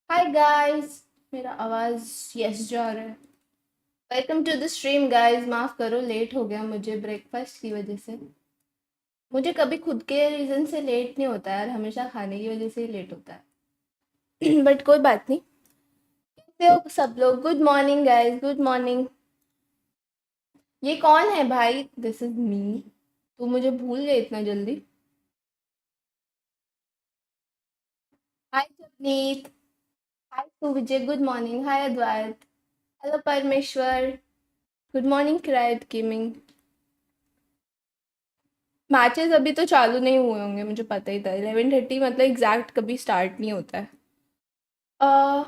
Hi guys, मेरा आवाज़ yes जा रहा है। Welcome to the stream guys. माफ़ करो, लेट हो गया मुझे ब्रेकफास्ट की वजह से। मुझे कभी खुद के रीज़न से लेट नहीं होता यार, हमेशा खाने की वजह से ही लेट होता है। बट कोई बात नहीं। कैसे हो सब लोग? Good morning guys, good morning. ये कौन है भाई? This is me. तू मुझे भूल गए इतना जल्दी? हाय जपनीत। हाय सुविजय, गुड मॉर्निंग। हाय अद्वैत। हेलो परमेश्वर। Good morning cried gaming. Matches अभी तो चालू नहीं हुए होंगे, मुझे पता ही था। 11:30 मतलब एग्जैक्ट कभी स्टार्ट नहीं होता है। अह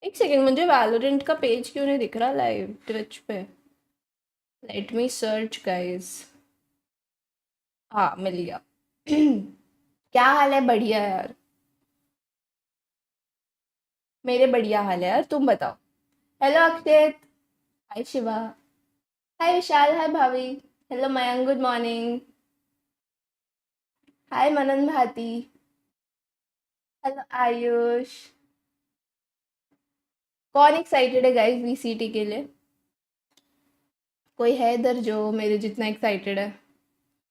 एक सेकेंड, मुझे वैलोरेंट का पेज क्यों नहीं दिख रहा लाइव ट्विच पे? Let me search guys. हाँ, मिल गया। क्या हाल है? बढ़िया यार, मेरे बढ़िया हाल है यार, तुम बताओ। हेलो अक्षित। हाय शिवा। हाय विशाल। हाय भाभी। Hello Mayank, good morning. Hi Manan Bhati. Hello Ayush. कौन एक्साइटेड है गाइस वीसीटी के लिए? कोई है इधर जो मेरे जितना एक्साइटेड है?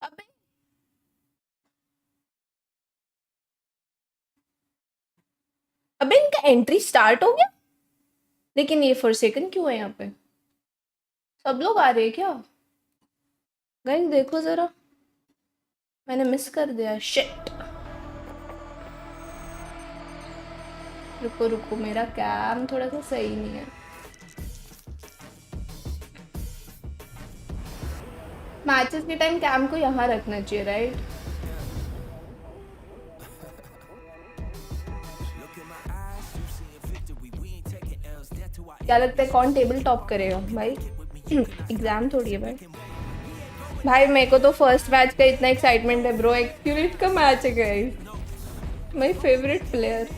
अबे, अबे इनका एंट्री स्टार्ट हो गया। लेकिन ये फॉरसेकन क्यों है यहाँ पे? सब लोग आ रहे हैं क्या? गाइस देखो जरा, मैंने मिस कर दिया, शिट। रुको रुको, मेरा कैम थोड़ा सा सही नहीं है। मैचेस के टाइम कैम को यहाँ रखना चाहिए, राइट? क्या लगता है कौन टेबल टॉप करेगा भाई? एग्जाम थोड़ी है भाई। भाई मेरे को तो फर्स्ट मैच का इतना एक्साइटमेंट है ब्रो। एक्यूरेट का मैच है guys, my favourite player.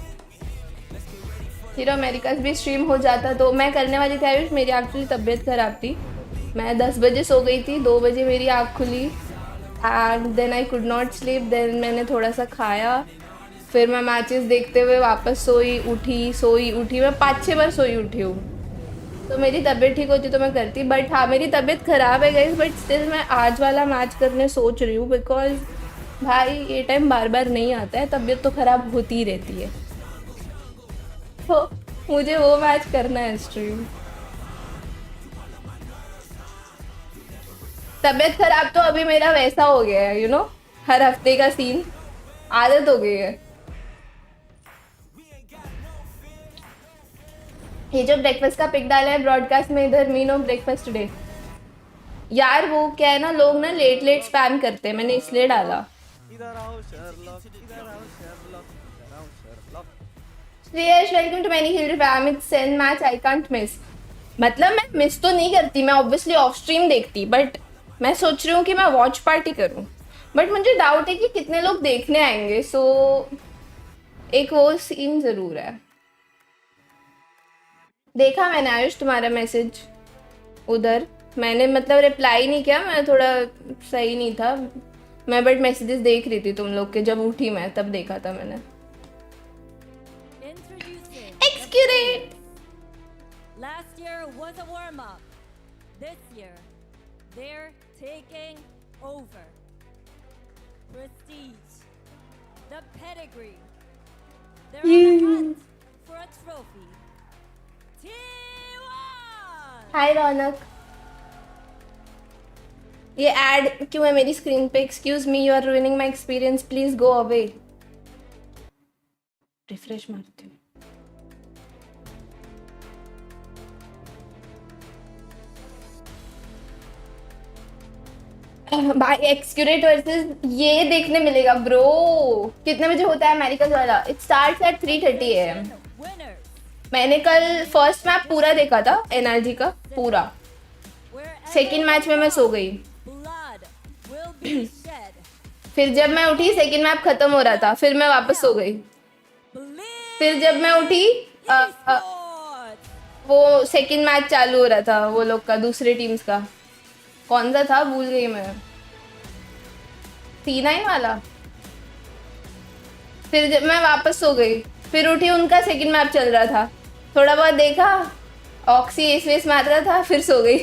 Hero Americas भी स्ट्रीम हो जाता तो मैं करने वाली थी आयुष। मेरी एक्चुअली तबीयत खराब थी। मैं 10 बजे सो गई थी, 2 बजे मेरी आँख खुली and then I could not sleep. Then मैंने थोड़ा सा खाया, फिर मैं मैचेस देखते हुए वापस सोई उठी। मैं 5-6 बार सोई उठी हूँ। तो मेरी तबीयत ठीक होती तो मैं करती, बट हाँ मेरी तबीयत ख़राब है गाइस। बट स्टिल मैं आज वाला मैच करने सोच रही हूँ, बिकॉज भाई ये टाइम बार बार नहीं आता है, तबीयत तो ख़राब होती ही रहती है। तो मुझे वो मैच करना है स्ट्रीम। तबीयत खराब तो अभी मेरा वैसा हो गया है, हर हफ्ते का सीन आदत हो गई है। ये जो ब्रेकफास्ट का पिक डाला है ब्रॉडकास्ट में, इधर मीनो ब्रेकफास्ट टुडे। यार वो क्या है ना, लोग ना लेट लेट स्पैम करते हैं, मैंने इसलिए डाला। इधर आओ शर्लॉक, इधर आओ शर्लॉक, इधर आओ Sherlock. Shreyas, welcome to many hill fam. It's 10 match I can't miss. मतलब मैं मिस तो नहीं करती, मैं ऑब्वियसली ऑफ स्ट्रीम देखती, बट मैं सोच रही हूँ कि मैं वॉच पार्टी करूँ। बट मुझे डाउट है कि कितने लोग देखने आएंगे, सो एक वो सीन ज़रूर है। देखा मैंने आयुष तुम्हारा मैसेज उधर। मैंने मतलब रिप्लाई नहीं किया, मैं थोड़ा सही नहीं था मैं, बट मैसेजेस देख रही थी तुम लोग के। जब उठी मैं तब देखा था मैंने। एक्सक्यूरेट। Last year was a warm-up. This year, they're taking over. Prestige, the pedigree. They're on a hunt for a trophy. T1! हाय रौनक। ये एड क्यों है मेरी स्क्रीन पे? Excuse me, you are ruining my experience, please go away. Refresh मारती हूँ। भाई एक्सक्यूरेट versus ये देखने मिलेगा ब्रो। कितने बजे होता है अमेरिका वाला? It starts at 3:30 AM। मैंने कल फर्स्ट मैच पूरा देखा था एनआरजी का पूरा। सेकंड मैच में मैं सो गई। फिर जब मैं उठी सेकंड मैच खत्म हो रहा था, फिर मैं वापस सो गई। फिर जब मैं उठी वो सेकंड मैच चालू हो रहा था, वो लोग का, दूसरे टीम्स का। कौन सा था भूल गई मैं। C9 वाला। फिर जब मैं वापस सो गई, फिर उठी, उनका सेकंड मैप चल रहा था, थोड़ा बहुत देखा, ऑक्सी एस वेस मार रहा था, फिर सो गई।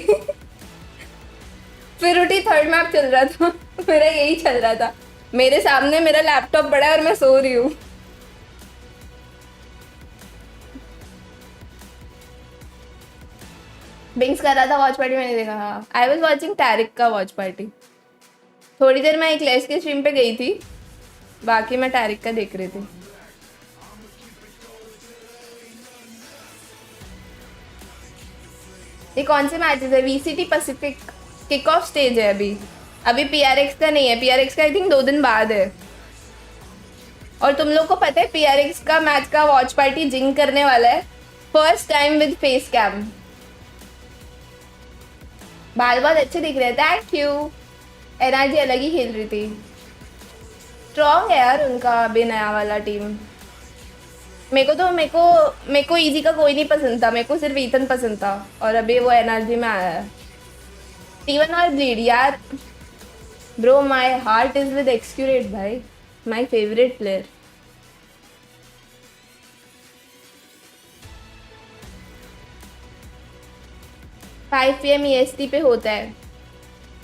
फिर उठी, थर्ड मैप चल रहा था, मेरा यही चल रहा था, मेरे सामने मेरा लैपटॉप पड़ा है और मैं सो रही हूँ। बिंग्स कर रहा था वॉच पार्टी, मैंने देखा। हाँ, आई वॉज वॉचिंग टैरिक का वॉच पार्टी। थोड़ी देर मैं एक लेस के स्ट्रीम पे गई थी, बाकी मैं टैरिक का देख रही थी। ये कौन से मैचेस है? VCT Pacific kick off stage है अभी। अभी पीआरएक्स का नहीं है, पीआरएक्स का आई थिंक 2 दिन बाद है। और तुम लोग को पता है पीआरएक्स का मैच का वॉच पार्टी जिंग करने वाला है, first time with face cam. बाल बहुत अच्छे दिख रहे थे, थैंक यू। एनर्जी अलग ही खेल रही थी, स्ट्रॉन्ग है यार उनका अभी नया वाला टीम। मेरे को इजी का कोई नहीं पसंद था, मेरे को सिर्फ ईथन पसंद था, और अभी वो एनर्जी में आया है। टीवन और ब्लीड यार, bro my heart is with Xcurate भाई, my favourite player. Five PM EST पे होता है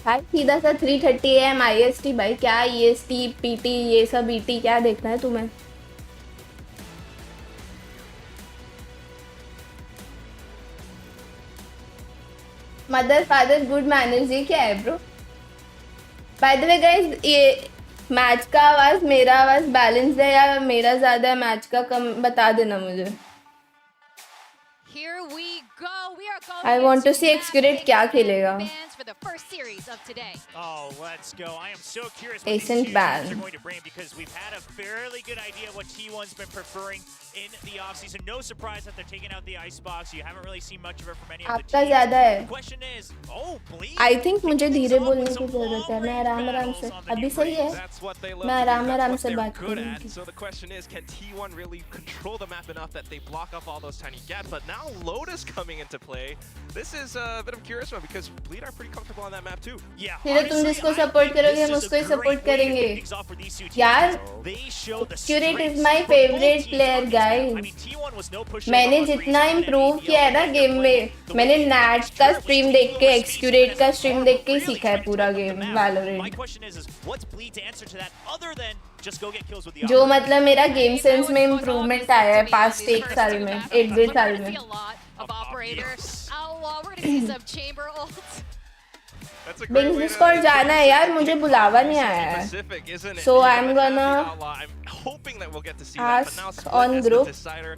भाई, सीधा सा 3:30 AM IST भाई। क्या EST PT ये सब ET क्या देखना है तुम्हें? मदर फादर गुड मैनर्स, ये क्या है bro? Bye the way guys, ये मैच का आवाज मेरा आवाज बैलेंस है या मेरा ज्यादा है मैच का कम, बता देना मुझे। Here we go. We are going I want to into see Excurate match क्या day खेलेगा। bands for the first series of today. Oh, let's go. I am so curious what Ascent these two ban. teams are going to bring because we've had a fairly good idea of what T1's been preferring in the offseason. No surprise that they're taking out the icebox. You haven't really seen much of it from any of the आपका teams. ज्यादा है। The question is, oh, Bleed. I think मुझे kicking धीरे things off बोलने with की some जरूरत है, मैं long-range आराम से, battles on the अभी new सही है, breeze. That's what they love मैं to do. आराम That's what से they're बात good करूंगी। at. So the question is, can T1 really control the map enough that they block off all those tiny gaps? But now Lotus coming into play. This is a bit of a curious one because Bleed are pretty comfortable on that map too. Yeah, फिर तुम honestly, जिसको I support think करोगे, this हम is a उसको ही great support way to करेंगे। kick things off for these two teams. यार, They show the Excurate is strengths my for both favorite teams player, on this map. guys. I mean, T1 was no pushover मैंने on जितना Breeze, improve but किया है ना NBL game में, the मैंने way NAT they का experiment stream with देख के, T1 एक्सक्यूरेट का space स्ट्रीम देख के ही really सीखा है trying to पूरा take up the game map. My Valorant. question is what's Bleed's answer to that other than just go get kills with the जो operator? मतलब मेरा गेम सेंस में इम्प्रूवमेंट आया है पास्ट 1 साल में, 1-1.5 साल में। Of operator. Yes. We're gonna see some chamber ults. That's a great बिंग्स way Discord to जाना है यार, मुझे बुलावा नहीं आया है। Pacific, isn't it? So You're I'm gonna have gonna the outlaw. I'm hoping that we'll get to see that. But now ask Split on as the group. decider.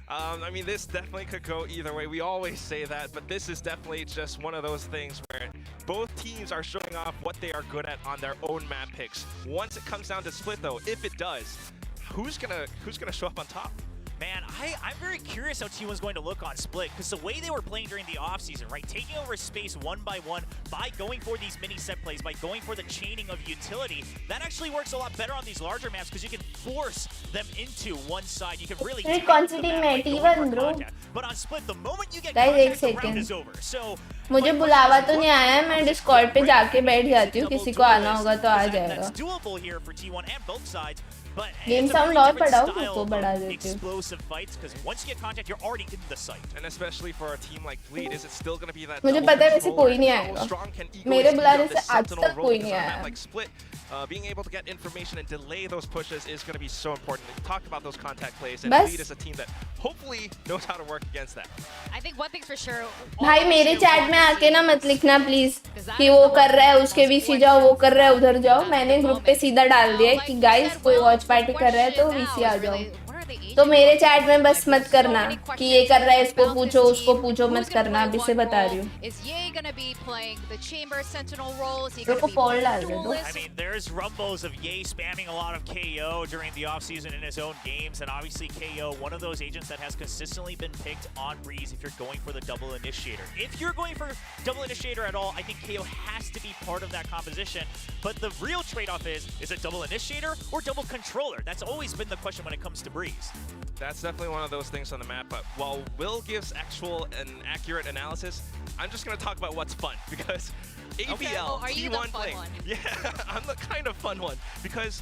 I mean, this definitely could go either way. We always say that, but this is definitely just one of those things where both teams are showing off what they are good at on their own map picks. Once it comes down to Split, though, if it does, who's gonna show up on top? Man, I'm very curious how T1's going to look on Split, because the way they were playing during the offseason, right? Taking over space one by one by going for these mini set plays, by going for the chaining of utility, that actually works a lot better on these larger maps because you can force them into one side. You can really Hey, take कौन सी the team map में by going T1 for bro? contact. But on Split, the moment you get Guys, एक contact, the round second. is over. So मुझे बुलावा तो नहीं आया है, मैं डिस्कॉर्ड पे जाके बैठ जाती हूँ, किसी को आना होगा तो आ जाएगा। That's doable here for T1 and both sides. But Game it's a sound very और different बढ़ाओ, style उसको बढ़ा of देती हूँ। explosive fights, because once you get contact, you're already in the site. And especially for a team like Bleed, is it still going to be that मुझे double पता है वैसे controller? कोई नहीं How आएगा। strong can Ego मेरे be बुलाने on से this आज sentinel तक role? कोई Because नहीं on a आया। map like Split, being able to get information and delay those pushes is going to be so important. We talked about those contact plays, and बस। Bleed is a team that hopefully knows how to work against that. I think one thing's for sure. भाई मेरे chat में आके ना मत लिखना please कि वो कर रहा है उसके VC जाओ, वो कर रहा है उधर जाओ। मैंने ग्रुप पे सीधा डाल दिया है कि गाइस कोई वॉच पार्टी कर रहा है तो VC आ जाओ। तो मेरे चैट में बस मत करना कि ये कर रहा है, इसको पूछो उसको पूछो, मत करना, अभी से बता रही हूँ। देखो पोल डाल दे दो। I mean, there's rumbles of Ye spamming a lot of KO during the offseason in his own games, and obviously KO, one of those agents that has consistently been picked on Breeze if you're going for the double initiator. If you're going for double initiator at all, I think KO has to be part of that composition. But the real trade-off is it double initiator or double controller? That's always been the question when it comes to Breeze. That's definitely one of those things on the map, but while Will gives actual and accurate analysis, I'm just going to talk about what's fun, because ABL, are you the T1 fun playing. one? Yeah, I'm the kind of fun one, because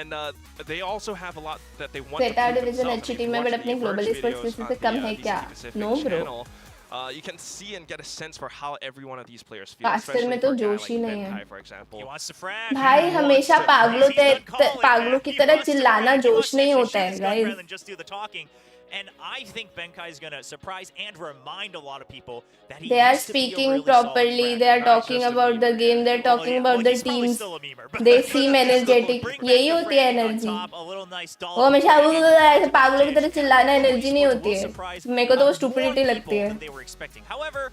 and they also have a lot that they want to ZETA prove division themselves. अच्छी I mean, team है, if but you अपनी watch any global Verge esports videos business on से कम the है VCT क्या? Pacific No bro. channel, you can see and get a sense for how every one of these players feel. Caster Especially में for तो a guy जोश like ही नहीं है। Benkai, for example. He wants to frag. भाई He हमेशा wants to पागलों frag. He's done calling पागलों that. की He तरह wants to चिल्लाना frag. He जोश wants to नहीं actually होता shoot है his gun guys। rather than just do the talking. And I think Benkai is going to surprise and remind a lot of people that he They are used to be a speaking really solid properly. frag. They are Not talking just a about the memer, game. yeah. They're talking about the he's probably teams. still a memer. They but seem still energetic. bring back यही the होती है fragging on energy। top, a little nice वो dollop हमेशा fragging. ऐसे पागलों की तरह चिल्लाना एनर्जी नहीं होती है। Surprise, मेरे को तो वो more स्टुपिडिटी लगती people है। than they were expecting. However,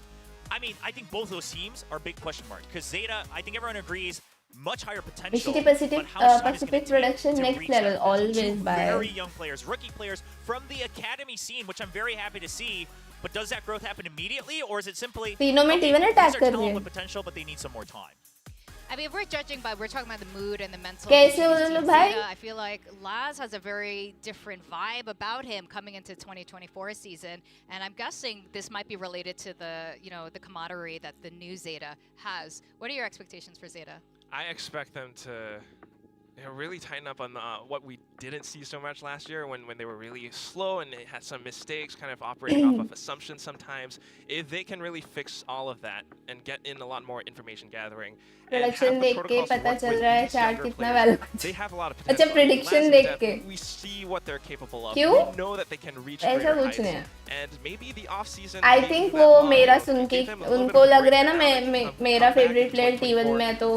I mean, I think both those teams are big question marks because ZETA, I think everyone agrees, much higher potential. VCT but how much time is it Pacific gonna take production to next reach that level, potential? always Two by very young players, rookie players from the academy scene, which I'm very happy to see. But does that growth happen immediately, or is it simply तीनों में okay, T1 these attack are कर रही talent है। with potential, but they need some more time? I mean, if we're judging by, we're talking about the mood and the mental. कैसे of हो these low teams, भाई? ZETA, I feel like Laz has a very different vibe about him coming into 2024 season, and I'm guessing this might be related to the, you know, the camaraderie that the new ZETA has. What are your expectations for ZETA? I expect them to really tighten up on what we didn't see so much last year when they were really slow and they had some mistakes, kind of operating off of assumptions sometimes. If they can really fix all of that and get in a lot more information gathering, and have Prediction the देख के protocols पता work चल with रहा है these chart younger कितना players, value. they have a lot of अच्छा potential. prediction Laz देख and के। Def, we see what they're capable of. क्यों? We know that they can reach ऐसा greater कुछ heights. नहीं है। And maybe the off season. I think वो मेरा सुन के उनको लग रहा है ना मेरा फेवरेट प्लेयर T1 में है तो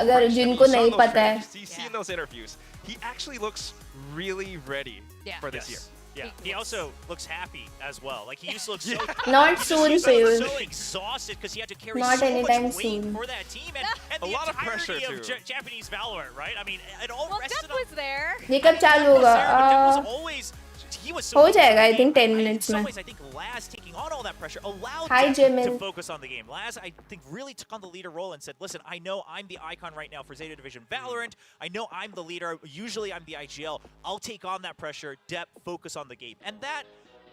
अगर जिनको नहीं पता है You see in those interviews, he actually looks really ready for this year. Yeah, he also looks happy as well. Like he used to look so Not he just soon, used to look Piyush. so exhausted because he had to carry Not so anytime much weight soon. for that team and A the lot of entirety pressure, of too. Japanese valorant, right? I mean, it all Well, rested Dep on was there. ये कब चालू होगा? he was so हो focused on जाएगा, the I game. think 10 In minutes some में। ways, I think Laz taking on all that pressure allowed Hi, him Jimin. to focus on the game. Laz, I think, really took on the leader role and said, listen, I know I'm the icon right now for Zeta Division Valorant. I know I'm the leader. Usually I'm the IGL. I'll take on that pressure, depth, focus on the game. And that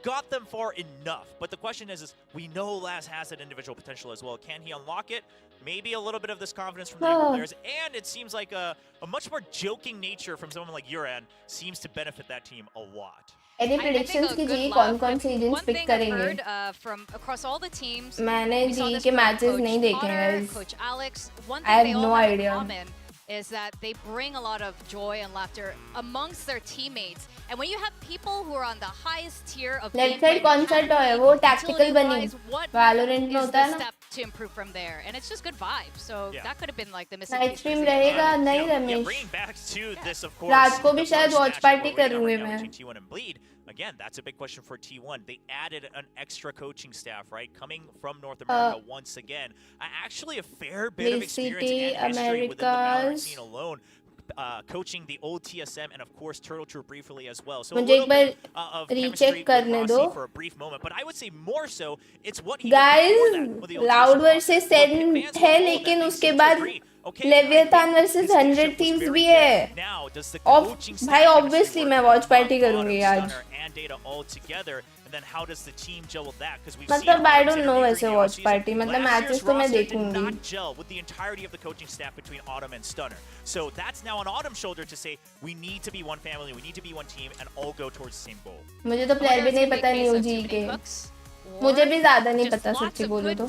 got them far enough. But the question is we know Laz has that individual potential as well. Can he unlock it? Maybe a little bit of this confidence from the younger players. And it seems like a much more joking nature from someone like Yuran seems to benefit that team a lot. Any I think predictions a कीजिए good कौन luck. कौन से One agents pick thing I've करेंगे? heard from across all the teams, मैंने we saw ji this के from matches Coach नहीं देखे Potter, हैं guys. Coach Alex. One I thing have they no all have idea. in common is that they bring a lot of joy and laughter amongst their teammates. And when you have people who are on the highest tier of Let's gameplay say concept है वो tactical बनी utility-wise, what Valorant में is होता the है ना step to improve from there? And it's just good vibes. So Yeah. that could have been like the missing night piece for stream Zeta. रहेगा नहीं Yeah, Ramesh bringing back to this, of course. रात को भी the शायद first watch match party that we're waiting on करूँगी right now मैं। between T1 and Bleed. Again, that's a big question for T1. They added an extra coaching staff, right? Coming from North America once again. Actually, a fair bit of experience VCT, and history within the Valorant Americas. scene alone. Coaching the old TSM and of course Turtle Troop briefly as well. So a मुझे little एक बार bit of recheck chemistry with करने Rossi दो। for a brief moment, but I would say more so it's what he Guys, did before that with the old Loud TSM versus roster. Sen Look, fans है will know लेकिन that they उसके seem to बाद agree. Okay, Leviathan I think versus his 100 leadership was Thieves very भी good. है। Now, does the Of coaching भाई staff obviously chemistry मैं work watch party among करूँगी Autumn, आज। Stunner, and Data all together? And then how does the team gel with that? Because we've मतलब seen I Autumn's don't know interview वैसे during the watch offseason. party मतलब Last matches year's तो मैं roster did देखूंगी। not gel with the entirety of the coaching staff between Autumn and Stunner. So that's now on Autumn's shoulder to say we need to be one family, we need to be one team, and all go towards the same goal. मुझे तो player भी नहीं पता new जी के। मुझे भी ज़्यादा नहीं पता सच्ची बोलूँ तो।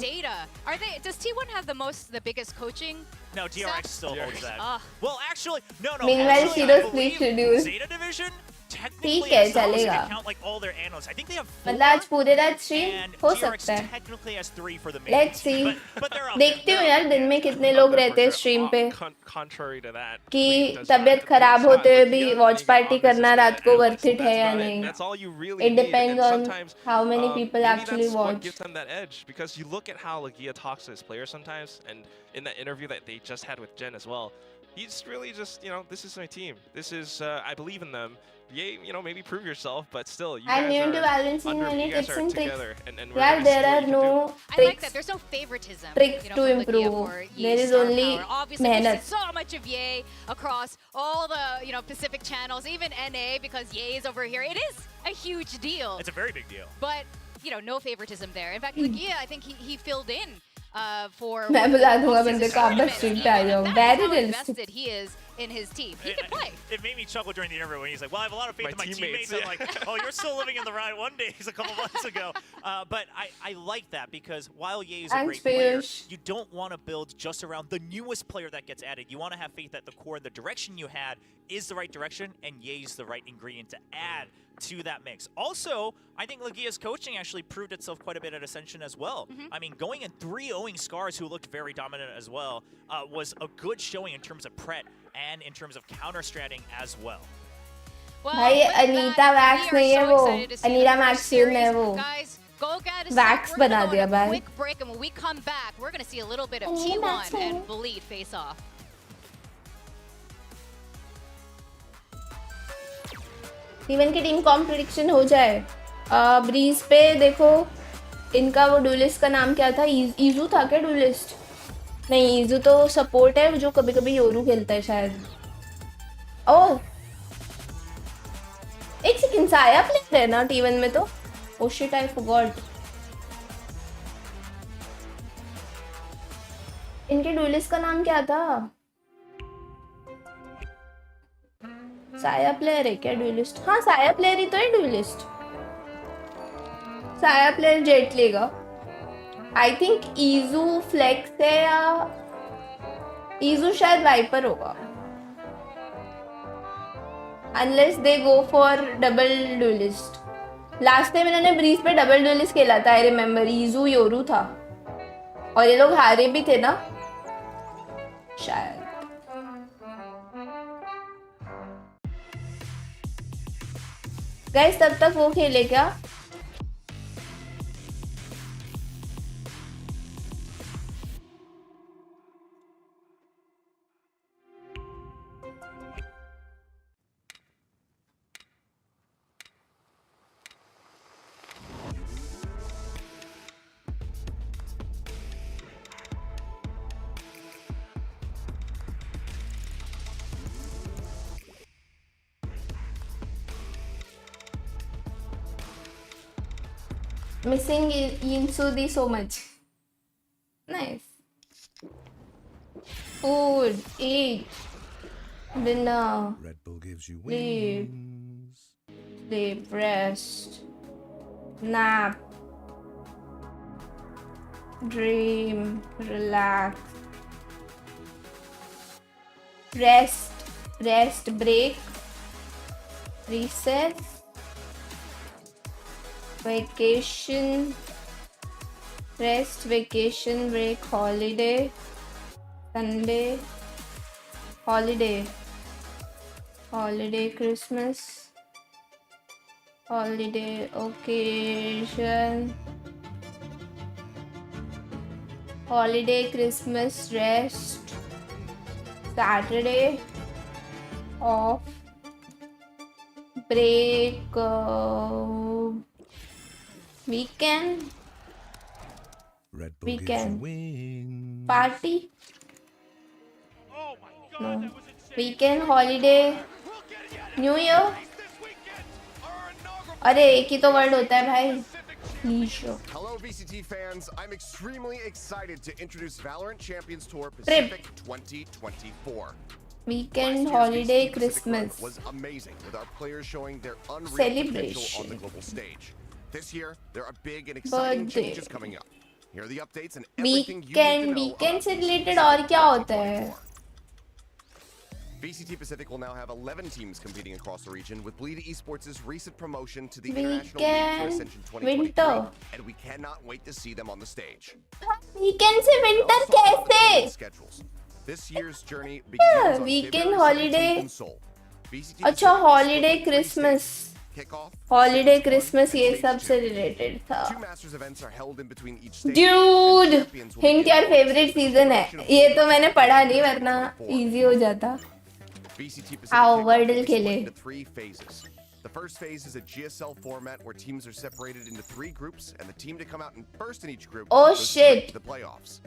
Does T1 have the biggest coaching? No, DRX still holds that. Ah. Well, actually, no. Meanwhile, actually, Shiro's I split believe schedule. Zeta Division technically ठीक है, has the most चलेगा। to count like all their analysts. I think they have 4. मतलब आज पूरे रात stream And हो DRX सकता है। technically has 3 for the main. Let's see. But they're out देखती there. हूँ यार दिन में कितने लोग रहते हैं stream पे Contrary to that, कि Bleed does तबीयत not. खराब Bleed's होते हुए not भी Lakia, watch maybe party August is करना the रात को analyst. worth it है That's या about it. नहीं। That's all you really It need. depends And on sometimes, how many people maybe actually that's what watch. gives them that edge, because you look at how Lakia talks to his players sometimes, and in that interview that they just had with Gen as well, he's really just, this is my team. This is, I believe in them. Yay, maybe prove yourself, but still, you I'm guys new to are Valorant scene, under, any you guys tips are and tricks? together, and we're यार gonna there see are what you can do. no I like tricks. that. There's no favoritism. Tricks to from Lakia improve. for Ye's There is star only power. Obviously, we've mehnat. seen so much of Ye across all the Pacific channels, even NA, because Ye is over here. It is a huge deal. It's a very big deal. But no favoritism there. In fact, Lakia, I think he filled in for मैं बुला दूंगा most of बंदे the को आप बस tournament. stream पे आ जाओ। That is Very how realistic. invested he is in his team. He can play. It made me chuckle during the interview when he's like, well, I have a lot of faith in my teammates. yeah. I'm like, oh, you're still living in the right one days a couple months ago. But I like that because while Ye is a great player, you don't want to build just around the newest player that gets added. You want to have faith that the core and the direction you had is the right direction, and Ye's the right ingredient to add to that mix. Also, I think Legia's coaching actually proved itself quite a bit at Ascension as well. I mean, going in 3-0ing Scars, who looked very dominant as well, was a good showing in terms of Pret and in terms of counter-stratting as well. Well, भाई with Anita that, wax we are नहीं है so वो, excited to see Anita the first मैक्सियन है series. वो. Guys, go get a Wax seat. We're gonna बना go on दिया a भाई. quick break, and when we come back, we're gonna see a little bit of Anita T1 मैक्सियन. and Bleed face off. T1 की team com prediction हो जाए. Bridge पे देखो इनका वो डुलिस्ट का नाम क्या था? ईजू था क्या डुलिस्ट? नहीं, ईजू तो सपोर्ट है जो कभी कभी योरू खेलता है शायद. ओह, एक सेकंड, साया प्लेयर है ना T1 में तो? Oh shit, I forgot. इनके डुलिस्ट का नाम क्या था? साया प्लेयर है क्या डुलिस्ट? हाँ, साया प्लेयर ही तो है डुलिस्ट. साया प्लेयर जेट लेगा. आई थिंक ईजू फ्लेक्स है या ईजू शायद वाइपर होगा. Unless they go for double duelist. Last time इन्होंने ब्रीज पे डबल डुलिस्ट खेला था, आई रिमेम्बर. ईजू योरू था और ये लोग हारे भी थे ना शायद. गाइस तब तक वो खेले क्या? Missing Yinsudi so much. Nice. Food, eat, dinner, Red Bull gives you sleep, wings. sleep, rest, nap, dream, relax, rest, break, recess, vacation, rest, vacation, break, holiday, Sunday, holiday, Christmas, holiday, occasion, holiday, Christmas, rest, Saturday, off, break, weekend, Red Bull gives you weekend, wings. party, no, weekend, holiday, new year. अरे एक ही तो word होता है भाई. लीशो. Hello VCT fans, I'm extremely excited to introduce Valorant Champions Tour Pacific 2024. Weekend, Last year's holiday, VCT Pacific run Christmas. was amazing with our players showing their unreal Celebration. potential on the global stage. This year, there are big and exciting Birthday. changes coming up. Here are the updates and everything you need to Weekend, know weekend about से VCT related और क्या होता है? 2024. VCT Pacific will now have 11 teams competing across the region, with Bleed Esports' recent promotion to the International League for Weekend, Ascension 2023, winter. and we cannot wait to see them on the stage. Weekend से winter Also, कैसे? schedules. This year's journey begins on weekend, February holiday. 17th in Seoul. VCT अच्छा, Pacific holiday, is split into three Christmas. stages. Kickoff, Holiday, Stage 1, Christmas and ये Stage सब से 2. related था. Two Masters events are held in between each stage. Dude, and champions will hint begin your favorite with the season है. selection of ये four तो मैंने पढ़ा नहीं वरना four. easy हो जाता. VCT Pacific आओ, Kickoff Wordle will be split खेले. into three phases. The first phase is a GSL format where teams are separated into three groups, and the team to come out in first in each group Oh, goes straight shit. to the playoffs.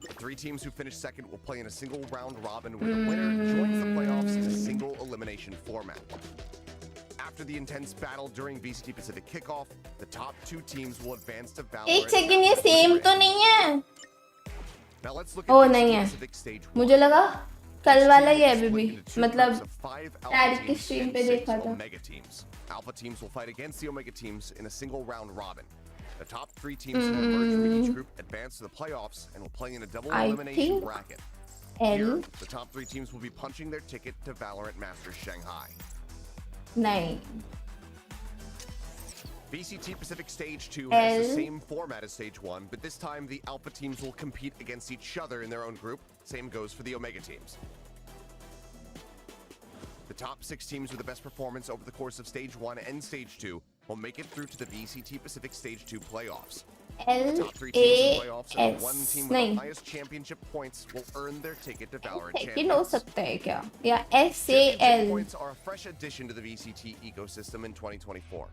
The three teams who finish second will play in a single round robin where the winner joins the playoffs in a single elimination format. After the intense battle during VCT Pacific Kickoff, the top two teams will advance to Valorant. एक second, ये same तो नहीं है? Now let's look Oh, at नहीं VCT है. Pacific Stage 1. मुझे लगा कल वाला ही है Each अभी team भी, will split into two मतलब groups of 5 alpha टैरिक की teams स्ट्रीम and पे 6 देखा था. omega teams. Alpha teams will fight against the omega teams in a single round robin. The top 3 teams who emerge from each group advance to the playoffs and will play in a double I elimination think bracket. L. Here, the top 3 teams will be punching their ticket to Valorant Masters Shanghai. नहीं. VCT Pacific Stage 2 has the L. same format as Stage 1, but this time the Alpha teams will compete against each other in their own group. Same goes for the Omega teams. The top 6 teams with the best performance over the course of Stage 1 and Stage 2 will make it through to the VCT Pacific Stage 2 playoffs. L The top 3 teams in A playoffs and the one S team with नहीं. the highest championship points will earn their ticket to Valorant second हो Champions. सकता है क्या? या S A Championship L. points are a fresh addition to the VCT ecosystem in 2024.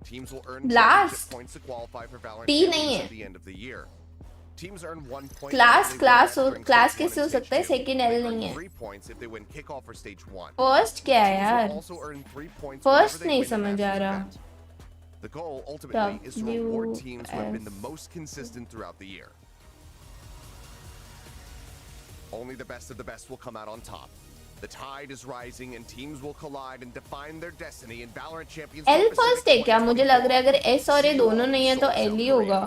Teams will earn Last. championship points to qualify for Valorant T नहीं Champions है. at the end of the year. Teams earn 1 point. Class if they win class that हो during class Stage 1 कैसे हो and सकता है? Stage 2. Second They L earn नहीं है. 3 points if they win kickoff for Stage 1. First क्या है Teams will यार? also earn 3 points First whenever they नहीं win a समझ आ Masters रहा. event. The goal ultimately is to reward teams who have been the WS. most consistent throughout the year. Only the best of the best will come out on top. The tide is rising and teams will collide and define their destiny in Valorant Champions. L first है क्या? मुझे लग रहा है अगर S और A दोनों नहीं है तो L ही होगा.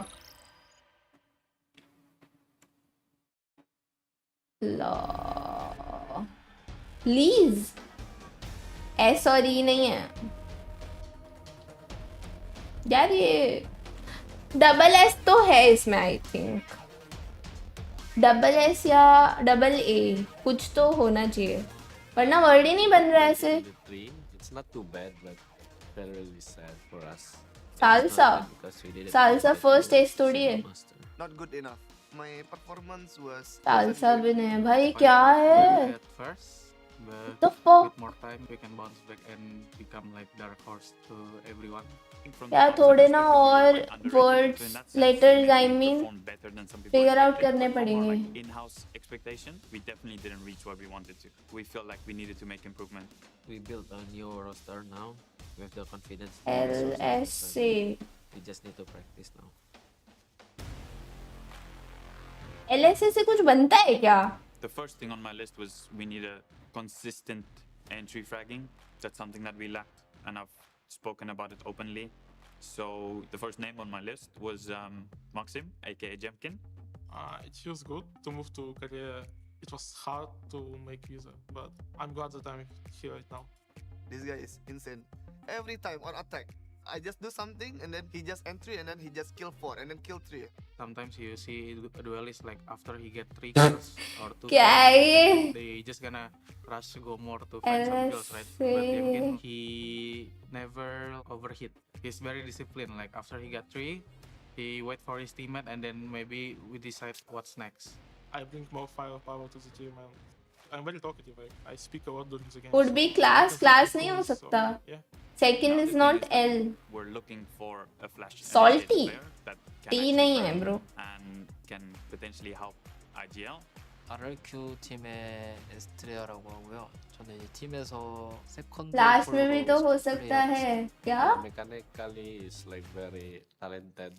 प्लीज S और E नहीं है यार. ये डबल S तो है इसमें. आई थिंक डबल S या डबल A कुछ तो होना चाहिए, वरना वर्ड ही नहीं बन रहा है ऐसे. It's not too bad, but very really sad for us. Salsa Because we didn't salsa first S थोड़ी है. Not good enough. My performance was. Salsa भी नहीं है भाई. क्या है? At first, but The fuck? with more time we can bounce back and become like dark horse to everyone. यार थोड़े ना और words letters I mean figure out करने पड़ेंगे. In-house expectation, we definitely didn't reach what we wanted to. We felt like we needed to make improvement. We built a new roster now with the confidence. L S C We just need to practice now. L S A से कुछ बनता है क्या? The first thing on my list was we need a consistent entry fragging. That's something that we lacked, and I've spoken about it openly. So the first name on my list was Maxim, aka Jemkin. It feels good to move to Korea. It was hard to make visa, but I'm glad that I'm here right now. This guy is insane. Every time on attack, I just do something and then he just entry and then he just kill 4 and then kill 3. Sometimes you see a duelist like after he get 3 kills or 2 क्या है ये? they just gonna rush go more to find some kills, right? But Jemkin, he never overhit. He's very disciplined. Like after he got 3, he wait for his teammate and then maybe we decide what's next. I bring more firepower to the team and I'm very talkative. I speak a lot during the game. Would be class नहीं हो सकता. Yeah. Second is not L. We're looking for a flash Salty. player that can T actually नहीं है frag bro. and can potentially help IGL. RRQ 팀의 에스트레아라고 하고요. 저는 이 팀에서 세컨드 last में भी तो हो सकता है क्या? Mechanically is like very talented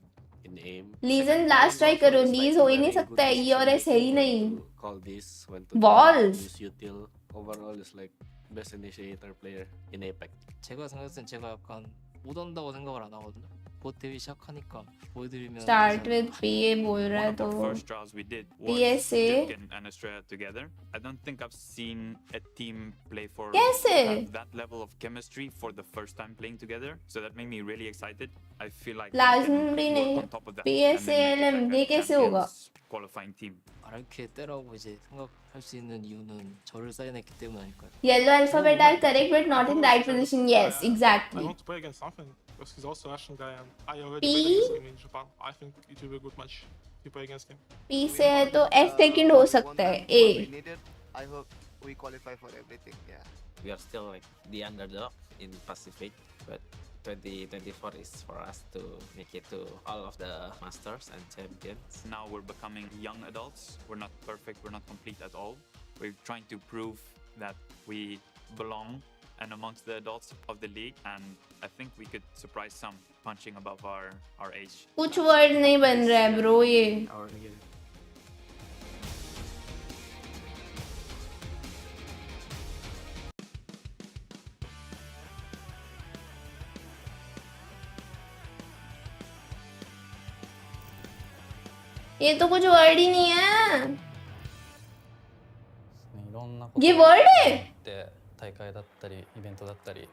in aim. Legion last try करो. लीज हो ही नहीं सकता है. E और S है ही नहीं. Call this when to Balls. use util. Overall is like best initiator player in APEC. 제가 생각했을 땐 제가 약간 못 온다고 생각을 안 하거든요. 곧 데뷔 시작하니까 보여드리면 Start with PA बोल रहा है One तो of our first trials we did was PSA. Jemkin and Estrella together. I don't think I've seen a team play for कैसे? that level of chemistry for the first time playing together. So that made me really excited. I feel like लाजमी we can नहीं. work on top of that PSA and then LM make ये it like a कैसे होगा? champions qualifying team. RRQ에 때라고 이제 생각할 수 있는 이유는 저를 사인했기 때문 아닐까요? Yellow alphabet are correct but not in right position. Yes, I exactly. want to play against something because he's also a Russian guy and I already P? played against him in Japan. I think it will be a good match to play against him. P से है तो S second हो सकता है. A. I hope we qualify for everything. Yeah. We are still like the underdog in Pacific, but 2024 is for us to make it to all of the masters and champions. Now we're becoming young adults. We're not perfect. We're not complete at all. We're trying to prove that we belong and amongst the adults of the league, and I think we could surprise some punching above our age. कुछ word नहीं बन रहा है bro ये. ये तो कुछ word ही नहीं है いろんなこと ये वर्ड है って大会だったりイベントだったり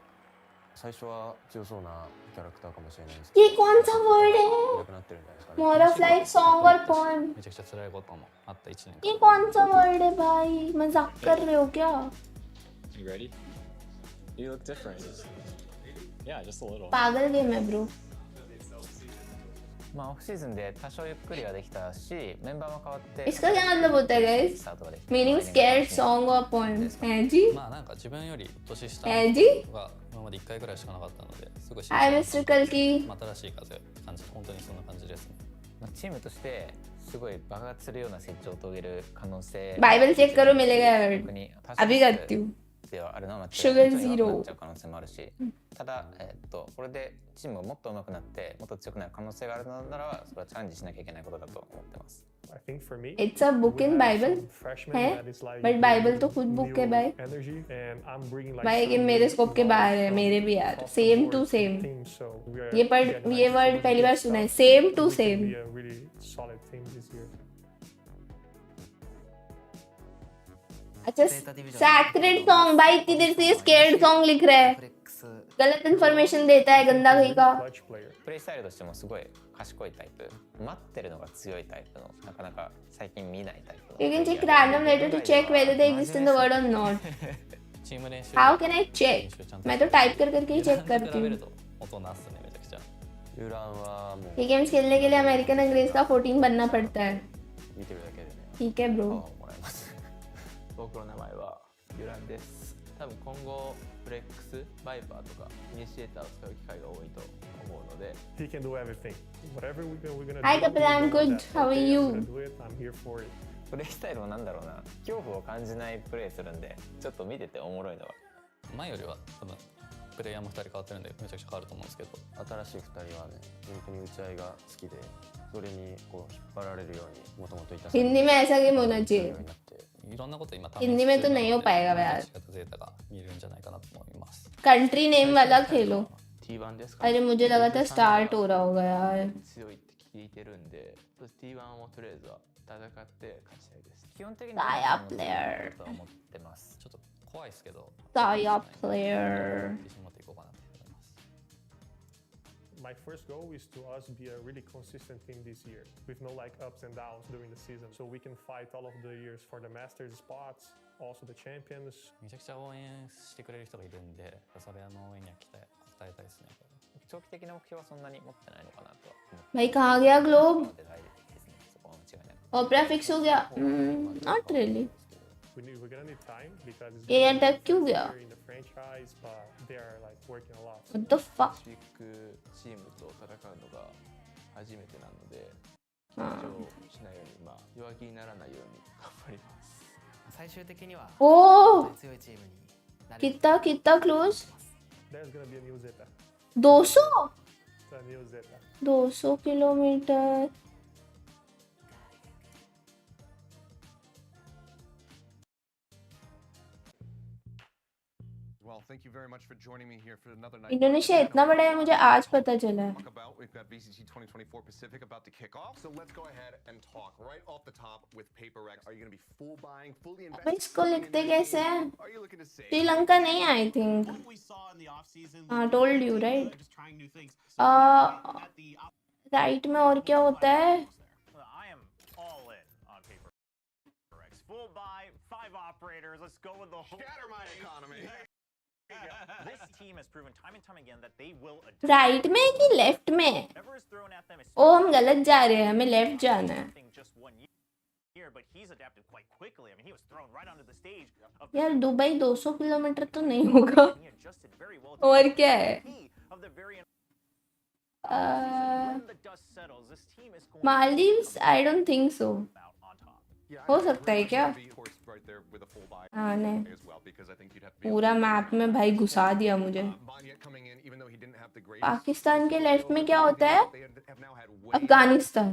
最初は強そうなキャラクターかもしれないですけど ये कौन सा वर्ड है 強くなってるんじゃないですかね more of like song or poem めちゃくちゃ辛いこともあった1年 ये कौन सा वर्ड है भाई मजाक कर रहे हो क्या You ready? You look different. Yeah, just a little. पागल गेम है ब्रो まあオフシーズンで多少ゆっくりはできたしメンバーも変わって इसका क्या मतलब होता है guys スタートができた meaning scared song or poem है जी まあなんか自分より年下है जी が今まで1回ぐらいしかなかったのですごい新 हाय मिस्टर कल की 新しい風感じ本当にそんな感じですねまあチームとしてすごい爆発するような成長を遂げる可能性 बाइबल चेक करो मिलेगा वर्ड 特に अभी करती हूँ ではあるのは間違いない Sugar もちろん Zero 弱くなっちゃう可能性もあるし、ただ、これでチームがもっと上手くなってもっと強くなる可能性があるのならばそれはチャレンジしなきゃいけないことだと思ってます。I think for me, It's a book in Bible है but Bible तो खुद बुक है भाई energy and I'm bringing like भाई ये मेरे स्कोप के बाहर है मेरे भी यार सेम टू सेम ये वर्ड पहली बार सुना है same to same be a really solid team this year. अच्छा सैक्रेड सॉन्ग भाई इतनी देर से ये स्केर्ड सॉन्ग लिख रहा है गलत इन्फॉर्मेशन देता है गंदा कहीं का プレイスタイルとしてもすごい賢いタイプ、待ってるのが強いタイプのなかなか最近見ないタイプの You can check random letter to check whether they exist in the world or not チーム練習 How can I check मैं तो टाइप कर करके ही चेक करती हूँ 音なすねめちゃくちゃユランはもう ये गेम्स खेलने के लिए अमेरिकन अंग्रेज का 14 बनना पड़ता है 見てるだけでね ठीक है bro もらえます。僕の名前はユランです。多分今後フレックス、バイパーとかイニシエーターを使う機会が多いと思うので。He can do everything. Whatever we're gonna do. Hi Kapil, I'm good. How are you? I'm gonna do it. I'm here for it. プレイスタイルもなんだろうな、恐怖を感じないプレイするんでちょっと見てておもろいのは前よりは多分プレイヤーも2人変わってるんでめちゃくちゃ変わると思うんですけど新しい2人はね、本当に打ち合いが好きで、それにこう引っ張られるようにもともといた。 Hindi में ऐसा गेम होना चाहिए いろんなこと今 हिंदी में तो नहीं हो पाएगा यार ゼータが見れるんじゃないかなと思います कंट्री नेम वाला खेलो T1 ですか。 अरे मुझे लगा था स्टार्ट हो रहा होगा यार 強いって聞いてるんで、T1 をとりあえずは戦って勝ちたいです。基本的に Saya player と思ってます。ちょっと怖いですけど Saya player 自信持っていこうかなと思います My first goal is to us be a really consistent team this year, with no like ups and downs during the season, so we can fight all of the years for the Masters spots, also the champions. めちゃくちゃ応援してくれる人がいるんでそれの応援には期待応えたいですね長期的な目標はそんなに持ってないのかなと。 भाई कहाँ गया globe そこは間違いない。 ओपरा fix हो गया not really We're gonna need time because it's ये यार तक क्यों गया in the franchise, but they are like working a lot. What the fuck シークチームと戦うのが初めてなので、緊張しないように、まあ弱気にならないように頑張ります。最終的には ओ 強いチームになる。 कितना कितना close There's gonna be a new ZETA. 200 It's a new ZETA. 200 kilometre Well, thank you very much for joining me here for another night. Indonesia इतना बड़ा है मुझे आज पता चला है Talk about we've got VCT 2024 Pacific about to kick off. So let's go ahead and talk right off the top with PaperX. Are you going to be full buying, fully अब invested? इसको लिखते कैसे हैं Are you looking to save? Sri Lanka नहीं I think हाँ told you right right में और क्या होता है I am all in on PaperX. Full buy, 5 operators. Let's go with the whole. Scatter my economy. This team has proven time and time again that they will adapt. Right में कि left में Whatever is thrown at them is ओ हम गलत जा रहे हैं हमें left जाना है just 1 year, but he's adapted quite quickly. I mean, he was thrown right onto the stage of यार दुबई 200 किलोमीटर तो नहीं होगा he adjusted very well to और क्या है of the very Uh, when the dust settles, this team is going Maldives I don't think so हो सकता है क्या Right there with a full buy हाँ नहीं as well, because I think you'd have to be पूरा map में भाई घुसा दिया मुझे coming in, even though he didn't have the greatest Pakistan के लेफ्ट में क्या होता है they have now had way Afghanistan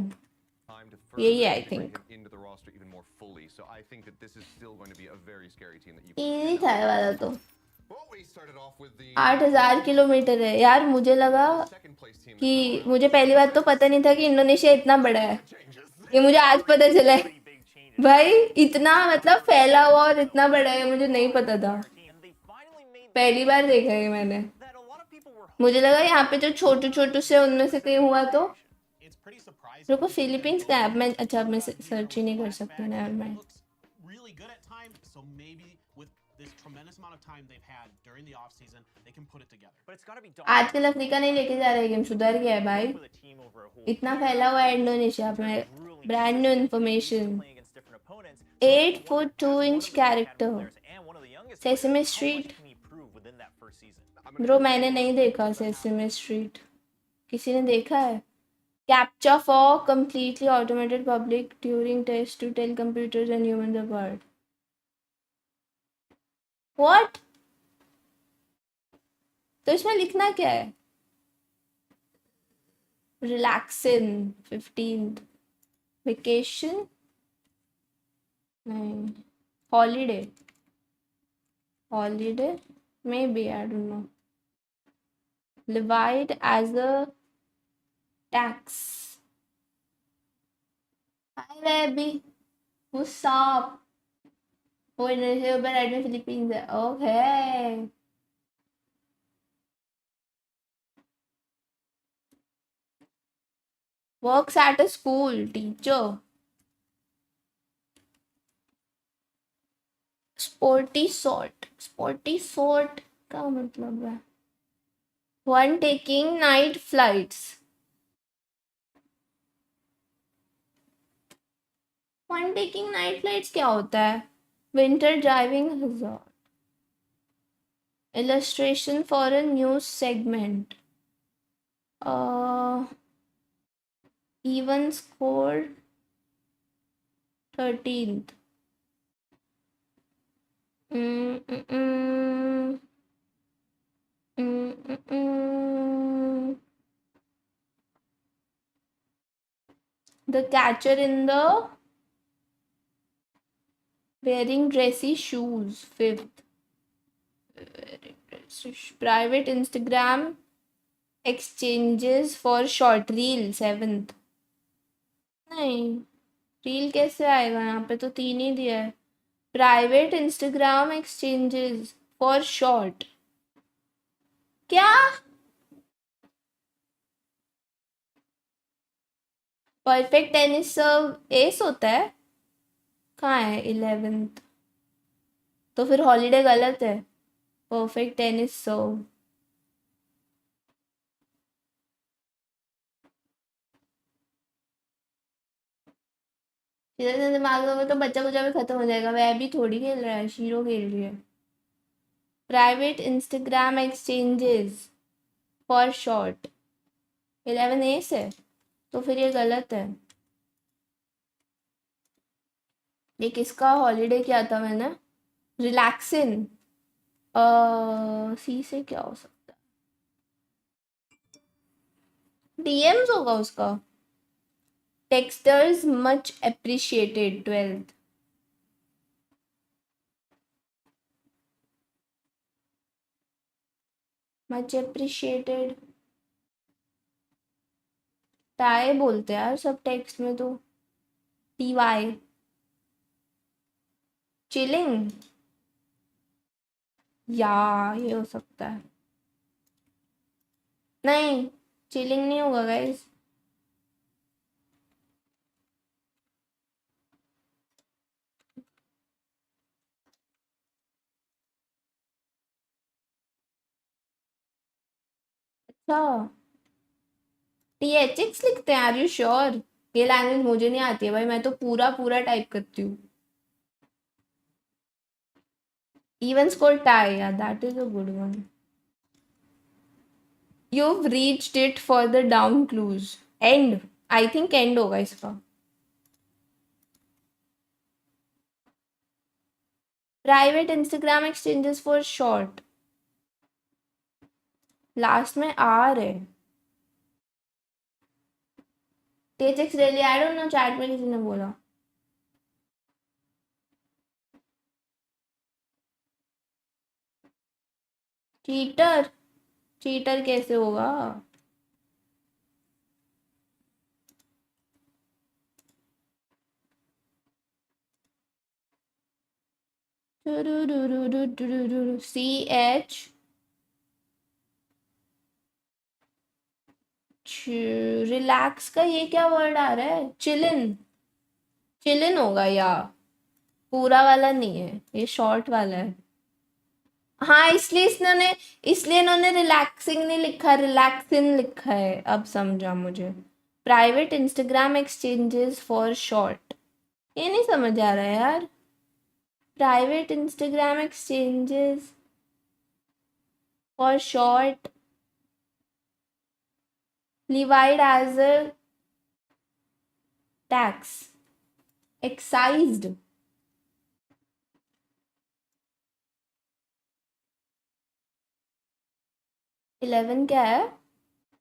time to यही है further I integrate think him into the roster even more fully. So I think that this is still going to be a very scary team that you easy था ये वाला तो Well, we started off with the 8000 kilometre है यार मुझे लगा कि मुझे पहली बात तो पता नहीं था कि इंडोनेशिया इतना बड़ा है ये मुझे आज पता चला है भाई, इतना मतलब फैला हुआ और इतना बड़ा है, मुझे नहीं पता था, पहली बार देखा है मैंने। मुझे लगा यहाँ पे जो छोटू छोटू से उनमें से कहीं हुआ तो। रुको, फिलीपींस का ऐप में, अच्छा मैं सर्च ही नहीं कर सकती ना मैं। आजकल अफ्रीका नहीं लेके जा रहे, गेम सुधर गया है भाई, इतना फैला हुआ है इंडोनेशिया में। Brand new information, 8'2" character, sesame street. Bro मैंने नहीं देखा सेसमे स्ट्रीट, किसी ने देखा है? Captcha for completely automated public Turing test to tell computers and humans apart. What? तो इसमें लिखना क्या है? Relaxing 15th. Vacation? नहीं. Holiday. Holiday? Maybe, I don't know. Levied as a tax. Hi baby. What's up? Oh, Indonesia but I do Philippines. Okay. Works at a school, teacher. Sporty sort. Sporty sort का मतलब है one taking night flights. One taking night flights क्या होता है? Winter driving hazard. Illustration for a news segment. Even score 13th. The catcher in the wearing dressy shoes, 5th. Private Instagram exchanges for short reel, 7th. नहीं, reel कैसे आएगा? यहाँ पे तो 3 ही दिया है। Private Instagram exchanges for short, क्या? Perfect tennis सर्व S होता है? कहाँ है 11th? तो फिर हॉलीडे गलत है। परफेक्ट टेनिस सर्व सीधा से दिमाग में तो बच्चा कुचा भी खत्म हो जाएगा। वह भी थोड़ी खेल रहा है, शीरो खेल रही है। Private Instagram exchanges for short 11 S है, तो फिर ये गलत है। ये किसका हॉलीडे किया था मैंने? रिलैक्सिंग। सी से क्या हो सकता है? डीएम्स होगा उसका। Texters much appreciated 12th। Much appreciated टाई बोलते हैं यार सब टेक्स्ट में तो। टीवाई चिलिंग, या ये हो सकता है। नहीं, चिलिंग नहीं होगा गाइस। अच्छा, THX लिखते हैं? Are you sure? ये लैंग्वेज मुझे नहीं आती है भाई, मैं तो पूरा पूरा टाइप करती हूँ। Even score tie, yeah, that is a good one. You've reached it for the down clues. End. I think end होगा इसका। Private Instagram exchanges for short. Last में आर है। THX really, I don't know, chat में किसी ने बोला। Cheater, cheater कैसे होगा? CH रिलैक्स का ये क्या वर्ड आ रहा है? चिलिन, चिलिन होगा या पूरा वाला नहीं है, ये शॉर्ट वाला है। हाँ इसलिए इन्होंने रिलैक्सिंग नहीं लिखा, रिलैक्सिन लिखा है। अब समझा मुझे। Private Instagram exchanges for short, ये नहीं समझ आ रहा है यार। Private Instagram exchanges for short levied as a tax, excised। 11 क्या है?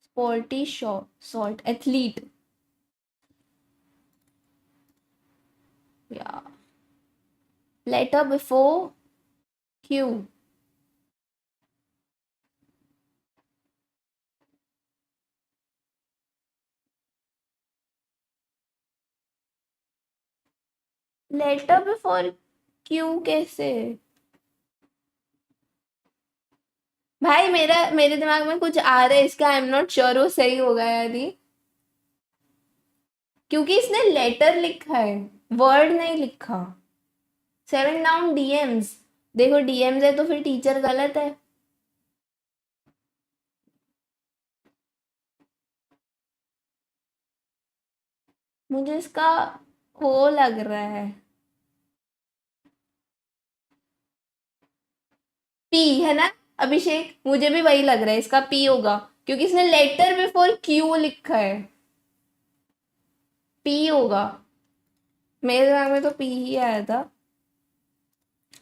स्पोर्टी शॉर्ट एथलीट या letter before Q. Letter before Q कैसे? भाई मेरे दिमाग में कुछ आ रहा है इसका, आई एम नॉट श्योर वो सही होगा या नहीं, क्योंकि इसने लेटर लिखा है, वर्ड नहीं लिखा। 7 डाउन डीएम्स, देखो डीएम्स है तो फिर टीचर गलत है। मुझे इसका वो लग रहा है पी है ना अभिषेक, मुझे भी वही लग रहा है, इसका पी होगा क्योंकि इसने लेटर बिफोर क्यू लिखा है, पी होगा। मेरे दिमाग में तो पी ही आया था,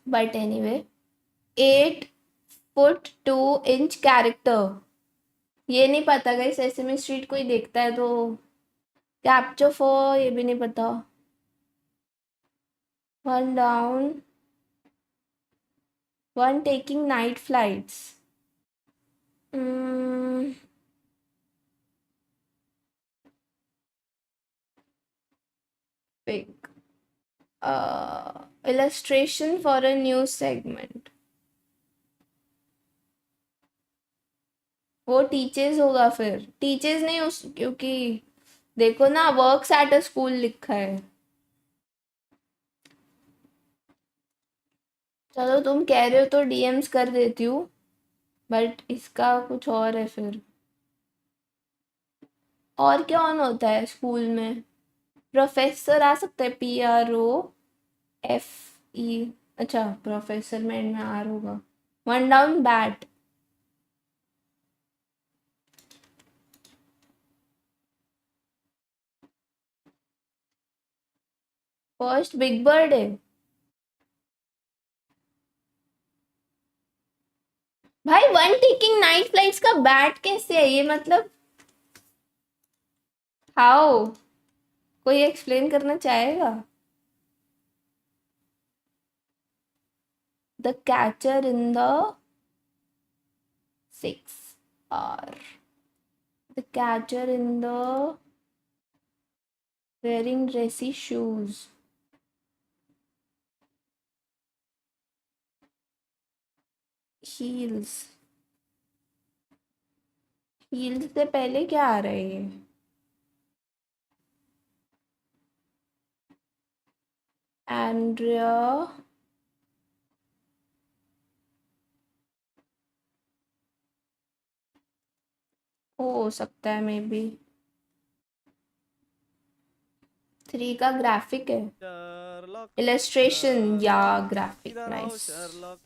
but anyway. 8 foot 2 inch character, ये नहीं पता गई। सेसमी स्ट्रीट कोई देखता है तो कैप्चर फॉर, ये भी नहीं पता। 1 down 1 taking night flights. Pick illustration for a new segment। वो टीचर्स होगा, फिर टीचर्स नहीं उस, क्योंकि देखो ना वर्क्स एट अ स्कूल लिखा है। चलो तुम कह रहे हो तो डीएम्स कर देती हूँ, बट इसका कुछ और है फिर। और क्या ऑन होता है स्कूल में? प्रोफेसर आ सकता है, PROFE। अच्छा प्रोफेसर में एंड में आर होगा। 1 down bat, first big bird है। भाई 1 टेकिंग नाइट फ्लाइट्स का बैट कैसे है ये, मतलब हाउ? कोई एक्सप्लेन करना चाहेगा? The catcher in the 6 hour, the catcher in the wearing dressy shoes, heels। heels से पहले क्या आ रहा है ये? एंड्रिया हो सकता है मे बी। 3 का ग्राफिक है, इलस्ट्रेशन या ग्राफिक। नाइस। शर्लॉक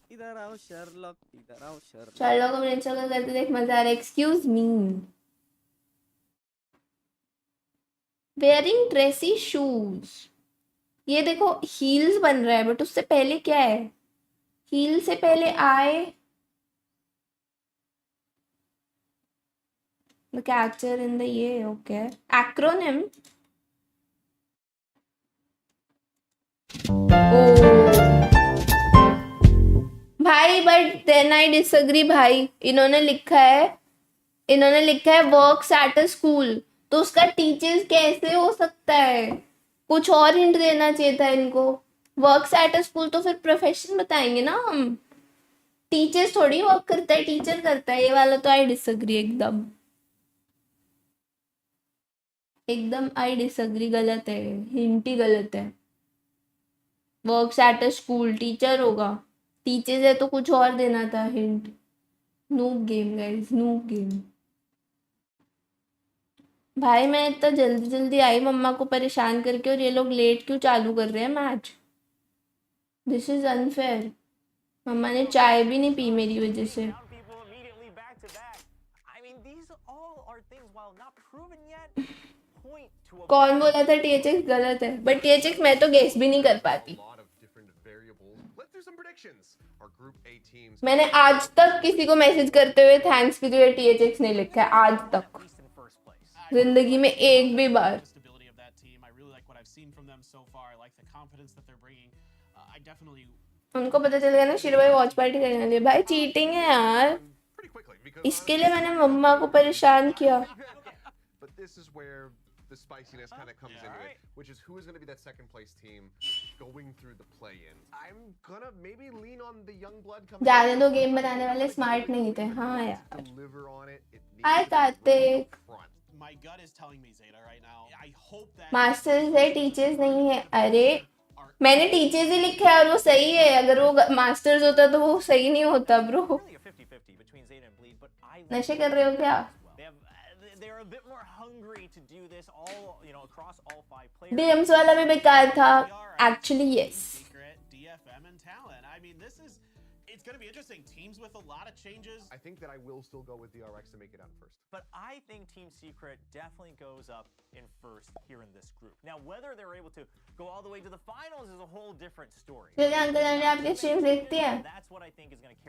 को प्रिंसिपल का करते देख मजा आ रहा है। एक्सक्यूज मी, वेयरिंग ड्रेसी शूज, ये देखो हील्स बन रहा है, बट उससे पहले क्या है? हील से पहले आए द कैचर इन द, ये ओके एक्रोनिम। भाई बट देन आई डिसएग्री भाई, इन्होंने लिखा है वर्क्स एट अ स्कूल, तो उसका टीचर्स कैसे हो सकता है? कुछ और हिंट देना चाहिए था इनको। वर्क्स एट अ स्कूल तो फिर प्रोफेशन बताएंगे ना हम. टीचर्स थोड़ी वर्क करता है, टीचर करता है. ये वाला तो आई डिसएग्री एकदम. एकदम आई डिसएग्री. गलत है, हिंट ही गलत है. Works at a school teacher होगा. टीचर्स है तो कुछ और देना था hint. Noob game guys, noob game. भाई मैं इतना जल्दी जल्दी आई मम्मा को परेशान करके, और ये लोग लेट क्यों चालू कर रहे हैं मैच. This is unfair. मम्मा ने चाय भी नहीं पी मेरी वजह से. कौन बोला था टीएचएक्स गलत है, बट टीएचएक्स मैं तो गेस भी नहीं कर पाती. मैंने आज तक किसी को मैसेज करते हुए थैंक्स की तो टीएचएक्स नहीं लिखा है आज तक, जिंदगी में एक भी बार. उनको पता चल गया ना शिरो भाई वॉच पार्टी करने वाली है. भाई चीटिंग है यार, इसके लिए मैंने मम्मा को परेशान किया. The spiciness kind of comes into it, which is who is going to be that second place team going through the play-in. I'm gonna maybe lean on the young blood coming. जाने दो, game बनाने वाले smart नहीं थे. हाँ यार. हाय Kartik. My gut is telling me Zeta right now. I hope that masters है, teachers नहीं है. अरे मैंने टीचर्स ही लिखा है और वो सही है. अगर वो मास्टर्स होता तो वो सही नहीं होता ब्रो. नशे कर रहे हो क्या? डीएम्स वाला भी बेकार था. Actually yes. it's going to be interesting. Teams with a lot of changes. I think that I will still go with the RX to make it out first. But I think Team Secret definitely goes up in first here in this group. Now, whether they're able to go all the way to the finals is a whole different story. आपकी stream देखती है?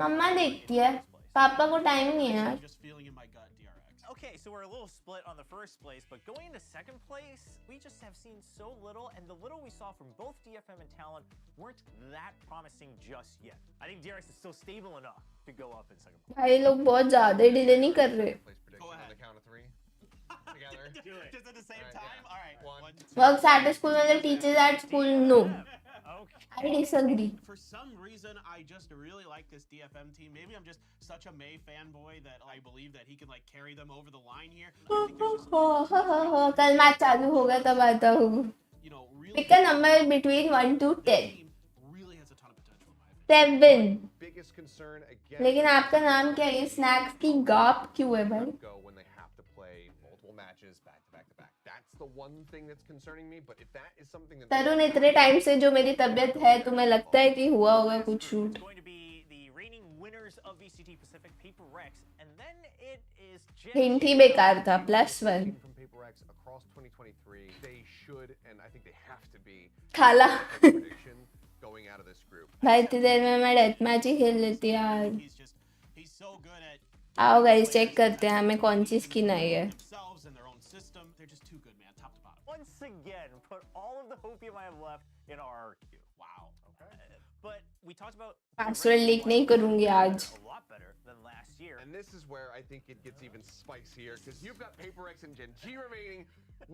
मम्मा देखती है, पापा को time नहीं है यार. Just feeling in my gut, DRX. Okay, so we're a little split on the first place, but going into second place, we just have seen so little, and the little we saw from both DFM and Talon weren't that promising just yet. I think DRX is still stable enough to go up in second place. भाई लोग बहुत ज़्यादा delay नहीं कर रहे. Go ahead. On the count of three. Together. Do it. Just at the same time? All right. One, two. Works at school and the teachers at school, no. I disagree. For some reason, I just really like this DFM team. Maybe I'm just such a May fanboy that I believe that he can like carry them over the line here. कल match चालू होगा तब आता हूँ. Pick a number between 1 to 10. 7. लेकिन आपका नाम क्या है? स्नैक्स की गाप क्यों है भाई? तरुण इतने टाइम से जो मेरी तबीयत है, तुम्हें लगता है कि हुआ होगा कुछ शूट? हिंट ही बेकार था. +1 खाला. भाई इतनी देर में मैं डेथ मैच ही खेल लेती यार. आओ गाइस चेक करते हैं हमें कौन सी स्किन आई है. Once again, put all of the hopium I have left in RRQ. Wow. Okay. But we talked about password leak नहीं करूंगी आज. a lot better than last year. And this is where I think it gets even spicier, because you've got PaperX and Gen.G remaining.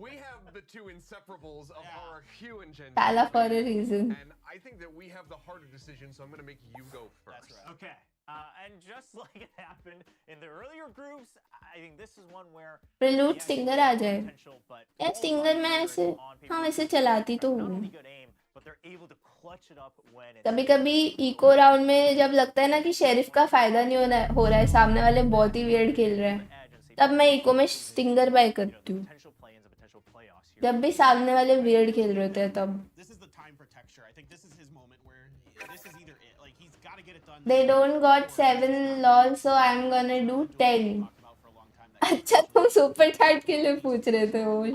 We have the two inseparables of RRQ and Gen.G. Tala for a reason. And I think that we have the harder decision, so I'm going to make you go first. That's right. Okay. And just like it happened in the earlier groups, I think this is one where Prelude Stinger आ जाए. यार Stinger मैं ऐसे हाँ वैसे चलाती तो हूँ. कभी कभी इको राउंड में जब लगता है ना कि शेरिफ का फायदा नहीं हो रहा है, सामने वाले बहुत ही वियर्ड खेल रहे हैं, तब मैं इको में स्टिंगर बाय करती हूँ. जब भी सामने वाले वियर्ड खेल रहे होते हैं तब. They don't got 7 lol, so I'm gonna do 10. अच्छा तुम सुपर चैट के लिए पूछ रहे थे वो.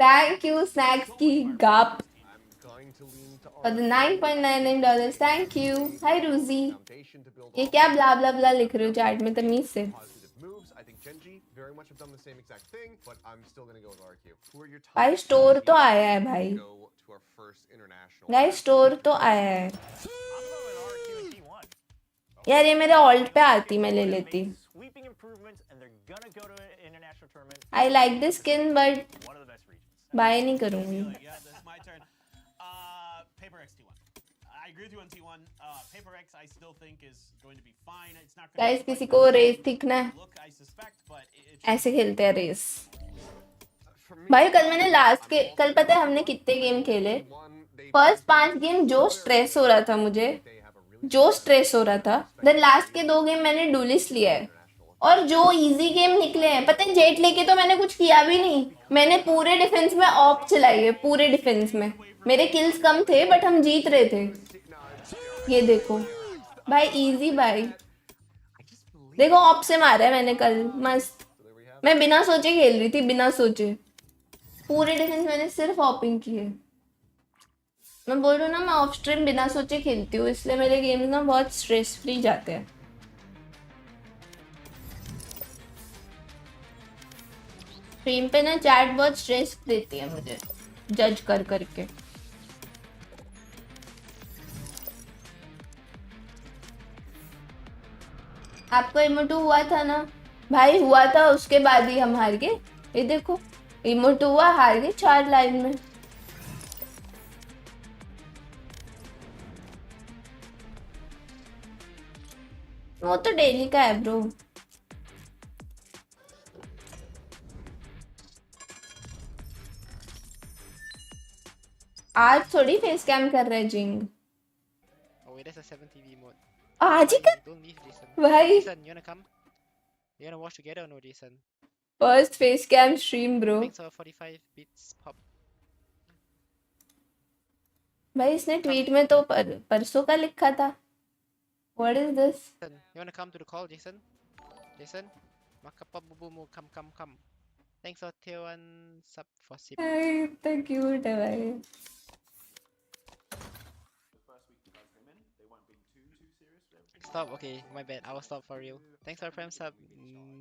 Thank you snacks की gap for the $9.99. Thank you. Hi Ruzi. ये क्या ब्ला ब्ला ब्ला लिख रहे हो चैट में तमीज से? भाई स्टोर तो आया है भाई. गाइस स्टोर तो आया है यार. ये मेरे ऑल्ट पे आती मैं ले लेती. I like this skin but by नहीं करूंगी. agree with you on T1. Paper X, I still think is going to be fine. It's not guys किसी को रेस दिखना है look, I suspect, but ऐसे खेलते हैं रेस भाई कल मैंने कल पता है हमने कितने गेम खेले फर्स्ट 5 गेम जो स्ट्रेस हो रहा था मुझे देन लास्ट के 2 गेम मैंने डुलिस लिया है और जो इजी गेम निकले हैं पता है जेट लेके तो मैंने कुछ किया भी नहीं मैंने पूरे डिफेंस में ऑप चलाई है पूरे डिफेंस में मेरे किल्स कम थे बट हम जीत रहे थे ये देखो भाई इजी भाई देखो ऑप से मारा है मैंने कल मस्त मैं बिना सोचे खेल रही थी बिना सोचे पूरे डिफेंस मैंने सिर्फ ऑपिंग की है मैं बोल रही हूँ ना मैं ऑफ स्ट्रीम बिना सोचे खेलती हूँ इसलिए मेरे गेम्स ना बहुत स्ट्रेस फ्री जाते हैं स्ट्रीम पे ना चैट बहुत स्ट्रेस देती है मुझे जज कर करके आपको इमोटू हुआ था ना भाई हुआ था उसके बाद ही हम हार गए ये देखो इमोटू हुआ हार गए 4 लाइन में वो तो डेली का है ब्रो आज थोड़ी फेस कैम कर रहे जिंग Oh, wait, there's a 7 TV mode. आज ही कर Don't leave, Jason. भाई Jason, you wanna come? You wanna watch together or no, Jason? First face cam stream bro Thanks for 45 bits pop. भाई इसने tweet में तो परसों का लिखा था what is this Jason, you wanna come to the call, Jason? Jason? Makapa bubumu, come. Thanks for tier 1 sub for sip. इतना cute है भाई Stop, okay, my bad. I will stop for real. Thanks for prime sub,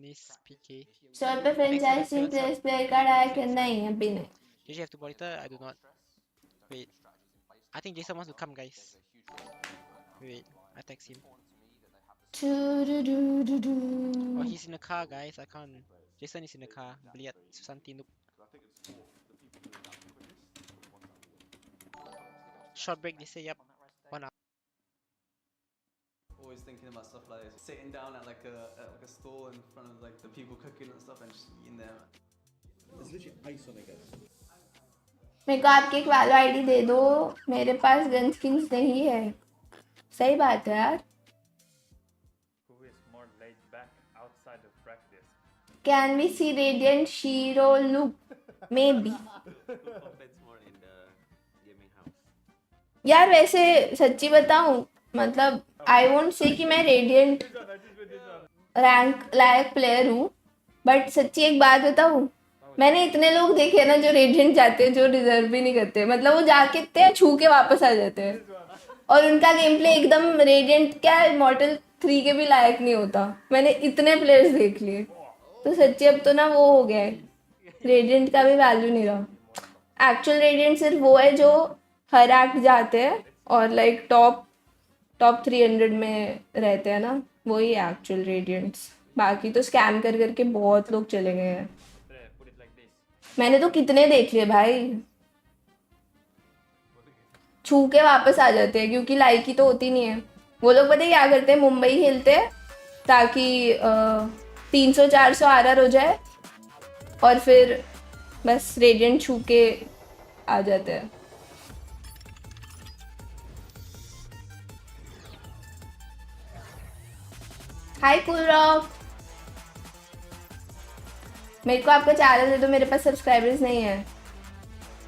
Nis PK. Short पे franchise place player card आया कि नहीं अभी नहीं Did you have to monitor? I do not. Wait. I think Jason wants to come, guys. Wait, I text him. Oh, he's in the car, guys. I can't. Jason is in the car. Lihat Susanti noob. Short break, they say, yep. 1 hour. Always thinking about stuff like this. Sitting down at like a stall in front of like the people cooking and stuff and just eating there. There's literally ice on it, guys. मेरे को आपकी एक वैलो ID दे दो मेरे पास gun skins नहीं है सही बात है यार can we see radiant shero look maybe यार वैसे सच्ची बताऊं मतलब आई वोंट से कि मैं रेडियंट रैंक लायक प्लेयर हूँ बट सच्ची एक बात बताऊं मैंने इतने लोग देखे ना जो रेडियंट जाते हैं जो डिजर्व भी नहीं करते मतलब वो जाके इतने छू के वापस आ जाते हैं और उनका गेम प्ले एकदम रेडियंट क्या इमॉर्टल 3 के भी लायक नहीं होता मैंने इतने प्लेयर्स देख लिए तो सच्ची अब तो ना वो हो गया है रेडियंट का भी वैल्यू नहीं रहा एक्चुअल रेडियंट सिर्फ वो है जो हर एक्ट जाते हैं और लाइक टॉप 300 में रहते हैं ना वही है एक्चुअल रेडियंट्स बाकी तो स्कैम कर करके बहुत लोग चले गए हैं मैंने तो कितने देख लिए भाई छू के वापस आ जाते हैं क्योंकि लाइक ही तो होती नहीं है वो लोग पता है क्या करते हैं मुंबई खेलते हैं ताकि 300-400 RR हो जाए और फिर बस रेडियंट छू के आ जाते हैं हाय कूल रॉक मेरे को आपका चैनल दे दो मेरे पास सब्सक्राइबर्स नहीं है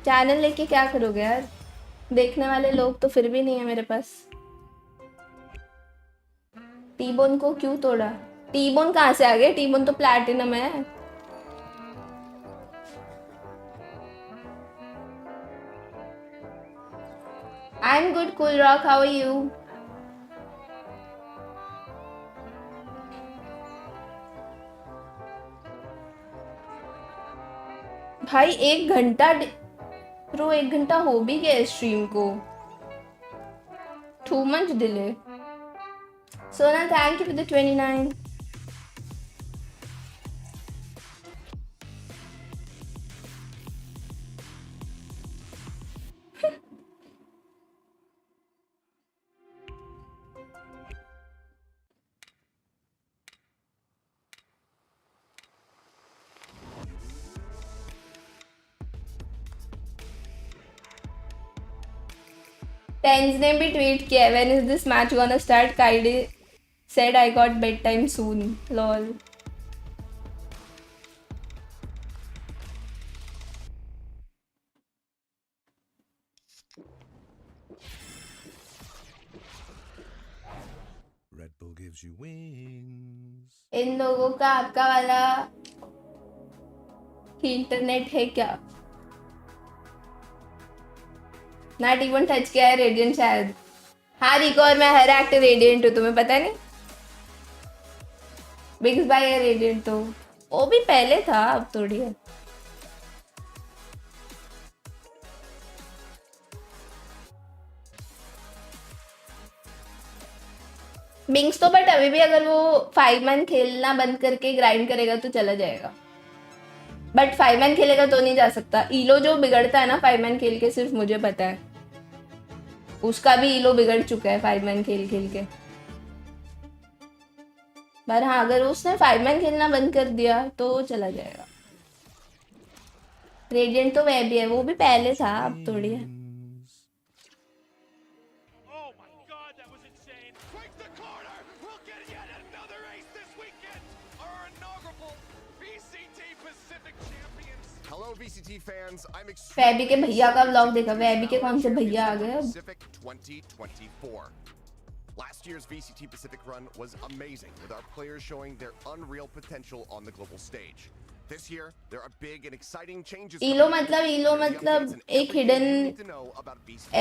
चैनल लेके क्या करोगे यार देखने वाले लोग तो फिर भी नहीं है मेरे पास टी-बोन को क्यों तोड़ा टी-बोन कहाँ से आ गया टी-बोन तो प्लैटिनम है I am good cool rock how are you भाई 1 घंटा ब्रो 1 घंटा हो भी गया स्ट्रीम को too much delay Sona thank you for the 29 tens ने भी ट्वीट किया when is this match gonna start काइडे said I got bedtime soon lol Red Bull gives you wings. इन लोगों का आपका वाला इंटरनेट है क्या नॉट इवन टच किया है रेडियंट शायद हाँ रिको और मैं हर एक्ट रेडियंट हूँ तुम्हें पता नहीं बिग्स बाय है रेडियंट तो वो भी पहले था अब थोड़ी है बिंग्स तो बट अभी भी अगर वो 5 मैन खेलना बंद करके ग्राइंड करेगा तो चला जाएगा बट 5 मैन खेलेगा तो नहीं जा सकता ईलो जो बिगड़ता है ना 5 मैन खेल के सिर्फ मुझे पता है उसका भी ईलो बिगड़ चुका है 5 मैन खेल खेल के पर हाँ अगर उसने 5 मैन खेलना बंद कर दिया तो वो चला जाएगा रेडियंट तो वह भी है वो भी पहले था अब थोड़ी है Hello VCT fans, I'm फैबी के भैया का व्लॉग देखा फैबी के कौन से भैया आ गए अब Pacific 2024. Last year's VCT Pacific run was amazing, with our players showing their unreal potential on the global stage. This year, there are big and exciting changes. ईलो मतलब एक हिडन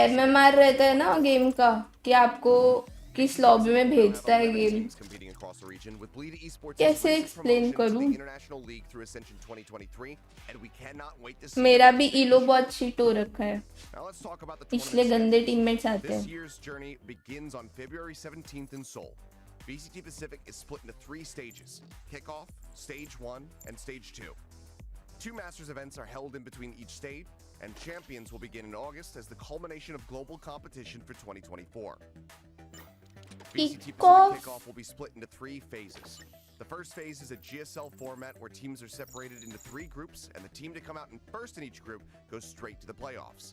MMR रहता है ना गेम का कि आपको किस लॉबी में भेजता है गेम कैसे एक्सप्लेन करूं मेरा भी ईलो बहुत शिट हो रखा है इसलिए गंदे टीममेट्स आते हैं VCT Pacific is split into 3 stages: Kickoff, Stage 1, and Stage 2. 2 Masters events are held in between each stage, and Champions will begin in August as the culmination of global competition for 2024. VCT Pacific Kickoff will be split into 3 phases. The first phase is a GSL format where teams are separated into 3 groups, and the team to come out first in each group goes straight to the playoffs.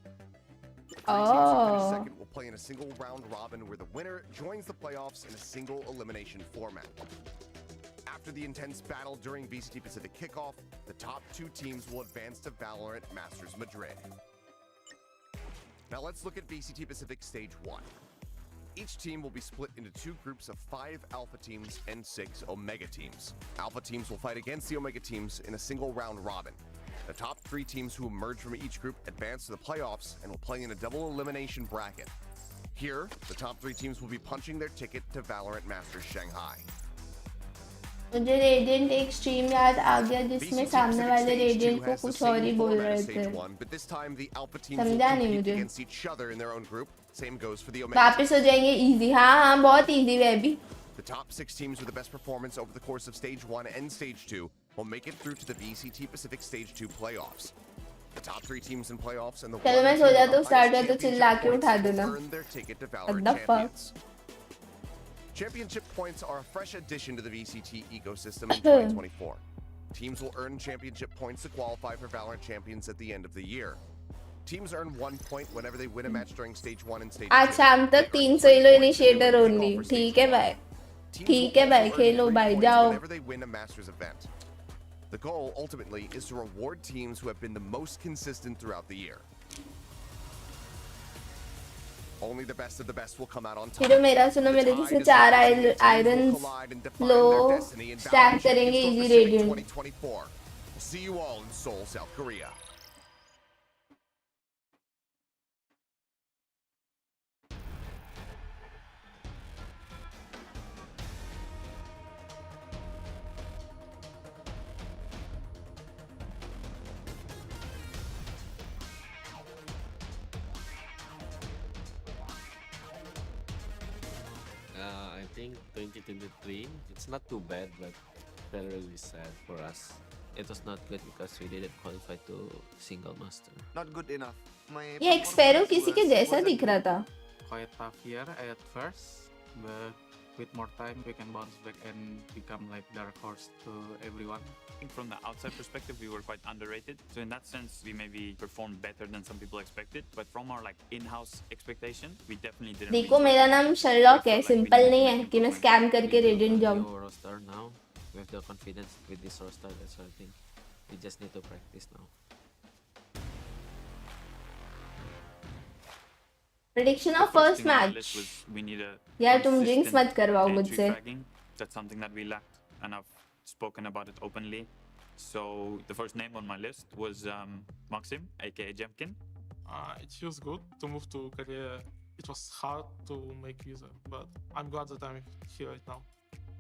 The 3 teams who finish second will play in a single round robin where the winner joins the playoffs in a single elimination format. After the intense battle during VCT Pacific Kickoff, the top 2 teams will advance to Valorant Masters Madrid. Now let's look at VCT Pacific Stage 1. Each team will be split into 2 groups of 5 Alpha teams and 6 Omega teams. Alpha teams will fight against the Omega teams in a single round robin. The top 3 teams who emerge from each group advance to the playoffs and will play in a double elimination bracket. Here, the top 3 teams will be punching their ticket to Valorant Masters Shanghai. मुझे radiant एक stream याद आ गया जिसमें सामने वाले radiant को कुछ और ही बोल रहे थे समझा नहीं मुझे वापस हो जाएंगे इजी हाँ बहुत इजी है अभी The top 6 teams with the best performance over the course of Stage 1 and Stage 2 will make it through to the VCT Pacific Stage 2 playoffs. The top 3 teams in playoffs and the चलो मैं सो जाता हूँ start है तो चिल्ला के उठा देना earn their ticket to Valorant Champions. Championship points are a fresh addition to the VCT ecosystem in 2024. Teams will earn championship points to qualify for Valorant Champions at the end of the year. Teams earn 1 point whenever they win a match during Stage 1 and Stage 2. आज शाम तक 300 kilo initiator only ठीक है भाई खेलो भाई जाओ Whenever they win a Masters event. The goal ultimately is to reward teams who have been the most consistent throughout the year. Only the best of the best will come out on top. फिर मेरा सुनो मेरे जैसे 4 iron लो stack करेंगे easy radiant See you all in Seoul, South Korea. I think 2023, it's not too bad, but very sad for us. It was not good because we didn't qualify to single master. Not good enough. ये एक्सपेरो किसी के जैसा दिख रहा था Quite tough year at first, but with more time, we can bounce back and become like dark horse to everyone. I think from the outside perspective, we were quite underrated. So in that sense, we maybe performed better than some people expected. But from our like in-house expectation, we definitely didn't. देखो मेरा नाम Sherlock है, simple नहीं है कि मैं scam करके radiant जाऊँ. Roster now, we have the confidence with this roster. That's why I think we just need to practice now. Prediction of first match. यार तुम jinx मत करवाओ मुझसे. That's something that we lacked, and I've spoken about it openly. So the first name on my list was Maxim, aka Gen.G. It feels good to move to Korea. It was hard to make visa, but I'm glad that I'm here right now.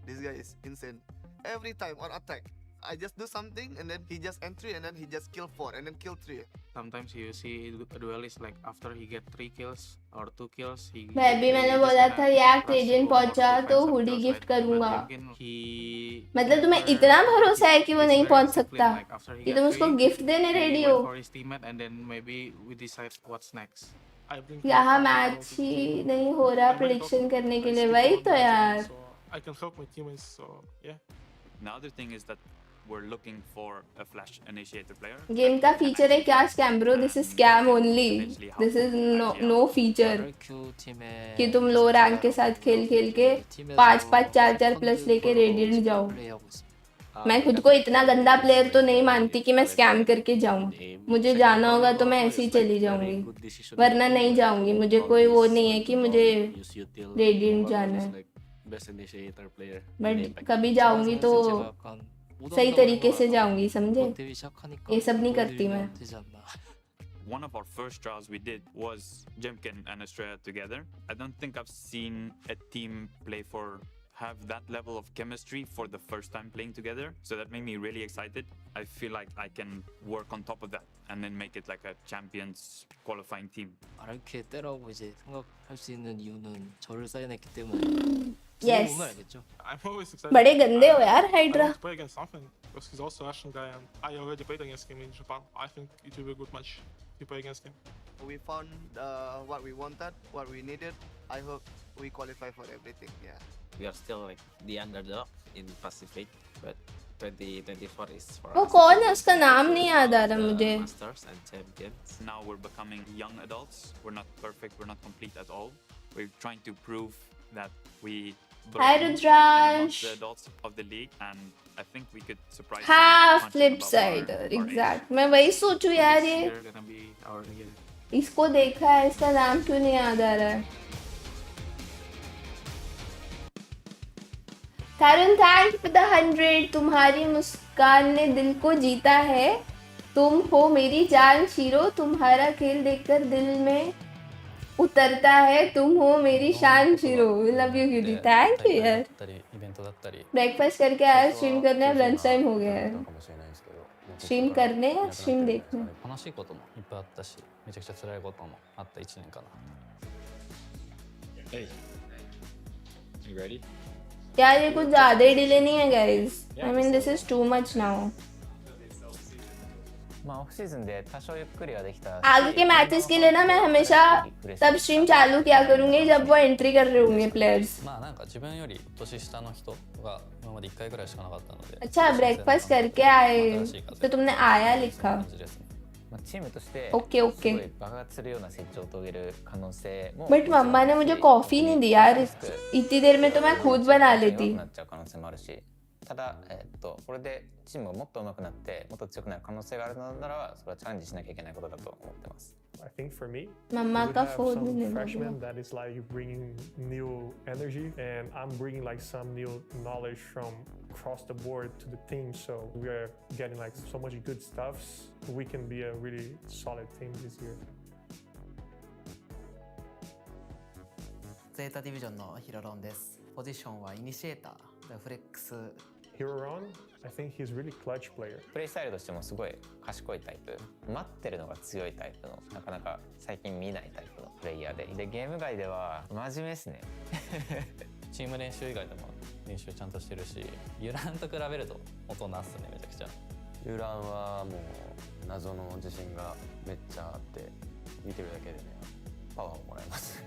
This guy is insane. Every time on attack, I just do something and then he just entry and then he just kill 4 and then kill 3. Sometimes you see a duelist like after he get 3 kills or 2 kills, he. मैं भी मैंने बोला था यार radiant पहुंचा तो hoodie gift करूंगा. मतलब तुम्हें इतना भरोसा है कि वो नहीं पहुंच सकता कि तुम उसको गिफ्ट देने रेडी हो. And then maybe we decide what's next. यहाँ मैच ही नहीं हो रहा प्रेडिक्शन करने के लिए. वही तो यार. I can help my teammates, so yeah. The other thing is that we're looking for a flash initiator player. Game का फीचर है क्या scam bro? This is scam only. This is no feature कि तुम लो rank के साथ खेल खेल के 5-5 4-4 प्लस लेके रेडिएंट जाओ. मैं खुद को इतना गंदा प्लेयर तो नहीं मानती कि मैं स्कैम करके जाऊं. मुझे जाना होगा तो मैं ऐसे ही चली जाऊंगी, वरना नहीं जाऊंगी. मुझे कोई वो नहीं है कि मुझे रेडिएंट जाना है. बट कभी जाऊंगी तो सही तरीके से जाऊंगी, समझे? ये सब नहीं करती मैं. One of our first trials we did was Gen.G and Australia together. I don't think I've seen a team play for have that level of chemistry for the first time playing together. So that made me really excited. I feel like I can work on top of that and then make it like a champions qualifying team. RRQ 때라고 이제 생각할 수 있는 이유는 저를 사인했기 때문에. Yes. I'm always excited. बड़े गंदे हो यार hydra. I want to play against something because he's also a Russian guy and I already played against him in Japan. I think it will be a good match to play against him. We found what we wanted, what we needed. I hope we qualify for everything. Yeah. We are still like the underdog in Pacific, but 2024 is for us. वो कौन है? उसका नाम नहीं याद आ रहा मुझे. Masters and champions. Now we're becoming young adults. We're not perfect. We're not complete at all. We're trying to prove that we. Hi Rudrash. The adults of the league, and I think we could surprise. हाँ flip side exact. मैं वही सोचूं यार ये. इसको देखा है, इसका नाम क्यों नहीं याद आ रहा है? थारुन थैंक फॉर द 100. तुम्हारी मुस्कान ने दिल को जीता है. तुम हो मेरी जान शीरो. तुम्हारा खेल देखकर दिल में उतरता है. तुम हो मेरी शान shero. Love you cutie. Thank you यार. ब्रेकफास्ट करके आया. स्ट्रीम करने अब लंच टाइम हो गया है. स्ट्रीम करने या स्ट्रीम देखने? 楽しいこともいっぱいあったし、めちゃくちゃ辛いこともあった1年かな。Hey, you ready? यार ये कुछ ज़्यादा ही डिले नहीं है guys. I mean this is too much now. आगे के मैचेस के लिए ना मैं हमेशा तब स्ट्रीम चालू किया करूंगी जब वो एंट्री कर रहे होंगे प्लेयर्स. अच्छा ब्रेकफास्ट करके आए तो तुमने आया लिखा. Okay okay. बट मम्मा ने मुझे कॉफी नहीं दी यार. इतनी देर में तो मैं खुद बना लेती. ただ、これでチームがもっと上手くなってもっと強くなる可能性があるのならそれはチャレンジしなきゃいけないことだと思ってます。I think for me, Mama we ka have phone some nahi freshmen that is like bringing new energy, and I'm bringing like some new knowledge from across the board to the team. So we are getting like so much good stuffs. We can be a really solid team this year. ZETA ディビジョンのヒロロンです。ポジションはイニシエーター、フレックス。Hiroron, I think he's really clutch player. プレイスタイルとしてもすごい賢いタイプ。待ってるのが強いタイプの、なかなか最近見ないタイプのプレイヤーで。で、ゲーム外では真面目ですね。チーム練習以外でも練習ちゃんとしてるし、ユランと比べると大人っすね、めちゃくちゃ。ユランはもう謎の自信がめっちゃあって、見てるだけでね、パワーをもらえます。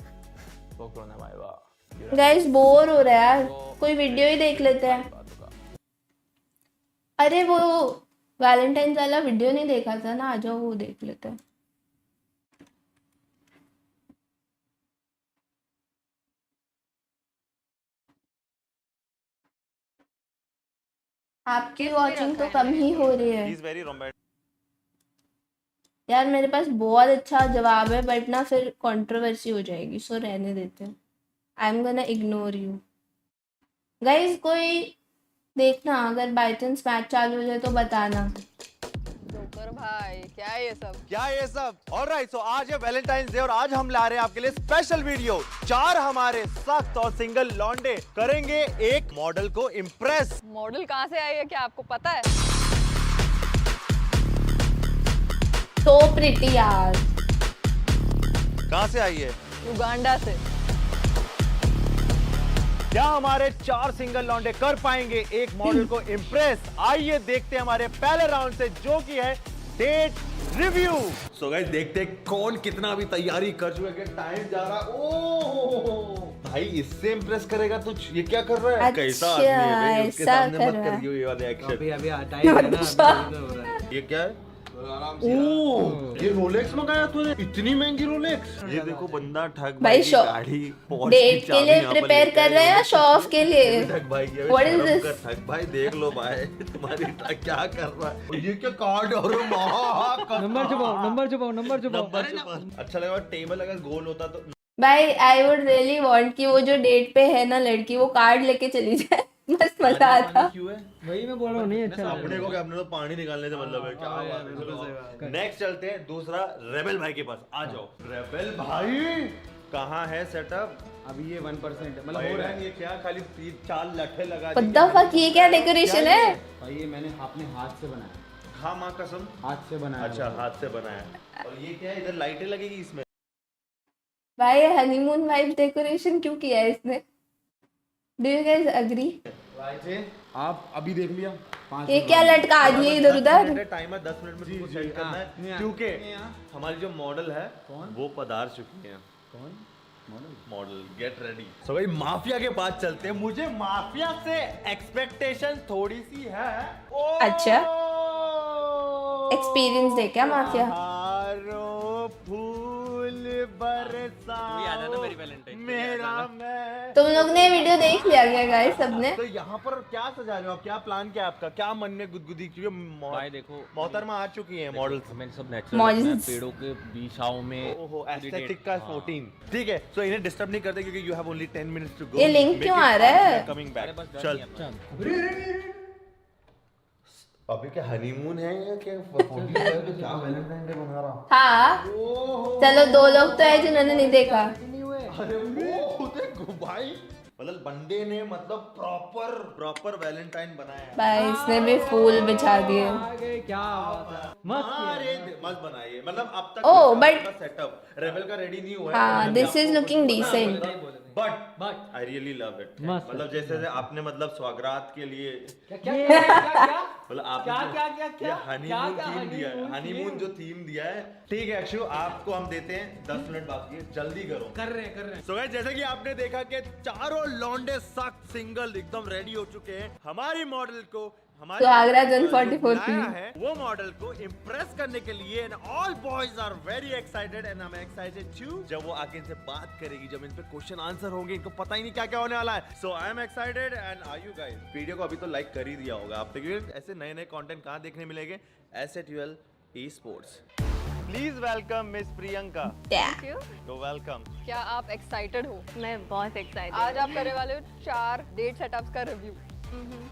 僕の名前は guys bore हो रहा है यार, कोई video ही देख लेते हैं। अरे वो वैलेंटाइन वाला वीडियो नहीं देखा था ना, आ जाओ वो देख लेते हैं। आपकी वॉचिंग तो कम ही हो रही है यार। मेरे पास बहुत अच्छा जवाब है बट ना फिर कंट्रोवर्सी हो जाएगी, सो रहने देते हैं। I am gonna ignore you guys. कोई देखना अगर बाय चांस मैच चालू हो जाए तो बताना। जोकर भाई क्या है ये सब? क्या ये सब? ऑलराइट, सो आज है वैलेंटाइंस डे और आज हम ला रहे हैं आपके लिए स्पेशल वीडियो। 4 हमारे सख्त और सिंगल लौंडे करेंगे एक मॉडल को इम्प्रेस। मॉडल कहाँ से आई है, क्या आपको पता है? सो प्रिटी यार। कहाँ से आई है? युगांडा से। क्या हमारे 4 सिंगल लौंडे कर पाएंगे एक मॉडल को इम्प्रेस? आइए देखते हैं हमारे पहले राउंड से, जो कि है डेट रिव्यू। सो गाइस देखते हैं कौन कितना अभी तैयारी कर चुका है। टाइम जा रहा है। ओह भाई इससे इम्प्रेस करेगा तू? ये क्या कर रहा है? कैसा आदमी है भाई, उसके सामने मत करियो ये वाले एक्शन। अभी टाइम है ना। ये क्या है? ओह ये रोलेक्स मंगाया तूने? इतनी महंगी रोलेक्स? ये देखो बंदा ठग भाई की गाड़ी डेट के लिए प्रिपेयर कर रहे हैं या शो ऑफ के लिए? ठग भाई की What is this? ठग भाई देख लो भाई तुम्हारी ठग क्या कर रहा है। ये क्या कार्ड और नंबर छुपाओ। अच्छा लगा टेबल अगर गोल होता तो। भाई आई वुड रियली वांट कि वो जो डेट पे है ना लड़की, वो कार्ड लेके चली जाए, बस मजा आता। वही मैं बोल रहा हूँ, नहीं अच्छा अपने को क्या, अपने तो पानी निकालने से मतलब है। क्या बात है। नेक्स्ट चलते हैं दूसरा रेबेल भाई के पास। आ जाओ रेबेल भाई, कहाँ है सेटअप? अभी ये 1% मतलब हो रहा है। ये क्या खाली 3-4 लट्ठे लगा What the fuck, ये क्या डेकोरेशन है? भाई ये मैंने अपने हाथ से बनाया। हाँ माँ कसम हाथ से बनाया। अच्छा हाथ से बनाया। और ये क्या है? इधर लाइटें लगेगी इसमें? भाई हनीमून वाइब डेकोरेशन क्यों किया है इसने? Do you guys agree? आप अभी देख लिया। ये क्या लटका दिए इधर उधर? टाइम है 10 मिनट में तुमको सेट करना है, क्योंकि हमारी जो मॉडल है वो पधार चुकी है। कौन मॉडल? Get ready. सो भाई माफिया के पास चलते हैं। मुझे माफिया से एक्सपेक्टेशन थोड़ी सी है। अच्छा एक्सपीरियंस दे क्या माफिया? फूल बरसाओ मेरा मैं। तुम लोग ने वीडियो देख लिया क्या गाइस सबने? तो यहाँ पर क्या सजा रहे हो आप? क्या प्लान क्या आपका? क्या मन में गुदगुदी? क्योंकि भाई देखो मोहतरमा आ चुकी हैं मॉडल्स। हमें सब नेचुरल पेड़ों के बीचाओं में। ओहो एस्थेटिक का 14। ठीक है, सो इन्हें डिस्टर्ब नहीं करते क्योंकि you have only 10 minutes to go. ये लिंक क्यों आ रहा है? Coming back. चल अभी क्या हनीमून है या क्या? क्या वैलेंटाइन डे मना रहा? हाँ चलो 2 लोग तो है जिन्होंने नहीं देखा। अरे वो देखो भाई, मतलब बंदे ने मतलब प्रॉपर वैलेंटाइन बनाया है। भाई इसने भी फूल बिछा दिए। क्या मस्त बनाइए। मतलब अब तक ओह बट सेटअप रेबेल का रेडी नहीं हुआ है। हाँ this is looking decent. But I really love it. मतलब जैसे आपने मतलब स्वागरात के लिए मतलब आपने हनीमून थीम दिया है। हनीमून जो थीम दिया है। ठीक है अक्षु, आपको हम देते हैं 10 मिनट बाकी है, जल्दी करो। कर रहे हैं। सो गाइस जैसे कि आपने देखा कि चारों लौंडे सख्त सिंगल एकदम रेडी हो चुके हैं हमारी मॉडल को तो आगरा जन 44 है वो मॉडल को इम्प्रेस करने के लिए। And all boys are very excited and I am excited too. जब वो आके इनसे बात करेगी, जब इन पे क्वेश्चन आंसर होंगे, इनको पता ही नहीं क्या क्या होने वाला है। So I am excited and are you guys? Video को अभी तो लाइक कर ही दिया होगा आपने, क्योंकि ऐसे नए नए कंटेंट कहाँ देखने मिलेंगे? SATL eSports। Please welcome miss Priyanka. Thank you. तो वेलकम। क्या आप एक्साइटेड हो? मैं बहुत एक्साइटेड। आज आप करने वाले हो 4 डेट सेटअप्स का रिव्यू।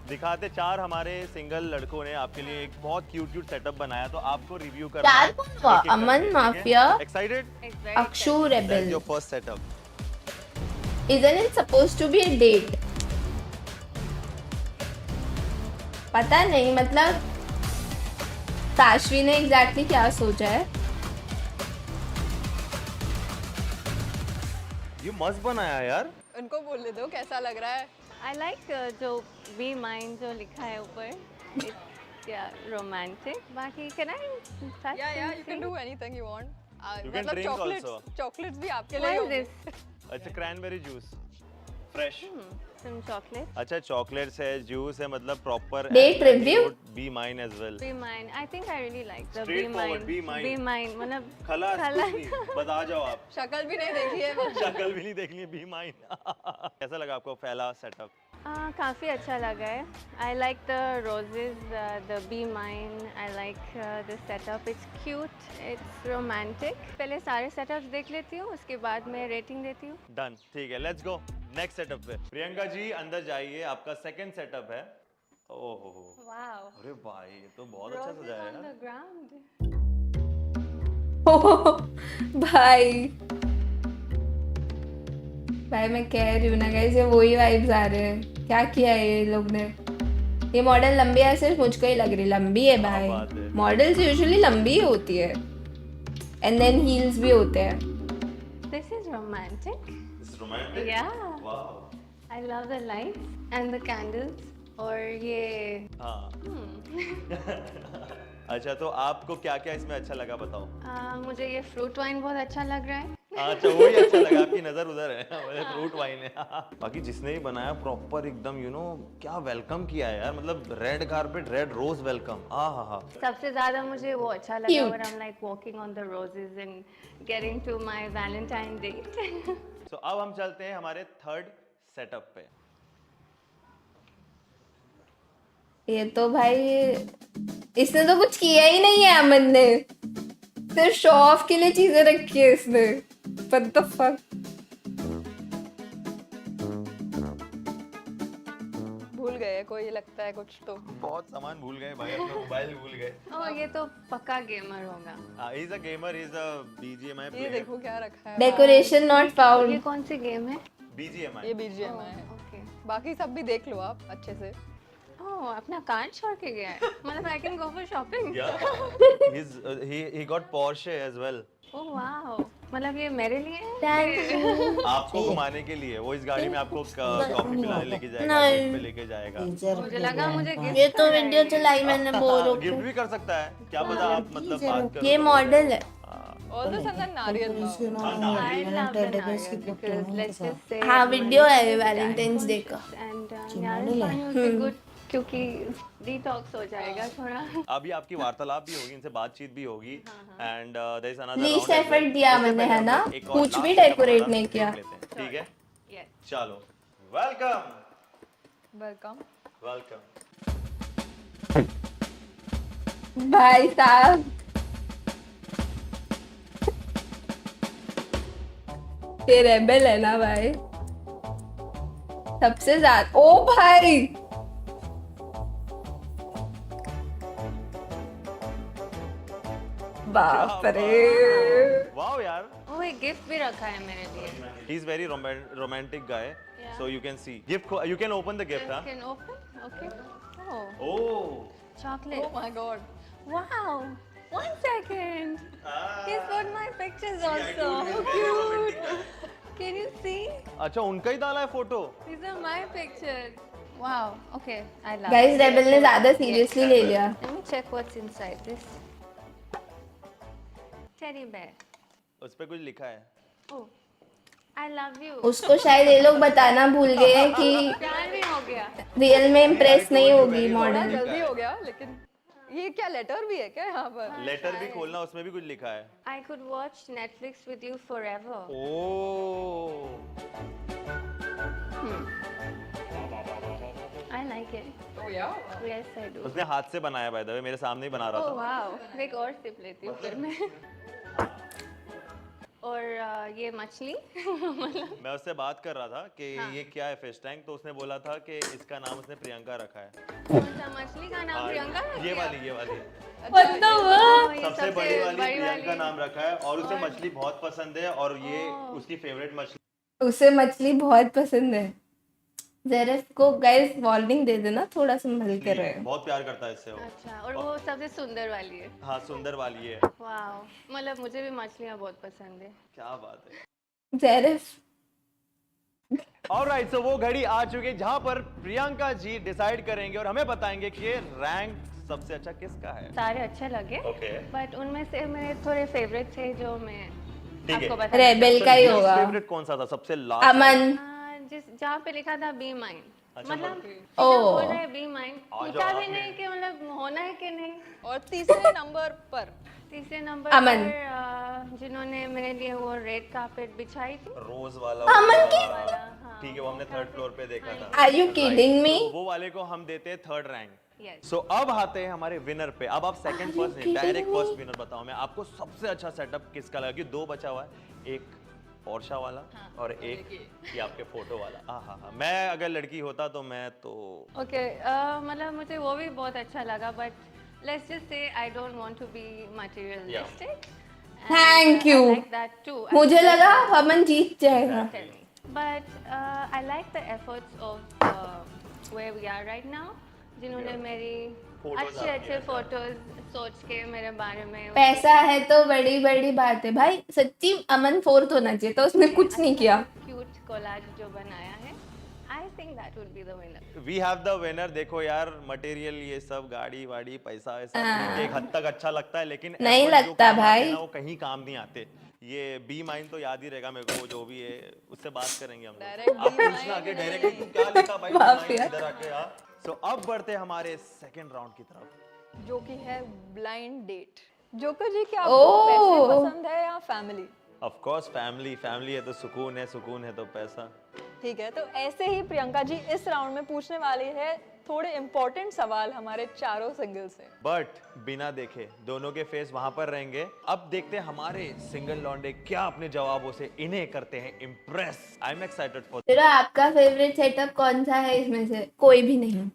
दिखाते 4 हमारे सिंगल लड़कों ने आपके लिए एक बहुत क्यूट सेटअप बनाया, तो आपको रिव्यू करना है। 4 कौन हुआ? Aman Mafia, excited? Akshu Rebel. Your first setup. Isn't it supposed to be a date? पता नहीं, मतलब साश्वी ने एग्जैक्टली क्या सोचा है। ये मस्त बनाया यार। उनको बोलने दो कैसा लग रहा है। आई लाइक जो बी माइंड जो लिखा है ऊपर, इट्स या रोमांटिक। बाकी can I yeah you can do anything you want. You can मतलब drink also. चॉकलेट्स भी आपके लिए होंगे। अच्छा cranberry juice. Fresh Some chocolate. अच्छा चॉकलेट्स है जूस है मतलब proper Date review? Be mine as well Be mine. I think I really like the be Straightforward, mine. be mine. Be mine. मतलब खलास खलास। कुछ नहीं बता जाओ आप शक्ल भी नहीं देखी है शक्ल भी नहीं देखनी बी माइन कैसा लगा आपको पहला सेटअप काफ़ी अच्छा लगा है. I like the roses, the be mine. I like the setup. It's cute. It's romantic. पहले सारे setups देख लेती हूँ उसके बाद मैं रेटिंग देती हूँ. डन ठीक है लेट्स गो नेक्स्ट सेटअप पे प्रियंका जी अंदर जाइए आपका सेकंड सेटअप है ओहो Wow. अरे भाई ये तो बहुत अच्छा Roses सजाया on है the ground. भाई भाई मैं कह रही हूँ ना गाइस ये वही वाइब्स आ रहे हैं क्या किया है ये लोग ने ये मॉडल लंबी है सिर्फ मुझको ही लग रही लंबी है भाई मॉडल्स यूजुअली लंबी ही होती है एंड देन हील्स भी होते हैं This is romantic. It's romantic Yeah. Wow I love the lights and the candles. और ये हाँ अच्छा तो आपको क्या क्या इसमें अच्छा लगा बताओ मुझे ये फ्रूट वाइन बहुत अच्छा लग रहा है. अच्छा वही अच्छा लगा आपकी नजर उधर है मुझे फ्रूट वाइन है बाकी जिसने भी बनाया प्रॉपर एकदम यू नो क्या वेलकम किया है यार मतलब red carpet red rose welcome हाँ सबसे ज्यादा मुझे वो अच्छा लगा when I'm like walking on the roses and getting to my Valentine date. तो अब हम चलते हैं हमारे थर्ड सेटअप पे ये तो भाई इसने तो कुछ किया ही नहीं है अमन ने सिर्फ शो ऑफ के लिए चीजें रखी है इसने What the fuck? भूल गए कोई लगता है कुछ तो बहुत सामान भूल गए भाई अपना मोबाइल भूल गए ओह ये तो पक्का गेमर होगा. he is a gamer he is a BGMI ये player देखो क्या रखा है Decoration not found. ये कौन सी गेम है? BGMI ये BGMI है ओके. बाकी सब भी देख लो आप अच्छे से ओह अपना कार्ड छोड़ के गया है मतलब I can go for shopping. yeah he got Porsche as well oh wow मतलब ये मेरे लिए है आपको घुमाने के लिए वो इस गाड़ी में आपको कॉफी पिलाने लेके जाएगा नहीं। पे लेके जाएगा मुझे लगा मुझे गिफ्ट ये तो वीडियो चलाई मैंने बोर हो गिफ्ट भी कर सकता है क्या पता आप मतलब बात करो ये मॉडल है ऑल द संदन नारियल I love the नारियल because let's just say हाँ वीडियो है वैलेंटाइंस डे का and नारियल पानी would be good क्योंकि डिटॉक्स हो जाएगा थोड़ा. अभी आपकी वार्तालाप भी होगी इनसे बातचीत भी होगी and there is another least effort दिया मैंने है ना कुछ भी डेकोरेट नहीं किया ठीक है चलो वेलकम भाई साहब ये रेबेल है ना भाई सबसे ज्यादा ओ भाई बाप रे वाओ यार वो एक गिफ्ट भी रखा है मेरे लिए. He is very romantic guy so you can see gift you can open the gift Can open? Okay. oh Chocolate. Oh my god. Wow. 1 second. He's got my pictures also. told you, Cute. Can you see? अच्छा उनका ही डाला है photo These are my pictures. Wow. Okay. I love. Guys rebel ने ज्यादा seriously ले लिया Let me check what's inside this. Teddy bear. उस पे कुछ लिखा है Oh. I love you. उसको शायद ये लोग बताना भूल गए हैं कि प्यार भी हो गया. रियल में इम्प्रेस नहीं होगी मॉडल जल्दी हो गया लेकिन ये क्या लेटर भी है क्या यहाँ पर लेटर भी खोलना उसमें भी कुछ लिखा है I could watch Netflix with you forever. oh I like it. Oh yeah. Yes, I do. उसने हाथ से बनाया बाय द वे मेरे सामने ही बना रहा Oh था wow. एक और सिप लेती हूँ फिर मैं. और ये मछली मतलब मैं उससे बात कर रहा था कि ये क्या है फिश टैंक तो उसने बोला था कि इसका नाम उसने प्रियंका रखा है कौन सा मछली का नाम प्रियंका रख ये दिया? वाली What the fuck? सबसे बड़ी वाली प्रियंका नाम रखा है और उसे मछली बहुत पसंद है और ये उसकी फेवरेट मछली उसे मछली बहुत पसंद है जेरेफ को गाइस वार्निंग दे देना थोड़ा संभल कर रहे हैं बहुत प्यार करता है इससे वो अच्छा और वो सबसे सुंदर वाली है. हाँ सुंदर वाली है वाओ मतलब मुझे भी मछलियाँ बहुत पसंद है. क्या बात है जेरेफ ऑलराइट सो वो घड़ी आ चुकी है जहाँ पर प्रियंका जी डिसाइड करेंगे और हमें बताएंगे कि रैंक सबसे अच्छा किसका है सारे अच्छे लगे ओके बट उनमें से मेरे थोड़े फेवरेट थे जो मैं आपको बता रेबेल का ही होगा फेवरेट कौन सा था सबसे लास्ट अमन जहाँ पे लिखा था बी माइन, अच्छा, मतलब ओ। बोल रहे बी माइन, आ पूछा जाओ भी आपने। नहीं कि मतलब होना है कि नहीं। और तीसरे नंबर पर अमन। जिन्होंने मेरे लिए वो रेड कार्पेट बिछाई थी, रोज वाला अमन की? ठीक है, वो हमने थर्ड फ्लोर पे देखा था। Are you kidding me? तो वो वाले को हम देते हैं थर्ड रैंक। Yes. सो अब आते हैं हमारे विनर पे। अब आप सेकंड Are you फर्स्ट नहीं, kidding direct me? First winner बताओ। मैं आपको सबसे अच्छा सेटअप किसका लगा, कि 2 बचा हुआ है, एक पोर्शा वाला और एक ये आपके फोटो वाला। हाँ, मैं अगर लड़की होता तो मैं तो ओके मतलब मुझे वो भी बहुत अच्छा लगा, but let's just say I don't want to be materialistic. Thank you. मुझे लगा अमन जीत जाएगा। But I like the efforts of where we are right now, जिन्होंने मेरी अच्छे फोटोज सोच के मेरे बारे में। पैसा है तो बड़ी बड़ी बात है भाई। सच्ची अमन 4th होना चाहिए था, उसने कुछ नहीं किया। क्यूट कोलाज जो बनाया है, I think that would be the winner. We have the winner. देखो यार, मटेरियल ये सब गाड़ी वाड़ी पैसा वैसा एक हद तक अच्छा लगता है, लेकिन नहीं effort जो लगता काम आते भाई। हैं ना, वो कहीं काम नहीं आते। ये बी माइन तो याद ही रहेगा मेरे को, जो भी है उससे बात करेंगे हम लोग। आप पूछना आगे डायरेक्ट तुम क्या लिखा भाई इधर आके। हाँ, सो अब बढ़ते हमारे सेकंड राउंड की तरफ, जो कि है ब्लाइंड डेट। जोकर जी, क्या आपको पैसे पसंद है या family? Of course family. Family है तो सुकून है, सुकून है तो पैसा। ठीक है, तो ऐसे ही प्रियंका जी इस राउंड में पूछने वाली है थोड़े इंपॉर्टेंट सवाल हमारे चारों सिंगल से। बट बिना देखे दोनों के फेस वहां पर रहेंगे। अब देखते हैं हमारे सिंगल लौंडे क्या अपने जवाबों से इन्हें करते हैं impress. I am excited for. तेरा आपका फेवरेट सेटअप कौन सा है इसमें से? कोई भी नहीं।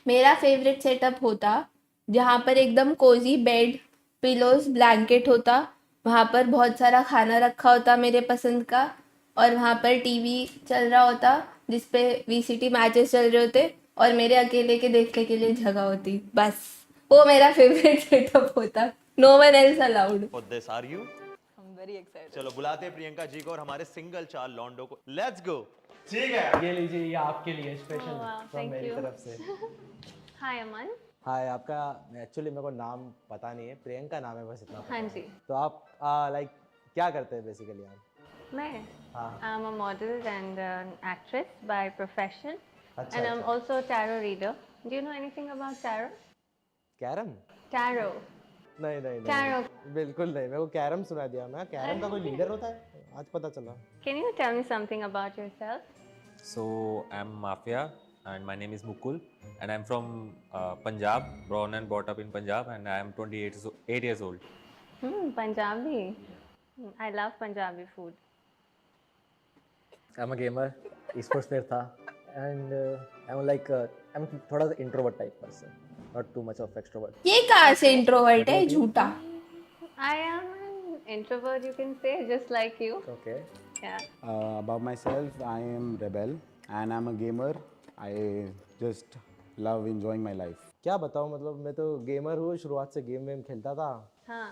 मेरा फेवरेट सेटअप होता जहाँ पर एकदम कोजी बेड, पिलोज, ब्लैंकेट होता, वहाँ पर बहुत सारा खाना रखा होता मेरे पसंद का, और वहाँ पर टीवी चल रहा होता जिसपे VCT मैचेस चल रहे होते, और मेरे अकेले के देखने के लिए जगह होती। बस वो मेरा फेवरेट सेटअप होता। No one else allowed. For this are you? I am very excited. चलो बुलाते हैं प्रियंका जी को और हमारे सिंगल 4 लौंडों को। Let's go. ठीक है, ये लीजिए, ये आपके लिए special Oh, wow, from thank मेरी you. तरफ से। हाय अमन। हाय, आपका एक्चुअली मेरे को नाम पता नहीं है, प्रियंका नाम है बस इतना पता हाँ है। जी। तो आप लाइक क्या करते हैं बेसिकली आप? मैं हाँ। I am a model and actress by profession, अच्छा, एंड आई एम अच्छा। Also tarot reader. Do you know anything about tarot? Carrom? Tarot. नहीं नहीं टैरो। नहीं, बिल्कुल नहीं। मेरे को कैरम सुना दिया। मैं कैरम का कोई लीडर होता है, आज पता चला। Can you tell me something about yourself? So I'm Mafia and my name is Mukul and I'm from Punjab, born and brought up in Punjab and I am 8 years old. Punjabi. I love Punjabi food. I'm a gamer, esports player था, and I'm like I'm थोड़ा सा introvert type person, not too much of extrovert. ये कहाँ से introvert है? झूठा। I am an introvert, you can say, just like you. Okay. Yeah. About myself, I am Rebel and I'm a gamer. I just love enjoying my life. क्या बताऊँ, मतलब मैं तो गेमर हूँ, शुरुआत से गेम वेम खेलता था। हाँ।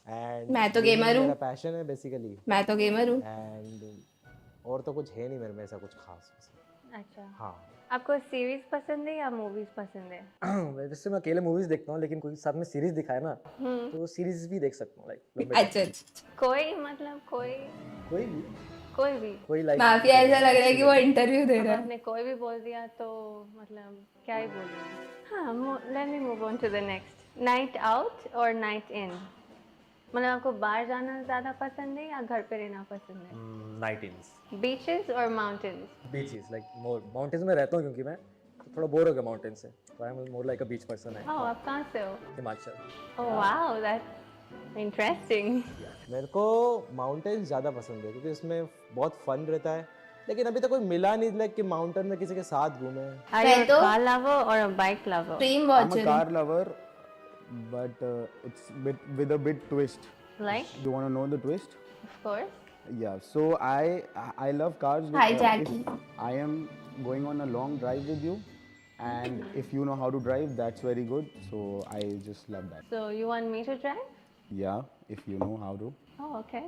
And मैं तो gamer हूँ। मेरा पैशन है बेसिकली। मैं तो गेमर हूँ। And और तो कुछ है नहीं मेरे में ऐसा कुछ खास। अच्छा। हाँ। आपको सीरीज पसंद है या मूवीज पसंद है? वैसे मैं अकेले मूवीज देखता हूँ, लेकिन कोई साथ में सीरीज दिखाए ना तो सीरीज भी देख सकता हूँ, लाइक। अच्छा। कोई मतलब कोई भी लाइक। माफिया ऐसा लग रहा है कि वो इंटरव्यू दे रहा है। आपने कोई भी बोल दिया तो मतलब क्या ही बोलूँ। हाँ, let me move on to the next. Night out और नाइट इन, मतलब आपको बाहर जाना ज़्यादा पसंद है या घर पे रहना पसंद है? Night ins. बीचेस और mountains? Beaches, like more mountains में रहता हूँ क्योंकि मैं थोड़ा बोर हो गया माउंटेन से, तो आई am more like a beach person है। ओह, आप कहाँ से हो? Himachal. Oh wow, that's interesting. मेरे को माउंटेन्स ज़्यादा पसंद है क्योंकि उसमें बहुत फन रहता है, लेकिन अभी तक कोई मिला नहीं लाइक कि माउंटेन में किसी के साथ घूमे। Are you a car lover or a bike lover? I'm a car lover, but it's with a bit twist. Like? You want to know the twist? Of course. Yeah. So I love cars. Hi, if Jackie. I am going on a long drive with you, and if you know how to drive, that's very good. So I just love that. So you want me to drive? Yeah, if you know how to. Oh, okay.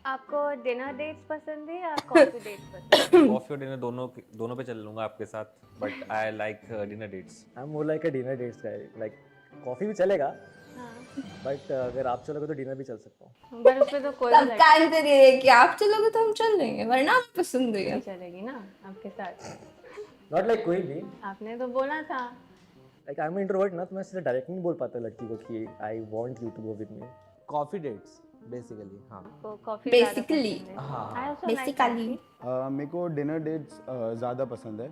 आपको dinner dates पसंद है या coffee dates पसंद है? Coffee और dinner दोनों पे चल लूंगा आपके साथ, but I like dinner dates. I am more like a dinner dates guy, like coffee भी चलेगा बट अगर आप चलोगे तो डिनर भी चल सकता हूँ। पर उसमें तो कोई सबका आंसर ये है कि आप चलोगे तो हम चल लेंगे, वरना हमें पसंद है। चलेगी ना आपके साथ। नॉट लाइक कोई भी, आपने तो बोला था। लाइक आई एम इंट्रोवर्ट ना, तो मैं सीधे डायरेक्ट नहीं बोल पाता लड़की को कि I want you to go with me. Coffee dates basically, हाँ कॉफी बेसिकली हाँ बेसिकली मेरे को डिनर डेट्स ज़्यादा पसंद है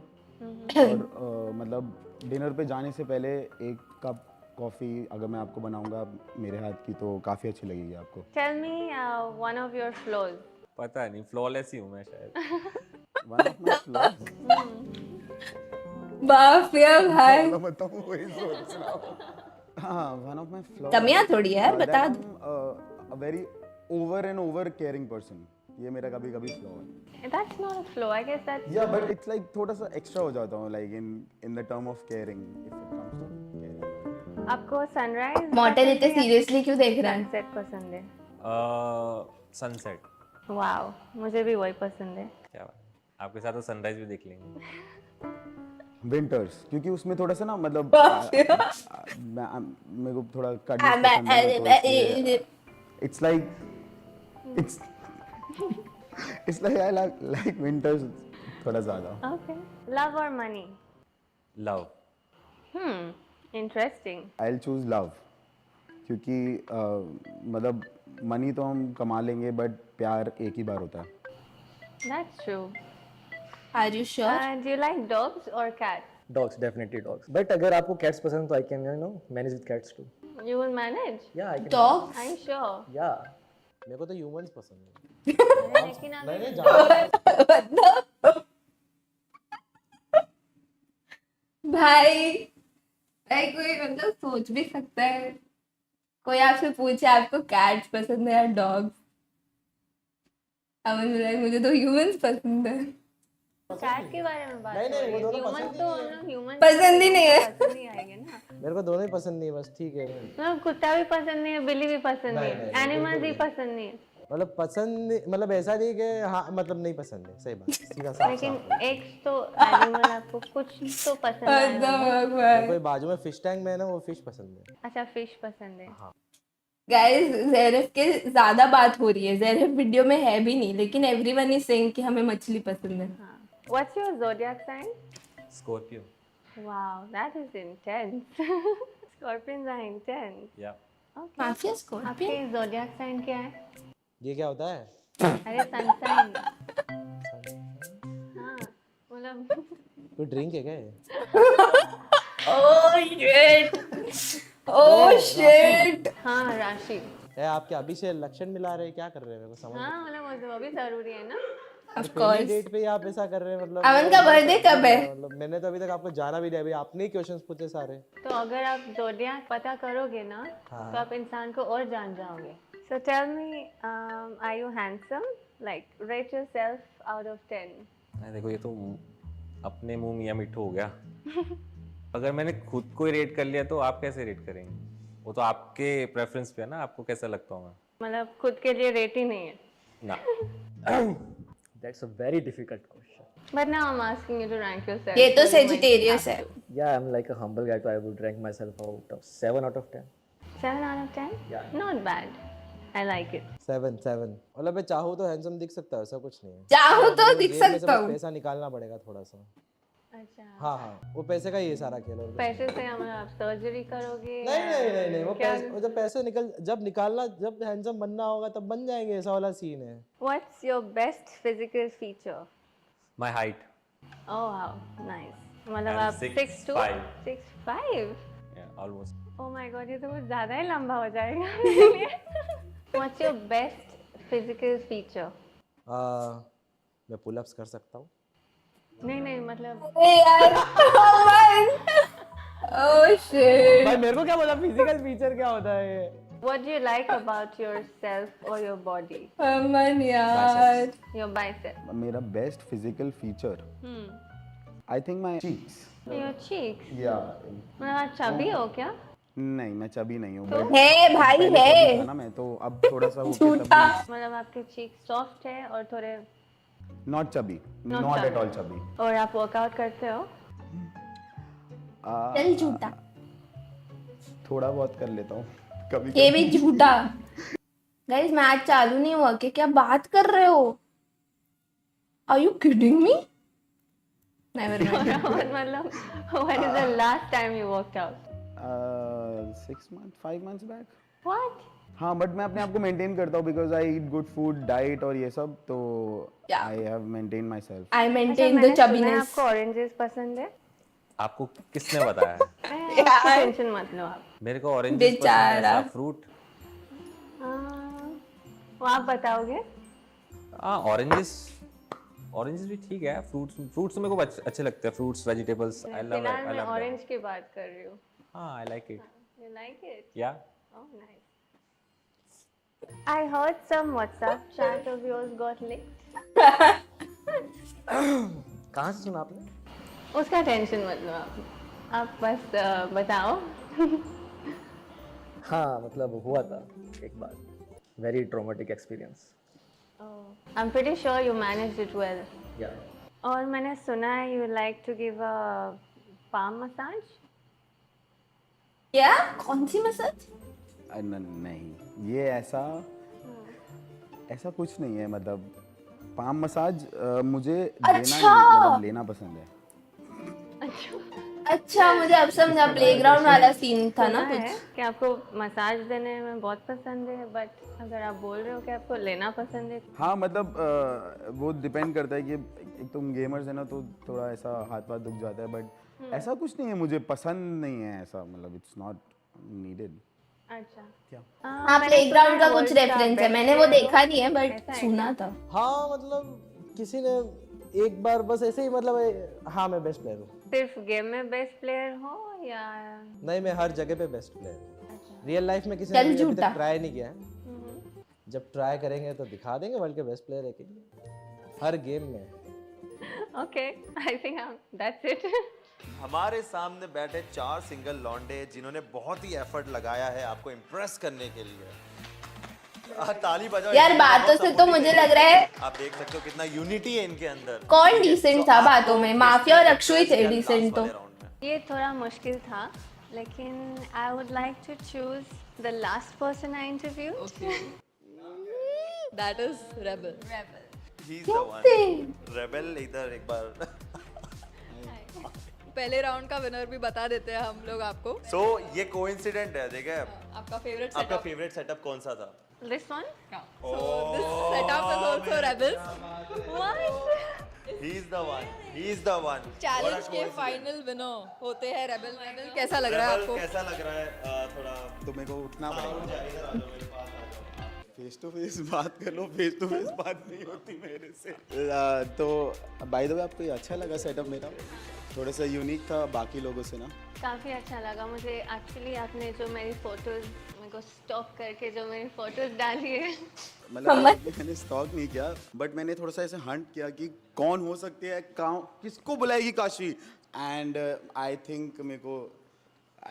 और मतलब डिनर पे जाने से पहले एक कप कॉफ़ी अगर मैं आपको बनाऊंगा मेरे हाथ की तो काफ़ी अच्छी लगेगी आपको। Tell me one of your flaws. पता नहीं, फ्लॉलेस ही हूँ मैं शायद। One of my flaws. बाप रे भाई, बताऊं वही सोच रहा हूँ। हाँ, वन ऑफ माय फ्लॉज। कमियां थोड़ी है, बता a very over and over caring person. ये मेरा कभी कभी फ्लॉ है। That's not a flaw, I guess that's. Yeah, but it's like थोड़ा सा एक्स्ट्रा हो जाता हूँ like in the term of caring if it comes to caring. आपको सनराइज मॉडल इतने सीरियसली क्यों देख रहा है? सनसेट पसंद है? सनसेट। वाओ, मुझे भी वही पसंद है। क्या बात, आपके साथ तो सनराइज भी देख लेंगे। विंटर्स, क्योंकि उसमें थोड़ा सा ना मतलब मेरे को थोड़ा कड़वी it's like I like winters थोड़ा ज़्यादा। Okay. Love or money? Love. Interesting. I'll choose love क्योंकि मतलब मनी तो हम कमा लेंगे बट प्यार एक ही बार होता है। That's true. Are you sure? Do you like dogs or cats? Dogs, definitely dogs. But अगर आपको cats पसंद तो I can manage with cats too. You will manage? Yeah, I can. Dogs? Are you sure? Yeah. मेरे को तो humans पसंद है। लेकिन नहीं भाई कोई मतलब सोच भी सकता है, कोई आपसे पूछे आपको कैट्स पसंद है या डॉग्स, मुझे तो ह्यूमंस पसंद है। कैट के बारे में बात नहीं, वो दोनों ह्यूमन तो हम लोग ह्यूमन पसंद ही नहीं है। पसंद ही आएंगे ना। मेरे को दोनों ही पसंद नहीं है, बस ठीक है। मतलब कुत्ता भी पसंद नहीं है, बिल्ली भी पसंद नहीं है, एनिमल्स भी पसंद नहीं है। मतलब पसंद, मतलब ऐसा नहीं कि हाँ मतलब नहीं पसंद है, सही बात, सीधा साफ। लेकिन एक तो एनिमल आपको कुछ तो पसंद है। कोई बाजू में फिश टैंक में है ना, वो फिश पसंद है। अच्छा, फिश पसंद है। गाइस, ज़ेरिफ के ज्यादा बात हो रही है, ज़ेरिफ वीडियो में है भी नहीं, लेकिन एवरीवन इज सेइंग कि हमें मछली पसंद है। What's your zodiac sign? Scorpio. Wow, that is intense. Scorpions are intense. Yeah. Okay. Mafia scorpion. आपके zodiac sign क्या है? ये क्या होता है? अरे सन साइन। हाँ, मतलब कोई ड्रिंक है क्या ये? Oh shit, oh shit. हाँ, राशि। आपके अभी से लक्षण मिला रहे हैं, क्या कर रहे हैं, मेरे को समझ। हाँ, मतलब वो भी जरूरी है ना। Of course. डेट पे आप ऐसा कर रहे हैं, मतलब अमन का बर्थडे कब है? मतलब मैंने तो अभी तक आपको जाना भी नहीं, अभी आपने ही क्वेश्चंस पूछे सारे। तो अगर आप zodiac पता करोगे ना, तो आप इंसान को और जान जाओगे। So tell me, are you handsome? Like rate yourself out of 10. देखो, ये तो अपने मुंह मियां मिट्ठू हो गया। अगर मैंने खुद को ही रेट कर लिया तो आप कैसे रेट करेंगे? वो तो आपके प्रेफरेंस पे है ना, आपको कैसा लगता हूँ मैं। मतलब खुद के लिए रेट ही नहीं है ना। That's a very difficult question. But now I'm asking you to rank yourself. ये तो Sagittarius है। Yeah, I'm like a humble guy, so I would rank myself out of 7 out of 10. 7 out of 10? Yeah. Not bad. I like it. 7. मतलब मैं चाहूँ तो handsome दिख सकता है, ऐसा कुछ नहीं है। चाहूँ तो दिख सकता हूँ। पैसा निकालना पड़ेगा थोड़ा सा। अच्छा। हाँ, वो पैसे का ही है सारा खेल। पैसे से हम आप सर्जरी करोगे? नहीं, वो पैसे, जब पैसे जब हैंडसम बनना होगा तब बन जाएंगे, ऐसा वाला सीन है। What's your best physical feature? My height. Oh wow, nice. मतलब आप 6'2", 6'5"? Yeah, almost. Oh my god, ये तो कुछ ज़्यादा ही लंबा हो जाएगा मेरे लिए। What's your best physical feature? मैं पुल-अप्स कर सकता हूँ। नहीं मतलब। यार, oh shit. भाई मेरे को क्या पता फिजिकल फीचर क्या होता है? What do you like about yourself or your body? अमन यार। Your bicep. मेरा best physical feature I think my cheeks. Your cheeks? Yeah. मतलब आप chubby हो क्या? नहीं, मैं चबी नहीं हूँ। है भाई, है ना, मैं तो अब थोड़ा सा झूठा। मतलब आपके cheeks soft है और थोड़े Not chubby. Not at all chubby. और आप वर्कआउट करते हो? चल झूठा। थोड़ा बहुत कर लेता हूँ, ये भी झूठा। गाइस मैच चालू नहीं हुआ क्या बात कर रहे हो? Are you kidding me? Never mind. मतलब when is the last time you worked out? 5 months back. What? हाँ बट मैं अपने आप को मेंटेन करता हूँ because I eat good food diet और ये सब, तो I have maintain myself. I maintain the chubbiness. आपको ऑरेंजेस पसंद है? आपको किसने बताया है? टेंशन मत लो आप। मेरे को ऑरेंजेस पसंद है, ऐसा फ्रूट। वो आप बताओगे? हाँ ऑरेंजेस भी ठीक है। फ्रूट्स मेरे को अच्छे लगते हैं, फ्रूट्स वेजिटेबल्स आई लव फिलहाल मैं ऑरेंज की बात कर रही हूँ। हाँ I like it. You like it? Yeah. Oh nice. I heard some WhatsApp chat of yours got leaked. कहाँ से सुना आपने? उसका टेंशन मत लो आप बस बताओ। हाँ मतलब हुआ था एक बार, very traumatic experience. I'm pretty sure you managed it well. Yeah. और मैंने सुना है you like to give a palm massage? क्या? कौन सी मसाज? नहीं ये ऐसा कुछ नहीं है, मतलब पाम मसाज मुझे देना नहीं, मतलब लेना पसंद है। अच्छा मुझे अब समझा, प्लेग्राउंड वाला सीन था ना सुना कुछ। है कि आपको मसाज देने में बहुत पसंद है, बट अगर आप बोल रहे हो कि आपको लेना पसंद है। हाँ मतलब वो डिपेंड करता है कि एक तुम गेमर्स है ना, तो थोड़ा ऐसा हाथ वाथ दुख जाता है, बट ऐसा कुछ नहीं है मुझे पसंद नहीं है ऐसा, मतलब इट्स नॉट नीडेड। अच्छा क्या? हाँ प्लेग्राउंड का कुछ रेफरेंस है, मैंने वो देखा नहीं है बट सुना था। हाँ मतलब किसी ने एक बार बस ऐसे ही मतलब हाँ मैं बेस्ट प्लेयर हूँ। सिर्फ गेम में बेस्ट प्लेयर हो या? नहीं मैं हर जगह पे बेस्ट प्लेयर हूँ। रियल लाइफ में किसी ने अभी तक ट्राई नहीं किया है। जब ट्राई करेंगे तो दिखा देंगे वर्ल्ड के बेस्ट प्लेयर है कि नहीं, हर गेम में। Okay I think that's it. हमारे सामने बैठे 4 सिंगल लौंडे जिन्होंने बहुत ही एफर्ट लगाया है आपको इम्प्रेस करने के लिए। ताली बजाओ यार बातों से तो मुझे लग रहा है आप देख सकते हो कितना यूनिटी है इनके अंदर। कौन डिसेंट था बातों में? माफिया और अक्षु ही थे डिसेंट। तो ये थोड़ा मुश्किल था, लेकिन I would like to choose the last person I interviewed. That is Rebel. He is the one. Rebel इधर एक बार पहले राउंड का विनर भी बता देते हैं हम लोग आपको। सो ये कोइंसिडेंट है, देखिए आपका फेवरेट सेटअप कौन सा था? This one? So this setup is also rebels. What? He is the one. He is the one. Challenge के फाइनल विनर होते हैं रेबल। कैसा लग रहा है आपको? कैसा लग रहा है? थोड़ा तो मेरे को उठना पड़ेगा। फेस टू फेस बात कर लो, फेस टू फेस बात नहीं होती मेरे से। तो बाय द वे आपको ये अच्छा लगा सेटअप मेरा? थोड़ा सा यूनिक था बाकी लोगों से ना? काफ़ी अच्छा लगा मुझे एक्चुअली। आपने जो मेरी फोटोज मेरे को स्टॉक करके जो मेरी फोटोज डाली है, मतलब मैंने स्टॉक नहीं किया, बट मैंने थोड़ा सा ऐसे हंट किया कि कौन हो सकती है, किसको बुलाएगी काशी, एंड आई थिंक मेरे को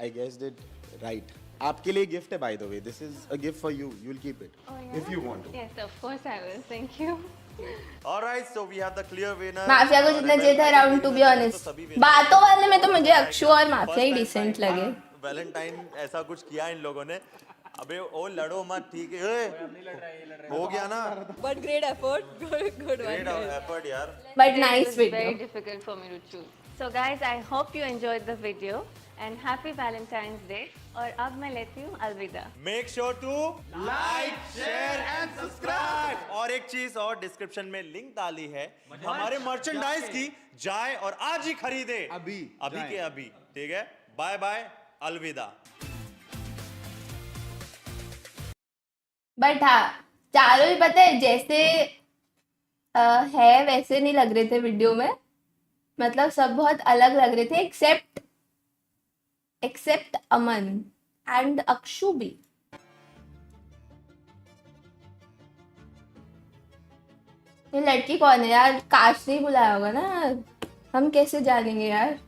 आई गेस्ड इट राइट। आपके लिए गिफ्ट है by the way, this is a gift for you, you will keep it if you want to. Yes of course I will, thank you. Alright so we have the clear winner. Mafia को जितना चाहिए था round, to be honest बातों वाले में तो मुझे अक्षु और माफिया ही डिसेंट लगे। वैलेंटाइन ऐसा कुछ किया इन लोगों ने। अबे ओ लड़ो मत, ठीक है हो गया ना, but great effort, good great effort यार, but nice video. Very difficult for me to choose. So guys I hope you enjoyed the video and happy Valentine's Day. और अब मैं लेती हूँ अलविदा। Make sure to like share and subscribe. और एक चीज और, डिस्क्रिप्शन में लिंक डाली है हमारे मर्चेंडाइज की, जाए और आज ही खरीदे, अभी के अभी। ठीक है, बाय बाय, अलविदा। बट हाँ चारों ही पता है जैसे है वैसे नहीं लग रहे थे वीडियो में, मतलब सब बहुत अलग लग रहे थे एक्सेप्ट अमन एंड अक्षु भी। ये लड़की कौन है यार? काश नहीं बुलाया होगा ना, हम कैसे जानेंगे यार?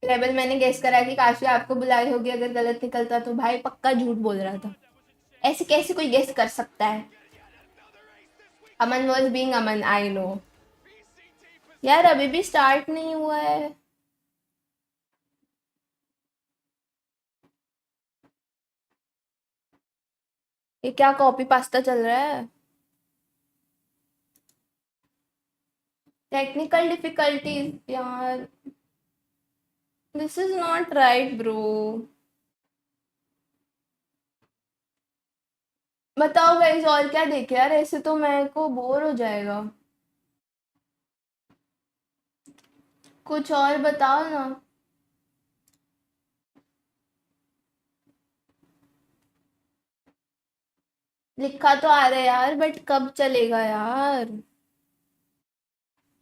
रेबल मैंने गेस करा कि काशी आपको बुलाई होगी, अगर गलत निकलता तो भाई पक्का झूठ बोल रहा था। ऐसे कैसे कोई गेस कर सकता है? अमन was being Aman, I know. यार अभी भी स्टार्ट नहीं हुआ है। ये क्या कॉपी पास्ता चल रहा है? टेक्निकल डिफिकल्टीज यार, this is not right bro. बताओ गाइस और क्या देखे यार, ऐसे तो मेरे को बोर हो जाएगा। कुछ और बताओ ना। लिखा तो आ रहा है यार, बट कब चलेगा यार?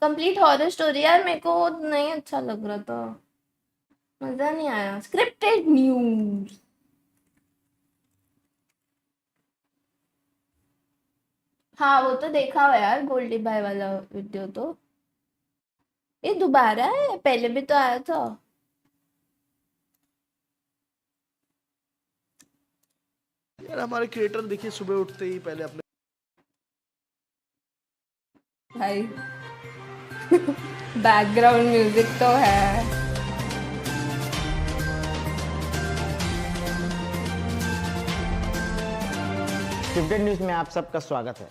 कंप्लीट हॉरर स्टोरी यार मेरे को नहीं अच्छा लग रहा था, मजा नहीं आया। स्क्रिप्टेड न्यूज, हाँ वो तो देखा हुआ यार, गोल्डी भाई वाला वीडियो। तो ये दोबारा है, पहले भी तो आया था। यार हमारे क्रिएटर देखिए सुबह उठते ही पहले अपने भाई बैकग्राउंड म्यूजिक तो है। स्क्रिप्टेड न्यूज़ में आप सबका स्वागत है।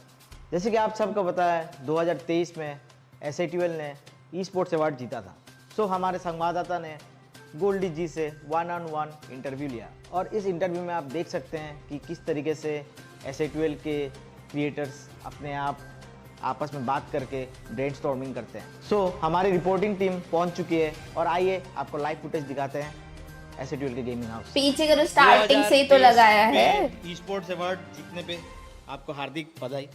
जैसे कि आप सबको पता है 2023 में SATL ने ई स्पोर्ट्स अवार्ड जीता था। सो हमारे संवाददाता ने गोल्डी जी से 1-on-1 इंटरव्यू लिया और इस इंटरव्यू में आप देख सकते हैं कि किस तरीके से SATL के क्रिएटर्स अपने आप आपस में बात करके ब्रेनस्टॉर्मिंग करते हैं। सो हमारी रिपोर्टिंग टीम पहुंच चुकी है और आइए आपको लाइव फुटेज दिखाते हैं SATL के गेमिंग हाउस। पीछे करो, स्टार्टिंग से ही तो लगाया है। ई स्पोर्ट्स अवार्ड जीतने पे आपको हार्दिक बधाई।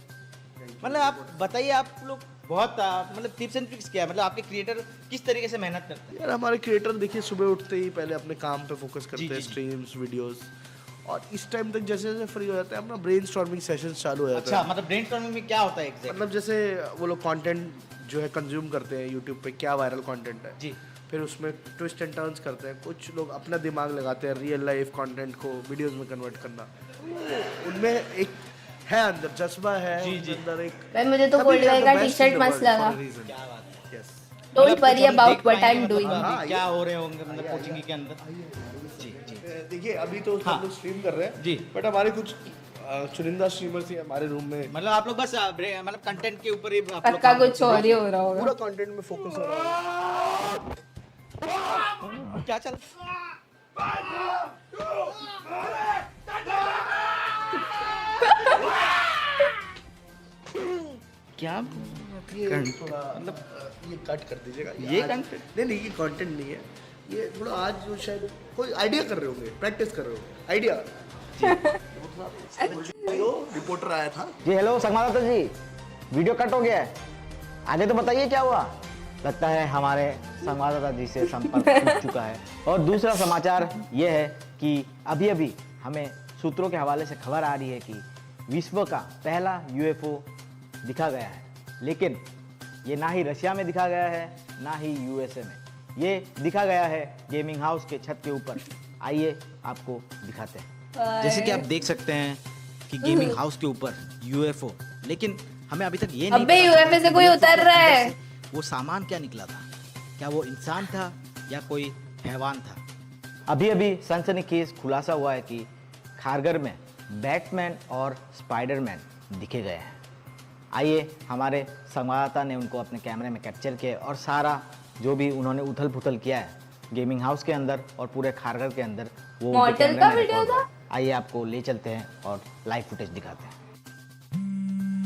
मतलब आप बताइए, आप लोग बहुत मतलब टिप्स एंड ट्रिक्स क्या है, मतलब आपके क्रिएटर किस तरीके से मेहनत करते हैं? यार हमारे क्रिएटर देखिए सुबह उठते ही पहले अपने काम पे फोकस करते हैं, स्ट्रीम्स वीडियोस, और इस टाइम तक जैसे जैसे फ्री हो जाते हैं अपना ब्रेनस्टॉर्मिंग सेशंस चालू हो जाते हैं। अच्छा, मतलब ब्रेनस्टॉर्मिंग में क्या होता है एग्जैक्ट? मतलब जैसे वो लोग कंटेंट जो है कंज्यूम करते हैं यूट्यूब पे, क्या वायरल कंटेंट है जी, फिर उसमें ट्विस्ट एंड टर्न्स करते हैं। कुछ लोग अपना दिमाग लगाते हैं रियल लाइफ कंटेंट को वीडियोस में कन्वर्ट करना। उनमें एक है अंदर जज्बा है, अंदर एक भाई मुझे तो गोल्डी भाई का टी-शर्ट मस्त लगा। क्या बात है। Don't worry about what I am doing. क्या हो रहे होंगे मतलब कोचिंग के अंदर? जी जी देखिए अभी तो हम लोग स्ट्रीम कर रहे हैं जी, बट हमारे कुछ चुनिंदा स्ट्रीमर्स ही हमारे रूम में। मतलब आप लोग बस मतलब कंटेंट के ऊपर ही आप लोग पक्का कुछ और ही हो रहा होगा। पूरा कंटेंट में फोकस हो रहा है। क्या चल क्या ये थोड़ा मतलब ये कट कर दीजिएगा। ये आज- कंटेंट नहीं ये कंटेंट नहीं है, ये थोड़ा आज जो शायद कोई आइडिया कर रहे होंगे, प्रैक्टिस कर रहे होंगे आइडिया। रिपोर्टर आया था जी। हेलो संवाददाता जी, वीडियो कट हो गया है, आगे तो बताइए क्या हुआ। लगता है हमारे संवाददाता जी से संपर्क टूट चुका है। और दूसरा समाचार ये है कि अभी अभी हमें सूत्रों के हवाले से खबर आ रही है कि विश्व का पहला UFO दिखा गया है, लेकिन ये ना ही रशिया में दिखा गया है ना ही USA में, ये दिखा गया है गेमिंग हाउस के छत के ऊपर। आइए आपको दिखाते हैं। जैसे कि आप देख सकते हैं कि गेमिंग हाउस के ऊपर UFO, लेकिन हमें अभी तक ये नहीं अबे UFO से कोई उतर रहा है। वो सामान क्या निकला था, क्या वो इंसान था या कोई हैवान था। अभी अभी सनसनीखेज खुलासा हुआ है कि खारगर में बैटमैन और स्पाइडरमैन दिखे गए हैं। आइए हमारे संवाददाता ने उनको अपने कैमरे में कैप्चर किया और सारा जो भी उन्होंने उथल पुथल किया है गेमिंग हाउस के अंदर और पूरे खारगर के अंदर, वो मॉडल का वीडियो था। आइए आपको ले चलते हैं और लाइव फुटेज दिखाते हैं।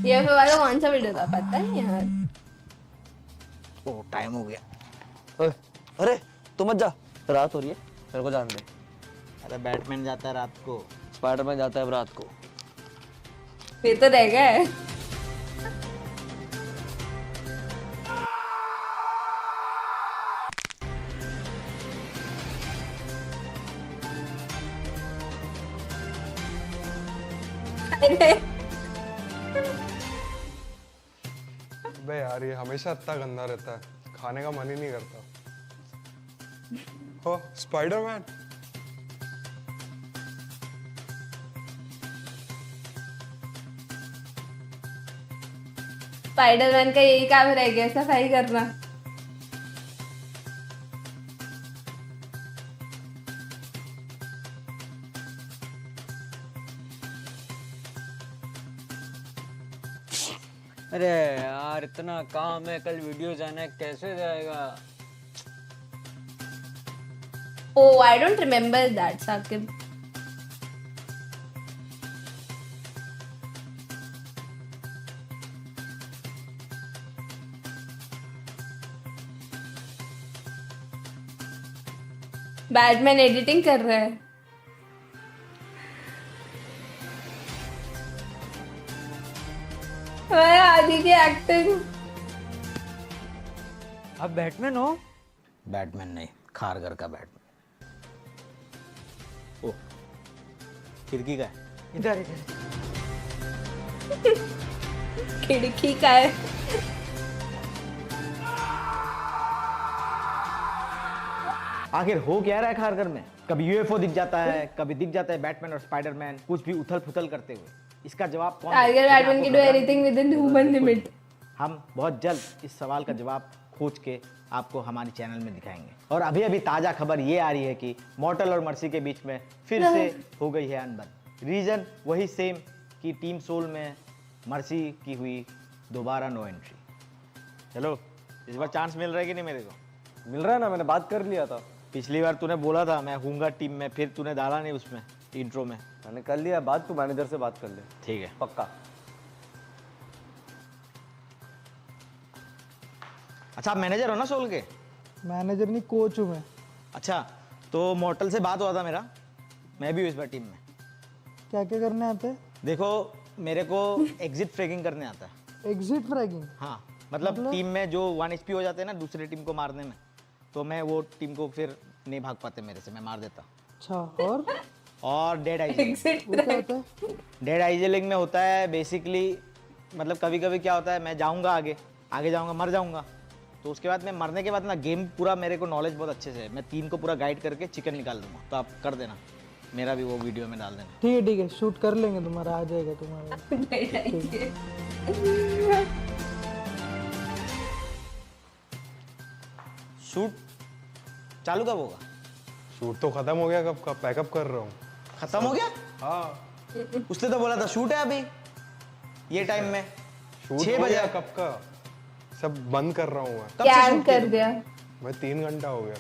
UFO वाला कौन सा वीडियो था पता नहीं यार। ओ टाइम हो गया। अरे तू मत जा, रात हो रही है, मेरे को जान दे। अरे बैटमैन जाता है रात को, स्पाइडरमैन जाता है रात को। फिर तो रह गए। बे यार ये हमेशा इतना गंदा रहता है, खाने का मन ही नहीं करता। हो स्पाइडरमैन, स्पाइडरमैन का यही काम रह गया, सफाई करना। अरे यार इतना काम है, कल वीडियो जाना है, कैसे जाएगा? Oh, I don't remember that, Sakib. Batman editing कर रहा है। भाई आदि की एक्टिंग। आप बैटमैन हो? बैटमैन नहीं, खारगर का बैटमैन। ओ, खिड़की का है। इधर खिड़की का है। आखिर हो क्या रहा है खारगर में? कभी यूएफओ दिख जाता है, कभी दिख जाता है बैटमैन और स्पाइडरमैन कुछ भी उथल पुथल करते हुए। इसका जवाब कौन? टाइगर बैटमैन की do anything with in human limit. हम बहुत जल्द इस सवाल का जवाब खोज के आपको हमारे चैनल में दिखाएंगे। और अभी अभी ताज़ा खबर ये आ रही है कि मॉर्टल और मर्सी के बीच में फिर से हो गई है अनबन। रीज़न वही सेम कि टीम सोल में मर्सी की हुई दोबारा नो एंट्री। चलो इस बार चांस मिल रहा है कि नहीं मेरे को? मिल रहा है ना, मैंने बात कर लिया था। पिछली बार तूने बोला था मैं हूँगा टीम में, फिर तूने डाला नहीं उसमें इंट्रो में। मैंने कर लिया बात, तू मैनेजर से बात कर ले। ठीक है पक्का। अच्छा आप मैनेजर हो ना सोल के? मैनेजर नहीं, कोच हूँ मैं। अच्छा तो मॉर्टल से बात हुआ था मेरा, मैं भी हूँ इस बार टीम में। क्या क्या करने आते हैं? देखो मेरे को एग्जिट फ्रैगिंग करने आता है। Exit fragging? हाँ मतलब टीम में जो 1 HP हो जाते हैं ना दूसरी टीम को मारने में, तो मैं वो टीम को फिर नहीं भाग पाते मेरे से, मैं मार देता। अच्छा और डेड आइजलिंग। डेड आइजलिंग में होता है बेसिकली, मतलब कभी कभी क्या होता है मैं जाऊंगा आगे जाऊंगा, मर जाऊंगा, तो उसके बाद मैं मरने के बाद ना गेम पूरा मेरे को नॉलेज बहुत अच्छे से है, मैं टीम को पूरा गाइड करके चिकन निकाल दूंगा। तो आप कर देना, मेरा भी वो वीडियो में डाल देना। ठीक है शूट कर लेंगे, तुम्हारा आ जाएगा तुम्हारा। शूट चालू कब होगा? शूट तो खत्म हो गया कब का, पैकअप कर रहा हूँ। खत्म हो गया? हाँ उसने तो बोला था शूट है अभी ये टाइम में। शूट 6 हो बजे गया कब का, सब बंद कर रहा हूँ मैं। कैन कर दिया मैं 3 घंटा हो गया।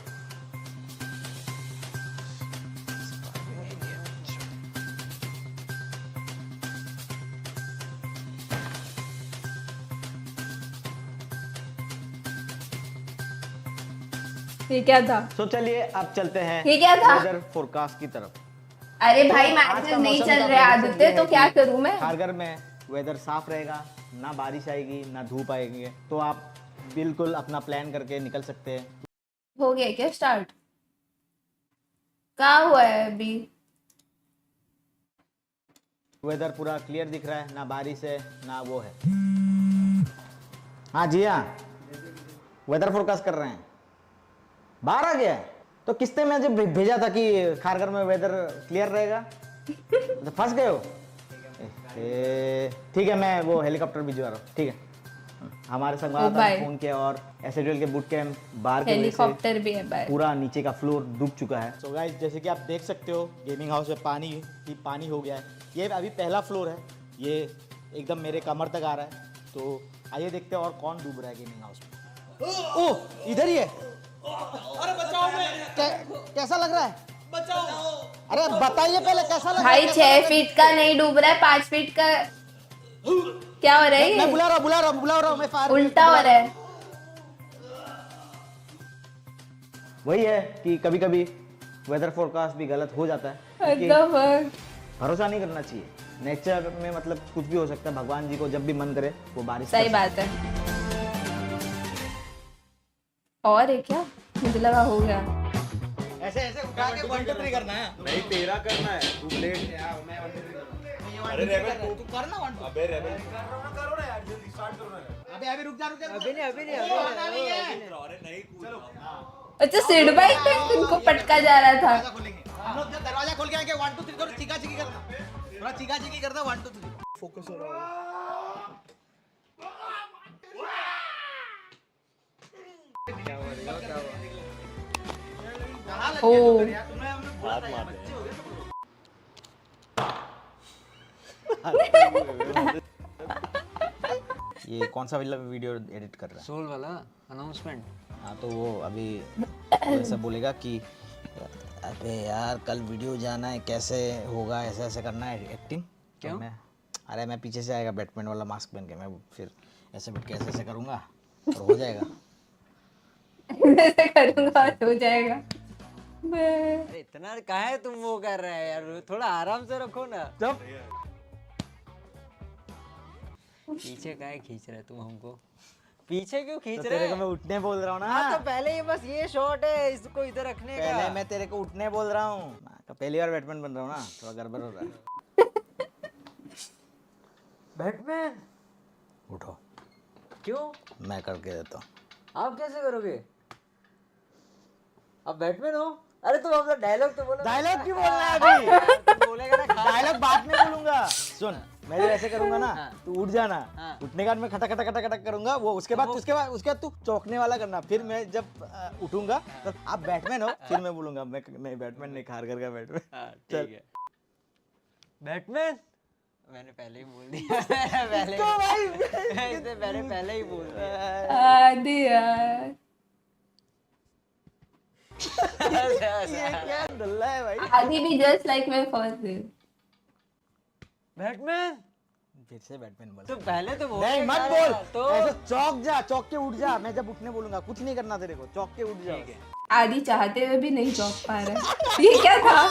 ये क्या था? तो चलिए अब चलते हैं ये क्या था? वेदर फोरकास्ट की तरफ। अरे भाई तो आज मैचेस का नहीं मौसम चल का रहे prediction आदित्य, ये है तो क्या कि करूं मैं? खारगर में वेदर साफ रहेगा, ना बारिश आएगी ना धूप आएगी, तो आप बिल्कुल अपना प्लान करके निकल सकते हैं। हो गया क्या स्टार्ट? क्या हुआ है अभी? वेदर पूरा क्लियर दिख रहा है, ना बारिश है ना वो है। हाँ जी हाँ, वेदर फोरकास्ट कर रहे हैं। बाहर आ गया है तो किसने मुझे भेजा था कि खारगर में वेदर क्लियर रहेगा, तो फंस गए हो। ठीक है मैं वो हेलीकॉप्टर भिजवा रहा हूँ। ठीक है हमारे संवाददाता ने फोन किया और एसएडीएल के बूट कैंप बाहर के हेलीकॉप्टर भी है बाहर, पूरा नीचे का फ्लोर डूब चुका है। सो गाइस जैसे कि आप देख सकते हो गेमिंग हाउस में पानी ही पानी हो गया है। ये अभी पहला फ्लोर है, ये एकदम मेरे कमर तक आ रहा है। तो आइए देखते हैं और कौन डूब रहा है गेमिंग हाउस में। ओह इधर ही है। अरे बचाओ कैसा लग रहा है? बचाओ। अरे बताइए पहले कैसा लग रहा भाई है? 6 फीट का नहीं डूब रहा है, 5 फीट का। क्या हो रहा है? मैं बुला रहा हूँ मैं फायर उल्टा हो रहा है। वही है कि कभी कभी वेदर फोरकास्ट भी गलत हो जाता है, क्योंकि भरोसा नहीं करना चाहिए। नेचर में मतलब कुछ भी हो सकता है, भगवान जी को जब भी मन करे वो बारिश। सही बात है। और है क्या? मुझे लगा हो गया। ऐसे उठा के 1 2 3 करना है। नहीं तेरा करना है, तू प्लेट मैं 1 2 3। अरे रेबल तू करना 1 2। अबे रेबल करो ना यार, जल्दी स्टार्ट करो ना यार। अबे रुक जा अभी नहीं अरे नहीं चलो। अच्छा सिड बाइक पे इनको पटका जा रहा था। हम लोग जब दरवाजा खोल के आएंगे 1 2 3 करो, चिका चिकी करना, थोड़ा चिका चिकी करना 1 2 3। फोकस हो रहा है। क्या हुआ क्या हुआ? ओ हाथ मार दे। ये कौन सा वीडियो एडिट कर रहा है? सोल वाला अनाउंसमेंट। हाँ तो वो अभी वो ऐसा बोलेगा कि अबे यार कल वीडियो जाना है, कैसे होगा, ऐसे ऐसे करना है एक्टिंग। क्यों? अरे मैं पीछे से आएगा बैटमैन वाला मास्क पहन के, मैं फिर ऐसे बैठ के ऐसे ऐसे करूँगा और हो जाएगा। ऐसे करूँगा और हो जाएगा। अरे इतना काहे तुम वो कर रहे हैं यार, थोड़ा आराम से रखो ना। चुप। पीछे काहे खींच रहे तुम हमको? पीछे क्यों खींच तो रहे? तेरे को मैं उठने बोल रहा हूँ ना। हाँ तो पहले ही बस ये शॉट है, इसको इधर रखने का। पहले मैं तेरे को उठने बोल रहा हूँ। तो पहली बार बैटमैन बन रहा हूँ ना, थोड़ा गड़बड़ हो रहा है। बैटमैन उठो। क्यों? मैं करके देता हूँ। आप कैसे करोगे? आप बैटमैन हो? अरे तुम अपना डायलॉग तो बोलो। डायलॉग क्यों बोलना है अभी? तुम बोलेगा ना डायलॉग बाद में बोलूंगा। सुन, मैं जब ऐसे करूंगा ना, तू उठ जाना। उठने के बाद मैं खटक खटक खटक खटक करूंगा, वो उसके बाद तू चौंकने वाला करना। फिर मैं जब उठूंगा तो आप बैटमैन हो, फिर मैं बोलूंगा मैं नहीं बैटमैन नहीं, खारगर का बैटमैन। ठीक है। बैटमैन मैंने पहले ही बोल दिया। मैंने पहले ही बोल दिया। आदि यार ये क्या डल्ला है भाई? आदि भी just like my first day. Batman फिर से बैटमैन बोल। तो पहले तो बोल। नहीं मत बोल, ऐसे चौक जा, चौक के उठ जा। मैं जब उठने बोलूंगा कुछ नहीं करना तेरे को, चौक के उठ जा। आदि चाहते हुए भी नहीं चौंक पा रहा। ये क्या था?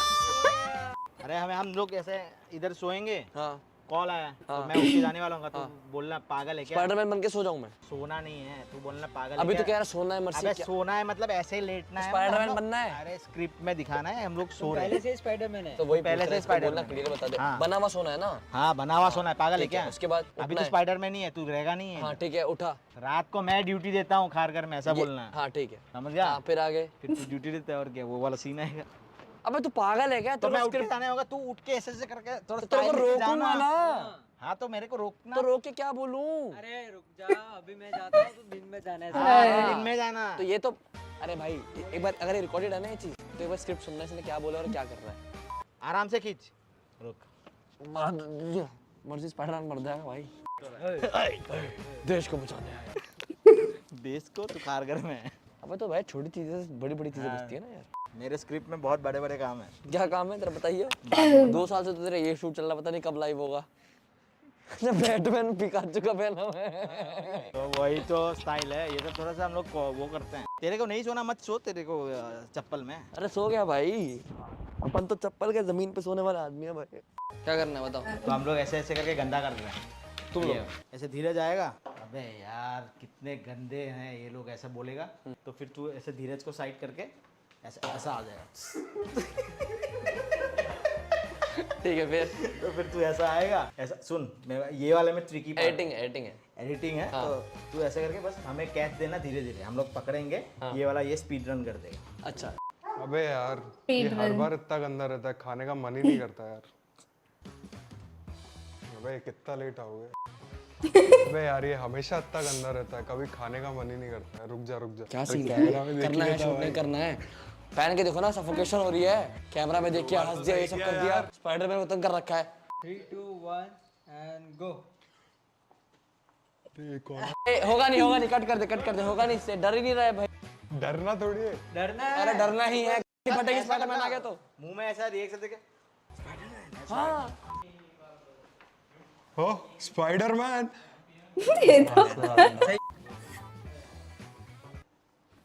अरे हम लोग ऐसे इधर सोएंगे। हाँ कॉल आया तो मैं उठ के जाने वाला हूँ। तू बोलना पागल है क्या? स्पाइडरमैन बन के सो जाऊं मैं? सोना नहीं है, तू बोलना पागल अभी है तो क्या? कह रहा सोना है मर्सी। अबे सोना है मतलब ऐसे ही लेटना है। स्पाइडरमैन बनना है? अरे स्क्रिप्ट में दिखाना है, हम लोग सो रहे हैं। पहले से स्पाइडरमैन है। तो वही पहले से स्पाइडरमैन बोलना, क्लियर बता दे। बना हुआ सोना है ना? हाँ बना हुआ सोना है। पागल है क्या? उसके बाद अभी तो स्पाइडरमैन ही है, तू रहेगा नहीं है। हाँ ठीक है, उठा। रात को मैं ड्यूटी देता हूँ खारगर में, ऐसा बोलना है। हाँ ठीक है, समझ गया? फिर आगे फिर तू ड्यूटी देता है और क्या, वो वाला सीन आएगा। अबे तू पागल है क्या? तो मैं उठ के जाने होगा, तू उठ के ऐसे ऐसे करके थोड़ा तेरे को रोकूंगा ना। हाँ तो मेरे को रोकना। तो रोक के क्या बोलूं? अरे रुक जा, अभी मैं जाता हूँ तो दिन में जाना है। दिन में जाना। तो ये तो अरे भाई एक बार अगर रिकॉर्डेड है ना ये चीज, तो एक बार स्क्रिप्ट सुनना इसने क्या बोला और क्या कर रहा है। आराम से खींच। रुक। मर्जी स्पाइडरमैन मर जाएगा भाई। देश को बचाने आया। देश को तो खारगर में है। अबे तो भाई छोटी चीजें से बड़ी बड़ी चीजें बचती है ना यार। मेरे स्क्रिप्ट में बहुत बड़े बड़े काम है। क्या काम है तेरा बताइए? 2 साल से तो तेरा ये शूट चल रहा, पता नहीं कब लाइव होगा। बैटमैन पिकाचू का पहना हुआ है। तो वही तो स्टाइल है, ये तो थोड़ा सा हम लोग वो करते हैं। तेरे को नहीं सोना मत सो, तेरे को चप्पल में। अरे सो गया भाई, अपन तो चप्पल के जमीन पे सोने वाला आदमी है भाई। क्या करना है बताओ? तो हम लोग ऐसे ऐसे करके गंदा कर रहे हैं। तुम लोग ऐसे धीरे जाएगा। अबे यार कितने गंदे हैं ये लोग, ऐसा बोलेगा तो फिर तू ऐसे धीरज को साइड करके ऐसा ऐसा आ जाएगा। ठीक है फिर? तो फिर तू ऐसा आएगा, ऐसा सुन, मैं ये वाले में ट्रिकी एडिटिंग है, एडिटिंग है, एडिटिंग है। तो तू ऐसे करके बस हमें कैच देना धीरे धीरे, हम लोग पकड़ेंगे। ये वाला ये स्पीड रन कर देगा। अच्छा। अबे यार ये हर बार इतना गंदा रहता है, खाने का मन ही नहीं करता यार। अबे कितना लेट आओगे? अबे यार ये हमेशा इतना गंदा रहता है, कभी खाने का मन ही नहीं करता है। रुक जा क्या सीन है? करना है, शूट नहीं करना है। पहन के देखो ना, सफोकेशन हो रही है। कैमरा में देख के हंस दिया, ये सब कर दिया। स्पाइडरमैन को तंग कर रखा है। 3 2 1 एंड गो। होगा नहीं, कट कर दे, होगा नहीं। इससे डर ही नहीं रहा है भाई। डरना थोड़ी है। डरना है। अरे डरना ही है, फटेगी स्पाइडरमैन आ गया तो। मुंह में ऐसा रिएक्शन देके हाँ हो स्पाइडरमैन।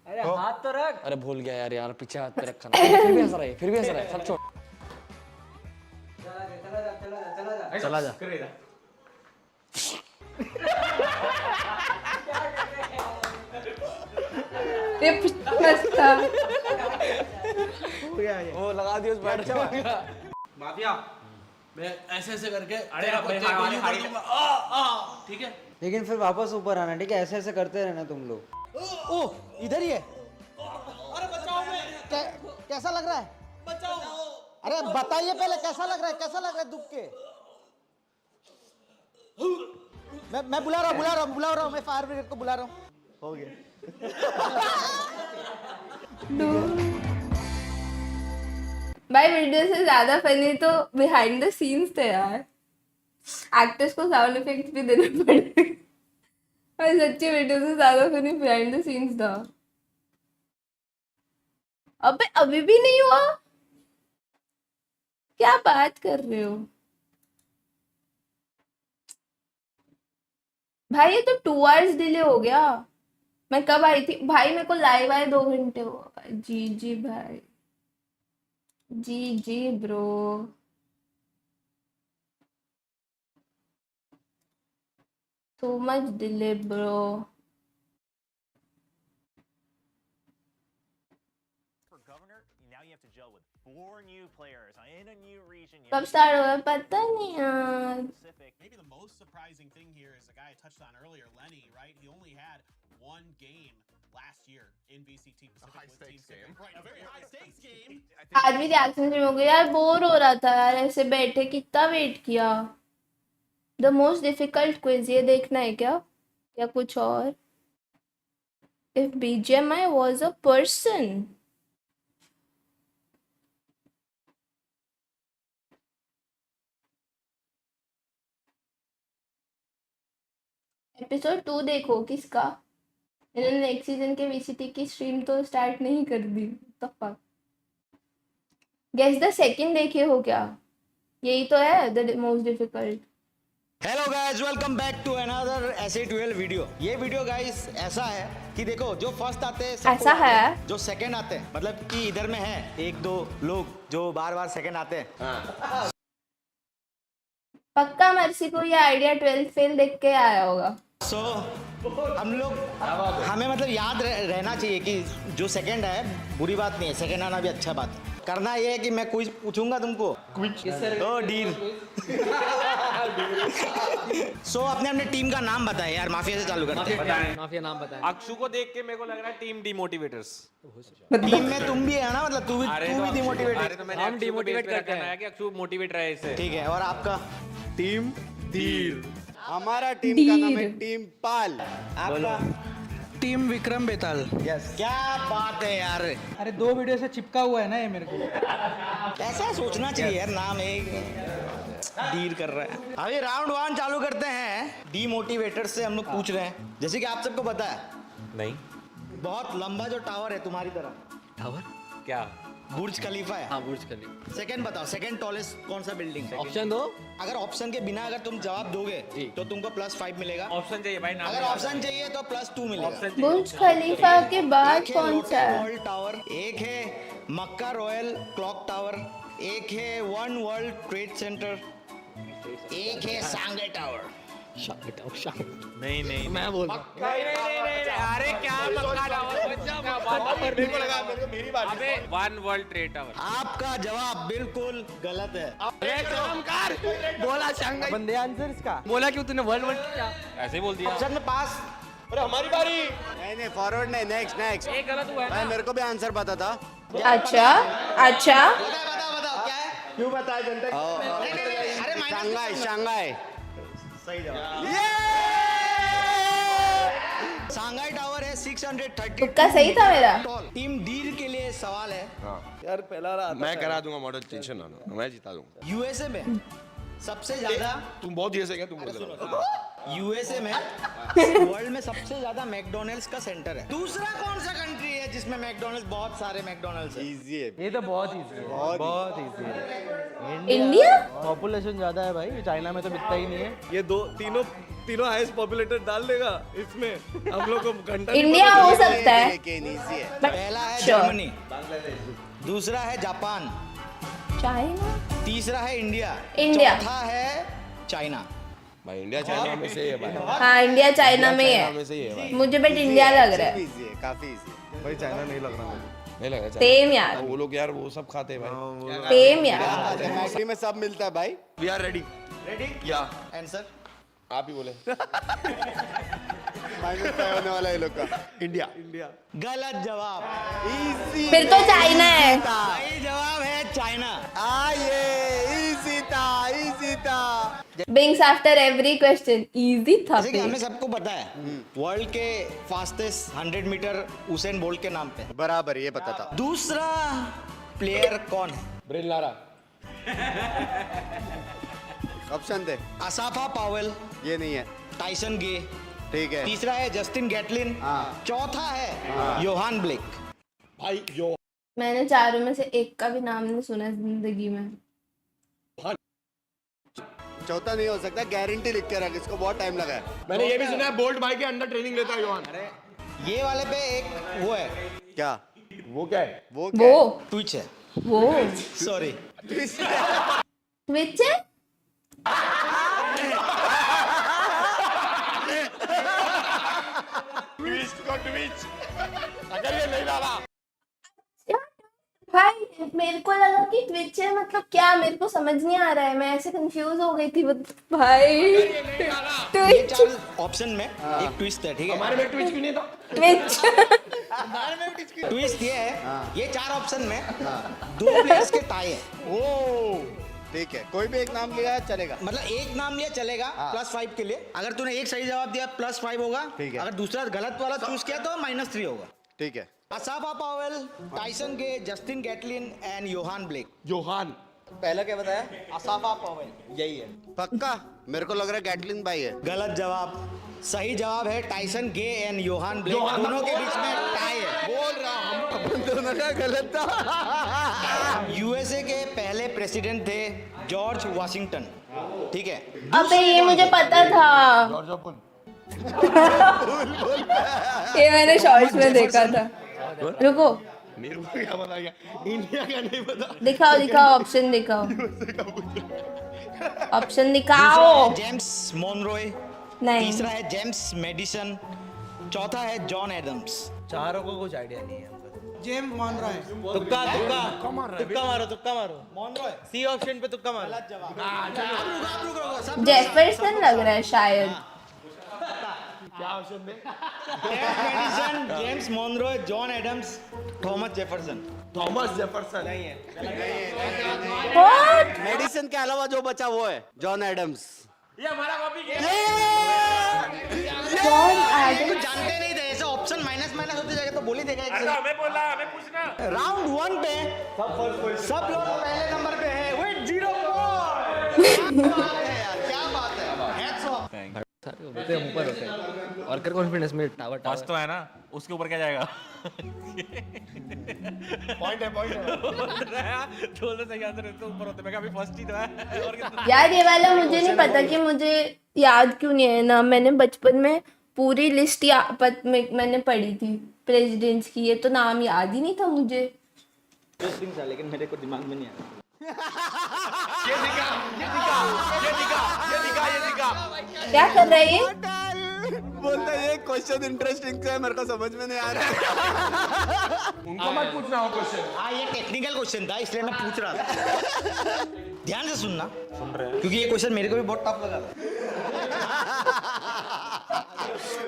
अरे हाथ तो रख। अरे भूल गया यार पीछे हाथ पे रखा ना। फिर भी हंस रहा है, सब छोड़। चला जा। ये मस्त था। वो लगा दिया स्पाइडरमैन का। माफिया मैं ऐसे ऐसे करके ठीक है, लेकिन फिर वापस ऊपर आना, ठीक है? ऐसे ऐसे करते रहना तुम लोग। ओ इधर ही है। अरे बचाओ कैसा लग रहा है? बचाओ। अरे बताइए पहले कैसा लग रहा है दुख के? मैं बुला रहा हूँ, मैं फायर ब्रिगेड को बुला रहा हूँ। हो गया। भाई वीडियो से ज्यादा फनी तो बिहाइंड द सीन्स थे यार। एक्टर्स को साउंड इफेक्ट्स भी देने पड़े। भाई सच्ची वीडियो से ज्यादा फनी बिहाइंड द सीन्स था। अबे अभी भी नहीं हुआ, क्या बात कर रहे हो भाई? ये तो 2 आवर्स डिले हो गया। मैं कब आई थी भाई? मेरे को लाइव आए 2 घंटे हुआ। जी जी भाई, जी जी bro. Too much delay bro. कब स्टार्ट हुआ पता नहीं यार। Maybe the most surprising thing here is a guy I touched on earlier, Lenny, right? He only had 1 game last year in VCT Pacific with Team Secret. Right, a very high stakes game. आज भी reaction हो गया यार, bore हो रहा था यार ऐसे बैठे, कितना वेट किया। द मोस्ट डिफिकल्ट क्विज ये देखना है क्या या कुछ और? If BGMI was a person। Episode 2 देखो किसका? इन्होंने नेक्स्ट सीजन के VCT की स्ट्रीम तो स्टार्ट नहीं कर दी। गेस द सेकंड देखे हो क्या? यही तो है the most difficult. Hello guys, welcome back to another SA12 video. ये वीडियो गाइस ऐसा है कि देखो, जो फर्स्ट आते हैं ऐसा है, जो सेकंड आते हैं, मतलब कि इधर में है 1-2 लोग जो बार बार सेकंड आते हैं। पक्का मर्सी को ये आइडिया 12th फेल देख के आया होगा। हम लोग हमें मतलब याद रहना चाहिए कि जो सेकंड है बुरी बात नहीं है, सेकंड आना भी अच्छा बात है। करना ये है कि मैं कुछ पूछूंगा तुमको, ओ डील। सो अपने अपने टीम का नाम बताएं यार, माफिया से चालू करते हैं। माफिया नाम बताएं। अक्षु को देख के मेरे को लग रहा है टीम डिमोटिवेटर्स। टीम में तुम भी है ना, मतलब तू भी डिमोटिवेटेड। हम डिमोटिवेट करके हैं कि अक्षु मोटिवेट रहे इससे। ठीक है, और आपका? टीम धीर। हमारा टीम का नाम है टीम पाल। आपका? टीम विक्रम बेताल। यस, क्या बात है यार। अरे 2 वीडियो से चिपका हुआ है ना ये मेरे को। ऐसा सोचना चाहिए यार, नाम एक डील कर रहा है। अभी राउंड 1 चालू करते हैं। डीमोटिवेटर से हम लोग पूछ रहे हैं, जैसे कि आप सबको पता है नहीं, बहुत लंबा जो टावर है तुम्हारी तरह। टावर क्या? बुर्ज खलीफा है। हाँ, बुर्ज खलीफा। सेकंड बताओ, सेकंड टॉलेस्ट कौन सा बिल्डिंग है? ऑप्शन दो। अगर ऑप्शन के बिना अगर तुम जवाब दोगे तो तुमको +5 मिलेगा। ऑप्शन चाहिए भाई, नाम अगर ऑप्शन चाहिए तो +2 मिलेगा। बुर्ज खलीफा के बाद कौन सा है? वर्ल्ड टावर, एक है मक्का रॉयल क्लॉक टावर, एक है वन वर्ल्ड ट्रेड सेंटर, एक है सांघाई टावर। नहीं मैं बोल अरे क्या मक्का टावर? मेरी बात। अबे वन वर्ल्ड ट्रेड टावर। आपका जवाब बिल्कुल गलत है। बोला शांघाई। बंदे आंसर इसका। बोला क्यों तूने वर्ल्ड क्या? ऐसे ही बोल दिया। ऑप्शन में पास। अरे हमारी बारी। नहीं फॉरवर्ड नहीं, नेक्स्ट। एक गलत हुआ है ना। मेरे को भी आंसर पता था। अच्छा बताओ क्या है? क्यों बताया जनता? शांघाई। शांघाई सही जवाब। सांघाई टावर है 630। तुक्का सही था मेरा। टीम डील के लिए सवाल है यार, पहला मैं करा दूंगा मॉडल, टेंशन ना लो, मैं जिता दूंगा। यूएसए में सबसे ज्यादा, तुम बहुत यूएसए क्या तुम? यूएसए में वर्ल्ड में सबसे ज्यादा मैकडॉनल्ड्स का सेंटर है। दूसरा कौन सा कंट्री है जिसमें मैकडॉनल्ड्स, बहुत सारे मैकडॉनल्ड्स है? इजी है ये तो बहुत इजी है, बहुत इजी है। इंडिया पॉपुलेशन ज्यादा है भाई, चाइना में तो इतना ही नहीं है। ये तीनों हाईएस्ट पॉपुलेटेड डाल देगा इसमें, हम लोग को घंटा। इंडिया हो सकता है। पहला है जर्मनी, दूसरा है जापान, चाइना, तीसरा है इंडिया, चौथा है चाइना। भाई इंडिया चाइना में से है भाई। हाँ, इंडिया चाइना में है मुझे, बट इंडिया लग रहा है। इजी है, काफी इजी। भाई चाइना नहीं लग रहा मुझे। नहीं लग रहा। सेम यार, वो लोग यार वो सब खाते हैं भाई। सेम यार, मैगी में सब मिलता है भाई। We are ready. रेडी? या आंसर आप ही बोले। -5 होने वाला है लोग का। इंडिया। गलत जवाब। इजी। फिर तो चाइना है। सही जवाब है चाइना। इजी था। बिंग्स आफ्टर एवरी क्वेश्चन इजी था। जैसे कि हमें सबको पता है वर्ल्ड के फास्टेस्ट 100 मीटर उसेन बोल्ट के नाम पे। बराबर, ये पता था। दूसरा प्लेयर कौन है? Brian Lara. ऑप्शन दे। असाफा पावेल, ये नहीं है। टाइसन गे, ठीक है। तीसरा है जस्टिन गैटलिन। चौथा है योहान ब्लेक। भाई यो मैंने चारों में से एक का भी नाम नहीं सुना जिंदगी में। चौथा नहीं हो सकता, गारंटी लिख के रख, इसको बहुत टाइम लगा है। मैंने ये भी सुना है बोल्ट भाई के अंडर ट्रेनिंग लेता है योहान। ये वाले पे एक वो है। क्या? वो क्या है? वो ट्विच है। वो सॉरी ट्विच है। ट्विस्ट को ट्विच अगर ये नहीं डाला भाई मेरे को लगा कि ट्विच है मतलब क्या, मेरे को समझ नहीं आ रहा है, मैं ऐसे कंफ्यूज हो गई थी भाई। ट्विच ऑप्शन में एक ट्विस्ट है, ठीक है? हमारे में ट्विच क्यों नहीं था? ट्विच ट्विस्ट ये है, ये 4 ऑप्शन में 2 प्लेयर्स के टाई है। ओ ठीक है, कोई भी एक नाम लिया चलेगा, मतलब एक नाम लिया चलेगा +5 के लिए। अगर तूने एक सही जवाब दिया +5 होगा। ठीक है। अगर दूसरा गलत वाला चूज किया तो -3 होगा। ठीक है। Asafa Powell, Tyson Gay, Justin Gatlin and Yohan Blake. Yohan पहले क्या बताया? असाफा पावेल, यही है पक्का? मेरे को लग रहा है गैटलिन भाई है। गलत जवाब। सही जवाब है Tyson Gay and Yohan Blake. दोनों के बीच में टाई है। बोल रहा हम अपन दोनों का गलत था। यूएसए के पहले प्रेसिडेंट थे जॉर्ज वाशिंगटन। ठीक है। अबे ये मुझे पता था। ये मैंने शॉर्ट्स में देखा था। रुको, मेरे को क्या पता गया? इंडिया का नहीं पता। दिखाओ ऑप्शन दिखाओ। ऑप्शन दिखाओ। जेम्स मोनरोय। नहीं। तीसरा है जेम्स मेडिसन। चौथा है जॉन एडम्स। चारों को कुछ आइडिया नहीं है। जेम्स मॉनरॉय। तुक्का मारो। मॉनरोय सी ऑप्शन पे तुक्का मारो। जेफरसन लग रहा है शायद। क्या ऑप्शन में? Madison, James Monroe, John Adams, Thomas Jefferson. नहीं है। मेडिसन के अलावा जो बचा वो है जॉन एडम्स। ये हमारा कॉपी किया। जॉन एडम्स जानते नहीं थे, ऐसे ऑप्शन माइनस होते जाएगा तो बोल ही देगा। हमें बोला, हमें पूछना। राउंड 1 पे सब लोग पहले नंबर पे है विद 0 पॉइंट। क्या बात है, हैट्स ऑफ। सारे होते हैं ऊपर होते हैं। वर्कर कॉन्फिडेंस में टावर फर्स्ट तो है ना, उसके ऊपर क्या जाएगा? पॉइंट है। थोड़ा सही आंसर है तो ऊपर होते। मैं कहा अभी फर्स्ट ही तो है। और कितना? यार ये वाला मुझे नहीं पता कि मुझे याद क्यों नहीं है ना। मैंने बचपन में पूरी लिस्ट मैंने पढ़ी थी प्रेसिडेंट्स की, ये तो नाम याद ही नहीं था मुझे। इंटरेस्टिंग था लेकिन मेरे को दिमाग में नहीं आया। ये दिखा। क्या कर रहा है ये? बोलता है ये क्वेश्चन इंटरेस्टिंग है, मेरे को समझ में नहीं आ रहा है। उनको मत पूछना हो क्वेश्चन। हाँ ये टेक्निकल क्वेश्चन था इसलिए मैं पूछ रहा था। ध्यान से सुन रहे हैं क्योंकि ये क्वेश्चन मेरे को भी बहुत टफ लगा था।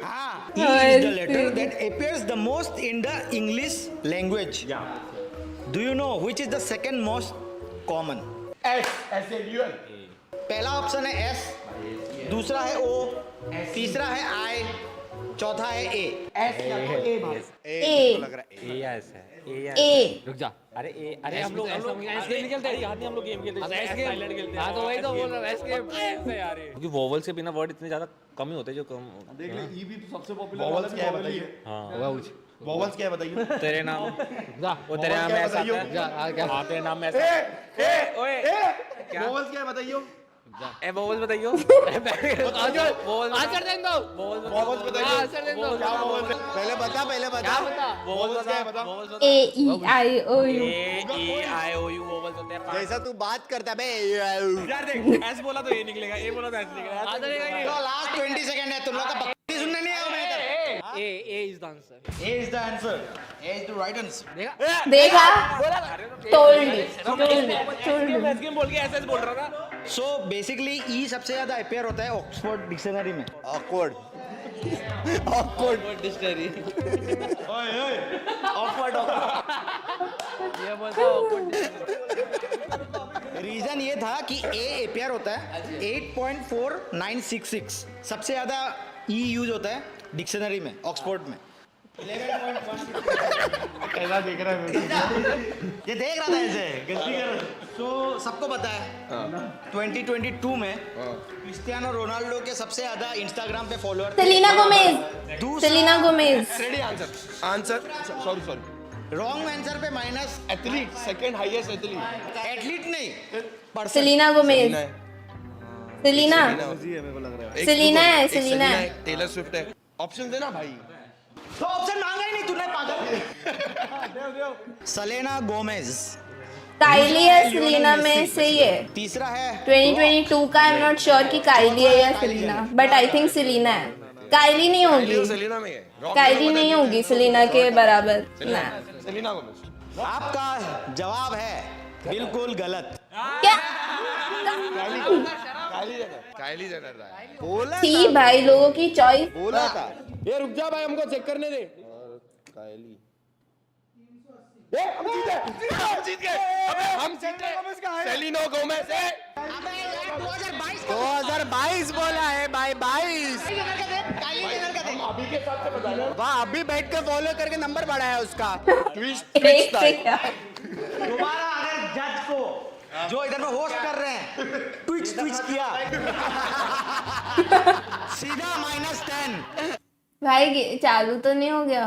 हाँ, E is the letter that appears the most in the English language. Do you know which is the second most common? S SAUL। पहला ऑप्शन है S, दूसरा है O, तीसरा है I, चौथा है A। S या तो A भाई। लग रहा है ए या एस है? ए। रुक जा। अरे हम लोग गेम खेलते हैं। हम लोग गेम खेलते हैं। साइलेंट खेलते हैं। हां तो वही तो बोल रहा हूं, एस गेम ऐसे यार। क्योंकि वोवल से बिना वर्ड इतने ज्यादा कम ही होते हैं जो कम। देख ले, ई भी तो सबसे पॉपुलर वॉवल्स क्या है बताइए? हाँ वॉवल्स क्या है बताइए? तेरे नाम वो तेरे नाम में ऐसा आता है। हाँ तेरे नाम में ऐसा। ओए वॉवल्स क्या है बताइए? ए वोवल्स बताइयो। आंसर दे दो। वॉवल्स बताइए। आंसर दे दो। क्या वॉवल्स है? पहले बता। वॉवल्स क्या है बता? A E I O U। A-E-I-O-U vowels होते हैं। जैसा तू बात करता है यार देख, ऐसे बोला तो ये निकलेगा, ए बोला तो ऐसे निकलेगा। तो लास्ट 20 सेकंड है, तुम लोग का बकरी सुनने नहीं आया मैं इधर। A is the answer. A is the answer. A is the right answer. देखा? told you। गेम बोल के ऐसे बोल रहा था। So basically E सबसे ज्यादा अपेयर होता है ऑक्सफोर्ड डिक्शनरी में। Awkward dictionary. Awkward। ये बोलता awkward। रीजन ये था कि A अपेयर होता है 8.4966, सबसे ज्यादा E यूज होता है डिक्शनरी में ऑक्सफोर्ड में। कैसा देख रहा है ये देख रहा था ऐसे गलती कर। तो सबको पता है 2022 में क्रिस्टियानो रोनाल्डो के सबसे ज्यादा इंस्टाग्राम पे follower Selena Gomez. Selena Gomez. Ready answer sorry wrong answer पे minus. Athlete second highest athlete. Athlete नहीं सेलिना गोमेज। सेलिना सेलिना है। सेलिना है। टेलर स्विफ्ट है। ऑप्शन देना भाई। तो ऑप्शन मांगा ही नहीं तूने पागल। Selena Gomez. काइली है सेलिना में से ही है। तीसरा है 2022 का। आई एम नॉट श्योर कि काइली है या Selena, but I think Selena है। काइली नहीं होगी। सेलिना में है। काइली नहीं होगी सेलिना के बराबर ना। Selina Gomez. आपका जवाब है बिल्कुल गलत। क्या? काइली जेनर था। बोला थी भाई लोगों की चॉइस। बोला था। ये रुक जा भाई हमको चेक करने दे। काइली हम जीत गए। हम जीत गए। सेलिना गोमेज है। 2022 बोला है भाई 22। अभी के साथ से बता रहे हैं। वाह अभी बैठ के फॉलो करके नंबर बढ़ाया उसका। ट्विस्ट दोबारा अगर जज को जो इधर में होस्ट कर रहे हैं ट्विच किया सीधा -10। भाई चालू तो नहीं हो गया?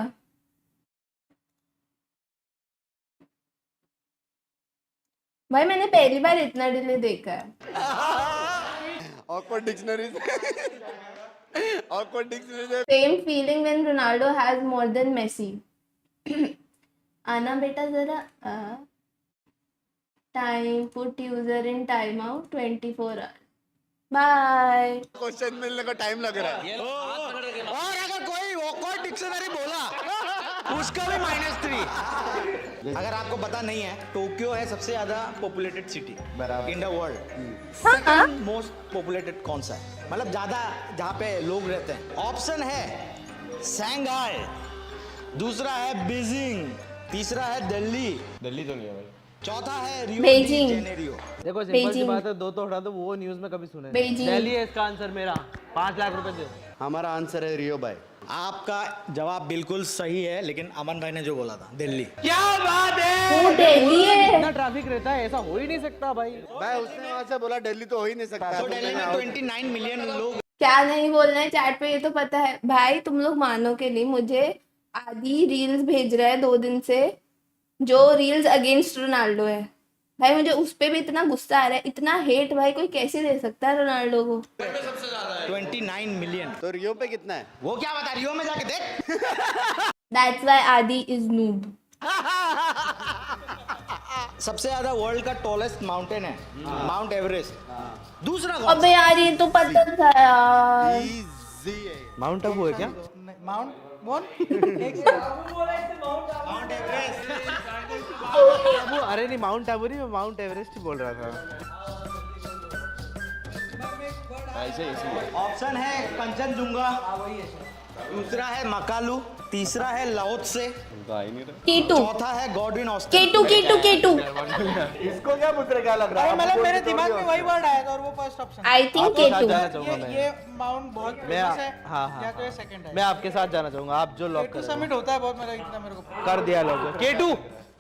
भाई मैंने पहली बार इतना डिले देखा है। Awkward dictionary Same feeling when Ronaldo has more than Messi. आना बेटा जरा। Time put user in time out 24 hour. Bye. Question मिलने को टाइम लग रहा है। और अगर कोई ऑकवर्ड डिक्शनरी बोला उसका भी -3। अगर आपको पता नहीं है टोक्यो है सबसे ज्यादा populated city in the world. Second most populated कौन सा है, मतलब ज्यादा जहाँ पे लोग रहते हैं? ऑप्शन है शंघाई, दूसरा है बीजिंग, तीसरा है दिल्ली। दिल्ली तो नहीं है भाई। चौथा है रियो बेजिंग। De Janeiro. देखो सिंपल सी बात है, दो तो उठा दो, वो न्यूज़ में कभी सुने नहीं। बेजिंग। दिल्ली है इसका आंसर मेरा। 5 लाख रुपए दे। हमारा आंसर है रियो भाई। आपका जवाब बिल्कुल सही है, लेकिन अमन भाई ने जो बोला था दिल्ली। क्या बात है? वो दिल्ली है। इतना ट्रैफिक रहता है, ऐसा हो ही नहीं सकता भाई। भाई उसने वहां से बोला दिल्ली तो हो ही नहीं सकता। तो दिल्ली में 29 मिलियन लोग। क्या नहीं बोलना है चैट पे, ये तो पता है भाई। तुम लोग मानोगे नहीं, मुझे आदि रील्स भेज रहा है 2 दिन से, जो रील्स अगेंस्ट रोनाल्डो है। भाई मुझे उस पे भी इतना गुस्सा आ रहा है, इतना हेट भाई कोई कैसे दे सकता है रोनाल्डो को? 29 मिलियन। तो रियो पे कितना है? वो क्या बता, रियो में जाके देख। That's why आदि is noob. सबसे ज्यादा वर्ल्ड का टॉलेस्ट माउंटेन है माउंट एवरेस्ट। दूसरा अबे यार ये तो पता था यार। माउंट आबू है क्या? Mount Everest. आबू, अरे नहीं माउंट आबू नहीं, मैं माउंट एवरेस्ट ही बोल रहा था। ऑप्शन है कंचनजुंगा, दूसरा है मकालू, तीसरा है लाओत्से, K2 चौथा है गॉडविन ऑस्टिन। K2 इसको क्या पुत्र क्या लग रहा है? मतलब मेरे दिमाग में वही वर्ड आया था और वो first option. I think K2। ये माउंट बहुत फेमस है। या तो ये सेकंड है। मैं आपके साथ जाना चाहूंगा, आप जो लॉक K2 समिट होता है बहुत, मेरा इतना मेरे को कर दिया लोग। K2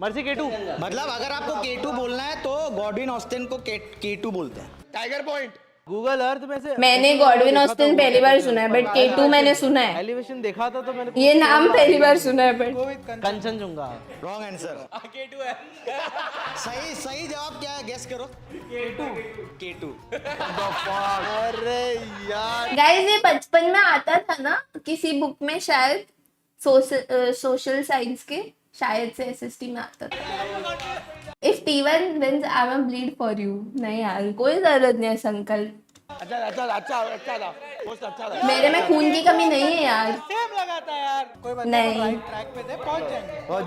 mercy K2। मतलब अगर आपको K2 बोलना है तो गॉडविन ऑस्टिन को K2 बोलते हैं। Tiger point. गूगल अर्थ में से मैंने गॉडविन ऑस्टिन पहली बार सुना है, बट K2 मैंने सुना है। एलिवेशन देखा था तो मैंने ये नाम पहली बार सुना है, but Kanchenjunga. Wrong answer. K2 है। सही जवाब क्या है, गेस करो। K2। अरे यार गाइस ये बचपन में आता था ना किसी बुक में, शायद सोशल साइंस के, शायद से SST में आता था। If T1 wins, I will bleed for you। नहीं यार कोई जरूरत नहीं है संकल्प। अच्छा था। मेरे में खून की कमी नहीं है यार। सेम लगाता है यार। कोई बात नहीं। राइट ट्रैक पे थे, पहुंच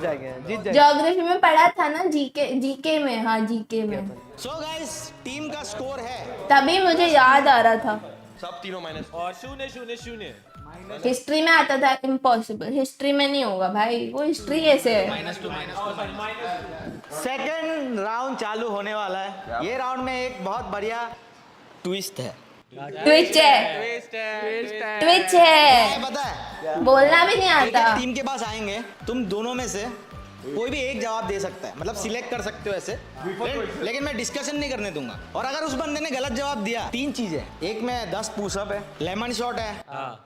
जाएंगे। जीत जाएंगे। ज्योग्राफी में पढ़ा था ना, जीके में। हाँ जीके में। सो गाइस टीम का स्कोर है, तभी मुझे याद आ रहा था। सब तीनों माइनस। और 0-0-0। हिस्ट्री में आता था, इम्पॉसिबल। हिस्ट्री में नहीं होगा भाई, वो हिस्ट्री कैसे है? सेकंड राउंड चालू होने वाला है। ये राउंड में एक बहुत बढ़िया ट्विस्ट है। ट्विच है, ट्विच है, पता है बोलना भी नहीं आता। टीम के पास आएंगे, तुम दोनों में से कोई भी एक जवाब दे सकता है, मतलब सिलेक्ट कर सकते हो ऐसे, लेकिन मैं डिस्कशन नहीं करने दूंगा। और अगर उस बंदे ने गलत जवाब दिया, 3 चीजें, एक में 10 पुशअप है, लेमन शॉट है,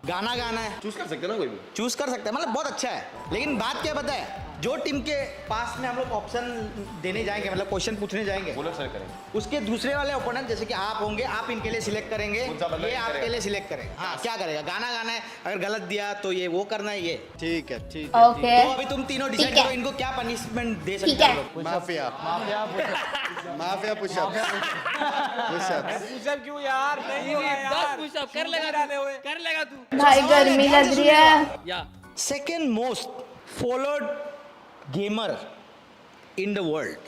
गाना गाना है, चूज कर सकते हैं ना, कोई भी चूज कर सकता है, मतलब बहुत अच्छा है। लेकिन बात क्या पता है, जो टीम के पास में हम लोग ऑप्शन देने जाएंगे, मतलब क्वेश्चन पूछने जाएंगे, वो लोग सेलेक्ट करेंगे। उसके दूसरे वाले ओपोनेंट जैसे कि आप होंगे, आप इनके लिए सिलेक्ट करेंगे, ये आपके लिए सिलेक्ट करेंगे। हाँ, क्या करेगा, गाना गाना है, अगर गलत दिया तो ये वो करना है, ये ठीक है, ठीक है। ओके। तो अभी तुम तीनों डिसाइड करो इनको क्या पनिशमेंट दे सकते हो। माफिया माफिया पुशअप पुशअप क्यों यार, नहीं होगा यार, 10 पुशअप कर लेगा तू। भाई गर्मी लग रही है। Second most followed gamer in the world.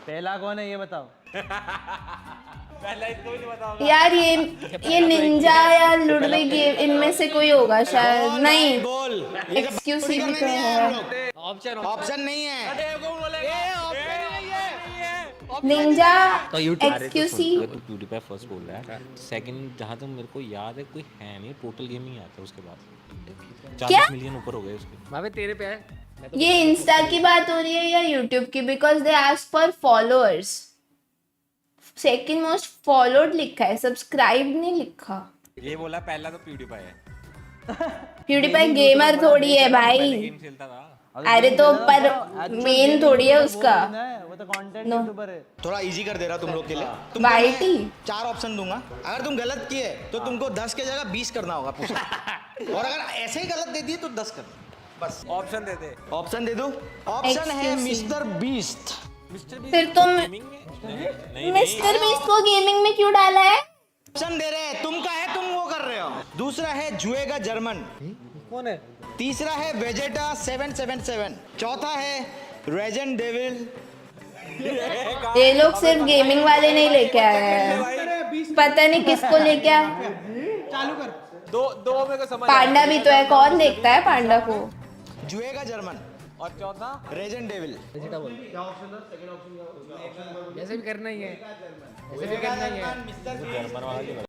पहला कौन है ये बताओ। पहला इसको भी नहीं बताओ यार ये निंजा या लुडविग इनमें से कोई होगा शायद। नहीं, बोल, एक्सक्यूज मी तो है। ऑप्शन नहीं है। निंजा तो एक्सक्यूज तू प्यूडीपाई फर्स्ट बोल रहा है, सेकंड जहां तक मेरे को याद है कोई है नहीं, टोटल गेमिंग आता है उसके बाद 40 मिलियन ऊपर हो गए उसके। भाभी तेरे पे है ये इंस्टा की बात हो रही है या यूट्यूब की? Because they ask for followers. Second most followed लिखा है, सब्सक्राइब नहीं लिखा। ये बोला पहला तो प्यूडीपाई है। प्यूडीपाई गेमर थोड़ी है भाई। गेम खेलता था। अरे तो पर मेन थोड़ी है उसका। वो तो कंटेंट यूट्यूबर है। थोड़ा इजी कर दे रहा तुम लोग के लिए। तुम वाईटी 4 ऑप्शन दूंगा, अगर तुम गलत किए तो तुमको 10 के जगह 20 करना होगा और अगर ऐसे ही गलत दे दिए तो 10 करना, बस। ऑप्शन दे दे। ऑप्शन दे दो। ऑप्शन है मिस्टर बीस्ट। फिर तुम मिस्टर बीस्ट को गेमिंग में क्यों डाला है? ऑप्शन दे रहे हैं, तुम का है, तुम वो कर रहे हो। दूसरा है जुएगा जर्मन। कौन है? तीसरा है वेजेटा 777। चौथा है रेजेंट डेविल। ये लोग सिर्फ गेमिंग वाले नहीं लेके आए हैं, पता नहीं किसको लेके आए। चालू कर। दो में को समझ। पांडा भी तो है, कौन देखता है पांडा को? जुएगा जर्मन और चौथा रेजेंट डेविल। क्या ऑप्शन था? सेकंड ऑप्शन ऐसे भी करना ही है, ऐसे भी करना ही है।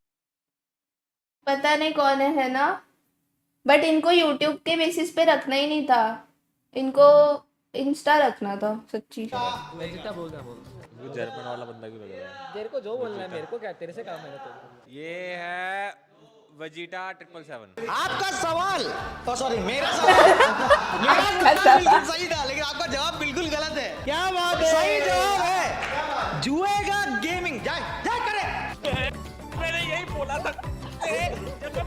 पता नहीं कौन है ना, बट इनको यूट्यूब के बेसिस पे रखना ही नहीं था, इनको इंस्टा रखना था सच्ची। वेजिटा बोल रहा वो जर्मन वाला बंदा क्यों लग रहा है? तेरे को जो बोलना है, मेरे को क्या, तेरे से काम है तो। ये है वेजिटा 777। आपका सवाल, सॉरी मेरा सवाल बिल्कुल सही था, लेकिन आपका जवाब बिल्कुल गलत है। क्या बात है? सही जवाब है जुएगा गेमिंग। जाए जाए करे। मैंने यही बोला था।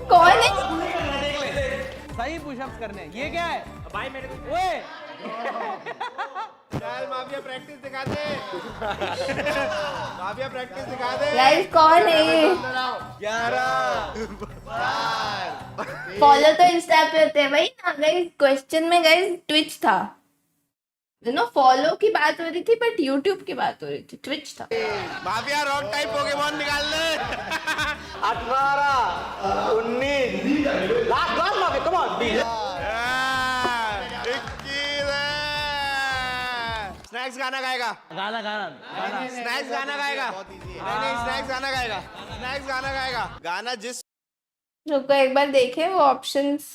कौन है? सही पुशअप्स करने। ये क्या है भाई? मेरे को ओए चल माफिया प्रैक्टिस दिखा दे। माफिया प्रैक्टिस दिखा दे। गाइस कौन है ये? 11 फॉलो तो इंस्टा पे होते हैं भाई ना गाइस। क्वेश्चन में गाइस ट्विच था, यू नो, फॉलो की बात हो रही थी बट यूट्यूब की बात हो रही थी, ट्विच था। माफिया रॉन्ग टाइप पोकेमॉन निकाल ले। 18 19 last last mafia come on. 21 snacks गाना गाएगा। गाना स्नैक्स गाना गाएगा। नहीं स्नैक्स गाना गाएगा। स्नैक्स गाना गाएगा। गाना जिस रुको एक बार देखें वो ऑप्शंस।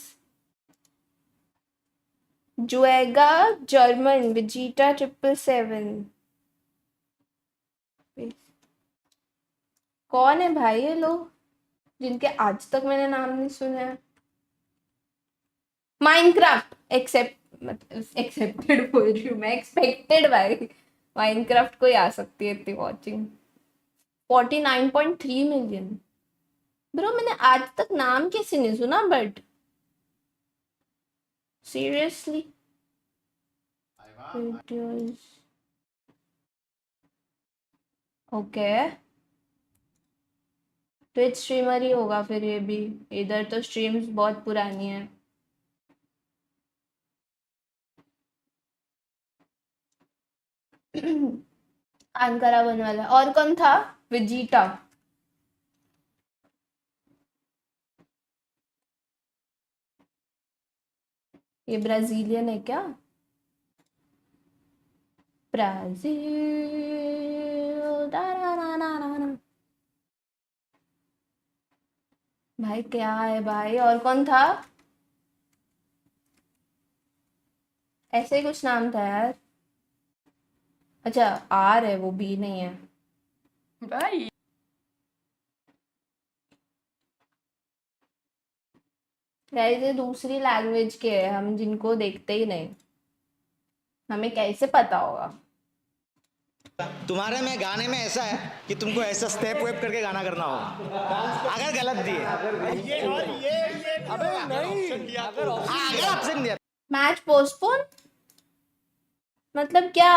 जुएगा German, Vegeta 777। कौन है भाई ये लोग जिनके आज तक मैंने नाम नहीं सुने हैं? माइनक्राफ्ट एक्सेप्टेड बोल रही हूँ मैं, एक्सपेक्टेड भाई। माइनक्राफ्ट को ही आ सकती है इतनी वॉचिंग। 49.3 मिलियन। ब्रो मैंने आज तक नाम कैसे नहीं सुना, but seriously okay. Twitch streamer ही होगा फिर ये भी। इधर तो स्ट्रीम्स बहुत पुरानी है। अनकरा बनने वाला। और कौन था? वेजिटा। ये ब्राजीलियन है क्या? ब्राजील। भाई क्या है भाई, और कौन था? ऐसे ही कुछ नाम था यार। अच्छा आर है वो, बी नहीं है भाई। गाइस ये दूसरी लैंग्वेज के है, हम जिनको देखते ही नहीं, हमें कैसे पता होगा? तुम्हारे में गाने में ऐसा है कि तुमको ऐसा स्टेप वेप करके गाना करना होगा अगर गलत दिए अबे नहीं अगर ऑप्शन दिया। मैच पोस्टपोन मतलब क्या?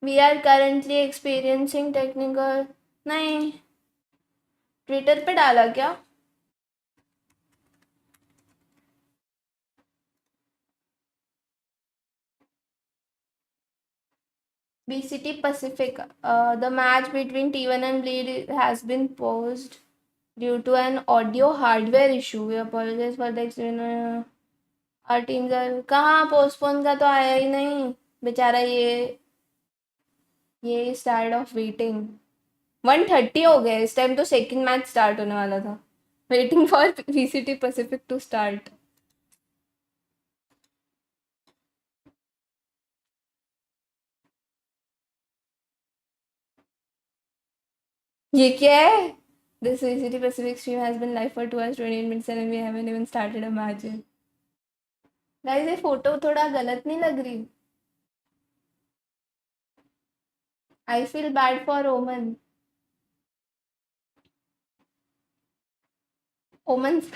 We are currently experiencing technical, नहीं ट्विटर पे डाला क्या? VCT Pacific, the match between T1 and Bleed has been paused due to an audio hardware issue. We apologize for the experience. Our teams are कहाँ postpone का तो आया ही नहीं बेचारा, ये स्टार्ट ऑफ वेटिंग 1:30 हो गया, इस टाइम तो सेकंड मैच स्टार्ट होने वाला था। Waiting for VCT Pacific to start. ये क्या है? This VCT Pacific stream has been live for 2 hours 28 minutes and we haven't even started a match yet. Guys ये फोटो थोड़ा गलत नहीं लग रही? I feel bad for Oman. Oman's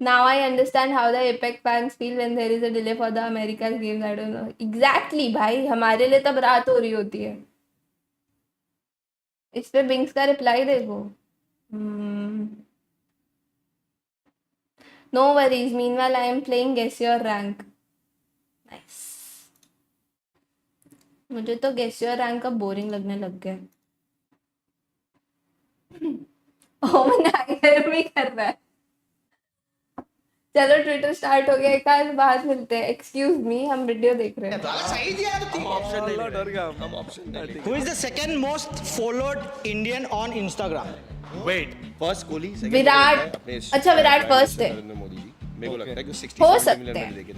Now I understand how the Apex fans feel when there is a delay for the America's games. I don't know. Exactly भाई, हमारे लिए तब रात हो रही होती है। इस पे बिंग्स का रिप्लाई देखो। No worries. Meanwhile, I am playing Guess Your Rank. Nice. मुझे तो Guess Your Rank का बोरिंग लगने लग गया। ओमन हायर भी कर रहा है। चलो ट्विटर स्टार्ट हो गया, एक आज बाद मिलते हैं। एक्सक्यूज मी, हम वीडियो देख रहे हैं। सही दिया तो ठीक है। डर गया हम option Who is the second most followed Indian on Instagram? Wait first Kohli Virat. अच्छा विराट फर्स्ट है। नरेंद्र मोदी जी मेरे को लगता है कि 60 हो 70 सकता मिलियन है। मैंने देखे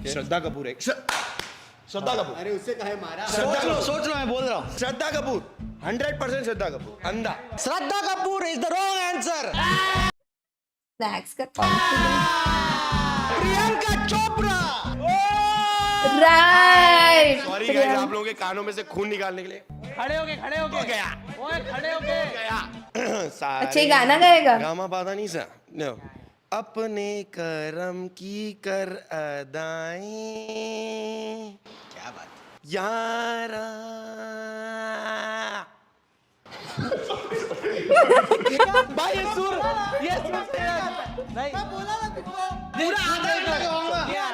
थे। श्रद्धा कपूर एक श्रद्धा कपूर, अरे उससे कहे मारा। सोच लो मैं बोल रहा हूँ। श्रद्धा कपूर 100% श्रद्धा कपूर अंधा। Shraddha Kapoor is the wrong answer. Snacks का confidence. Priyanka Chopra. Right. Sorry guys, आप लोगों के कानों में से खून निकालने के लिए। खड़े हो गया ओए खड़े हो गया। अच्छा गाना गाएगा? गामा पादा नहीं सा नो। अपने करम की कर अदाएं, क्या बात यारा। भाई ये सुर नहीं मैं बोला ना तुमको पूरा आधा घंटा गाऊंगा। क्या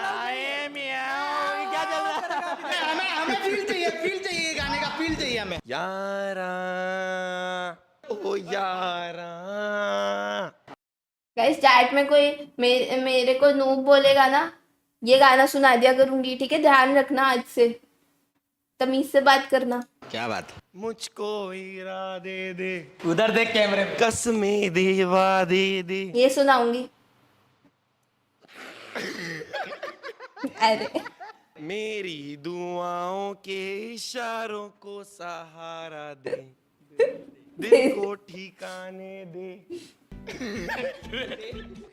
चल रहा है? हमें फील चाहिए गाने का फील चाहिए हमें। यारा ओ यारा। गाइस चैट में कोई मेरे को नूब बोलेगा ना, ये गाना सुना दिया करूंगी, ठीक है? ध्यान रखना, आज से तमीज से बात करना। क्या बात? मुझको हीरा दे दे, उधर देख कैमरे में। कसमें देवा दे दे। ये सुनाऊंगी। अरे मेरी दुआओं के इशारों को सहारा दे, दिल को ठिकाने दे।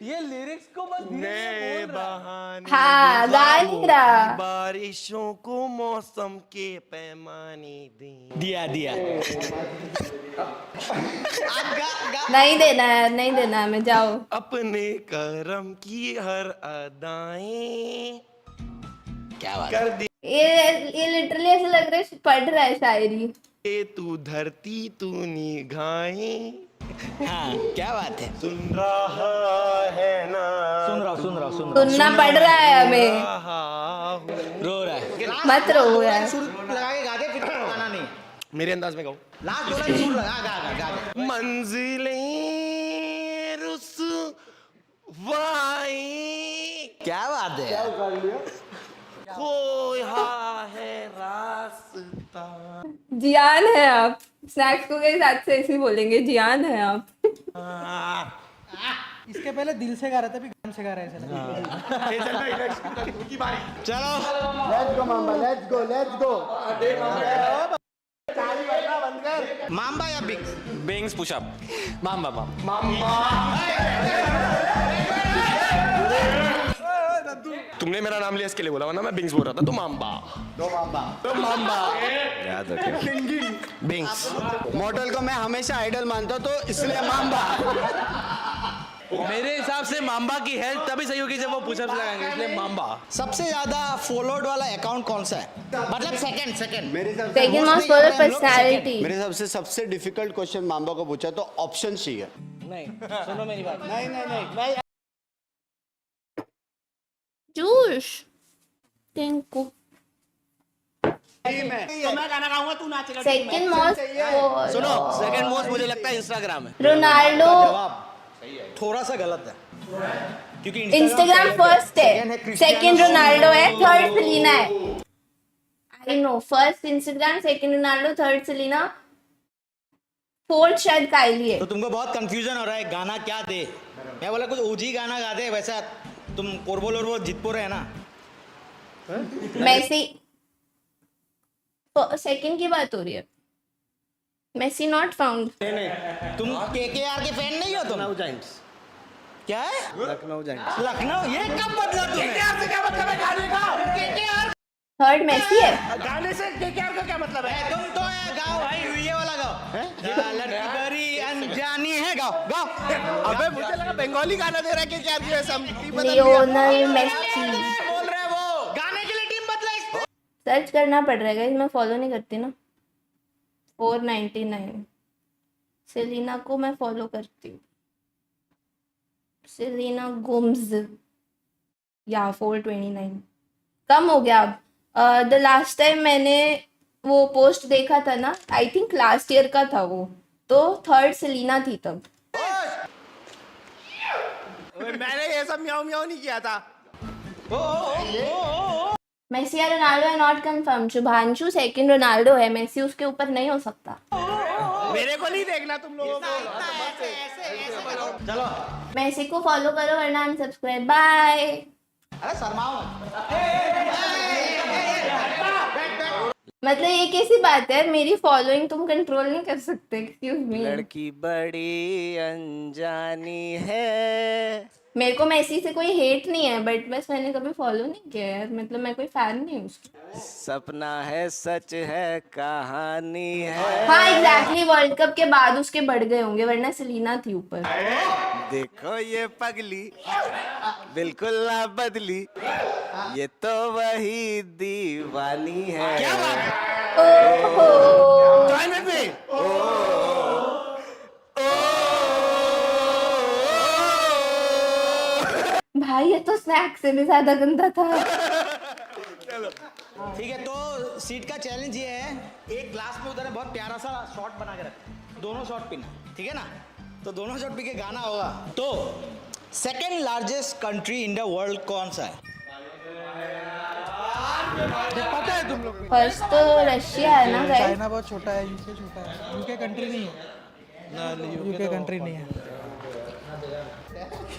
ये लिरिक्स को बस नए बहाने हाँ गा नहीं रहा। बारिशों को मौसम के पैमाने दे। दिया नहीं देना है, नहीं देना है, मैं जाओ। अपने करम की हर अदाएं क्या बात कर दी। ये लिटरली ऐसा लग रहा है पढ़ रहा है शायरी। तू धरती तू निगाहें। हाँ क्या बात है? सुन रहा है ना? सुन रहा सुनना पड़ रहा है हमें। रो रहा है। मत रो यार। सुर लगा के गा दे, फिर गाना नहीं। मेरे अंदाज में गाऊं। लास्ट वाला सुर लगा गा। मंजिलें रुसवाई। क्या बात है? खोया है जियान है आप। स्नैक्स को के साथ से ऐसे ही बोलेंगे, जियान है आप। इसके पहले दिल से गा रहा था, अभी गान से गा रहा है चलो लेट्स गो मामा, let's go, let's go. Mamba या Bigs? Bings pushup. Mamba Mamba. तुमने मेरा नाम लिया इसके लिए बोला, वरना मैं बिंग्स बोल रहा था। तो माम्बा, दो माम्बा, तो माम्बा याद रखे। बिंग्स मॉडल को मैं हमेशा आइडल मानता हूं, तो इसलिए माम्बा। मेरे हिसाब से माम्बा की हेल्थ तभी सही होगी जब वो पुशअप्स लगाएंगे, इसलिए माम्बा। सबसे ज्यादा फॉलोड वाला अकाउंट कौन सा है? मतलब सेकंड मेरे हिसाब से सेकंड मोस्ट फॉलोड पर्सनालिटी। मेरे हिसाब से सबसे डिफिकल्ट क्वेश्चन माम्बा को पूछा तो ऑप्शन चाहिए। नहीं, सुनो मेरी बात। नहीं नहीं नहीं मैं जूश टिंकू। तो मैं गाना गाऊंगा, तू नाचेगा। सेकंड मोस्ट सुनो, सेकंड मोस्ट मुझे लगता है इंस्टाग्राम है। रोनाल्डो। थोड़ा सा गलत है, क्योंकि इंस्टाग्राम फर्स्ट है, सेकंड रोनाल्डो है, थर्ड सेलिना है। I know, first Instagram, second Ronaldo, third Selena, fourth शायद काइली है। तो तुमको बहुत कंफ्यूजन हो रहा है गाना क्या दे। मैं बोला कुछ ओजी गाना गा दे, वैसा तुम कोरबोल और वो जितपुर है ना। मेसी सेकंड की बात हो रही है। Messi not found. नहीं, तुम केकेआर के फैन नहीं हो तुम? लखनऊ जायंट्स। क्या है? लखनऊ जायंट्स। लखनऊ, ये कब बदला तुमने? केकेआर से क्या मतलब है गाने का? केकेआर थर्ड मेसी है। गाने से केकेआर का क्या मतलब है? तुम तो है गाओ भाई, ये वाला गाओ। लड़की बड़ी अनजानी है, गाओ गाओ। अबे मुझे लगा बंगाली गाना दे रहा है केकेआर की, वैसा लियोनेल मेसी। बोल रहे वो गाने के लिए टीम बदला। सर्च करना पड़ रहा है गाइस, मैं फॉलो नहीं करती ना। 499 सेलिना को मैं फॉलो करती हूँ। सेलिना गोम्स या 429 कम हो गया अब। द लास्ट टाइम मैंने वो पोस्ट देखा था ना, आई थिंक लास्ट ईयर का था वो, तो थर्ड सेलिना थी तब। मैंने ये सब म्याऊ म्याऊ नहीं किया था। मेसी या रोनाल्डो है not confirm. Shubhanshu second Ronaldo है, मेसी उसके ऊपर नहीं हो सकता। मेरे को नहीं देखना तुम लोगों को। चलो मेसी को फॉलो करो वरना अनसब्सक्राइब। बाय। अरे शर्माओ। मतलब ये कैसी बात है, मेरी फॉलोइंग तुम कंट्रोल नहीं कर सकते। Excuse me. लड़की बड़ी अनजानी है। मेरे को मेसी से कोई हेट नहीं है, बट बस मैंने कभी फॉलो नहीं किया यार। मतलब मैं कोई फैन नहीं हूँ उसकी। सपना है सच है कहानी है। हाँ एग्जैक्टली, वर्ल्ड कप के बाद उसके बढ़ गए होंगे, वरना सेलिना थी ऊपर। देखो ये पगली बिल्कुल ना बदली, ये तो वही दीवानी है। क्या बात ओहो। Join with me. भाई ये तो स्नैक्स से भी ज्यादा गंदा था। ठीक है, तो सीट का चैलेंज ये है, एक ग्लास में उधर बहुत प्यारा सा शॉट बना के रख, दोनों शॉट पीना, ठीक है ना? तो दोनों शॉट पी के गाना होगा। तो second largest country in the world कौन सा है? पता है तुम लोग? फर्स्ट तो रशिया है ना गाइस। चाइना बहुत छोटा है, यूके छोटा है। यूके कंट्री नहीं है। यूके कंट्री नहीं है।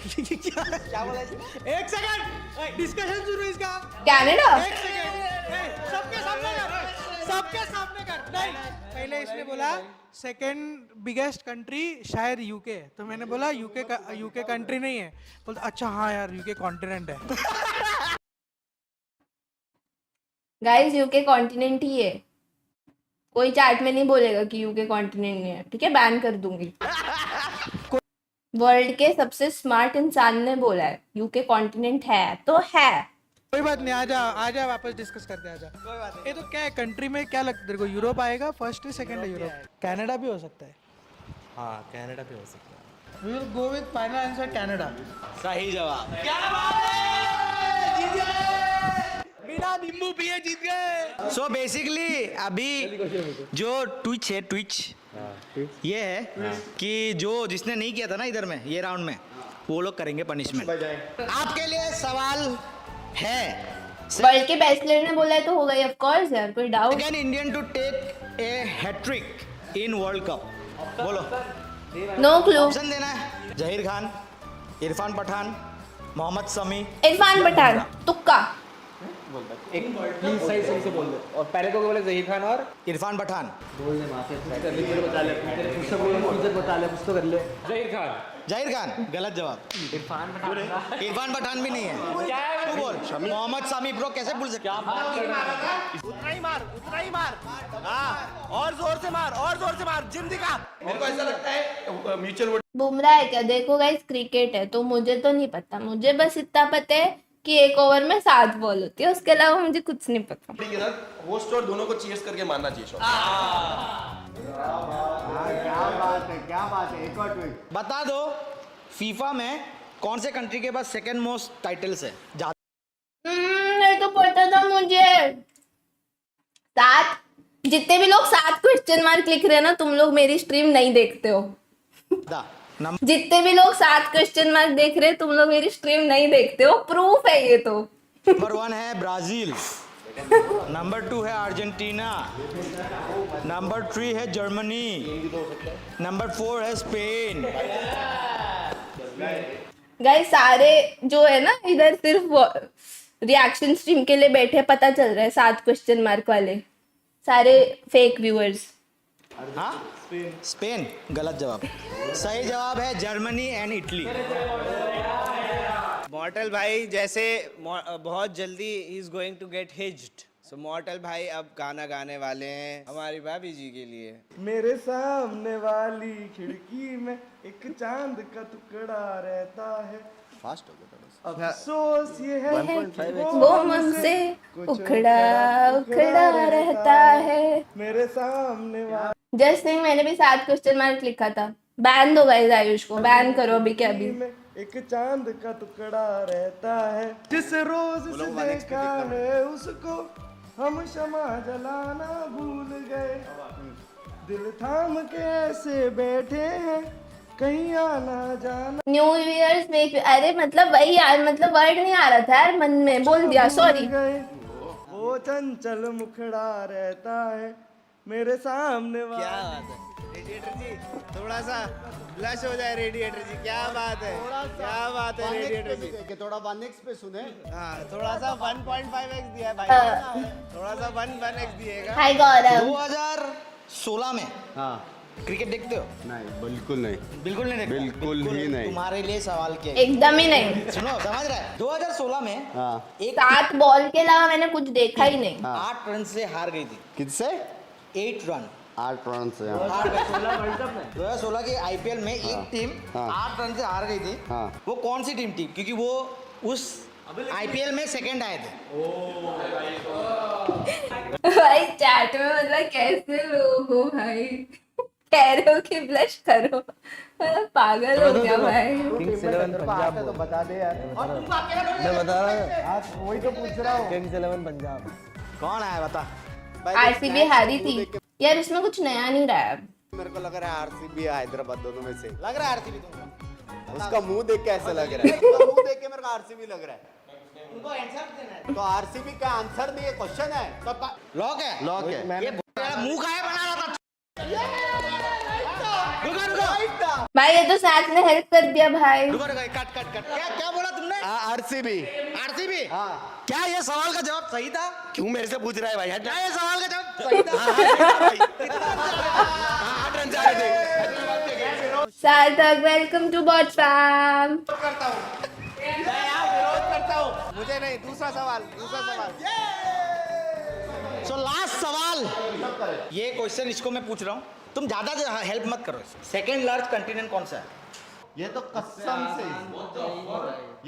क्या बोला? एक सेकंड, डिस्कशन शुरू इसका। कनाडा। एक सेकंड, सबके सामने कर, सबके सामने कर। नहीं, पहले इसने बोला सेकंड बिगेस्ट कंट्री शायद यूके है, तो मैंने बोला यूके कंट्री नहीं है। बोलता अच्छा हाँ यार, यूके कॉन्टिनेंट है। गाइस यूके कॉन्टिनेंट ही है, कोई चैट में नहीं बोलेगा कि यूके कॉन्टिनेंट नहीं है, ठीक है? बैन कर दूंगी। वर्ल्ड के सबसे स्मार्ट इंसान ने बोला है यूके कॉन्टिनेंट है तो है। कोई बात नहीं, आजा वापस डिस्कस करते हैं, आजा। कोई बात नहीं। ये तो क्या है, कंट्री में क्या लगता है तेरे को? यूरोप आएगा फर्स्ट है, सेकंड है यूरोप। कनाडा भी हो सकता है। हाँ कनाडा भी हो सकता है। We will go with final answer Canada. सही जवाब। क्या बात है, जीत गए, बिना नींबू पिए जीत गए। सो बेसिकली अभी जो ट्विच है, ट्विच ये है कि जिसने नहीं किया था ना इधर में, ये राउंड में, वो लोग करेंगे पनिशमेंट। आपके लिए सवाल है, वर्ल्ड के बेस्ट प्लेयर ने बोला है तो होगा ही ऑफ कोर्स यार, कोई doubt? Second Indian to take a hattrick in World Cup? बोलो। No clue. ऑप्शन देना है। जहीर खान, इरफान पठान, मोहम्मद शमी। इरफान पठान, तुक्का। एक प्लीज सही सही से बोल दो। और पहले तो बोले जहीर खान और इरफान पठान। बोल दे माफी बता ले, कुछ तो बोल, फीचर बता ले, कुछ तो कर ले। जहीर खान। जहीर खान गलत जवाब। इरफान पठान भी नहीं है। तू बोल। मोहम्मद शमी ब्रो कैसे भूल सकते? उतना ही मार, उतना ही मार। हाँ, और जोर से मार, और जोर से मार। जिम दिखा। मेरे को ऐसा लगता है म्यूचुअल। बुमराह है क्या? देखो गाइस, क्रिकेट है तो मुझे तो नहीं पता। मुझे बस इतना पता है कि एक ओवर में 7 बॉल होती है, उसके अलावा मुझे कुछ नहीं पता। के साथ होस्ट और दोनों को चीयर्स करके मारना चाहिए शॉट। क्या बात है। एक और ट्वीट बता दो, फीफा में कौन से कंट्री के पास सेकंड मोस्ट टाइटल्स है? नहीं तो पता था मुझे। 7। जितने भी लोग 7 क्वेश्चन मार्क लिख रहे हैं ना, तुम लोग मेरी स्ट्रीम नहीं देखते हो। जितने भी लोग 7 क्वेश्चन मार्क देख रहे हैं, तुम लोग मेरी स्ट्रीम नहीं देखते हो। प्रूफ है ये तो। नंबर 1 है ब्राजील, नंबर 2 है अर्जेंटीना, नंबर 3 है जर्मनी, नंबर 4 है स्पेन। गाइस सारे जो है ना इधर सिर्फ रिएक्शन स्ट्रीम के लिए बैठे, पता चल रहा है। 7 क्वेश्चन मार्क वाले सारे फेक व्यूअर्स। हाँ, स्पेन गलत जवाब। सही जवाब है जर्मनी एंड इटली। मॉर्टल भाई जैसे बहुत जल्दी ही इज गोइंग टू गेट हिज्ड, सो मॉर्टल भाई अब गाना गाने वाले हैं हमारी भाभी जी के लिए। मेरे सामने वाली खिड़की में एक चांद का टुकड़ा रहता है। फास्ट हो गया अफसोस ये है वो मुझसे उखड़ा उखड़ा रहता है। मेरे सामने वाली। जस्ट थिंक मैंने भी 7 क्वेश्चन मार्क लिखा था। बैन दो गाइस, आयुष को बैन करो अभी के अभी। एक चांद का टुकड़ा रहता है, जिस रोज से देखा है उसको हम क्षमा जलाना भूल गए। दिल थाम के ऐसे बैठे हैं, कहीं आना जाना। न्यू ईयर्स में अरे मतलब वही यार, मतलब वर्ड नहीं आ रहा था यार, मन में बोल दिया, सॉरी। वो चंचल मुखड़ा रहता है मेरे सामने। क्या बात है रेडिएटर जी, थोड़ा सा ब्लश हो जाए रेडिएटर जी। क्या बात है, क्या बात है रेडिएटर जी। कि थोड़ा 1x पे सुने। हाँ, थोड़ा सा 1.5x दिया है भाई, थोड़ा सा 1x दिएगा। हाय गौरव। 2016 में हाँ क्रिकेट देखते हो? नहीं, बिल्कुल नहीं। बिल्कुल नहीं देखते? बिल्कुल ही नहीं। तुम्हारे लिए सवाल क्या है? एकदम ही नहीं। सुनो, समझ रहा है? 2016 में हाँ 7 बॉल के अलावा मैंने कुछ देखा ही नहीं। 8 रन से हार गई थी। किससे? 8 रन। 8 रन से। 2016 की आईपीएल में एक टीम 8 रन से हार गई थी। वो कौन सी टीम थी? क्योंकि वो उस आईपीएल में सेकंड आए थे। भाई चैट में मतलब कैसे लोग हो भाई, कह रहे हो कि ब्लश करो, पागल हो गया भाई। किंग्स 11 पंजाब तो बता दे यार। मैं बता रहा हूँ, वही तो पूछ रहा हूँ। किंग्स 11 पंजाब। कौन आया बता? आरसीबी हारी थी यार, इसमें कुछ नया नहीं रहा है। मेरे को लग रहा है आरसीबी हैदराबाद दोनों में से लग रहा है आरसीबी तुमको? उसका मुंह देख के ऐसा लग रहा है। उसका मुंह देख के मेरे को आरसीबी लग रहा है। तुमको आंसर देना है। तो आरसीबी का आंसर नहीं है, क्वेश्चन है। तो लॉक है? लॉक है। ये मुंह काहे बना रहा था? भाई ये तो सैक ने हेल्प कर दिया भाई। रुको कट। क्या बोला तुमने? आरसीबी। आरसीबी? क्या ये सवाल का जवाब सही था? क्यों मेरे से पूछ रहा है भाई? क्या ये सवाल का जवाब सही था? 8 रन से आ रहे थे। सार्थक, वेलकम टू वॉच फैम। करता हूँ मैं यहाँ विरोध करता हूँ। मुझे नहीं, दूसरा सवाल। सो लास्ट सवाल, ये क्वेश्चन इसको मैं पूछ रहा हूँ, तुम ज्यादा हेल्प मत करो। सेकेंड लार्ज कंटिनेंट कौन सा है? ये तो कसम से,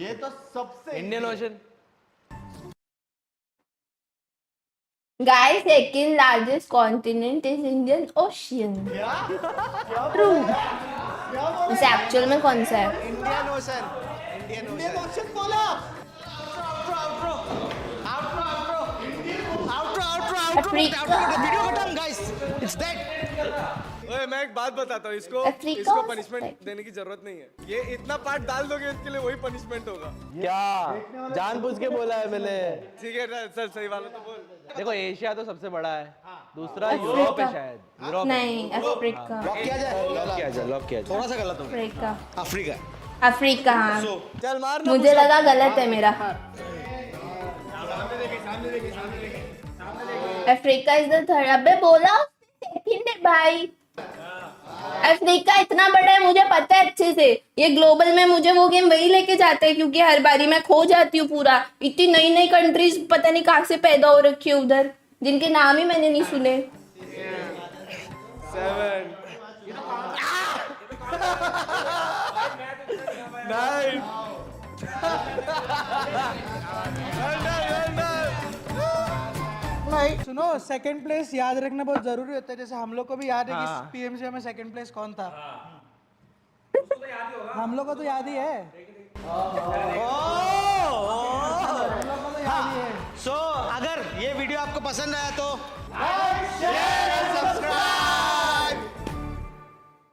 ये तो सबसे Indian ocean. Guys, second largest continent is Indian Ocean. True. इसे एक्चुअल में कौन सा है? इंडियन ओशन बोला। वीडियो खत्म गाइस, इट्स दैट। ओए मैं एक बात बताता हूँ इसको अफ्रीका इसको पनिशमेंट देने की जरूरत नहीं है। ये इतना पार्ट डाल दोगे इसके लिए वही पनिशमेंट होगा। क्या जानबूझ के बोला है मैंने। ठीक है सर सही वाला तो बोल। देखो एशिया तो सबसे बड़ा है, दूसरा यूरोप है शायद। यूरोप नहीं, अफ्रीका। लॉक किया जाए, लॉक किया जाए, लॉक किया जाए। थोड़ा सा गलत हो अफ्रीका। अफ्रीका अफ्रीका हाँ। चल मार मुझे लगा गलत है मेरा। Africa is the third. अबे बोला सेकंड है भाई। अफ्रीका इतना बड़ा है मुझे पता है अच्छे से। ये ग्लोबल में मुझे वो गेम वही लेके जाते हैं क्योंकि हर बारी मैं खो जाती हूँ पूरा। इतनी नई नई कंट्रीज पता नहीं कहाँ से पैदा हो रखी है उधर, जिनके नाम ही मैंने नहीं सुने। 7 9 नहीं सुनो, सेकंड प्लेस याद रखना बहुत जरूरी होता है। जैसे हम लोग को भी याद है कि पीएमसी में सेकंड प्लेस कौन था। हम लोग को तो याद ही है। सो अगर ये वीडियो आपको पसंद आया तो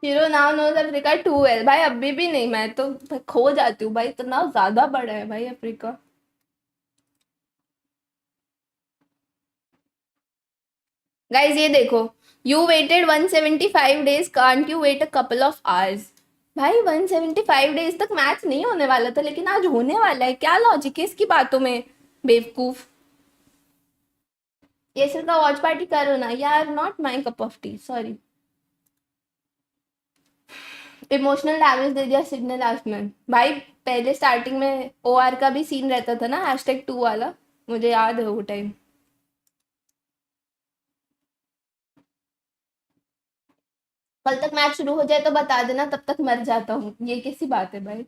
hero now knows Africa 2L। भाई अभी भी नहीं, मैं तो खो जाती हूँ भाई, इतना ज्यादा बड़ा है भाई अफ्रीका। गाइज ये देखो, you waited 175 days, can't you wait a couple of hours. भाई 175 डेज तक मैच नहीं होने वाला था लेकिन आज होने वाला है। क्या लॉजिक है इसकी बातों में बेवकूफ। ये सिर्फ का वॉच पार्टी करो ना यार, not my cup of tea, sorry. Emotional damage दे दिया सिग्नल लास्ट में। भाई पहले स्टार्टिंग में OR का भी सीन रहता था ना, #2 वाला, मुझे याद है वो टाइम। कल तक मैच शुरू हो जाए तो बता देना, तब तक मर जाता हूँ। ये कैसी बात है भाई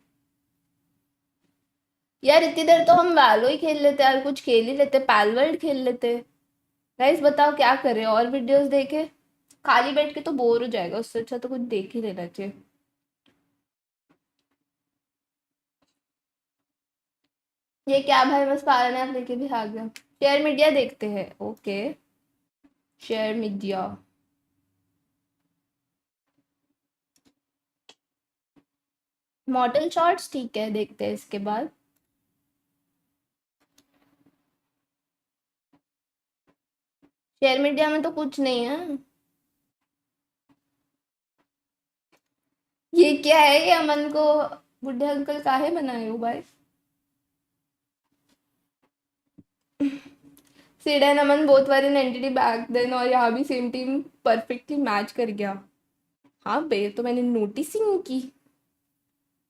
यार, इतनी देर तो हम वालो ही खेल लेते यार, कुछ खेल ही लेते, पैलवर्ल्ड खेल लेते। गाइस बताओ क्या करें, और वीडियोस देखे? खाली बैठ के तो बोर हो जाएगा, उससे अच्छा तो कुछ देख ही लेना चाहिए। ये क्या भाई, बस पारा ने आप लेके भी आ गया। शेयर मीडिया देखते हैं, okay share media. Model shots ठीक है, देखते हैं इसके बाद। शेयर मीडिया में तो कुछ नहीं है। ये क्या है, ये अमन को बुढ़े अंकल काहे बनाए हो भाई? Sid and Aman both were in entity back then, और यहाँ भी सेम टीम परफेक्टली मैच कर गया। हाँ बे, तो मैंने नोटिस ही नहीं की।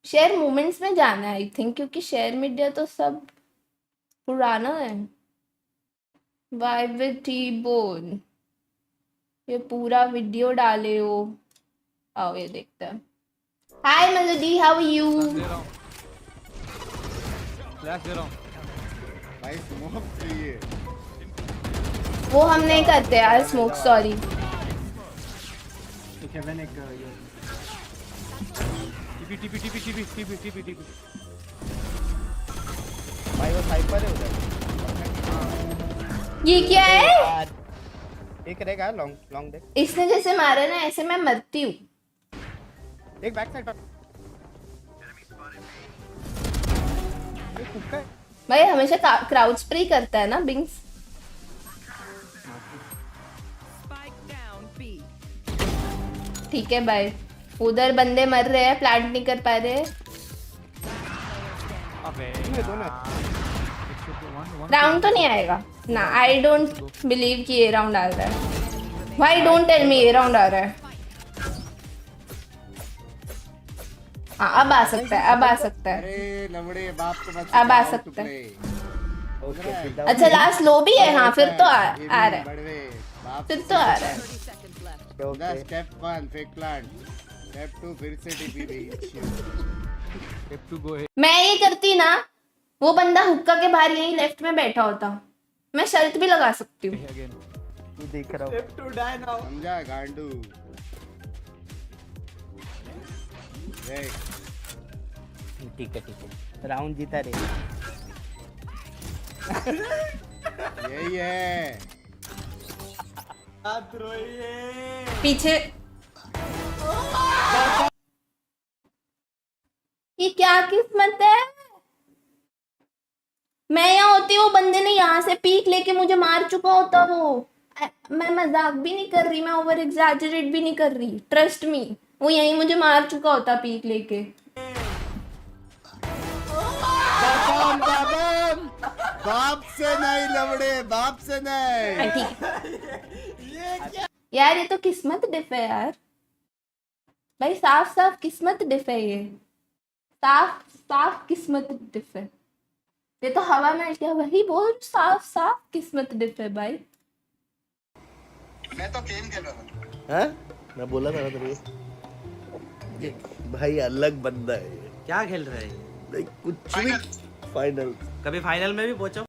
शेयर मोमेंट्स में जाना है आई थिंक, क्योंकि शेयर मीडिया तो सब पुराना है। वाई विद टी बोन, ये पूरा वीडियो डाले हो। आओ ये देखते हैं। Hi Melody, how are you? Flash दे रहा हूं भाई, स्मोक चाहिए। वो हम नहीं करते यार स्मोक, सॉरी। तो केविन एक टीपी भाई वो साइपर है उधर। ये क्या है? एक रहेगा लॉन्ग देख। इसने जैसे मारा ना, ऐसे मैं मरती हूँ। एक बैक साइड पर भाई हमेशा क्राउड स्प्रे करता है ना बिंग्स। ठीक है भाई, उधर बंदे मर रहे हैं, प्लांट नहीं कर पा रहे। राउंड तो नहीं आएगा ना, आई डोंट बिलीव कि ये राउंड आ रहा है। भाई डोंट टेल मी ये राउंड आ रहा है। हाँ अब आ सकता है, अब आ सकता है। अरे लवड़े बाप को मत अब आ सकता है। अच्छा लास्ट लो भी है, हाँ फिर तो आ रहा है, फिर तो आ रहा है। स्टेप 1 फेक प्लांट, स्टेप 2 फिर से टीपी। स्टेप 2 गो। मैं ये करती ना, वो बंदा हुक्का के बाहर यहीं लेफ्ट में बैठा होता, मैं शर्त भी लगा सकती हूँ। तू देख रहा हूँ। Step 2 die now. समझा गांडू? ठीक है राउंड जीता रे। यही है। हाथ रोइए। पीछे ये क्या किस्मत है। मैं यहाँ होती, वो बंदे ने यहाँ से पीक लेके मुझे मार चुका होता वो। मैं मजाक भी नहीं कर रही, मैं ओवर एग्जैजरेट भी नहीं कर रही, ट्रस्ट मी। वो यहीं मुझे मार चुका होता पीक लेके। बाप से नहीं लवड़े, बाप से नहीं। ठीक यार, ये तो किस्मत डिफ है यार भाई, साफ साफ किस्मत डिफ है ये, साफ साफ किस्मत डिफ है ये तो। हवा में क्या वही बोल, साफ साफ किस्मत डिफ है भाई। मैं तो गेम खेल रहा था। हैं? मैं बोला था ना तेरे भाई, अलग बंदा है ये। क्या खेल रहा है भाई कुछ भी। फाइनल कभी फाइनल में भी पहुंचो।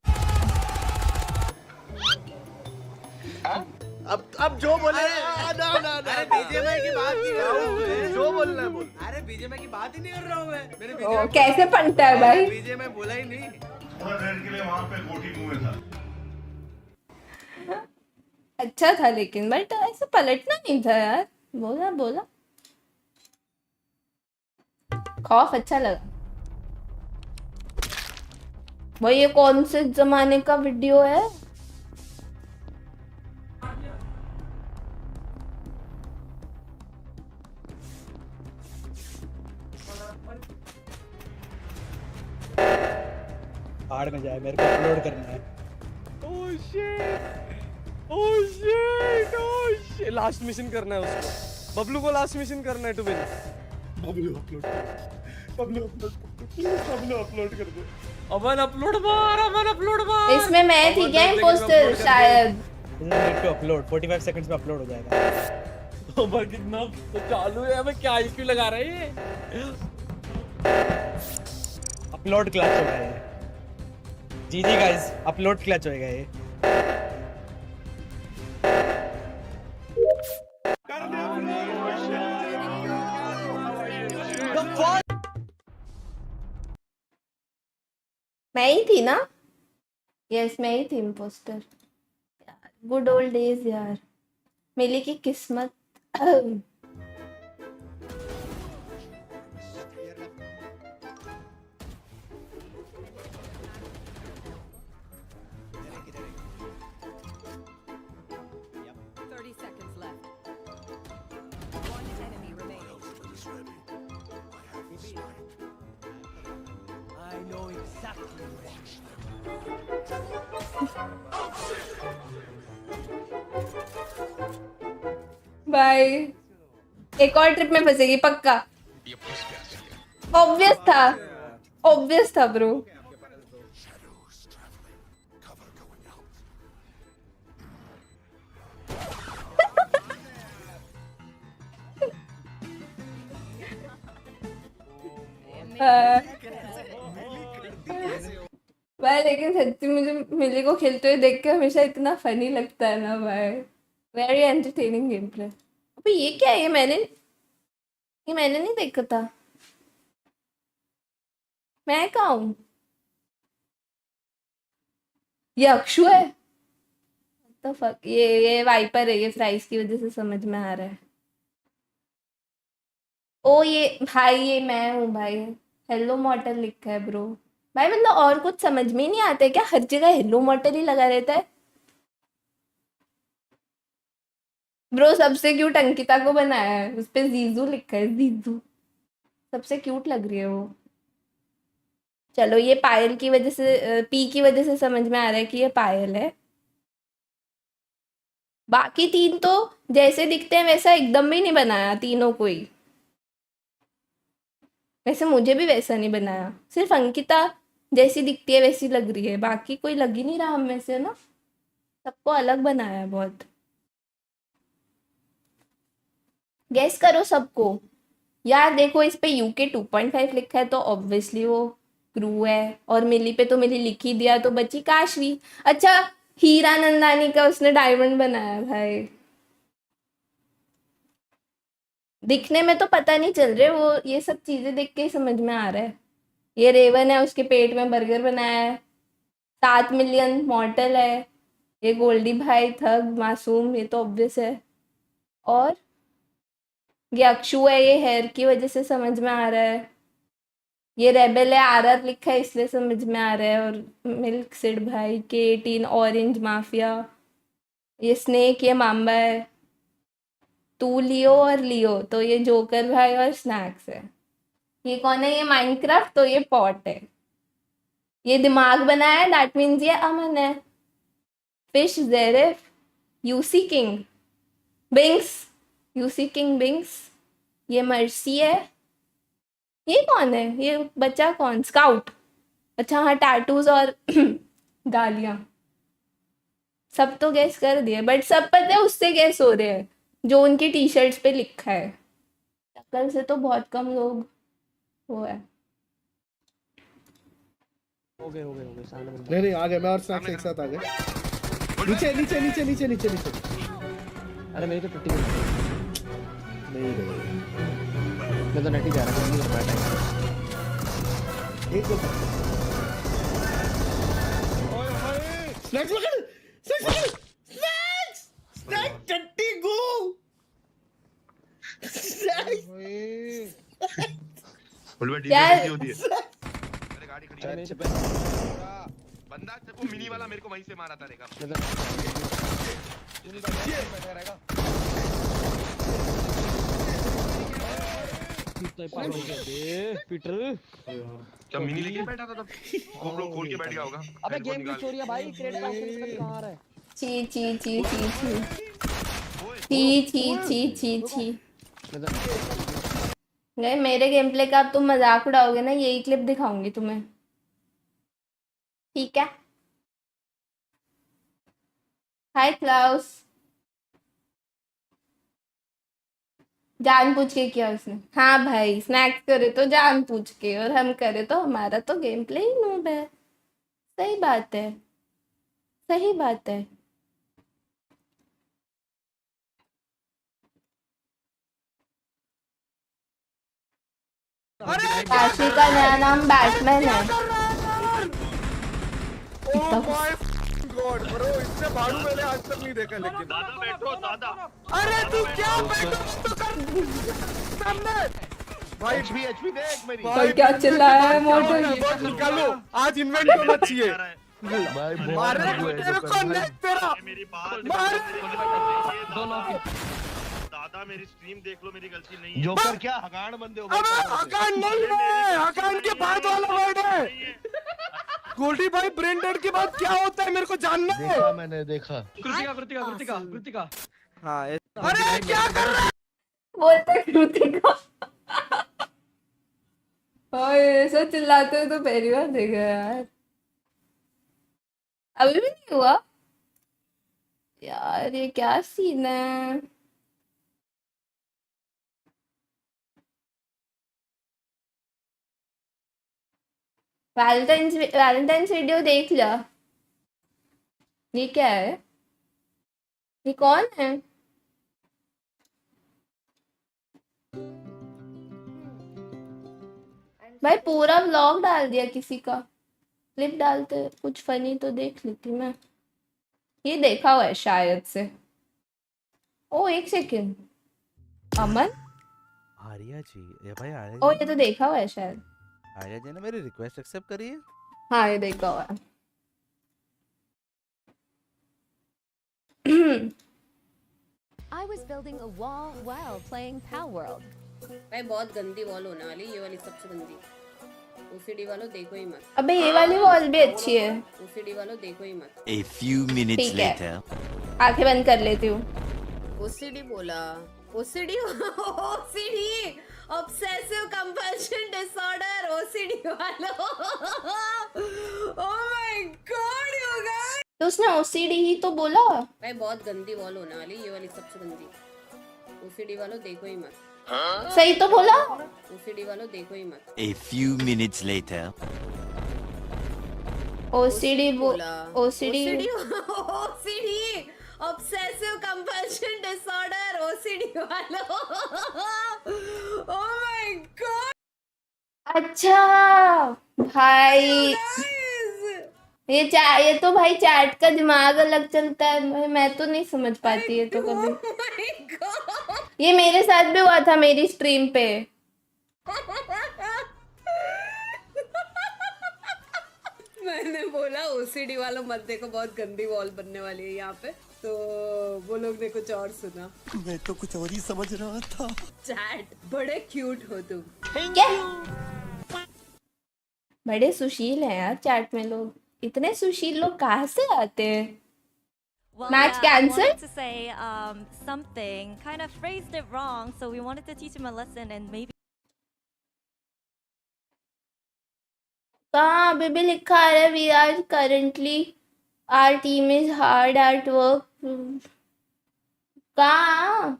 अब जो बोले ना। अरे बीजेएमआई की बात नहीं कर रहा हूँ मैं। जो बोलना है बोल। अरे बीजेएमआई की बात ही नहीं कर रहा हूँ मैं। मैंने ओ, कैसे पढ़ता है भाई। बीजेएमआई बोला ही नहीं। थोड़ा देर के लिए वहां पे गोटी मुंह में था। अच्छा था लेकिन, बट ऐसे पलटना नहीं था यार। बोला बोला खौफ अच्छा लगा। भाई ये कौन से जमाने का वीडियो है। हार्ड में जाए, मेरे को अपलोड करना है। Oh shit, oh shit, oh shit. Last mission करना है उसको, बबलू को लास्ट मिशन करना है टू विन। बबलू अपलोड कर दो। अमन अपलोड मार, अमन अपलोड मार। इसमें मैं थी क्या इम्पोस्टर शायद। नेट पे अपलोड 45 सेकंड्स में अपलोड हो जाएगा। अमन कितना तो चालू है, हमें क्या आईक्यू लगा रहा है ये। अपलोड क्लच हो गया ये। जी गाइस, अपलोड क्लच होएगा ये। मैं ही थी ना। यस मैं ही थी इम्पोस्टर। गुड ओल्ड डेज यार, मिली की किस्मत। भाई एक और ट्रिप में फंसेगी पक्का। ऑब्वियस था ब्रो। भाई लेकिन सच्ची मुझे मिली को खेलते हुए देख के हमेशा इतना फनी लगता है ना भाई। Very entertaining game play. अबे ये क्या है, ये मैंने नहीं देखा था। मैं कहाँ हूँ। ये अक्षु है। तो फक ये वाइपर है, ये फ्राइज की वजह से समझ में आ रहा है। ओ ये भाई, ये मैं हूँ भाई। हेलो मॉर्टल लिखा है ब्रो। भाई मतलब और कुछ समझ में ही नहीं आता है क्या, हर जगह हेलो मॉर्टल ही लगा रहता है। ब्रो सबसे क्यूट अंकिता को बनाया है, उस पे जीजू लिखा है, जीजू सबसे क्यूट लग रही है वो। चलो ये पायल की वजह से, पी की वजह से समझ में आ रहा है कि ये पायल है। बाकी तीन तो जैसे दिखते हैं वैसा एकदम भी नहीं बनाया तीनों को ही। वैसे मुझे भी वैसा नहीं बनाया, सिर्फ अंकिता जैसी दिखती है वैसी लग रही है, बाकी कोई लग ही नहीं रहा हम में से ना। सबको अलग बनाया है बहुत। गेस करो सबको। यार देखो इस पे यूके 2.5 लिखा है तो ऑब्वियसली वो क्रू है, और मिली पे तो मिली लिख ही दिया तो बची काशवी। अच्छा हीरा नंदानी का उसने डायमंड बनाया भाई। दिखने में तो पता नहीं चल रहे, वो ये सब चीजें देख के ही समझ में आ रहा है। ये रेवन है, उसके पेट में बर्गर बनाया है। 7 मिलियन मॉर्टल है। ये गोल्डी भाई थग मासूम, ये तो ऑब्वियस है। और ये अक्षु है, ये हेयर की वजह से समझ में आ रहा है। ये रेबेल है, आरआर लिखा है इसलिए समझ में आ रहा है। और मिल्क सिड भाई, K18 ऑरेंज माफिया, ये स्नेक, ये माम्बा है। तू लियो और लियो तो ये जोकर भाई और स्नैक्स है। ये कौन है? ये माइनक्राफ्ट, तो ये पॉट है। ये दिमाग बनाया है, दैट मीन्स ये अमन है। फिश जेरिफ, UC King Bings, UC King Bings, ये मर्सी है। ये कौन है? ये बच्चा कौन? स्काउट। अच्छा हाँ, टैटूज और गालियां। सब तो गैस कर दिए, बट सब पता है उससे गैस हो रहे हैं जो उनकी टी शर्ट्स पे लिखा है। शक्ल से तो बहुत कम लोग वो है। हो गए सामने बंदा। नहीं आ गए, मैं और स्नैक्स एक साथ आ गए। नीचे नीचे नीचे नीचे नीचे नीचे। अरे मेरी तो टट्टी नहीं गए, मैं तो नटी जा रहा हूँ, नहीं बैठा एक को स्नैक्स पकड़, स्नैक्स टट्टी गो। यार गाड़ी खड़ी है बंदा वो मिनी वाला मेरे को वहीं से मारा था रेगा। पीटर क्या मिनी लेके बैठा था तब? गोप्रो खोल के बैठ गया होगा। अबे गेम की चोरी है भाई, क्रेडिट कार्ड से कहाँ आ रहा है? ची ची ची ची ची ची ची ची ची ची। नहीं, मेरे गेम प्ले का अब तुम मजाक उड़ाओगे ना, यही क्लिप दिखाऊंगी तुम्हें, ठीक है? हाय क्लाउस। जान पूछ के किया उसने। हाँ भाई, स्नैक्स करे तो जान पूछ के, और हम करे तो हमारा तो गेम प्ले ही नूब है। सही बात है, सही बात है। काशी का नया नाम बैटमैन है। गॉड ब्रो, इससे भाड़ू मैंने आज तक नहीं देखा। लेकिन दादा बैठो दादा। अरे तू क्या बैठो तो कर सामने भाई। एचपी देख मेरी भाई, क्या चिल्लाया है मोटर? बहुत निकालो, आज इन्वेंट होना चाहिए भाई। मारे तेरे को नहीं तेरा मेरी बात मार। दादा मेरी स्ट्रीम देख लो, मेरी गलती नहीं है। जोकर क्या हगान बंदे हो? अबे हगान नहीं है, हगान के बाद वाला वर्ड है। गोल्डी भाई, ब्रेन डेड के बाद क्या होता है मेरे को जानना है। देखा मैंने, देखा। कृतिका हाँ अरे क्या कर रहा है? बोलते कृतिका। ओए, ऐसा चिल्लाते हुए तो पहली बार देखा यार। अभी भी नहीं हुआ यार, ये क्या सीन है? वैलेंटाइंस वीडियो देख लिया? ये क्या है? ये कौन है? भाई पूरा व्लॉग डाल दिया किसी का। क्लिप डालते कुछ फनी तो देख लेती मैं। ये देखा हुआ है शायद से। ओ एक सेकेंड, अमन। आर्या जी, ये भाई आर्या ओ जी, ये तो देखा हुआ है शायद। आर्या जी ने मेरी रिक्वेस्ट एक्सेप्ट करी है। हाँ ये देखा हुआ है। I was building a wall while playing Pal World. भाई बहुत गंदी वॉल होने वाली, ये वाली सबसे गंदी। ओसीडी वालों देखो ही मत। अबे ये वाली वॉल भी अच्छी है। ओसीडी वालों देखो ही मत। A few minutes ठीक है। later. आंखें बंद कर लेती हूँ। ओसीडी बोला। OCD OCD obsessive compulsion disorder, OCD वालों। Oh my god you guys. तो उसने ओसीडी ही तो बोला। भाई बहुत गंदी वॉल होने वाली, ये वाली सबसे गंदी। ओसीडी वालों देखो ही मत। सही तो बोला। ओसीडी वालों देखो ही मत। A few minutes later. OCD OCD OCD obsessive compulsion disorder, OCD वालों। Oh my god. अच्छा भाई, ये तो भाई चैट का दिमाग अलग चलता है। मैं तो नहीं समझ पाती है तो कभी। ये मेरे साथ भी हुआ था मेरी स्ट्रीम पे। मैंने बोला ओसीडी वालों मत देखो, बहुत गंदी वॉल बनने वाली है यहाँ पे, तो वो लोग ने कुछ और सुना। मैं तो कुछ और ही समझ रहा था। चैट बड़े क्यूट हो तुम। क्या बड़े सुशील हैं यार चैट में लोग, इतने सुशील लोग कहाँ से आते हैं? Well, Match yeah, I cancelled? wanted to say something, kind of phrased it wrong, so we wanted to teach him a lesson and maybe. कहाँ अभी भी लिखा आ रहा है we are currently our team is hard at work. कहाँ?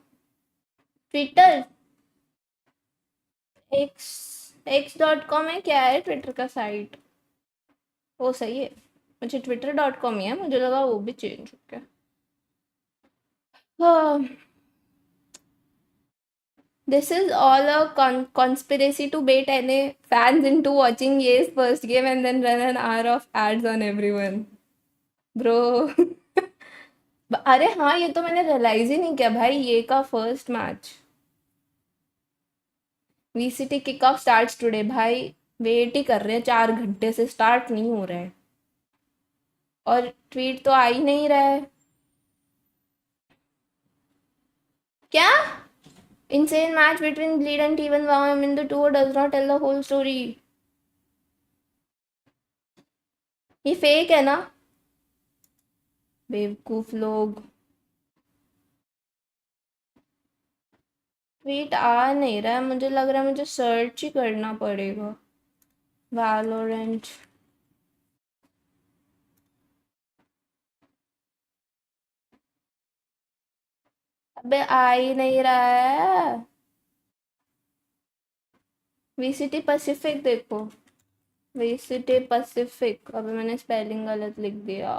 Twitter x.com है क्या है ट्विटर का साइट? वो सही है, मुझे twitter.com ही है, मुझे लगा वो भी चेंज हो गया। This is all a conspiracy to bait NA fans into watching Ye's first game and then run an hour of ads on everyone. Bro. अरे हाँ, ये तो मैंने रियलाइज ही नहीं किया भाई, ये का first match. VCT kick off starts today. भाई वेट ही कर रहे हैं 4 घंटे से, स्टार्ट नहीं हो रहा है और ट्वीट तो आ ही नहीं रहा है। क्या? Insane match between Bleed and T1 Wow in the tour does not tell the whole story. ये फेक है ना? बेवकूफ लोग। ट्वीट आ नहीं रहा है, मुझे लग रहा है मुझे सर्च ही करना पड़ेगा। वैलोरेंट अबे आ ही नहीं रहा है। VCT पैसिफिक देखो, VCT पैसिफिक। अबे मैंने स्पेलिंग गलत लिख दिया।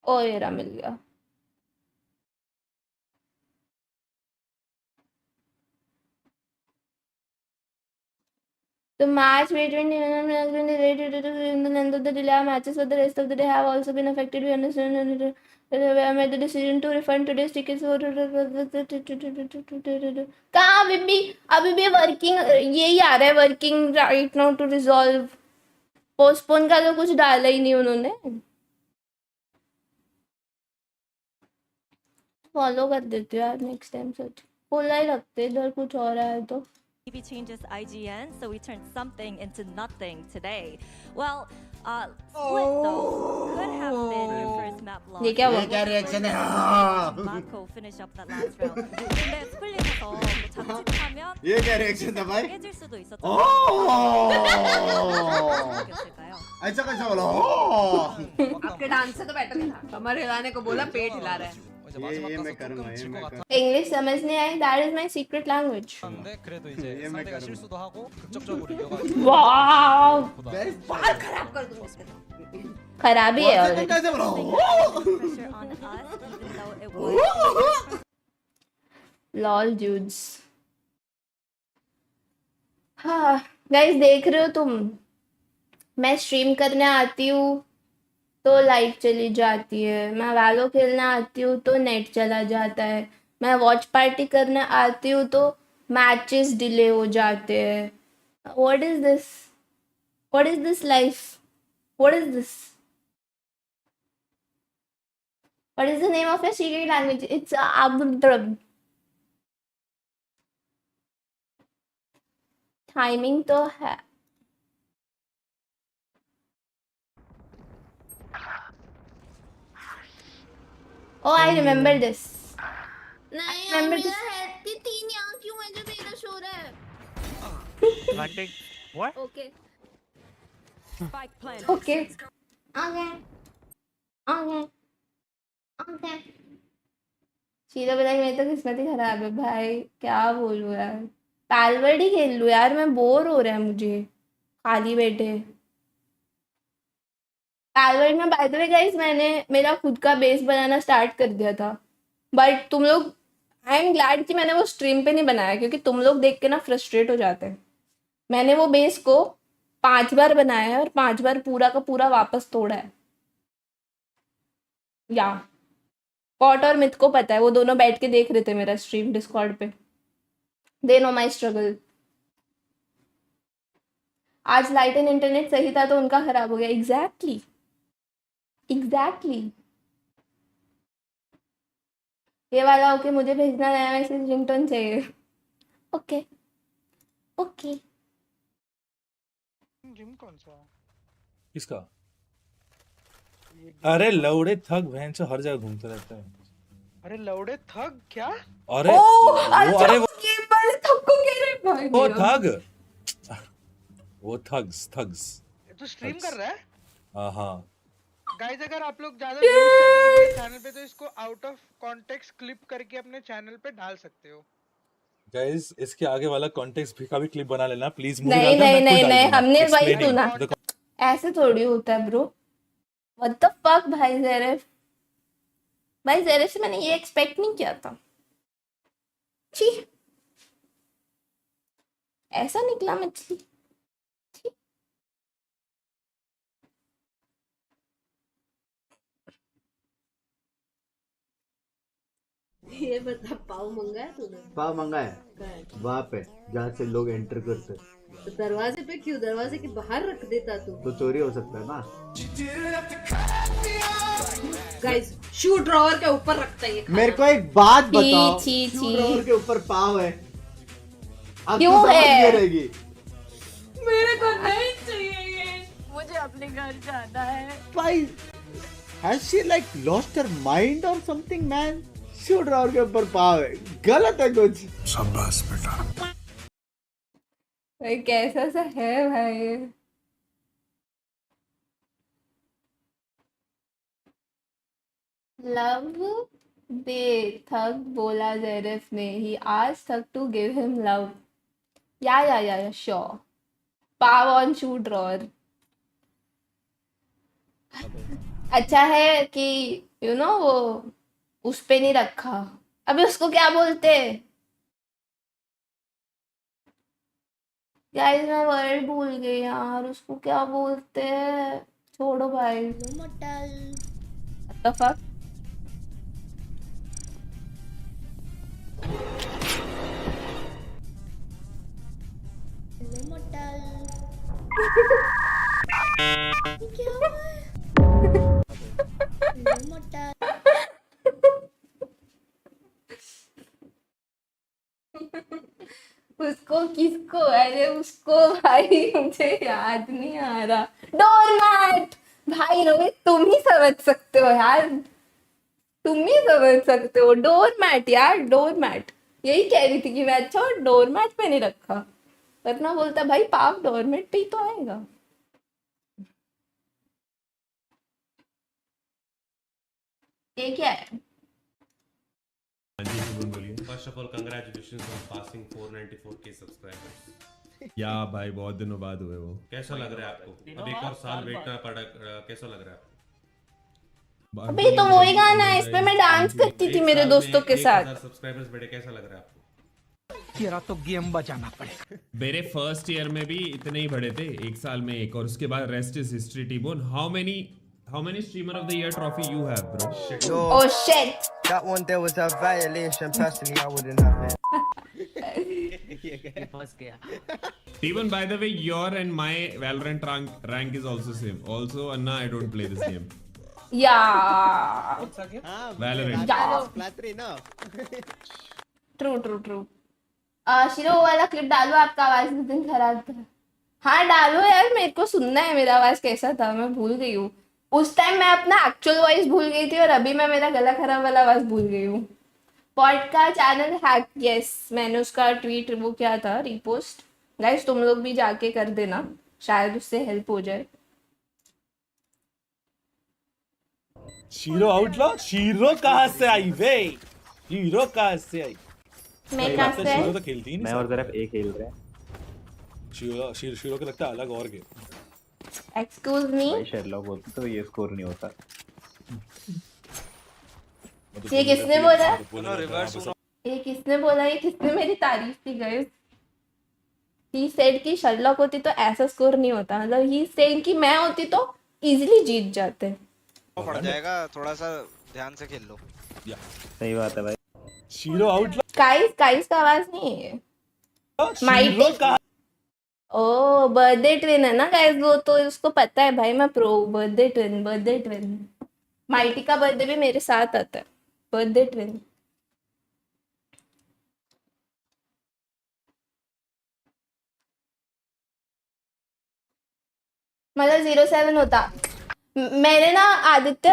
ओ ये रहा, मिल गया। The match between Iran has been delayed due to the length of the delay. Matches for the rest of the day have also been affected. We understand we have made the decision to refund today's tickets for कहाँ अभी भी working यही आ रहा है, working right now to resolve. Postpone का तो कुछ डाला ही नहीं उन्होंने। फॉलो कर देते यार नेक्स्ट टाइम, सच खोला ही रखते, इधर कुछ और है तो। Maybe changes IGN, so we turned something into nothing today. Well, split though could have been your first map loss. ये क्या हुआ? ये क्या रिएक्शन है? Marco finish up that last round. 근데 스플릿에서 자칫하면 ये क्या रिएक्शन था भाई? 깨질 수도 있었던 ओह! ऐसा कैसा बोला? ओह! आपके डांस से तो बेटर नहीं था, कमर हिलाने को बोला, पेट हिला रहा है। ये मैं करूँगा, ये मैं करूँगा। इंग्लिश समझ नहीं आई, that is my secret language. 그래도 이제 상대가 실수도 하고 극적적으로 이겨가지고 wow, बाल खराब कर दूंगा इसके। खराबी है और कैसे बोला? pressure on us, even though it was. Lol dudes. हाँ गाइस, देख रहे हो तुम, मैं स्ट्रीम करने आती हूँ तो लाइट चली जाती है, मैं वैलो खेलने आती हूँ तो नेट चला जाता है, मैं वॉच पार्टी करने आती हूँ तो मैचेस डिले हो जाते हैं। What is this? What is this life? What is this? What is the name of your secret language? It's timing तो है। Oh, I remember this. नहीं I remember मेरा this. हेड की 3 यहाँ क्यों है जब मेरा शो रहा है? Planting. What? Okay Okay. Okay. Okay. सीधा बताइए, मेरी तो किस्मत ही खराब है भाई, क्या बोलूँ यार। पैलवर्ड ही खेल लूँ यार, मैं बोर हो रहा है मुझे खाली बैठे। पैलवर्ड में बाय द वे गाइस, मैंने मेरा खुद का बेस बनाना स्टार्ट कर दिया था, बट तुम लोग, आई एम ग्लैड कि मैंने वो स्ट्रीम पे नहीं बनाया, क्योंकि तुम लोग देख के ना फ्रस्ट्रेट हो जाते हैं। मैंने वो बेस को 5 बार बनाया है और 5 बार पूरा का पूरा वापस तोड़ा है। या स्कॉट और मिथ को पता है, वो दोनों बैठ के देख रहे थे मेरा स्ट्रीम डिस्कॉर्ड पे। They know my struggle. आज लाइट एंड इंटरनेट सही था तो उनका खराब हो गया। Exactly exactly. ये वाला ओके, मुझे भेजना नया मैसेज रिंगटोन चाहिए। Okay okay. जिम कौन सा? किसका? अरे लौड़े थक बहन से हर जगह घूमते रहते हैं। अरे लौड़े थग क्या? अरे ओ, वो अरे वो गेम वाले थक को कह रहे भाई। वो थग, वो थग्स। तू स्ट्रीम कर रहा है? हाँ। गाइस अगर आप लोग ज्यादा व्यूज चाहते हैं चैनल पे तो इसको आउट ऑफ कॉन्टेक्स्ट क्लिप करके अपने चैनल पे डाल सकते हो। गाइस इसके आगे वाला कॉन्टेक्स्ट भी का भी क्लिप बना लेना प्लीज। नहीं, हमने वही सुना। ऐसे थोड़ी होता है ब्रो। व्हाट द फक भाई ज़ेरेफ से मैंने ये एक्सपेक्ट नहीं किया था। छी, ऐसा निकला मछली। ये बता, पाव मंगाया तूने? पाव मंगाया वहाँ पे जहाँ से लोग एंटर करते। तो दरवाजे पे क्यों? दरवाजे के बाहर रख देता तू। तो चोरी हो सकता है ना। गाइस शू ड्रॉवर के ऊपर रखता है ये। मेरे को एक बात बताओ, छी, शू ड्रॉवर के ऊपर पाव है, अब क्यों तो समझ है? नहीं रहेगी। मेरे को नहीं चाहिए ये, मुझे अपने घर जाना है। भाई has she like lost her mind or something man? Shoe drawer के ऊपर पाव है, गलत है कुछ। शाबाश बेटा। भाई कैसा सा है भाई। लव दे थक बोला ज़ेरेफ ने। ही आज थक टू गिव हिम लव। या sure. Pav on shoe drawer. अच्छा है कि वो उस पे नहीं रखा। अबे उसको क्या बोलते? गाइस मैं वर्ड भूल गई यार, उसको क्या बोलते हैं। छोड़ो भाई। What the fuck? उसको किसको? अरे उसको भाई, मुझे याद नहीं आ रहा। डोरमैट भाई। रोहित तुम ही समझ सकते हो यार, तुम ही समझ सकते हो। डोरमैट यार, डोरमैट। यही कह रही थी कि मैं अच्छा डोरमैट पे नहीं रखा, वरना बोलता भाई पाप डोरमैट पे ही तो आएगा। ये क्या है? First of all, congratulations on passing 494k subscribers. या भाई बहुत दिनों बाद हुए वो। कैसा लग रहा है आपको? अब एक और साल वेट करना पड़ा, कैसा लग रहा है आपको? अबे तो वही गाना है, इस पे मैं डांस करती थी मेरे दोस्तों के साथ। सब्सक्राइबर्स बढ़े, कैसा लग रहा है आपको? तेरा तो गेम बजाना पड़ेगा। मेरे फर्स्ट ईयर में भी इतने ही बढ़े थे, एक साल में एक, और उसके बाद rest is history. T-bone, how many streamer of the year trophy you have, bro? Oh shit. That one there was a violation. Personally, I wouldn't have it. T1, by the way, your and my Valorant rank is also same. Also, Anna, I don't play this game. Yeah. Valorant. True. शिरो वाला clip डालो, आपका आवाज उस दिन खराब था। हाँ डालो यार, मेरे को सुनना है मेरा आवाज कैसा था, मैं भूल गई हूँ। उस टाइम मैं अपना एक्चुअल वॉइस भूल गई थी और अभी मैं मेरा गला खराब वाला आवाज भूल गई हूँ। पॉड का चैनल हैक, यस मैंने उसका ट्वीट वो क्या था, रीपोस्ट। गाइस तुम लोग भी जाके कर देना, शायद उससे हेल्प हो जाए। शीरो आउटलॉ, शीरो कहाँ से आई वे? शीरो कहाँ से आई? मैं कहाँ से? शीरो तो खेलती ही नहीं। मैं और तरफ एक खेल रहे हैं। शीरो को लगता है अलग और गेम। Excuse me. भाई शेरलॉक बोलते तो ये स्कोर नहीं होता। ये किसने बोला? ये किसने बोला? ये किसने मेरी तारीफ की गाइस? ही सेड कि शर्लॉक होती तो ऐसा स्कोर नहीं होता, मतलब ही सेड कि मैं होती तो इजीली जीत जाते। पड़ जाएगा, थोड़ा सा ध्यान से खेल लो। सही बात है भाई। Shero out. काइस का आवाज नहीं है शीरो माइटी। का ओ बर्थडे ट्विन है ना गाइस, वो तो उसको पता है भाई, मैं प्रो बर्थडे ट्विन। माइटी का बर्थडे भी मेरे साथ आता है, बर्थडे ट्विन। मतलब 07 होता। मैंने ना Aditya,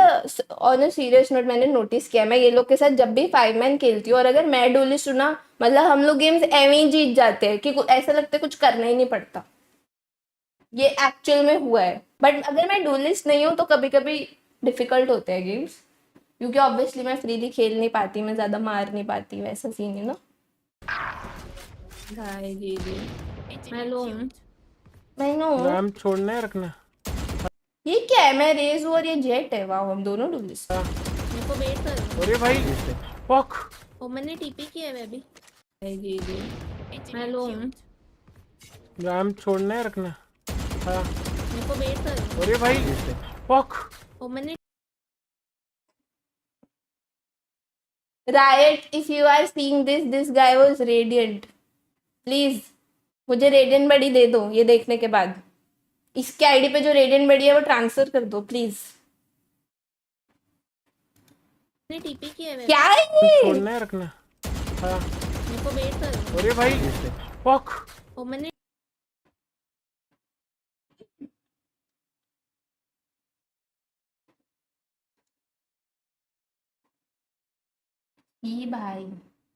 on a serious note, मैंने नोटिस किया, मैं ये लोग के साथ जब भी 5 मैन खेलती हूँ और अगर मैं डुलिस्ट हूँ ना, मतलब हम लोग गेम्स एवं ही जीत जाते हैं कि ऐसा लगता है कुछ करना ही नहीं पड़ता। ये एक्चुअल में हुआ है। बट अगर मैं डुलिस्ट नहीं हूँ तो कभी कभी डिफिकल्ट होते हैं गेम्स, क्योंकि ऑब्वियसली मैं फ्रीली खेल नहीं पाती, मैं ज्यादा मार नहीं पाती, वैसा सीन है ना। जी मैं लूँ, मैं लूँ। नाम छोड़ना है रखना। ये क्या है, मैं रेज और ये जेट है, वाह हम दोनों डुलिस्ट। मेरे को वेट करो। अरे भाई फक, ओ मैंने टीपी किया है अभी। जी मैं लूँ। नाम छोड़ना है रखना। हाँ मेरे को वेट करो। अरे भाई फक, ओ मैंने Riot, if you are seeing this guy was radiant. Please, मुझे रेडियंट बड़ी दे दो ये देखने के बाद। इसके आईडी पे जो रेडियंट बड़ी है वो ट्रांसफर कर दो प्लीज। टीपी किया है। क्या है ये? छोड़ना है रखना। हाँ मेरे को वेट करो। अरे भाई फक, ओ मैंने ई भाई,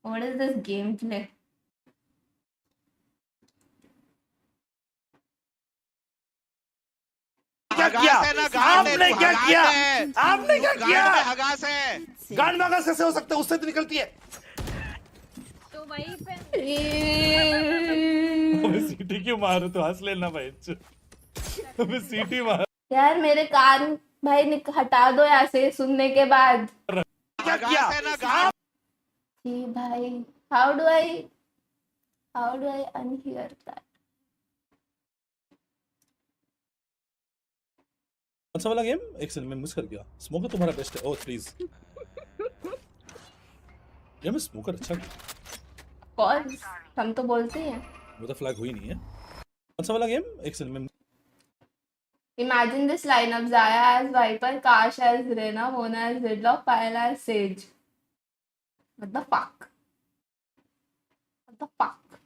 what is this game play? क्या किया आपने? क्या किया आपने? क्या किया? हगास है। गांड में हगास कैसे हो सकता है? उससे तो निकलती है। तो वहीं पे हमें सीटी क्यों मारो? तो हंस लेना भाई, हमें सीटी मार। यार मेरे कान भाई हटा दो यहाँ से सुनने के बाद। क्या किया? जी भाई, how do I unhear that? कौन सा वाला गेम? एक सेकंड मैं मिस कर गया। स्मोकर तुम्हारा बेस्ट है। ओह प्लीज, ये मैं स्मोकर अच्छा कौन? हम तो बोलते हैं। वो तो फ्लैग हुई नहीं है। कौन सा वाला गेम? एक सेकंड में। Imagine this lineup: Zaya as Viper, Kash as Rena, Mona as Zedlock, Payal as Sage. What the fuck? What the fuck?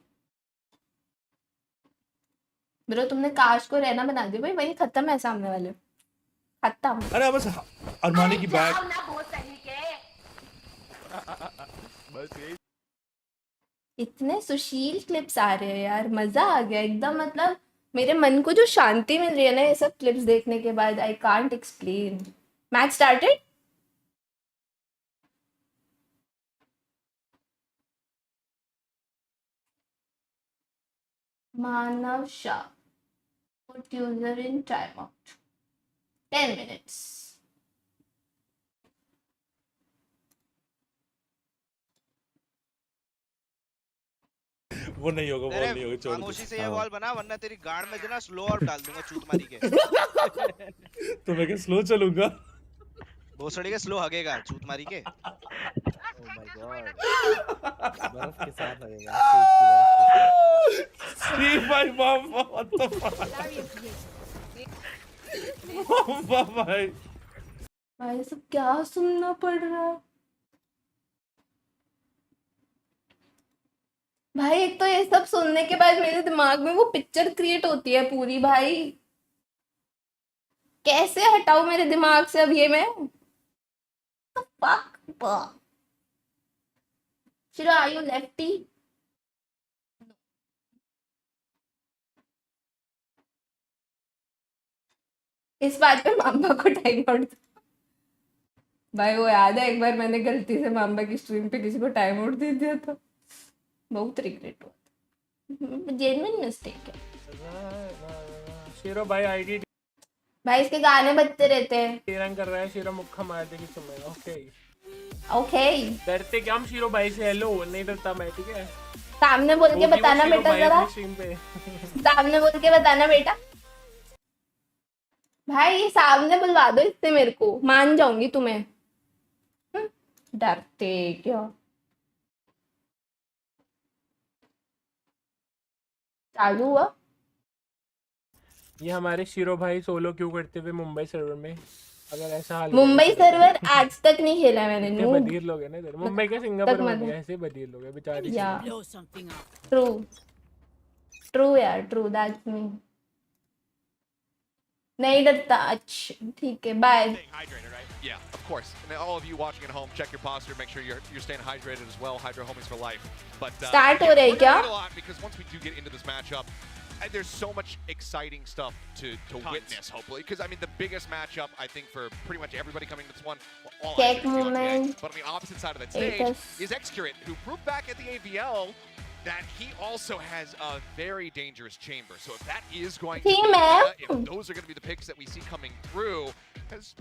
Bro तुमने काश को रहना बना दिया भाई, वही खत्म है सामने वाले, खत्म। अरे बस अरमानी की बैग। बस यही। इतने सुशील क्लिप्स आ रहे हैं यार, मजा आ गया एकदम। मतलब मेरे मन को जो शांति मिल रही है ना ये सब क्लिप्स देखने के बाद, I can't explain. Match started. Manav Shah, put user in timeout 10 minutes। वो नहीं होगा, वो नहीं होगा, छोड़ दो। खामोशी से ये वॉल बना, वरना तेरी गाड़ में जो ना स्लो आउट डाल दूंगा चूत मारी के। तो मैं क्या स्लो चलूंगा? भोसड़ी के स्लो हगेगा चूत मारी के। ओह माय गॉड, बर्फ के साथ लगेगा। सी भाई मामा, व्हाट द फक मामा भाई। भाई सब क्या सुनना पड़ रहा है भाई। एक तो ये सब सुनने के बाद मेरे दिमाग में वो पिक्चर क्रिएट होती है पूरी भाई, कैसे हटाऊं मेरे दिमाग से अब ये मैं। fuck? Shiro, are you lefty? इस बात पे मामा को टाइम आउट। भाई वो याद है एक बार मैंने गलती से मामा की स्ट्रीम पे किसी को टाइम आउट दे दिया था, बहुत रिग्रेट हुआ, जेन्युइन मिस्टेक है। शीरो भाई आईडी भाई इसके गाने बजते रहते हैं। टीरंग कर रहा है, शीरो मुक्का मार देगी तुम्हें। ओके ओके, डरते क्या हम शीरो भाई से? हेलो, नहीं डरता मैं, ठीक है? सामने बोल के बताना बेटा, जरा सामने बोल के बताना बेटा। भाई ये सामने बुलवा दो इससे, मेरे को मान जाऊंगी तुम्हें। डरते क्या? चालू हुआ? ये हमारे शिरो भाई सोलो क्यों करते हुए मुंबई सर्वर में? अगर ऐसा हाल मुंबई सर्वर आज तक नहीं खेला मैंने। इतने बधिर लोग हैं ना इधर। मुंबई के सिंगापुर में भी ऐसे बधिर लोग हैं बेचारी। ट्रू ट्रू यार, ट्रू, दैट्स मी। नहीं डरता। अच्छा ठीक है, bye. Yeah, of course. And all of you watching at home, check your posture, make sure you're staying hydrated as well. Hydro homies for life. But Start हो रहा है क्या? Because once we do get into this matchup, there's so much exciting stuff to witness, hopefully. Because I mean, the biggest matchup I think for pretty much everybody coming to this one, well, all eyes are gonna be on TA. But on the opposite side of that stage is Xcurate, who proved back at the AVL that he also has a very dangerous chamber. So if that is going to be, if those are going to be the picks that we see coming through, as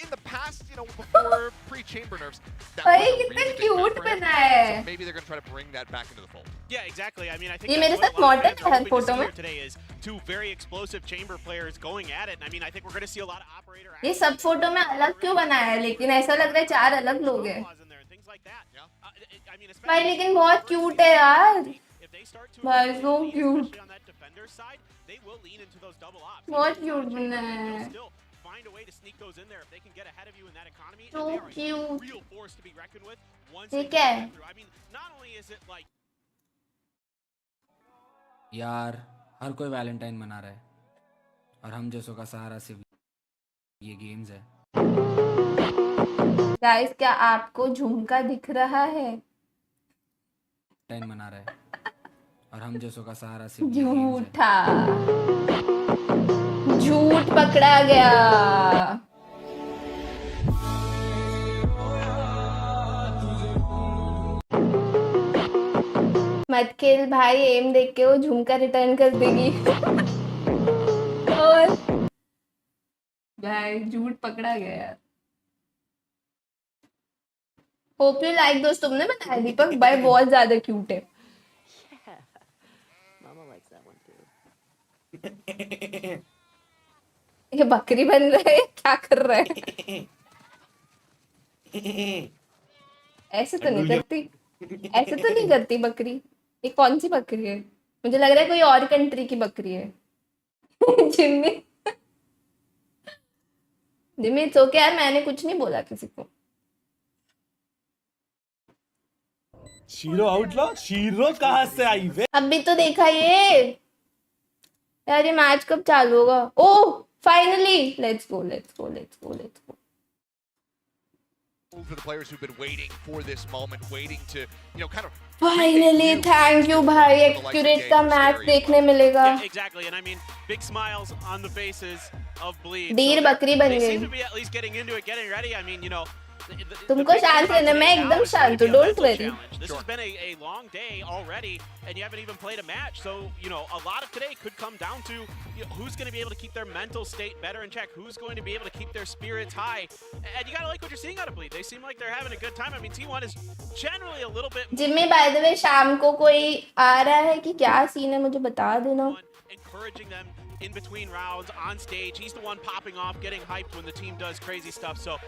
in the past, you know, before pre-chamber nerfs, that was a really big cute map for him. बनाया So maybe they're going to try to bring that back into the fold. Yeah, exactly. I mean, I think ये मेरे साथ model है photo में। today is two very explosive chamber players going at it. And I mean, I think we're going to see a lot of operator. ये सब photo में अलग क्यों बनाया है? लेकिन ऐसा लग रहा है चार अलग लोग हैं। भाई लेकिन बहुत क्यूट है यार। भाई so cute। बहुत क्यूट बना है। So cute। ठीक है। यार हर कोई वैलेंटाइन मना रहा है और हम जैसों का सहारा सिर्फ ये गेम्स है। गाइस क्या आपको झुमका दिख रहा है? वैलेंटाइन मना रहा है और हम जैसों का सहारा सिर्फ ये गेम्स है। झूठा, झूठ पकड़ा गया। मत खेल भाई, एम देख के वो झुमका रिटर्न कर देगी। और भाई झूठ पकड़ा गया यार। होप यू लाइक दोस्त, तुमने बताया दीपक भाई बहुत ज्यादा क्यूट है। ये बकरी बन रहा है, क्या कर रहा है? ऐसे तो नहीं करती, ऐसे तो नहीं करती बकरी। ये कौन सी बकरी है? मुझे लग रहा है कोई और कंट्री की बकरी है। जिम्मी, जिम्मी इट्स ओके यार, मैंने कुछ नहीं बोला किसी को। शीरो आउटलॉ, शीरो कहाँ से आई वे? अभी तो देखा ये यार, ये मैच कब चालू होगा? ओह finally, let's go let's go let's go let's go. For the players who've been waiting for this moment, waiting to, you know, kind of finally thank you भाई, एक्यूरेट का मैच देखने मिलेगा। Exactly, and I mean, big smiles on the faces of Bleed. Deer बकरी बन They गई। seem to be at least getting into it, getting ready. I mean, you know, तुमको शांत रहना, मैं एकदम शांत हूँ, don't worry. This has been a long day already, and you haven't even played a match. So, you know, a lot of today could come down to, you know, who's going to be able to keep their mental state better in check, who's going to be able to keep their spirits high. And you got to like what you're seeing out of Bleed. They seem like they're having a good time. I mean, T1 is generally a little bit... Jimmy bye the वे शाम को कोई आ रहा है कि क्या scene है, मुझे बता देना। Encouraging them in between rounds on stage. He's the one popping off, getting hyped when the team does crazy stuff. So,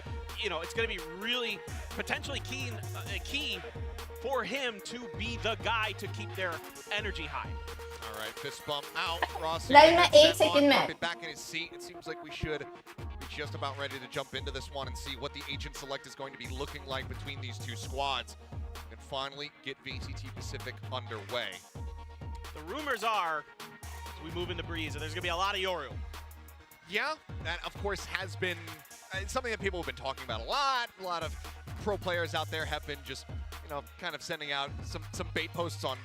you know, it's going to be really potentially key for him to be the guy to keep their energy high. All right, fist bump out. Rossi back in his seat. It seems like we should be just about ready to jump into this one and see what the agent select is going to be looking like between these two squads and finally get VCT Pacific underway. The rumors are, as we move into Breeze, there's going to be a lot of Yoru. Yeah, that of course has been something that people have been talking about a lot. A lot of pro players out there have been just, you know, kind of sending out some bait posts on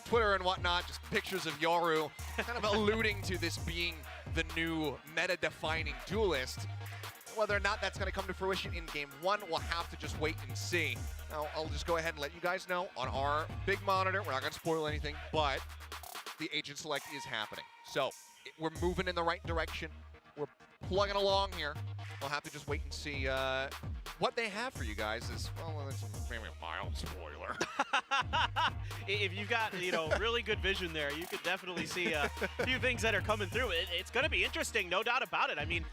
Twitter and whatnot, just pictures of Yoru, kind of alluding to this being the new meta-defining duelist. Whether or not that's going to come to fruition in Game 1, we'll have to just wait and see. Now, I'll just go ahead and let you guys know on our big monitor, we're not going to spoil anything, but the agent select is happening. So we're moving in the right direction. We're plugging along here. we'll have to just wait and see what they have for you guys. Is well, it's maybe a mild spoiler. If you've got, you know, really good vision there, you could definitely see a few things that are coming through. It's going to be interesting, no doubt about it. I mean,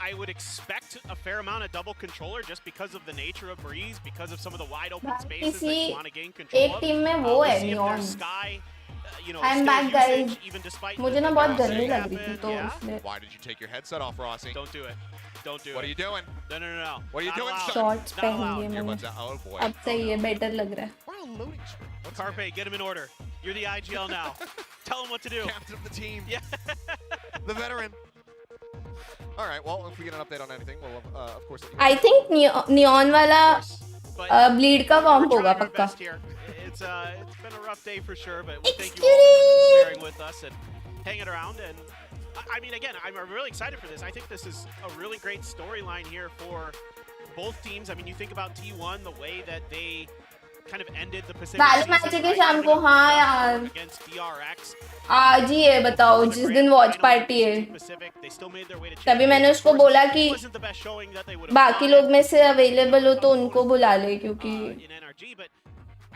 I would expect a fair amount of double controller just because of the nature of Breeze, because of some of the wide open spaces that you want to gain control एक of. Team में वो है neon I'm back guys मुझे ना बहुत गर्मी लग रही थी तो इसलिए Why did you take your headset off, Rossi? Don't do it. Don't do it. What are you doing? No. What are you doing, son? Shorts पहन लिए मैंने Earbuds out. Oh boy. अब सही है बेटर लग रहा है What a loading screen. What's Carpe, get him in order. You're the IGL now. Tell him what to do. Captain of the team. Yeah. The veteran. All right. Well, if we get an update on anything, we'll of course. I think neon वाला bleed का कॉम्प होगा पक्का It's been a rough day for sure, but we thank you all for bearing with us and hanging around. And I mean, again, I'm really excited for this. I think this is a really great storyline here for both teams. I mean, you think about T1, the way that they kind of ended the Pacific वाले match के शाम को हाँ यार against DRX. आज ही है बताओ जिस दिन वॉच पार्टी है तभी मैंने उसको बोला कि बाकी लोग में से अवेलेबल हो तो उनको बुला ले क्योंकि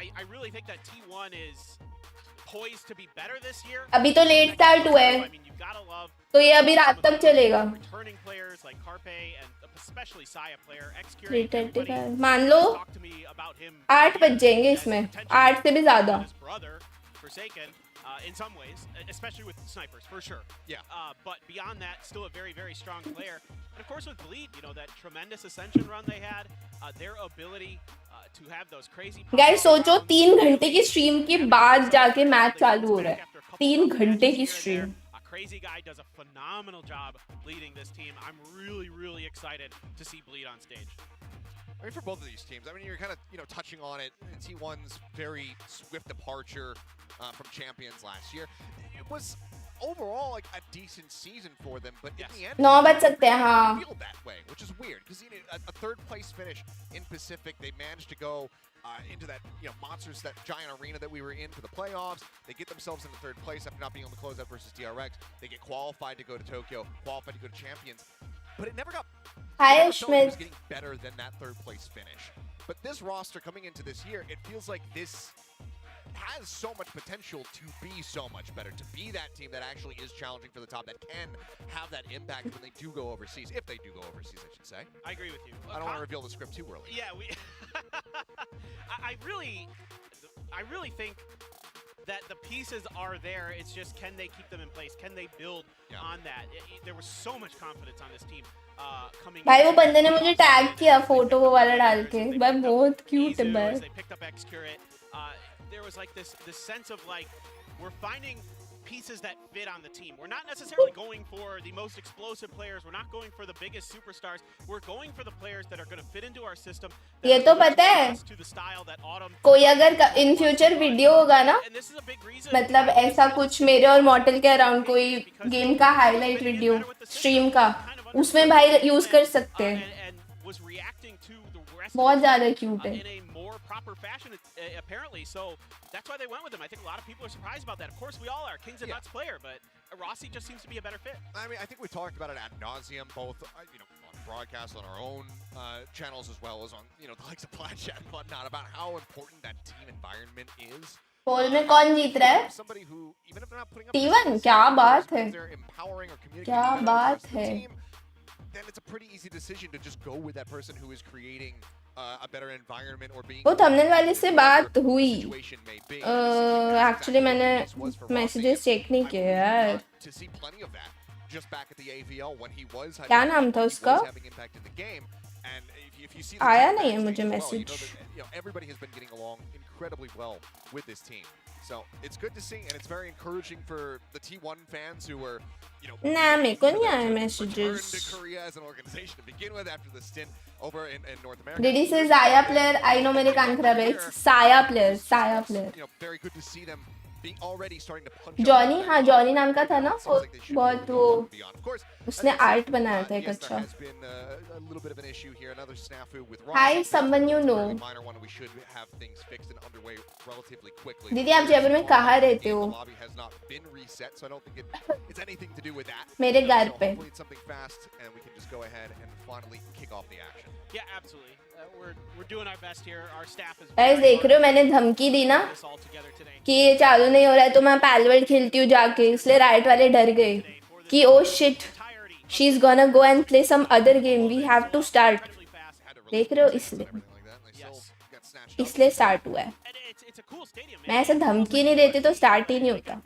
I really think that T1 is poised to be better this year. अभी तो लेट स्टार्ट हुआ है तो ये अभी रात तक चलेगा Returning players like Carpe and especially Saya player, X-Curate, 3:35 मान लो 8 बज जाएंगे इसमें 8 से भी ज्यादा Forsaken in some ways, especially with snipers, for sure. Yeah. But beyond that, still a very, very strong player. And of course with Bleed, you know, that tremendous Ascension run they had, their ability to have those crazy... guys सोचो 3 घंटे की stream के बाद जाके match चालू हो रहा है 3 घंटे की stream Crazy Guy does a phenomenal job leading this team. I'm really, really excited to see Bleed on stage. I mean, for both of these teams, I mean, you're kind of, you know, touching on it. T1's very swift departure from Champions last year. It was overall like a decent season for them, but in the end, 9 बज सकते हैं हाँ feel that way, which is weird because you know, a third place finish in Pacific, they managed to go into that, you know, monsters, that giant arena that we were in for the playoffs. They get themselves into third place after not being able to close out versus DRX. They get qualified to go to Tokyo, qualified to go to Champions, but it never got. Hi, Schmidt. Was getting better than that third place finish. But this roster coming into this year, it feels like this has so much potential to be so much better, to be that team that actually is challenging for the top, that can have that impact when they do go overseas, if they do go overseas, I should say. I agree with you. I don't want to reveal the script too early. Yeah, I really think that the pieces are there. It's just, can they keep them in place? Can they build on that? There was so much confidence on this team coming. भाई वो बंदे ने मुझे tag किया photo वो वाला डाल के भाई बहुत क्यूट है भाई They picked up X-Curate. There was like this sense of like we're finding pieces that fit on the team. We're not necessarily going for the most explosive players. We're not going for the biggest superstars. We're going for the players that are going to fit into our system. ये तो पता है कोई अगर in future video होगा ना मतलब ऐसा कुछ मेरे और मॉडल के अराउंड कोई गेम का हाईलाइट वीडियो स्ट्रीम का उसमें भाई यूज कर सकते हैं बहुत ज्यादा क्यूट है proper fashion apparently, so that's why they went with him. I think a lot of people are surprised about that. Of course we all are. King's a nuts player, but Rossi just seems to be a better fit. I mean, I think we've talked about it ad nauseum, both you know, on broadcast, on our own channels, as well as on, you know, the likes of Plaid Chat and whatnot, about how important that team environment is. पोल में कौन जीत रहा है T1 क्या बात है क्या बात है then it's a pretty easy decision to just go with that person who is creating a better environment or being. वो थंबनेल वाले से बात हुई एक्चुअली मैंने मैसेजेस चेक नहीं किए यार To see plenty of that just back at the AVL when he was क्या नाम था उसका having impact in the game. And if you see आया नहीं है मुझे message you know, everybody has been getting along incredibly well with this team. So it's good to see, and it's very encouraging for the T1 fans who were, you know, nah, मेरे को नहीं आए messages. Returned to Korea as an organization to begin with after the stint over in North America. Did he say Zaya player? I know मेरे कान खराब है. Saya player. You know, very good to see them being already starting to punch. Johnny, हाँ Johnny नाम का था ना? बहुत वो. Of course. उसने आर्ट बनाया था एक Yes, there अच्छा. has been a little bit of an issue here. Another snafu with Hi, Ross. someone you It's a know. fairly minor one, and we should have things fixed and underway relatively quickly. दीदी आप जयपुर में कहाँ रहते हो? The lobby has not been reset, so I don't think it's anything to do with that. मेरे घर So पे. hopefully it's something fast, and we can just go ahead and finally kick off the action. Yeah, absolutely. We're doing our best here. Our staff is guys देख रहे हो मैंने धमकी दी ना कि ये चालू नहीं हो रहा है तो मैं पैलवर्ड खेलती हूँ जाके, इसलिए राइट वाले डर गए कि oh shit she is gonna go and play some other game, we have to start. देख रहे हो इसलिए स्टार्ट हुआ है. मैं ऐसे धमकी नहीं देती तो स्टार्ट ही नहीं होता.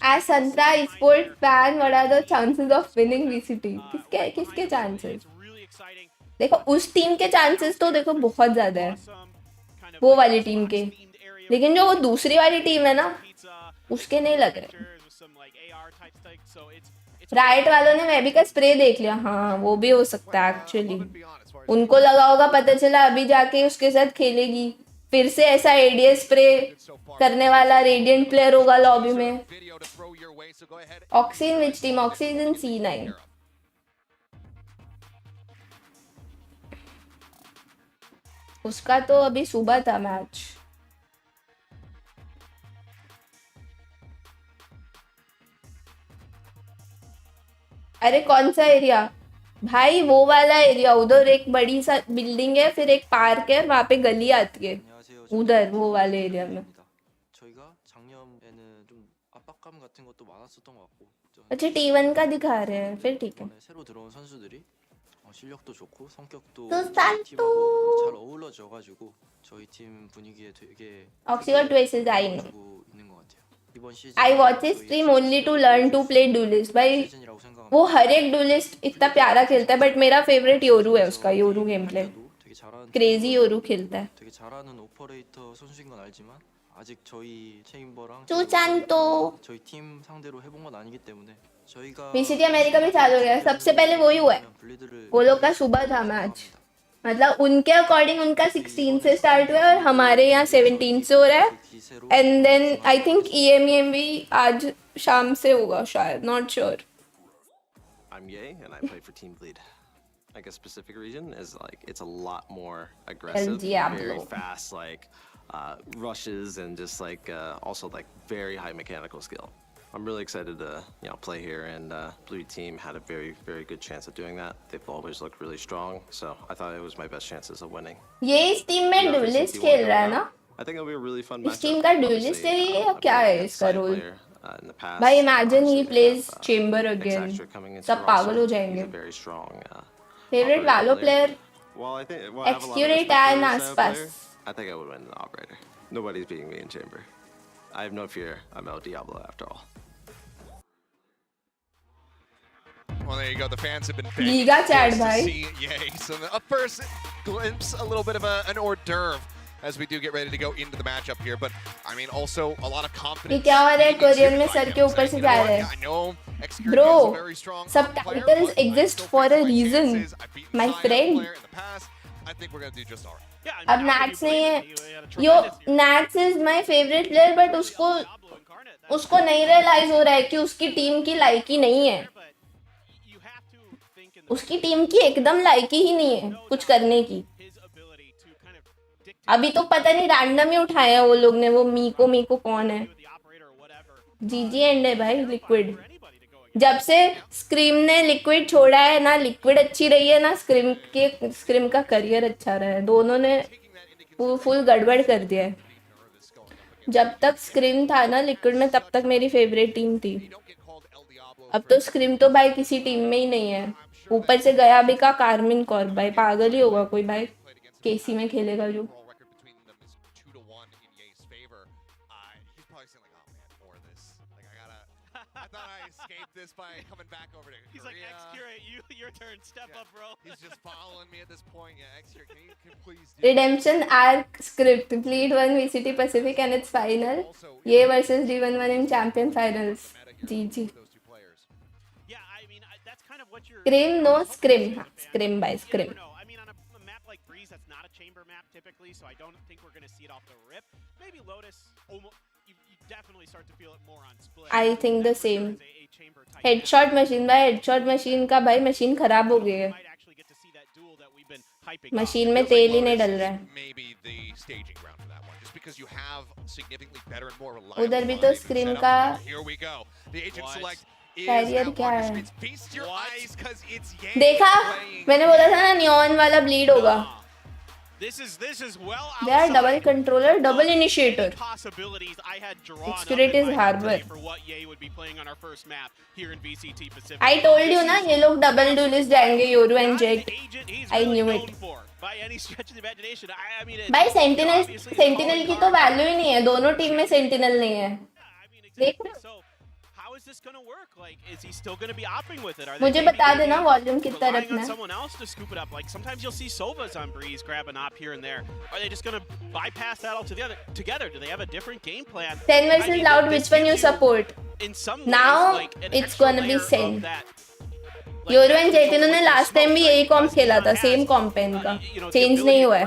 As Santra Esports fan, what are the chances of winning VCT? किसके chances? देखो उस टीम के chances तो देखो बहुत ज़्यादा है, वो वाली टीम के, लेकिन जो वो दूसरी वाली टीम है ना उसके नहीं लग रहे. राइट वालों ने मैं भी का स्प्रे देख लिया. हाँ वो भी हो सकता है एक्चुअली. उनको लगा होगा पता चला अभी जाके उसके साथ खेलेगी, फिर से ऐसा एडीएस स्प्रे करने वाला रेडिएंट प्लेयर होगा लॉबी में. Oxy in which team? Oxy is in C9. उसका तो अभी सुबह था मैच. अरे कौन सा एरिया भाई? वो वाला एरिया, उधर एक बड़ी सा बिल्डिंग है, फिर एक पार्क है, वहाँ पे गली आती है, उधर वो वाले एरिया में. अच्छा T1 का दिखा रहे हैं, फिर ठीक है. 실력도 좋고 성격도 잘 어우러져가지고 저희 팀 분위기에 되게 Oxford Twices I know. 있는 것 같아요. 이번 시즌 I watch his stream only to learn to play duelist. भाई वो हर एक duelist इतना प्यारा खेलता है, बट मेरा फेवरेट योरू है, उसका Yoru game play crazy Yoru खेलता है. 되게 잘하는 오퍼레이터 선수인 건 알지만 아직 저희 체인버랑 또 저희 팀 상대로 해본 건 아니기 때문에 저희가 VCT अमेरिका भी चालू हो गया. सबसे पहले वही हुआ है, वो लोग का सुबह था मैच, मतलब उनके अकॉर्डिंग उनका 16 से स्टार्ट हुआ है और हमारे यहाँ 17 से हो रहा है. And then I think EMEM भी आज शाम से होगा शायद, not sure. I'm Ye and I play for Team Bleed. I guess specific reason is like it's a lot more aggressive, very fast, like rushes and just like also like very high mechanical skill. I'm really excited to play here, and Blue Team had a very good chance of doing that. They've always looked really strong, so I thought it was my best chances of winning. ये इस team में duelist खेल रहा है ना? I think it'll be a really fun match. इस team का duelist है ये या क्या है इसका रोल? भाई imagine he plays chamber again, सब पागल हो जाएंगे. Favorite Valo player? Excurate and आसपास. I think I would win the operator. Nobody's beating me in chamber. I have no fear. I'm El Diablo after all. Well, there you go. The fans have been Liga chat, bhai. Yay. So a first glimpse, a little bit of an hors d'oeuvre as we do get ready to go into the matchup here. But I mean, also a lot of confidence. ये क्या हो रहा है? Korean में sir के ऊपर से जा रहे हैं. Bro, subtitles exist for a reason, my friend. I think we're gonna do just all right. अब Nats नहीं है. यो Nats is my favorite player, but उसको नहीं रियलाइज हो रहा है कि उसकी टीम की लायकी नहीं है. उसकी टीम की एकदम लायकी ही नहीं है कुछ करने की. अभी तो पता नहीं रैंडम ही उठाए हैं वो लोग ने. वो मीको कौन है? GG एंड है भाई लिक्विड. जब से स्क्रीम ने लिक्विड छोड़ा है ना, लिक्विड अच्छी रही है ना स्क्रीम का करियर अच्छा रहा है. दोनों ने फुल गड़बड़ कर दिया है. जब तक स्क्रीम था ना लिक्विड में, तब तक मेरी फेवरेट टीम थी. अब तो स्क्रीम तो भाई किसी टीम में ही नहीं है. ऊपर से गया भी का कार्मिन कौर, भाई पागल ही होगा कोई भाई केसी में खेलेगा जो. This by coming back over to He's Korea. like, X-Curate, your turn, step up, bro. He's just following me at this point. Yeah, X-Curate, can you please do Redemption arc script. Bleed won VCT Pacific and its final. Ye versus D11 in champion finals. GG. Yeah, I mean, that's kind of what you're... Scrim, no scrim. Scrim by scrim. I mean, on a map like Breeze, that's not a chamber map typically, so I don't think we're going to see it off the rip. Maybe Lotus, almost, you I think the same. Headshot machine भाई headshot machine का भाई machine खराब हो गई है. Machine में तेल ही नहीं डल रहा है. उधर भी तो स्क्रीम का कैरियर क्या है? देखा? मैंने बोला था ना नियॉन वाला ब्लीड होगा. They are double controller, double initiator. Spirit is harbor. I told you ना ये लोग double duelist जाएंगे Yoru and Jet. I knew it. भाई सेंटिनल की तो वैल्यू ही नहीं है. दोनों टीम में सेंटिनल नहीं है. देख रहे हो? मुझे बता देना वॉल्यूम कितना रखना है. Someone else to scoop it up. Like sometimes you'll see Sovas on Breeze grab an op here and there. Are they just going to bypass that altogether? Do they have a different game plan? 10 versus Loud, which one you support? In some Now it's gonna be Sen. Yoru and jet इन्होंने last time भी यही कॉम्प खेला था. Same कॉम्प है इनका. Change नहीं हुआ है.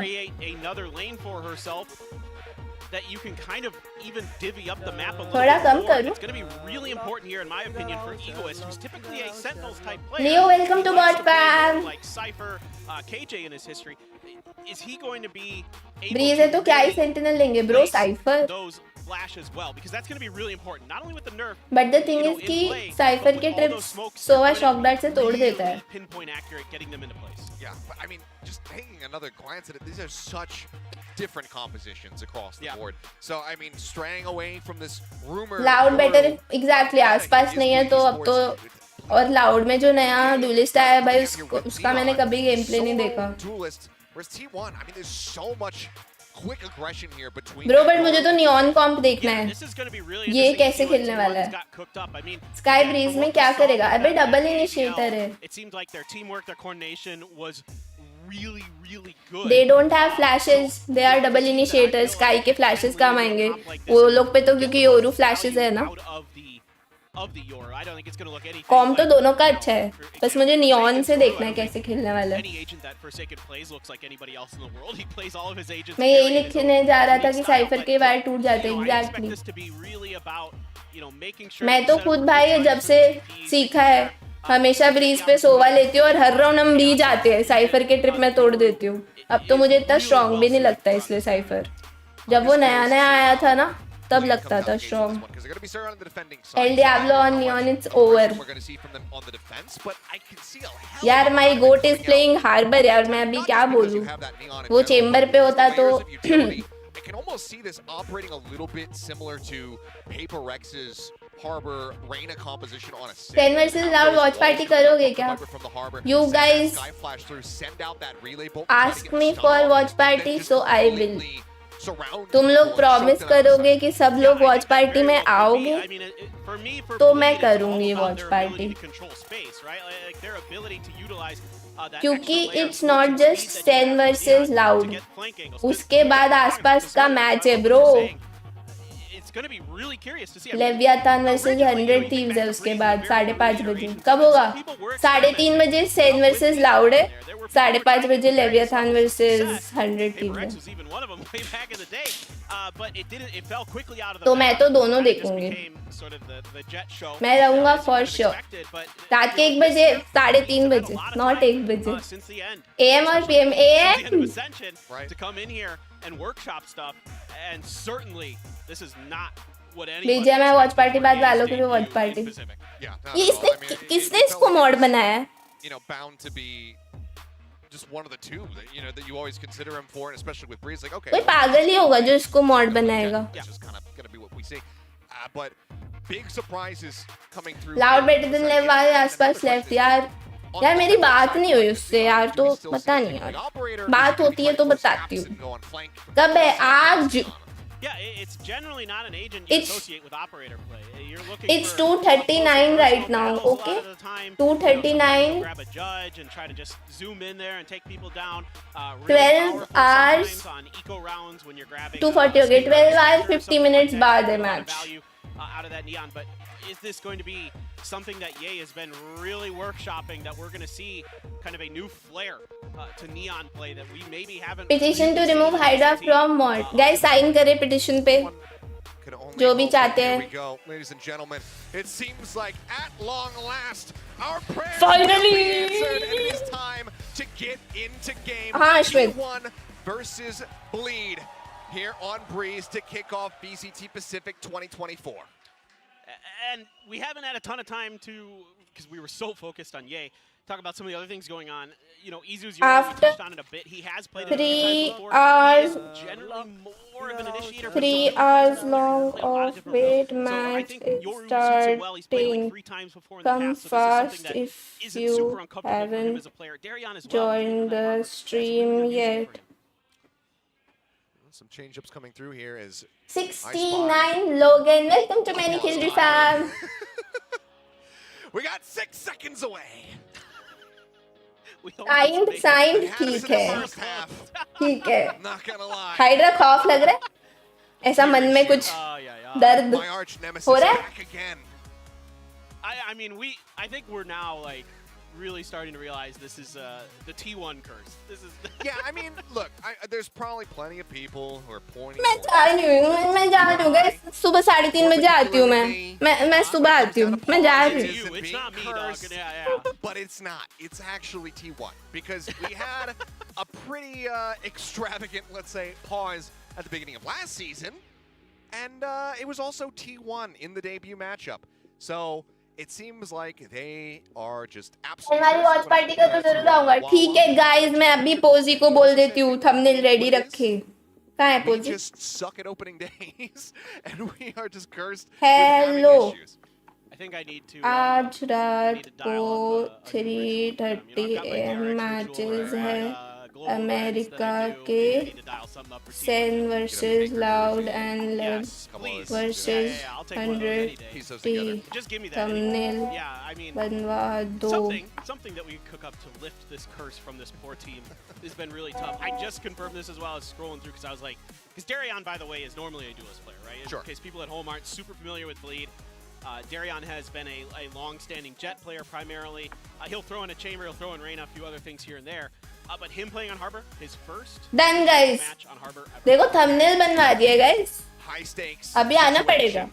That you can kind of even divvy up the map a little थोड़ा कम more. करो. It's going to be really important here, in my opinion, for Egoist, who's typically a Sentinels type player. Leo, welcome to Watchparty. Like Cypher, KJ in his history. Is he going to be able Breeze है तो क्या ही sentinel लेंगे bro. Cypher. those flash as well, because that's going to be really important, not only with the nerf. But the thing is कि cipher के trips सोवा shock dart से तोड़ देता है. Pinpoint accurate, getting them into place. Yeah, but I mean, just taking another glance at it, these are such different compositions across the board. So I mean, straying away from this rumor. Loud better exactly. आसपास नहीं है तो अब तो. और loud में जो नया डुलिस्ट आया है भाई उसका मैंने कभी गेम प्ले नहीं देखा. ब्रो बट मुझे तो नियॉन कॉम्प देखना है. ये कैसे खेलने वाला है? स्काई ब्रीज में क्या करेगा? अबे डबल इनिशिएटर है. It seemed like their teamwork, their coordination was really good. They don't have flashes. They are double initiators. Sky के फ्लैशेस काम आएंगे वो लोग पे तो क्योंकि योरू फ्लैशेस है ना. कॉम तो दोनों का अच्छा है. बस मुझे नियॉन से देखना है कैसे खेलने वाला है. मैं यही लिखने जा रहा था कि साइफर के वायर टूट जाते हैं. एग्जैक्टली. मैं तो खुद भाई जब से सीखा है हमेशा ब्रीज पे सोवा लेती हूँ और हर राउंड हम ब्रीज आते हैं. साइफर के ट्रिप में तोड़ देती हूँ. अब तो मुझे इतना स्ट्रॉन्ग भी नहीं लगता इसलिए साइफर. जब वो नया नया आया था ना तब लगता था strong. L Diablo on neon it's over. यार माई गोट इज प्लेइंग हार्बर. यार मैं अभी क्या बोलूँ. वो चेम्बर पे होता तो I can almost see this operating a little bit similar to Paper Rex's Harbor Reyna composition on a 10 versus Loud watch party करोगे क्या? You guys ask me for watch party so I will. तुम लोग promise करोगे कि सब लोग watch party में आओगे तो मैं करूंगी वॉच पार्टी. क्योंकि it's not just 10 versus loud. उसके बाद आसपास का मैच है ब्रो. लेवियाथान वर्सेस 100 थीव्स है उसके बाद 5:30 बजे. कब होगा? 3:30 बजे 10 वर्सेस लाउड है. 5:30 बजे लेवियाथान वर्सेस 100 थीव्स है. तो मैं तो दोनों देखूंगी. मैं रहूंगा फॉर श्योर. रात के 1 बजे 3:30 बजे नॉट 1 बजे. AM और PM. AM लीजिए. मैं वॉच पार्टी बाद वालों की भी वॉच पार्टी. ये किसने इसको मॉड बनाया है? Just one of the two that you always consider him for, and especially with Breeze, like okay. कोई पागल ही होगा जो इसको मॉड बनाएगा. It's just kind of going to be what we see. But big surprises coming through. Loud better than Lev वाले आसपास left. यार मेरी बात नहीं हुई उससे यार. तो पता नहीं यार. बात होती है तो बताती हूँ. कब है? आज. Yeah, it's generally not an agent you associate with operator play. You're looking It's 2:39 right now, okay? 2:39. Grab a judge and try to just zoom in there and take people down. 12 hours. On eco rounds when you're grabbing. 2:40 okay. 12 hours 50 minutes बाद है match. Out of that neon, but is this going to be something that Ye has been really workshopping, that we're going to see kind of a new flair to neon play that we maybe haven't. Petition to remove Hydra from mod. Guys sign करे petition पे. जो भी चाहते Here we हैं। go, ladies and gentlemen. It seems like at long last, our prayers Finally! will be answered, and it is time to get into game. हाँ, Ashwin. T1 versus Bleed here on Breeze to kick off VCT Pacific 2024. And we haven't had a ton of time to, because we were so focused on Ye, talk about some of the other things going on. You know, Izu's After touched on it a bit. He has played it a few 3 times before. hours, He is generally more of an initiator. 3 hours long of wait match is starting. Come fast if you haven't joined the stream yet. Some change-ups coming through here as 69 Logan, welcome to Many Kildry fam. We got 6 seconds away. Signed, ठीक है, ठीक है। Hydra खौफ लग रहा है? ऐसा मन में कुछ दर्द हो रहा है? I mean, I think we're now like really starting to realize this is the T1 curse. This is. Yeah, I mean, look, there's probably plenty of people who are pointing. मैं जा रही हूँ guys, सुबह 3:30 बजे आती हूँ मैं सुबह आती हूँ, मैं जा रही हूँ। It's not me, dog. But it's not. It's actually T1 because we had a pretty extravagant, let's say, pause at the beginning of last season, and it was also T1 in the debut matchup. So. It seems like they are just absolutely. हमारी watch party का तो जरूर आऊंगा। ठीक है guys, मैं अभी पोजी को बोल देती हूँ थंबनेल रेडी रखे। कहाँ है पोजी? We just suck at opening days and we are just cursed Hello. with having issues. I think I need to. आज रात को 3:30 AM मैचेस है अमेरिका के Sen versus Loud and love versus 100T thumbnail बनवा दो। Something that we cook up to lift this curse from this poor team has been really tough. I just confirmed this as well as scrolling through because I was like, because Darion, by the way, is normally a duelist player, right? Sure. In case people at home aren't super familiar with Bleed. Darion has been a long-standing Jet player primarily. He'll throw in a Chamber, he'll throw in Reyna, a few other things here and there. But him playing on Harbor, his first Done, guys. match on Harbor. देखो thumbnail बनवा दिया guys. High stakes. अभी आना पड़ेगा.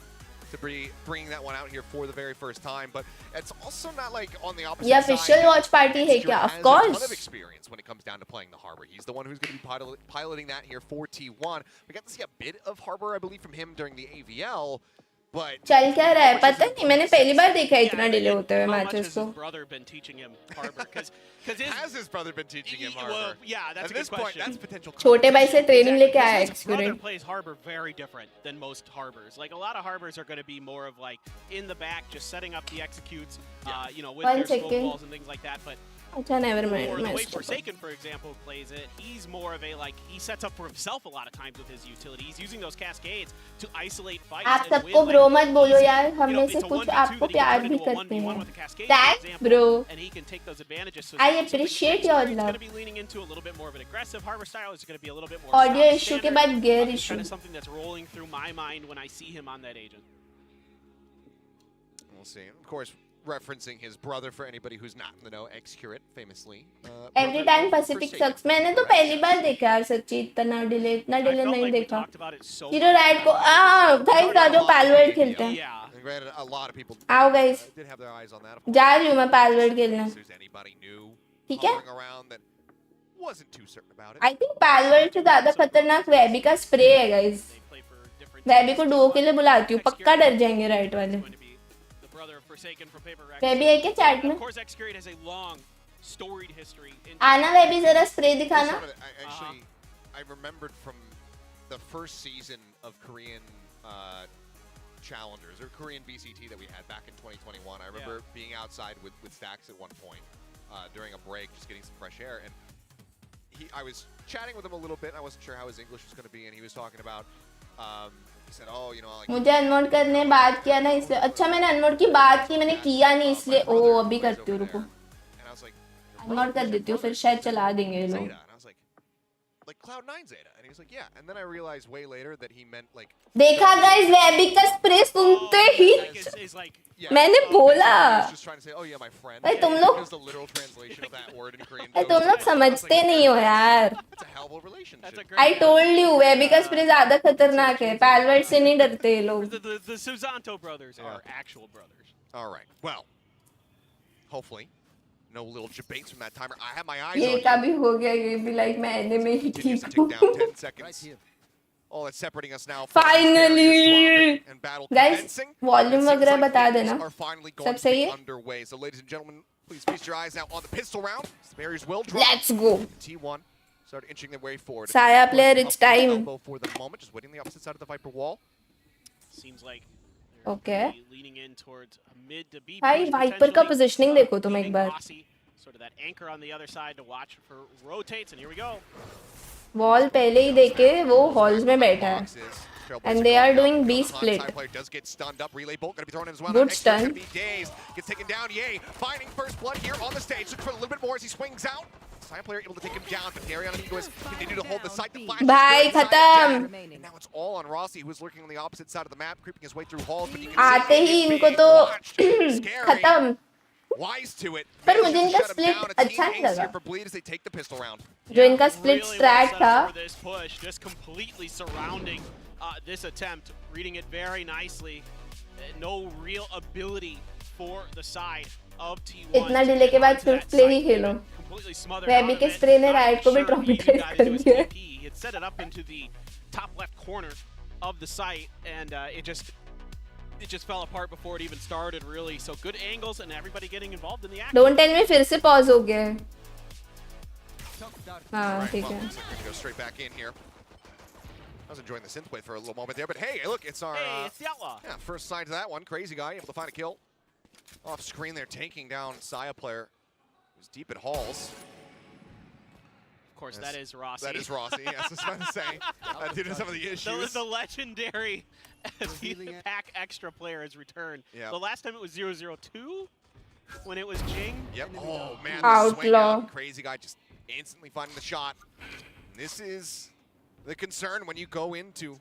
To bring that one out here for the very first time, but it's also not like on the opposite ये official watch party है क्या? Of course. A ton of experience when it comes down to playing the Harbor. He's the one who's going to be piloting that here for T1. We got to see a bit of Harbor, I believe, from him during the AVL. But चल क्या रहा है पता नहीं, मैंने पहली बार देखा है इतना डिले होते हुए मैचेस को। Has his brother been teaching him Harbor? Well, yeah, that's a good question. That's potential. छोटे भाई से ट्रेनिंग लेके आया His brother experience. plays Harbor very different than most Harbors. Like a lot of Harbors are going to be more of like in the back, just setting up the executes, you know, with One their smoke second. balls and things like that. But अच्छा never mind, or the मैं way इसको Forsaken, for example, plays it, he's more of a like he sets up for himself a lot of times with his utility. He's using those cascades to isolate fights. आप and win, सबको like, bro मत बोलो यार, you हम know, में से it's a कुछ 1v2 आपको that he प्यार can भी turn into a करते 1v1 हैं। with a cascade, Thanks for example, bro. and he can take those advantages. So I something appreciate that your Xperience is love. going to be leaning into a little bit more of an aggressive Harbor style. Is going to be a little bit more Audio stop issue के standard. बाद gear It's issue. kind of something that's rolling through my mind when I see him on that agent. We'll see. Of course, referencing his brother for anybody who's not in the know, X-Curate, famously. Every time Pacific sucks. मैंने तो पहली बार देखा यार सच्ची, इतना delay नहीं देखा। Zero Riot को guys आ जाओ Palworld खेलते हैं। And granted, a lot of people आओ guys, did have their eyes on that. जा रही हूँ मैं Palworld खेलने। There's anybody new ठीक है? hovering around that wasn't too certain about it. I think Palworld से ज़्यादा खतरनाक वेबी का स्प्रे है guys। वेबी को डुओ के लिए बुलाती हूँ, पक्का डर जाएंगे राइट वाले। वेबी है क्या चैट में? आना वेबी जरा स्प्रे दिखाना। Actually, I remembered from the first season of Korean challengers or Korean VCT that we had back in 2021. I remember being outside with Stacks at one point during a break, just getting some fresh air, and I was chatting with him a little bit. I wasn't sure how his English was going to be, and he was talking about. He said, "Oh, you know, like." मुझे अनमोड करने बात किया ना इसलिए। अच्छा मैंने अनमोड की बात की, मैंने किया नहीं इसलिए। ओ अभी करती हूँ रुको। अनमोड कर देती हूँ फिर शायद चला देंगे ये लोग। Like Cloud9 Zeta, and he was like, "Yeah," and then I realized way later that he meant like. देखा गाइस वेबी का स्प्रे सुनते ही is like, मैंने बोला just trying to say, oh yeah, my friend. भाई तुम लोग Here's the literal translation of that word in Korean. भाई तुम लोग समझते नहीं हो यार It's a hell of a relationship. I told you वेबिका स्प्रे ज्यादा खतरनाक है पैलवर्ड से नहीं डरते ये लोग The Susanto brothers are actual brothers. All right. Well, hopefully, no little debates from that timer. I have my eyes ये on का you. भी हो गया ये भी लाइक मैं एनिमे ही Continues ठीक to हूँ tick down 10 seconds. All that's separating us now. Finally, And battle guys, commencing. volume It seems वगैरह like बता things देना are finally सब going to सही be है underway. So, ladies and gentlemen, please feast your eyes now on the pistol round. The barriers will drop. Let's go. T1 start inching their way forward. Saya player, it's time. Elbow for the moment, just waiting the opposite side of the Viper wall. Seems like okay leaning in towards a mid to B. भाई wiper का positioning देखो तुम एक बार Sort of that anchor on the other side to watch for rotates, and here we go. Wall पहले ही देके वो halls में बैठा है and they are doing B split. Does get stunned up. Relay bolt going to be thrown in as well. Good stun. Gonna be dazed. Gets taken down. Yay! Finding first blood here on the stage. Looks for a little bit more as he swings out. Side player able to take him down, but Darian and Egoist continue to hold the site. The flash. भाई खत्म. And now it's all on Rossi, who is lurking on the opposite side of the map, creeping his way through halls. But you can आते ही इनको तो खत्म. Wise to it. पर मुझे इनका split अच्छा नहीं लगा. For bleed as they take the pistol round. जो इनका स्प्लिट स्ट्रैट था. This push just completely surrounding this attempt, reading it very nicely. No real ability for the side of T1. इतना डिले के बाद Swift play ही खेलो. वेबी के spray ने right को भी ट्रॉमेटाइज कर दिया. He had set it up into the top left corner of the site, and it just fell apart before it even started, really. So good angles and everybody getting involved in the action. Don't tell me फिर से pause हो गया है. हाँ ठीक है. Go straight back in here. I was enjoying the synthwave for a little moment there, but hey, look, it's our it's the outlaw. Yeah, first sign to that one. Crazy guy able to find a kill. Off screen, they're taking down Saya player, who's deep in halls. Of course, that is Rossi. That is Rossi. Yes, I was trying to say. Due to some of the issues. The legendary pack extra player has returned. Yep. The last time it was 0-0-2 when it was Jing. Yep. Oh man, Outlaw. the swing out. Crazy guy just instantly finding the shot. This is the concern when you go into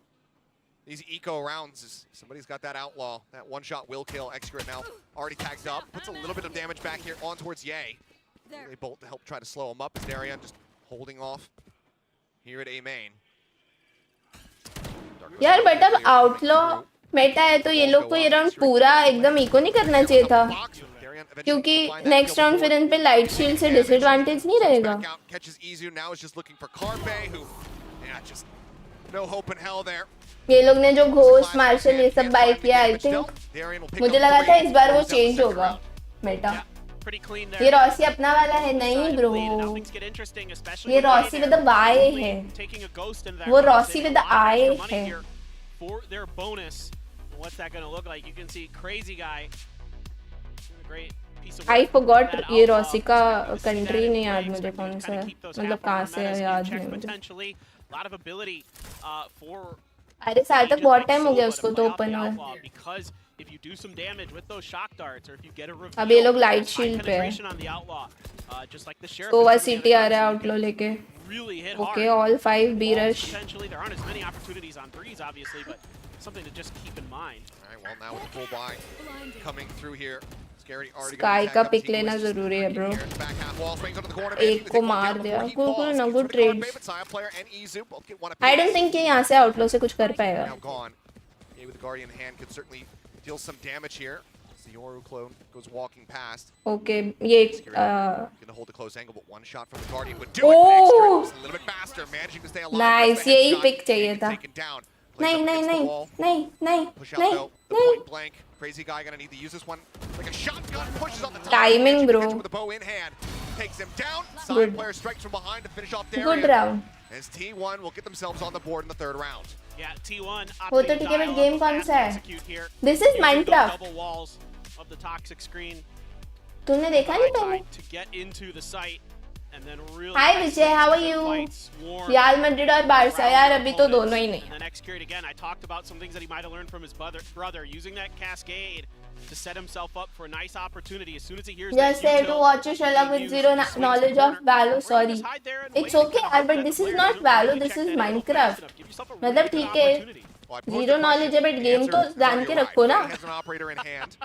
these eco rounds. Is somebody's got that outlaw. That one shot will kill. Excurate now already tagged up. Puts a little bit of damage back here on towards Ye. They bolt to help try to slow him up. As Darian just holding off here at A main. यार but अब outlaw Meta है तो ये लोग को ये round पूरा एकदम इको नहीं करना चाहिए था क्योंकि नेक्स्ट राउंड फिर इन पे लाइट शील्ड से डिसएडवांटेज नहीं रहेगा. ये लोग ने जो घोस्ट मार्शल ये सब बाय किया आई थिंक मुझे लगा था इस बार वो चेंज होगा मेटा. ये रॉसी अपना वाला है नहीं ब्रो. ये रॉसी विद द वाई है. वो रॉसी विद द आई है. For their bonus, what's that going to look like? You can see Crazy Guy. Great piece of work. I forgot ये रॉसी का कंट्री नहीं याद मुझे कौन सा है. मतलब कहाँ से है याद नहीं मुझे. A lot of ability for. अरे साल तक बहुत टाइम हो गया उसको तो ओपन हुआ. Because if you do some damage with those shock darts, or if you get a reveal, अब ये लोग लाइट शील्ड पे है. Just like the sheriff. तो VCT आ रहा है आउटलॉ लेके. Really hit Okay, hard. all 5 B rush. Potentially, there aren't as many opportunities on threes, obviously, but something to just keep in mind. All right, well now with the full buy coming through here. Scary already. Sky का pick लेना जरूरी है bro. एक को मार दिया. कोई ना good trade. I don't think कि यहाँ से आउटलॉ से कुछ कर पाएगा. With the Guardian hand could certainly deal some damage here. The Yoru clone goes walking past. Okay, ये gonna hold a close angle, but one shot from the Guardian would do it. A little bit faster, managing to stay alive. Nice, यही pick चाहिए था. नहीं नहीं नहीं नहीं नहीं नहीं नहीं. Blank. Crazy guy gonna need to use this one like a shotgun. Pushes on the top. Timing, bro. With the bow in hand, takes him down. Side player strikes from behind to finish off Darian. Good round. As T1 will get themselves on the board in the third round. Yeah, T1. वो तो ठीक है but game कौन सा है? This is Minecraft. Double walls of the toxic screen. तूने देखा नहीं पहले? To get into the site and then really. Hi Vijay, how are you? Real Madrid और बार्सा यार अभी तो दोनों ही नहीं. And then execute again. I talked about some things that he might have learned from his brother using that cascade to set himself up for a nice opportunity as soon as he hears. Just say to watch a Sherlock with zero knowledge of Valo. Sorry, it's okay, but this is not Valo. This is Minecraft. मतलब ठीक है. Zero knowledge about game तो जान के रखो ना. He has an operator in hand.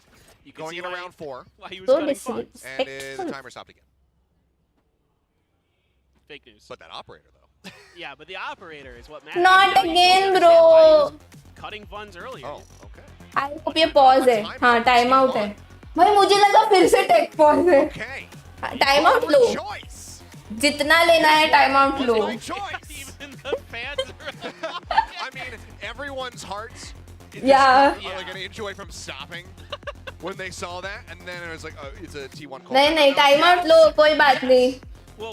Going in around 4. So And the disrespectful. timer stopped again. Fake news. But that operator though. Yeah, but the operator is what matters. Not again, bro. Cutting funds earlier. Oh, okay. I hope ये pause है. हाँ, time out है. भाई मुझे लगा फिर से tech pause है. Okay. Time out लो. जितना लेना है time out low. Even the fans are I mean, everyone's hearts Yeah. are like gonna enjoy from stopping when they saw that, and then it was like, oh, it's a T1 call. नहीं time out लो, कोई बात नहीं.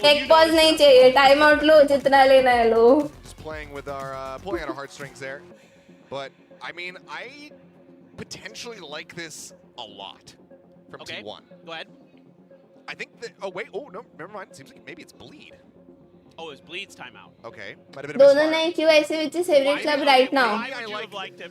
Tech pause नहीं चाहिए. Time out लो, जितना लेना है लो. Just playing with our, pulling at our heartstrings there. But, I mean, I potentially like this a lot from T1. Go ahead. I think that, oh wait, oh no, never mind. Seems like maybe it's Bleed. Oh, it's Bleed's timeout. Okay, might have been a दोनों misfire. नहीं क्यों ऐसे which is favorite club right now?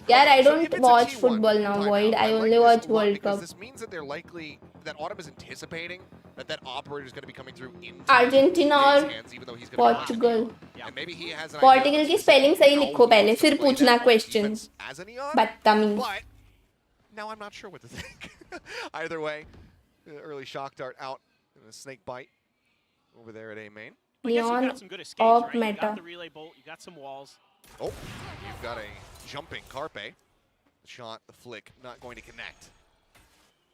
यार I don't watch football now, Void. I only watch World Cup. This means that they're likely, that Autumn is anticipating that operator is going to be coming through in Argentina और hands, even though he's going to Portugal. And maybe he has an Portugal की spelling सही लिखो पहले, फिर पूछना questions. as a Neon, बदतमीज. but now I'm not sure what to think. Either way, early shock dart out and a snake bite over there at A main. Neon op You meta. got the relay bolt, you got some walls. Oh, you've got a jumping Carpe. The shot, the flick, not going to connect.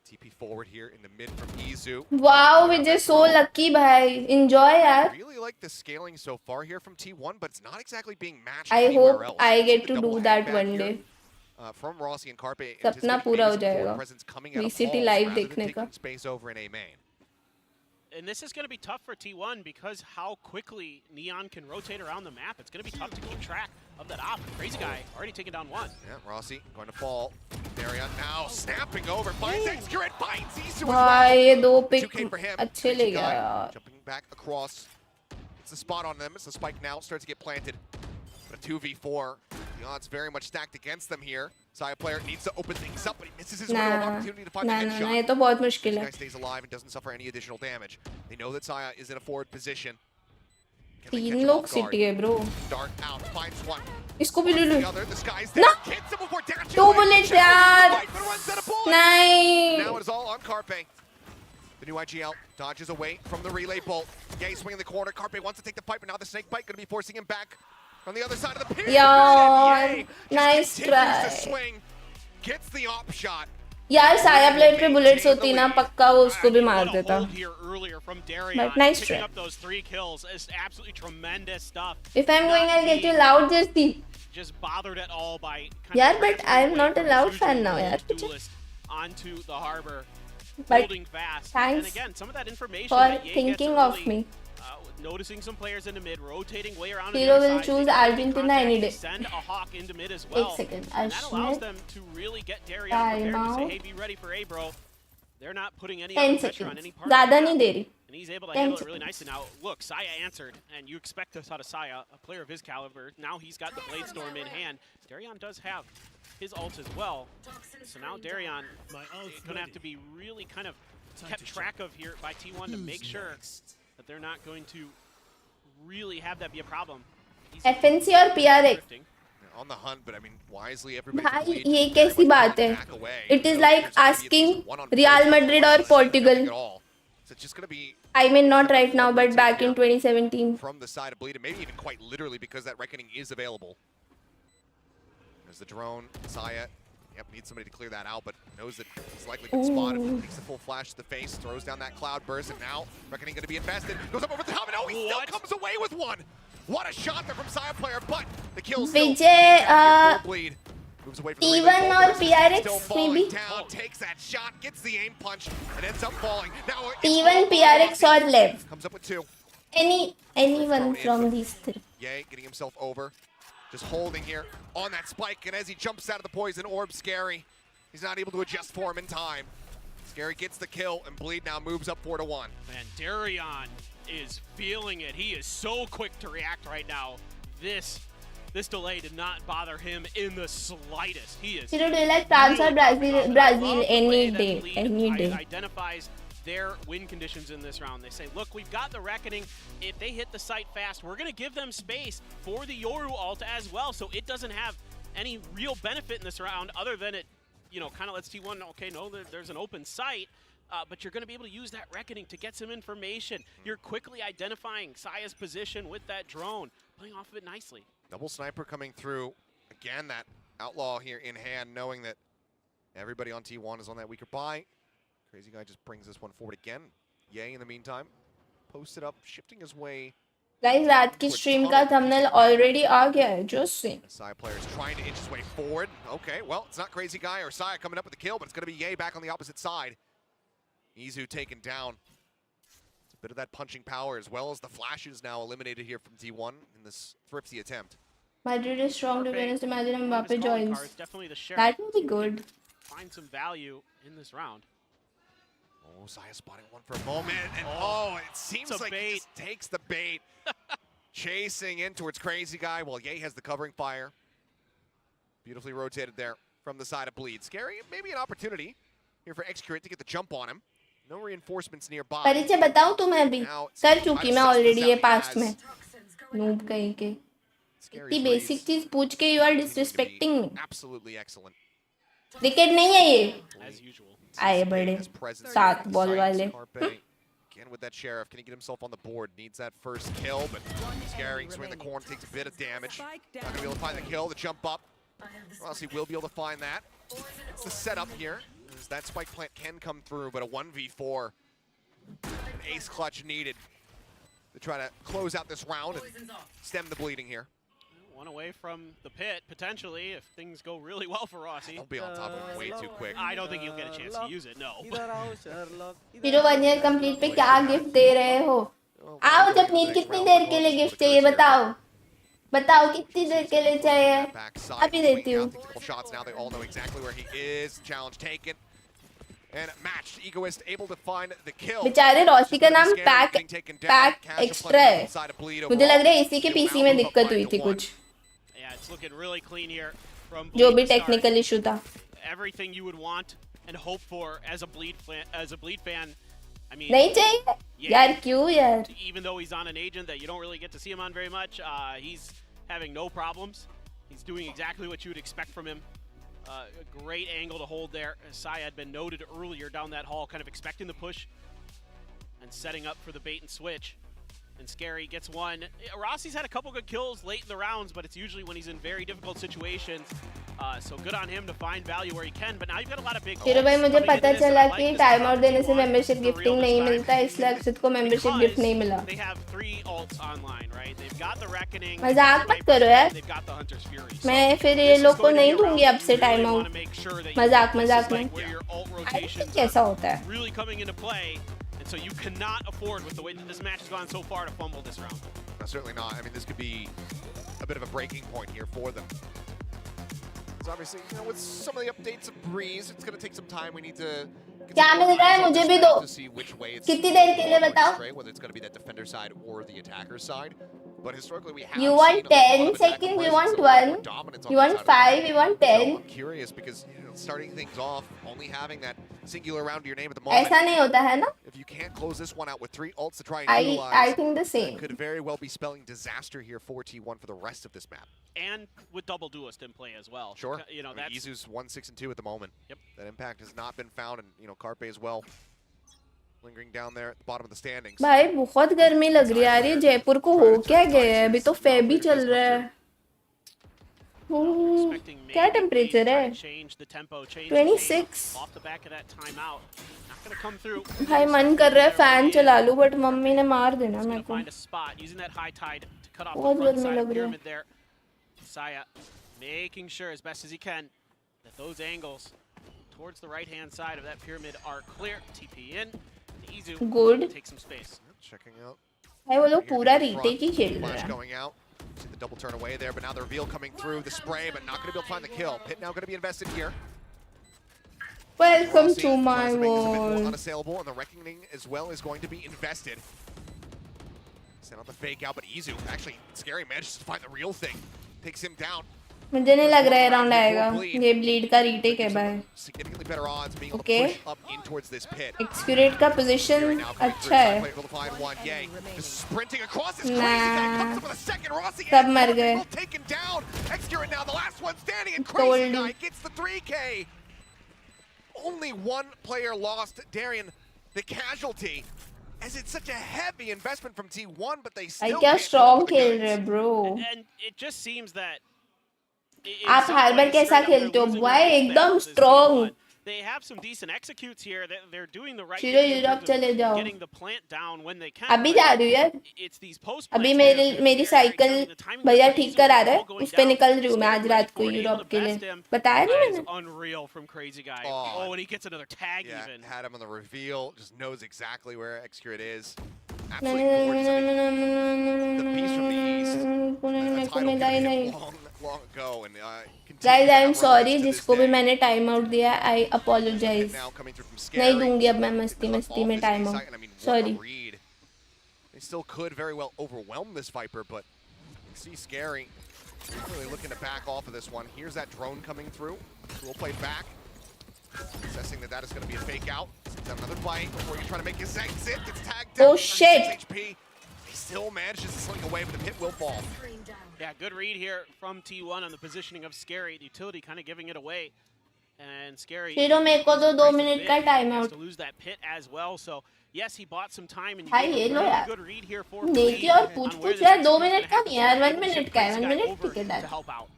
TP forward here in the mid from Izu. Wow, Vijay, so lucky, bhai. Enjoy, yaar. Really like the scaling so far here from T1, but it's not exactly being matched I anywhere hope else. I get The to double do that headback one here, day. from Rossi and Carpe. सपना पूरा हो जाएगा. VCT live देखने का. Space over in A main. And this is going to be tough for T1 because how quickly Neon can rotate around the map. It's going to be tough to keep track of that op. Crazy guy already taking down one. Yeah, Rossi going to fall. Darion now snapping over. Finds Excurrent, finds Isu as भाई ये well. दो pick 2K for him. अच्छे ले गया Guy यार. jumping back across. It's the spot on them. It's the spike now. Starts to get planted. But a 2v4. The odds very much stacked against them here. Saya player needs to open things up, but he misses his window of opportunity to find the headshot. ये तो बहुत मुश्किल This है. guy stays alive and doesn't suffer any additional damage. They know that Saya is in a forward position. तीन लोग city है bro. Dart out, finds one. इसको भी ले लो. The other, the sky's there. Hits him before dash. 2 bullets यार. Nice. Now it is all on Carpe. The new IGL dodges away from the relay bolt. Yeah, he's swinging the corner. Carpe wants to take the fight, but now the snake bite going to be forcing him back on the other side of the pin. यार, nice try. To swing, gets the op shot. यार साया plate पे bullets होती ना पक्का वो उसको भी मार देता. But nice try. Up those 3 kills is absolutely tremendous stuff. If I'm going, I'll get you loud, Jersey. Just bothered at all by. यार, but I'm not a loud fan now, यार. Duelist onto the harbor, But holding fast. thanks and again, some of that information for that Ye thinking gets of early, me. Noticing some players in the mid, rotating way around. Hero on their will side, choose they can make Argentina contact, any day. Send a hawk into mid as well. एक second. And that allows them to really get Darion prepared to say, hey, be ready for A, bro. They're not putting any 10 pressure on seconds. any part. ज़्यादा नहीं दे रही. And he's able to 10 handle it really seconds. nicely. Now, look, Saya answered, and you expect this out of Saya, a player of his caliber. Now he's got the Blade Storm in hand. Darion does have his ult as well. So now Darion is going to have to be really kind of kept track of here by T1 to make sure that they're not going to really have that be a problem. FNC और PRX. On the hunt, but I mean, wisely everybody. भाई ये कैसी बात है? It is like asking Real Madrid or Portugal. So it's just going to be. I mean, not right now, but back in 2017. From the side of Bleed, and maybe even quite literally because that Reckoning is available. There's the drone, Saya. Yep, needs somebody to clear that out, but knows that he's likely been spotted. Takes the full flash to the face, throws down that cloud burst, and now Reckoning going to be invested. Goes up over the top, and oh, he still comes away with one. What a shot there from Saya player, but the kill still. Vijay, Bleed. Moves away from even or PRX maybe. Down, takes that shot, gets the aim punch, and ends up falling. Now Even PRX or Lev. Comes up with 2. Anyone from these 3. Yay, getting himself over. Just holding here on that spike, and as he jumps out of the poison orb, Scary, he's not able to adjust for him in time. Scary gets the kill, and Bleed now moves up 4-1. Man, Darion is feeling it. He is so quick to react right now. This delay did not bother him in the slightest. He is. You know, do you like France or Brazil any day, any day. Identifies their win conditions in this round. They say, look, we've got the Reckoning. If they hit the site fast, we're going to give them space for the Yoru ult as well, so it doesn't have any real benefit in this round other than it, you know, kind of lets T1, okay, no, there's an open site, but you're going to be able to use that reckoning to get some information. You're quickly identifying Saya's position with that drone, playing off of it nicely. Double sniper coming through. Again, that outlaw here in hand, knowing that everybody on T1 is on that weaker buy. Crazy Guy just brings this one forward again. Yay, in the meantime, posted up, shifting his way. Guys, रात की stream का thumbnail already आ गया है, just saying. Sai player is trying to inch his way forward. Okay, well, it's not Crazy Guy or Sai coming up with the kill, but it's going to be Ye back on the opposite side. Izu taken down. It's a bit of that punching power, as well as the flashes now eliminated here from T1 in this thrifty attempt. Madrid is strong to be honest. Imagine Mbappe joins. Definitely the sheriff. That would be good. Find some value in this round. Oh, Saya spotting one for a moment, and oh, it seems like he just takes the bait. Chasing in towards Crazy Guy while Ye has the covering fire. Beautifully rotated there from the side of Bleed. Scary, maybe an opportunity here for Excurate to get the jump on him. No reinforcements nearby. परिचय बताऊं तुम्हें अभी कर चुकी मैं already ये past में. Noob कहीं के. इतनी basic चीज पूछ के you are disrespecting me. Absolutely excellent. Cricket नहीं है ये. As usual. आए बड़े 7 बॉल वाले. Again with that sheriff, can he get himself on the board? Needs that first kill, but Scary swing the corner, takes a bit of damage. Not gonna be able to find the kill, the jump up. Rossi will be able to find that. It's the setup here. As that spike plant can come through, but a 1v4. An ace clutch needed to try to close out this round and stem the bleeding here. One away from the pit, potentially, if things go really well for Rossi. He'll be on top of him way too quick. I don't think he'll get a chance to use it, no. Hero 1 year complete पे क्या gift दे रहे हो? आओ जब need कितनी देर के लिए gift चाहिए बताओ? बताओ कितनी देर के लिए चाहिए? अभी देती हूँ. Shots now, they all know exactly where he is. Challenge taken. And matched. Egoist able to find the kill. बेचारे रॉसी का नाम पैक एक्स्ट्रा है. मुझे लग रहा है इसी के पीसी में दिक्कत हुई थी कुछ. Yeah, it's looking really clean here from जो भी टेक्निकल इशू था. Everything you would want and hope for as a bleed fan. I mean, नहीं चाहिए. यार क्यों यार? Even though he's on an agent that you don't really get to see him on very much, he's having no problems. He's doing exactly what you would expect from him. A great angle to hold there. Sai had been noted earlier down that hall, kind of expecting the push and setting up for the bait and switch. And Scary gets one. Rossi's had a couple good kills late in the rounds, but it's usually when he's in very difficult situations. So good on him to find value where he can. But now you've got a lot of big. फिर भाई मुझे पता चला कि time out देने से membership gifting नहीं मिलता, इसलिए अक्षित को मेंबरशिप गिफ्ट नहीं मिला. They have 3 ults online, right? They've got the reckoning. मजाक मत करो यार. They've got the Hunter's Fury. मैं फिर ये लोग को नहीं दूंगी अब से टाइम आउट. मजाक में. कैसा होता है? Really coming into play. And so you cannot afford, with the way that this match has gone so far, to fumble this round. No, certainly not. I mean, this could be a bit of a breaking point here for them. So obviously, you know, with some of the updates of Breeze, it's going to take some time. We need to क्या मिल रहा है मुझे भी दो. कितनी देर के लिए बताओ? Whether it's going to be that defender side or the attacker side. But historically, we have You want 10 seconds, you want 1, you want 5, you want 10. I'm curious because, you know, starting things off, only having that singular round to your name at the moment. ऐसा नहीं होता है ना? If you can't close this one out with 3 ults to try and utilize, I think the same. Could very well be spelling disaster here for T1 for the rest of this map. And with double duelist in play as well. Sure. You know, I mean, Izu's 1-6-2 at the moment. Yep. That impact has not been found, and you know, Carpe as well. Lingering down there at the bottom of the standings. भाई बहुत गर्मी लग रही है यार, ये जयपुर को हो क्या गया है? अभी तो फेब भी चल रहा है. क्या टेम्परेचर है? 26. भाई मन कर रहा है फैन चला लूं, बट मम्मी ने मार देना मेरे को. बहुत गर्मी लग रही है. Saya making sure as best as he can that those angles towards the right-hand side of that pyramid are clear. TP in. Izu Good. Take some space. Checking out. भाई वो लोग पूरा रीटेक ही खेल रहे हैं. Going out. See the double turn away there, but now the reveal coming through the spray, but not going to be able to find the kill. Pit now going to be invested here. Welcome to my world. Unassailable, and the reckoning as well is going to be invested. Send out the fake out, but Izu actually Scary manages to find the real thing. Takes him down. मुझे नहीं लग रहा है round आएगा, ये bleed का retake है भाई। Significantly better odds being able Okay. to push up in towards this pit. एक्सक्यूरेट का पोजीशन अच्छा है। Able to find one. Yay. Just sprinting across this crazy guy comes up with a second. Rossi सब मर गए। taken down. Execute now, the last one standing, and Told crazy you. guy gets the 3K. Only one player lost. Darian, the casualty. As it's such a heavy investment from T1, but they भाई still क्या can't strong deliver the खेल goods. रहे bro. And it just seems that आप हर बार कैसा खेलते हो भाई? एकदम strong. they have some decent executes here. They're doing the right चिरो thing in Europe terms of चले जाओ। getting the plant down when they can. अभी जा रही हूँ यार। It's these post अभी मेरी साइकिल भैया ठीक करा रहा है, उस पे निकल रही हूँ मैं आज रात को यूरोप के लिए। बताया नहीं मैंने? Unreal from crazy guy. Oh, and he gets another tag even. Had him on the reveal, just knows exactly where Execute is. No, The beast from the east. मेरे को मिला ही नहीं। Long ago and Guys, I am sorry जिसको भी मैंने time out दिया, I apologize। नहीं दूंगी अब मैं मस्ती में time out. Sorry। They still could very well overwhelm this Viper, but see Scary really looking to back off of this one. Here's that drone coming through. We'll play back. Assessing that is going to be a fake out. Another bite before you're trying to make his exit. Gets tagged down. Oh shit! HP. He still manages to sling away, but the hit will fall. Yeah, good read here from T1 on the positioning of Scary. The utility kind of giving it away. And Scary चिरो मेरे को तो 2 minute का time has out. to lose that pit as well. So yes, he bought some time and you भाई get ये a low really यार। good read here for नेकी और पूछ यार 2 मिनट का नहीं यार, 1 मिनट का है, 1 मिनट ठीक है to help out.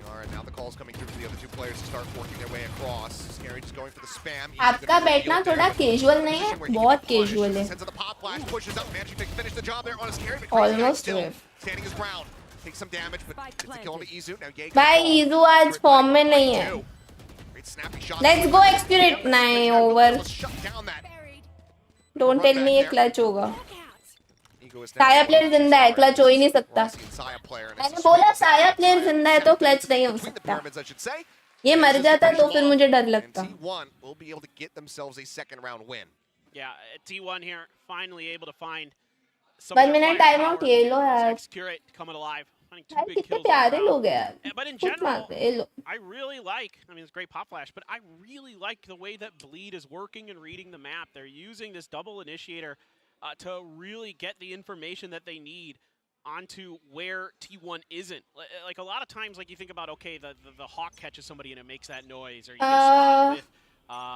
All right, now the call's coming through for the other two players to start working their way across. Scary just going for the spam. आपका बैठना थोड़ा कैजुअल नहीं है, बहुत कैजुअल है। Sends out the pop flash, pushes up, managing to finish the job there on his Scary, but Almost still whiff। standing his ground. Takes some damage, but it's a kill on the Izu. Now Ye भाई ईजू आज form में नहीं है। Let's go एक्सक्यूरेट। नहीं over. Don't tell me ये clutch होगा। साया player जिंदा है, क्लच हो ही नहीं सकता। मैंने बोला साया प्लेयर जिंदा है तो क्लच नहीं हो सकता। ये मर जाता तो फिर मुझे डर लगता। T1 will be able to get themselves a second round win. Yeah, T1 here finally able to find 1 minute time out ये लो यार। Curate coming alive. यार कितने प्यारे लोग हैं यार। But in कुछ general, मारते हैं ये लो। I really like, I mean, it's great pop flash, but I really like the way that Bleed is working and reading the map. They're using this double initiator to really get the information that they need onto where T1 isn't. Like a lot of times, like you think about, okay, the Hawk catches somebody and it makes that noise, or you get spotted with.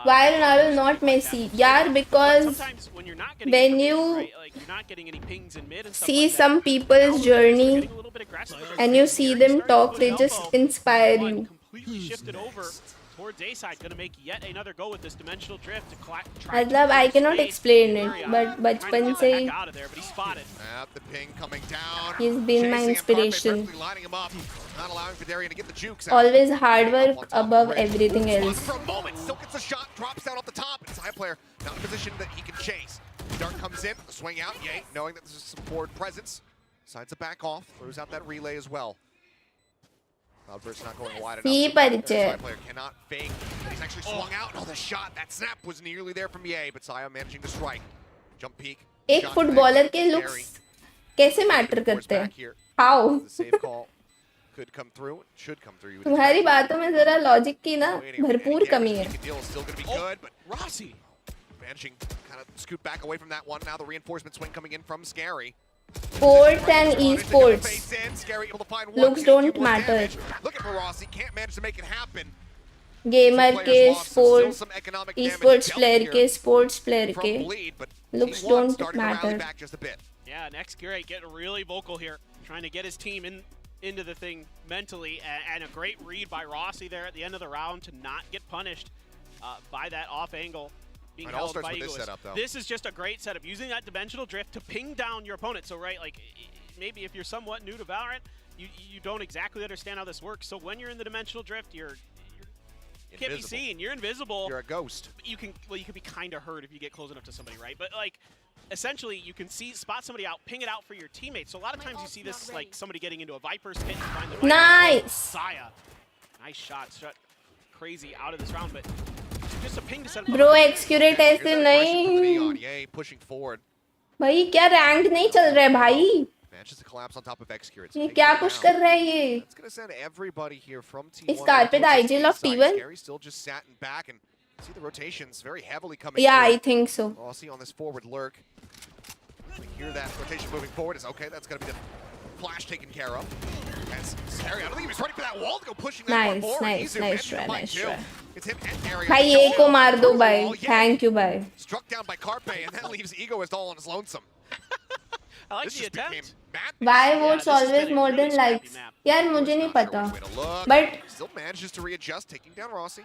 Why Ronaldo not Messi? Yeah, because when you see some people's journey and you see them talk, they just inspire you. Completely shifted over towards A side, gonna make yet another go with this dimensional drift to मतलब I cannot explain it, but बचपन से The ping coming down. he's been my inspiration. Lining him up, not allowing for Darian to get the jukes out. Always hard work above everything else. For a moment, still gets a shot, drops down off the top. It's a high player, not in a position that he can chase. Dart comes in, swing out, yay, knowing that this is some forward presence. Decides to back off, throws out that relay as well. Cloudburst not going wide enough. Player cannot fake. He's actually swung out. Oh, the shot, that snap was nearly there from Ye, but Saya managing to strike. Jump peek. एक footballer के looks कैसे matter करते हैं? How? Could come through, should come through. तुम्हारी बातों में जरा logic की ना भरपूर कमी है। Still going to be good, but Rossi managing kind of scoot back away from that one. Now the reinforcement swing coming in from Scary. Sports and esports looks don't matter. Looking for Rossi, can't manage to make it happen. Gamer के sports esports player के sports player के looks don't matter. Yeah, next Curate getting really vocal here, trying to get his team into the thing mentally, and a great read by Rossi there at the end of the round to not get punished by that off angle. Being held by Egoist. This is just a great setup, using that dimensional drift to ping down your opponent. So right, like maybe if you're somewhat new to Valorant, you don't exactly understand how this works. So when you're in the dimensional drift, you can't be seen. You're invisible. You're a ghost. You can be kind of hurt if you get close enough to somebody, right? But like essentially, you can spot somebody out, ping it out for your teammates. So a lot of times you see this like somebody getting into a Viper's pit and find the right nice. Saya, nice shot, crazy out of this round, but. Bro, एक्सक्यूरेट ऐसे नहीं। भाई क्या rank नहीं चल रहा है भाई? Manages to collapse on top of X-Curate. ये क्या push कर रहा है ये? It's gonna send everybody here from T1. इस कार पे the IGL of T1? Scary still just sat in back and see the rotations very heavily coming. Yeah, through. I think so. Rossi on this forward lurk. We hear that rotation moving forward is okay. That's gonna be the flash taken care of. As Scary, I don't think he was ready for that wall to go pushing that one forward. Nice try, nice try. It's him and Area. भाई ये को मार दो भाई. Thank you भाई. Struck down by Carpe and that leaves Egoist all on his lonesome. I like the attempt. Why votes always more than likes? यार मुझे नहीं पता. But still manages to readjust, taking down Rossi.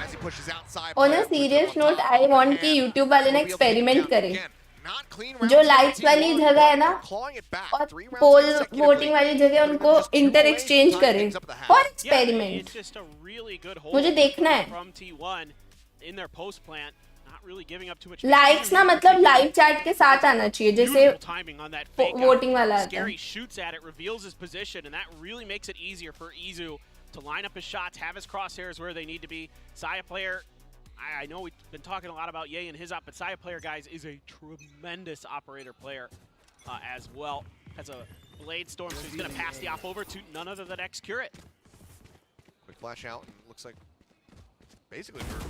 As he pushes outside. On a serious note, I want कि YouTube वाले ना experiment करें. जो lights वाली जगह है ना और पोल वोटिंग वाली जगह उनको इंटर एक्सचेंज करें और एक्सपेरिमेंट मुझे देखना है लाइक्स ना मतलब लाइव चैट के साथ आना चाहिए जैसे वोटिंग वाला आता है to line up his shots, have his crosshairs where they need to be. Saya player, I know we've been talking a lot about Ye and his op, but Saya player, guys, is a tremendous operator player as well. Has a blade storm, so he's going to pass the op over to none other than X-Curate. Quick flash out, and looks like basically for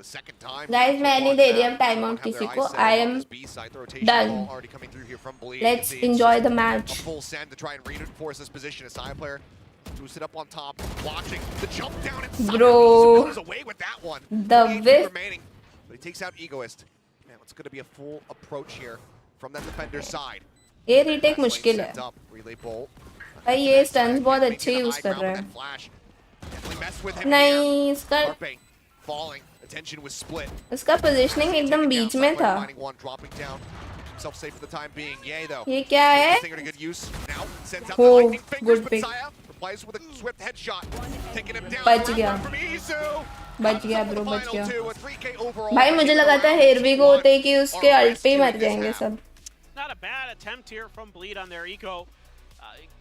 the second time. Guys, मैं नहीं दे रही अब time out किसी को. I am done. Let's enjoy the match. A full send to try and reinforce this position as Saya player. Boosted up on top, watching the jump down inside. Bro, goes away with that one. The whiff remaining, but he takes out Egoist. Man, it's going to be a full approach here from that defender's side. ये retake मुश्किल है. भाई ये स्टन्स बहुत अच्छे use कर रहा है. नहीं इसका इसका पोजीशनिंग एकदम बीच में था. ये क्या है? हो गुड पिक. बच गया ब्रो बच गया. भाई मुझे लगा था हेरवी को होते कि उसके अल्ट पे ही मर जाएंगे सब. Not a bad attempt here from Bleed on their eco.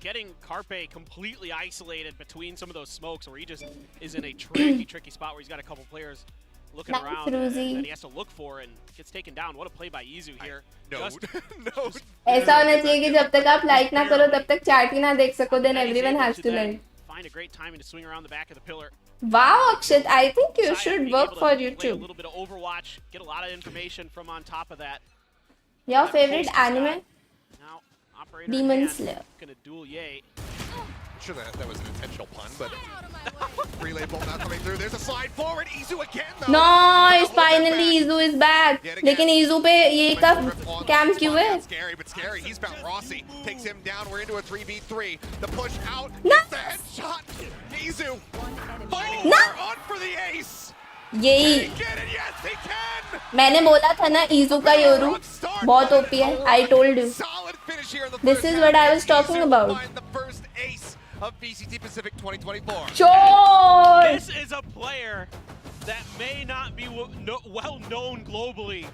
Getting Carpe completely isolated between some of those smokes where he just is in a tricky spot where he's got a couple players looking around that he has to look for and gets taken down. What a play by Izu here. ऐसा होना चाहिए कि जब तक आप like ना करो तब तक चैट ही ना देख सको. Then everyone has to like. Find a great timing to swing around the back of the pillar. Wow, Akshit, I think you should work for YouTube. A little bit of Overwatch, get a lot of information from on top of that. Your favorite anime? Demon Slayer. Gonna duel Ye. I'm sure that was an intentional pun, but relay ball now coming through. There's a slide forward. Izu again though. Nice, finally Izu is back. लेकिन Izu पे ये का cam क्यों है? Scary, but scary. He's found Rossi. Takes him down. We're into a 3v3. The push out. No. The headshot. Izu fighting on for the ace. यही मैंने बोला था ना इजू का योरू बहुत ओपी है. I told you. This is what I was talking about. Of VCT Pacific 2024. Sure. This is a player that may not be well known globally,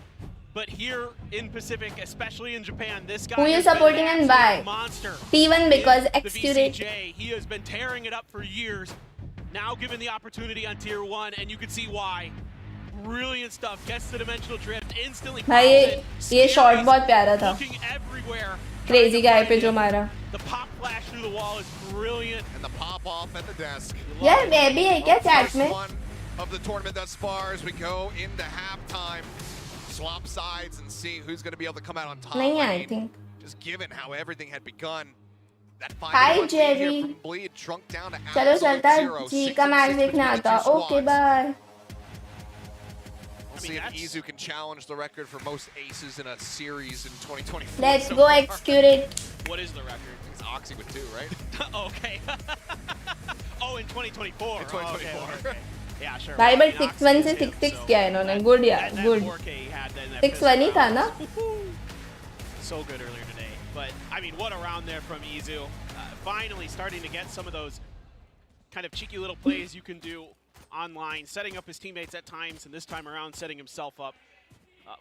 but here in Pacific, especially in Japan, this guy who you supporting and why? Monster. T1 because X-Curate. He has been tearing it up for years. Now given the opportunity on tier 1, and you can see why. Brilliant stuff. Gets the dimensional drift instantly. भाई ये shot बहुत प्यारा था. Crazy guy पे जो मारा. The pop flash through the wall is brilliant. And the pop off at the desk. यार वे भी है क्या चैट में? Of the tournament thus far as we go into halftime. Swap sides and see who's going to be able to come out on top. नहीं I think. Just given how everything had begun. Hi Jerry. चलो चलता जी का match देखने आता. Okay bye. We'll see if Izu can challenge the record for most aces in a series in 2024. Let's go X-Curate. What is the record? It's Oxy with 2, right? Okay. Oh, in 2024. In 2024. Okay. Yeah, sure. भाई but 6-1 से 6-6 किया इन्होंने. Good यार, good. 6-1 ही था ना? So good earlier today. But, I mean, what a round there from Izu. Finally starting to get some of those kind of cheeky little plays you can do online, setting up his teammates at times, and this time around setting himself up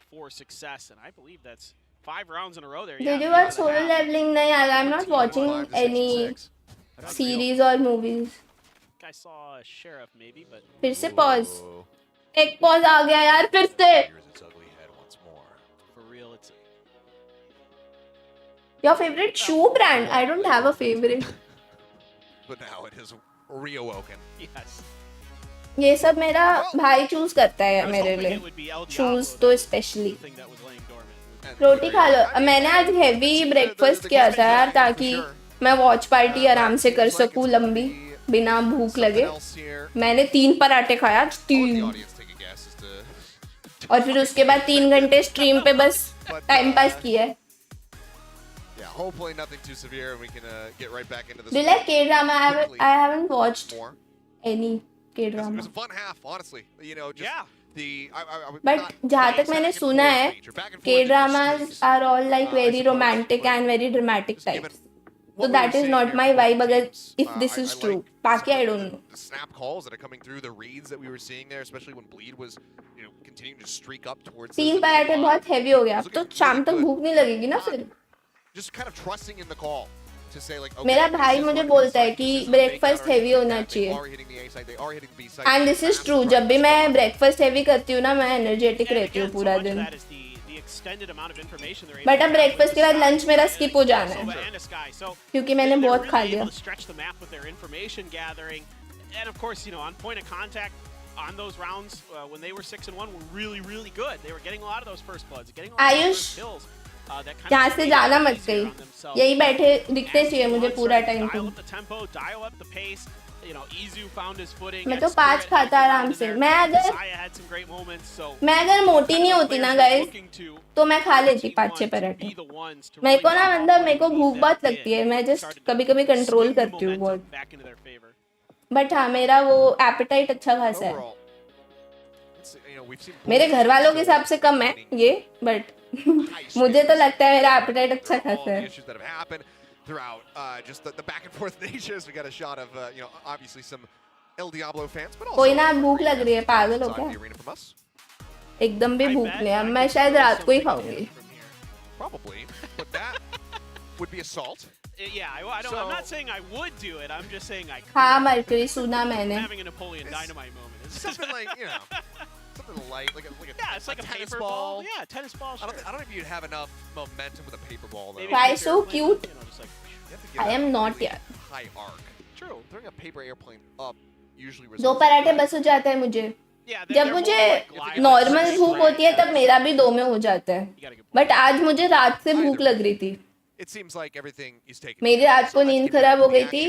for success. And I believe that's 5 rounds in a row there. Did you watch Solo Leveling? No, I'm not watching any series or movies. I saw Sheriff maybe, but फिर से pause. एक pause आ गया यार फिर से. For real, it's Your favorite shoe brand? I don't have a favorite. But now it has reawoken. Yes. ये सब मेरा भाई चूज करता है मेरे लिए. Shoes तो स्पेशली. रोटी खा लो. मैंने आज हेवी ब्रेकफास्ट किया था यार ताकि मैं वॉच पार्टी आराम से कर सकूं लंबी बिना भूख लगे. मैंने 3 पराठे खाया 3 और फिर उसके बाद 3 घंटे स्ट्रीम पे बस टाइम पास किया है. Hopefully nothing too severe and we can get right back into this. Do you like K-drama? I haven't watched any K-drama. It was a fun half, honestly. You know, just the But जहाँ तक मैंने सुना है, K-dramas are all like very romantic and very dramatic types. So that is not my vibe. अगर if this is true, बाकी I don't know. The snap calls that are coming through, the reads that we were seeing there, especially when Bleed was, you know, continuing to streak up towards. 3 पराठे बहुत heavy हो गया. अब तो शाम तक भूख नहीं लगेगी ना फिर. Just kind of trusting in the call to say like. Okay, मेरा भाई मुझे बोलता है कि ब्रेकफास्ट हेवी होना चाहिए. And this is true. जब भी मैं ब्रेकफास्ट हेवी करती हूँ ना मैं एनर्जेटिक रहती हूँ पूरा दिन. बट अब ब्रेकफास्ट के बाद लंच मेरा स्किप हो जाना है क्योंकि मैंने बहुत खा लिया. And of course, you know, on point of contact on those rounds when they were 6-1 were really, really good. They were getting a lot of those first bloods, getting a lot of those kills. यहाँ से जाना मत गई. यही बैठे दिखते चाहिए मुझे पूरा टाइम पे. मैं तो 5 खाता आराम से. मैं अगर मोटी नहीं होती ना गाइस तो मैं खा लेती 5-6 पराठे. मेरे को ना मतलब मेरे को भूख बहुत लगती है. मैं जस्ट कभी कभी कंट्रोल करती हूँ बहुत. बट हाँ मेरा वो एपेटाइट अच्छा खासा है. मेरे घर वालों के हिसाब से कम है ये बट मुझे तो लगता है मेरा एपेटाइट अच्छा खासा है. Throughout just the back and forth natures, we got a shot of you know obviously some El Diablo fans, but also कोई ना भूख लग रही है पागल हो क्या? एकदम भी भूख नहीं. अब मैं शायद रात को ही खाऊंगी. Probably, but that would be assault. Yeah, I'm not saying I would do it. I'm just saying I could. हाँ मरकरी सुना मैंने. Having a Napoleon Dynamite moment. It's something like, you know, something light, like a it's like a tennis paper ball. Yeah, tennis ball. I don't know if you'd have enough momentum with a paper ball though. Why so cute? You know, just like, I am not yet. High arc. True. Throwing a paper airplane up usually results. 2 पराठे बस हो जाते हैं मुझे. जब मुझे normal भूख होती है तब मेरा भी 2 में हो जाता है. बट आज मुझे रात से भूख लग रही थी. It seems like everything is taken. मेरी रात को नींद खराब हो गई थी.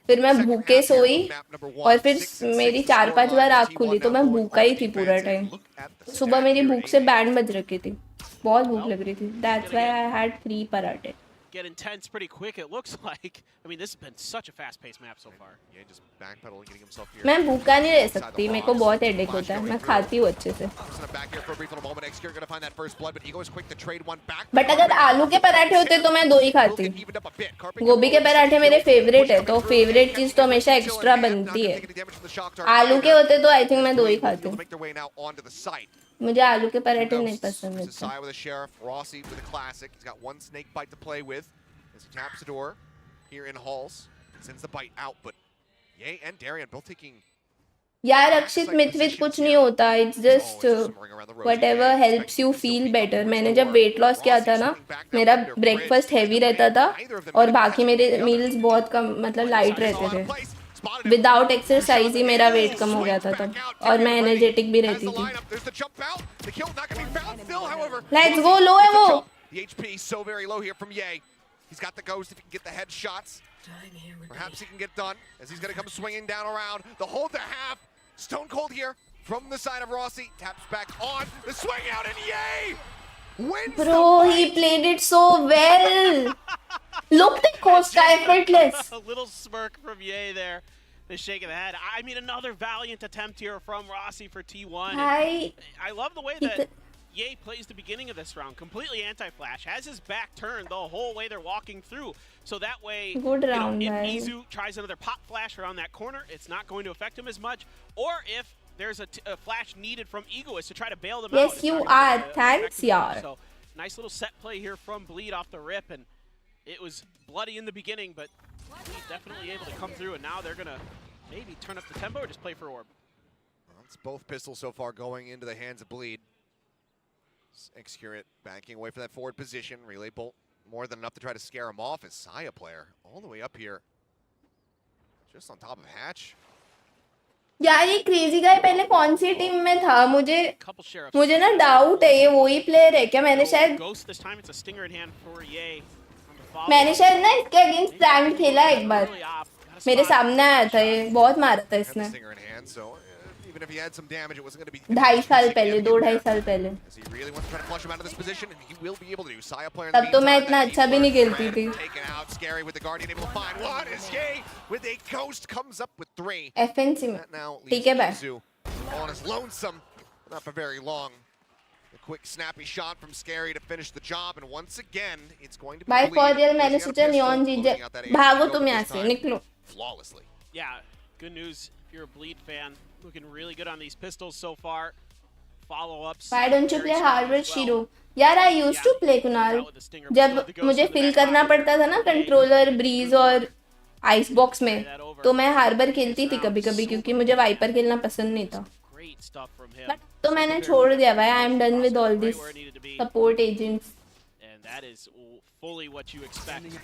फिर मैं भूखे सोई और फिर मेरी 4-5 बार आँख खुली तो मैं भूखा ही थी पूरा टाइम. सुबह मेरी भूख से बैंड बज रखी थी. बहुत भूख लग रही थी. That's why I had 3 पराठे. Get intense pretty quick it looks like. I mean this has been such a fast-paced map so far. Yeah, just backpedaling, getting himself here. मैं भूखा नहीं रह सकती. मेरे को बहुत हेडेक होता है. मैं खाती हूँ अच्छे से. बट अगर आलू के पराठे होते तो मैं 2 ही खाती. गोभी के पराठे मेरे फेवरेट है तो फेवरेट चीज तो हमेशा एक्स्ट्रा बनती है. आलू के होते तो आई थिंक मैं 2 ही खाती हूँ. मुझे आलू के पराठे नहीं पसंद है. Sai with a sheriff, Rossi with a classic. He's got 1 snake bite to play with as he taps the door here in Halls. Sends the bite out, but Ye and Darian both taking. यार अक्षित मिथवित कुछ नहीं होता. It's just whatever helps you feel better. मैंने जब weight loss किया था ना मेरा ब्रेकफास्ट हैवी रहता था और बाकी मेरे मील्स बहुत कम मतलब लाइट रहते थे. विदाउट एक्सरसाइज ही मेरा वेट कम हो गया था तब और मैं एनर्जेटिक भी रहती थी. Let's go. लो है वो. The HP so very low here from Ye. He's got the ghost if he can get the headshots. Perhaps he can get done as he's going to come swinging down around. The hold to half. Stone Cold here from the side of Rossi. Taps back on. The swing out and Ye wins. Bro, he played it so well. Look the coast effortless. A little smirk from Ye there. The shake of the head. I mean, another valiant attempt here from Rossi for T1. I love the way that Ye plays the beginning of this round. Completely anti-flash. Has his back turned the whole way they're walking through. So that way, good round, if Izu tries another pop flash around that corner, it's not going to affect him as much. Or if there's a flash needed from Egoist to try to bail them out. Yes, you are. Thanks, yaar. So, nice little set play here from Bleed off the rip. And it was bloody in the beginning, but Bleed definitely able to come through. And now they're going to maybe turn up the tempo or just play for Orb. Well, it's both pistols so far going into the hands of Bleed. Execute it, backing away from that forward position. Relay bolt more than enough to try to scare him off as Saya player all the way up here. Just on top of Hatch. यार ये crazy guy पहले कौन सी team में था? मुझे ना doubt है ये वही प्लेयर है क्या? मैंने शायद ना इसके अगेंस्ट प्रैंक खेला एक बार, मेरे सामने आया था ये, बहुत मारा था इसने 2.5 साल पहले, 2-2.5 साल पहले। तब तो मैं इतना अच्छा भी नहीं खेलती थी। FNC में ठीक है भाई। Quick snappy shot from Scary to finish the job, and once again it's going to be भाई फॉर रियल मैंने सोचा नियॉन जीत जाए। भागो तुम यहाँ से, निकलो। Flawlessly. Yeah, good news if you're a Bleed fan. Looking really good on these pistols so far. Follow-ups. Why don't you play Harvard Shiro? यार I used to play Kunal, जब मुझे फिल करना पड़ता था ना कंट्रोलर ब्रीज और ice box में, तो मैं हार्बर खेलती थी कभी-कभी क्योंकि मुझे वाइपर खेलना पसंद नहीं था। तो मैंने छोड़ दिया भाई। I am done with all these support agents. And that is fully what you expect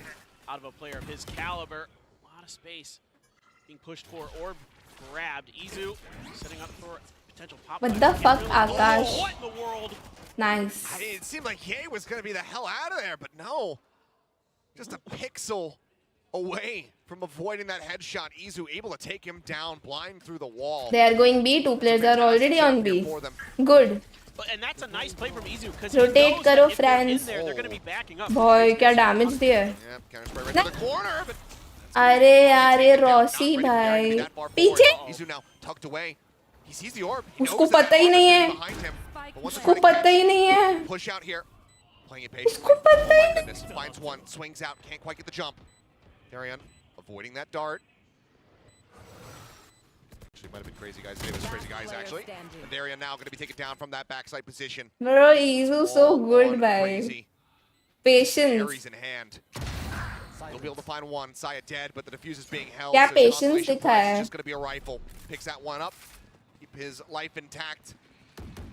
out of a player of his caliber. A lot of space being pushed for. Orb grabbed. Izu setting up for potential pop. What the fuck, Akash? What in the world? Nice. It seemed like Ye was going to be the hell out of there, but no. Just a pixel away from avoiding that headshot. Izu able to take him down blind through the wall. They are going B. 2 players are already on B. Good. And that's a nice play from Izu because Rotate करो friends. they're going to be backing up. Boy, क्या damage दिया है? अरे यार ये Rossi भाई पीछे। उसको पता ही नहीं है। उसको पता ही नहीं है। उसको पता ही नहीं। Finds one, swings out, can't quite get the jump. Darian avoiding that dart. Actually, might have been crazy guys. It was crazy guys actually. And Darian now going to be taken down from that backside position. Bro, Izu so good, bhai. Patience. Carries in hand. He'll be able to find one. Saya dead, but the defuse is being held. क्या patience दिखाया है? Just going to be a rifle. Picks that one up. Keep his life intact.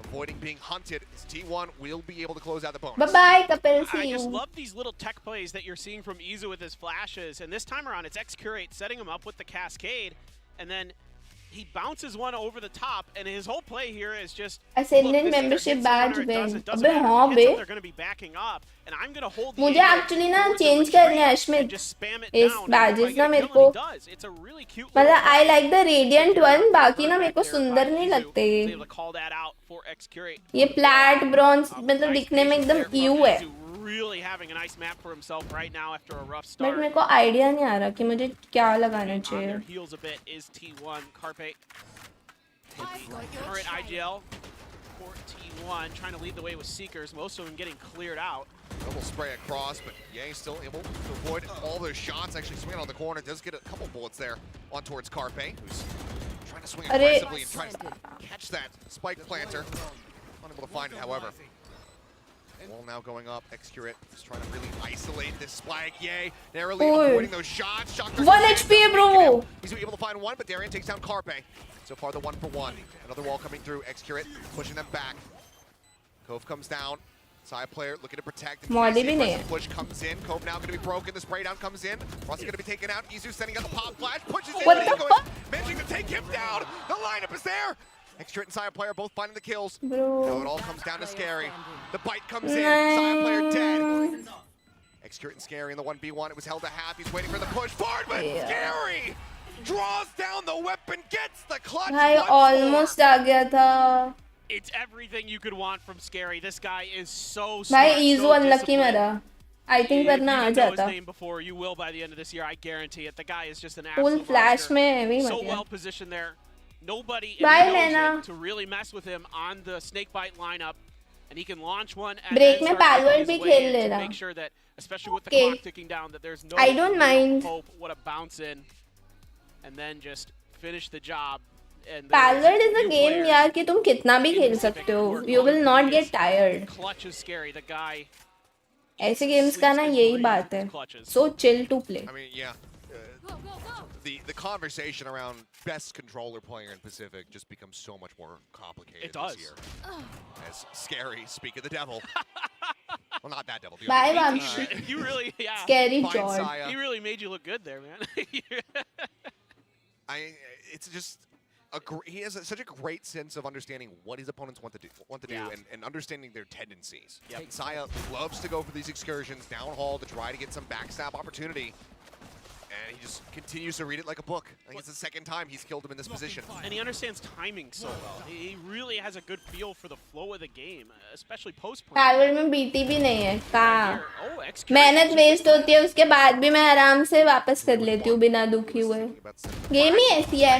Avoiding being hunted. His T1 will be able to close out the bonus. Bye-bye, Kapil. See I you. just love these little tech plays that you're seeing from Izu with his flashes. And this time around, it's X-Curate setting him up with the Cascade. And then he bounces one over the top. And his whole play here is just... Ascendant membership badge win. अबे हाँ बे। They're going to be backing up. And I'm going to hold मुझे actually ना change करने हैं अश्मित। इस badges ना मेरे को मतलब I like the radiant one, बाकी ना मेरे को सुंदर नहीं लगते ये। ये flat bronze मतलब दिखने में एकदम यू है। Really having a nice map for himself right now after a rough But start. मेरे को idea नहीं आ रहा कि मुझे क्या लगाना On चाहिए। their heels a bit is T1 Carpe. Current IGL for T1 trying to lead the way with Seekers. Most of them getting cleared out. Double spray across, but Ye still able to avoid all those shots. Actually swinging on the corner, does get a couple bullets there on towards Carpe, who's trying to swing aggressively and tries to catch that spike planter. Unable to find it, however. Wall now going up. X-Curate just trying to really isolate this spike. Ye narrowly avoiding those shots. 1 HP, bro. He's able to find one, but Darian takes down Carpe. So far, the 1-for-1. Another wall coming through. X-Curate pushing them back. Cove comes down. Side player looking to protect. Molly भी नहीं है। Push comes in. Cove now going to be broken. The spray down comes in. Rossi going to be taken out. Izu sending out the pop flash. Pushes in. What the fuck? Managing to take him down. The lineup is there. X-Curate and Side player both finding the kills. Bro. Now it all comes down to Scary. The bite comes in. Side player dead. X-Curate and Scary in the 1v1. It was held to half. He's waiting for the push forward, but Scary draws down the weapon, gets the clutch. भाई almost आ गया था। It's everything you could want from Scary. This guy is so smart. भाई Izu unlucky मेरा। I think वरना आ If you know his जाता। name before, you will by the end of this year. I guarantee it. The guy is just an Full absolute flash monster. में भी मत So यार। well positioned there. Nobody Bye, knows Lena. it to really mess with him on the snakebite lineup, and he can launch one and Break then में start Palworld making भी his way खेल ले to रहा। make sure that, especially with the Okay. clock ticking down, that there's no I don't mind. hope. What a bounce in, and then just finish the job. And Palworld is a game यार कि तुम कितना भी खेल सकते हो। You will not get tired. Clutch is Scary. The guy. ऐसे games का ना यही बात है। So chill to play. I mean, yeah. The conversation around best controller player in Pacific just becomes so much more complicated It does. this year. As Scary, speak of the devil. Well, not that double. Bye, Vamshi. You really, yeah. Scary Fine, George. Saya. He really made you look good there, man. It's just he has such a great sense of understanding what his opponents want to do, and understanding their tendencies. Yep. Saya loves to go for these excursions down hall to try to get some backstab opportunity. And he just continues to read it like a book. I think it's the second time he's killed him in this position. And he understands timing so well. He really has a good feel for the flow of the game, especially post-point. Harvard में BT भी नहीं है कहाँ मेहनत waste होती है उसके बाद भी मैं आराम से वापस कर लेती हूँ बिना दुखी हुए गेम ही ऐसी है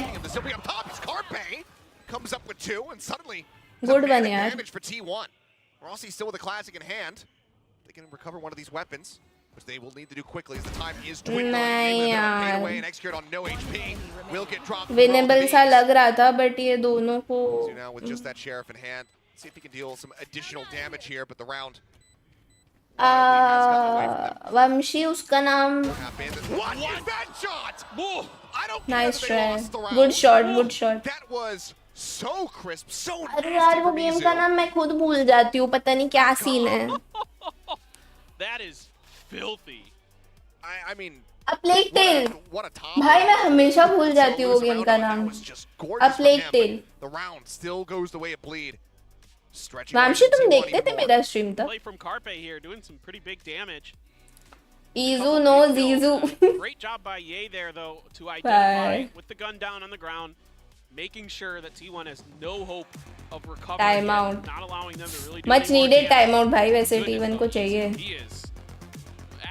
Comes up with 2 and suddenly good बन यार advantage for T1. Rossi still with a classic in hand. They can recover one of these weapons, which they will need to do quickly as the time is dwindling. नहीं यार away and execute on no HP. Will get dropped. Winnable सा लग रहा था but ये दोनों को now with just that sheriff in hand. See if he can deal some additional damage here, but the round. वंशी उसका नाम What is that shot? I don't nice try good shot That was so crisp, so अरे यार वो game का नाम मैं खुद भूल जाती हूँ पता नहीं क्या सीन है That is filthy. I mean A Plague Tale भाई मैं हमेशा भूल जाती हूँ वो गेम का नाम A Plague Tale The round still goes the way it bleed. Vamshi तुम देखते थे मेरा स्ट्रीम था Play from Carpe here, doing some pretty big damage. Izu no Zizu Great job by Ye there though to identify with the gun down on the ground, making sure that T1 has no hope of recovery. Time out. Not allowing them to really do much any more needed damage. time out भाई वैसे T1 को चाहिए He is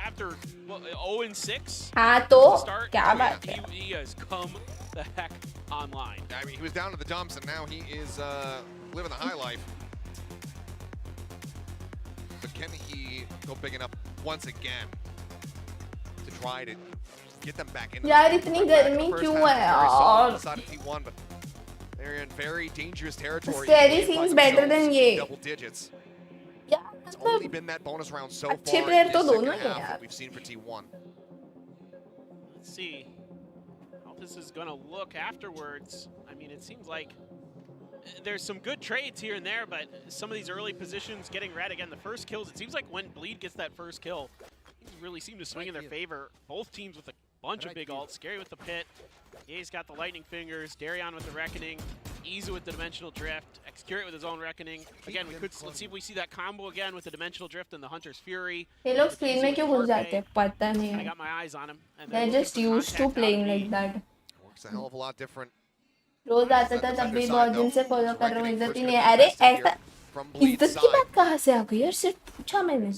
after 0-6 हाँ तो start, क्या बात है he has come the heck online. I mean, he was down to the dumps and now he is living the high life. But can he go big enough once again to try to get them back in? यार इतनी गर्मी क्यों है यार They're in very dangerous territory. Scary seems better than ये Double digits. यार It's only been that bonus round so far. अच्छे player तो in this दोनों second ही हैं half यार that we've seen for T1. Let's see how this is going to look afterwards. I mean, it seems like there's some good trades here and there, but some of these early positions getting red again. The first kills, it seems like when Bleed gets that first kill, things really seem to swing in their favor. Both teams with a bunch of big ults. Scary with the pit. Ye's got the lightning fingers. Darion with the reckoning. Izu with the dimensional drift. Excurate with his own reckoning. Again, let's see if we see that combo again with the dimensional drift and the Hunter's Fury. ये लोग screen में क्यों घुस जाते हैं पता नहीं I है got my eyes on him. They're just used to playing like that Works a hell of a lot different. रोज आता था तब भी बहुत दिन से फॉलो कर रहा हूँ इज्जत ही नहीं है अरे ऐसा इज्जत की बात कहाँ से आ गई यार सिर्फ पूछा मैंने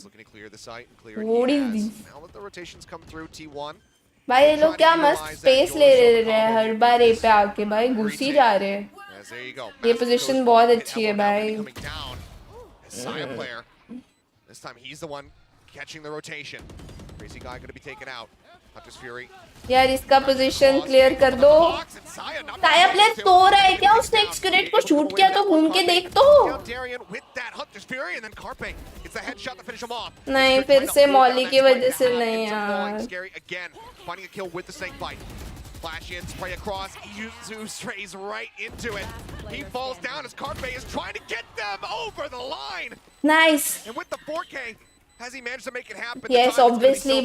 What is this? Now that the rotations come through T1. भाई ये लोग क्या मस्त स्पेस ले रहे हैं हर बार ए पे आके भाई घुस ही जा रहे हैं ये पोजीशन बहुत अच्छी है भाई Saya player. This time he's the one catching the rotation. Crazy guy going to be taken out. Hunter's Fury. यार इसका पोजीशन क्लियर कर दो साया प्लेयर तो रहा है क्या उसने एक्सक्यूरेट को शूट किया तो घूम के देख तो नहीं फिर से मॉली की वजह से नहीं यार Finding a kill with the snake bite. Flash in, spray across. Izu strays right into it. He falls down as Carpe is trying to get them over the line. Nice. And with the 4K, has he managed to make it happen? Yes, obviously.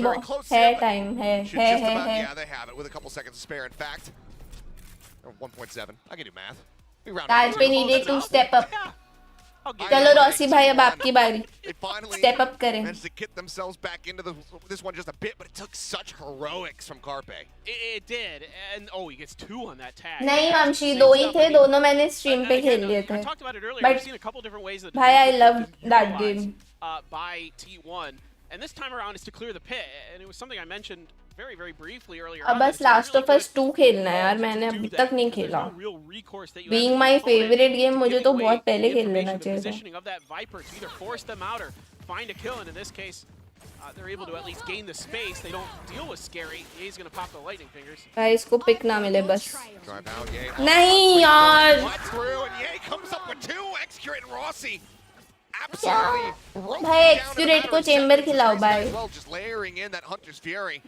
Hair time. Hair. Yeah, they have it with a couple seconds to spare. In fact, 1.7. I can do math. Carpe needed to step up. चलो Rossi भाई अब आपकी बारी step up करें managed to get themselves back into this one just a bit, but it took such heroics from Carpe. It did, and oh, he gets 2 on that tag. नहीं वंशी दो ही थे दोनों मैंने स्ट्रीम पे खेल लिए थे बट भाई I loved that game by T1, and this time around is to clear the pit, and it was something I mentioned very, very briefly earlier. अब बस लास्ट ऑफ अस 2 खेलना है यार मैंने अभी तक नहीं खेला Being my favorite game मुझे तो बहुत पहले खेल लेना चाहिए positioning of that Viper to either force them out or find a kill, and in this case they're able to at least gain the space. They don't deal with Scary. He's going to pop the lightning fingers. भाई इसको pick ना मिले बस नहीं यार comes up with 2 Excurate and Rossi. Absolutely. भाई एक्सक्यूरेट को chamber खिलाओ भाई just layering in that Hunter's Fury.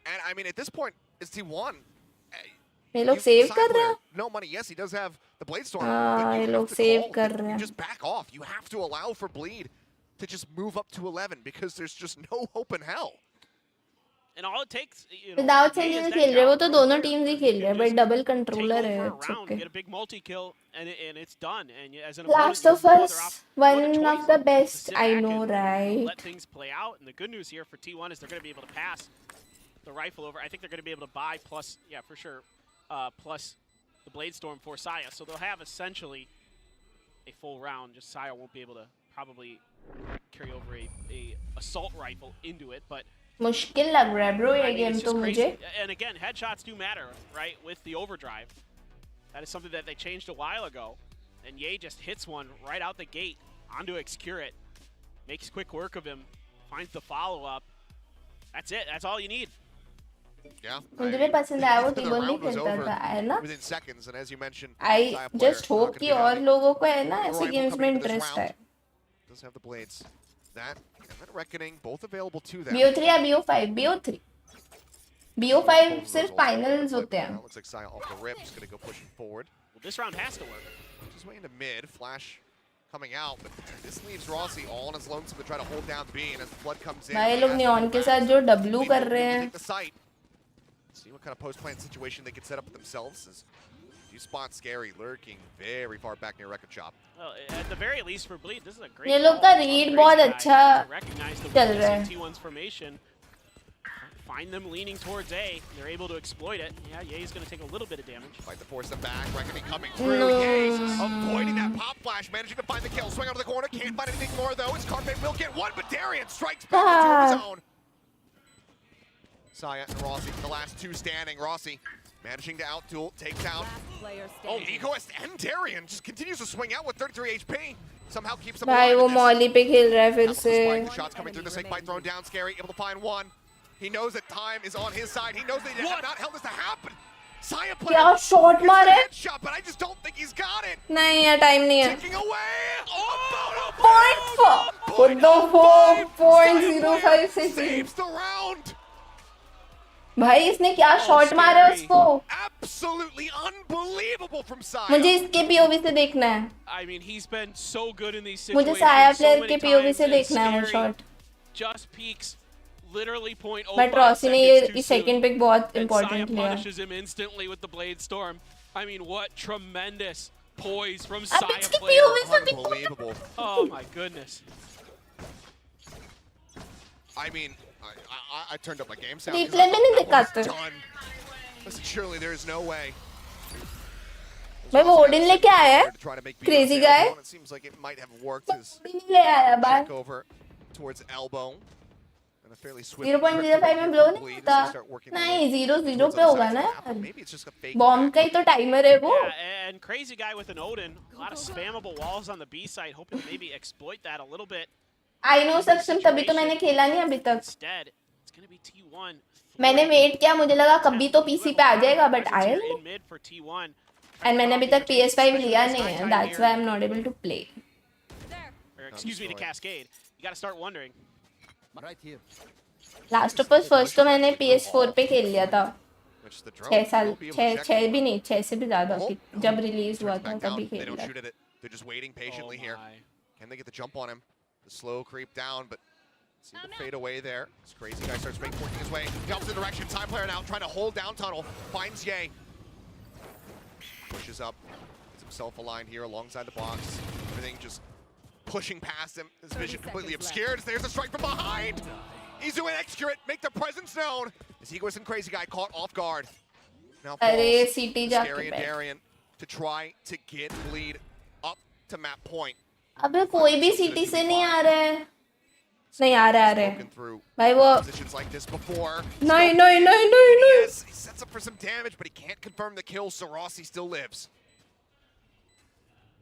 And I mean, at this point, it's T1. ये लोग सेव कर रहे हैं No money. Yes, he does have the Blade Storm. ये लोग सेव कर रहे हैं Just back off. You have to allow for bleed. to just move up to 11 because there's just no hope in hell. And all it takes, you know, without Ye is sentinel that खेल रहे, वो तो down दोनों player teams he who खेल can रहे हैं, but just double take controller है, over a it's round, okay. get a big multi-kill, and it's done. And as an Last opponent, of you have no other Us, no other one choice of the to best, sit I back know, and right? let things play out. And the good news here for T1 is they're going to be able to pass the rifle over. I think they're going to be able to buy plus, yeah, for sure, plus the Blade Storm for Saya. So they'll have essentially a full round. Just Saya won't be able to probably carry over a assault rifle into it, but मुश्किल लग रहा है bro ये I mean, game it's तो just मुझे. crazy. And again, headshots do matter, right? With the overdrive, that is something that they changed a while ago. And Ye just hits one right out the gate onto Excurate, makes quick work of him, finds the follow-up. That's it. That's all you need. Yeah. मुझे भी पसंद आया वो The टीबोल नहीं round was खेलता over था, है ना? within seconds, and as you mentioned, I Saya player just not hope gonna कि be और having लोगों को है ना a ऐसे rival गेम्स में coming into this interest round. है. Does have the blades. That and that Reckoning, both available to them. BO3 या BO5? BO3. BO5 सिर्फ फाइनल्स होते हैं. Now it looks like Saya off the rip, just gonna go pushing forward. Well, this round has to work. Just way into mid, flash coming out, but this leaves Rossi all on his lonesome to try to hold down B, and as the blood comes in, भाई लोग neon के साथ जो W कर रहे हैं. take the site. See what kind of post-plant situation they can set up for themselves. As you spot Scary lurking very far back near Record Shop. Well, at the very least for Bleed, this is a great ये लोग का read बहुत अच्छा चल रहा है. T1's formation. Find them leaning towards A. They're able to exploit it. Yeah, Ye's going to take a little bit of damage. Fight to force them back. Reckoning coming through. Ye avoiding that pop flash, managing to find the kill. Swing out of the corner. Can't find anything more though. His Carpe will get one, but Darian strikes back into his own. Saya and Rossi, the last two standing. Rossi managing to outduel, takes out. Oh, Egoist and Darian just continues to swing out with 33 HP. Somehow keeps them भाई alive वो in this. Molly पे खेल रहा है फिर से. The shots coming through the snake bite thrown down. Scary able to find one. He knows that time is on his side. He knows that he have not held this to happen. Saya player क्या shot मारे? headshot, but I just don't think he's got it. नहीं यार time नहीं है. Taking away. Oh, What the fuck? 0.056 saves the round. भाई इसने क्या shot मारा उसको? Absolutely unbelievable from Saya. मुझे इसके POV से देखना है. I mean, he's been so good in these मुझे situations. साया so प्लेयर many के POV times, से and देखना है वो Scary shot. Just peaks literally 0.05 but Rossi ने seconds ये too सेकंड soon. पिक बहुत And इंपॉर्टेंट Saya लिया. punishes him instantly with the Blade Storm. I mean, what tremendous poise from अब Saya इसके player. POV से देखो. Unbelievable. Oh my goodness. I mean, I turned up my game sound. 'cause replay I में thought नहीं that was दिखाते. done. Listen, surely there is no way. भाई वो Odin लेके आया है. To try to make beat crazy on guy. Elbow, and it seems like it might have worked his Odin ले आया bye. check over towards elbow. And a fairly swift 0.05 में blow नहीं होता. नहीं 0-0 पे होगा ना यार. Maybe it's just a fake. Bomb का ही तो टाइमर है वो. Yeah, and crazy guy with an Odin. A lot of spammable walls on the B side, hoping to maybe exploit that a little bit. I know सक्षम तभी तो मैंने खेला नहीं अभी तक. Instead, it's going to be T1. मैंने wait किया, मुझे लगा कभी तो पीसी पे आ जाएगा बट आया नहीं. In mid for T1. And मैंने अभी तक PS5 लिया नहीं है. That's why I am not able to play. Or excuse me, to Cascade. You got to start wondering. Right here. Last of us first तो मैंने PS4 पे खेल लिया था. 6 साल 6 भी नहीं 6 से भी ज्यादा जब रिलीज हुआ था तभी खेल लिया. They're just waiting patiently here. Can they get the jump on him? The slow creep down, but see the fade away there. This crazy guy starts working his way. The opposite direction. Time player now trying to hold down tunnel. Finds Ye. Pushes up. Gets himself aligned here alongside the box. Everything just pushing past him. His vision completely obscured. There's a strike from behind. Izu and Excurate make their presence known. As Egoist and Crazy Guy caught off guard. Now अरे falls सीटी Scary जाके and बैठ. Darian to try to get lead up to map point. अबे कोई भी city से नहीं आ रहा है. नहीं आ रहा है. भाई वो Positions like this before. नहीं. Yes, he sets up for some damage, but he can't confirm the kill, so Rossi still lives.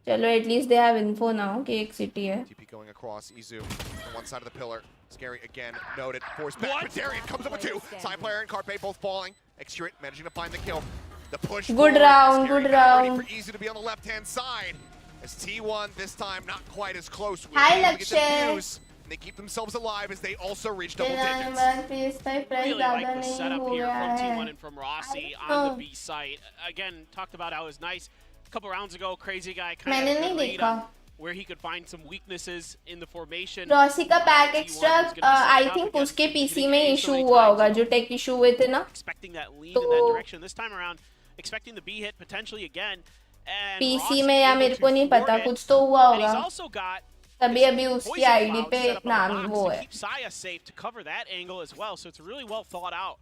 चलो at least they have info now कि एक सिटी है. TP going across Izu on one side of the pillar. Scary again, noted, forced back, but Darian comes up with two. Side player and Carpe both falling. Excurate managing to find the kill. The push Good forward. round, Scary good now round. ready for Izu to be on the left-hand side. As T1 this time not quite as close. Hi, Able to get the Lakshay. fuse, and they keep themselves alive as they also reach double तेरा digits. बार PS5 price Really ज्यादा like the नहीं setup हो here गया from है. T1 and from Rossi on the B site. Again, talked about how it was nice. A couple rounds ago, Crazy Guy kind मैंने of नहीं agreed देखा. on where he could find some weaknesses in the formation. Rossi का pack extra I think उसके PC में issue हुआ होगा, जो take issue हुए थे ना, expecting that lean in that direction this time around, expecting the B hit potentially again. And PC में या मेरे को नहीं पता, कुछ तो हुआ होगा तभी अभी उसकी आईडी पे नाम वो है. Keep Saya safe to cover that angle as well, so it's really well thought out,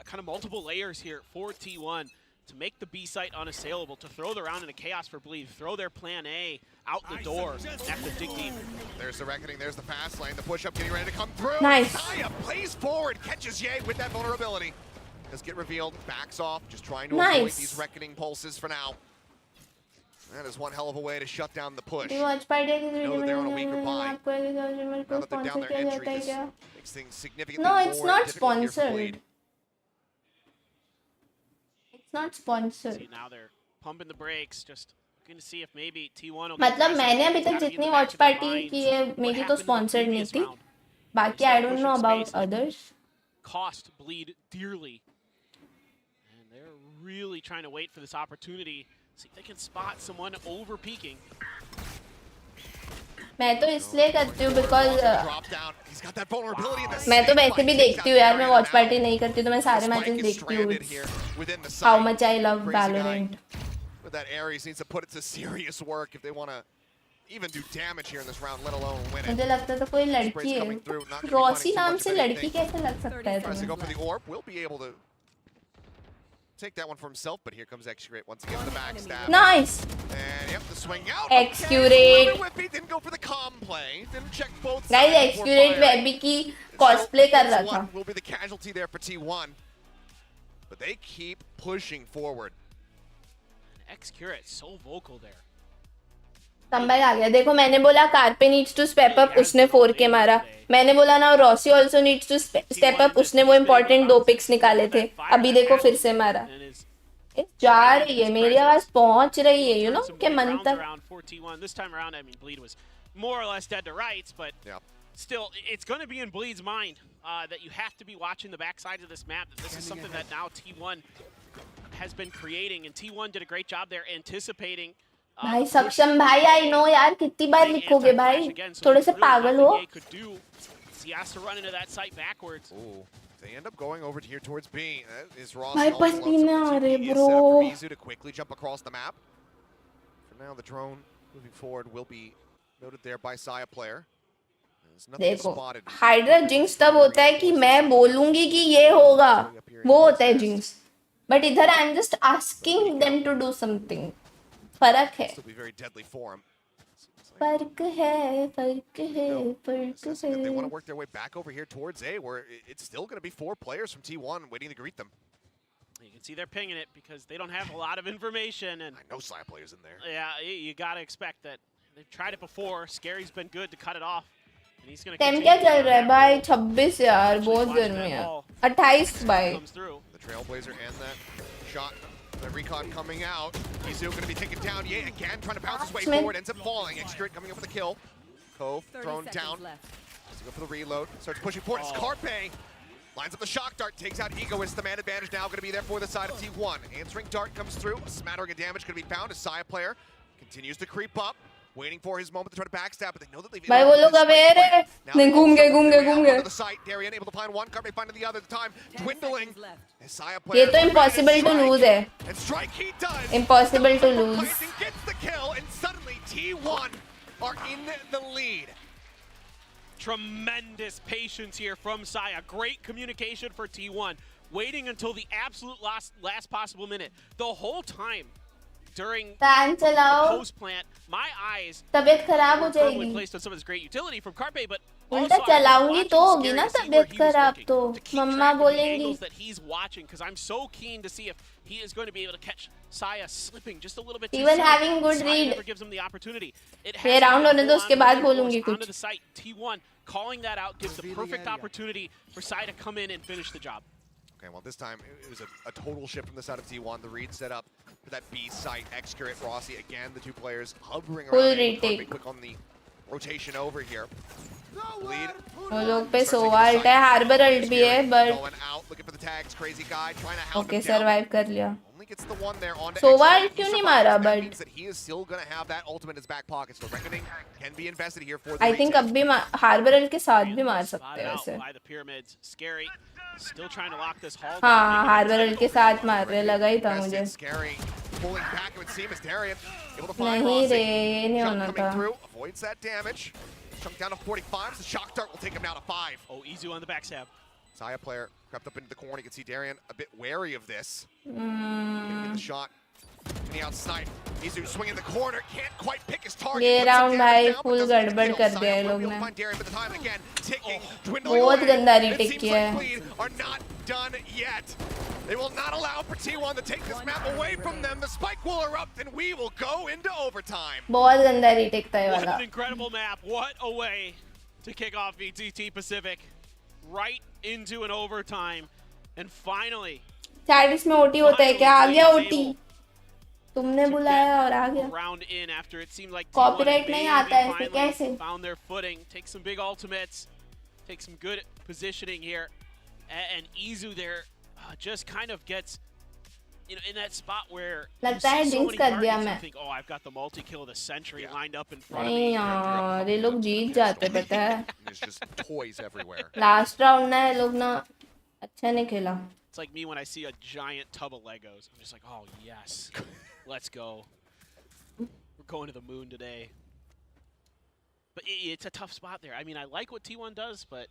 kind of multiple layers here for T1 to make the B site unassailable, to throw the round into chaos for Bleed, throw their plan A out the door after dig deep. There's the reckoning, there's the fast lane, the push-up getting ready to come through. Nice. Saya plays forward, catches Ye with that vulnerability. Does get revealed, backs off, just trying to avoid these reckoning pulses for now. That is one hell of a way to shut down the push. Watchparty Know that they're on a weaker buy. Now that they're down their entry, this makes things significantly No, more it's not difficult here for sponsored. Bleed. It's not sponsored. See, now they're pumping the brakes, just looking to see if maybe T1 will मतलब मैंने अभी तक जितनी watch party की है मेरी तो sponsored नहीं थी, बाकी I don't know about others. Cost Bleed dearly, and they're really trying to wait for this opportunity, see if they can spot someone over peaking. मैं तो इसलिए करती हूँ बिकॉज मैं तो वैसे भी देखती हूँ यार, मैं वॉच पार्टी नहीं करती तो मैं सारे मैचेस देखती हूँ. How much I love Valorant. But that Ares needs to put it to serious work if they want to even do damage here in this round, let alone win it. मुझे लगता था कोई लड़की है. Rossi नाम से लड़की कैसे लग सकता है Tries to go for तुम्हें? the orb, will be able to take that one for himself, but here comes X-Curate once again with the backstab. Nice. And yep, the swing out. X-Curate. Whippy didn't go for the calm play. Didn't check both Guys, sides X-Curate before firing. Baby की cosplay कर रहा था. Will be the casualty there for T1. But they keep pushing forward. X-Curate so vocal there. Comeback आ गया. देखो मैंने बोला Carpe needs to step up, उसने 4K मारा. मैंने बोला ना Rossi also needs to step up, उसने वो इंपॉर्टेंट 2 पिक्स निकाले थे. अभी देखो फिर से मारा. जा रही है मेरी आवाज, पहुंच रही है, यू नो के मन तक. This time around, I mean, Bleed was more or less dead to rights, but still, it's going to be in Bleed's mind that you have to be watching the backside of this map. That this is something that now T1 has been creating, and T1 did a great job there anticipating. भाई सक्षम भाई, I know यार कितनी बार लिखोगे भाई, थोड़े से पागल हो. He has to run into that site backwards. They end up going over here towards B. That is Ross. भाई पसीने आ रहे bro. Mizu to quickly jump across the map. For now, the drone moving forward will be noted there by Saya player. देखो hydra jinx तब होता है कि मैं बोलूंगी कि ये होगा, वो होता है जिंक्स. बट इधर I am just asking them to do something. फर्क है. फर्क है, फर्क है, फर्क है. They want to work their way back over here towards A, where it's still going to be 4 players from T1 waiting to greet them. You can see they're pinging it because they don't have a lot of information, and I know Saya players in there. Yeah, you gotta expect that. They've tried it before. Scary's been good to cut it off, and he's gonna. Time क्या चल रहा है भाई? 26 यार, बहुत गर्मी है. 28 भाई. The Trailblazer and that shot. The recon coming out. Mizu going to be taken down. Yeah, again, trying to bounce his way forward. Ends up falling. X-Curate coming up with a kill. Cove thrown down. Has to go for the reload. Starts pushing forward. It's Carpe. Lines up the shock dart. Takes out Ego. It's the man advantage now. Going to be there for the side of T1. Answering dart comes through. A smattering of damage going to be found. A Saya player continues to creep up. Waiting for his moment to try to backstab, but they know that they've. भाई वो लोग aware है. नहीं घूम गए. The site, Darian able to find one, Carpe finding the other. The time dwindling. ये तो impossible to lose है. And strike he does. Impossible to lose. Gets the kill, and suddenly T1 are in the lead. Tremendous patience here from Saya. Great communication for T1. Waiting until the absolute last possible minute. The whole time. During the post plant, my eyes तबीयत खराब हो firmly जाएगी. placed on some of this great utility from Carpe, but उल्टा चलाऊंगी तो होगी ना तबीयत खराब तो मम्मा बोलेंगी. that he's watching, because I'm so keen to see if he is going to be able to catch Saya slipping just a little bit too Even soon. having good Saya read. never gives him the opportunity. ये round होने दो, उसके बाद बोलूंगी onto कुछ. the site. T1 calling that out gives the perfect opportunity for Saya to come in and finish the job. Okay, well, this time it was a total shift from the side of T1. The read set up for that B site. X-Curate, Rossi, again, the two players hovering Full around. retake. Quick on the rotation over here. Bleed. वो लोग पे सोवा alt है, harbour alt भी है, but Going out, looking for the tags. Crazy guy trying to hound okay, him down. survive कर लिया. Only finally gets the one there on सोवा क्यों नहीं मारा? That But means that he is still going to have that ultimate in his back pocket. So reckoning can be invested here for the I think अब भी हार्बरल के साथ भी मार सकते हैं वैसे. by the pyramids. Scary. Still trying to lock this hall. हाँ हार्बरल के साथ मार रहे, लगा ही था मुझे. Scary pulling back, it would seem, as Darian able to find नहीं रे, Rossi. ये नहीं Shot होना coming था. through, avoids that damage. Chunk down to 45. The shock dart will take him down to 5. Oh, Izu on the backstab. Zaya player crept up into the corner. You can see Darian a bit wary of this. Gonna get the shot. In the outside. Izu swinging the corner. Can't quite pick his target. ये Puts some round damage भाई down, but full doesn't get the गड़बड़ kill. कर Zaya दिया ये will लोग be able to ने. find Darian, but the time again ticking, dwindling बहुत away. गंदा It रीटेक seems किया like है. Bleed are not done yet. They will not allow for T1 to take this map away from them. The spike will erupt and we will go into overtime. बहुत गंदा retake था ये What वाला. an incredible map. What a way to kick off VCT Pacific. Right into an overtime. And finally, चैटिस में OT होता है क्या? आ गया ओटी. तुमने बुलाया और आ गया. round in after it seemed like Copyright नहीं आता है इसमें कैसे? found their footing, take some big ultimates, take some good positioning here, and Izu there just kind of gets, you know, in that spot where लगता है jinx कर दिया मैं. think, oh, I've got the multi-kill of the century lined up in front of नहीं me. यार, ये लोग जीत जाते पता है. There's just toys everywhere. Last round ना ये लोग ना अच्छा नहीं खेला. It's like me when I see a giant tub of Legos. I'm just like, oh yes, let's go. We're going to the moon today. But it's a tough spot there. I mean, I like what T1 does, but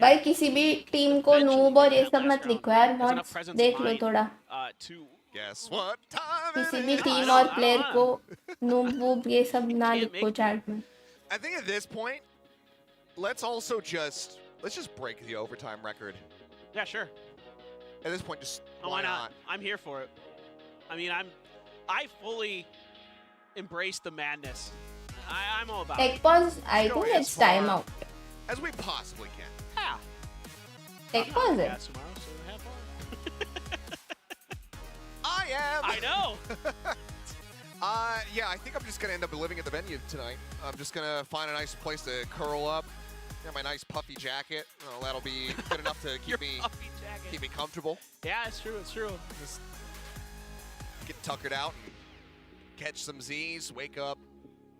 भाई किसी भी team को noob और ये सब मत लिखो यार. मॉड्स देख लो थोड़ा. Guess what time किसी भी टीम और प्लेयर को नूब वूब ये सब ना लिखो चैट में. I think at this point, let's just break the overtime record. Yeah, sure. At this point, just why not? I'm here for it. I mean, I fully embrace the madness. I'm all about Tech it. pause. I think it's time out. As we possibly can. Yeah. Tech pause है. Tomorrow, so have fun. I am. I know. Yeah, I think I'm just gonna end up living at the venue tonight. I'm just gonna find a nice place to curl up. Got my nice puffy jacket. Oh, that'll be good enough to keep me comfortable. Yeah, it's true. It's true. Just get tuckered out and catch some Z's. Wake up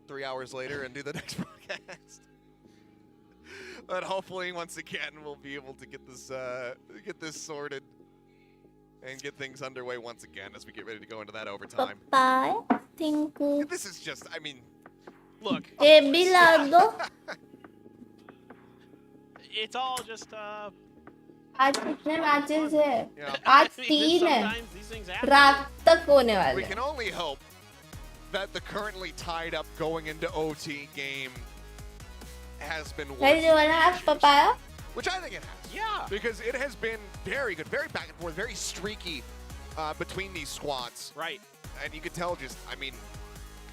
3 hours later and do the next broadcast. But hopefully, once again, we'll be able to get this sorted and get things underway once again as we get ready to go into that overtime. Bye. Thank you. This is just, I mean, look. It's all just. आज कितने matches है? आज 3 है. रात तक होने वाले. We can only hope that the currently tied up going into OT game has been worth Hey, do you want to have papaya? Which I think it has. Yeah. Because it has been very good, very back and forth, very streaky between these squads. Right. And you can tell just, I mean,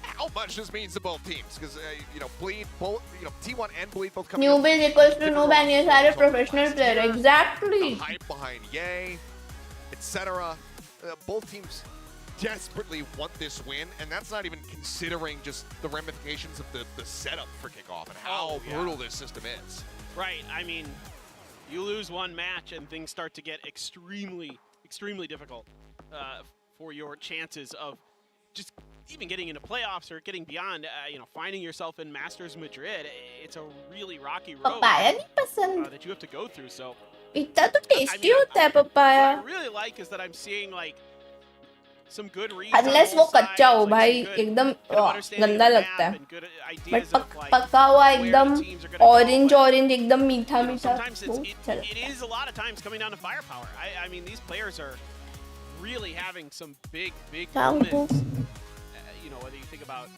how much this means to both teams. Because, you know, Bleed, both, you know, T1 and Bleed both coming New build equals to noob and ये सारे professional player. Exactly. The hype behind Ye, etc. Both teams desperately want this win, and that's not even considering just the ramifications of the setup for kickoff and how brutal this system is. Right. I mean, you lose one match and things start to get extremely, extremely difficult for your chances of just even getting into playoffs or getting beyond, you know, finding yourself in Masters Madrid. It's a really rocky road that you have to go through. So इतना तो tasty होता है papaya. What I really like is that I'm seeing like some good reads. Unless वो कच्चा हो भाई, एकदम गंदा लगता है. But पका हुआ एकदम orange एकदम मीठा मीठा. It is a lot of times coming down to firepower. I mean, these players are really having some big moments. You know, whether you think about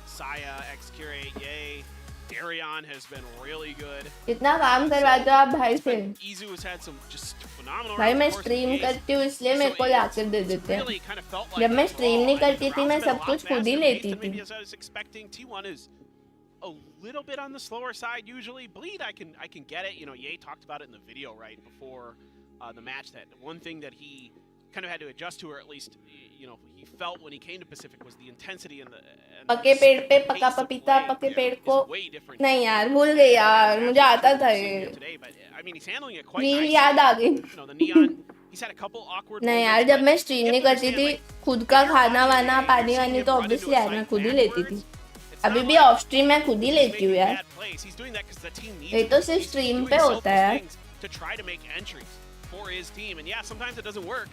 Saya, X-Curate, Ye, Darion has been really good. इतना काम करवाते हो आप भाई से. Izu has had some just phenomenal. भाई मैं stream करती हूँ इसलिए मेरे को लाकर दे देते हैं. जब मैं स्ट्रीम नहीं करती थी मैं सब कुछ खुद ही लेती थी. I was expecting T1 is a little bit on the slower side usually. Bleed, I can get it. You know, Ye talked about it in the video right before the match that one thing that he kind of had to adjust to, or at least, you know, he felt when he came to Pacific was the intensity and the पके पेड़ पे पका पपीता पके पेड़ को नहीं यार भूल गई यार मुझे आता था ये. I mean, he's handling it quite reel nicely. याद आ गई. You know, the neon He's had a couple awkward नहीं moments, यार, जब but मैं स्ट्रीम नहीं करती थी खुद का खाना वाना पानी वानी तो ऑब्वियसली यार मैं खुद ही लेती थी. अभी भी ऑफ स्ट्रीम मैं खुद ही लेती हूँ यार. he's doing that because the team needs ये him. तो सिर्फ He's स्ट्रीम doing पे होता है यार. selfless things to try to make entries for his team, and yeah, sometimes it doesn't work,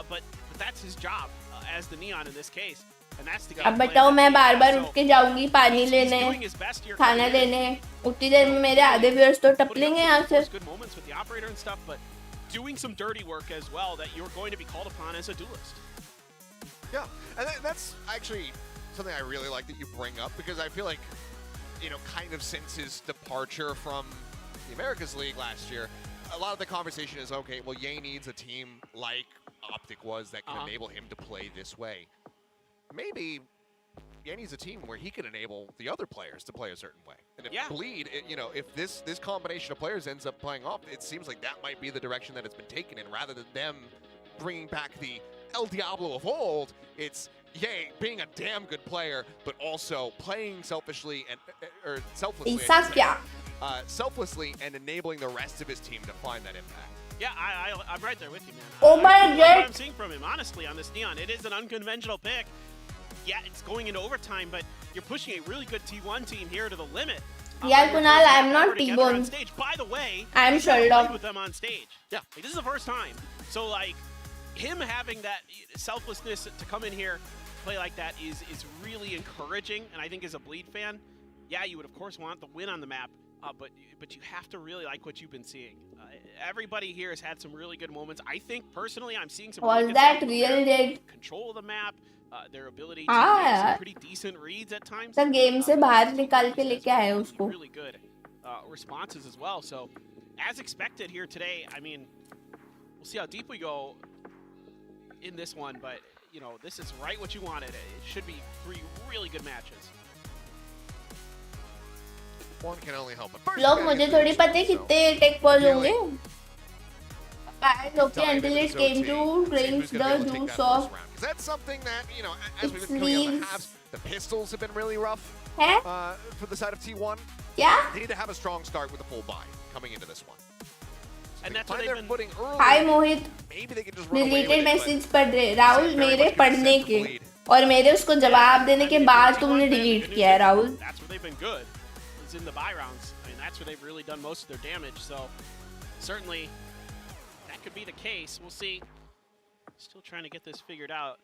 but that's his job as the Neon in this case, and that's the. अब बताओ मैं बार बार उठ के जाऊंगी पानी लेने खाना लेने, उतनी देर में मेरे आधे व्यूअर्स तो टपलेंगे यहाँ से. Good moments with the operator and stuff, but doing some dirty work as well that you're going to be called upon as a duelist. Yeah, and that's actually something I really like that you bring up, because I feel like, you know, kind of since his departure from the Americas League last year, a lot of the conversation is, okay, well, Ye needs a team like Optic was that can enable him to play this way. Maybe Ye needs a team where he can enable the other players to play a certain way. And if Bleed, you know, if this combination of players ends up playing off, it seems like that might be the direction that it's been taken in, rather than them bringing back the El Diablo of old. It's Ye being a damn good player, but also playing selfishly and or selflessly. Selflessly and enabling the rest of his team to find that impact. Yeah, I'm right there with you, man. Oh my I love what God. I'm seeing from him, honestly, on this Neon. It is an unconventional pick. Yeah, it's going into overtime, but you're pushing a really good T1 team here to the limit. यार Kunal, I'm not T-Bone. By the way, I'm Sherlock. with them on stage. Yeah, like, this is the first time. So like, him having that selflessness to come in here, play like that is really encouraging. And I think as a Bleed fan, yeah, you would of course want the win on the map, but you have to really like what you've been seeing. Everybody here has had some really good moments. I think personally, I'm seeing some. Was that real dead? Control of the map. Their ability to make some pretty decent reads at times. तो game से बाहर निकाल के लेके आए उसको. Really good responses as well. So, as expected here today, I mean, we'll see how deep we go in this one, but you know, this is right what you wanted. It should be 3 really good matches. One can only help it. लोग मुझे थोड़ी पता है कितने take pause होंगे. Okay, until it came to drink the juice of. That's something that, you know, as we've been coming out of the halves, the pistols have been really rough for the side of T1. Yeah. They need to have a strong start with a full buy coming into this one. So and that's what they've been putting early. Hi Mohit. Maybe they can just run away with Deleted it, message पढ़ रहे राहुल मेरे पढ़ने के और मेरे उसको जवाब देने के बाद तुमने डिलीट किया है Rahul. That's where they've been good. It's in the buy rounds. I mean, that's where they've really done most of their damage. So certainly that could be the case. We'll see. Still trying to get this figured out.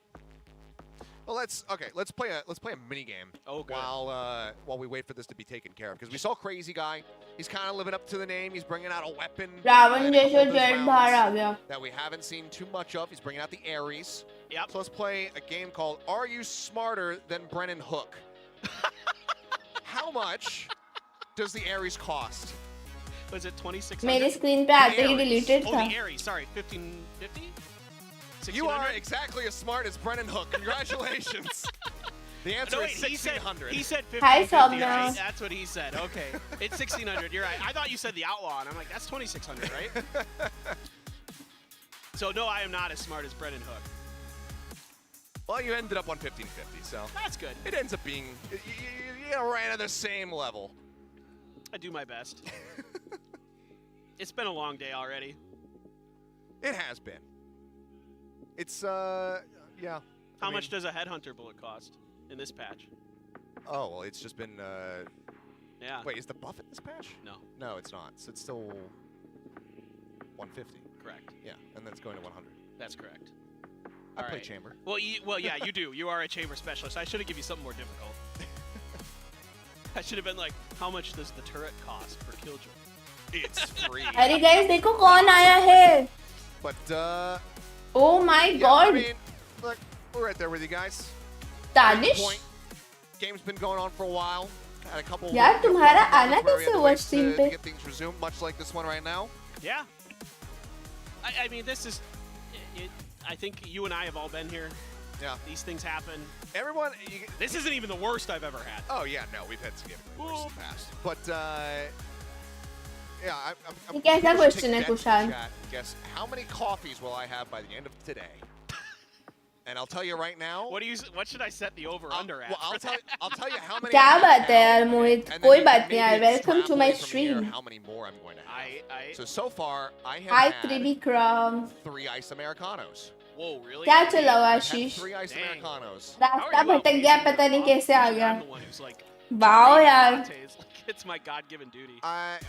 Well, let's play a mini game while we wait for this to be taken care of, because we saw Crazy Guy. He's kind of living up to the name. He's bringing out a weapon Ravan जैसे jet बाहर आ गया that we haven't seen too much of. He's bringing out the Ares. Yep. So let's play a game called Are You Smarter Than Brennan Hook? How much does the Ares cost? Was it 2600? मेरे screen पे आते ही deleted था. Oh, the Ares. Sorry, 1550. You are exactly as smart as Brennan Hook. Congratulations. The answer is 1600. He said 1550. Hi, Soumya. Right? That's what he said. Okay. It's 1600. You're right. I thought you said the Outlaw, and I'm like, that's 2600, right? So, no, I am not as smart as Brennan Hook. Well, you ended up on 1550, so. That's good. It ends up being, you ran at the same level. I do my best. It's been a long day already. It has been. It's, yeah. How much does a headhunter bullet cost in this patch? Oh, well, it's just been, yeah. Wait, is the buff in this patch? No. No, it's not. So it's still 150. Correct. Yeah, and then it's going to 100. That's correct. I play chamber. Well, yeah, you do. You are a chamber specialist. I should have given you something more difficult. I should have been like, how much does the turret cost per killjoy? It's free. अरे guys देखो कौन आया है. But Oh my God. I mean, look, we're right there with you guys. Danish. Game's been going on for a while. Had a couple. यार तुम्हारा आना कैसे हुआ स्ट्रीम पे? To get things resumed, much like this one right now. Yeah. I mean, this is. I think you and I have all been here. Yeah. These things happen. Everyone. This isn't even the worst I've ever had. Oh yeah, no, we've had significantly worse in the past. But yeah, I'm कैसा question है Kushal? Guess how many coffees will I have by the end of today? And I'll tell you right now. What should I set the over under at? Well, I'll tell you how many. क्या बात है यार मोहित, कोई बात नहीं यार. Welcome to my stream. How many more I'm going to have? So far I have Hi had Tribikram. 3 ice americanos. Whoa, really? क्या चला हुआ I've had Ashish? 3 ice americanos. रास्ता भटक गया, पता नहीं कैसे आ गया. वाओ यार. It's my God-given duty. I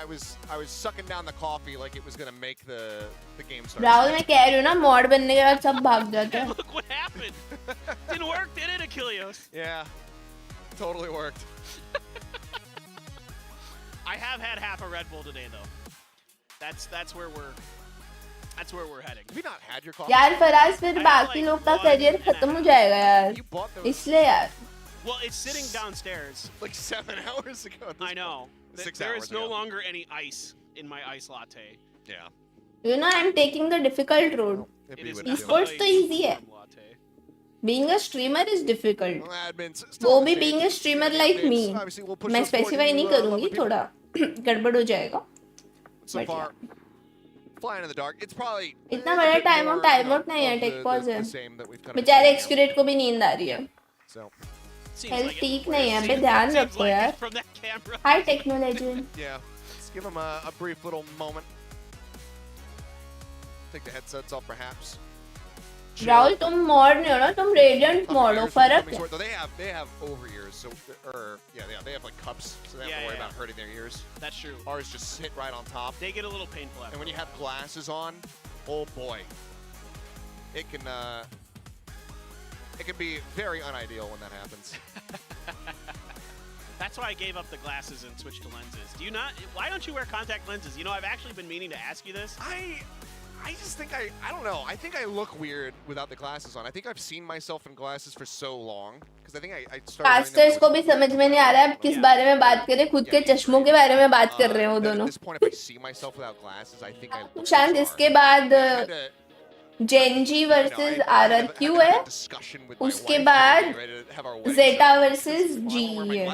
was sucking down the coffee like it was gonna make the game start. Rahul मैं कह रही हूँ ना, मॉड बनने के बाद सब भाग जाते हैं. Look what happened. Didn't work, did it, Achilles? Yeah, totally worked. I have had half a Red Bull today, though. That's where we're heading. Have you not had your coffee? यार फराज फिर बाकी लोग का करियर खत्म हो जाएगा यार. इसलिए यार. Well, it's sitting downstairs. Like 7 hours ago. I know. 6 There hours is no ago. longer any ice in my ice latte. Yeah. You know I'm taking the difficult road. Esports तो easy है. Being a streamer is difficult. वो भी being a streamer like me. मैं specify नहीं करूँगी, थोड़ा गड़बड़ हो जाएगा. So far, flying in the dark. It's probably. इतना बड़ा टाइम आउट नहीं है, टेक पॉज है. बेचारे एक्सक्यूरेट को भी नींद आ रही है. हेल्थ ठीक नहीं है, बे ध्यान रखो यार. High technology. Yeah. Let's give him a brief little moment. Take the headsets off, perhaps. Rahul तुम मॉड नहीं हो ना, तुम रेडिएंट मॉड हो. फर्क है. They have over ears, so they have like cups, so they don't have to worry about hurting their ears. That's true. Ours just sit right on top. They get a little painful after. And when you have glasses on, oh boy, it can be very unideal when that happens. That's why I gave up the glasses and switched to lenses. Why don't you wear contact lenses? You know, I've actually been meaning to ask you this. I just think I don't know. I think I look weird without the glasses on. I think I've seen myself in glasses for so long because I think I started. Casters को भी समझ में नहीं आ रहा है किस बारे में बात करें. खुद के चश्मों के बारे में बात कर रहे हैं वो दोनों. At this point, if I see myself without glasses, I think I. शांत. इसके बाद Gen.G versus RRQ है. उसके बाद ZETA versus G है.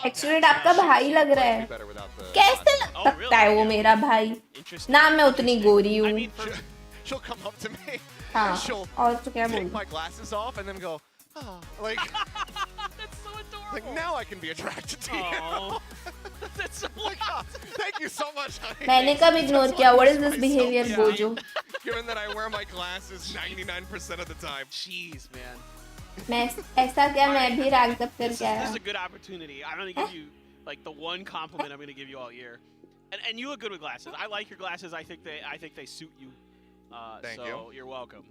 एक्चुअली आपका भाई लग रहा है. कैसे लग सकता है वो मेरा भाई? ना मैं उतनी गोरी हूँ. हाँ. और तो क्या बोलूँ? Like now I can be attracted to you. That's so Thank you so much, honey. मैंने कब इग्नोर किया? What is this behavior, Bojo? Given that I wear my glasses 99% of the time. Jeez, man. मैं ऐसा क्या, मैं भी rank up करके आया. This is a good opportunity. I'm going to give you like the one compliment I'm going to give you all year. And you look good with glasses. I like your glasses. I think they suit you. Thank so you. You're welcome.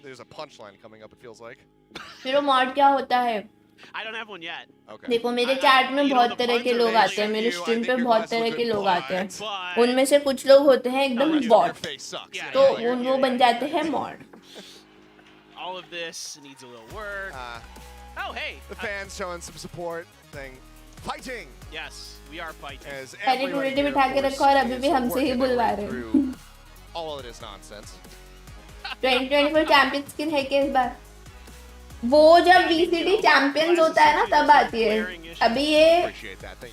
There's a punchline coming up, it feels like. फिर वो mod क्या होता है? I don't have one yet. Okay. देखो मेरे chat में बहुत तरह के लोग आते हैं, मेरे स्ट्रीम पे बहुत तरह के लोग आते हैं. उनमें से कुछ लोग होते हैं एकदम बॉट, तो वो बन जाते हैं mod. All of this needs a little work. Oh, hey. The fans showing some support, saying, fighting. Yes, we are fighting. Attitude बिठा के रखो और अभी भी हमसे ही बुलवा रहे हैं. All of it is nonsense. 2024 champions skin है कि इस बार? वो जब VCT चैंपियंस होता है ना तब आती है. अभी ये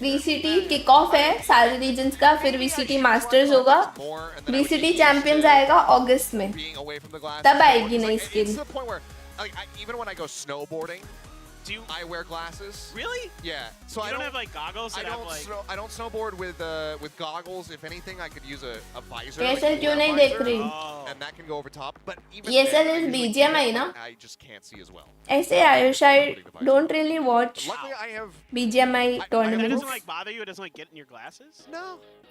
VCT किक ऑफ है सारे रीजन्स का, फिर VCT मास्टर्स होगा, VCT चैंपियंस आएगा अगस्त में, तब आएगी नई skin. Even when I go snowboarding, I wear glasses. Really? Yeah. So you don't have like goggles. I don't snowboard with goggles. If anything, I could use a visor. ये sir क्यों नहीं देख रही? And that can go over top. But even ये sir इस BGMI ना? I just can't see as well. ऐसे Ayush, I don't really watch BGMI tournaments. It doesn't like bother you. It doesn't like get in your glasses. No,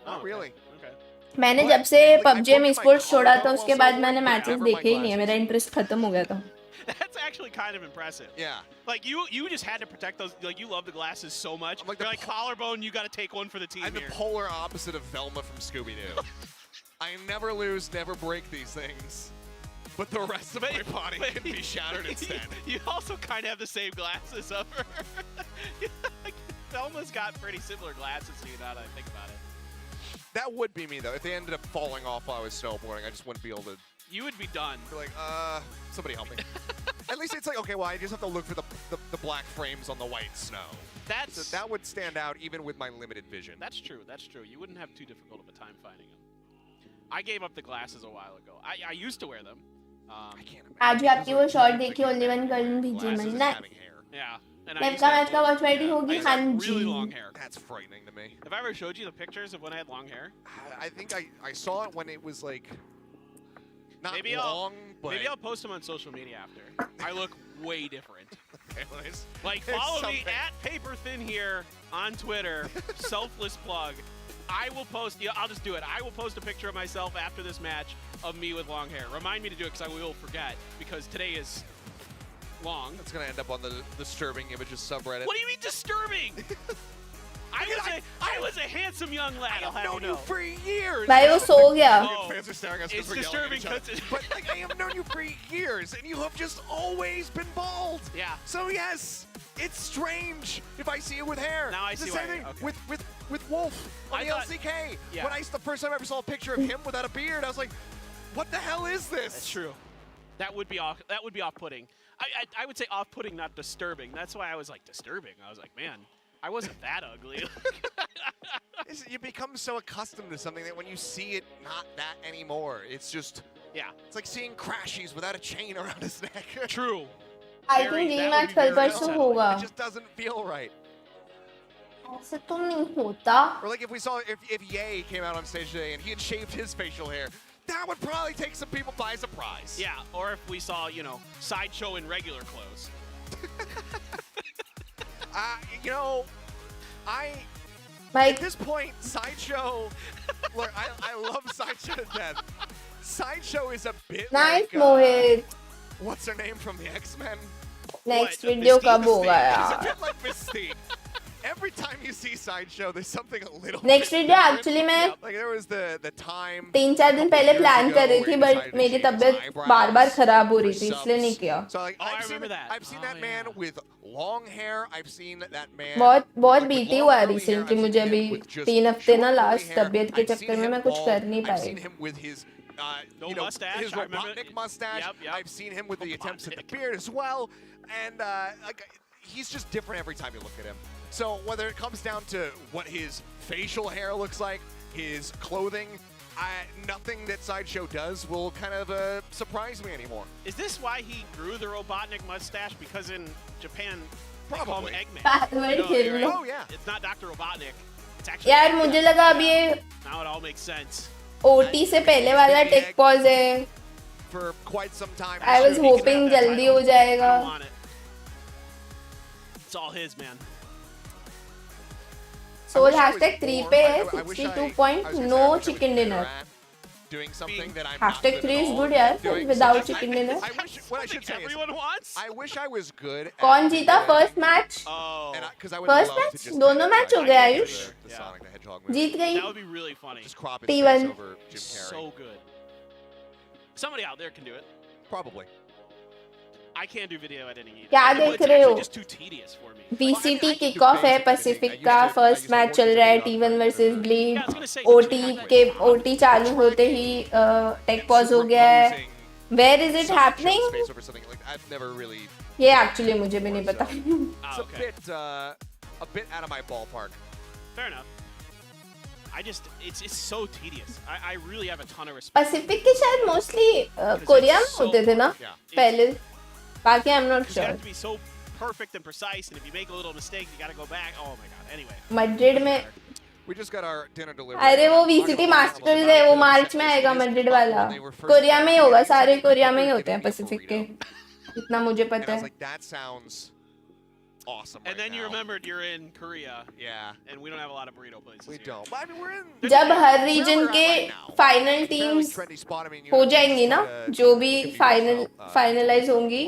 not really. Okay. मैंने जब से PUBG में esports छोड़ा था उसके बाद मैंने मैचेस देखे ही नहीं है. मेरा इंटरेस्ट खत्म हो गया था. That's actually kind of impressive. Yeah. Like you just had to protect those. Like you love the glasses so much. You're like collarbone. You got to take one for the team. I'm the polar opposite of Velma from Scooby-Doo. I never lose, never break these things. But the rest of my body can be shattered instead. You also kind of have the same glasses of her. Velma's got pretty similar glasses to you now that I think about it. That would be me though. If they ended up falling off while I was snowboarding, I just wouldn't be able to. You would be done. Be like, somebody help me. At least it's like, okay, well, I just have to look for the black frames on the white snow. That would stand out even with my limited vision. That's true. That's true. You wouldn't have too difficult of a time finding them. I gave up the glasses a while ago. I used to wear them. I can't आज भी आपकी वो shot देखी only one girl भेजी मैंने Yeah. And live का match का watch party होगी हाँ really ji long hair. That's frightening to me. Have I ever showed you the pictures of when I had long hair? I think I saw it when it was like not Maybe long, but maybe I'll post them on social media after. I look way different. Like There's follow me something. at Paper Thin here on Twitter. Selfless plug. I will post. Yeah, I'll just do it. I will post a picture of myself after this match of me with long hair. Remind me to do it because I will forget because today is long. It's gonna end up on the disturbing images subreddit. What do you mean disturbing? I was a handsome young lad. I'll have known you know. you for years. भाई वो सो गया Fans are staring at us 'cause It's we're yelling at each disturbing other. But like I have known you for years, and you have just always been bald. Yeah. So yes, it's strange if I see you with hair. Now I It's see the why. same thing Okay. with Wolf on I the thought- LCK. Yeah. When the first time I ever saw a picture of him without a beard, I was like, "What the hell is this?" That's true. That would be off-putting. I would say off-putting, not disturbing. That's why I was like disturbing. I was like, man, I wasn't that ugly. You become so accustomed to something that when you see it, not that anymore. It's just, it's like seeing Crashies without a chain around his neck. True. I think ये match कल परसों होगा It just doesn't feel right. ऐसे तो नहीं होता Or like if we saw if Ye came out on stage today and he had shaved his facial hair, that would probably take some people by surprise. Yeah, or if we saw, Sideshow in regular clothes. At this point, Sideshow, look, I love Sideshow to death. Sideshow is a bit nice like, Mohit what's her name from the X-Men? Next video कब होगा She's a यार bit like Mystique. Every time you see Sideshow, there's something a little next bit video different. Actually मैं Like there was the time 3-4 दिन पहले plan कर रही थी but मेरी तबीयत बार-बार खराब हो रही थी इसलिए नहीं किया So like, I've seen that man with long hair. I've seen that man. बहुत बीटी हुआ है रिसेंटली मुझे अभी 3 हफ्ते ना लास्ट तबीयत के चक्कर में मैं कुछ कर नहीं I've pi seen him with his mustache, his I remember Robotnik mustache. Yep. I've seen him with the attempts at the beard as well, and he's just different every time you look at him. So whether it comes down to what his facial hair looks like, his clothing, nothing that Sideshow does will kind of surprise me anymore. Is this why he grew the Robotnik mustache? Because in Japan, they call him Probably. Eggman. Password खेल लो Oh yeah. It's not Dr. Robotnik. It's actually यार मुझे लगा अब ये Now it all makes sense. OT से पहले वाला take pause है For quite some time. I was hoping जल्दी हो जाएगा I don't want it. It's all his, man. Soul hashtag 3 पे है 62 point no chicken dinner Doing something that I'm hashtag not 3 good is at good all. यार Doing without something- chicken dinner I wish what I should say Everyone wants. I wish I was good. कौन जीता first match Because I would first love to match just दोनों match हो गए Ayush the Sonic the Hedgehog movie. जीत गई That would be really funny. Just crop his T1. face over Jim Carrey. So good. Somebody out there can do it. Probably. I can't do video editing either. क्या Well, देख it's रहे actually हो? just too tedious for me. VCT kick off है Pacific का first match चल रहा है T1 versus bleed OT चालू होते ही टेक पॉज हो गया है where is it happening Space over something like I've never really. ये एक्चुअली मुझे भी नहीं पता It's a bit out of my ballpark. Fair enough. It's so tedious. I really have a ton of respect. Pacific के शायद mostly Korea में होते थे ना पहले बाकी आई am not You sure have to be so perfect and precise, and if you make a little mistake, you gotta go back. Oh my god. Anyway. Madrid में We just got our dinner delivered. अरे वो VCT masters है वो मार्च में आएगा Madrid वाला Korea में ही होगा सारे कोरिया में ही होते हैं पैसिफिक के इतना मुझे And पता I was है like, that sounds awesome. And then you remembered you're in Korea. Yeah. And we don't have a lot of burrito places. We don't. But I mean, we're in. जब हर reason के final teams हो जाएंगी ना जो भी finalise होंगी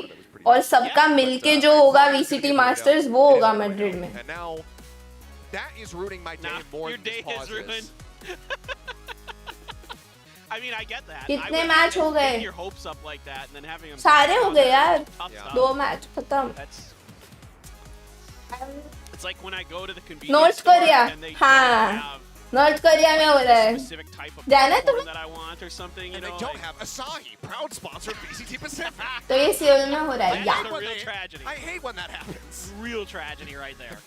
और सबका मिलके जो होगा VCT मास्टर्स वो होगा मैड्रिड में And now that is ruining my day more Your than day this is pause ruined. I mean, I get that. कितने I would- मैच हो गए? getting your hopes up like that and then having them सारे हो गए यार tough stuff. 2 match खत्म It's like when I go to the convenience north store Korea and they हाँ north Korea में हो रहा है specific type of जाना है popcorn तुम्हें that I want or something, you And know. they don't have Asahi, proud sponsor of VCT Pacific. तो ये सियोल में हो रहा है या That's a real tragedy. I hate when that happens. Real tragedy right there.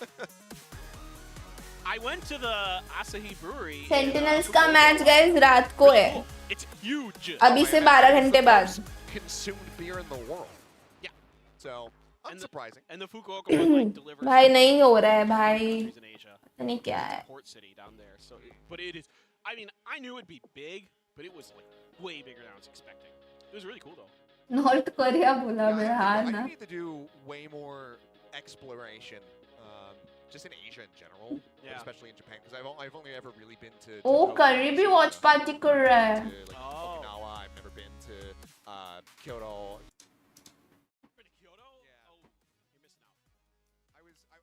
I went to the Asahi Brewery. Sentinels का match guys रात को है. It's huge. अभी से 12 घंटे बाद. Consumed beer in the world. Yeah. So unsurprising. And the Fukuoka one like delivers. भाई नहीं हो रहा है भाई. नहीं क्या है. Port city down there. So, but it is. I mean, I knew it'd be big, but it was like way bigger than I was expecting. It was really cool though. North Korea बोला मैं हाँ I ना. need to do way more exploration, just in Asia in general, but especially in Japan, because I've only ever really been to. ओ करी भी watch party कर रहा है. Okinawa. I've never been to Kyoto.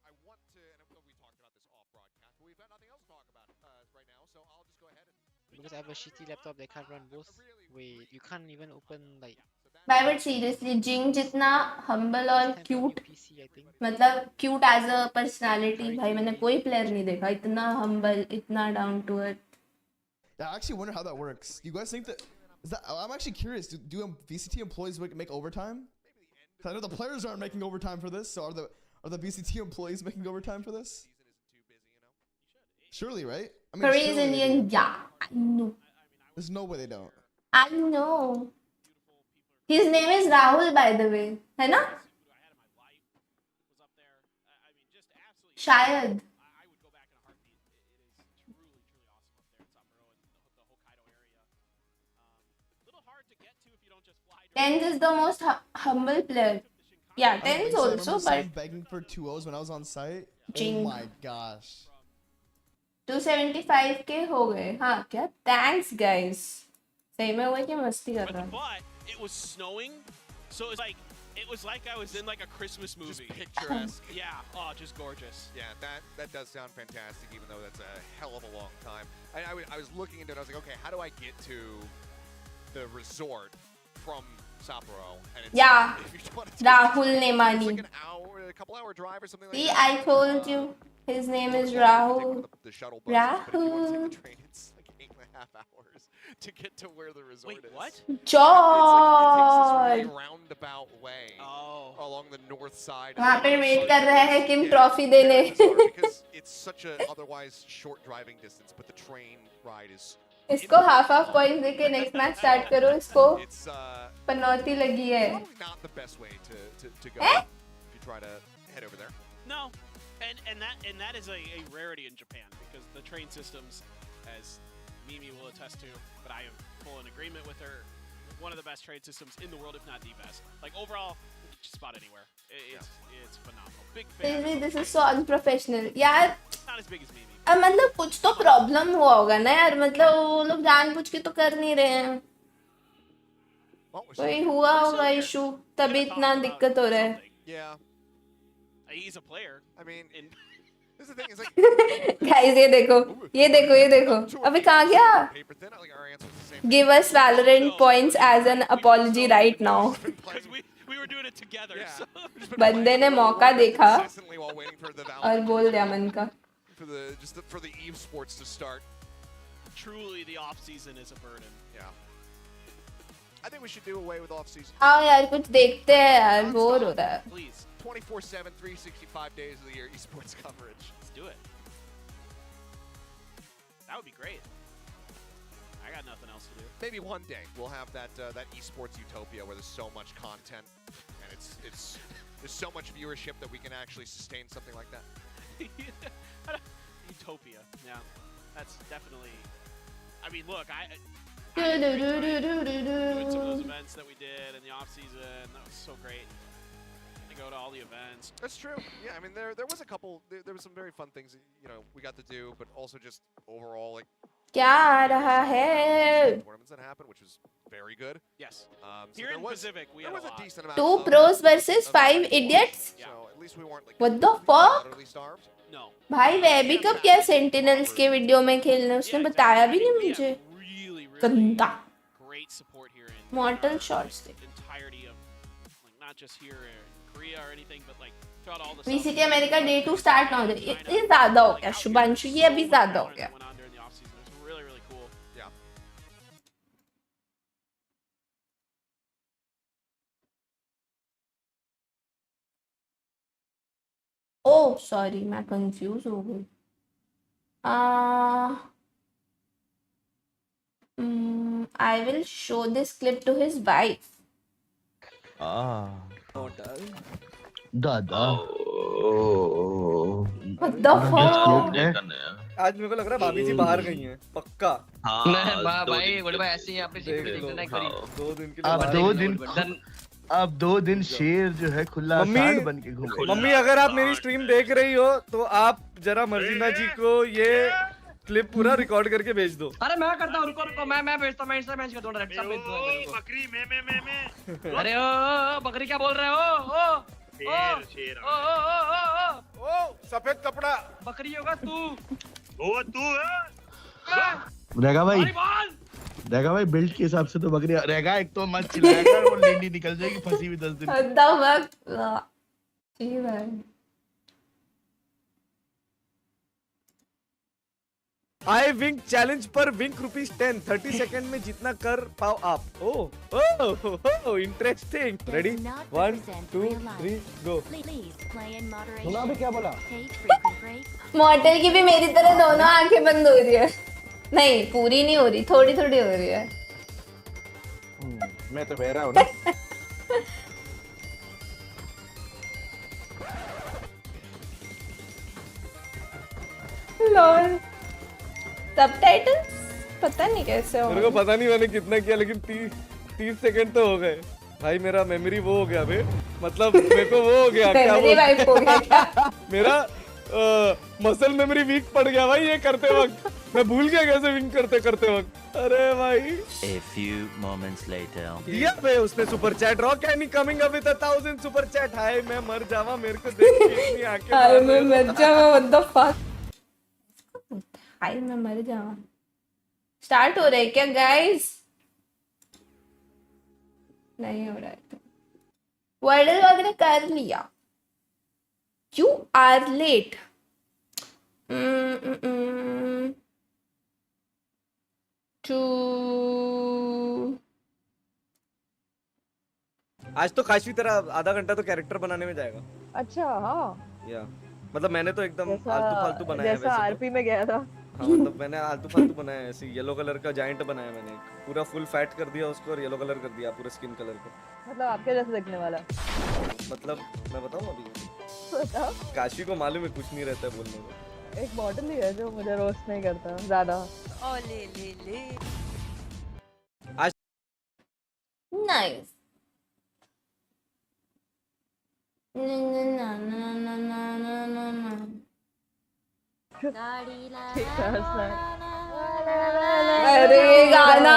I want to, and we talked about this off broadcast, but we've got nothing else to talk about right now, so I'll just go ahead and. Because I have a shitty laptop, they can't run both. Wait, you can't even open like. भाई but seriously जिंग जितना humble और cute, मतलब cute as a personality, भाई मैंने कोई player नहीं देखा इतना हम्बल, इतना down to earth. Yeah, I actually wonder how that works. You guys think that is that? I'm actually curious. Do VCT employees make overtime? I know the players aren't making overtime for this. So are the VCT employees making overtime for this? Surely, right? I mean, Korea's Indian, yeah, I know. There's no way they don't. I know. His name is Rahul, by the way, है ना? शायद. Tens is the most humble player. Yeah, Tens also, but begging for 2-0s when I was on site. Jing. Oh my gosh. 275 के हो गए. हाँ क्या? Thanks guys. सही में हुआ कि मस्ती कर रहा. But it was snowing, so it was like I was in like a Christmas movie. Just picturesque. Yeah. Oh, just gorgeous. Yeah, that does sound fantastic, even though that's a hell of a long time. I was looking into it. I was like, okay, how do I get to the resort from Sapporo? And it's, Yeah. if you want to Rahul Nemani. It's like an hour, a couple hour drive or something like See, that. I told you. His name is Rahul. The shuttle buses, but if you want to Rahul. take the train, it's like 8.5 hours to get to where the resort is. What? It takes this George. really roundabout way along the north side. वहाँ पे wait कर रहा है किम trophy देने. Because it's such a otherwise short driving distance, but the train ride is. इसको half point देके next match start करो. इसको पनौती लगी है. Not the best way to go if you try to head over there. No, and that is a rarity in Japan because the train systems, as Mimi will attest to, but I am full in agreement with her. One of the best train systems in the world, if not the best. Like overall, just spot anywhere. It's phenomenal. Big fan. This is so unprofessional. यार. Not as big as Mimi. अब मतलब कुछ तो problem हुआ होगा ना यार. मतलब वो लोग जानबूझ के तो कर नहीं रहे हैं. कोई हुआ होगा इशू तभी इतना दिक्कत हो रहा है. Yeah. He's a player. I mean, this is the thing. Is like. Guys, ये देखो. अबे कहाँ गया? Give us Valorant points as an apology right now. We were doing it together. Yeah. So. बंदे ने मौका देखा और बोल दिया मन का. For the Eve sports to start. Truly, the off season is a burden. Yeah. I think we should do away with off season. आओ यार कुछ देखते हैं यार. बोर हो रहा है. Please. 24/7, 365 days of the year esports coverage. Let's do it. That would be great. I got nothing else to do. Maybe one day we'll have that esports utopia where there's so much content and there's so much viewership that we can actually sustain something like that. Utopia. Yeah, that's definitely. I mean, look, doing some of those events that we did in the off season. That was so great. Go to all the events. That's true. Yeah, I mean there was a couple. There was some very fun things we got to do, but also just overall like. क्या आ रहा है? Tournaments that happened, which was very good. Yes. So Here in Pacific, we had a lot. Decent amount. 2 pros versus 5 idiots. So at least we weren't like. What the fuck? Utterly starved. No. भाई वह भी कब क्या sentinels के video में खेलने उसने बताया भी नहीं मुझे. गंदा. Great support here in. Mortal shots थे. Entirety of like not just here in Korea or anything, but like throughout all the. VCT America Day 2 start ना हो जाए. ये ज़्यादा हो गया शुभांशु. ये अभी ज़्यादा हो गया. Really, really cool. Yeah. Oh, sorry, मैं कंफ्यूज हो गई. I will show this clip to his wife. दादा What the fuck? आज मेरे को लग रहा है भाभी जी बाहर गई हैं पक्का। नहीं भाई बड़े भाई ऐसे ही यहाँ पे देख लो, नहीं करी 2 दिन के लिए अब 2 दिन शेर जो है खुला सांड बन के घूमे। मम्मी अगर आप मेरी स्ट्रीम देख रही हो तो आप जरा मर्जीना जी को ये क्लिप पूरा रिकॉर्ड करके भेज दो। अरे मैं करता हूँ, रुको मैं भेजता हूँ, मैं इंस्टा मैच करता हूँ डायरेक्ट सब भेज दूंगा। बकरी मैं अरे ओ बकरी क्या बोल रहे हो? शेर ओ सफेद कपड़ा बकरी होगा तू। ओ तू रहेगा भाई बिल्ड के हिसाब से तो बकरी रहेगा। एक तो मत चिल्लाएगा वो लेंडी निकल जाएगी फंसी भी 10 दिन। What the fuck? जी भाई। आई विंक चैलेंज पर विंक ₹10 30 सेकंड में जितना कर पाओ आप। Oh interesting. रेडी 1 2 3 गो। सुना भी क्या बोला? मॉडल की भी मेरी तरह दोनों आंखें बंद हो रही है। नहीं पूरी नहीं हो रही, थोड़ी थोड़ी हो रही है। मैं तो बह रहा हूँ ना। लॉल सबटाइटल्स पता नहीं कैसे हो। मेरे को पता नहीं मैंने कितना किया लेकिन 30 सेकंड तो हो गए भाई। मेरा मेमोरी वो हो गया बे, मतलब मेरे को वो हो गया क्या मेमोरी वाइप हो गया क्या? मेरा मसल मेमोरी वीक पड़ गया भाई ये करते वक्त। मैं भूल गया कैसे विंक करते वक्त। अरे भाई A few moments later. दिया बे उसने super chat. Rock any coming up with 1000 super chat. हाय मैं मर जावा, मेरे को देख के इतनी आंखें हाय मैं मर जावा। What the fuck? हाय मैं मर जावा। स्टार्ट हो रहा है क्या गाइस? नहीं हो रहा है। वर्डल वगैरह कर लिया। You are late. To आज तो काशवी तरह आधा घंटा तो कैरेक्टर बनाने में जाएगा। अच्छा हाँ या मतलब मैंने तो एकदम आलतू फालतू बनाया है जैसा वैसे आरपी में गया था। हाँ मतलब मैंने आलतू फालतू बनाया है ऐसे। येलो कलर का जायंट बनाया मैंने, पूरा फुल फैट कर दिया उसको और येलो कलर कर दिया पूरे स्किन कलर को। मतलब आपके जैसे दिखने वाला। मतलब मैं बताऊं अभी बताओ। काशी को मालूम है कुछ नहीं रहता है बोलने को। एक मॉडल ही है जो मुझे रोस्ट नहीं करता ज्यादा। ओ ले आज nice. ना ना ना ना ना ना ना ना। अरे ये गाना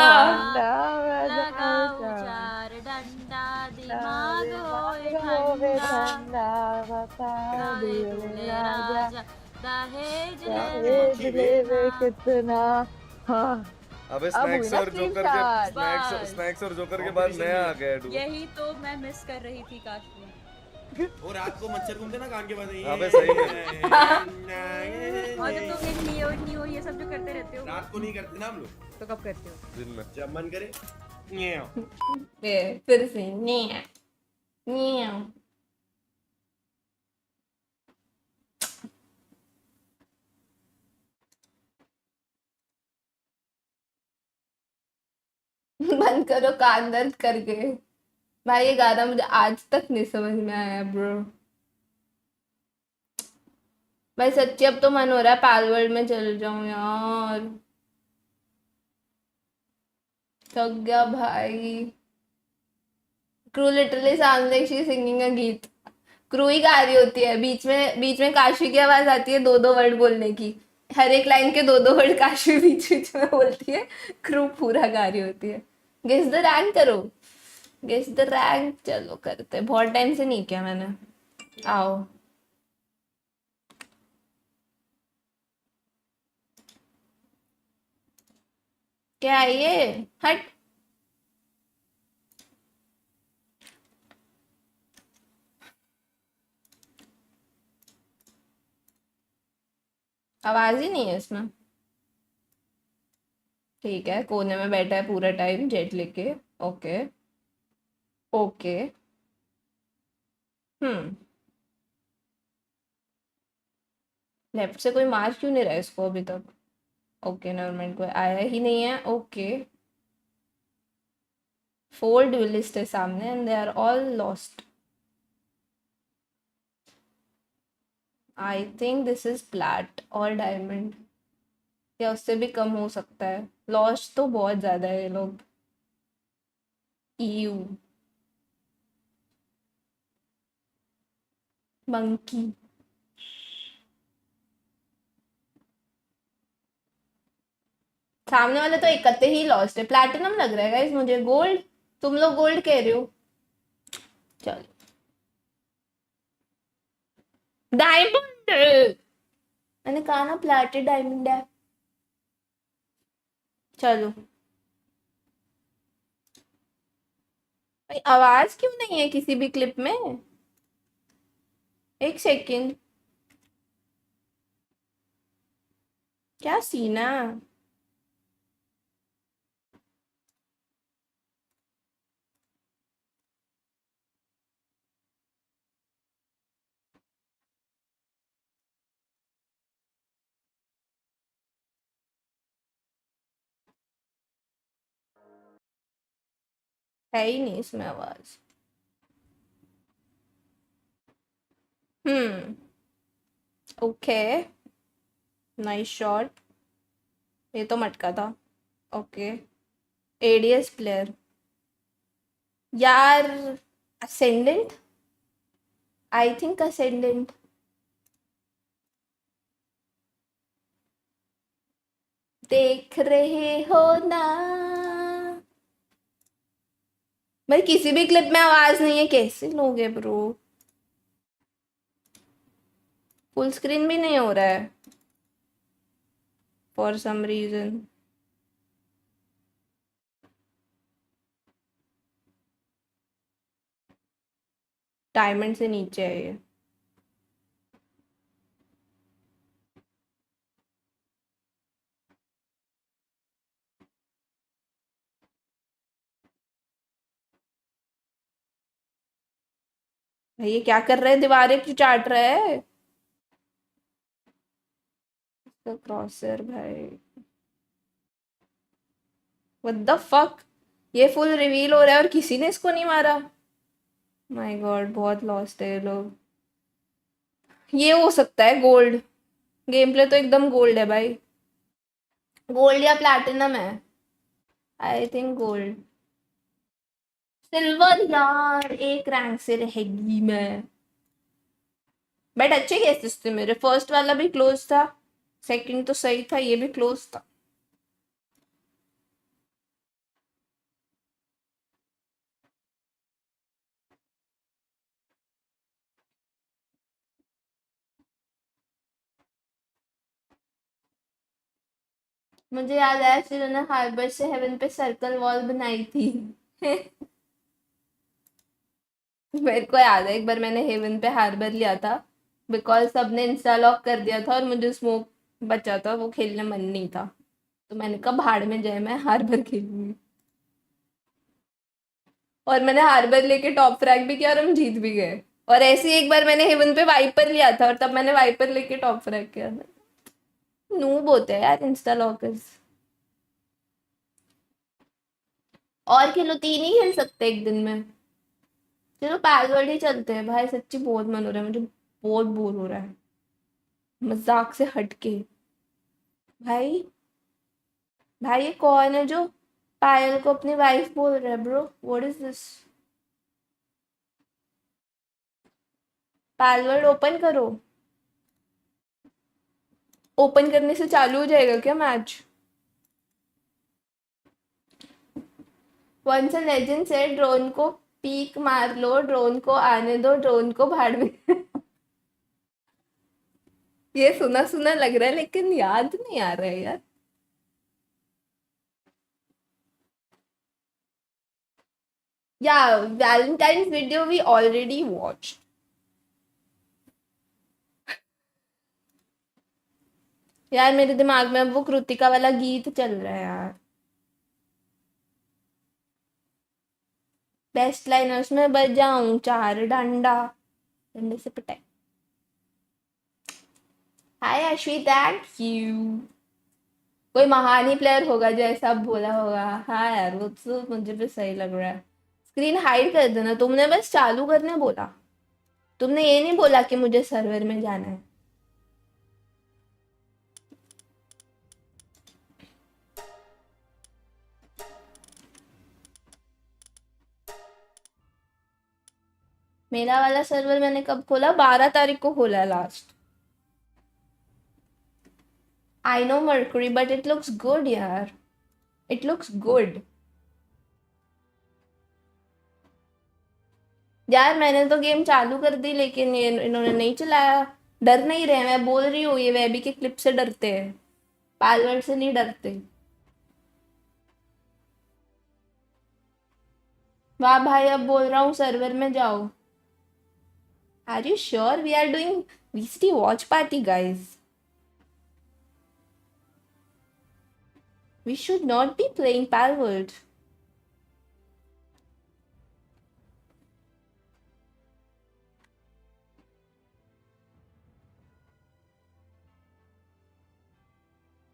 कितना। हाँ अबे स्नैक्स और जोकर के बाद नया आ गया डू। यही तो मैं मिस कर रही थी काश में। और रात को मच्छर घूमते ना कान के पास। अबे सही में और जब तुम एक नियो ये सब जो करते रहते हो। रात को नहीं करते ना हम लोग। तो कब करते हो? दिन में जब मन करे। फिर से न्या न्या। बंद करो कान दर्द करके। भाई ये गाना मुझे आज तक नहीं समझ में आया ब्रो। भाई सच्ची अब तो मन हो रहा है पाल वर्ल्ड में चल जाऊं यार। थक गया भाई। Crew literally sounds like she is singing अ गीत। क्रू ही गा रही होती है, बीच में काशवी की आवाज आती है 2-2 वर्ड बोलने की। हर एक लाइन के 2-2 वर्ड काशवी बीच में बोलती है, क्रू पूरा गा रही होती है। गेस द रैंक करो, गेस द रैंक। चलो करते हैं, बहुत टाइम से नहीं किया मैंने। आओ क्या है ये? हट। आवाज ही नहीं है इसमें। ठीक है, कोने में बैठा है पूरा टाइम जेट लेके। ओके ओके लेफ्ट से कोई मार क्यों नहीं रहा है इसको अभी तक? ओके नेवर माइंड, कोई आया ही नहीं है। ओके 4 ड्यूलिस्ट है सामने and they are all lost. I think this is plat और डायमंड, या उससे भी कम हो सकता है। लॉस्ट तो बहुत ज्यादा है ये लोग। यू मंकी सामने वाले तो इकट्ठे ही लॉस्ट है। प्लैटिनम लग रहा है गाइस मुझे। गोल्ड, तुम लोग गोल्ड कह रहे हो। चलो डायमंड, मैंने कहा ना प्लैटेड डायमंड है। चलो भाई आवाज क्यों नहीं है किसी भी क्लिप में? एक सेकंड, क्या सीना। है ही नहीं इसमें आवाज। Okay nice shot. ये तो मटका था। ओके एडीएस प्लेयर यार। Ascendant, I think ascendant. देख रहे हो ना भाई, किसी भी क्लिप में आवाज नहीं है, कैसे लोग है ब्रो? फुल स्क्रीन भी नहीं हो रहा है फॉर सम रीजन। डायमंड से नीचे है ये। भाई ये क्या कर रहे हैं? दीवारें क्यों चाट रहा है? क्रॉसर भाई, व्हाट द फक। ये फुल रिवील हो रहा है और किसी ने इसको नहीं मारा। माय गॉड बहुत लॉस्ट है ये लोग। ये हो सकता है गोल्ड। गेम प्ले तो एकदम गोल्ड है भाई। गोल्ड या प्लैटिनम है। I think gold. सिल्वर यार, एक रैंक से रहेगी मैं। बट अच्छे केसेस थे मेरे। फर्स्ट वाला भी क्लोज था, सेकंड तो सही था, ये भी क्लोज था। मुझे याद आया फिर उन्होंने हार्बर से हेवन पे सर्कल वॉल बनाई थी। मेरे को याद है एक बार मैंने हेवन पे हार्बर लिया था बिकॉज सबने इंस्टा लॉक कर दिया था और मुझे स्मोक बचा था, वो खेलने मन नहीं था, तो मैंने कहा भाड़ में जाए, मैं हार्बर खेलूंगी। और मैंने हार्बर लेके टॉप फ्रैग भी किया और हम जीत भी गए। और ऐसे ही एक बार मैंने हेवन पे वाइपर लिया था और तब मैंने वाइपर लेके टॉप फ्रैग किया था। नूब होते हैं यार इंस्टा लॉकर्स। और खेलो, 3 ही खेल सकते एक दिन में। चलो पैसवर्ड ही चलते हैं भाई, सच्ची बहुत मन हो रहा है मुझे, बहुत बोर हो रहा है मजाक से हटके। भाई भाई ये कौन है जो पायल को अपनी वाइफ बोल रहा है bro? What is this? Password open करो। ओपन करने से चालू हो जाएगा क्या मैच? वंस अ लेजेंड से ड्रोन को पीक मार लो, ड्रोन को आने दो, ड्रोन को भाड़ में। ये सुना सुना लग रहा है लेकिन याद नहीं आ रहा है यार। Yeah, Valentine's video we already watched. यार मेरे दिमाग में अब वो कृतिका वाला गीत चल रहा है यार। बेस्ट लाइन है उसमें, बजाऊं 4 डंडा, डंडे से पिटाई। हाय हाय अश्वी, थैंक यू। कोई महानी प्लेयर होगा जो ऐसा बोला होगा। हाँ यार, वो तो मुझे भी सही लग रहा है। स्क्रीन हाइड कर देना, तुमने बस चालू करने बोला, तुमने ये नहीं बोला कि मुझे सर्वर में जाना है। मेरा वाला सर्वर मैंने कब खोला? 12 तारीख को खोला last. I know mercury but it looks good यार, इट लुक्स गुड यार। मैंने तो गेम चालू कर दी लेकिन ये इन्होंने नहीं चलाया। डर नहीं रहे, मैं बोल रही हूँ, ये वेबी के क्लिप से डरते हैं, पालवर्ड से नहीं डरते। वाह भाई, अब बोल रहा हूँ सर्वर में जाओ। Are you sure? We are doing VCT watch party guys. We should not be playing Palworld.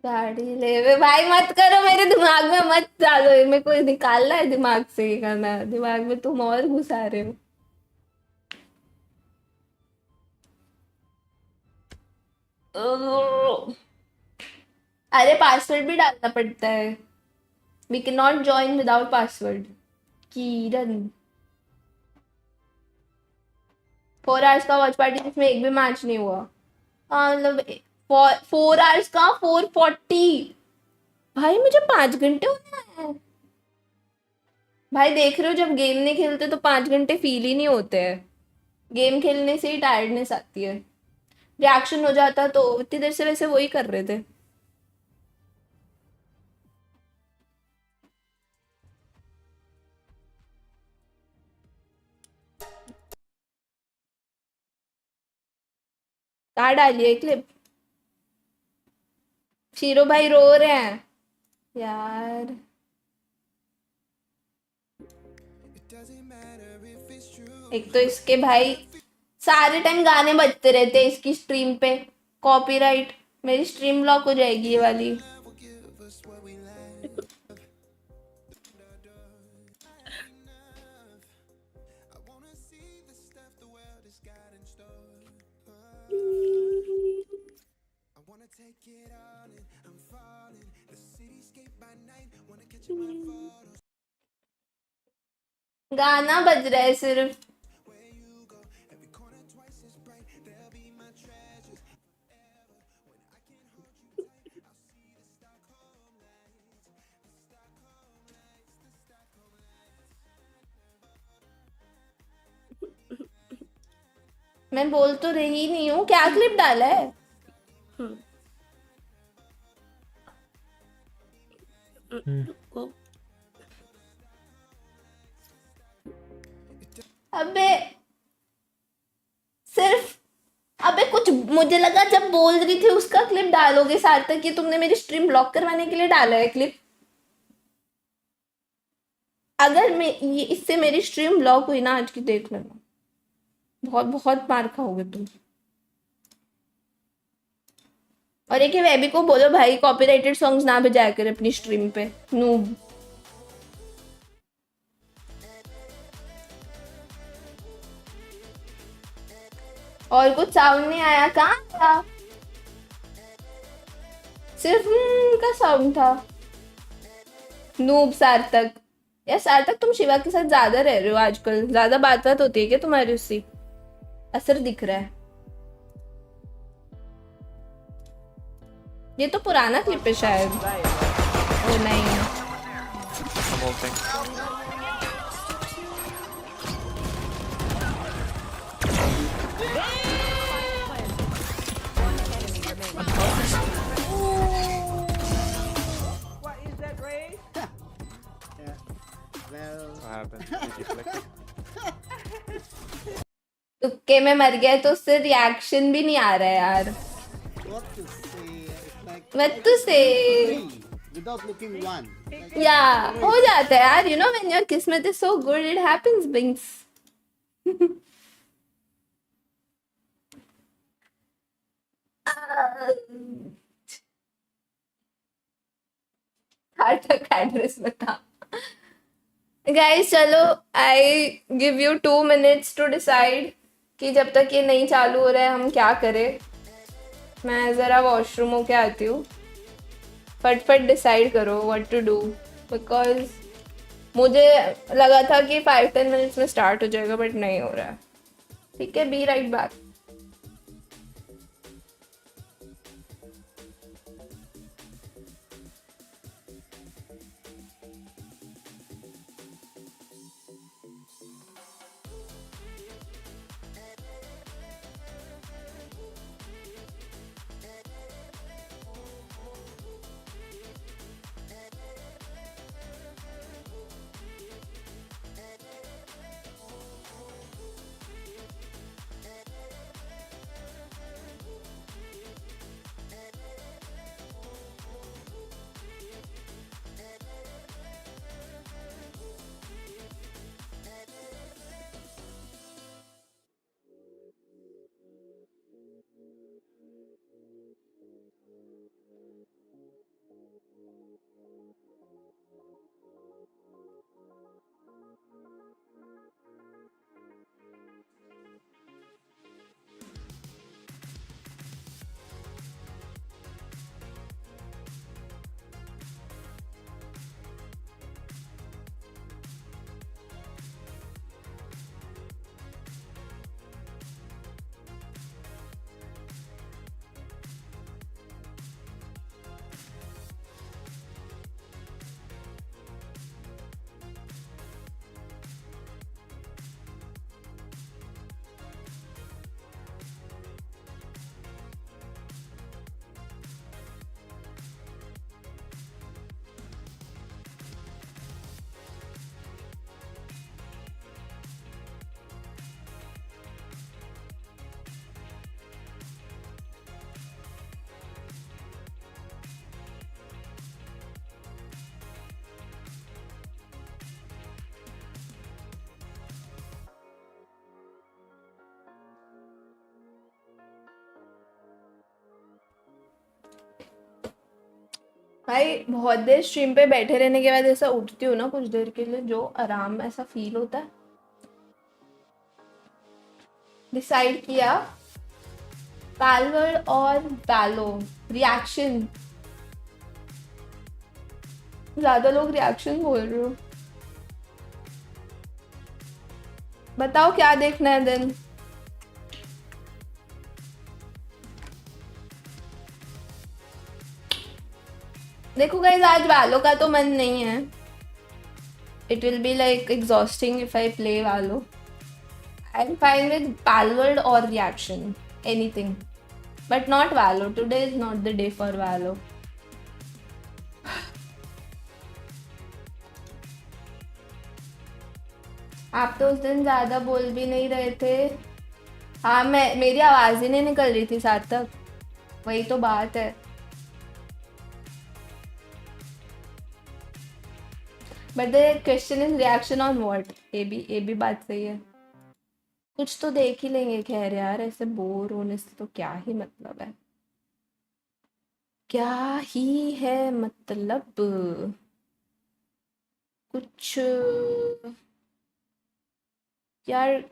गाड़ी ले वे भाई, मत करो, मेरे दिमाग में मत डालो, मेरे को निकालना है दिमाग से, ये करना है दिमाग में, तुम और घुसा रहे हो। अरे पासवर्ड भी डालना पड़ता है। We cannot join without password. Kiran 4 hours का वॉच पार्टी जिसमें एक भी मैच नहीं हुआ। हाँ मतलब 4 आवर्स का 440। भाई मुझे 5 घंटे होना है। भाई देख रहे हो, जब गेम नहीं खेलते तो 5 घंटे फील ही नहीं होते हैं। गेम खेलने से ही टायर्डनेस आती है। रिएक्शन हो जाता तो इतनी देर से वैसे वही कर रहे थे। कहाँ डालिए क्लिप? शीरो भाई रो रहे हैं यार। एक तो इसके भाई सारे टाइम गाने बजते रहते हैं इसकी स्ट्रीम पे, कॉपीराइट, मेरी स्ट्रीम लॉक हो जाएगी ये वाली। गाना बज रहा है सिर्फ। मैं बोल तो रही नहीं हूँ, क्या क्लिप डाला है? अबे सिर्फ, अबे कुछ मुझे लगा जब बोल रही थी उसका क्लिप डालोगे सार्थक, कि तुमने मेरी स्ट्रीम ब्लॉक करवाने के लिए डाला है क्लिप। अगर मैं ये इससे मेरी स्ट्रीम ब्लॉक हुई ना आज की, देख लेना, बहुत बहुत मार खाओगे तुम। और एक वेबी को बोलो भाई कॉपीराइटेड सॉन्ग्स ना बजाया कर अपनी स्ट्रीम पे, नूब। और कुछ साउंड नहीं आया, कहाँ था? सिर्फ का साउंड था। नूब सार्थक, यार सार्थक तुम शिवा के साथ ज्यादा रह रहे हो आजकल, ज्यादा बात होती है क्या तुम्हारी उससे? असर दिख रहा है। ये तो पुराना क्लिप है शायद। ओ नहीं, तुक्के में मर गया तो उससे रिएक्शन भी नहीं आ रहा है यार। What to say? Without looking one. Yeah, हो जाता है यार, you know when your kismet is so good it happens, Binks. कहाँ तक एड्रेस बता गाइस। चलो I give you 2 minutes to decide कि जब तक ये नहीं चालू हो रहा है हम क्या करें। मैं ज़रा वॉशरूम होके आती हूँ। फटफट डिसाइड करो व्हाट टू डू, बिकॉज मुझे लगा था कि 5-10 मिनट्स में स्टार्ट हो जाएगा बट नहीं हो रहा है। ठीक है, बी राइट बैक। भाई बहुत देर स्ट्रीम पे बैठे रहने के बाद ऐसा उठती हूँ ना कुछ देर के लिए, जो आराम ऐसा फील होता है। डिसाइड किया पालवर्ड और वैलो। रिएक्शन, ज्यादा लोग रिएक्शन बोल रहे हो। बताओ क्या देखना है देन। देखो गाइस, आज वैलो का तो मन नहीं है। It will be like exhausting if I play Valo. I am fine with Palworld और reaction, anything but not Valo. Today is not the day for Valo. आप तो उस दिन ज्यादा बोल भी नहीं रहे थे। हाँ, मेरी आवाज ही नहीं निकल रही थी साथ तक, वही तो बात है। But the question is reaction on what. ये भी बात सही है। कुछ तो देख ही लेंगे। खैर यार, ऐसे बोर होने से तो क्या ही मतलब है, क्या ही है मतलब। कुछ यार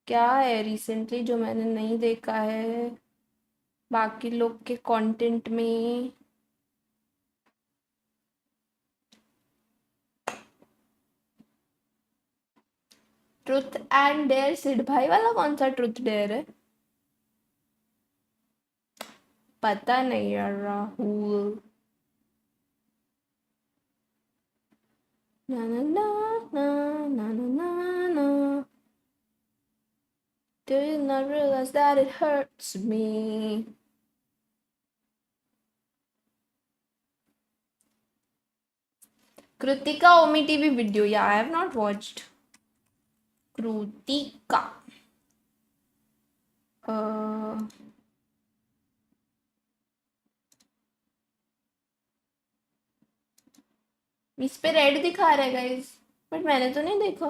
क्या है रिसेंटली जो मैंने नहीं देखा है बाकी लोग के कंटेंट में। ट्रुथ एंड डेयर सिड भाई वाला कौन सा ट्रुथ डेयर है? पता नहीं यार। राहुल ना ना ना ना ना ना ना ना। Do you not realize that it hurts me? Kritika Omi TV video. Yeah, I have not watched. Kritika. इस पे रेड दिखा रहा है गाइस, बट मैंने तो नहीं देखा।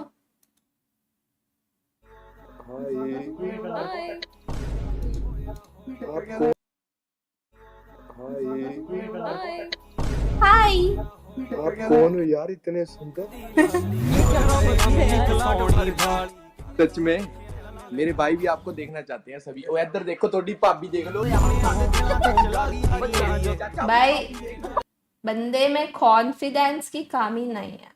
हाय। हाय आप कौन हो यार इतने सुंदर? सच में मेरे भाई भी आपको देखना चाहते हैं सभी। ओ इधर देखो, थोड़ी भाभी देख लो। भाई बंदे में कॉन्फिडेंस की कमी नहीं है।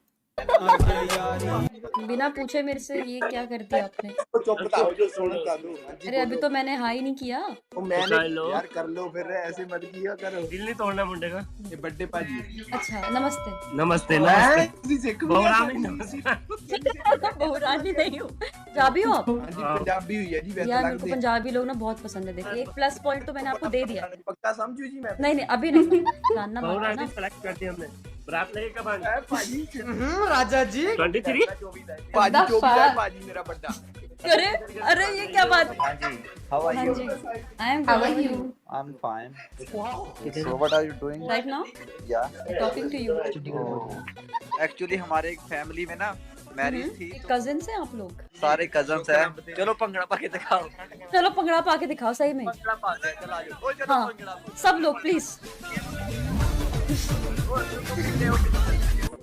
बिना पूछे मेरे से ये क्या कर दिया आपने? चुप बताओ जो सुनना चालू। अरे अभी तो मैंने हाई नहीं किया। तो मैंने यार कर लो फिर, ऐसे मत किया करो। दिल नहीं तोड़ना मुंडे का। ये बर्थडे पाजी। अच्छा नमस्ते। नमस्ते बहुरानी नहीं हूँ, पंजाबी हो आप? पंजाबी हुई है जी वैसे यार मेरे को पंजाबी लोग ना बहुत पसंद है। देखिए एक प्लस पॉइंट तो मैंने आपको दे दिया। पक्का समझू जी मैं। नहीं अभी नहीं जानना बहुरानी ना। सेलेक्ट कर दिया हमने। रात लगे कब आना? राजा जी 23 पाजी 24 पाजी मेरा बर्थडे। अरे ये क्या बात? How are you? I am How are you? I'm fine. Wow. So what are you doing? Right now? Yeah. Talking to you. Actually हमारे एक फैमिली में ना मैरिज थी। कजिन से आप लोग? सारे कजन्स हैं। चलो पंगड़ा पाके दिखाओ। चलो पंगड़ा पाके दिखाओ सही में। हाँ सब लोग प्लीज।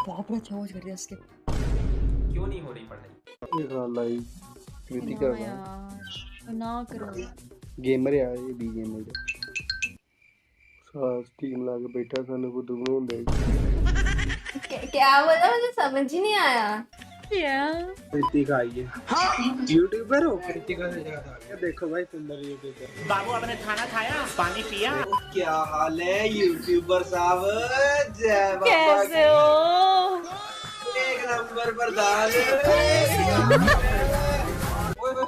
बहुत बड़ा चौज कर दिया इसके। क्यों नहीं हो रही पढ़ाई? ना करो गेमर है ये भी गेमर है। सास टीम लाके बैठा खाने को दुगनो होंगे। क्या बोला मुझे समझ ही नहीं आया। कृतिका आई है। यूट्यूबर हो? कृतिका से ज्यादा क्या देखो भाई सुंदर यूट्यूबर। बाबू आपने खाना खाया, पानी पिया? क्या हाल है यूट्यूबर साहब? जय बाबा। कैसे हो? एक नंबर पर दाल।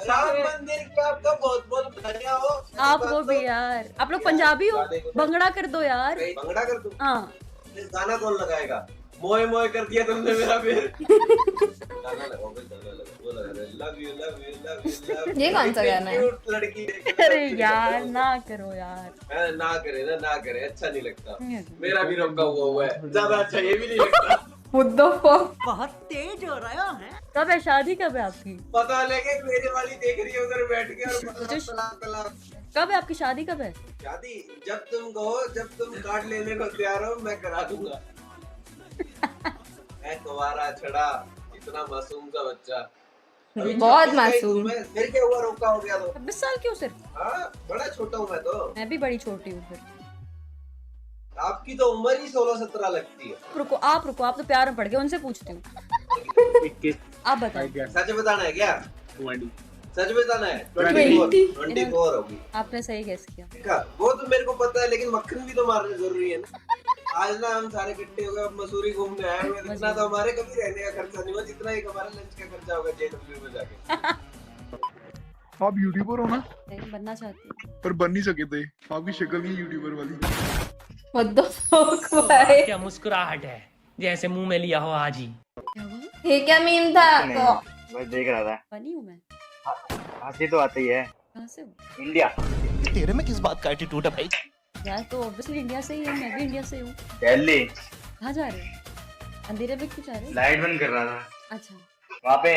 राम मंदिर का आपका बहुत बहुत बधाई हो। आपको भी यार। आप लोग पंजाबी हो? भंगड़ा कर दो यार। भंगड़ा कर दो? हाँ। गाना कौन लगाएगा? मोए मोए कर दिया तुमने मेरा फिर। गाना लगाओ, गाना लगाओ, वो लगा दे। Love you love you love you love. ये कौन सा गाना है? लड़की। अरे यार ना करो यार। ना करे अच्छा नहीं लगता। मेरा भी रंगा हुआ है, ज्यादा अच्छा ये भी नहीं लगता। बहुत तेज हो रहा है। कब है शादी? कब है आपकी? पता लगे मेरे वाली देख रही है उधर बैठ के और कब है आपकी शादी? कब है शादी? जब तुम कहो, जब तुम कार्ड लेने को तैयार हो मैं करा दूंगा। मैं कुंवारा छड़ा, इतना मासूम सा बच्चा। बहुत मासूम। फिर क्या हुआ? रोका हो गया तो? 26 साल क्यों सिर्फ? हाँ बड़ा छोटा हूँ मैं तो। मैं भी बड़ी छोटी हूँ फिर। आपकी तो उम्र ही 16-17 लगती है। रुको आप तो प्यार में पड़ गए। उनसे पूछती हूँ। आप बताइए। सच बताना है क्या? सच बताना है? 24 होगी। आपने सही गेस किया। वो तो मेरे को पता है, लेकिन मक्खन भी तो मारना जरूरी है ना। आज ना हम सारे इकट्ठे हो गए, मसूरी घूमने आए हुए। इतना तो हमारे कभी रहने का खर्चा नहीं हुआ जितना एक हमारा लंच का खर्चा होगा JW में जाके। आप यूट्यूबर हो ना? नहीं बनना चाहती हूँ पर बन नहीं सके थे। आपकी शक्ल नहीं यूट्यूबर वाली। What the fuck भाई? क्या मुस्कुराहट है, जैसे मुंह में लिया हो आज ही। ये क्या मीम था? मैं देख रहा था। बनी हूँ मैं। हंसी तो आती है। कहाँ से हो? इंडिया। तेरे में किस बात का एटीट्यूड है भाई? यार तो ऑब्वियसली इंडिया से ही है। मैं भी इंडिया से हूँ। दिल्ली। कहाँ जा रहे हो? अंधेरे में क्यों जा रहे हो? लाइट बंद कर रहा था। अच्छा वहाँ पे।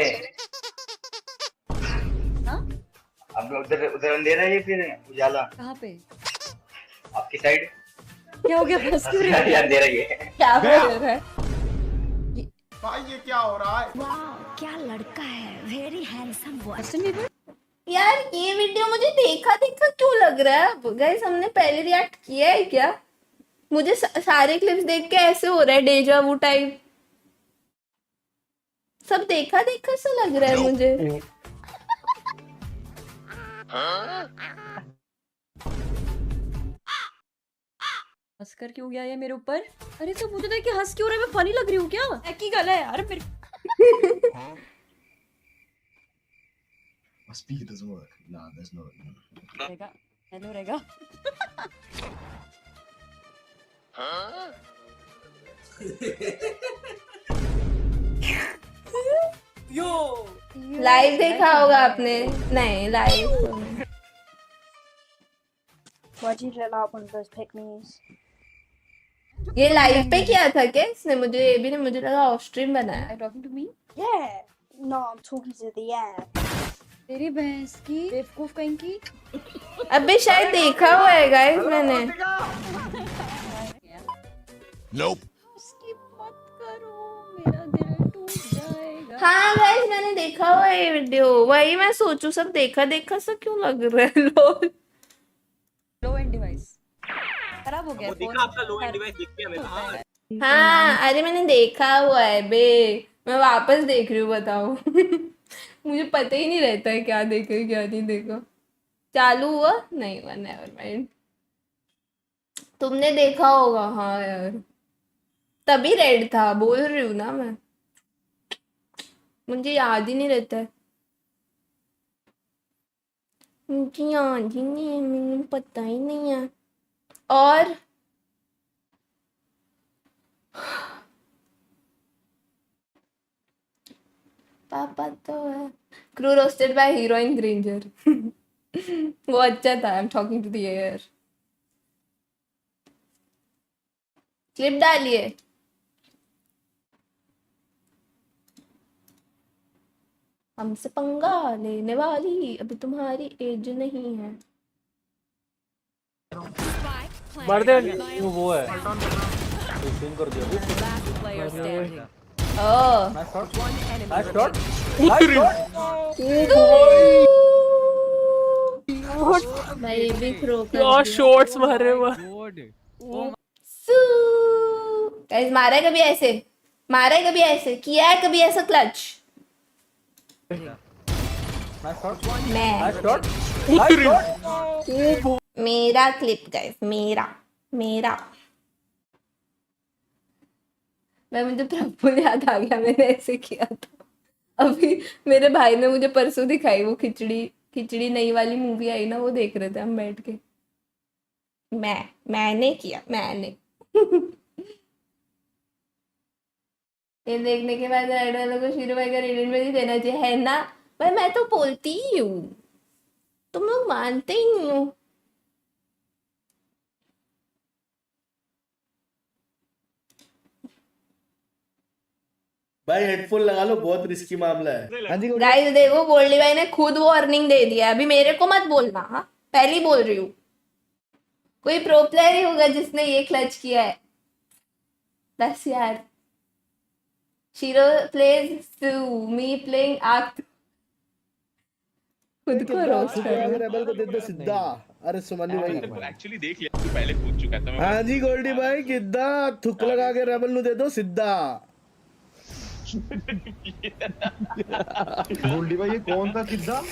हाँ? अब उधर अंधेरा है, फिर उजाला। कहाँ पे? आपकी साइड। क्या हो गया? बस क्यों रहे हो? अंधेरा ही है। क्या बोल रहा है? भाई ये क्या हो रहा है? वाह क्या लड़का है, वेरी हैंडसम बॉय। यार ये वीडियो मुझे देखा क्यों लग रहा है? गाइस हमने पहले रिएक्ट किया है क्या? मुझे सारे क्लिप्स देख के ऐसे हो रहा है, डेजा वू टाइप। सब देखा सा लग रहा है मुझे। हंस कर क्यों गया ये मेरे ऊपर? अरे तो मुझे देख के हंस क्यों रहा है? मैं फनी लग रही हूँ क्या? एक ही गला है यार मेरे। My speaker doesn't work. Nah, there's no. रहेगा, हेलो रहेगा। यो लाइव देखा होगा आपने? नहीं live. Why'd you let out one of those pygmies? ये लाइव पे किया था क्या इसने? मुझे ये भी नहीं, मुझे लगा ऑफ स्ट्रीम बनाया। Are you talking to me? Yeah. No, I'm talking to the air. तेरी भैंस की बेवकूफ कहीं की। अबे शायद देखा हुआ है गाइस मैंने। Nope. हाँ गाइस मैंने देखा हुआ है ये वीडियो, वही मैं सोचू सब देखा देखा सा क्यों लग रहा है। लोल लो एंड डिवाइस खराब हो गया फोन। आपका लो एंड डिवाइस दिख गया मेरे को। हाँ अरे मैंने देखा हुआ है बे, मैं वापस देख रही हूँ बताओ। मुझे पता ही नहीं रहता है क्या देखा क्या नहीं देखा। चालू हुआ नहीं हुआ, नेवर माइंड। तुमने देखा होगा हाँ यार, तभी रेड था बोल रही हूँ ना मैं, मुझे याद ही नहीं रहता है। मुझे याद ही नहीं है, मुझे पता ही नहीं है। और पापा तो है crew roasted by Hermione Granger. वो अच्छा था। I am talking to the air. Clip डालिए। हमसे पंगा लेने वाली अभी तुम्हारी एज नहीं है। मार दे वो है स्पिन कर दिया। Oh nice shot. मैं ये भी थ्रो कर क्या शॉट्स मारे वो। गाइस मारा है कभी ऐसे, मारा है कभी ऐसे, किया है कभी ऐसा क्लच? मेरा क्लिप गाइस, मेरा मेरा मैं मुझे प्रभु याद आ गया, मैंने ऐसे किया था अभी। मेरे भाई ने मुझे परसों दिखाई वो खिचड़ी खिचड़ी नई वाली मूवी आई ना, वो देख रहे थे हम बैठ के। मैंने किया मैंने। ये देखने के बाद राइड वालों को शीरो भाई का रेडियंट में ही देना चाहिए है ना भाई। मैं तो बोलती ही हूँ, तुम लोग मानते ही नहीं हो। भाई हेडफोन लगा लो, बहुत रिस्की मामला है। हाँ जी गाइस देखो गोल्डी भाई ने खुद वार्निंग दे दिया है, अभी मेरे को मत बोलना। हाँ पहली बोल रही हूँ, कोई प्रो प्लेयर ही होगा जिसने ये क्लच किया है बस यार। शीरो प्लेज सू मी प्लेइंग आक्ट, खुद को रोस्ट कर रहा है। रेबल को दे दो सीधा। अरे सुमन भाई एक्चुअली देख लिया, तू पहले कूद चुका था। हाँ जी गोल्डी भाई किद्दा थुक लगा के रेबल नु दे दो सीधा। गोल्डी भाई ये कौन था किद्दा?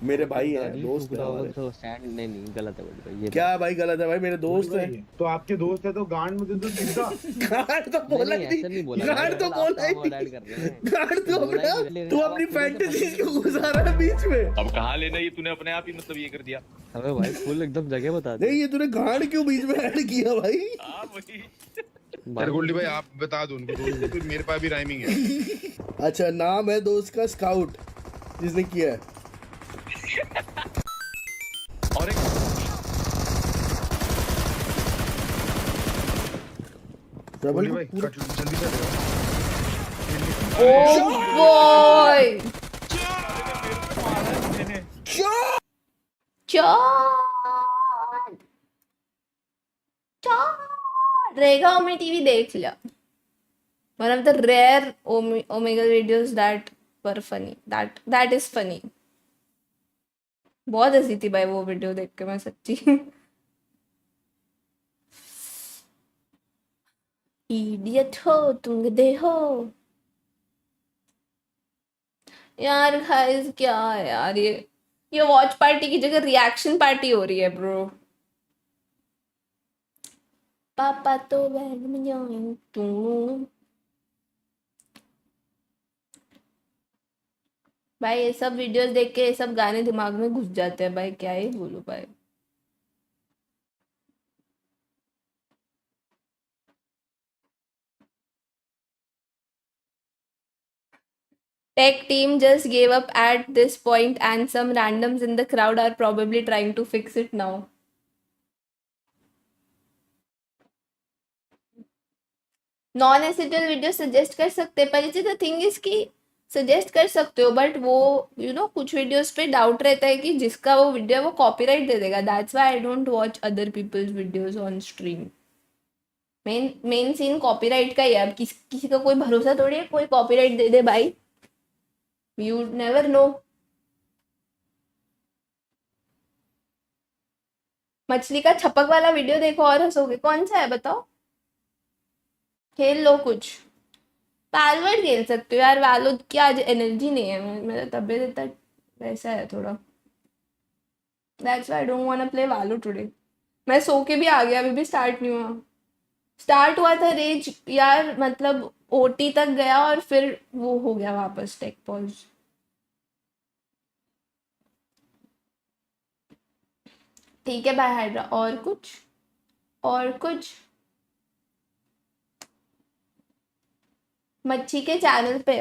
मेरे भाई है, दोस्त है हमारे। तो स्टैंड नहीं गलत है भाई। ये क्या भाई गलत है भाई, मेरे दोस्त है। तो आपके दोस्त है तो गांड में दे दो किद्दा। गांड तो बोला नहीं, ही ऐसा नहीं बोला। गांड तो बोला ही ऐड कर रहे हैं। गांड तो बोला। तू अपनी फैंटेसी क्यों घुसा रहा है बीच में? अब कहाँ लेना, ये तूने अपने आप ही मतलब ये कर दिया। अबे भाई फुल एकदम जगह बता दे। नहीं ये तूने गांड क्यों बीच में ऐड किया भाई? हाँ वही। यार गोल्डी भाई आप बता दो उनको, तो मेरे पास भी राइमिंग है। अच्छा नाम है दोस्त का स्काउट जिसने किया है। और एक गोल्डी भाई जल्दी से ओ बॉय रेगा ओमे टीवी देख लिया। One of the rare Omegle videos that were funny, that is funny. बहुत हंसी थी भाई वो वीडियो देख के, मैं सच्ची। इडियट हो तुम, गधे हो यार। गाइस क्या है यार, ये वॉच पार्टी की जगह रिएक्शन पार्टी हो रही है ब्रो। पापा तो बैंड में जाएं तू। भाई ये सब वीडियोस देख के ये सब गाने दिमाग में घुस जाते हैं भाई, क्या ही बोलूं भाई। Tech team just gave up at this point and some randoms in the crowd are probably trying to fix it now. Non acetal video suggest कर सकते हैं, पर द थिंग इज कि सजेस्ट कर सकते हो, बट वो कुछ वीडियोस पे डाउट रहता है कि जिसका वो वीडियो वो कॉपीराइट दे देगा। That's why I don't watch other people's videos on stream. Main scene copyright का ही है। अब किसी का कोई भरोसा थोड़ी है, कोई कॉपीराइट दे दे भाई, यू नेवर नो। मछली का छपक वाला वीडियो देखो और हंसोगे। कौन सा है बताओ? खेल लो कुछ, पालवर्ड खेल सकते हो यार। वालो की आज एनर्जी नहीं है, मेरा तबीयत इतना वैसा है थोड़ा। That's why I don't want to play Valo today. मैं सो के भी आ गया, अभी भी स्टार्ट नहीं हुआ। स्टार्ट हुआ था रेज यार, मतलब ओटी तक गया और फिर वो हो गया वापस टेक पॉज। ठीक है भाई हाइड्रा। और कुछ मच्छी के चैनल पे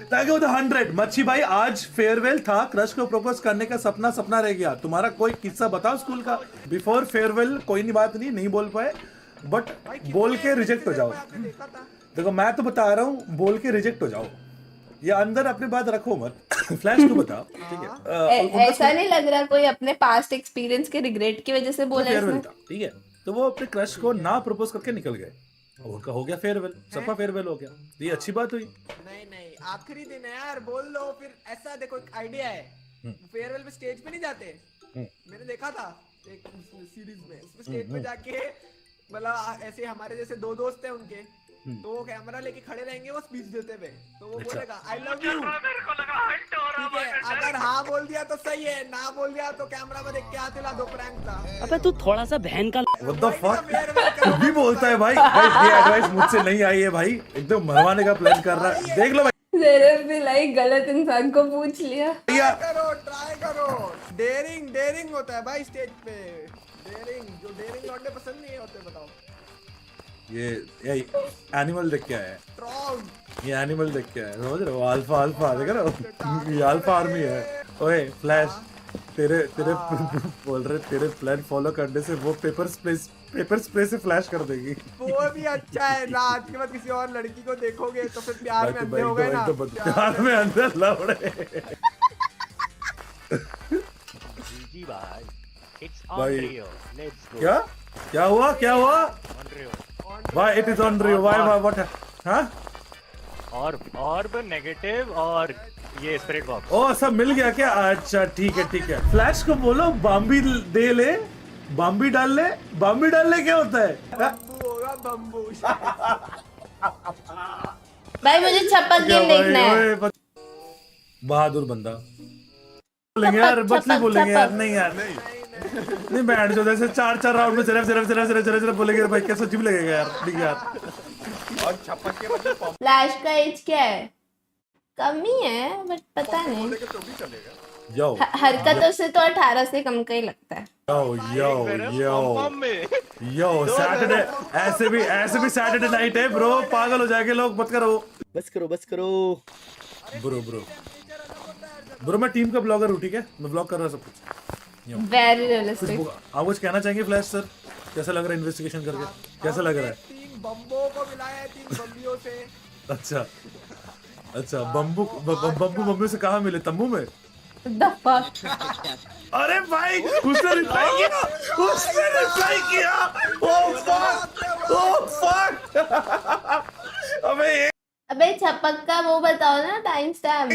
Thank you for the 100। मच्छी भाई आज फेयरवेल था, क्रश को प्रपोज करने का सपना रह गया। तुम्हारा कोई किस्सा बताओ स्कूल का। बिफोर फेयरवेल कोई बात नहीं बोल पाए, बट बोल के रिजेक्ट हो जाओ। देखो मैं तो बता रहा हूँ, बोल के रिजेक्ट हो जाओ। ये अंदर अपनी बात रखो मत। फ्लैश तू बता। ठीक है, ऐसा नहीं लग रहा कोई अपने पास्ट एक्सपीरियंस के रिग्रेट की वजह से बोला फेयरवेल था, ठीक है। तो वो अपने क्रश को ना प्रपोज करके निकल गए, उनका हो गया फेयरवेल, सबका फेयरवेल हो गया। ये अच्छी बात हुई। नहीं आखिरी दिन है यार, बोल लो फिर। ऐसा देखो एक आइडिया है, फेयरवेल पे स्टेज पे नहीं जाते। मैंने देखा था एक सीरीज में, उसमें स्टेज पे जाके मतलब ऐसे हमारे जैसे दो दोस्त हैं उनके, तो वो कैमरा लेके खड़े रहेंगे, वो स्पीच देते हुए, तो वो बोलेगा आई लव यू। ठीक है, अगर हाँ बोल दिया तो सही है, ना बोल दिया तो कैमरा में देख के हाथ हिला दो, प्रैंक था। अबे तू थोड़ा सा बहन का What the fuck? तू भी बोलता है भाई। ये एडवाइस मुझसे नहीं आई है भाई, एकदम मरवाने का प्लान कर रहा है। देख लो भाई, गलत इंसान को पूछ लिया। ट्राई करो। डेयरिंग होता है भाई स्टेज पे। जो डेयरिंग लौटने पसंद नहीं होते, बताओ। ये एनिमल देख के आया है। ये एनिमल देख के आया है, समझ रहे हो? अल्फा देख रहे हो? ये अल्फा आर्मी है। ओए फ्लैश, तेरे बोल रहे तेरे प्लान फॉलो करने से वो पेपर स्प्रे से फ्लैश कर देगी। वो भी अच्छा है ना। आज के बाद किसी और लड़की को देखोगे तो फिर प्यार में अंधे हो गए ना। प्यार में अंधे लौड़े। भाई क्या हुआ? Why it is on Rio? Why what? हाँ? और नेगेटिव और ये स्पिरिट बॉक्स। ओ सब मिल गया क्या? अच्छा ठीक है। फ्लैश को बोलो बाम्बी दे ले, बाम्बी डाल ले क्या होता है? बम्बू होगा, बम्बू। भाई मुझे छपक गेम देखना है। बहादुर बंदा बोलेंगे यार, बतली बोलेंगे यार। नहीं यार, नहीं बैठ जो जैसे चार राउंड में सिर्फ बोलेंगे भाई, कैसा अजीब लगेगा यार। ठीक है यार। और छपक के मतलब फ्लैश का एज क्या है? कम ही है, बट पता नहीं। तो भी चलेगा। यो हरकतों से तो 18 से कम का ही लगता है। यो सैटरडे ऐसे भी सैटरडे नाइट है ब्रो, पागल हो जाएंगे लोग। बस करो ब्रो। मैं टीम का ब्लॉगर हूँ, ठीक है? मैं ब्लॉग कर रहा हूँ सब कुछ। Very realistic. आप कुछ कहना चाहेंगे फ्लैश सर? कैसा लग रहा है इन्वेस्टिगेशन करके? कैसा लग रहा है? 3 बम्बों को मिलाया है, 3 बम्बियों से। अच्छा बम्बू से कहाँ मिले? तंबू में? अरे भाई उसने रिप्लाई किया। Oh fuck. अबे छपक का वो बताओ ना, टाइम स्टैम्प।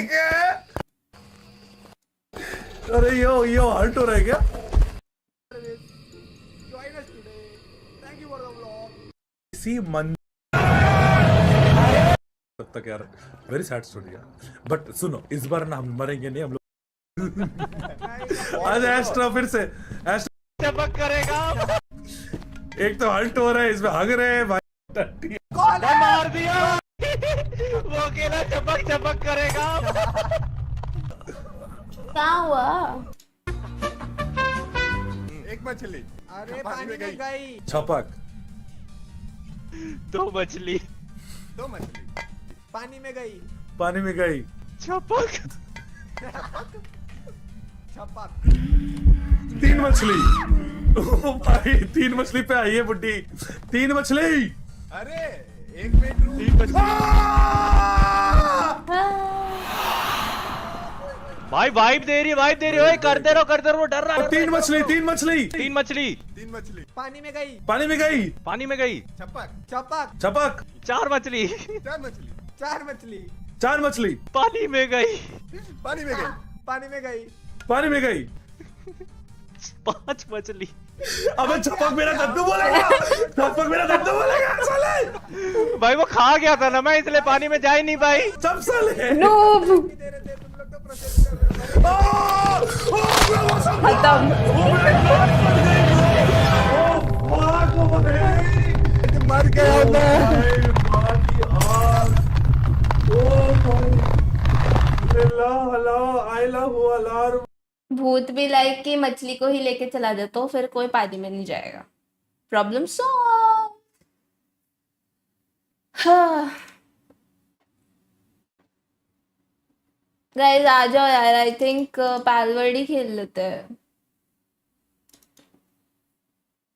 अरे यो हर्ट हो रहा है क्या? इसी मन तक यार, वेरी सैड स्टोरी यार। बट सुनो, इस बार ना हम मरेंगे नहीं हम लोग। आज एस्ट्रा फिर से छपक करेगा। एक तो हर्ट हो रहा है, इसमें हग रहे हैं भाई। मार दिया। वो अकेला छपक करेगा। क्या हुआ? एक एक मछली अरे पानी में गई छपक। दो मछली दो मछली पानी में गई पानी में गई। छपक छपक। तीन मछली। ओ भाई 3 मछली पे आई है बुड्ढी। 3 मछली। अरे एक बेडरूम 3 मछली। भाई वाइब दे रही ओए करते रहो वो डर रहा है। 3 मछली 3 मछली। 3 मछली तीन मछली पानी में गई पानी में गई। पानी में गई। छपक छपक छपक। 4 मछली 4 मछली 4 मछली 4 मछली। पानी में गई। पानी में गई पानी में गई पानी में गई। 5 मछली। अबे छपक मेरा दद्दू बोलेगा। छपक मेरा दद्दू बोलेगा साले। भाई वो खा गया था ना मैं इसलिए पानी में जा ही नहीं पाई। सब साले नूब मर गया मैं भूत भी लाइक कि मछली को ही लेके चला जाए तो फिर कोई पानी में नहीं जाएगा। Problem solve. हाँ गाइस आ जाओ यार। आई थिंक पालवर्डी खेल लेते हैं।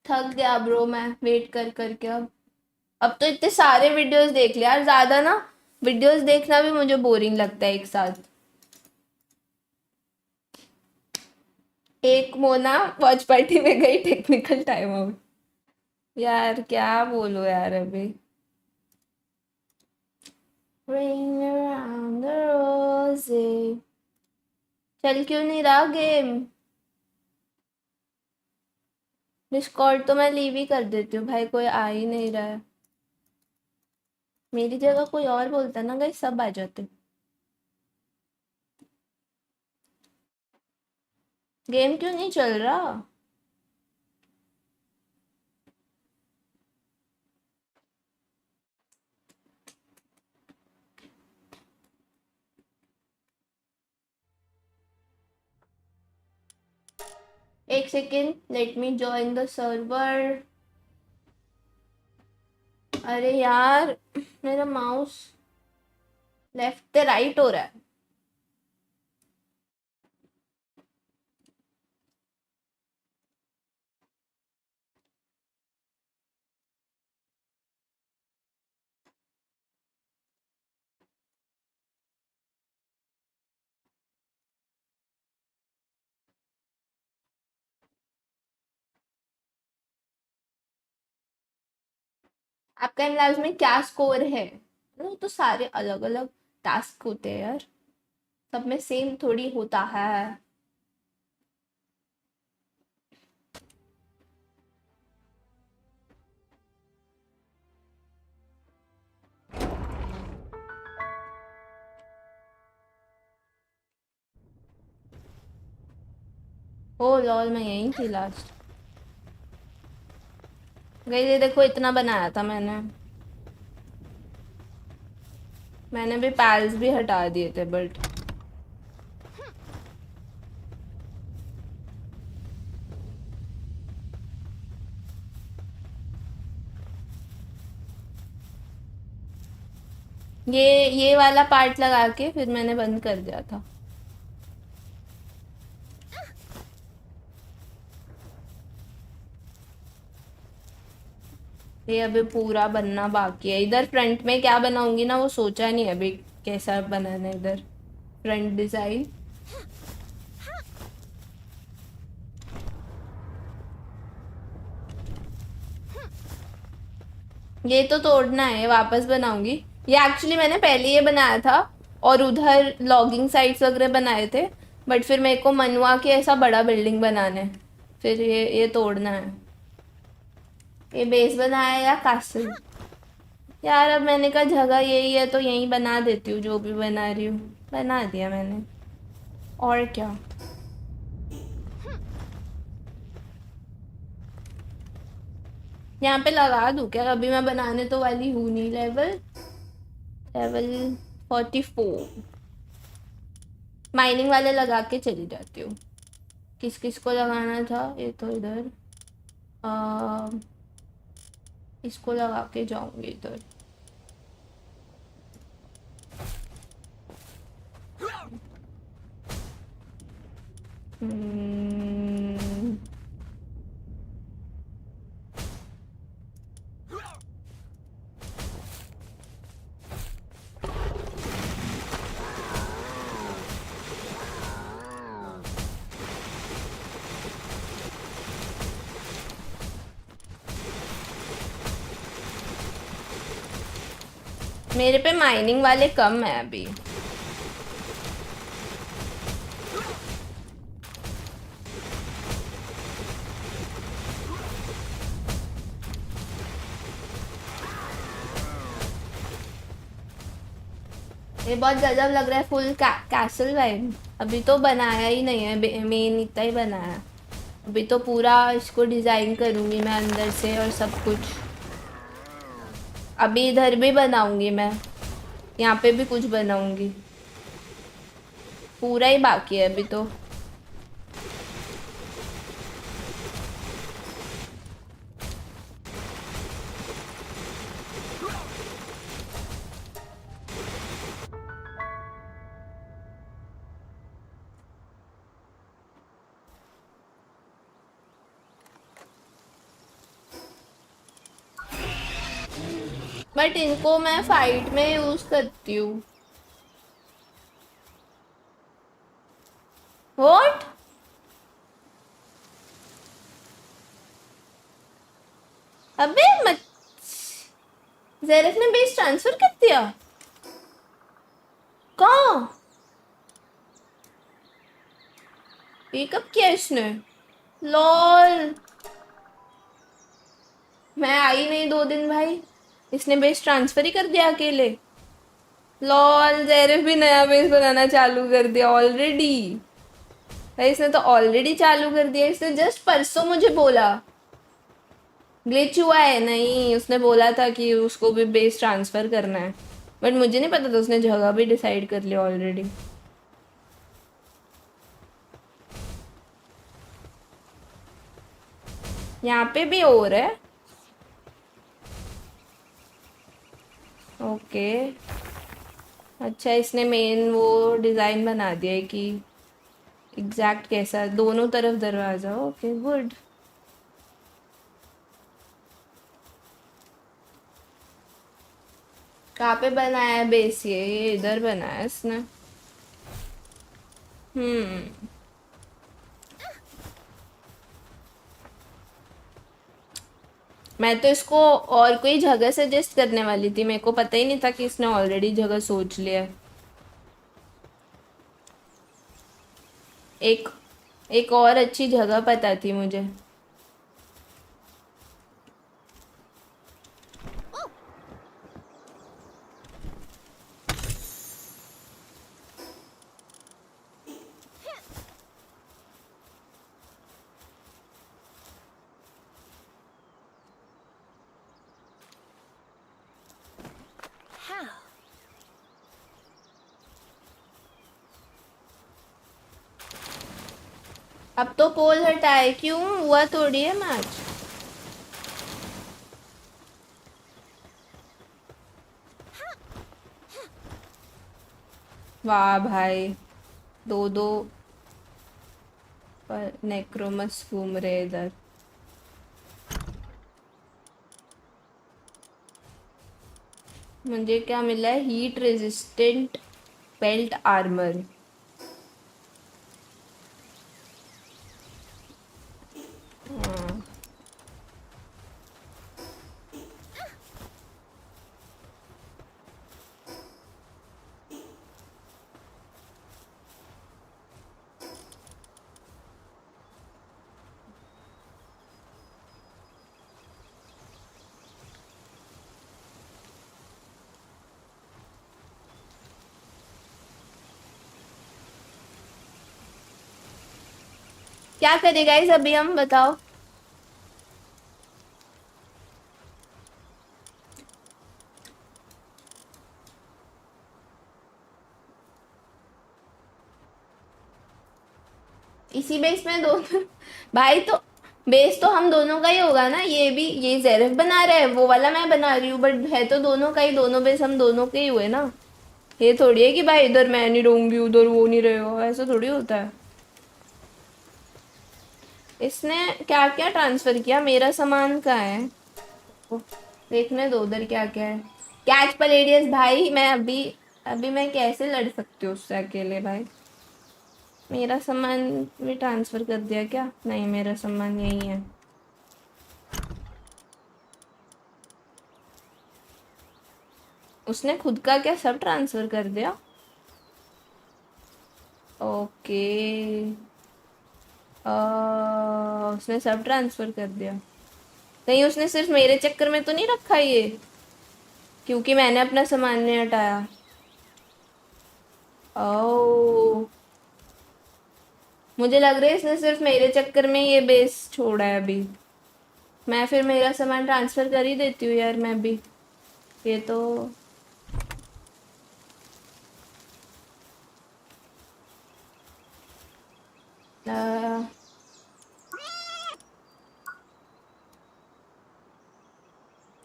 थक गया ब्रो मैं वेट कर करके। अब तो इतने सारे वीडियोस देख लिया यार। ज्यादा ना वीडियोस देखना भी मुझे बोरिंग लगता है एक साथ। एक मोना वॉच पार्टी में गई टेक्निकल टाइम आउट। यार क्या बोलो यार अभी। Ring around the rosy। चल क्यों नहीं रहा गेम। डिस्कॉर्ड तो मैं लीव ही कर देती हूँ भाई। कोई आ ही नहीं रहा है। मेरी जगह कोई और बोलता ना गाइस सब आ जाते। गेम क्यों नहीं चल रहा। एक second let me join the server. अरे यार मेरा माउस लेफ्ट से राइट हो रहा है। आपका इन लाइफ में क्या स्कोर है। वो तो सारे अलग अलग टास्क होते हैं यार। सब में सेम थोड़ी होता है। ओ लॉल मैं यहीं थी लास्ट। गई ये देखो इतना बनाया था मैंने भी पैल्स भी हटा दिए थे बट ये वाला पार्ट लगा के फिर मैंने बंद कर दिया था। ये अभी पूरा बनना बाकी है। इधर फ्रंट में क्या बनाऊंगी ना वो सोचा नहीं अभी कैसा बनाना है इधर फ्रंट डिजाइन। ये तो तोड़ना है वापस बनाऊंगी। ये एक्चुअली मैंने पहले ये बनाया था और उधर लॉगिंग साइट्स वगैरह बनाए थे बट फिर मेरे को मनवा के ऐसा बड़ा बिल्डिंग बनाना है। फिर ये तोड़ना है। ये बेस बनाया या कासल। यार अब मैंने कहा जगह यही है तो यहीं बना देती हूँ। जो भी बना रही हूँ बना दिया मैंने और क्या। यहाँ पे लगा दूँ क्या। अभी मैं बनाने तो वाली हूँ नहीं। लेवल 44 माइनिंग वाले लगा के चली जाती हूँ। किस किस को लगाना था? ये तो इधर इसको लगा के जाऊंगी इधर। हम्म, मेरे पे माइनिंग वाले कम है अभी। ये बहुत गजब लग रहा है, फुल कैसल वाइब। अभी तो बनाया ही नहीं है, मेन इतना ही बनाया। अभी तो पूरा इसको डिज़ाइन करूँगी मैं अंदर से और सब कुछ। अभी इधर भी बनाऊँगी मैं, यहाँ पे भी कुछ बनाऊँगी। पूरा ही बाकी है अभी तो। बट इनको मैं फाइट में यूज़ करती हूँ। What? अबे मत, ज़ेरफ ने बेस ट्रांसफर कर दिया। कहाँ? ये कब किया इसने? लॉल, मैं आई नहीं 2 दिन भाई, इसने बेस ट्रांसफर ही कर दिया अकेले। लॉल, ज़ेरफ भी नया बेस बनाना चालू कर दिया ऑलरेडी। भाई इसने तो ऑलरेडी चालू कर दिया, इसने जस्ट परसों मुझे बोला। ग्लिच हुआ है? नहीं, उसने बोला था कि उसको भी बेस ट्रांसफ़र करना है, बट मुझे नहीं पता था उसने जगह भी डिसाइड कर लिया ऑलरेडी। यहाँ पे भी और है। ओके, अच्छा, इसने मेन वो डिज़ाइन बना दिया है कि एग्जैक्ट कैसा, दोनों तरफ दरवाज़ा। Okay, good. कहाँ पे बनाया है बेस? ये इधर बनाया है इसने। मैं तो इसको और कोई जगह सजेस्ट करने वाली थी, मेरे को पता ही नहीं था कि इसने ऑलरेडी जगह सोच लिया है। एक और अच्छी जगह पता थी मुझे। अब तो पोल हटाए, क्यों हुआ? थोड़ी है मैच। वाह भाई, 2-2 पर नेक्रोमस घूम रहे इधर। मुझे क्या मिला है? Heat resistant belt armour. क्या करें गाइस अभी हम, बताओ? इसी बेस में दोनों भाई, तो बेस तो हम दोनों का ही होगा ना। ये भी, ये ज़ेरफ बना रहा है, वो वाला मैं बना रही हूँ, बट है तो दोनों का ही, दोनों बेस हम दोनों के ही हुए ना। ये थोड़ी है कि भाई इधर मैं नहीं रहूंगी उधर वो नहीं रहेगा, ऐसा थोड़ी होता है। इसने क्या क्या ट्रांसफर किया, मेरा सामान कहाँ है, देखने दो उधर क्या क्या है। कैच पलेडियस भाई, मैं अभी मैं कैसे लड़ सकती हूँ उससे अकेले भाई। मेरा सामान भी ट्रांसफर कर दिया क्या? नहीं, मेरा सामान यही है। उसने खुद का क्या सब ट्रांसफर कर दिया? ओके, उसने सब ट्रांसफर कर दिया। कहीं उसने सिर्फ मेरे चक्कर में तो नहीं रखा ये, क्योंकि मैंने अपना सामान नहीं हटाया। ओह, मुझे लग रहा है इसने सिर्फ मेरे चक्कर में ये बेस छोड़ा है अभी। मैं फिर मेरा सामान ट्रांसफ़र कर ही देती हूँ यार मैं भी। ये तो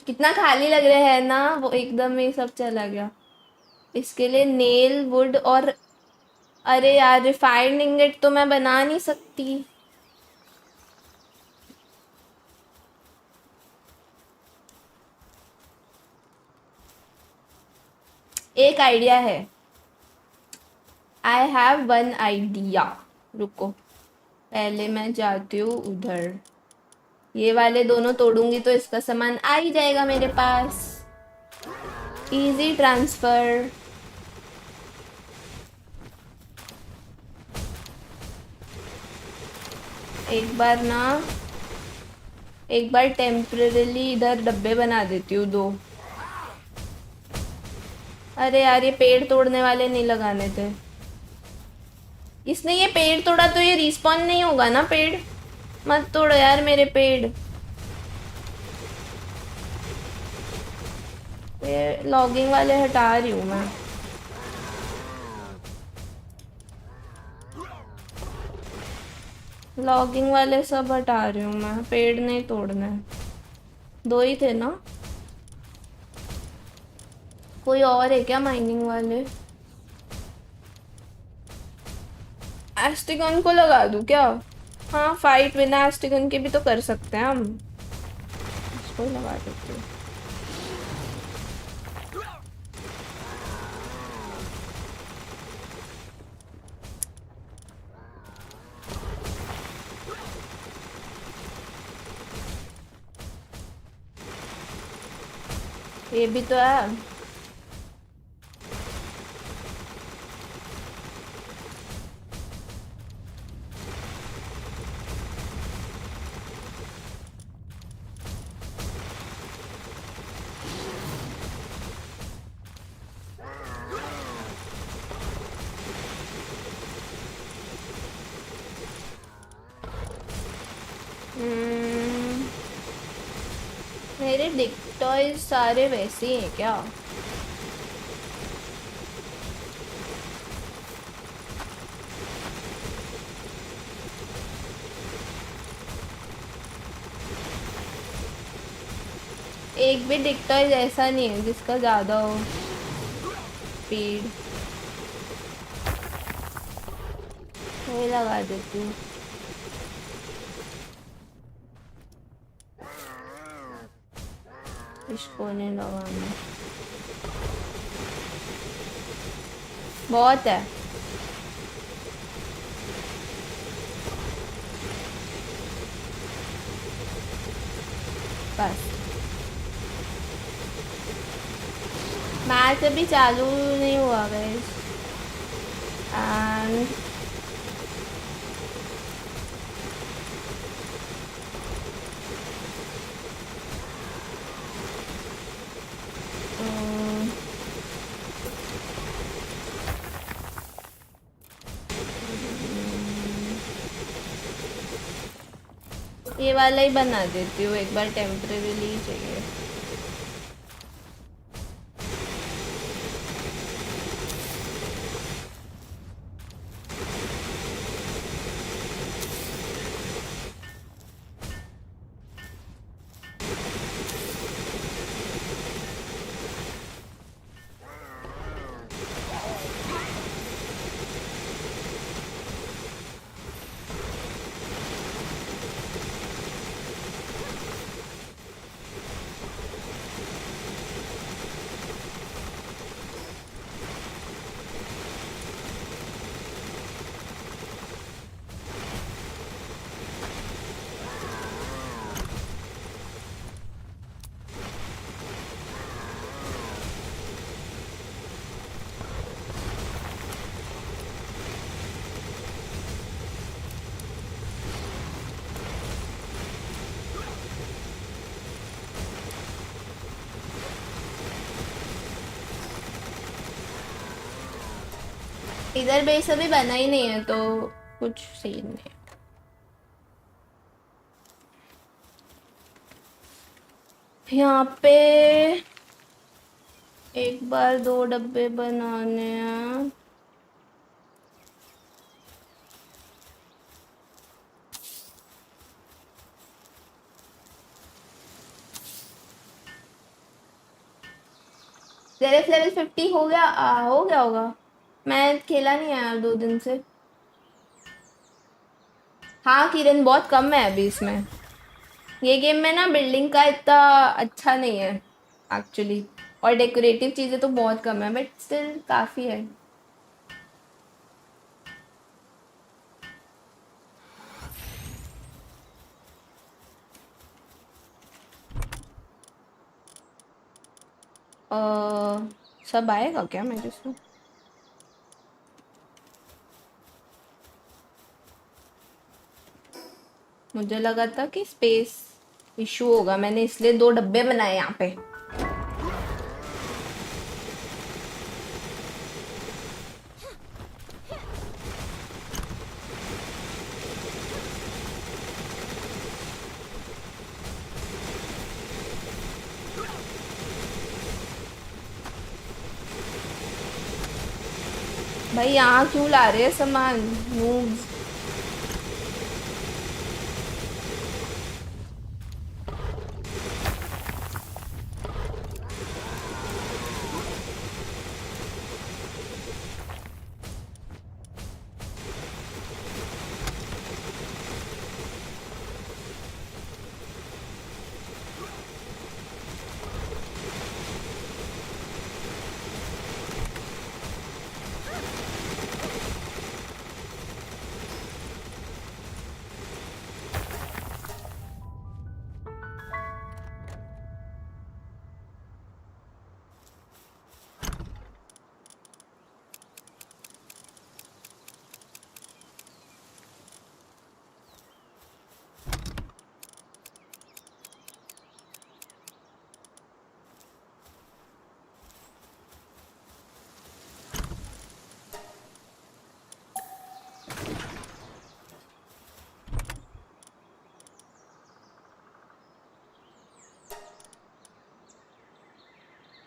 कितना खाली लग रहा है ना, वो एकदम ही सब चला गया। इसके लिए नेल वुड और अरे यार रिफाइंड इंगेट तो मैं बना नहीं सकती। एक आइडिया है, आई हैव वन आइडिया। रुको, पहले मैं जाती हूँ उधर, ये वाले दोनों तोड़ूंगी तो इसका सामान आ ही जाएगा मेरे पास। Easy transfer. एक बार टेम्परेली इधर डब्बे बना देती हूँ 2। अरे यार ये पेड़ तोड़ने वाले नहीं लगाने थे। इसने ये पेड़ तोड़ा तो ये रिस्पॉन नहीं होगा ना। पेड़ मत तोड़ो यार मेरे पेड़। ये लॉगिंग वाले हटा रही हूँ मैं। लॉगिंग वाले सब हटा रही हूँ मैं, पेड़ नहीं तोड़ने। 2 ही थे ना, कोई और है क्या माइनिंग वाले? एस्टिगन को लगा दूँ क्या? हाँ, फाइट बिना एस्टिगन के भी तो कर सकते हैं हम। इसको ही लगा देते हैं। ये भी तो है। मेरे डिक टॉयज सारे वैसे ही हैं क्या? एक भी डिक टॉयज ऐसा नहीं है जिसका ज़्यादा हो स्पीड। वही लगा देती हूँ। इसको नहीं लगाना, बहुत है। बस मैच अभी चालू नहीं हुआ गाइस। एंड ये वाला ही बना देती हूँ, एक बार टेम्परेरीली चाहिए। इधर बेस अभी बना ही नहीं है तो कुछ सीन नहीं। यहाँ पे एक बार 2 डब्बे बनाने हैं। जेरेफ लेवल 50 हो गया। हो गया होगा, मैं खेला नहीं है यार 2 दिन से। हाँ किरण, बहुत कम है अभी इसमें। ये गेम में ना बिल्डिंग का इतना अच्छा नहीं है एक्चुअली, और डेकोरेटिव चीज़ें तो बहुत कम है, बट स्टिल काफ़ी है। सब आएगा क्या मेरे से? मुझे लगा था कि स्पेस इशू होगा, मैंने इसलिए 2 डब्बे बनाए यहाँ पे। भाई यहाँ क्यों ला रहे हैं सामान नूब्स?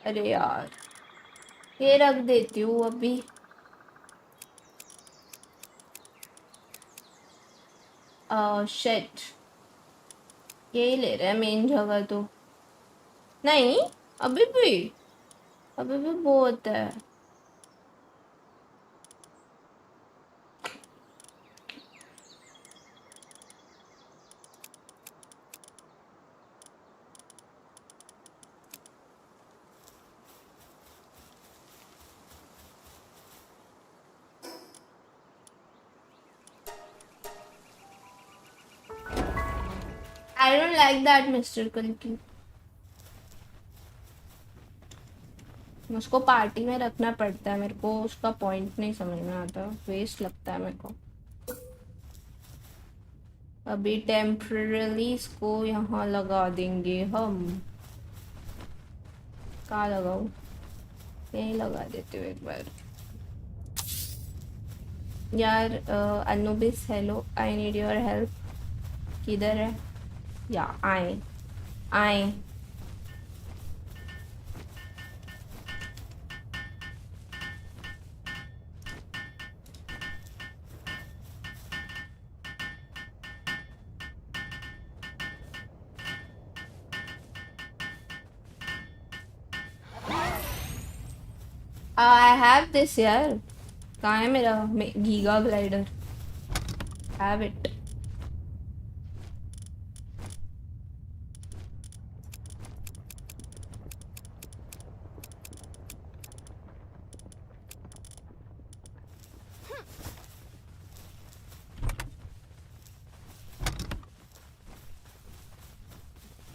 अरे यार, ये रख देती हूँ अभी। शिट, यही ले रहे हैं मेन जगह तो। नहीं, अभी भी बहुत है। I don't like that mister कल्कि। उसको पार्टी में रखना पड़ता है, मेरे को उसका पॉइंट नहीं समझ में आता, वेस्ट लगता है मेरे को। अभी टेम्पररी इसको यहाँ लगा देंगे हम। कहाँ लगाऊं? यहीं लगा देते हो एक बार। यार Anubis hello, I need your help. किधर है? या आए आए। आई हैव दिस यार। कहाँ है मेरा गीगा ग्लाइडर? Have it.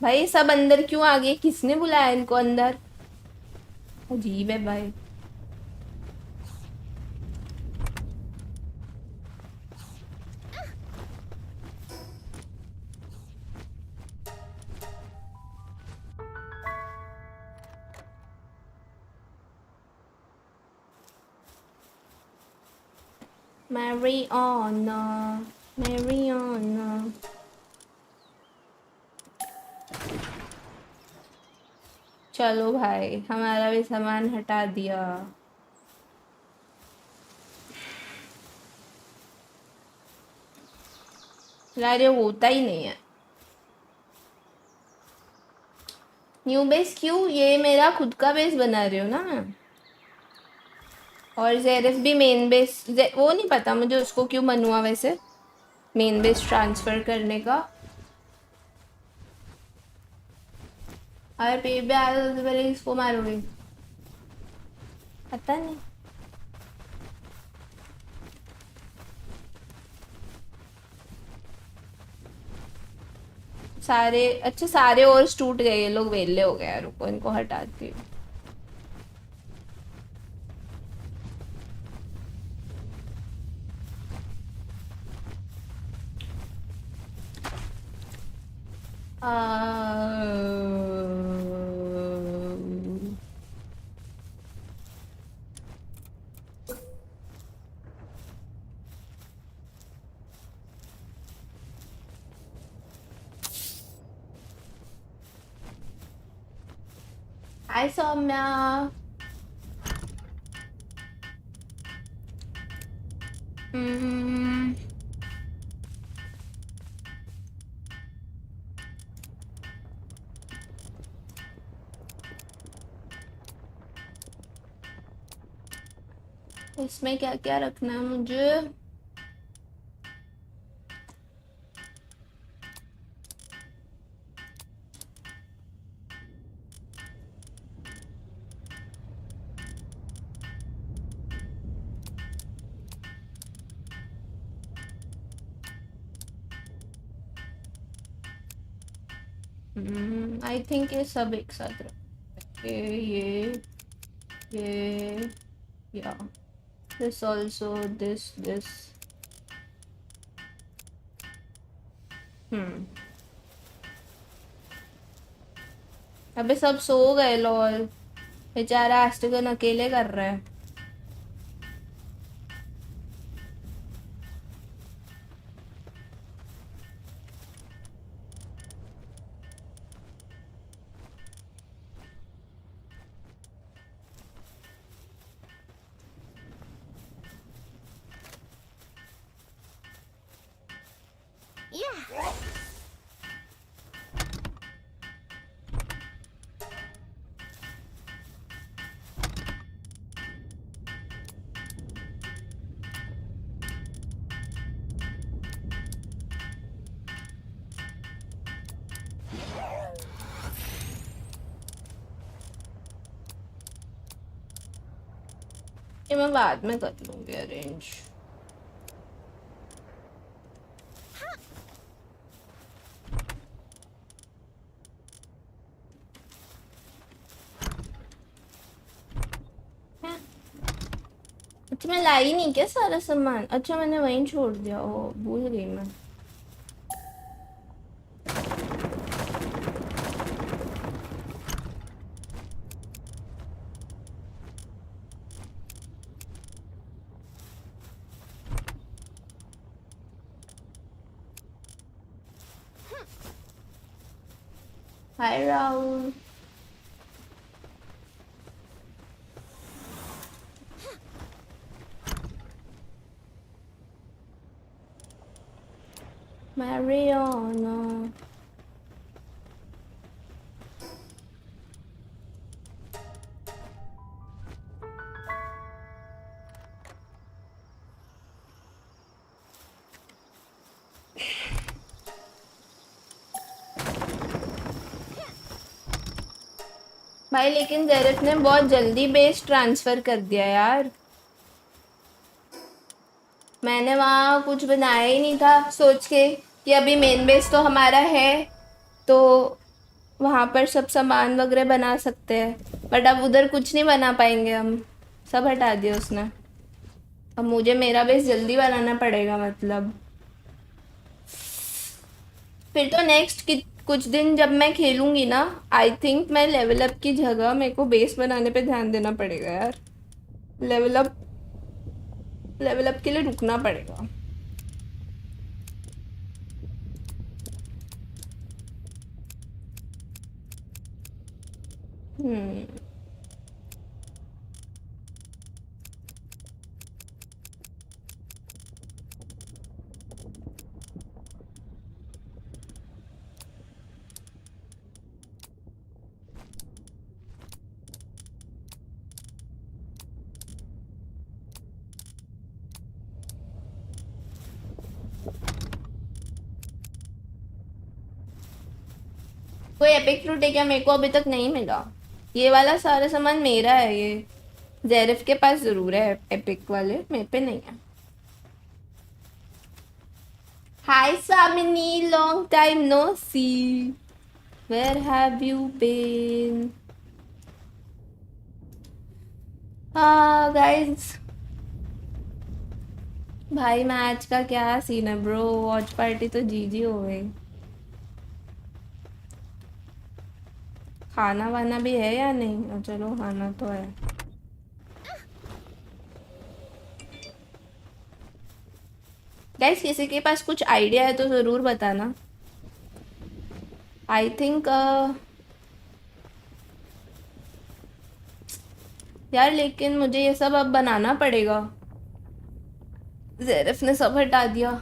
भाई सब अंदर क्यों आ गए? किसने बुलाया इनको अंदर? अजीब है भाई। Mariana, Mariana. चलो भाई, हमारा भी सामान हटा दिया। यार ये होता ही नहीं है। न्यू बेस क्यों? ये मेरा खुद का बेस बना रही हूँ ना मैं। और जेरिफ भी मेन बेस, वो नहीं पता मुझे उसको क्यों मन हुआ वैसे मेन बेस ट्रांसफर करने का। अरे पे भी आया तो पहले इसको मारोगे, पता नहीं। सारे अच्छा, सारे और टूट गए, ये लोग वेले हो गए। रुको इनको हटाती हूँ। हाय सौम्या। इसमें क्या क्या रखना है मुझे? आई थिंक ये सब एक साथ रखें। ये या दिस ऑल्सो दिस। अबे सब सो गए लॉल, बेचारा आस्टिकन अकेले कर रहा है। ये मैं बाद में कर लूंगी अरेंज। अच्छा मैं लाई नहीं क्या सारा सामान? अच्छा मैंने वहीं छोड़ दिया, ओ भूल गई मैं। हाय राहुल। Mariana. भाई लेकिन जेरिफ ने बहुत जल्दी बेस ट्रांसफर कर दिया यार। मैंने वहाँ कुछ बनाया ही नहीं था, सोच के कि अभी मेन बेस तो हमारा है तो वहाँ पर सब सामान वगैरह बना सकते हैं, बट अब उधर कुछ नहीं बना पाएंगे हम, सब हटा दिया उसने। अब मुझे मेरा बेस जल्दी बनाना पड़ेगा, मतलब फिर तो नेक्स्ट कुछ दिन जब मैं खेलूंगी ना, आई थिंक मैं लेवल अप की जगह मेरे को बेस बनाने पे ध्यान देना पड़ेगा यार। लेवल अप लेवल अप के लिए रुकना पड़ेगा। कोई एपिक फ्रूट है क्या? मेरे को अभी तक नहीं मिला। ये वाला सारा सामान मेरा है। ये जेरिफ के पास जरूर है एपिक वाले, मेरे पे नहीं है। हाय सामिनी, long time no see, where have you been? हाँ गाइस, भाई मैच का क्या सीन है ब्रो? वॉच पार्टी तो जीजी हो गई। खाना वाना भी है या नहीं? चलो खाना तो है। गाइस किसी के पास कुछ आइडिया है तो ज़रूर बताना। आई थिंक यार, लेकिन मुझे ये सब अब बनाना पड़ेगा। ज़ेरिफ ने सब हटा दिया।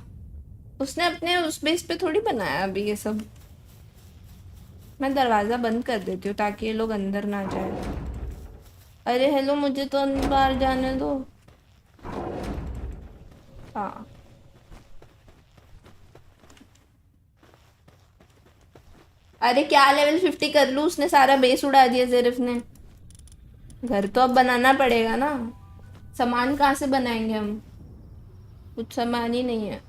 उसने अपने उस बेस पे थोड़ी बनाया अभी ये सब। मैं दरवाज़ा बंद कर देती हूँ ताकि ये लोग अंदर ना जाए। अरे हेलो, मुझे तो बाहर जाने दो। हाँ अरे क्या लेवल 50 कर लूँ? उसने सारा बेस उड़ा दिया ज़ेरिफ ने। घर तो अब बनाना पड़ेगा ना। सामान कहाँ से बनाएंगे हम? कुछ सामान ही नहीं है।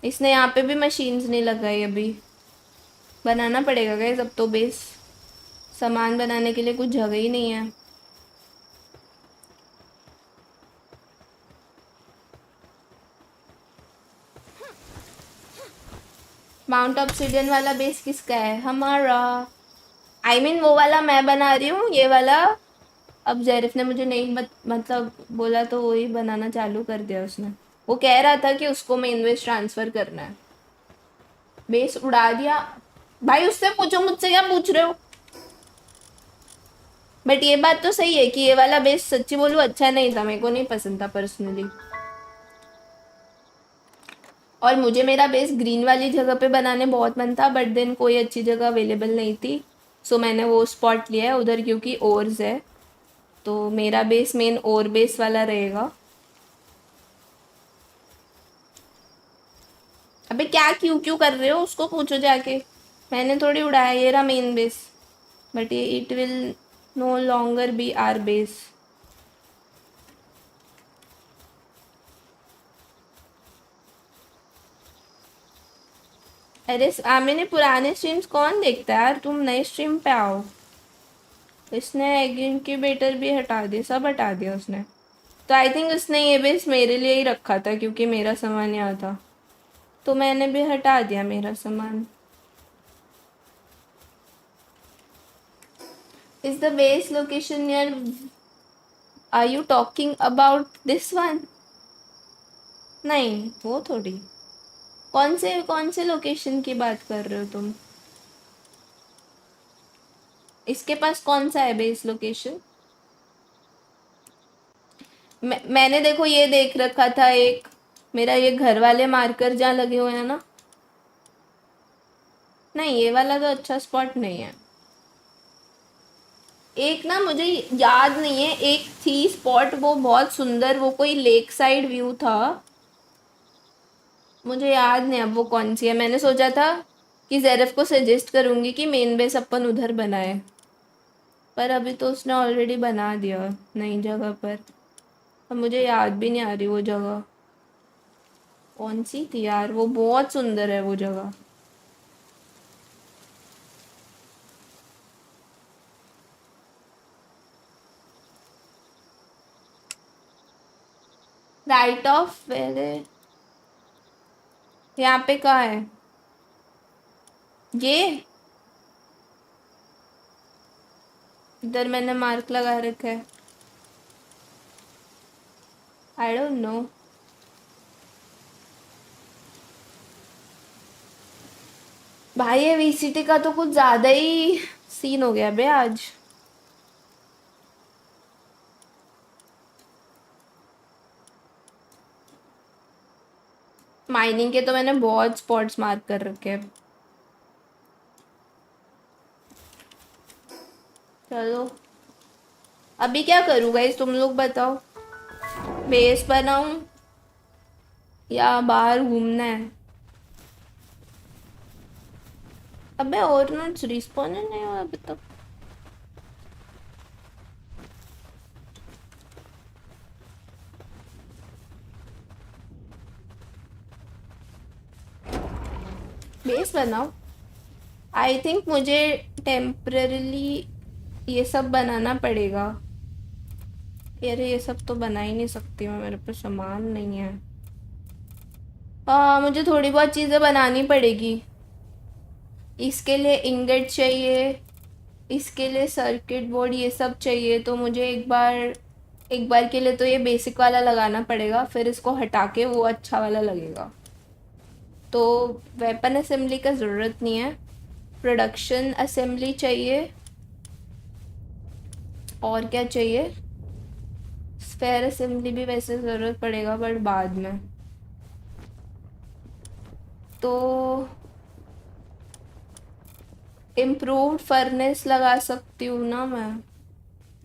इसने यहाँ पे भी मशीन्स नहीं लगाई अभी। बनाना पड़ेगा गाइस अब तो बेस। सामान बनाने के लिए कुछ जगह ही नहीं है। माउंट ऑब्सिडियन वाला बेस किसका है? हमारा। I mean, वो वाला मैं बना रही हूँ, ये वाला अब ज़ेरिफ ने मुझे नहीं मतलब बोला तो वही बनाना चालू कर दिया उसने। वो कह रहा था कि उसको मेन बेस ट्रांसफ़र करना है। बेस उड़ा दिया। भाई उससे पूछो, मुझसे क्या पूछ रहे हो? बट ये बात तो सही है कि ये वाला बेस सच्ची बोलूँ अच्छा नहीं था, मेरे को नहीं पसंद था पर्सनली। और मुझे मेरा बेस ग्रीन वाली जगह पे बनाने बहुत मन था, बट देन कोई अच्छी जगह अवेलेबल नहीं थी। सो मैंने वो स्पॉट लिया है उधर, क्योंकि ओर्स है तो मेरा बेस मेन ओर बेस वाला रहेगा। अबे क्या क्यों क्यों कर रहे हो? उसको पूछो जाके। मैंने थोड़ी उड़ाया, ये रहा मेन बेस। बट ये it will no longer be our base. अरे मैंने पुराने स्ट्रीम्स कौन देखता है यार? तुम नए स्ट्रीम पे आओ। इसने एग इनक्यूबेटर भी हटा दिया, सब हटा दिया उसने। तो आई थिंक उसने ये बेस मेरे लिए ही रखा था क्योंकि मेरा सामान यहाँ था, तो मैंने भी हटा दिया मेरा सामान। Is the base location near? Are you talking about this one? नहीं, वो थोड़ी। कौन से लोकेशन की बात कर रहे हो तुम? इसके पास कौन सा है बेस लोकेशन? मैंने देखो ये देख रखा था एक, मेरा ये घर वाले मार्कर जहाँ लगे हुए हैं ना। नहीं, ये वाला तो अच्छा स्पॉट नहीं है। एक ना मुझे याद नहीं है, एक थी स्पॉट वो बहुत सुंदर, वो कोई लेक साइड व्यू था। मुझे याद नहीं अब वो कौन सी है। मैंने सोचा था कि ज़ेरिफ को सजेस्ट करूँगी कि मेन बेस अपन उधर बनाए, पर अभी तो उसने ऑलरेडी बना दिया नई जगह पर। अब मुझे याद भी नहीं आ रही वो जगह कौन सी थी यार। वो बहुत सुंदर है वो जगह। राइट ऑफ पहले यहाँ पे कहाँ है? ये इधर मैंने मार्क लगा रखा है। I don't know. भाई ये वीसीटी का तो कुछ ज्यादा ही सीन हो गया बे आज। माइनिंग के तो मैंने बहुत स्पॉट्स मार्क कर रखे हैं। चलो अभी क्या करूँ गाइस, तुम लोग बताओ। बेस बनाऊं या बाहर घूमना है? अबे और नोट्स रिस्पॉन नहीं हुआ अभी तक। बेस बनाओ। आई थिंक मुझे टेम्पररीली ये सब बनाना पड़ेगा। यार ये सब तो बना ही नहीं सकती मैं, मेरे पे सामान नहीं है। मुझे थोड़ी बहुत चीज़ें बनानी पड़ेगी। इसके लिए इंगेट चाहिए, इसके लिए सर्किट बोर्ड, ये सब चाहिए। तो मुझे एक बार के लिए तो ये बेसिक वाला लगाना पड़ेगा, फिर इसको हटा के वो अच्छा वाला लगेगा। तो वेपन असेंबली का ज़रूरत नहीं है, प्रोडक्शन असेंबली चाहिए। और क्या चाहिए? स्फेयर असेंबली भी वैसे ज़रूरत पड़ेगा बट बाद में। तो इम्प्रूव्ड फर्नेस लगा सकती हूँ ना मैं,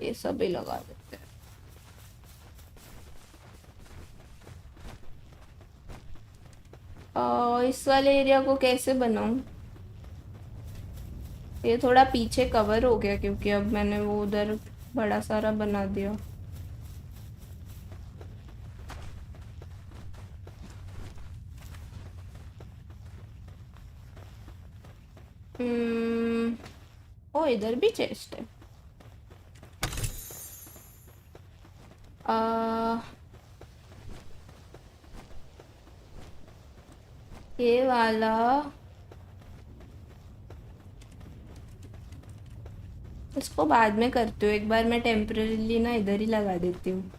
ये सब ही लगा देते हैं। इस वाले एरिया को कैसे बनाऊँ? ये थोड़ा पीछे कवर हो गया क्योंकि अब मैंने वो उधर बड़ा सारा बना दिया। ओ इधर भी चेस्ट है। ये वाला इसको बाद में करती हूँ। एक बार मैं टेम्परेरीली ना इधर ही लगा देती हूँ,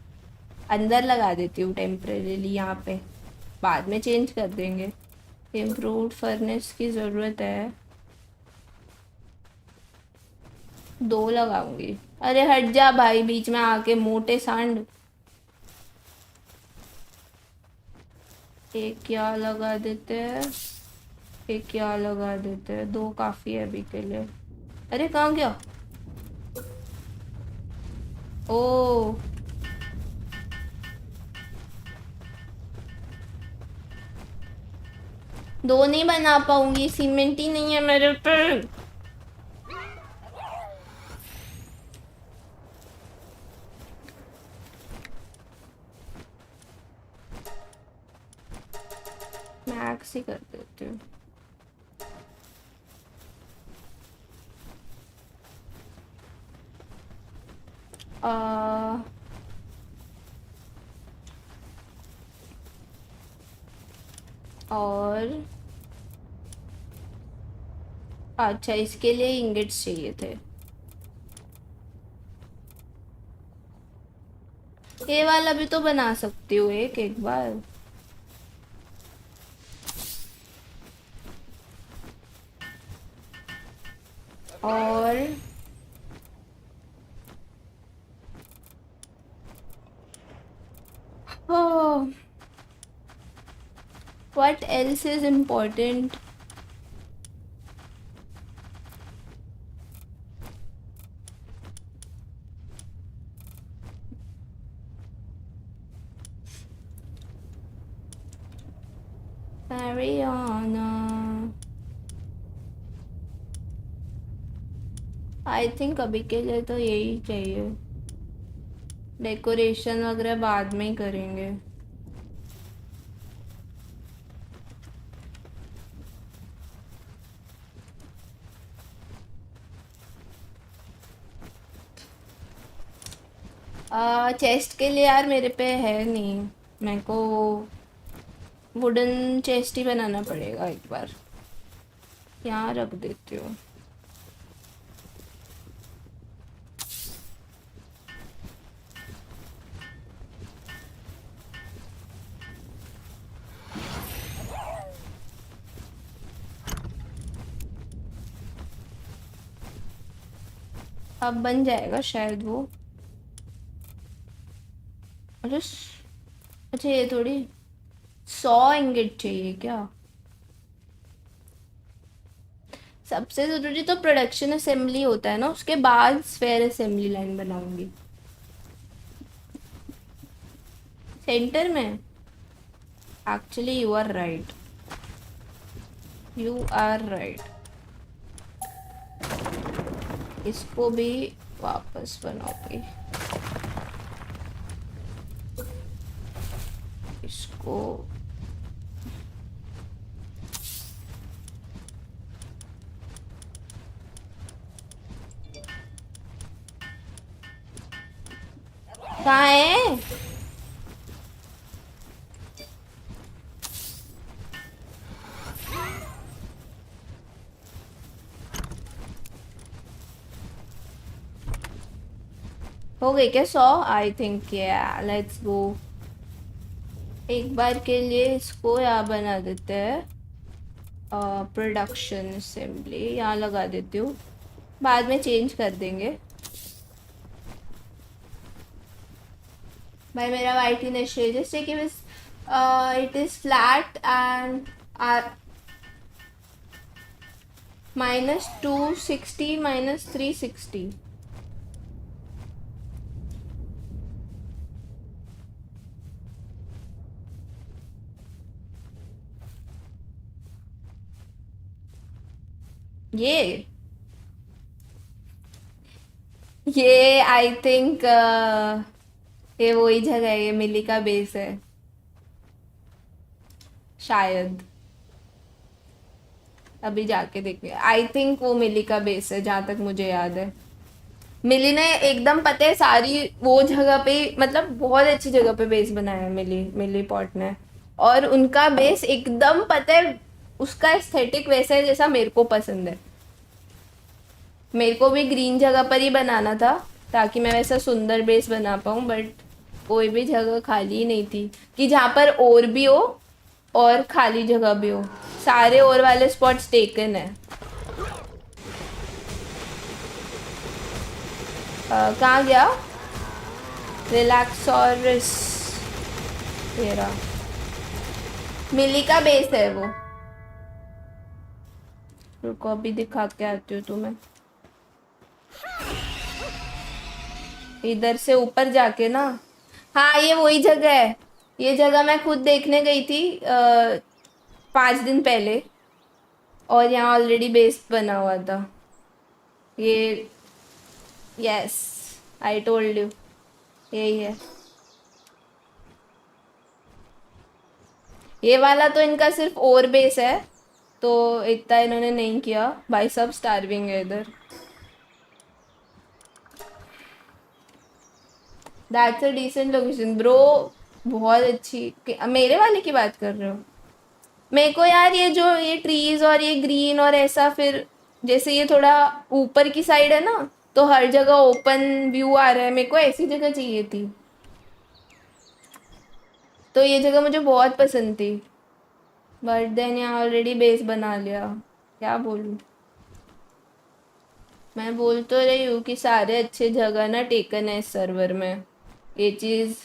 अंदर लगा देती हूँ टेम्परेरीली यहाँ पे, बाद में चेंज कर देंगे। इम्प्रूव्ड फर्नेस की ज़रूरत है, 2 लगाऊंगी। अरे हट जा भाई बीच में आके मोटे सांड। एक क्या लगा देते हैं, एक क्या लगा देते हैं, 2 काफ़ी है अभी के लिए। अरे कहाँ गया? ओ दो नहीं बना पाऊंगी, सीमेंट ही नहीं है मेरे पे। मैक्स ही कर देती हूँ। और अच्छा इसके लिए इंगेट्स चाहिए थे। ये वाला भी तो बना सकती हूँ एक बार। और what else is important? Mariana, I think अभी के लिए तो यही चाहिए। डेकोरेशन वगैरह बाद में ही करेंगे। चेस्ट के लिए यार मेरे पे है नहीं, मेरे को वुडन चेस्ट ही बनाना पड़ेगा। एक बार यहाँ रख देती हूँ। अब बन जाएगा शायद वो। अरे अच्छा ये थोड़ी 100 इंगेट चाहिए क्या? सबसे ज़रूरी तो प्रोडक्शन असेंबली होता है ना, उसके बाद स्फेयर असेंबली लाइन बनाऊंगी सेंटर में। Actually you are right, you are right. इसको भी वापस बनाऊंगी, इसको कहाँ है? हो गई क्या 100? आई थिंक या लेट्स गो। एक बार के लिए इसको यहाँ बना देते हैं, प्रोडक्शन असेंबली यहाँ लगा देती हूँ, बाद में चेंज कर देंगे। भाई मेरा वाइट इन जैसे कि बस इट इज फ्लैट एंड -260 -360। ये आई थिंक ये वही जगह है, ये मिली का बेस है शायद। अभी जाके देखिए, आई थिंक वो मिली का बेस है जहाँ तक मुझे याद है। मिली ने एकदम पता है सारी वो जगह पे, मतलब बहुत अच्छी जगह पे बेस बनाया है मिली पॉट ने, और उनका बेस एकदम पता है उसका एस्थेटिक वैसा है जैसा मेरे को पसंद है। मेरे को भी ग्रीन जगह पर ही बनाना था ताकि मैं वैसा सुंदर बेस बना पाऊँ, बट कोई भी जगह खाली ही नहीं थी कि जहाँ पर और भी हो और खाली जगह भी हो। सारे और वाले स्पॉट्स टेकन है। कहाँ गया? रिलैक्सोरस, तेरा मिली का बेस है वो। रुको अभी दिखा के आती हूँ तुम्हें। इधर से ऊपर जाके ना, हाँ ये वही जगह है। ये जगह मैं खुद देखने गई थी 5 दिन पहले, और यहाँ ऑलरेडी बेस बना हुआ था। ये यस आई टोल्ड यू, यही है। ये वाला तो इनका सिर्फ और बेस है, तो इतना इन्होंने नहीं किया। भाई सब स्टार्विंग है इधर। That's a decent location bro, बहुत अच्छी। मेरे वाले की बात कर रहे हो? मेरे को यार ये जो ये ट्रीज और ये ग्रीन और ऐसा, फिर जैसे ये थोड़ा ऊपर की साइड है ना, तो हर जगह ओपन व्यू आ रहा है। मेरे को ऐसी जगह चाहिए थी, तो ये जगह मुझे बहुत पसंद थी, बट देन यहाँ ऑलरेडी बेस बना लिया। क्या बोलूँ? मैं बोल तो रही हूँ कि सारे अच्छे जगह ना टेकन है इस सर्वर में। ये चीज़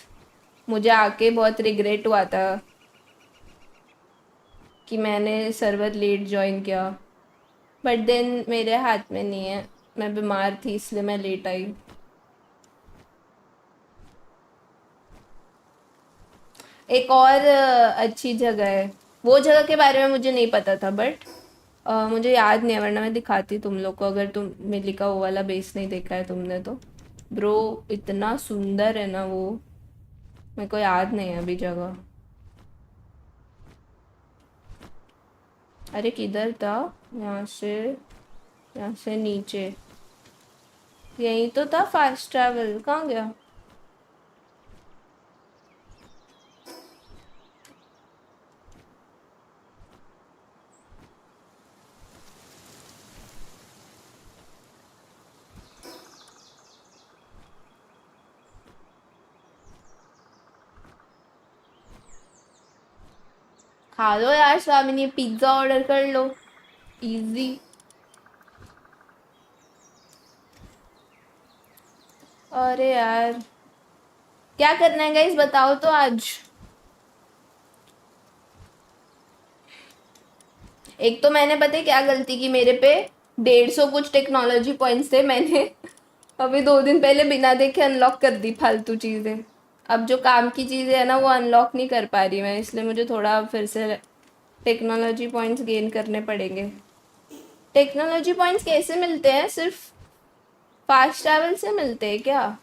मुझे आके बहुत रिग्रेट हुआ था कि मैंने सर्वर लेट ज्वाइन किया, बट देन मेरे हाथ में नहीं है। मैं बीमार थी इसलिए मैं लेट आई। एक और अच्छी जगह है, वो जगह के बारे में मुझे नहीं पता था, बट मुझे याद नहीं है, वरना मैं दिखाती तुम लोग को, अगर तुम मिली का वो वाला बेस नहीं देखा है तुमने तो। ब्रो इतना सुंदर है ना वो, मेरे को याद नहीं है अभी जगह। अरे किधर था? यहाँ से नीचे, यही तो था फास्ट ट्रैवल। कहाँ गया? खा लो यार स्वामिनी, पिज्जा ऑर्डर कर लो, इजी। अरे यार क्या करना है गाइस, बताओ तो आज। एक तो मैंने पता है क्या गलती की, मेरे पे 150 कुछ टेक्नोलॉजी पॉइंट्स थे, मैंने अभी 2 दिन पहले बिना देखे अनलॉक कर दी फालतू चीज़ें। अब जो काम की चीज़ें है ना वो अनलॉक नहीं कर पा रही मैं, इसलिए मुझे थोड़ा फिर से टेक्नोलॉजी पॉइंट्स गेन करने पड़ेंगे। टेक्नोलॉजी पॉइंट्स कैसे मिलते हैं? सिर्फ फास्ट ट्रैवल से मिलते हैं क्या,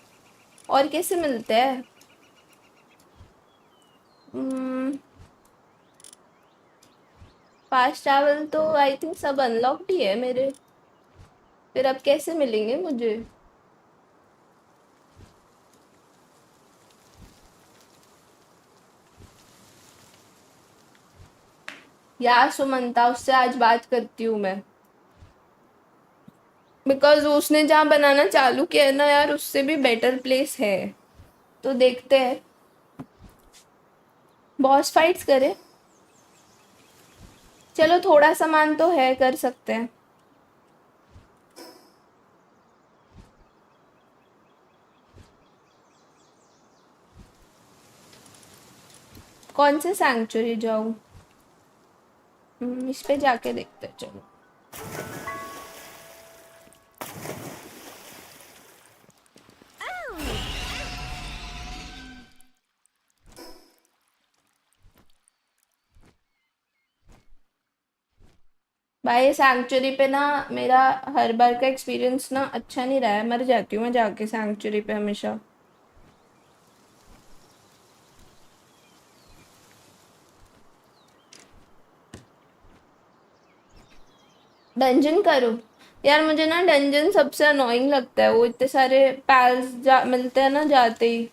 और कैसे मिलते हैं? फास्ट ट्रैवल तो आई थिंक सब अनलॉक्ड ही है मेरे, फिर अब कैसे मिलेंगे मुझे? यार सुमंता, उससे आज बात करती हूँ मैं, बिकॉज उसने जहाँ बनाना चालू किया है ना यार, उससे भी बेटर प्लेस है, तो देखते हैं। बॉस फाइट्स करे, चलो थोड़ा सामान तो है, कर सकते हैं। कौन से सैंक्चुरी जाऊँ? इस पे जाके देखते हैं, चलो। भाई सैंक्चुरी पे ना मेरा हर बार का एक्सपीरियंस ना अच्छा नहीं रहा है, मर जाती हूँ मैं जाके सैंक्चुरी पे हमेशा। डंजन करो यार, मुझे ना डंजन सबसे अनोइंग लगता है, वो इतने सारे पैल्स मिलते हैं ना जाते ही,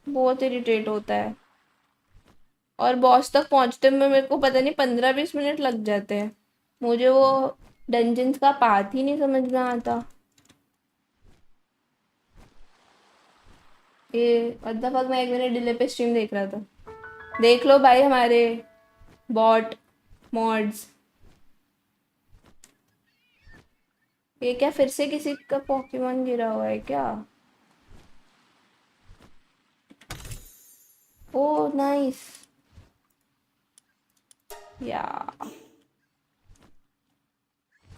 बहुत इरिटेट होता है, और बॉस तक पहुंचते में मेरे को पता नहीं 15-20 मिनट लग जाते हैं। मुझे वो डंजन्स का पाथ ही नहीं समझ में आता। ये मतलब मैं 1 मिनट डिले पे स्ट्रीम देख रहा था। देख लो भाई हमारे बॉट मॉड्स। ये क्या फिर से किसी का पोकेमॉन गिरा हुआ है क्या? ओ नाइस या,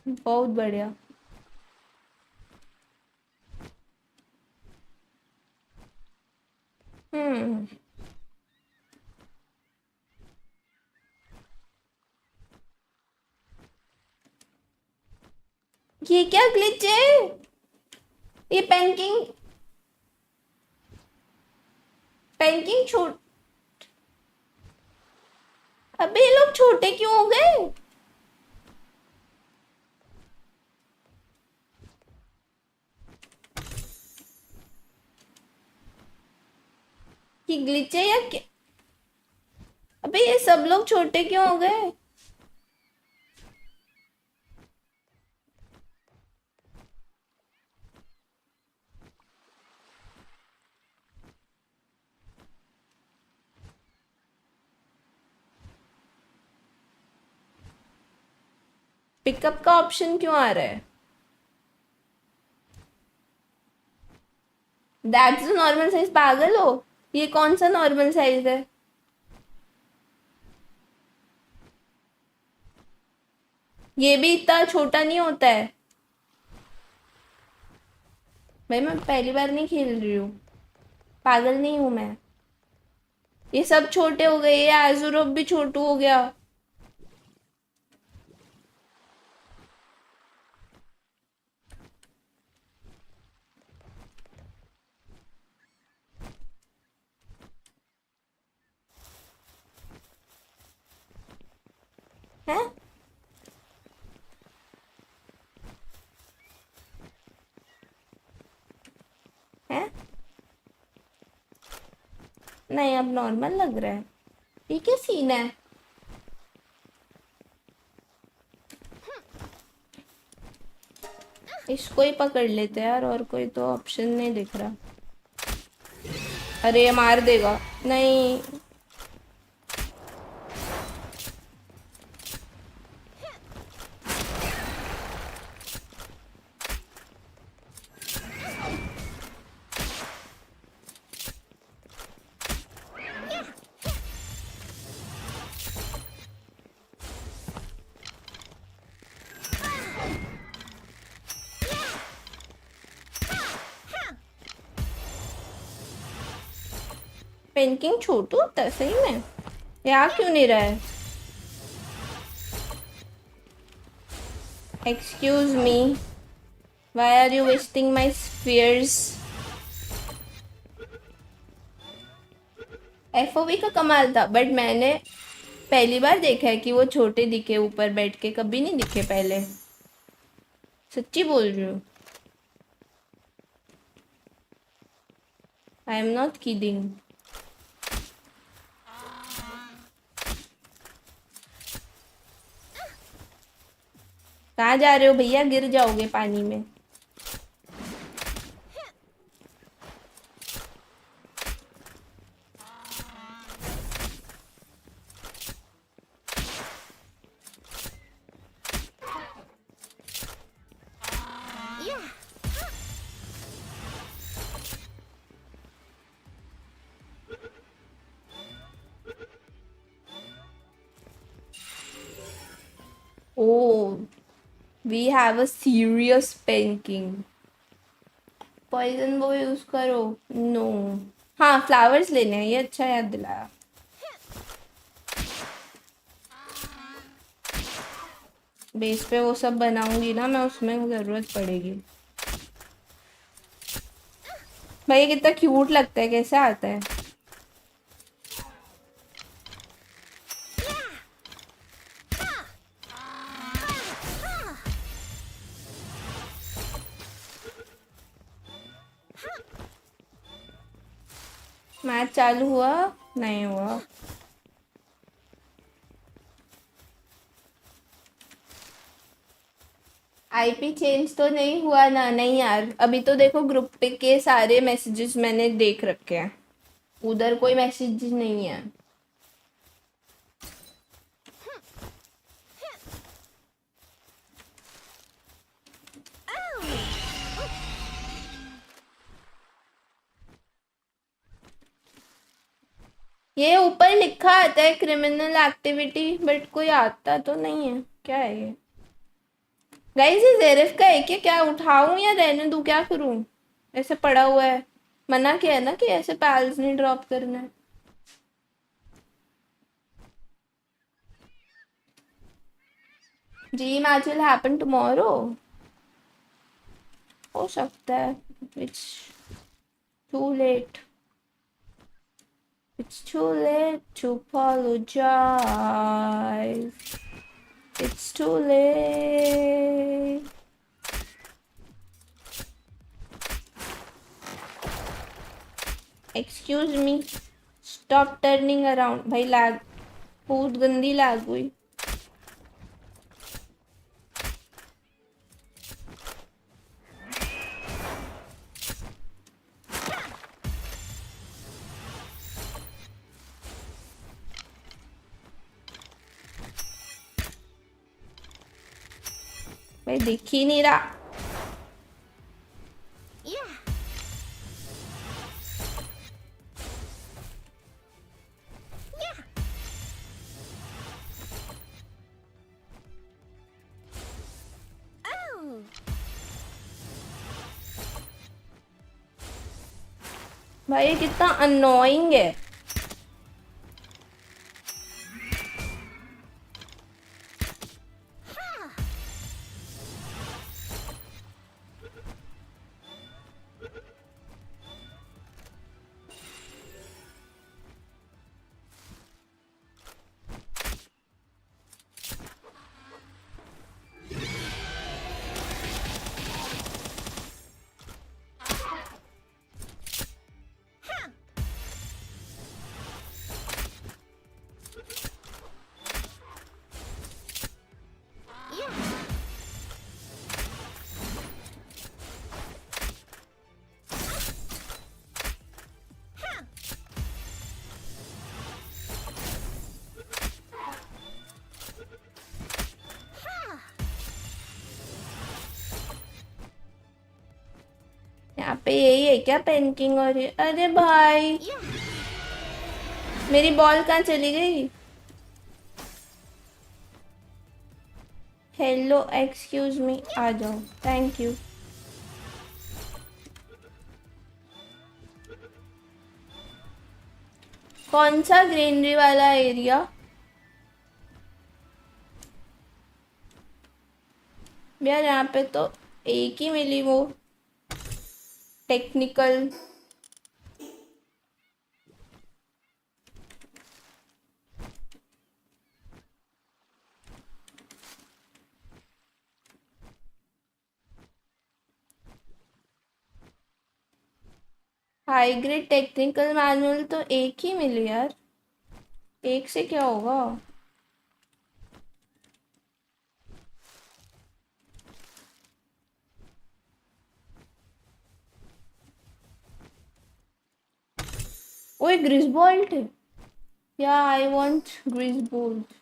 बहुत बढ़िया। ये क्या ग्लिच है? ये पैंकिंग छोट, अबे ये लोग छोटे क्यों हो गए? ये ग्लिच है या क्या? अबे ये सब लोग छोटे क्यों हो गए? पिकअप का ऑप्शन क्यों आ रहा है? That's the normal size. पागल हो, ये कौन सा नॉर्मल साइज है? ये भी इतना छोटा नहीं होता है भाई, मैं पहली बार नहीं खेल रही हूँ, पागल नहीं हूँ मैं। ये सब छोटे हो गए, ये आजुरोब भी छोटू हो गया। हैं? हैं? नहीं अब नॉर्मल लग रहा है। ये क्या सीन है? इसको ही पकड़ लेते हैं यार, और कोई तो ऑप्शन नहीं दिख रहा। अरे ये मार देगा। नहीं पेंटिंग छोटू होता है सही में? यहाँ क्यों नहीं रहा है? Excuse me, why are you wasting my spheres? FOV का कमाल था, बट मैंने पहली बार देखा है कि वो छोटे दिखे ऊपर बैठ के, कभी नहीं दिखे पहले, सच्ची बोल रही हूँ। आई एम नॉट किडिंग। कहाँ जा रहे हो भैया? गिर जाओगे पानी में। Oh, we have a serious spanking. Poison वो यूज करो? नो। हाँ, फ्लावर्स लेने हैं, ये अच्छा याद दिलाया। बेस पे वो सब बनाऊंगी ना मैं, उसमें जरूरत पड़ेगी। भाई ये कितना क्यूट लगता है, कैसे आता है? मैच चालू हुआ? नहीं हुआ। आईपी चेंज तो नहीं हुआ ना? नहीं यार, अभी तो देखो ग्रुप पे के सारे मैसेजेस मैंने देख रखे हैं, उधर कोई मैसेज नहीं है। ये ऊपर लिखा आता है क्रिमिनल एक्टिविटी, बट कोई आता तो नहीं है। क्या है ये? गाइस ये जेरिफ का है क्या उठाऊं या रहने दूं, क्या करूं? ऐसे पड़ा हुआ है, मना किया है ना कि ऐसे पैल्स नहीं ड्रॉप करना है। जी मैच विल हैपन टुमारो, हो सकता है। It's too late, it's too late to apologize, it's too late. Excuse me, stop turning around. भाई लैग, बहुत गंदी लैग हुई। भाई दिख ही नहीं रहा। भाई ये कितना अननोइंग है। यहाँ पे यही है क्या पेंटिंग? और ये अरे भाई मेरी बॉल कहाँ चली गई? हेलो एक्सक्यूज मी, आ जाओ, थैंक यू। कौन सा ग्रीनरी वाला एरिया? यार यहाँ पे तो एक ही मिली वो technical. High grade technical manual तो एक ही मिली यार, एक से क्या होगा? ओए ग्रिसबोल्ट, या आई वांट ग्रिसबोल्ट।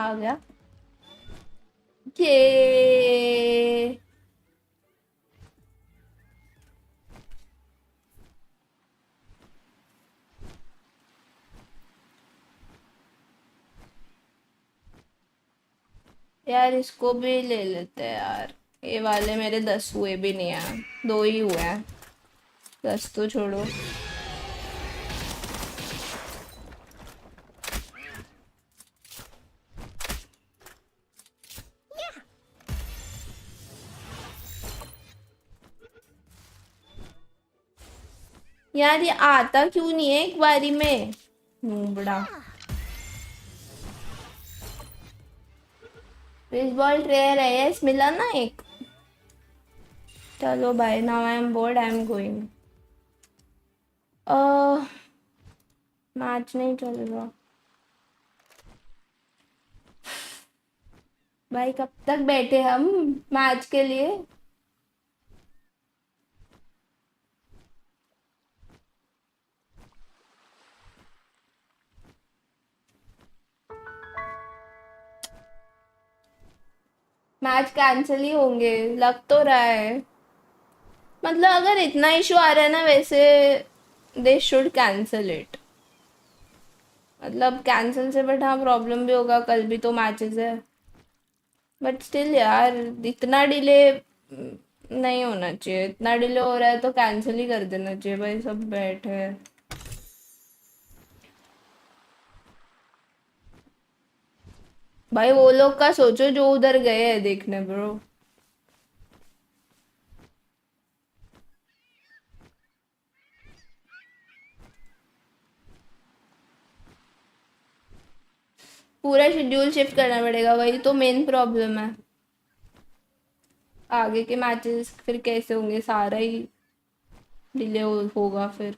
आ गया ये। यार इसको भी ले लेते हैं यार, ये वाले मेरे 10 हुए भी नहीं हैं, 2 ही हुए हैं, 10 तो छोड़ो। यार ये आता क्यों नहीं है एक बारी में, बड़ा बेसबॉल रेयर है, यस मिला ना एक। चलो भाई, now I am board, I am going. Match नहीं चलेगा भाई, कब तक बैठे हम मैच के लिए? मैच कैंसिल ही होंगे लग तो रहा है, मतलब अगर इतना इशू आ रहा है ना, वैसे दे शुड कैंसिल इट। मतलब कैंसिल से बट हाँ प्रॉब्लम भी होगा, कल भी तो मैचेस है, बट स्टिल यार इतना डिले नहीं होना चाहिए। इतना डिले हो रहा है तो कैंसिल ही कर देना चाहिए भाई, सब बैठे हैं। भाई वो लोग का सोचो जो उधर गए हैं देखने ब्रो। पूरा शेड्यूल शिफ्ट करना पड़ेगा, वही तो मेन प्रॉब्लम है। आगे के मैचेस फिर कैसे होंगे, सारा ही डिले होगा फिर।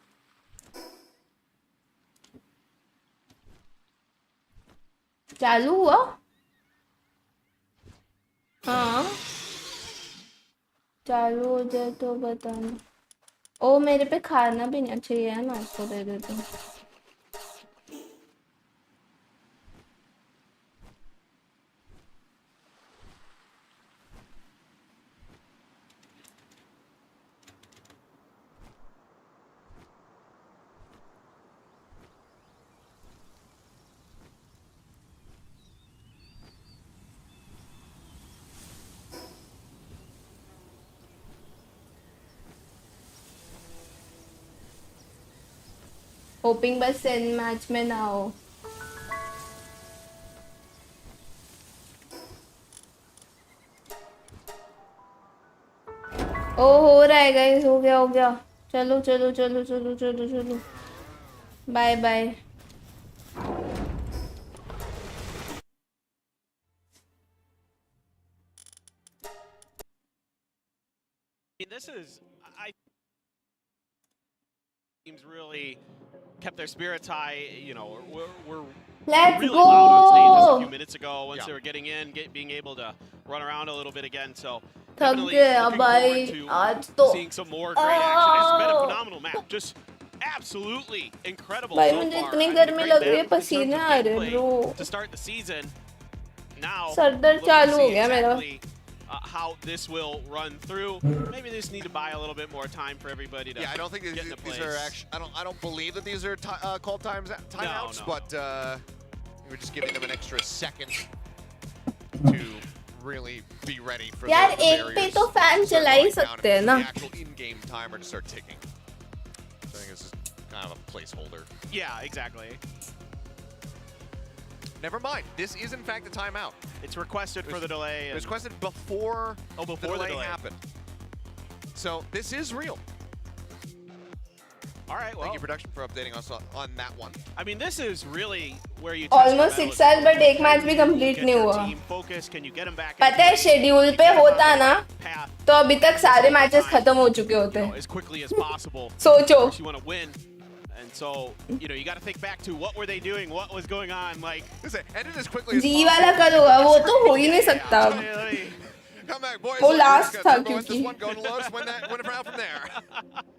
चालू हुआ? हाँ चालू हो जाए तो बताना। ओ मेरे पे खाना भी नहीं चाहिए है, मैं इसको दे देती हूँ। होपिंग बस सेंड मैच में ना हो। ओ हो रहा है गाइस, हो गया हो गया। चलो चलो चलो चलो चलो चलो, bye bye. This is, I teams really kept their spirits high. You know, we're Let's really go! loud on stage just a few minutes ago. Once they were getting in, being able to run around a little bit again. So definitely looking forward to seeing some more great action. It's been a phenomenal match. Just absolutely incredible भाई so मुझे far. इतनी I mean, गर्मी great लग रही है, match in terms पसीने of आ रहे हैं gameplay bro. to start the season. now सरदर्द चालू हो गया मेरा. how this will run through. Maybe they just need to buy a little bit more time for everybody to. Yeah, I don't think get into these place. are actually. I don't believe that these are called timeouts, No. but we're just giving them an extra second to really be ready for यार the एक पे barriers तो fan to start चला ही going down सकते हैं and ना. the actual in-game timer to start ticking. So I think this is kind of a placeholder. Yeah, exactly. Never mind. This is in fact a timeout. It's requested for the delay. It was requested before, before the delay happened. So this is real. All right, well. Thank you, production, for updating us on that one. I mean, this is really where you. Almost 6 साल but एक match भी complete नहीं हुआ. Focus, can you get them back? पता है schedule पे होता ना तो अभी तक सारे मैचेस खत्म हो चुके होते. As quickly as possible. सोचो. You want to win. And so, you got to think back to what were they doing, what was going on, like. Ended as quickly as जी वाला कल होगा वो तो हो ही नहीं सकता. Come back, boys. वो last था क्योंकि. Go to Lotus, win it out from there.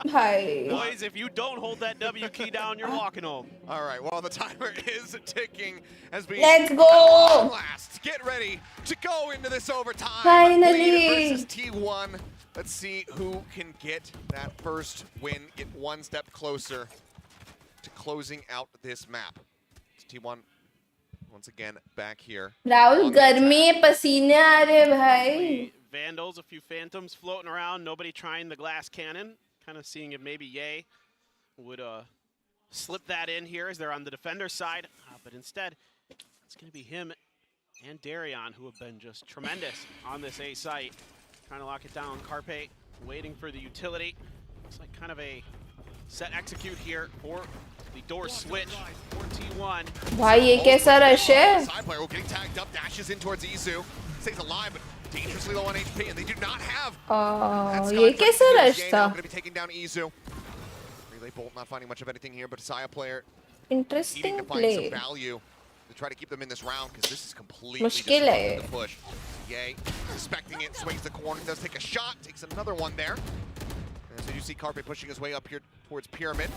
भाई. Boys, if you don't hold that W key down, you're walking home. All right, well, the timer is ticking as we. Let's go. Last, get ready to go into this overtime. Finally. Bleed versus T1. Let's see who can get that first win, get one step closer to closing out this map. It's T1 once again back here. Rahul गर्मी पसीने आ रहे भाई. Vandals, a few phantoms floating around, nobody trying the glass cannon. Kind of seeing if maybe Ye would slip that in here as they're on the defender side. But instead, it's going to be him and Darion who have been just tremendous on this A site. Trying to lock it down. Carpe waiting for the utility. Looks like kind of a set execute here for the door switch for T1. भाई ये कैसा rush है? Side player getting tagged up, dashes in towards Izu. Stays alive, but dangerously low on HP, and they do not have. ये कैसा rush था? Going to be taking down Izu. Relay Bolt not finding much of anything here, but Saya player Interesting needing to find play. some value to try to keep them in this round because this is completely मुश्किल disrupting है. the push. Yay, suspecting it, swings the corner, does take a shot, takes another one there. And so you see Carpe pushing his way up here towards Pyramid.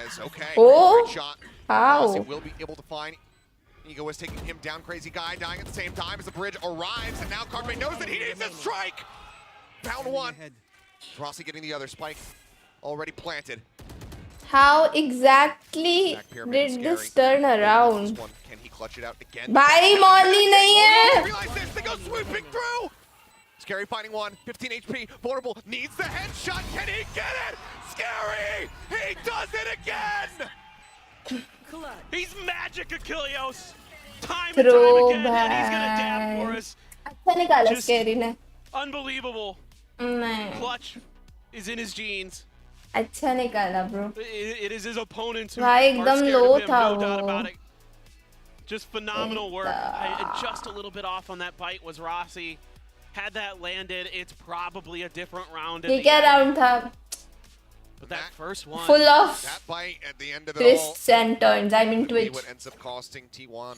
As okay, Oh, great shot. how? Rossi will be able to find. Ego is taking him down. Crazy guy dying at the same time as the bridge arrives, and now Carpe knows that he needs a strike. Found one. Rossi getting the other spike already planted. How exactly did this turn around? Can he clutch it out again? भाई Molly नहीं है. Realize this, they go swooping through. Scary finding one, 15 HP, vulnerable, needs the headshot. Can he get it? Scary, he does it again. He's magic, Achilleos. Time and time again, and he's gonna dab for us. अच्छा निकाला Just scary ने. Unbelievable. नहीं. Clutch is in his jeans. अच्छा निकाला bro. It is his opponents who भाई are एकदम scared low of him, था no doubt वो. about it. Just phenomenal work. Just a little bit off on that bite was Rossi. Had that landed, it's probably a different round. ये क्या round था? But that first one, Full of that bite at the end of it twists all, and turns. I mean be twitch. what ends up costing T1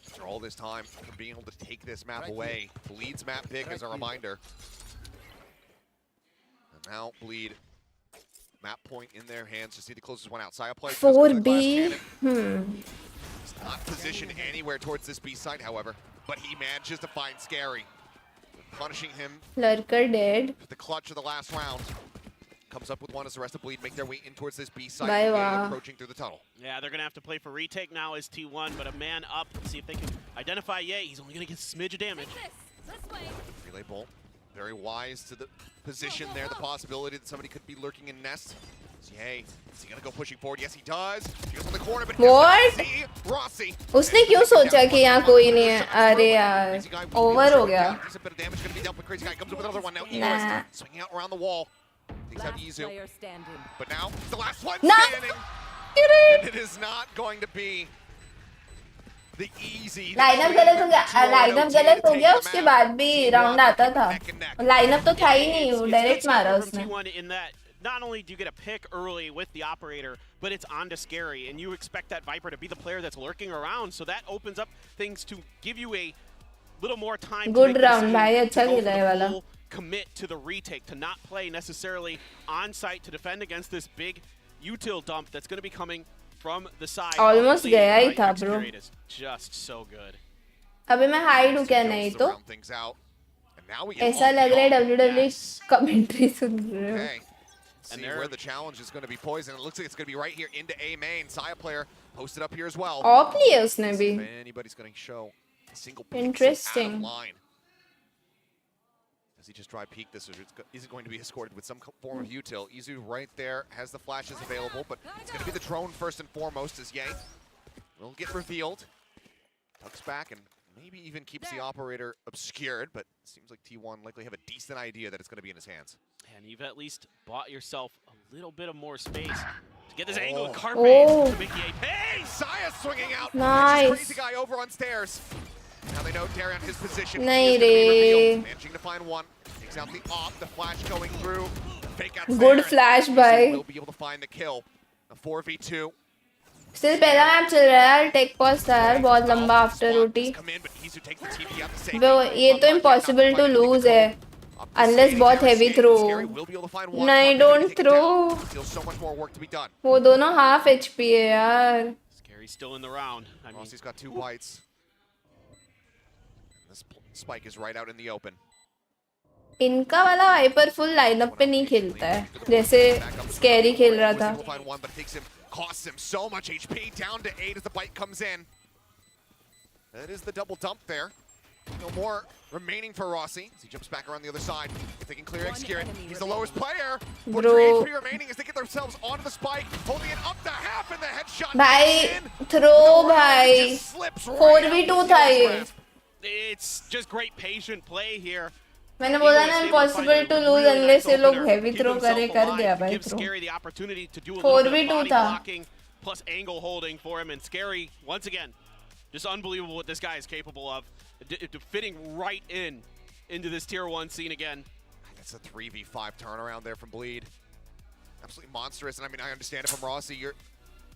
after all this time for being able to take this map away. Bleed's map pick as a reminder. And now Bleed, map point in their hands. Just need the closest one out. Saya plays 4B. He's not positioned anywhere towards this B side, however, but he manages to find Scary, punishing him. Lurker dead. The clutch of the last round. Comes up with one as the rest of Bleed make their way in towards this B side. Bye, Yay wow. approaching through the tunnel. yeah, they're gonna have to play for retake now as T1, but a man up. See if they can identify Ye. He's only gonna get a smidge of damage. Relay Bolt, very wise to the position there, the possibility that somebody could be lurking in nest. Yay, is he gonna go pushing forward? Yes, he does. He goes on the corner, but What? see Rossi. उसने क्यों सोचा कि यहाँ कोई नहीं है? अरे यार, over हो gया. Decent bit of damage gonna be dealt, but Crazy Guy comes up with another one now. Nah. Ego is swinging out around the wall. Takes out Izu. But now, the last one Nah. standing. And it is not going to be the easy. Lineup गलत हो गया. Lineup गलत हो गया उसके बाद भी round आता था. लाइनअप तो था ही नहीं. वो डायरेक्ट मारा उसने. T1 in that, not only do you get a pick early with the operator, but it's on to Scary, and you expect that Viper to be the player that's lurking around, so that opens up things to give you a little more time. Good to make round, भाई decision, अच्छा to go खेला for है the वाला. full commit to the retake, to not play necessarily on site to defend against this big util dump that's going to be coming from the side. Almost Obviously, गया ही था X bro. period is just so good. अबे मैं hide हूँ क्या? नहीं तो ऐसा लग रहा है WWE कमेंट्री सुन रहे हो. See where the challenge is going to be poisoned. It looks like it's going to be right here into A main. Saya player posted up here as well. Op लिया उसने भी. If anybody's going to show a single Interesting. out of line. Does he just try peek this, or is it going to be escorted with some form of util? Izu right there has the flashes available, but it's going to be the drone first and foremost as Ye will get revealed. Tucks back and maybe even keeps the operator obscured, but it seems like T1 likely have a decent idea that it's going to be in his hands. And you've at least bought yourself a little bit of more space to get this angle. Carpe to make Ye pay. Saya swinging out. Nice. Crazy guy over on stairs. Now they know Darion his position. नहीं रे. Managing to find one. Takes out the off. The flash going through. Fake out. Good flash by. Will be able to find the kill. A 4v2. Still पहला map चल रहा है यार. Take pause था यार बहुत लंबा आफ्टर रोटी. वो ये तो impossible to lose है. Unless बहुत heavy throw. नहीं, don't throw. वो दोनों half HP है यार. Scary's still in the round. I mean, he's got 2 bites. This spike is right out in the open. इनका वाला वाइपर फुल लाइनअप पे नहीं खेलता है जैसे स्कैरी खेल रहा था. Costs him so much HP, down to 8 as the bite comes in. That is the double dump there. No more remaining for Rossi as he jumps back around the other side. If they can clear Execute, he's the lowest player. 43 HP remaining as they get themselves onto the spike, holding it up to half, and the headshot. भाई throw भाई 4v2 था ये. It's just great patient play here. मैंने बोला ना impossible to lose unless ये लोग heavy throw करे. कर दिया भाई throw. Scary the opportunity to do a 4v2 था. Plus angle holding for him, and Scary once again just unbelievable what this guy is capable of. Fitting right into this tier 1 scene again. That's a 3v5 turnaround there from Bleed. Absolutely monstrous, and I mean I understand it from Rossi. You're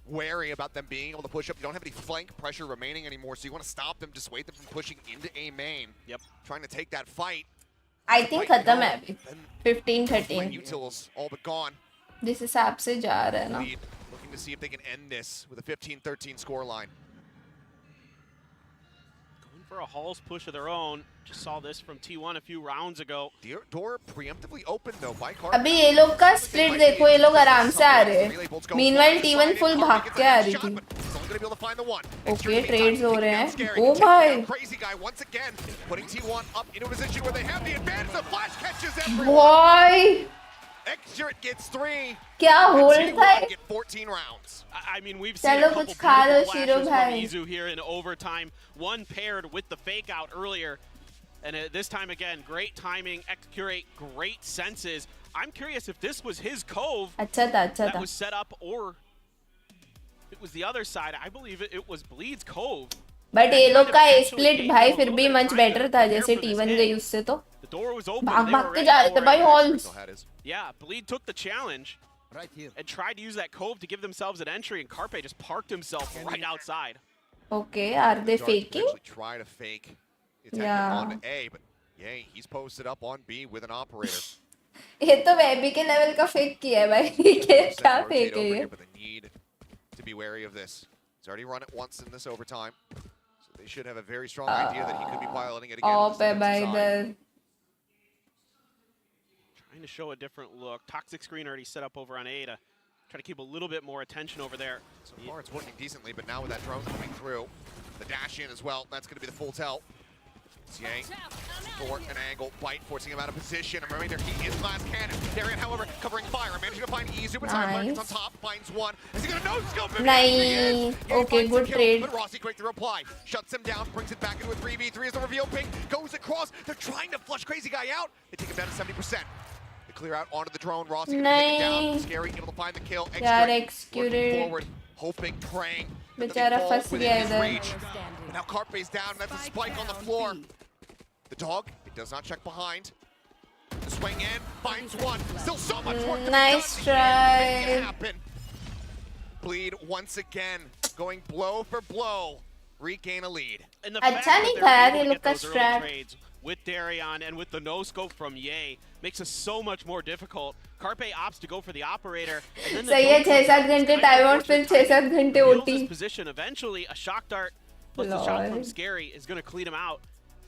wary about them being able to push up. You don't have any flank pressure remaining anymore, so you want to stop them, dissuade them from pushing into A main. Yep. Trying to take that fight. I think खत्म है अभी 15-13. Utils all but gone. जिस हिसाब से जा रहा है ना. Looking to see if they can end this with a 15-13 scoreline. Going for a Halls push of their own. Just saw this from T1 a few rounds ago. Door preemptively open though by Carpe. अभी ये लोग का split देखो. ये लोग आराम से आ रहे हैं. Meanwhile T1 full भाग के आ रही थी. Okay, trades हो रहे हैं. ओ भाई. Crazy guy once again putting T1 up into a position where they have the advantage. The flash catches everyone. Boy. Exjurit gets 3. क्या होल्ड था? Get 14 rounds. I mean, we've seen a couple खा लो flashes शिरो from भाई. Izu here in overtime. One paired with the fake out earlier. And this time again, great timing, Execute, great senses. I'm curious if this was his cove अच्छा था. that was set up, or it was the other side. I believe it was Bleed's cove. But ये लोग का split भाई फिर भी much better था जैसे T1 गई उससे तो. The door was open. भाग के जा रहे थे भाई Halls. Yeah, Bleed took the challenge and tried to use that cove to give themselves an entry, and Carpe just parked himself right outside. Okay, are they faking? Try to fake. It's on to A, but yay, he's posted up on B with an operator. ये तो वेबी के level का fake किया है भाई. क्या fake है ये? But they need to be wary of this. He's already run it once in this overtime, so they should have a very strong idea that he could be piloting it again. Op है भाई इधर. Trying to show a different look. Toxic screen already set up over on A to try to keep a little bit more attention over there. So far it's working decently, but now with that drone coming through, the dash in as well, that's going to be the full tell. Yang for an angle, bite forcing him out of position. And remember, he is last cannon. Darion, however, covering fire, managing to find Izu, but time gets on top, finds one. Is he gonna no-scope him? Nice. Okay, good trade. But Rossi, great the reply. Shuts him down, brings it back into a 3v3 as the reveal ping goes across. They're trying to flush Crazy Guy out. They take him down to 70%. They clear out onto the drone. Rossi gonna take it down. Scary, able to find the kill. Executed. Forward, hoping, praying. बेचारा फंस गया इधर. Now Carpe's down, that's a spike on the floor. The dog, it does not check behind. The swing in, finds one. Still so much work to be done. Nice try. Make it happen. Bleed once again, going blow for blow. Regain a lead. And the अच्छा नहीं था यार ये लोग का strat. With Darion and with the no-scope from Ye makes us so much more difficult. Carpe opts to go for the operator. सही है 6-7 घंटे टाइम आउट फिर 6-7 घंटे OT. Position eventually a shock dart plus the shot from Scary is going to clean him out.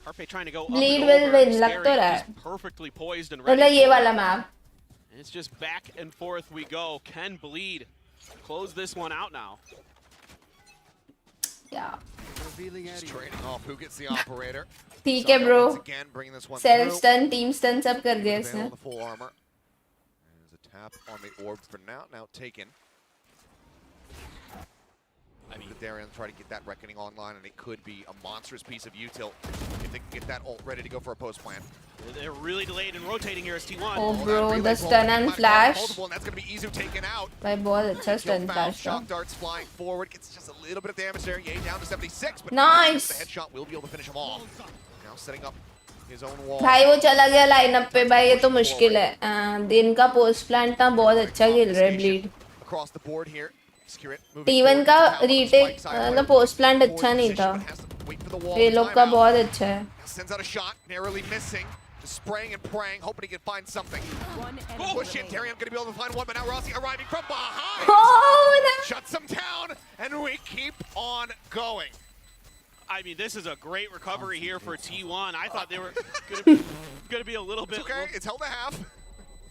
Harpe trying to go up Bleed and will over. win, लग Scary तो रहा is है. perfectly poised and ready. मतलब ये for वाला it. Map. And it's just back and forth we go. Can Bleed close this one out now? Yeah. Just trading off who gets the operator. ठीक है bro. Once again, bringing this one Self through. stun, team stun सब कर दिया Avail इसने. the full armor. There's a tap on the orb for now. Now taken. I mean, Darian try to get that reckoning online, and it could be a monstrous piece of util if they can get that ult ready to go for a post plant. They're really delayed and rotating here as T1. Oh bro, the stun and flash. And that's going to be Izu taken out. भाई बहुत अच्छा stun flash था. Shock darts flying forward. Gets just a little bit of damage there. Yay down to 76, but Nice. the headshot will be able to finish him off. Now setting up his own wall. भाई वो चला गया lineup पे भाई ये तो मुश्किल है. दिन का पोस्ट प्लांट ना बहुत अच्छा खेल रहा है bleed. Across the board here. T1 का रीटेक मतलब पोस्ट प्लांट अच्छा नहीं था. ये लोग का बहुत अच्छा है. Sends out a shot, narrowly missing. Just spraying and praying, hoping he can find something. Push in, Darian gonna be able to find one, but now Rossi arriving from behind. Oh, shuts him down, and we keep on going. I mean, this is a great recovery here for T1. I thought they were gonna be a little bit. It's okay, it's held a half.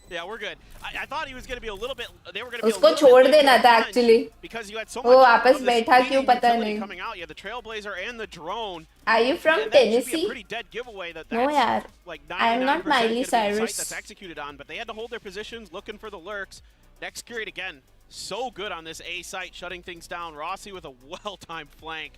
Yeah, we're good. I thought he was going to be a little bit. They were going to be. उसको छोड़ देना था actually. Because you had so वो much. वापस बैठा क्यों पता नहीं. Coming out, you had the Trailblazer and the drone. Are you from Tennessee? Pretty dead giveaway. No यार. Like I am not Miley Cyrus. That's executed on, but they had to hold their positions, looking for the lurks. Next Curate again, so good on this A site, shutting things down. Rossi with a well-timed flank.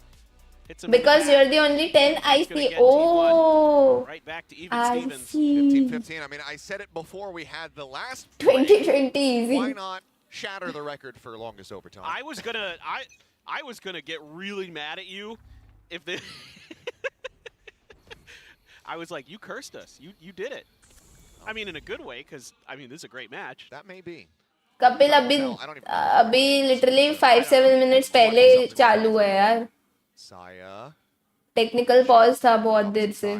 Because you're the only 10 I see. Oh, right back to even I Stevens. see. 15-15. I mean, I said it before we had the last 2020 easy. Why not shatter the record for longest overtime? I was gonna get really mad at you if they. I was like, you cursed us. You did it. I mean, in a good way, because I mean, this is a great match. That may be. Kapil अभी literally 5-7 minutes पहले चालू है यार. Saya. Technical pause था बहुत देर से.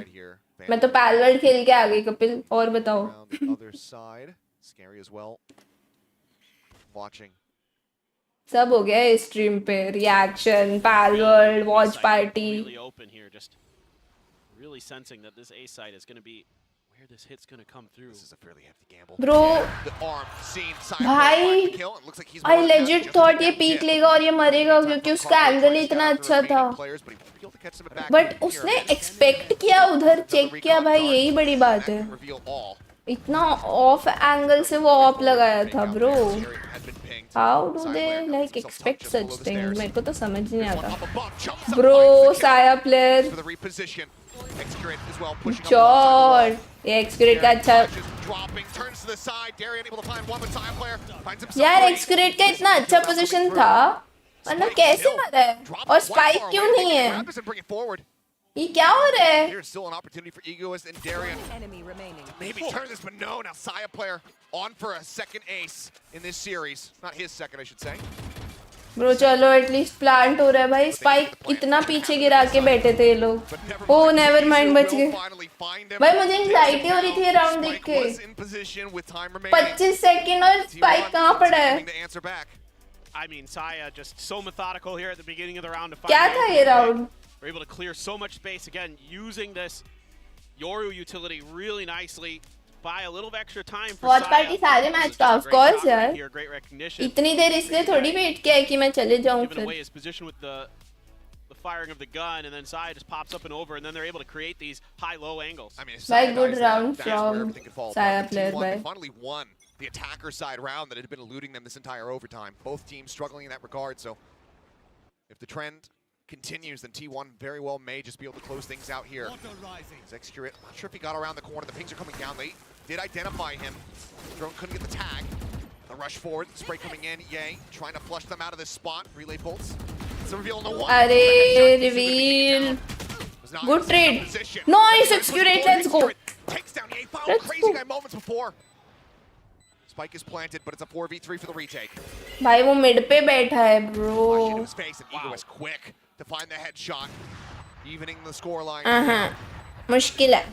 मैं तो पैलवर्ल्ड खेल के आ गई कपिल. और बताओ. Other side, scary as well. Watching. सब हो गया है स्ट्रीम पे. Reaction, Palworld, watch party. Really open here, just really sensing that this A side is going to be where this hit's going to come through. This is a fairly hefty gamble. Bro, the arm seen भाई, I legit thought ये peak लेगा और ये मरेगा क्योंकि उसका angle ही इतना अच्छा था. बट उसने एक्सपेक्ट किया, उधर चेक किया भाई, यही बड़ी बात है. इतना ऑफ एंगल से वो ऑफ लगाया था bro. How do they like expect such thing? मेरे को तो समझ नहीं आता ब्रो. साया प्लेयर चॉट. ये एक्सक्यूरेट का अच्छा यार. एक्सक्यूरेट का इतना अच्छा पोजीशन था, मतलब कैसे मारा है? और स्पाइक क्यों नहीं है? ये क्या हो रहा है? Here's still an opportunity for Egoist and Darian. Maybe turn this, but no. Now Saya player on for a second ace in this series. Not his second, I should say. Bro चलो at least plant हो रहा है भाई. Spike इतना पीछे गिरा के बैठे थे ये लोग. ओह नेवर माइंड, बच गए भाई. मुझे एंजाइटी हो रही थी राउंड देख के. 25 सेकंड और स्पाइक कहाँ पड़ा है? I mean, Saya just so methodical here at the beginning of the round to find. क्या था ये round? We're able to clear so much space again using this Yoru utility really nicely. Buy a little extra time for Watchparty सारे match का of course यार. Great recognition. इतनी देर इसलिए थोड़ी wait किया है कि मैं चले जाऊं फिर. Giving away his position with the firing of the gun, and then Saya just pops up and over, and then they're able to create these high-low angles. I mean, very good round from Saya player. They finally won the attacker side round that had been eluding them this entire overtime. Both teams struggling in that regard. So if the trend continues, then T1 very well may just be able to close things out here. Zexcurate, not sure if he got around the corner. The pings are coming down late. Did identify him. Drone couldn't get the tag. The rush forward, spray coming in. Yay, trying to flush them out of this spot. Relay bolts. It's a reveal on the one. Arey, reveal. Good trade. Nice, Zexcurate, let's go. Takes down Yay. Found crazy guy moments before. Spike is planted, but it's a 4v3 for the retake. भाई वो mid पे बैठा है bro. Ego is quick to find the headshot, evening the scoreline. मुश्किल है,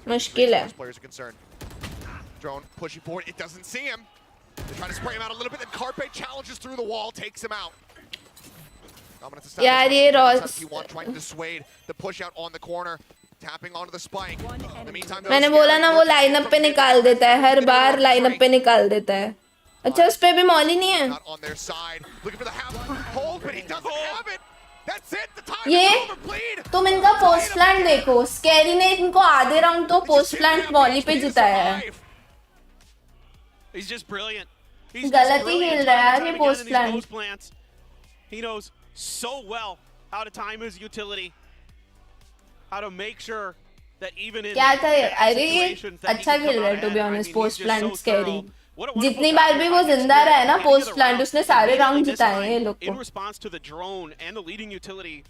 मुश्किल है. Players are concerned. Drone pushing forward. It doesn't see him. They're trying to spray him out a little bit. Then Carpe challenges through the wall, takes him out. यार ये Ross मैंने बोला ना वो लाइनअप पे निकाल देता है, हर बार लाइनअप पे निकाल देता है। अच्छा उस पे भी मॉली नहीं है। ये तुम इनका पोस्ट प्लांट देखो, स्कैरी ने इनको आधे राउंड तो पोस्ट प्लांट मॉली पे जिताया है। गलत ही खेल रहा है यार ये post plant. He knows so well how to time his utility, how to make sure that even in क्या करे, अरे ये अच्छा खेल रहा है to be honest post plant scary. जितनी बार भी वो जिंदा रहा है ना पोस्ट प्लांट, उसने सारे राउंड जिताए हैं ये लोग को। In response to the drone and the leading utility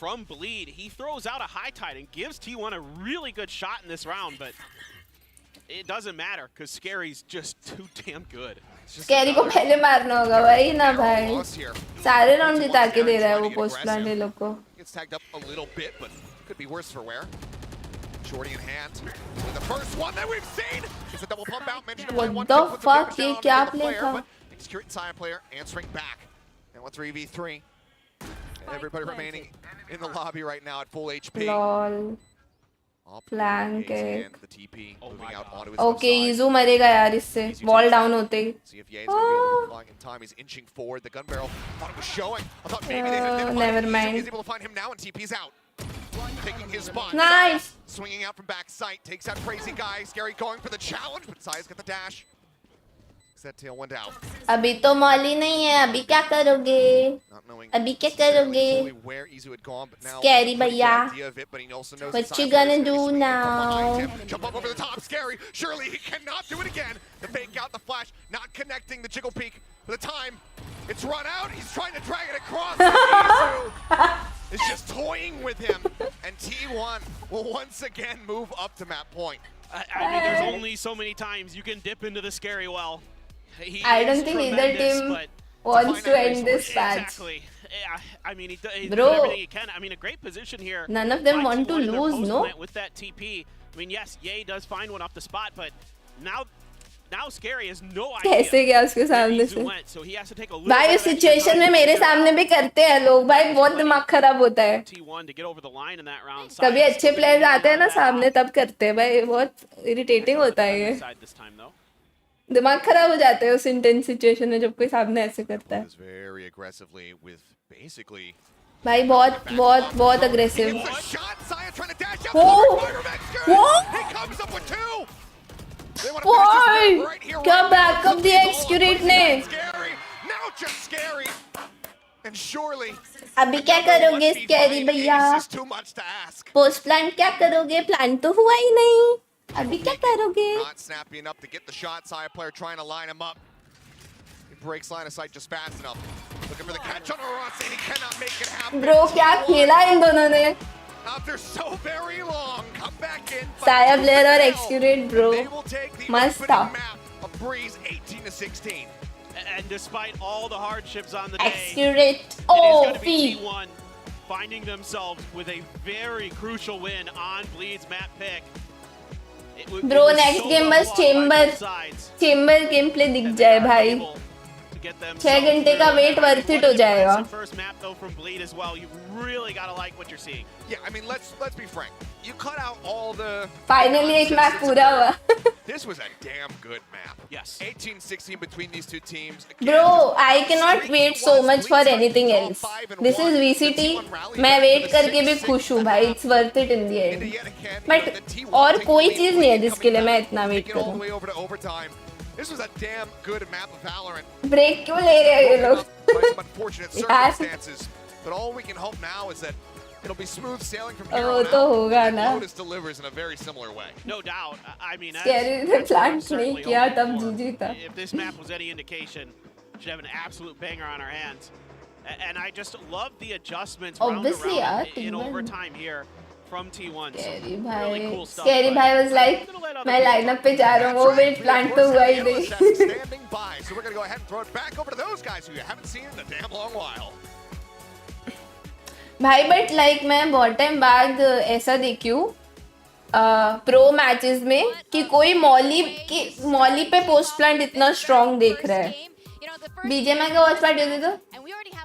from Bleed, he throws out a high tide and gives T1 a really good shot in this round, but it doesn't matter because Scary's just too damn good. Scary को पहले मारना होगा भाई ना भाई, सारे round जिता के दे रहा है वो पोस्ट प्लांट ये लोग को। What the fuck, ये क्या प्ले था? लॉल फ्लैंक ओके इजू मरेगा यार इससे वॉल डाउन होते ही। Never mind. Nice. Swinging out from backside, takes out crazy guy. Scary going for the challenge, but Zai's got the dash. That tail went out. अभी तो Molly नहीं है, अभी क्या करोगे? अभी क्या करोगे? Scary भैया। What you gonna do now? Jump up over the top, Scary. Surely he cannot do it again. The fake out, the flash, not connecting the jiggle peek. For the time, it's run out. He's trying to drag it across. Is just toying with him, and T1 will once again move up to map point. I mean, there's only so many times you can dip into the Scary well. I don't think either team wants to end this match. Exactly. Yeah, I mean, he's Bro, done everything he can. I mean, a great position here. None of them want to lose, no? With that TP. I mean, yes, Ye does find one off the spot, but now Scary has no idea. कैसे गया उसके सामने से? So he has to take a little भाई उस situation में मेरे सामने भी करते हैं लोग भाई, बहुत दिमाग खराब होता है। T1 to get over the line in that round. कभी अच्छे प्लेयर्स आते हैं ना सामने तब करते हैं भाई, बहुत इरिटेटिंग होता है ये। दिमाग खराब हो जाता है उस इंटेंस सिचुएशन में जब कोई सामने ऐसे करता है। भाई बहुत बहुत बहुत अग्रेसिव। क्या बैकअप दिया एक्सक्यूरेट ने। अभी क्या करोगे स्कैरी भैया? पोस्ट प्लांट क्या करोगे? प्लान तो हुआ ही नहीं, अभी क्या करोगे? ब्रो क्या खेला इन दोनों ने। साया ब्लेयर और एक्सक्यूरेट ब्रो मस्त था। And despite all the hardships on the day, Accurate. T1 finding themselves with a very crucial win on Bleed's map pick. Bro, next game बस चेम्बर गेम प्ले दिख जाए भाई, 6 घंटे का वेट वर्थ इट हो जाएगा। First map though from Bleed as well. You really gotta like what you're seeing. Yeah, I mean, let's be frank. You cut out all the. Finally एक match पूरा हुआ। This was a damn good map. Yes. 18-16 between these two teams. Bro, I cannot wait so much for anything else. This is VCT. मैं wait करके भी खुश हूँ भाई. It's worth it in the end. But और कोई चीज नहीं है जिसके लिए मैं इतना वेट करूँ. This was a damn good map of Valorant. Break क्यों ले रहे हैं ये लोग? Some unfortunate circumstances, but all we can hope now is that it'll be smooth sailing from here on तो होगा out. ना. Lotus delivers in a very similar way. No doubt. I mean, Scary ने plant नहीं किया तब जीजी था. If this map was any indication, should have an absolute banger on our hands. And I just love the adjustments Obviously, round in overtime here from T1. Scary really cool stuff. Scary भाई was like, मैं lineup पे जा रहा हूँ, वो wait plant तो हुआ ही नहीं. Standing by, so we're gonna go ahead and throw it back over to those guys who you haven't seen in a damn long while. भाई बट लाइक मैं बहुत टाइम बाद ऐसा देखी हूँ प्रो मैचेस में कि कोई मॉली पे पोस्ट प्लांट इतना स्ट्रॉन्ग देख रहा है. बीजेएमआई का वॉच पार्टी होती तो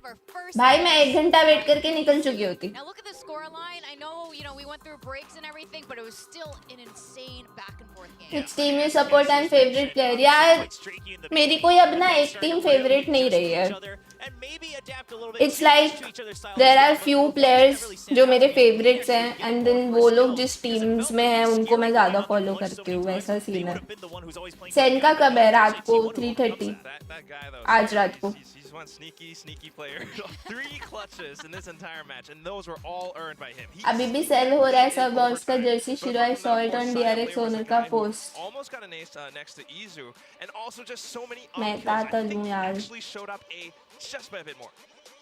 our first. भाई मैं 1 घंटा वेट करके निकल चुकी होती. Now look at the scoreline. I know, we went through breaks and everything, but it was still an insane back and forth game. Which team you support and favorite player? यार मेरी कोई अब ना एक टीम फेवरेट नहीं रही है. It's like there are few players जो मेरे favorites हैं and then वो लोग जिस teams में हैं उनको मैं ज़्यादा follow करती हूँ. वैसा सीन है. सेन का कब है? रात को 3:30. आज रात को. He's one sneaky player. 3 clutches in this entire match, and those were all earned by him. अभी भी सेल हो रहा है सब और उसका जर्सी शिरो. I saw it on DRX owner का post. Almost got an ace next to Izu, and also just so many मैं ताता लूँ यार. actually showed up just by a bit more.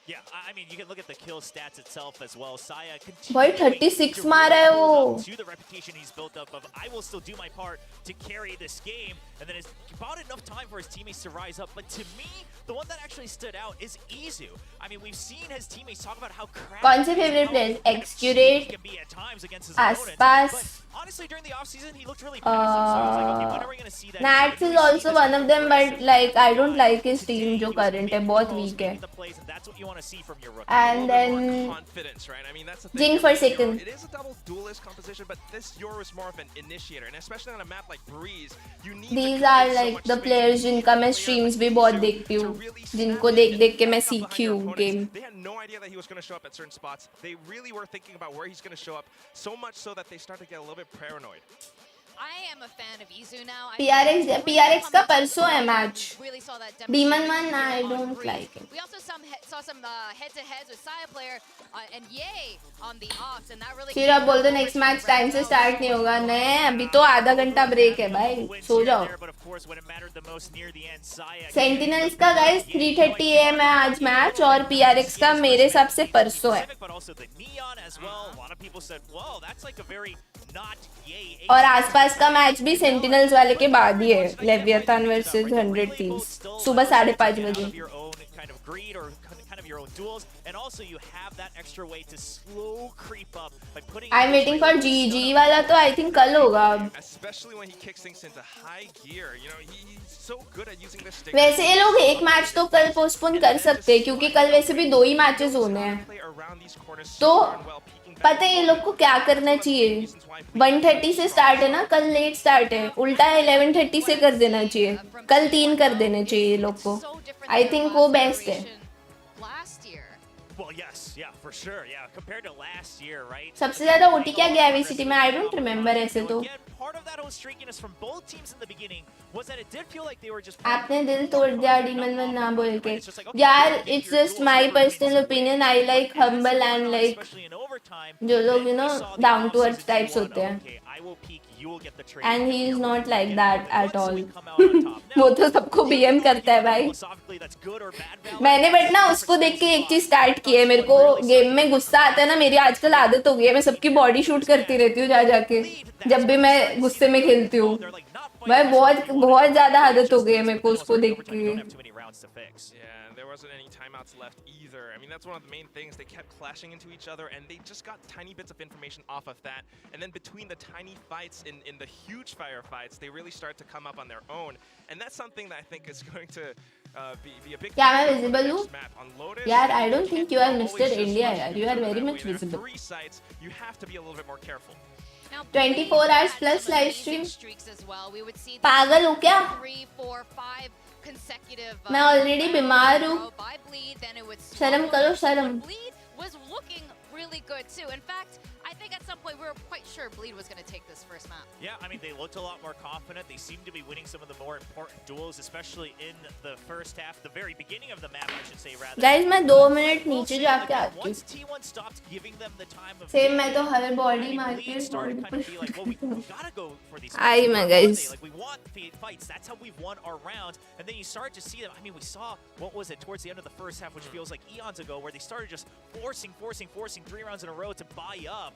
Yeah, I mean, you can look at the kill stats itself as well. Saya भाई 36 मारा है वो. to the reputation he's built up of I will still do my part to carry this game, and then it's about enough time for his teammates to rise up. But to me, the one that actually stood out is Izu. I mean, we've seen his teammates talk about how crappy कौन से favorite players? Excurate, can be at times against his आसपास. opponents. But honestly, during the offseason, he looked really passive. So I was like, okay, when are we going to see that? Nats is also one of them, but like I don't like his team जो current है. बहुत weak है. That's what you want to see from your rookie. And then Confidence, right? I mean, that's the thing. Jing for second. It is a double duelist composition, but this Yor is more of an initiator, and especially on a map like Breeze, you need. These are like the players जिनका मैं streams भी बहुत देखती हूँ, जिनको देख के मैं सीखी हूँ game. They had no idea that he was going to show up at certain spots. They really were thinking about where he's going to show up, so much so that they started to get a little bit paranoid. I am a fan of Izu now. PRX का परसों है match. Really saw that Demon Man, I don't like it. We also saw some head-to-heads with Saya player and Ye on the ops, and that really. फिर अब बोल दो next match time से start नहीं होगा. नहीं, अभी तो आधा घंटा break है भाई. सो जाओ. Sentinels का guys 3:30 AM है आज match और PRX का मेरे हिसाब से परसों है. और आसपास का मैच भी सेंटिनल्स वाले के बाद ही है. लेवियथान वर्सेस 100 Thieves सुबह 5:30 बजे. I'm waiting for G वाला तो I think कल होगा. Especially when he kicks things into high gear, he's so good at using this stick. वैसे ये लोग एक मैच तो कल पोस्टपोन कर सकते हैं क्योंकि कल वैसे भी 2 ही मैचेस होने हैं. तो पता है ये लोग को क्या करना चाहिए. 1:30 से स्टार्ट है ना, कल लेट स्टार्ट है. उल्टा 11:30 से कर देना चाहिए. कल 3 कर देने चाहिए ये लोग को. आई थिंक वो बेस्ट है. Well, yes, yeah, for sure, yeah. Compared to last year, right? सबसे ज़्यादा ओटी क्या गया VCT में? I don't remember ऐसे तो. Part of that whole streakiness from both teams in the beginning was that it did feel like they were just. आपने दिल तोड़ दिया डीमन मन ना बोल के. यार, it's just my personal opinion. I like humble and like जो लोग down to earth types होते हैं. And he is not like that at all. वो तो सबको BM करता है भाई. मैंने बट ना उसको देख के एक चीज स्टार्ट की है. मेरे को गेम में गुस्सा आता है ना, मेरी आजकल आदत हो गई है. मैं सबकी बॉडी शूट करती रहती हूँ जा जाके जब भी मैं गुस्से में खेलती हूँ. मैं बहुत ज्यादा आदत हो गई है मेरे को उसको देख के. Yeah, there wasn't any timeouts left either. I mean, that's one of the main things. They kept clashing into each other, and they just got tiny bits of information off of that. And then between the tiny fights in the huge firefights, they really start to come up on their own. And that's something that I think is going to be a big. क्या मैं visible हूँ? यार, I don't think you are Mr. India यार. You are very much visible. 3 sites, you have to be a little bit more careful. 24 hours plus live stream. पागल हो क्या? मैं already बीमार हूँ. शर्म करो शर्म. Was looking really good too. In fact, I think at some point we were quite sure Bleed was going to take this first map. Yeah, I mean, they looked a lot more confident. They seemed to be winning some of the more important duels, especially in the first half, the very beginning of the map, I should say, rather. Guys, मैं 2 minute नीचे जाके आती हूँ. Once T1 stopped giving them the time of Same, मैं तो हर body मार के started kind of be like, well, we gotta go for these. आई मैं guys. Like, we want fights. That's how we've won our rounds. And then you start to see them. I mean, we saw, what was it, towards the end of the first half, which feels like eons ago, where they started just forcing 3 rounds in a row to buy up.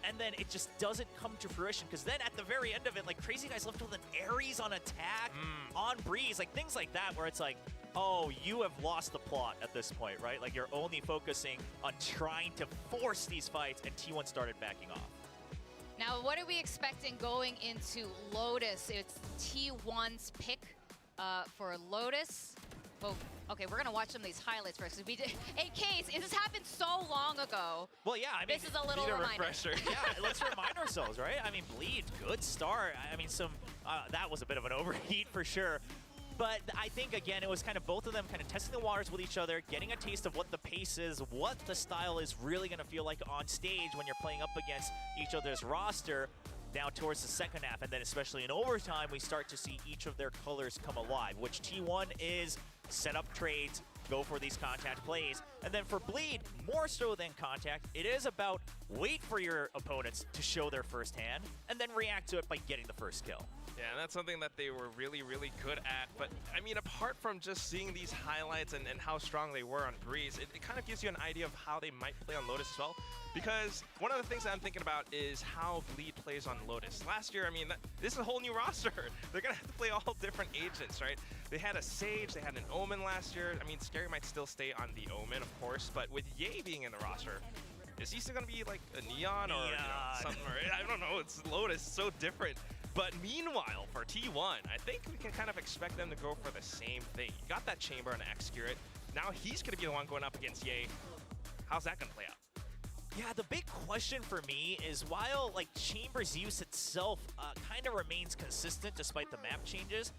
And then it just doesn't come to fruition, because then at the very end of it, like, Crazy Guys left with an Ares on attack, on Breeze, like things like that, where it's like, oh, you have lost the plot at this point, right? Like, you're only focusing on trying to force these fights, and T1 started backing off. Now, what are we expecting going into Lotus? It's T1's pick for Lotus. Well, okay, we're gonna watch some of these highlights first. 'Cause we did. Hey, Case, this happened so long ago. Well, yeah, I mean, this is a little need reminder. refresher. Yeah, let's remind ourselves, right? I mean, Bleed, good start. I mean, that was a bit of an overheat for sure. But I think, again, it was kind of both of them kind of testing the waters with each other, getting a taste of what the pace is, what the style is really going to feel like on stage when you're playing up against each other's roster. Now towards the second half, and then especially in overtime, we start to see each of their colors come alive, which T1 is set up trades, go for these contact plays. And then for Bleed, more so than contact, it is about wait for your opponents to show their first hand and then react to it by getting the first kill. Yeah, and that's something that they were really, really good at. But, I mean, apart from just seeing these highlights and how strong they were on Breeze, it kind of gives you an idea of how they might play on Lotus as well. Because one of the things that I'm thinking about is how Bleed plays on Lotus. Last year, I mean, this is a whole new roster. They're going to have to play all different agents, right? They had a Sage, they had an Omen last year. I mean, Scary might still stay on the Omen, of course, but with Ye being in the roster, is he still going to be like a Neon or something? Or, I don't know, it's Lotus, so different. But meanwhile, for T1, I think we can kind of expect them to go for the same thing. You got that Chamber and Execute. Now he's going to be the one going up against Ye. How's that going to play out? Yeah, the big question for me is while like Chamber's use itself kind of remains consistent despite the map changes,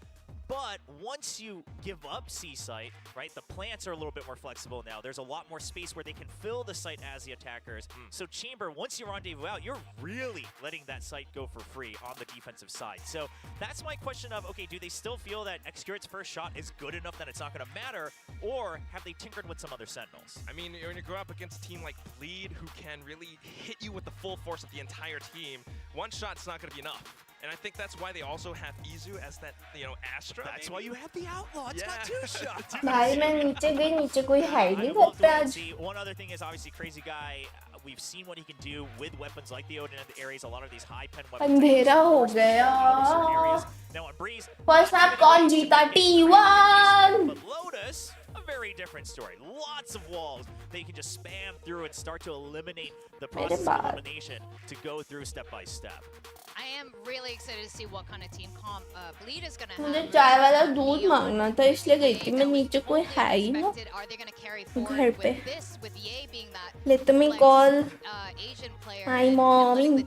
but once you give up C-Site, right, the plants are a little bit more flexible now. There's a lot more space where they can fill the site as the attackers. So Chamber, once you rendezvous out, you're really letting that site go for free on the defensive side. So that's my question of, okay, do they still feel that Execute's first shot is good enough that it's not going to matter, or have they tinkered with some other Sentinels? I mean, when you go up against a team like Bleed, who can really hit you with the full force of the entire team, one shot's not going to be enough. And I think that's why they also have Izu as that, you know, Astra. That's why you have the Outlaw. It's got 2 shots. भाई मैं नीचे गई नीचे कोई hide नहीं करता आज. One other thing is obviously Crazy Guy. We've seen what he can do with weapons like the Odin and the Ares. A lot of these high pen weapons. अंधेरा हो गया. Now on Breeze. First map कौन जीता? T1. But Lotus, a very different story. Lots of walls that you can just spam through and start to eliminate the process of elimination to go through step by step. I am really excited to see what kind of team comp Bleed is gonna have. मुझे चाय वाला दूध मांगना था इसलिए गई थी मैं नीचे कोई है ही ना घर पे. Let me call my mommy.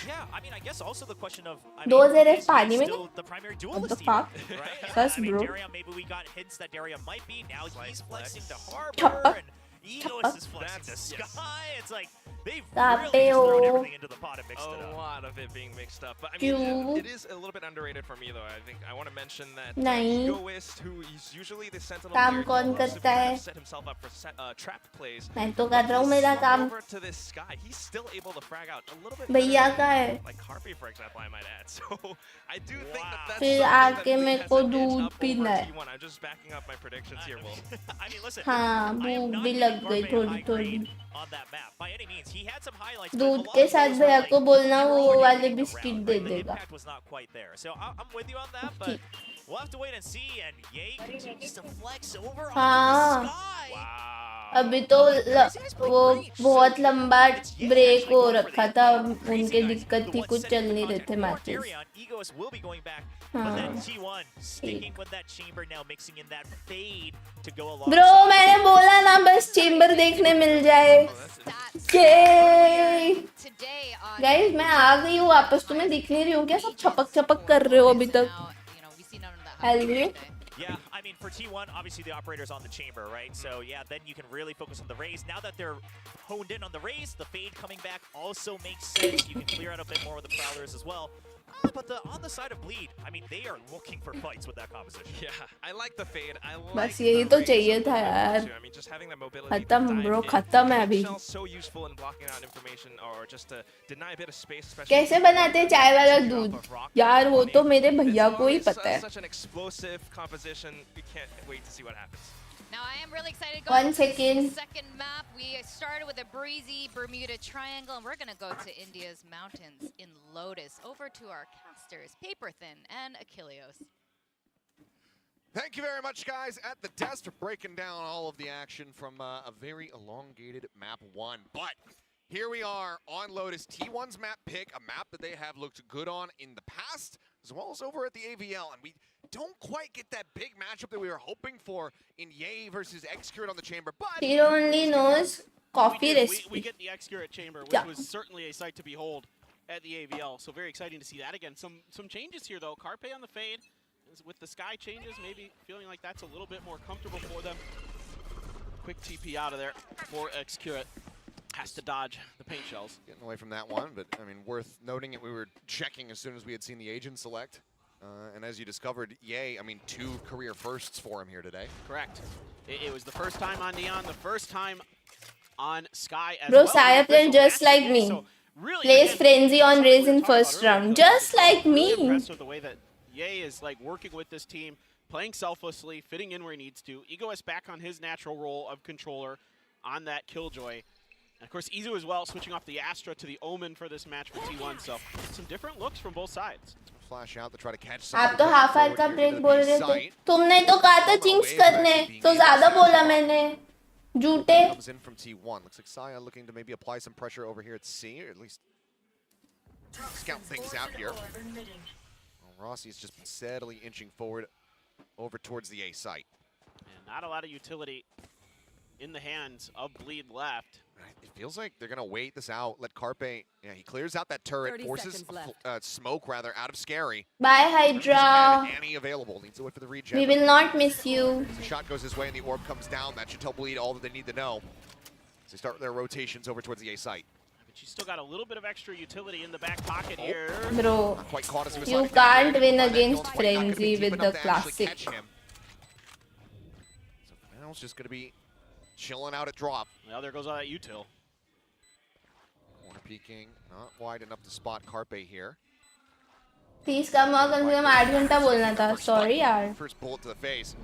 Yeah, I mean, I guess also the question of Those are पानी में. still the primary What duelist the fuck? team, right? Sus, I mean, bro. Darium, maybe we got hints that Darium might be. Now he's flexing to Harbor Choppa. and Egoist is flexing to Sky. It's like they've Tapeo. really just thrown everything into the pot and mixed it up. A lot of it being mixed up. But I mean, it is a little bit underrated for me, though. I think I want to mention that नहीं. Egoist, who is usually the Sentinel काम player, कौन who loves to करता kind है? of set himself up for trap plays. मैं तो कर रहा हूँ मेरा काम. Over to this Sky, he's still able to frag out a little bit. भैया better का than, है. like Harpy, for example, I might add. So I do think that's फिर something आके that मेरे has को an edge दूध up पीना over है. T1. I'm just backing up my predictions here, Will. I mean, listen. हाँ भूख भी लग गई थोड़ी थोड़ी. On that map, by any means, he had some highlights. दूध के साथ भैया को बोलना वो वाले बिस्किट दे The देगा. impact was not quite there. So I'm with you on that, but we'll have to wait and see. And Ye continues to flex over onto हाँ. the Sky. अभी तो वो बहुत लंबा ब्रेक हो रखा था उनके दिक्कत थी कुछ चल नहीं रहे थे matches. Egoist will be going back, but then T1 sticking with that chamber now, mixing in that fade to go along. Bro मैंने बोला ना बस चेंबर देखने मिल जाए. गाइस मैं आ गई हूँ वापस. तुम्हें दिख नहीं रही हूँ क्या? सब छपक छपक कर रहे हो अभी तक. Hello. Yeah, I mean, for T1, obviously the operator's on the chamber, right? So, yeah, then you can really focus on the raise. Now that they're honed in on the raise, the fade coming back also makes sense. You can clear out a bit more with the Prowlers as well. But on the side of Bleed, I mean, they are looking for fights with that composition. Yeah, I like the fade. I like बस यही तो चाहिए था यार. I mean, just having that mobility. खत्म bro खत्म है अभी. So useful in blocking out information or just to deny a bit of space. कैसे बनाते हैं चाय वाला दूध? यार वो तो मेरे भैया को ही पता है. Such an explosive composition. We can't wait to see what happens. Now I am really excited to go 1 to second. the second map. We started with a breezy Bermuda Triangle, and we're going to go to India's mountains in Lotus. Over to our casters, Paper Thin and Achilleos. Thank you very much, guys, at the desk for breaking down all of the action from a very elongated map 1. But here we are on Lotus, T1's map pick, a map that they have looked good on in the past, as well as over at the AVL. And we don't quite get that big matchup that we were hoping for in Ye versus Xcurate on the chamber, but He only knows coffee recipe. We get the Xcurate chamber, which Yeah. was certainly a sight to behold at the AVL. So very exciting to see that again. Some changes here though. Carpe on the fade, with the sky changes, maybe feeling like that's a little bit more comfortable for them. Quick TP out of there for Xcurate. Has to dodge the paint shells. Getting away from that one, but I mean, worth noting it. We were checking as soon as we had seen the agent select. And as you discovered, Ye, I mean, 2 career firsts for him here today. Correct. It was the first time on Neon, the first time on Sky as Bro, well. Saya played just like me. So really, Plays again, Frenzy on Raze in first round, just like really me. impressed with the way that Ye is like working with this team, playing selflessly, fitting in where he needs to. Ego is back on his natural role of controller on that Killjoy. And of course, Izu as well, switching off the Astra to the Omen for this match for T1. So some different looks from both sides. Flash out to try to catch आप तो half hour का break बोल रहे थे. तुमने तो कहा था जिंक्स करने, तो ज्यादा बोला मैंने. झूठे. Comes in from T1. Looks like Saya looking to maybe apply some pressure over here at C, or at least scout things out here. Well, Rossi's just been steadily inching forward over towards the A site. And not a lot of utility in the hands of Bleed left. It feels like they're going to wait this out, let Carpe, yeah, he clears out that turret, forces smoke rather out of Scary. Bye Hydra. Annie available, needs to wait for the regen. We will not miss you. The shot goes his way and the orb comes down. That should tell Bleed all that they need to know. So they start their rotations over towards the A site. But she's still got a little bit of extra utility in the back pocket here. Bro, Not quite caught us you can't win against Frenzy with the classic. So now it's just going to be chilling out at drop. Well, there goes all that util. Corner peeking, not wide enough to spot Carpe here. 30 कम हुआ, कम से कम 8 घंटा बोलना था. Sorry यार. First bullet to the face.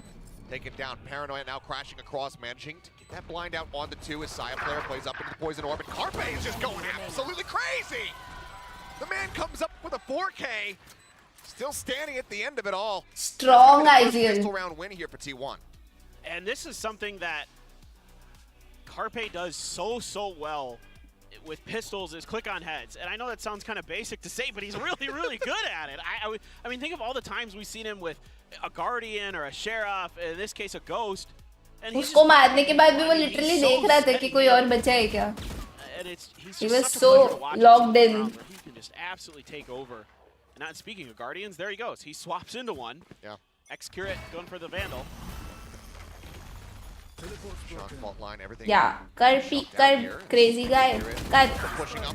Taken down. Paranoia now crashing across, managing to get that blind out on the 2 as Saya player plays up into the poison orb. And Carpe is just going absolutely crazy. The man comes up with a 4K. Still standing at the end of it all. Strong Pistol ideal. round win here for T1. And this is something that Carpe does so well with pistols is click on heads. And I know that sounds kind of basic to say, but he's really good at it. I mean, think of all the times we've seen him with a Guardian or a Sheriff, in this case a Ghost. And उसको मारने के बाद भी वो literally देख रहा था कि कोई और बचा है क्या. He was so locked in. He can just absolutely take over. And not speaking of Guardians, there he goes. He swaps into one. Yeah. Xcurate going for the Vandal. Shot fault line, everything. Yeah, कर peak कर crazy guy. कर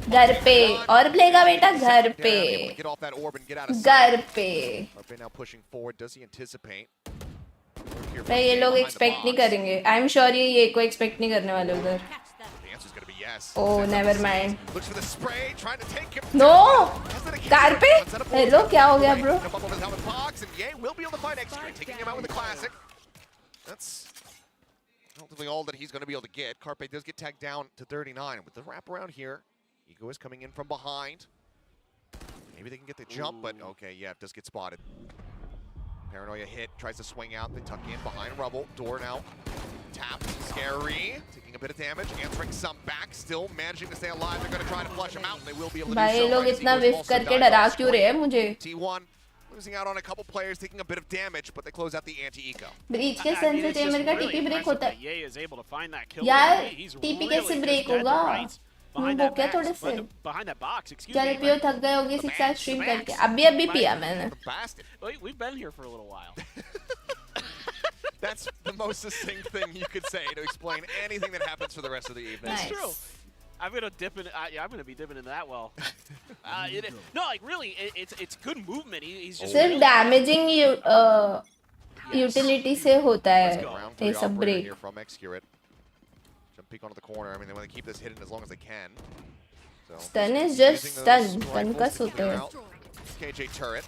घर पे और प्लेगा बेटा घर पे. Get off that orb and get out of घर पे. Carpe now pushing forward. Does he anticipate? मैं ये लोग expect नहीं करेंगे. I'm sure ये को expect नहीं करने वाले उधर. The answer's gonna be yes. Oh, never mind. Looks for the spray, trying to take him. No! Car पे? Hello, क्या हो गया bro? Up over the helmet box, and Ye will be able to find Xcurate, taking him out with a classic. That's relatively all that he's going to be able to get. Carpe does get tagged down to 39. With the wraparound here, Ego is coming in from behind. Maybe they can get the jump, but okay, yeah, it does get spotted. Paranoia hit, tries to swing out. They tuck in behind rubble. Door now tapped. Scary, taking a bit of damage, answering some back. Still managing to stay alive. They're going to try to flush him out, and they will be able to do so. भाई ये लोग इतना whiff करके डरा क्यों रहे हैं मुझे? T1 losing out on a couple players, taking a bit of damage, but they close out the anti-eco. Breach के sense chamber का TP break होता है. Ye is able to find that kill. यार TP कैसे break होगा? वो क्या थोड़े से? Behind that box, excuse चल me. पियो थक गए होगे 6 साल stream करके. अभी पिया मैंने. We've been here for a little while. That's the most succinct thing you could say to explain anything that happens for the rest of the evening. That's true. I'm gonna dip in. I'm gonna be dipping into that well. No, like really, it's good movement. He's just सिर्फ damaging utility से होता है ये सब break. Here from Xcurate. Jump peek onto the corner. I mean, they want to keep this hidden as long as they can. So, Stun is just stun. Concuss होते हैं. KJ turret.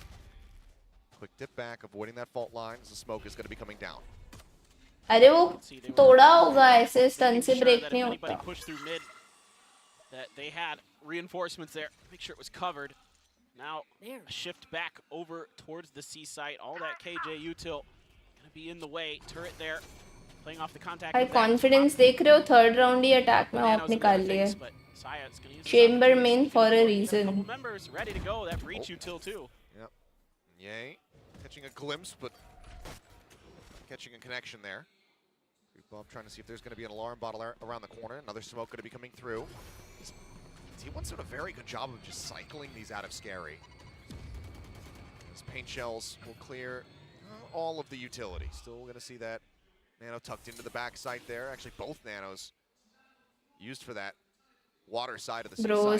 Quick dip back, avoiding that fault line as the smoke is going to be coming down. अरे वो तोड़ा होगा ऐसे stun से break नहीं होता. Push through mid. That they had reinforcements there. Make sure it was covered. Now a shift back over towards the C site. All that KJ util gonna be in the way. Turret there, playing off the contact. भाई confidence देख रहे हो? Third round ही attack में off निकाल लिए. Chamber main for a reason. Members ready to go. That breach util too. Yep. Ye Catching a glimpse, but catching a connection there. Bob trying to see if there's going to be an alarm bottle around the corner. Another smoke going to be coming through. T1's doing a very good job of just cycling these out of Scary. His paint shells will clear all of the utility. Still going to see that nano tucked into the back site there. Actually, both nanos used for that water side of the Bro,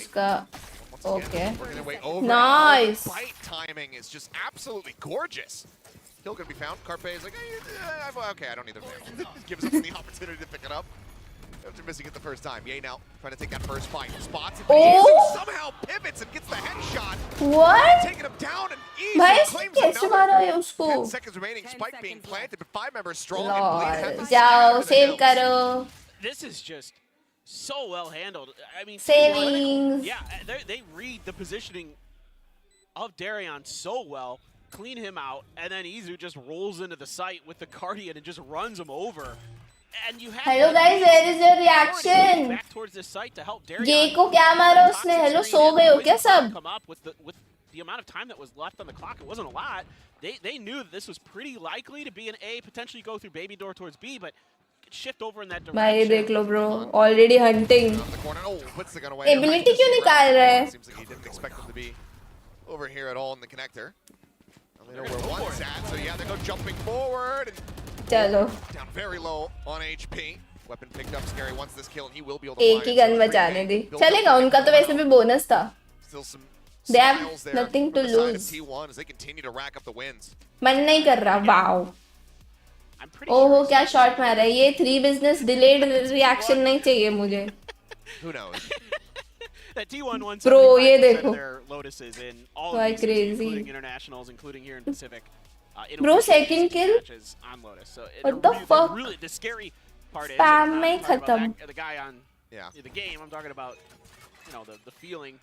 okay. Working their way over. Nice. The bite timing is just absolutely gorgeous. Kill going to be found. Carpe is like, okay, I don't need the fail. Gives us the opportunity to pick it up. After missing it the first time. Yay now trying to take that first fight. Spots it. Oh! Somehow pivots and gets the headshot. What? Taking him down and भाई easily claims कैसे मारा है उसको? 10 seconds remaining. Spike being planted, but 5 members strong. Lol. जाओ save करो. This is just so well handled. I mean, Savings. yeah, they read the positioning of Darion so well, clean him out, and then Izu just rolls into the site with the Guardian and just runs him over. And you have Hello guys, where is your reaction? back towards this site to help Darion. ये को क्या मारा उसने? Hello, सो गए हो क्या सब? Come up with the amount of time that was left on the clock. It wasn't a lot. They knew that this was pretty likely to be an A, potentially go through baby door towards B, but shift over in that direction. भाई देख लो bro, already hunting. Ability क्यों निकाल रहा है? Seems like he didn't expect them to be over here at all in the connector. They know where one's at, so yeah, they go jumping forward. चलो. Down very low on HP. Weapon picked up. Scary wants this kill, and he will be able to. एक ही gun बचाने दी. चलेगा, उनका तो वैसे भी bonus था. Still some They have nothing to lose. T1 as they continue to rack up the wins. मन नहीं कर रहा. Wow. ओहो क्या शॉट मारा है. ये 3 business delayed reaction नहीं चाहिए मुझे. Who knows? That T1 won Bro, ये देखो. their Lotuses in all Why of these, crazy. including internationals, including here in Pacific. Bro, second kill. On Lotus. So What the fuck? Really, the scary part is Spam I'm में not talking खत्म. about the guy on the game. I'm talking about the feeling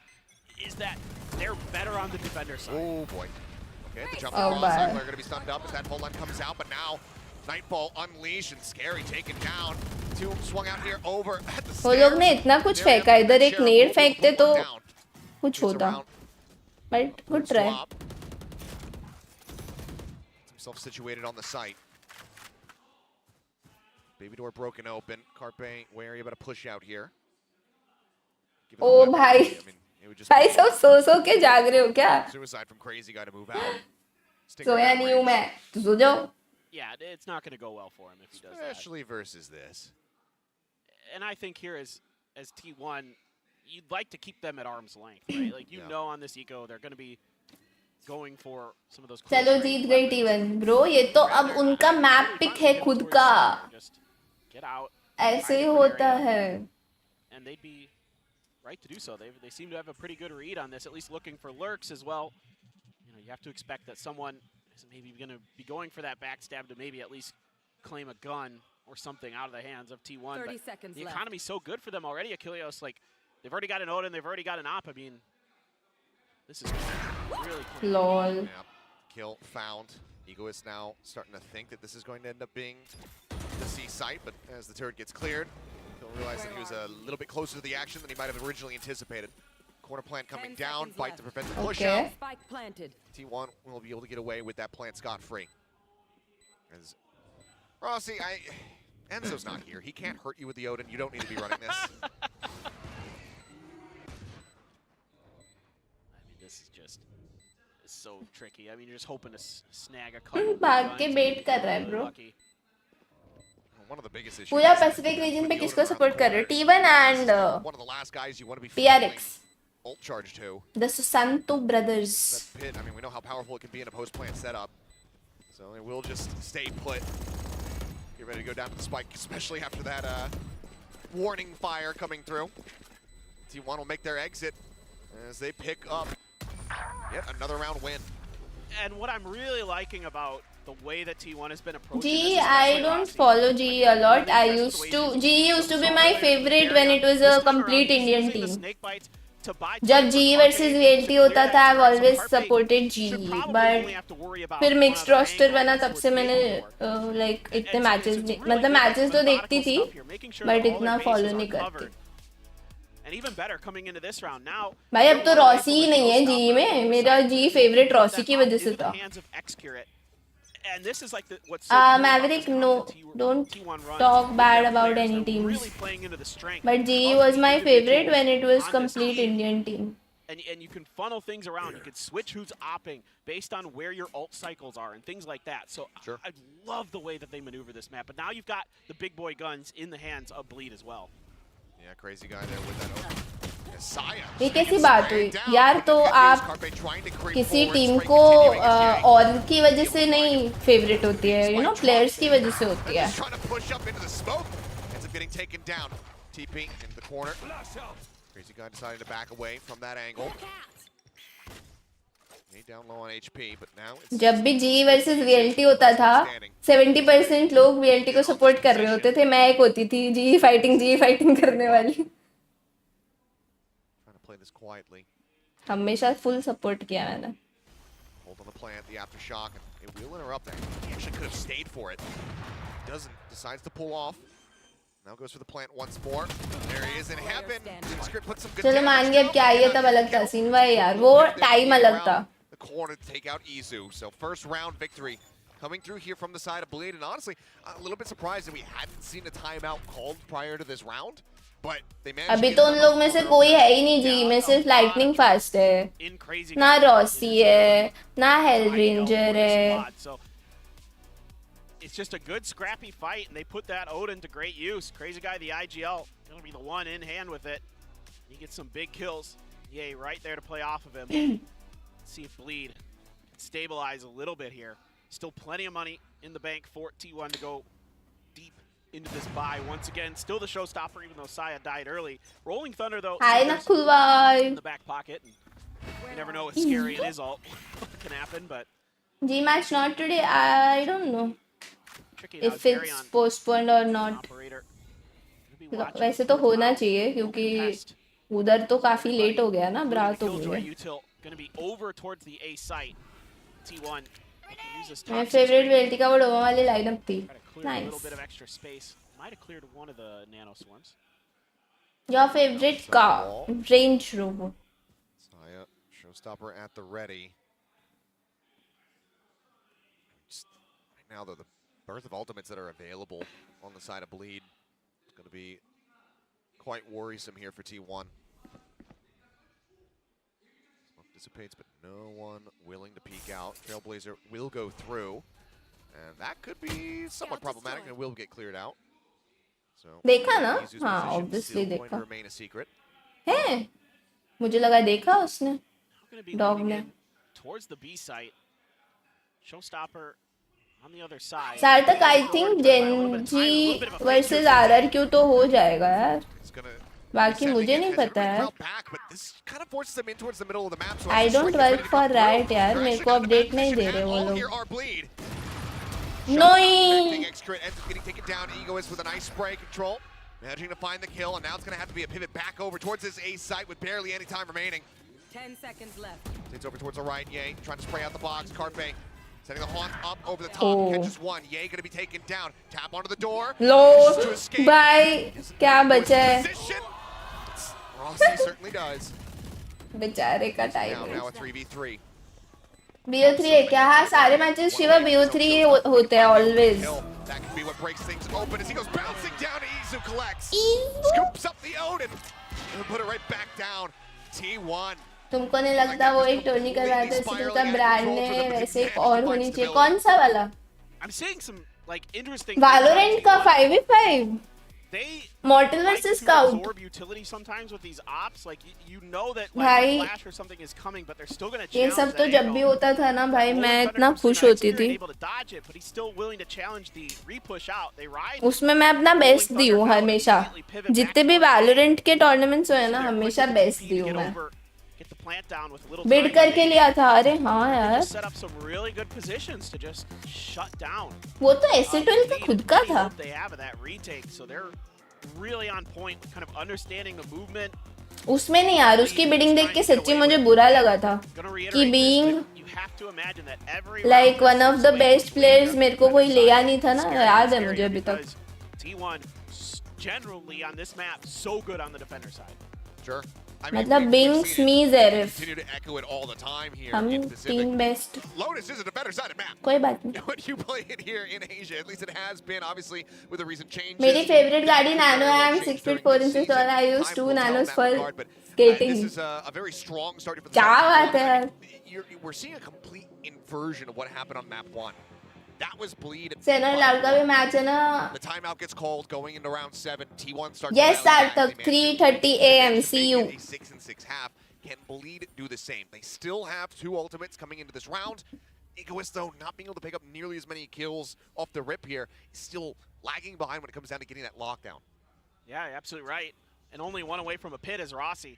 is that they're better on the defender side. Oh boy. Okay, the jump Oh, across. bye. They're going to be stunned up as that full line comes out, but now Nightfall unleashed and Scary taken down. Two swung out here over at the वो लोग ने इतना कुछ फेंका. इधर एक नेड फेंकते तो कुछ होता. But good try. Himself situated on the site. Baby door broken open. Carpe wary about a push out here. ओ भाई. भाई सब सो के जाग रहे हो क्या? Suicide from Crazy Guy to move out. सोया नहीं हूँ मैं. तो सो जाओ. Yeah, it's not going to go well for him if he does that. Especially versus this. And I think here as T1, you'd like to keep them at arm's length, right? Like know on this eco they're going to be going for some of those. चलो जीत गई T1. Bro, ये तो अब उनका map pick है खुद का. Just get out. ऐसे ही होता है. And they'd be right to do so. They seem to have a pretty good read on this, at least looking for lurks as well. You have to expect that someone is maybe going to be going for that backstab to maybe at least claim a gun or something out of the hands of T1. 30 seconds the left. economy's so good for them already, Achilleos. Like, they've already got an Odin, they've already got an Op. I mean, this is really cool. Lol. Yeah. Kill found. Egoist now starting to think that this is going to end up being the C site, but as the turret gets cleared, he'll realize that he was a little bit closer to the action than he might have originally anticipated. Corner plant coming down, fight to prevent the push out. Spike planted. T1 will be able to get away with that plant scot-free. As Rossi, Enzo's not here. He can't hurt you with the Odin. You don't need to be running this. I mean, this is just so tricky. I mean, you're just hoping to snag a couple. भाग के बेट कर रहा है bro. One of the biggest issues. पूरा Pacific region पे किसको support कर रहे हो? T1 and one of the last guys you want to be PRX. Ult charge to. The Susanto brothers. That pit, I mean, we know how powerful it can be in a post-plant setup. So it will just stay put. Get ready to go down to the spike, especially after that warning fire coming through. T1 will make their exit as they pick up yet another round win. And what I'm really liking about the way that T1 has been approaching G, this, I don't follow G a lot. G used to be my favorite when it was a complete Indian team. जब G versus VLT होता था, I've always supported G. But फिर mixed roster बना तब से मैंने like इतने matches मतलब matches तो देखती थी, but इतना follow नहीं करती. And even better coming into this round now. भाई अब तो रॉसी ही नहीं है G में. मेरा G favorite रॉसी की वजह से था. And this is like what's so cool about Maverick, this no, constant don't T1 runs. talk Look bad at about players, any they're teams. really playing into the strength But GE of was the my favorite individuals when it was on this complete team. Indian team. And you can funnel things around. You can switch who's opping based on where your ult cycles are and things like that. So I love the way that they maneuver this map. But now you've got the big boy guns in the hands of Bleed as well. Yeah, crazy guy there with that open. ये कैसी बात हुई यार? तो आप किसी team को और की वजह से नहीं फेवरेट होती है, यू नो, प्लेयर्स की वजह से होती है. Crazy guy decided to back away from that angle. Down low on HP, but now जब भी जी वर्सेस रियलिटी होता था 70% लोग रियलिटी को सपोर्ट कर रहे होते थे, मैं एक होती थी जी फाइटिंग करने वाली. play this quietly. हमेशा फुल सपोर्ट किया मैंने. Hold on the plant, the aftershock, and it will interrupt that. He actually could have stayed for it. Doesn't, decides to pull off. Now goes for the plant once more. There he is in heaven. Script put some good चलो मान गया, क्या ये तब अलग था scene भाई यार, वो टाइम अलग था. The corner to take out Izu. So first round victory coming through here from the side of Bleed, and honestly, a little bit surprised that we hadn't seen a timeout called prior to this round. But they managed अभी तो उन लोग में से कोई है ही नहीं जी, में सिर्फ लाइटनिंग फास्ट है, ना रॉसी है, ना हेल रेंजर है. It's just a good scrappy fight, and they put that Odin to great use. Crazy guy, the IGL, gonna be the one in hand with it. He gets some big kills. Yay, right there to play off of him. Let's see if Bleed can stabilize a little bit here. Still plenty of money in the bank for T1 to go deep into this buy once again. Still the showstopper, even though Saya died early. Rolling Thunder, though, in the back pocket. And you never know what scary it is all can happen, but G match not today. I don't know if it's postponed or not. वैसे तो होना चाहिए क्योंकि उधर तो काफी late हो गया ना, रात हो गई है. My favorite वेल्टी का वो डोमा वाली लाइनअप थी. Nice. Your favorite car, Range Rover. Saya, showstopper at the ready. Just right now, though, the birth of ultimates that are available on the side of Bleed is going to be quite worrisome here for T1. Smoke dissipates, but no one willing to peek out. Trailblazer will go through, and that could be somewhat problematic and will get cleared out. So, देखा ना? हाँ, obviously देखा. है? मुझे लगा देखा उसने. Dog ने. Towards the B site. Showstopper on the other side. सार्थक, I think Gen.G versus RRQ तो हो जाएगा यार. बाकी मुझे नहीं पता है. I don't work for Riot यार, मेरे को अपडेट नहीं दे रहे वो लोग. Getting taken down. Egoist with a nice spray control. Managing to find the kill, and now it's going to have to be a pivot back over towards this A site with barely any time remaining. 10 seconds left. It's over towards the right. Yay, trying to spray out the box. Carpe setting the haunt up over the top. Catches one. Yay, going to be taken down. Tap onto the door. Low. Bye. क्या बचा है? Rossi certainly does. बेचारे का time. Now a 3v3. BO3 है क्या? हाँ, सारे matches Shiva BO3 होते हैं always. That could be what breaks things open as he goes bouncing down. Izu collects. Scoops up the Odin and put it right back down. T1. तुमको नहीं लगता वो एक टोनी कर रहा था, इसी का ब्रांड ने वैसे एक और होनी चाहिए. कौन सा वाला? I'm seeing some like interesting. Valorant का 5v5. Mortal versus Scout. Absorb utility sometimes with these ops, like you know that like a flash or something is coming, but they're still going to challenge. ये सब तो जब भी होता था ना भाई, मैं इतना खुश होती थी. उसमें मैं अपना बेस्ट दी हूँ हमेशा. जितने भी Valorant के टूर्नामेंट्स हुए ना, हमेशा बेस्ट दी हूँ मैं. बिड करके लिया था. अरे हाँ यार, वो तो एसिटल का खुद का था. उसमें नहीं यार, उसकी बिडिंग देख के सच्ची मुझे बुरा लगा था कि being like one of the best players मेरे को कोई लिया नहीं था ना. याद है मुझे अभी तक. Sure. मतलब Bing Sumi जेरिफ Continue to echo it all the time here हम in Pacific. तीन best Lotus isn't a better sided map. कोई बात नहीं When you play it here in Asia, at least it has been, obviously, with the recent changes. मेरी favourite गाड़ी It nano very well है, changed 6 during feet 4 this inches season. tall. I use Time 2 will tell in nanos that for regard, but, skating. This is a very strong start for the क्या second बात round. है यार? We're seeing a complete inversion of what happened on map 1. That was bleed. सेनर loud का भी match है ना? The timeout gets called going into round 7. T1 starts. Yes, Sarthak, 3:30 AM. See you. A 6-6 half. Can Bleed do the same? They still have 2 ultimates coming into this round. Egoist, though, not being able to pick up nearly as many kills off the rip here, is still lagging behind when it comes down to getting that lockdown. Yeah, you're absolutely right. And only one away from a pit is Rossi.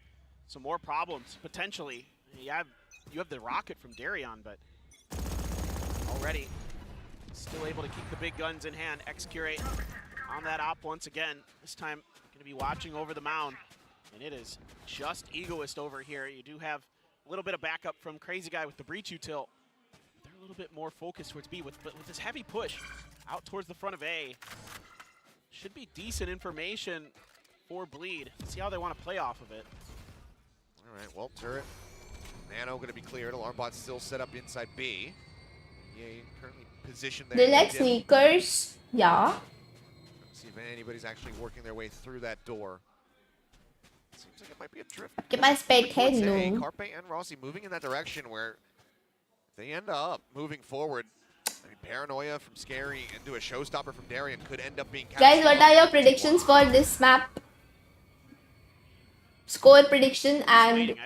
Some more problems, potentially. You have the rocket from Darion, but already still able to keep the big guns in hand. X-Curate on that op once again. This time going to be watching over the mound. And it is just Egoist over here. You do have a little bit of backup from Crazy Guy with the breach util. They're a little bit more focused towards B, but with this heavy push out towards the front of A, should be decent information for Bleed. See how they want to play off of it. All right, well, turret. Nano going to be cleared. Alarm bot still set up inside B. Yeah, currently positioned there. They like sneakers. Yeah. Let's see if anybody's actually working their way through that door. Seems like it might be a drift. आपके पास पेट है? No. Carpe and Rossi moving in that direction where they end up moving forward. I mean, paranoia from Scary into a showstopper from Darian could end up being. Guys, what are your predictions for this map? Score prediction and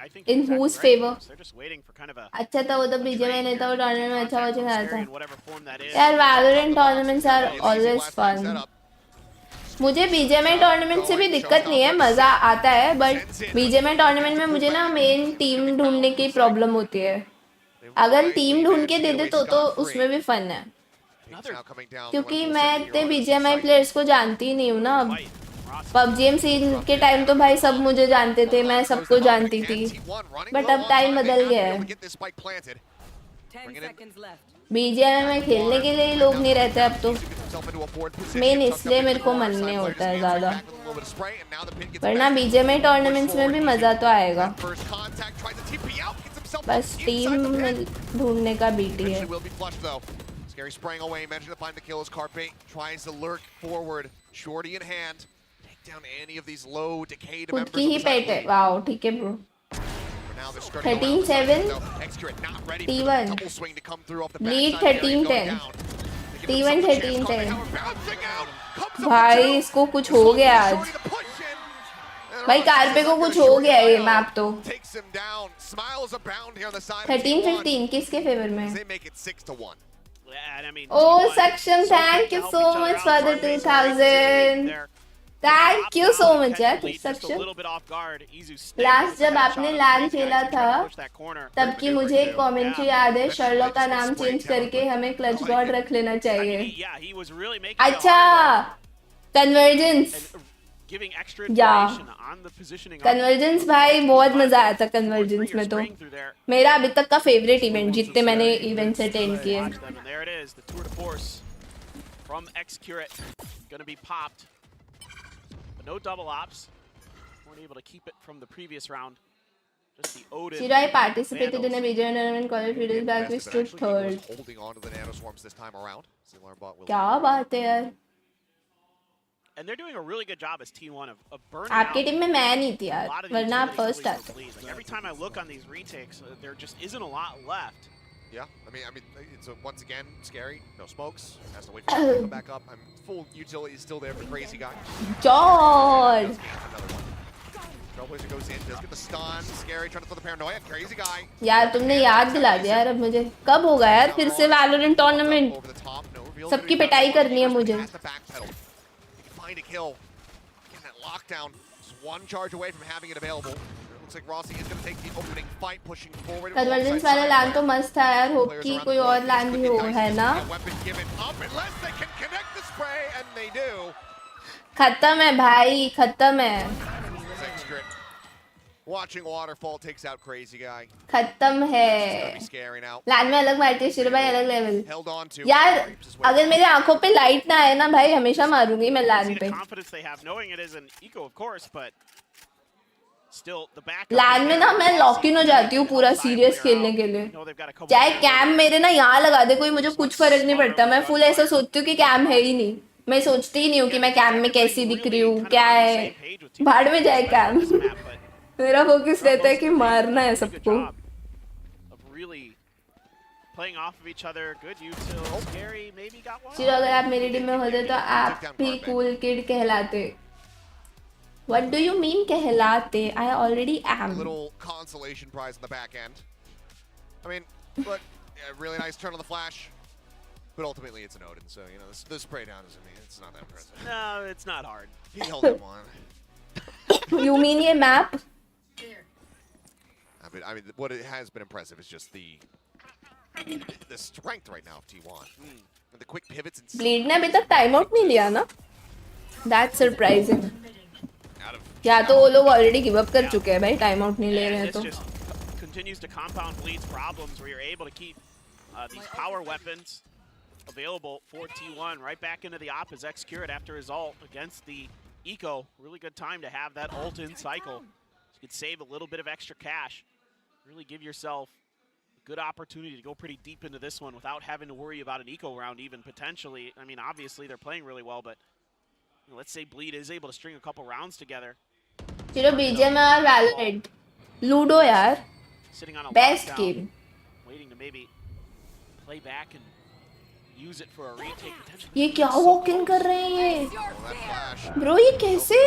I think in exactly whose right. favor? They're just waiting for kind of a अच्छा था वो तो BGMI नहीं था, वो tournament में अच्छा coaching आया था. in whatever form that is. यार valorant tournaments are always fun. मुझे बीजेएमआई टूर्नामेंट से भी दिक्कत नहीं है, मजा आता है, बट बीजेएमआई टूर्नामेंट में मुझे ना मेन टीम ढूंढने की प्रॉब्लम होती है. अगर टीम ढूंढ के दे दे तो उसमें भी फन है, क्योंकि मैं इतने बीजेएमआई प्लेयर्स को जानती ही नहीं हूँ ना. अब पबजी सीन के टाइम तो भाई सब मुझे जानते थे, मैं सबको जानती थी, बट अब टाइम बदल गया है. बीजेएमआई में खेलने के लिए लोग नहीं रहते अब तो, मेन इसलिए मेरे को मन नहीं होता है ज़्यादा, वरना बीजेएमआई टूर्नामेंट्स में भी मज़ा तो आएगा. बस टीम में ढूंढने का बीटी है. Scary spraying away, managing to find the kills. Carpe tries to lurk forward, shorty in hand. Take down any of these low decayed खुद members. की ही पेट है. वाओ, ठीक है ब्रो. 13-7 T1 Bleed 13-10 T1 13-10. भाई इसको कुछ हो गया आज. भाई कार्पे को कुछ हो गया ये मैप तो. 13-15 किसके फेवर में? Oh, Saksham, thank you so much for the 2000. Thank you so much यार Saksham. लास्ट जब आपने लैन खेला था तब की मुझे एक कमेंट्री याद है, शर्लॉक का नाम चेंज करके हमें क्लच गॉड रख लेना चाहिए. अच्छा, कन्वर्जेंस. या कन्वर्जेंस भाई बहुत मजा आया था कन्वर्जेंस में तो. मेरा अभी तक का फेवरेट इवेंट जितने मैंने इवेंट्स अटेंड किए. No double ops. Weren't able to keep it from the previous round. Just the Odin. Shiro, I participated in a major tournament college few days back. We stood third. Holding on to the nano swarms this time around. क्या बात है यार. And they're doing a really good job as T1 of burning आपकी out team में मैं नहीं थी यार, a lot of the वरना आप utilities फर्स्ट for आते. Bleed. Like every time I look on these retakes, there just isn't a lot left. Yeah, I mean, it's once again scary. No smokes. Has to wait for it to come back up. Full utility is still there for Crazy Guy. George. Trailblazer goes in, does get the stun. Scary trying to throw the paranoia. Crazy Guy. यार तुमने याद दिला दिया यार. अब मुझे कब होगा यार फिर से वैलोरेंट टूर्नामेंट. सबकी पिटाई करनी है मुझे. Find a kill. Getting that lockdown. Just one charge away from having it available. Looks like Rossi is going to take the opening fight, pushing forward. Convergence वाला लैन तो मस्त था यार. होप कि कोई और लैन भी हो, है ना. खत्म है भाई, खत्म है. Watching waterfall takes out Crazy Guy. खत्म है. लैन में अलग मारती है शिरो भाई, अलग लेवल. यार अगर मेरे आंखों पे लाइट ना आए ना भाई, हमेशा मारूंगी मैं लैन पे. Still, the back लैन में ना मैं लॉक इन हो जाती हूँ पूरा सीरियस खेलने के लिए, चाहे कैम मेरे ना यहाँ लगा दे कोई, मुझे कुछ फर्क नहीं पड़ता। मैं फुल ऐसा सोचती हूँ कि कैम है ही नहीं, मैं सोचती ही नहीं हूँ कि मैं कैम में कैसी दिख रही हूँ, क्या है, भाड़ में जाए कैम। मेरा फोकस रहता है कि मारना है सबको। playing off of each other. Good util. Scary maybe got one. चिरो अगर आप मेरी टीम में होते तो आप भी कूल किड कहलाते। What do you mean कहलाते? I already am. Little consolation prize in the back end. I mean, look, yeah, really nice turn on the flash, but ultimately it's an Odin, so you know this spray down doesn't mean it's not that impressive. No, it's not hard. He held him on. You mean ये map? I mean, what it has been impressive is just the strength right now of T1. And the quick pivots and Bleed ने अभी तक time out नहीं लिया ना? That's surprising. या तो वो लोग ऑलरेडी गिव अप कर चुके हैं भाई, टाइम आउट नहीं ले रहे हैं तो। Continues to compound Bleed's problems where you're able to keep these power weapons available for T1 right back into the op as X-Curate after his ult against the Eco. Really good time to have that ult in cycle. You could save a little bit of extra cash. Really give yourself a good opportunity to go pretty deep into this one without having to worry about an Eco round even potentially. I mean, obviously they're playing really well, but you know, let's say Bleed is able to string a couple rounds together. चिरो BGM और Valorant, ludo यार, best game. Waiting to maybe play back and use it for a retake potential. ये क्या walk in कर रहे हैं ये? Bro ये कैसे?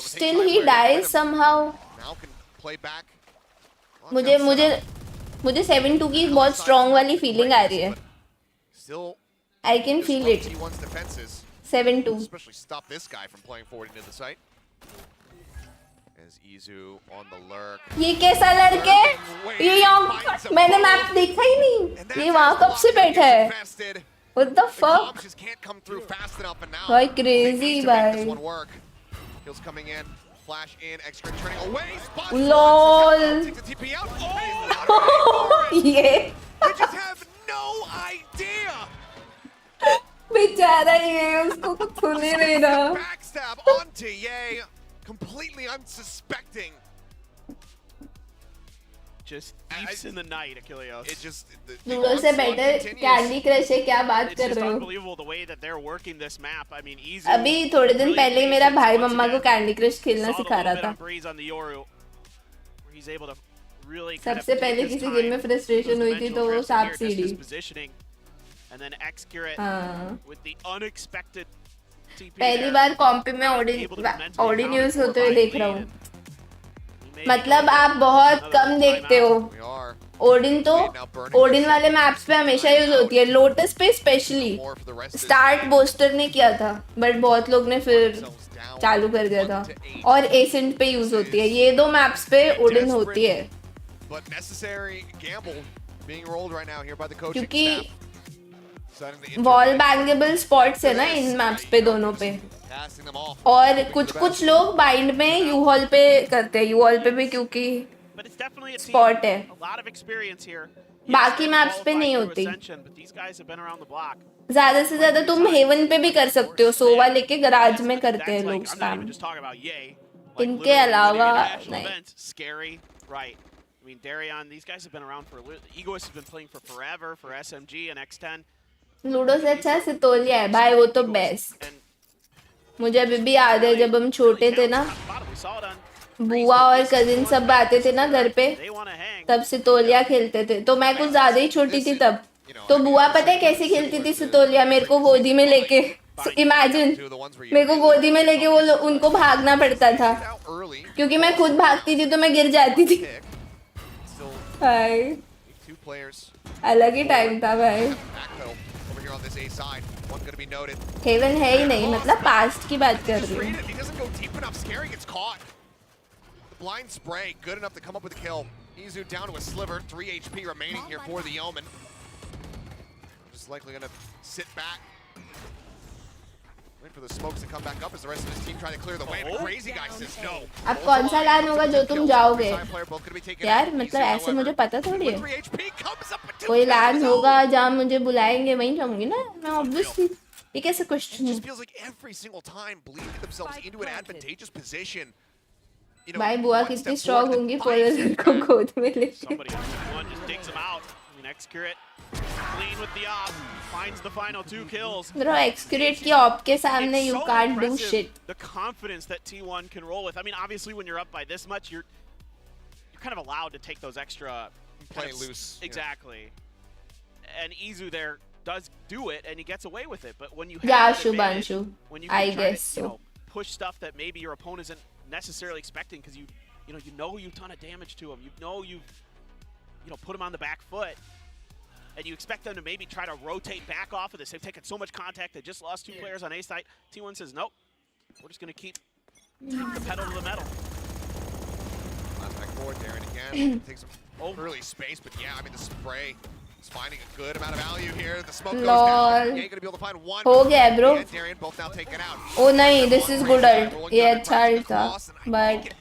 Still he dies somehow. मुझे 7-2 की बहुत strong वाली feeling आ रही है. I can feel it. 7-2. Especially stop this guy from playing forward into the site. As Izu on the lurk. ये कैसा लड़के? ये यहाँ मैंने मैप देखा ही नहीं। ये वहाँ कब से बैठा है? What the fuck? भाई crazy भाई। Kills coming in, flash in, extra turning away. LOL. ये। They just have no idea. बेचारा ये उसको कुछ सुन ही नहीं रहा। Backstab onto Ye, completely unsuspecting. Just deeps in the night, Achilleos. It just ludo से बेटर कैंडी क्रश है, क्या बात कर रहे हो? Unbelievable the way that they're working this map. I mean, easy. अभी थोड़े दिन पहले ही मेरा भाई मम्मा को कैंडी क्रश खेलना सिखा रहा था। सबसे पहले किसी गेम में फ्रस्ट्रेशन हुई थी तो वो सांप सीढ़ी। And then X-Curate with the unexpected TP. पहली बार कॉम्प में ऑडिन यूज होते हुए देख रहा हूँ। मतलब आप बहुत कम देखते हो। ओडिन तो ओडिन वाले मैप्स पे हमेशा यूज होती है, लोटस पे स्पेशली। स्टार्ट बोस्टर ने किया था बट बहुत लोग ने फिर चालू कर दिया था, और एसेंट पे यूज होती है। ये दो मैप्स पे ओडिन होती है क्योंकि वॉल बैंगेबल स्पॉट्स है ना इन मैप्स पे दोनों पे, और कुछ लोग बाइंड में यू हॉल पे करते हैं, यू हॉल पे भी क्योंकि स्पॉट है, बाकी मैप्स पे नहीं होती। ज्यादा से ज्यादा तुम हेवन पे भी कर सकते हो, सोवा लेके गराज में करते हैं लोग स्पैम, इनके अलावा नहीं। I mean, Darion, these guys have been around for Egoist has been playing for forever for SMG and X10. Ludo से अच्छा सितोलिया है भाई, वो तो बेस्ट। मुझे अभी भी याद है जब हम छोटे थे ना, बुआ और कजिन सब आते थे ना घर पे, तब सितोलिया खेलते थे। तो मैं कुछ ज्यादा ही छोटी थी तब, तो बुआ पता है कैसे खेलती थी सितोलिया? मेरे को गोदी में लेके, इमेजिन मेरे को गोदी में लेके वो उनको भागना पड़ता था, क्योंकि मैं खुद भागती थी तो मैं गिर जाती थी। भाई अलग ही टाइम था भाई। हेवन है ही नहीं, मतलब पास्ट की बात कर रही हूँ। Blind spray, good enough to come up with a kill. Izu down to a sliver, 3 HP remaining here for the Yeoman. Just likely gonna sit back. Wait for the smokes to come back up as the rest of his team try to clear the way. But Crazy Guy says no. अब कौन सा लान होगा जो तुम जाओगे? यार मतलब ऐसे मुझे पता थोड़ी है। कोई लान होगा जहाँ मुझे बुलाएंगे वहीं जाऊंगी ना मैं, ऑब्वियसली। ये कैसे It question just feels like every single time Bleed get themselves into an advantageous position. You know, भाई बुआ one कितनी step स्ट्रांग forward होंगी and पोलर को गोद में लेके Somebody on T1 just digs him out. I mean, Excurate clean with the op, finds the final 2 kills. Bro एक्सक्यूरेट की op के सामने It's you so can't do impressive, shit. the confidence that T1 can roll with. I mean, obviously, when you're up by this much, you're kind of allowed to take those extra play loose. Exactly. And Izu there does do it, and he gets away with it. But when you Yeah, have that advantage, Shubhanshu. when you I can try guess to, you so. know, push stuff that maybe your opponent isn't necessarily expecting, because you know you've done a damage to him. You've put him on the back foot. And you expect them to maybe try to rotate back off of this. They've taken so much contact. They just lost 2 players on A site. T1 says, nope, we're just going to keep the pedal to the metal. Back forward there, and again, takes some early space, but yeah, I mean, the spray is finding a good amount of value here. The smoke goes down. He ain't going to be able to find one. हो गया bro. And Darian both now taken out. ओ नहीं, this is good ult. ये अच्छा ult था, but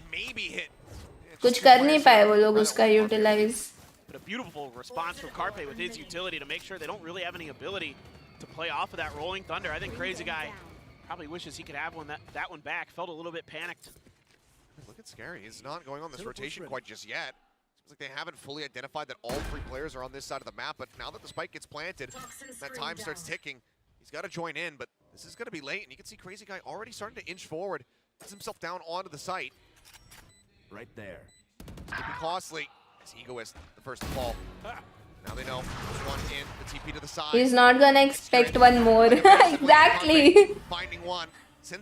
कुछ कर नहीं पाए वो लोग उसका utilize. But a beautiful response from Carpe with his utility to make sure they don't really have any ability to play off of that rolling thunder. I think Crazy Guy probably wishes he could have that one back. Felt a little bit panicked. Look at Scary. He's not going on this rotation quite just yet. Seems like they haven't fully identified that all 3 players are on this side of the map, but now that the spike gets planted, that time starts ticking. He's got to join in, but this is going to be late, and you can see Crazy Guy already starting to inch forward, gets himself down onto the site. Right there. Could be costly. As Egoist, the first to fall. Now they know. One in, the TP to the side. He's not gonna expect one more. Exactly. Finding one.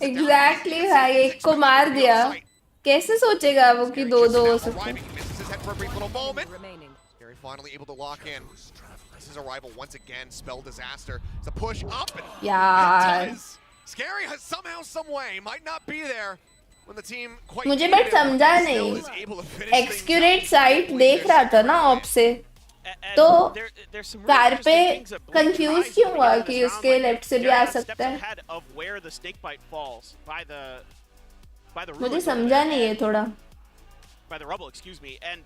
Exactly भाई, एक को मार दिया. कैसे सोचेगा वो कि 2-2 हो सकते? Misses his head for a brief little moment. Scary finally able to lock in. This is arrival once again. Spell disaster. It's a push up and यार. it does. Scary has somehow, some way, might not be there. When the team quite मुझे but समझा नहीं. एक्सक्यूरेट site देख रहा था ना op से, तो कार पे कंफ्यूज क्यों हुआ कि उसके लेफ्ट से भी आ सकता है? मुझे समझा नहीं है थोड़ा. By the rubble, excuse me, and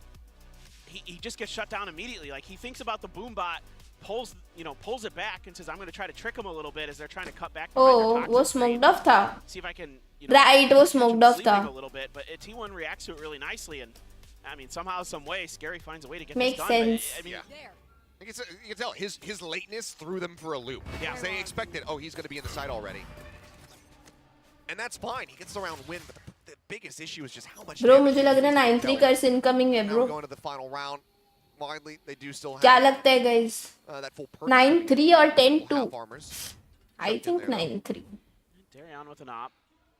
he just gets shut down immediately. Like, he thinks about the boom bot, pulls it back and says, I'm going to try to trick him a little bit as they're trying to cut back. Oh, वो smoked off था. See if I can, right, वो smoked off था. A little bit, but T1 reacts to it really nicely, and I mean, somehow, some way, Scary finds a way to get Makes this done. sense. I mean, you can tell his lateness threw them for a loop. Yeah. They expected, oh, he's going to be in the side already. And that's fine. He gets the round win, but the biggest issue is just how much. Bro, मुझे लग रहा है 9-3 कर्स incoming है bro. Going to the final round. Widely, they do still have. क्या लगता है guys? That full 9-3 or 10-2? I think 9-3. Darian with an op.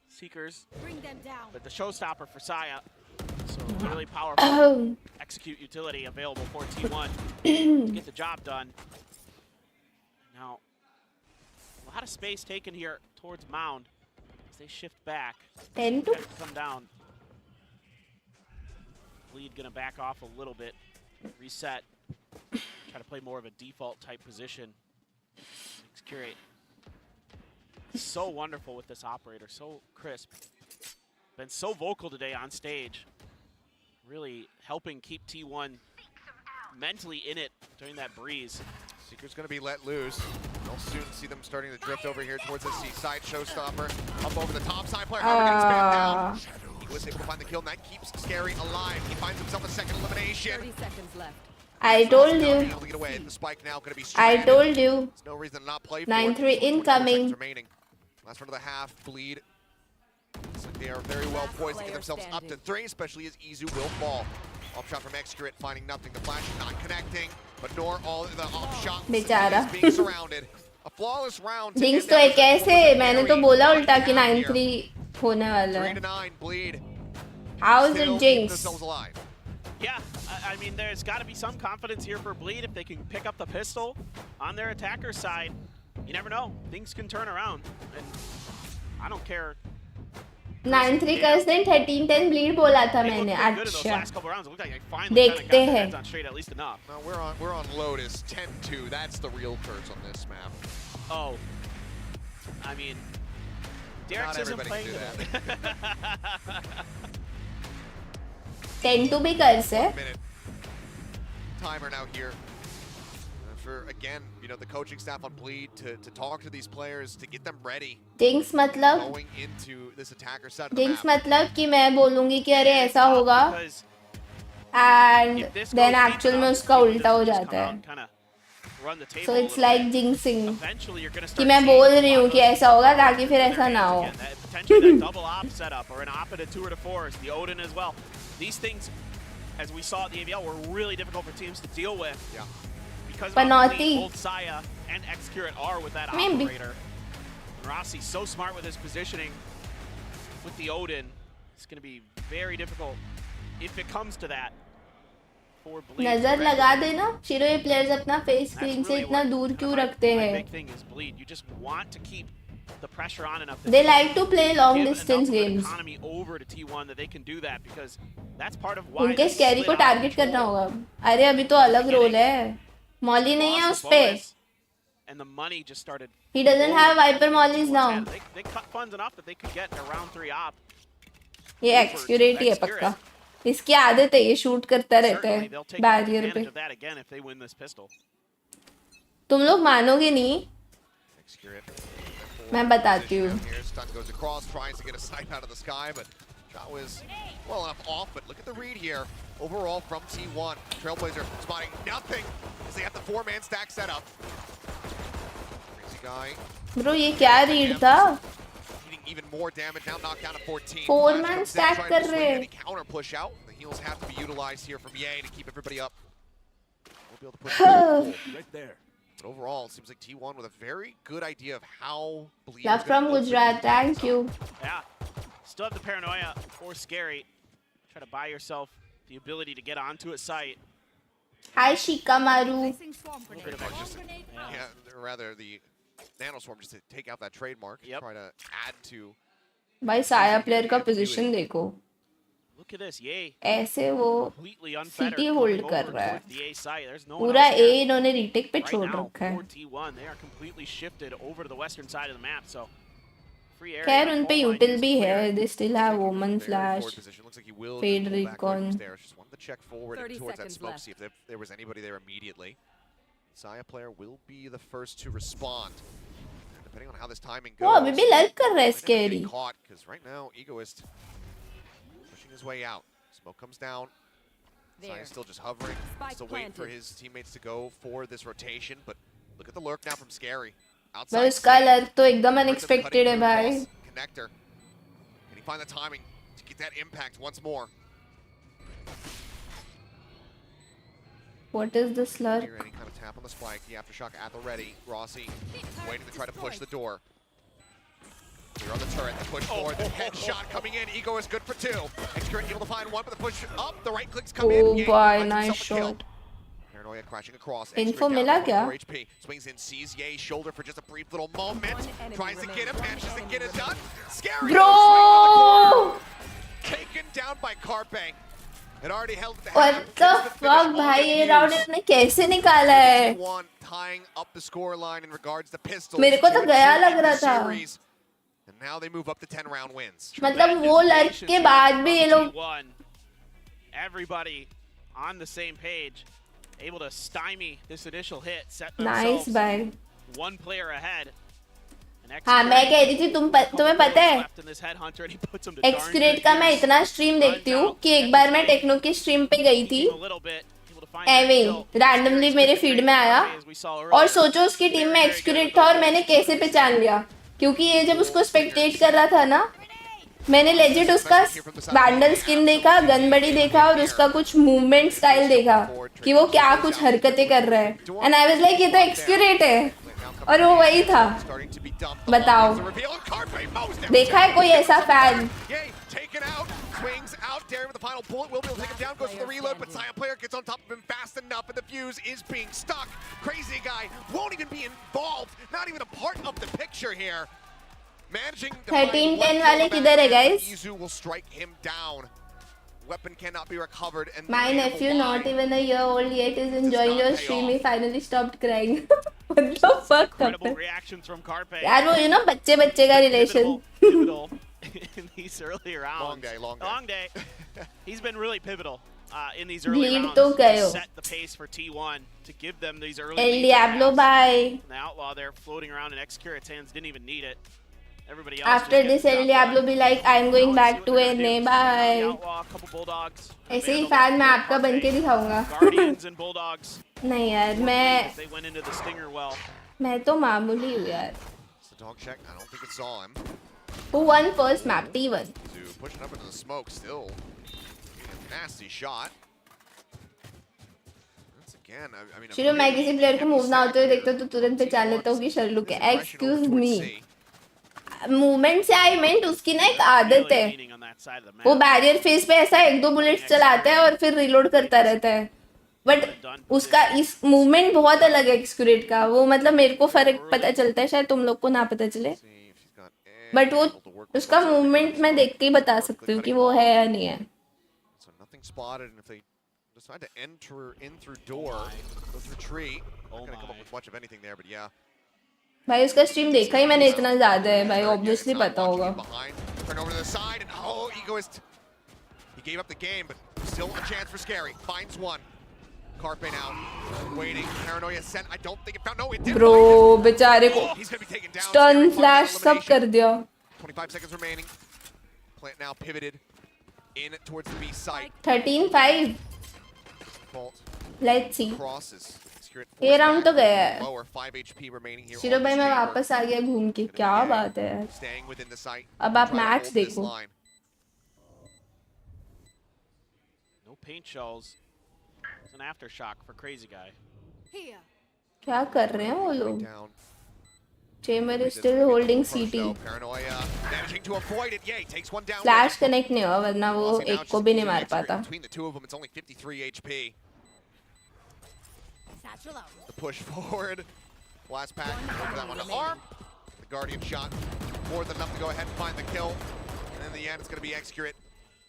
Seekers. Bring them down. But the showstopper for Saya. So really powerful. Execute utility available for T1 to get the job done. Now, a lot of space taken here towards Mound as they shift back. 10-2. Come down. Bleed gonna back off a little bit. Reset. Try to play more of a default type position. Curate. So wonderful with this operator. So crisp. Been so vocal today on stage. Really helping keep T1 mentally in it during that breeze. Seeker's going to be let loose. We'll soon see them starting to drift over here towards the C-side. Showstopper up over the top side. Player Harvey gets spammed down. He was able to find the kill, and that keeps Scary alive. He finds himself a second elimination. 30 seconds left. I told you. Able to get away. The spike now going to be I told you. There's no reason to not play for 9-3 it. incoming. Remaining. Last run of the half. Bleed. Looks like they are very well poised to get themselves up to 3, especially as Izu will fall. Off shot from Excurate, finding nothing. The flash is not connecting, but nor all the off shot is being surrounded. A flawless round. Jinx तो एक ऐसे, मैंने तो बोला उल्टा कि 9-3 होने वाला है. 3-9, Bleed. How is it Jinx? Yeah, I mean, there's got to be some confidence here for Bleed if they can pick up the pistol on their attacker side. You never know. Things can turn around. And I don't care. 9-3 कर्स ने 13-10 bleed बोला था मैंने. अच्छा. देखते हैं. No, we're on Lotus 10-2. That's the real curse on this map. Oh, I mean, Derek's isn't playing that. 10-2 भी कर्स है. Timer now here. for again, you know, the coaching staff on Bleed to talk to these players to get them ready. Jinx मतलब going into this attacker side of the Jinx map. मतलब कि मैं बोलूँगी कि अरे ऐसा होगा and then actual में उसका उल्टा हो जाता है. So it's like jinxing कि मैं बोल रही हूँ कि ऐसा होगा ताकि फिर ऐसा ना हो. Potentially that double op setup or an op at a 2 or 4, the Odin as well. These things, as we saw at the AVL, were really difficult for teams to deal with. Yeah. Because Panauti. both Saya and Xcurate are with that Maybe. operator. And Rossi's so smart with his positioning with the Odin. It's going to be very difficult if it comes to that. नजर लगा देना. शिरो ये players अपना face screen से इतना दूर क्यों रखते हैं? They like to play long distance games. उनके स्कैरी को टारगेट करना होगा. अरे अभी तो अलग रोल है. मॉली नहीं है उस पे. He doesn't have Viper mollies now. ये एक्सक्यूरेट ही है पक्का. इसकी आदत है, ये शूट करता रहता है बैरियर पे. तुम लोग मानोगे नहीं, मैं बताती हूँ. Overall from T1, Trailblazer spotting nothing as they have the 4-man stack set up. Crazy guy. Bro, ये क्या रीड था? Even more damage now, knocked down to 14. 4-man stack कर रहे हैं. Counter push out. The heals have to be utilized here from Ye to keep everybody up. We'll be able to push right there. But overall, it seems like T1 with a very good idea of how Bleed. Love from Gujarat, thank you. Yeah, still have the paranoia or scary. Try to buy yourself the ability to get onto a site. Hi Shikamaru. Yeah, rather the Nanoswarm just to take out that trademark. Try to add to. भाई साया player का position देखो. Look at this, Ye. ऐसे वो city hold कर रहा है. No पूरा ए इन्होंने रीटेक पे छोड़ रखा है. They are completely shifted over to the western side of the map, so free area. खैर उन पे यूटिल भी है. They still have Omen Flash, Fade Recon. Just wanted to check forward and towards that smoke, see if there was anybody there immediately. Saya player will be the first to respond. And depending on how this timing goes. वो अभी भी lurk कर रहा है scary. Because right now Egoist pushing his way out. Smoke comes down. Saya still just hovering. Still waiting for his teammates to go for this rotation. But look at the lurk now from Scary. पर उसका lurk तो एकदम unexpected है भाई. Connector. Can he find the timing to get that impact once more? What is this lurk? Here, any kind of tap on the spike. The aftershock at the ready. Rossi waiting to try to push the door. Here on the turret, the push forward, the headshot coming in. Ego is good for 2. Xcurate able to find 1, but the push up. The right clicks come in. Oh boy, nice shot. Paranoia crashing across. Info मिला क्या? HP swings in, sees Ye's shoulder for just a brief little moment. Tries to get him, manages to get it done. Scary. Bro! Taken down by Carpe. It already held the What the fuck भाई, ये round इसने कैसे निकाला है? Tying up the score line in regards to pistols. मेरे को तो गया लग रहा था. And now they move up to 10 round wins. मतलब वो लर्क के बाद भी ये लोग. Everybody on the same page, able to stymie this initial hit, set Nice themselves one player ahead. हाँ मैं कह रही थी तुम्हें पता है एक्सक्यूरेट का मैं इतना स्ट्रीम देखती हूँ कि एक बार मैं टेक्नो की स्ट्रीम पे गई थी. रैंडमली मेरे फीड में आया और सोचो उसकी टीम में एक्सक्यूरेट था और मैंने कैसे पहचान लिया क्योंकि ये जब उसको स्पेक्टेट कर रहा था ना, मैंने लेजिट उसका बैंडल स्किन देखा, गन बड़ी देखा और उसका कुछ मूवमेंट स्टाइल देखा कि वो क्या कुछ हरकतें कर रहा है. एंड आई वाज लाइक ये तो एक्सक्यूरेट है और वो वही था. बताओ, देखा है कोई ऐसा fan? Swings out, Darren with the final bullet, will be able to take him down, goes for the reload, but Saya player gets on top of him fast enough, and the fuse is being stuck. Crazy guy won't even be involved, not even a part of the picture here. Managing to 13-10 वाले किधर है guys? Izu will strike him down. Weapon cannot be recovered, and my nephew, not even a year old yet, is enjoying your stream. He finally stopped crying. What the fuck? Incredible reactions from Carpe. यार वो you know बच्चे का relation. In these early rounds. Long day. He's been really pivotal in these early Bleed rounds तो to गए हो. set the pace for T1 to give them these early El leads. Diablo bye. The Outlaw there floating around and Excurit's hands didn't even need it. Everybody else After this El Diablo be like I'm going back to NA bye. Outlaw, a couple Bulldogs. ऐसे ही fan मैं आपका बन के दिखाऊंगा. Guardians and Bulldogs. नहीं यार They went into the stinger well. मैं तो मामूली हूँ यार. It's the dog check. I don't think it saw him. Who won first map? T1. To push it up into the smoke still. A nasty shot. Once again, I mean, शुरू मैं किसी player को move ना होते हुए देखता तो तुरंत पहचान लेता हूँ कि शर्लुक है. Excuse me. मूवमेंट से आई मेंट उसकी ना एक आदत है. वो बैरियर फेस पे ऐसा 1-2 बुलेट्स चलाता है और फिर रिलोड करता रहता है. बट उसका इस मूवमेंट बहुत अलग है एक्सक्यूरेट का. वो मतलब मेरे को फर्क पता चलता है, शायद तुम लोग को ना पता चले. बट वो उसका मूवमेंट मैं देख के ही बता सकती हूँ कि वो है या नहीं है. Spotted, and if they decide to enter in through door, go through tree, not gonna come up with much of anything there, but yeah. भाई उसका स्ट्रीम देखा ही मैंने इतना ज्यादा है भाई, ऑब्वियसली पता होगा. Turn over to the side and oh, Egoist. He gave up the game, but still a chance for Scary. Finds one. Carpe now waiting. Paranoia sent. I don't think it found. No, it did. Bro, बेचारे को he's gonna be taken down. Stun flash सब कर दिया. 25 seconds remaining. Plant now pivoted in towards the B site. 13-5. Let's see. Crosses. ये round तो गया है. Lower 5 HP remaining here. शिरो भाई मैं वापस आ गया घूम के. क्या बात है यार. Staying within the site. अब आप मैच देखो. No paint shells. It's an aftershock for Crazy Guy. क्या कर रहे हैं वो लोग? Chamber is still holding CT. Flash connect नहीं हुआ वरना वो एक को भी नहीं मार पाता. Between the two of them, it's only 53 HP. The push forward. Blast pack. Over that one to arm. The Guardian shot. More than enough to go ahead and find the kill. And in the end, it's going to be Excurate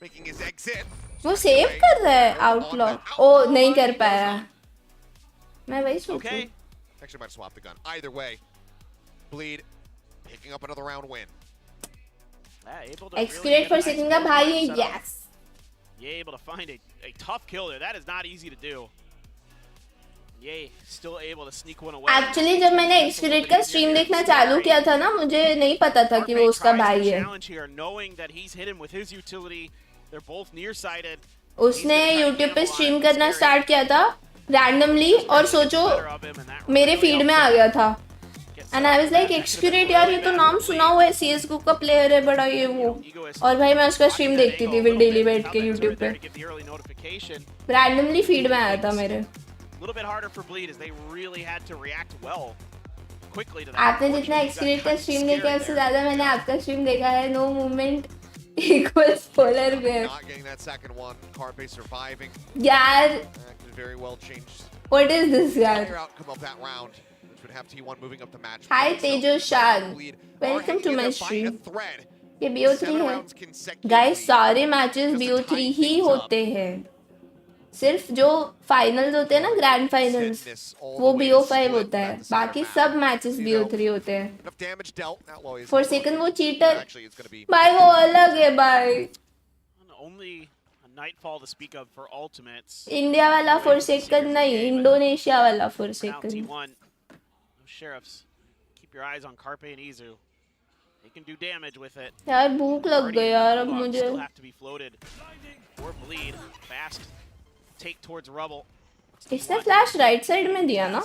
making his exit. वो save कर रहा है Outlaw. ओ नहीं कर पाया. मैं वही सोचूं. Actually, might swap the gun. Either way. Bleed, picking up another round win. Excurate for second का भाई है. Yes. Yeah, able to find a tough kill there. That is not easy to do. Yeah, still able to sneak one away. Actually जब मैंने Excurate का stream देखना चालू किया था ना, मुझे नहीं पता था कि वो उसका भाई है. Knowing that he's hit him with his utility, they're both nearsighted. उसने YouTube पे स्ट्रीम करना स्टार्ट किया था रैंडमली और सोचो मेरे फीड में आ गया था. And I was like Excurate यार ये तो नाम सुना हुआ है, CS:GO का प्लेयर है बड़ा ये वो. और भाई मैं उसका स्ट्रीम देखती थी फिर डेली बैठ के YouTube पे. रैंडमली फीड में आया था मेरे. आपने जितना Excurate का स्ट्रीम देखा है उससे ज्यादा मैंने आपका स्ट्रीम देखा है. No movement equals polar bear. यार what is this यार? Would have T1 moving up the match. Hi Tejo Shan, welcome to my stream. ये BO3 है. Guys सारे मैचेस BO3 ही होते हैं. सिर्फ जो फाइनल्स होते हैं ना, ग्रैंड फाइनल्स, वो BO5 होता है. बाकी सब मैचेस BO3 होते हैं. Forsaken वो चीटर. भाई वो अलग है भाई. Only a Nightfall to speak of for ultimates. India वाला Forsaken नहीं, इंडोनेशिया वाला Forsaken. Sheriffs, keep your eyes on Carpe and Izu. They can do damage with it. यार भूख लग गई यार अब मुझे. Still have to be floated. Or bleed fast. Take towards rubble. इसने फ्लैश राइट साइड में दिया ना.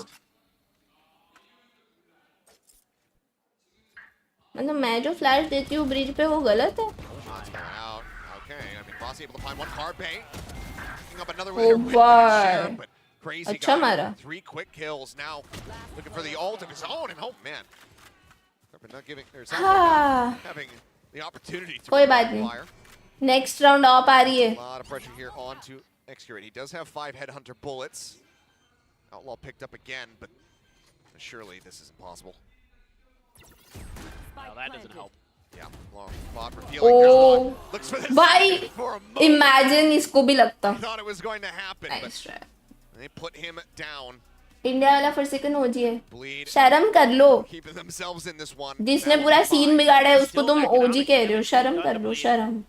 मतलब मैं जो फ्लैश देती हूँ ब्रिज पे वो गलत है. Oh boy. अच्छा मारा. 3 quick kills now. Looking for the ult of his own, and oh man, not giving having the opportunity to. कोई बात नहीं. Next round ऑप आ रही है. A lot of pressure here on to Excurate. He does have 5 headhunter bullets. Outlaw picked up again, but surely this is impossible. No, that doesn't help. Yeah, long spot revealing. Oh, looks for this. भाई, imagine इसको भी लगता. I thought it was going to happen, but they put him down. India वाला Forsaken OG है. शर्म कर लो. जिसने पूरा सीन बिगाड़ा है उसको तुम OG कह रहे हो. शर्म कर लो, शर्म.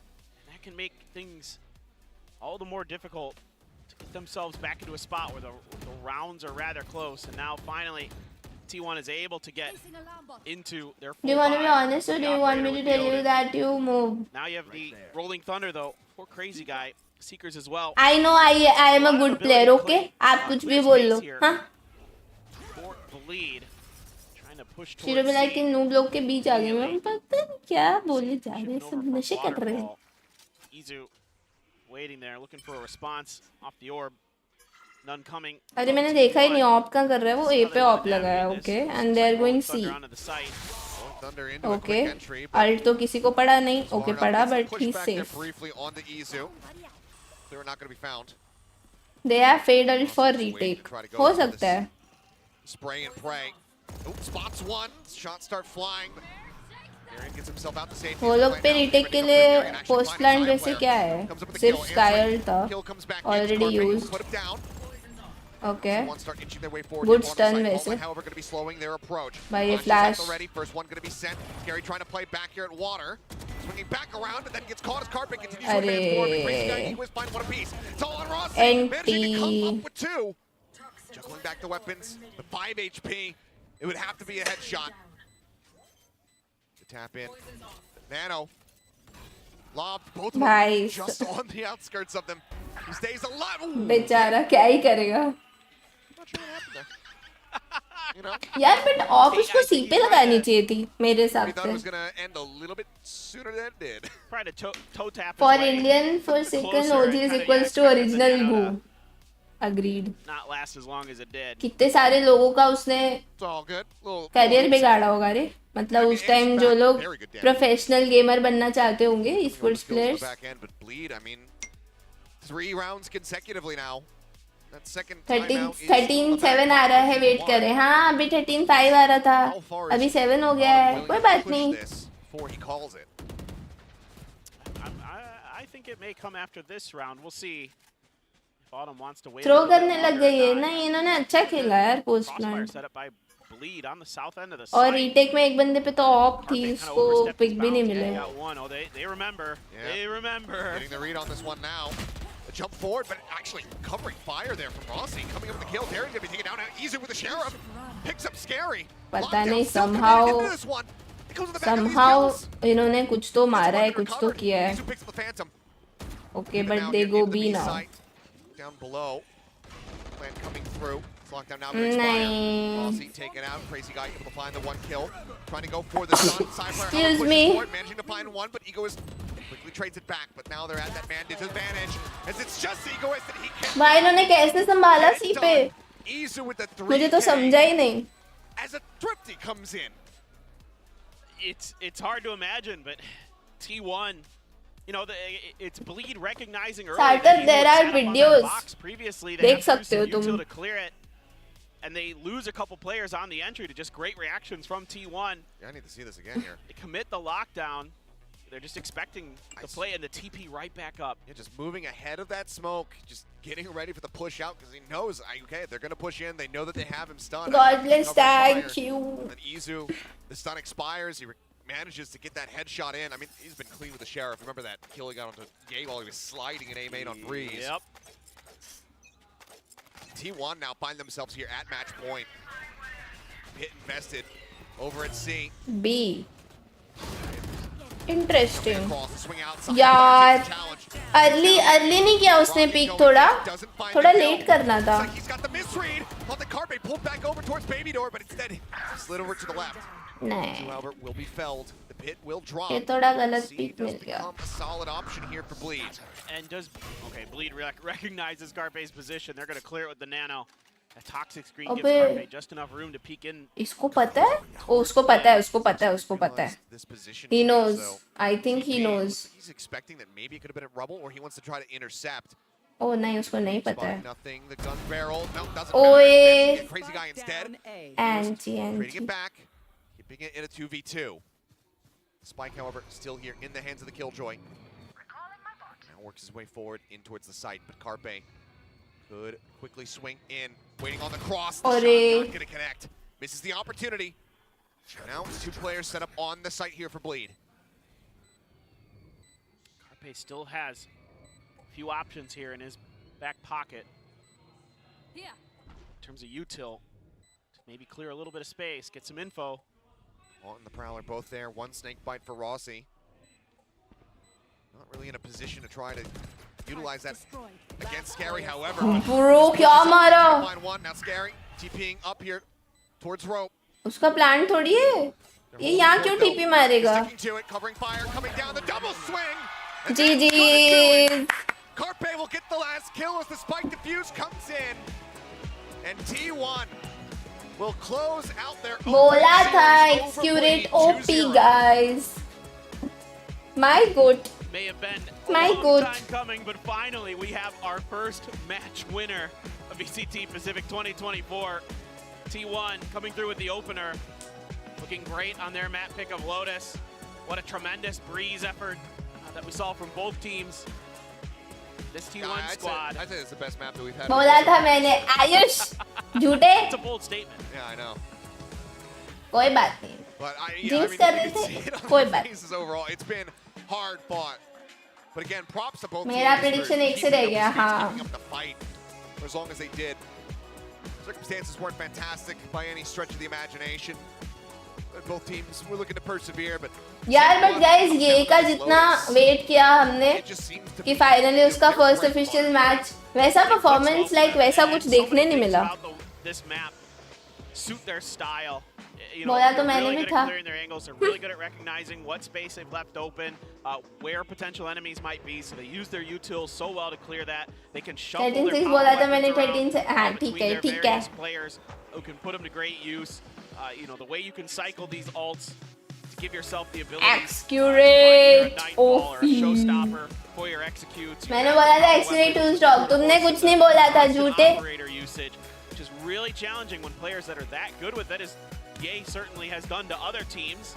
That can make things all the more difficult get themselves back into a spot where the rounds are rather close, and now finally T1 is able to get into their full Do you want to be buy. honest, or The do you want me operator to with tell you Odin. that you move? Now you have the Rolling Thunder though. Poor Crazy Guy. Seekers as well. I know I am a good player, okay? आप कुछ भी बोल लो, हाँ? For Bleed. Trying to push Shiro towards भी like इन noob लोग के बीच आ गए मैं पता नहीं क्या बोले जा रहे हैं सब नशे कर रहे हैं Izu waiting there, looking for a response off the orb. None coming. अरे मैंने देखा ही नहीं ऑप कहाँ कर रहा है वो ए पे ऑप लगा है okay and they are going see okay ult तो किसी को पड़ा नहीं ओके पड़ा but he is safe they are Fade ult for retake हो सकता है Spray and pray. Oops, spots one. Shots start flying. Garen gets himself out the safety. वो लोग पे रीटेक के लिए पोस्ट प्लान जैसे क्या है सिर्फ स्काई अल्ट था already used okay good stun वैसे भाई ये flash First one going to be sent. Gary trying to play back here at water. Swinging back around and then gets caught as Carpet continues to advance forward. Crazy Guy and Equus find one apiece. It's all on Rossi. Managing to come up with two. Juggling back the weapons. The 5 HP. It would have to be a headshot. To tap in. Nano. Lobbed. Both of them just on the outskirts of them. He stays alive. बेचारा क्या ही करेगा Not sure what happened there. You know? यार but of उसको सी पे लगानी चाहिए थी मेरे हिसाब We thought it was से going to end a little bit sooner than it did. Try to toe tap. For Indian, for second OG is equals to original Goo. Agreed. Not last as long as it did. कितने सारे लोगों का उसने career बिगाड़ा होगा रे मतलब उस टाइम जो लोग प्रोफेशनल गेमर बनना चाहते होंगे sports players But Bleed, I mean, 3 rounds consecutively now. That second 13-7 आ रहा है वेट करें हाँ अभी 13-5 आ रहा था अभी 7 हो गया है कोई बात नहीं before he calls it. I think it may come after this round. We'll see. If Autumn wants to wait. Throw करने लग गई है नहीं इन्होंने अच्छा खेला यार post plan Set up by Bleed on the south end of the और site. रीटेक में एक बंदे पे तो ऑफ थी इसको पिक भी नहीं मिले They remember. They remember. Getting the read on this one now. A jump forward, but actually covering fire there from Rossi. Coming up with the kill. Darren's going to be taken down. Easy with the Sheriff. Picks up Scary. पता नहीं somehow इन्होंने कुछ तो मारा है कुछ तो किया है Okay, but they go B now. Down below. Plan coming through. Lockdown now going to expire. Rossi taken out. Crazy Guy able to find the one kill. Trying to go for the stun. Excuse me. Managing to find one, but Egoist quickly trades it back. But now they're at that man disadvantage. As it's just Egoist that he can. भाई इन्होंने कैसे संभाला सी पे Izu with the 3K. मुझे तो समझा ही नहीं As a Thrifty comes in. It's hard to imagine, but T1, you know, it's Bleed recognizing early. Starter, there are videos. Previously, देख सकते हो तुम. To clear it, and they lose a couple players on the entry to just great reactions from T1. Yeah, I need to see this again here. They commit the lockdown. They're just expecting the play and the TP right back up. Yeah, just moving ahead of that smoke, just getting ready for the push out because he knows, okay, they're going to push in. They know that they have him stunned. God bless, thank you. And then Izu, the stun expires. He manages to get that headshot in. I mean, he's been clean with the Sheriff. Remember that kill he got onto Gay while he was sliding an A-main on Breeze. Yep. T1 now find themselves here at match point. Hit invested over at C. B. Interesting. यार early नहीं किया उसने pick थोड़ा late करना था He's got the misread. Thought the Carpe pulled back over towards Baby Door, but instead slid over to the left. नहीं Albert will be felled. The pit will drop. ये थोड़ा गलत C पिक does मिल गया become a solid option here for Bleed. And does Bleed recognizes Carpe's position. They're going to clear it with the Nano. A toxic screen gives Carpe just enough room to peek in. इसको पता है उसको पता है he knows I think he knows He's expecting that maybe it could have been at rubble, or he wants to try to intercept. Oh नहीं उसको नहीं पता है Nothing. The gun barrel. No, doesn't ओए matter. Crazy Guy instead. Trading it back. Keeping it in a 2v2. Spike, however, still here in the hands of the Killjoy. Now works his way forward in towards the site, but Carpe could quickly swing in. Waiting on the cross. The shot not going to connect. Misses the opportunity. Now 2 players set up on the site here for Bleed. Carpe still has a few options here in his back pocket. Yeah. In terms of util, to maybe clear a little bit of space, get some info. Alt and the Prowler both there. One snake bite for Rossi. Not really in a position to try to utilize that against Scary, however. Bro, क्या मारा? Find one. Now Scary TPing up here towards rope. उसका plan थोड़ी है. ये यहाँ क्यों TP मारेगा? Sticking to it, covering fire, coming down the double swing. GG. Carpe will get the last kill as the spike defuse comes in. And T1 will close out their बोला था Excurate OP guys. My good. May have been My a long good. time coming, but finally we have our first match winner of VCT Pacific 2024. T1 coming through with the opener. Looking great on their map pick of Lotus. What a tremendous breeze effort that we saw from both teams. This T1 squad. I'd say it's the best map that we've had. बोला था मैंने आयुष झूठे. It's a bold statement. Yeah, I know. कोई बात नहीं. But Jinx कर रहे थे. कोई बात. Overall, it's been hard fought. But again, props to both मेरा teams prediction for एक से keeping रह up गया. the streaks, हाँ. keeping up the fight for as long as they did. Circumstances weren't fantastic by any stretch of the imagination. But both teams were looking to persevere, but यार but guys ये का जितना wait किया हमने कि finally उसका first official match वैसा performance like वैसा कुछ देखने नहीं मिला. This map suit their style. You बोला तो they're मैंने really भी good था. at clearing their angles. They're really good at recognizing what space they've left open, where potential enemies might be. So they use their utils so well to clear that. They can shuffle 13 their से power बोला था weapons मैंने around, 13 से हाँ ठीक between है their ठीक है. various players who can put them to great use. The way you can cycle these ults to give yourself the ability. Excurate or a showstopper for your executes. मैंने बोला था Excurate to stop. तुमने कुछ नहीं बोला था झूठे. Operator usage, which is really challenging when players that are that good with it, as Ye certainly has done to other teams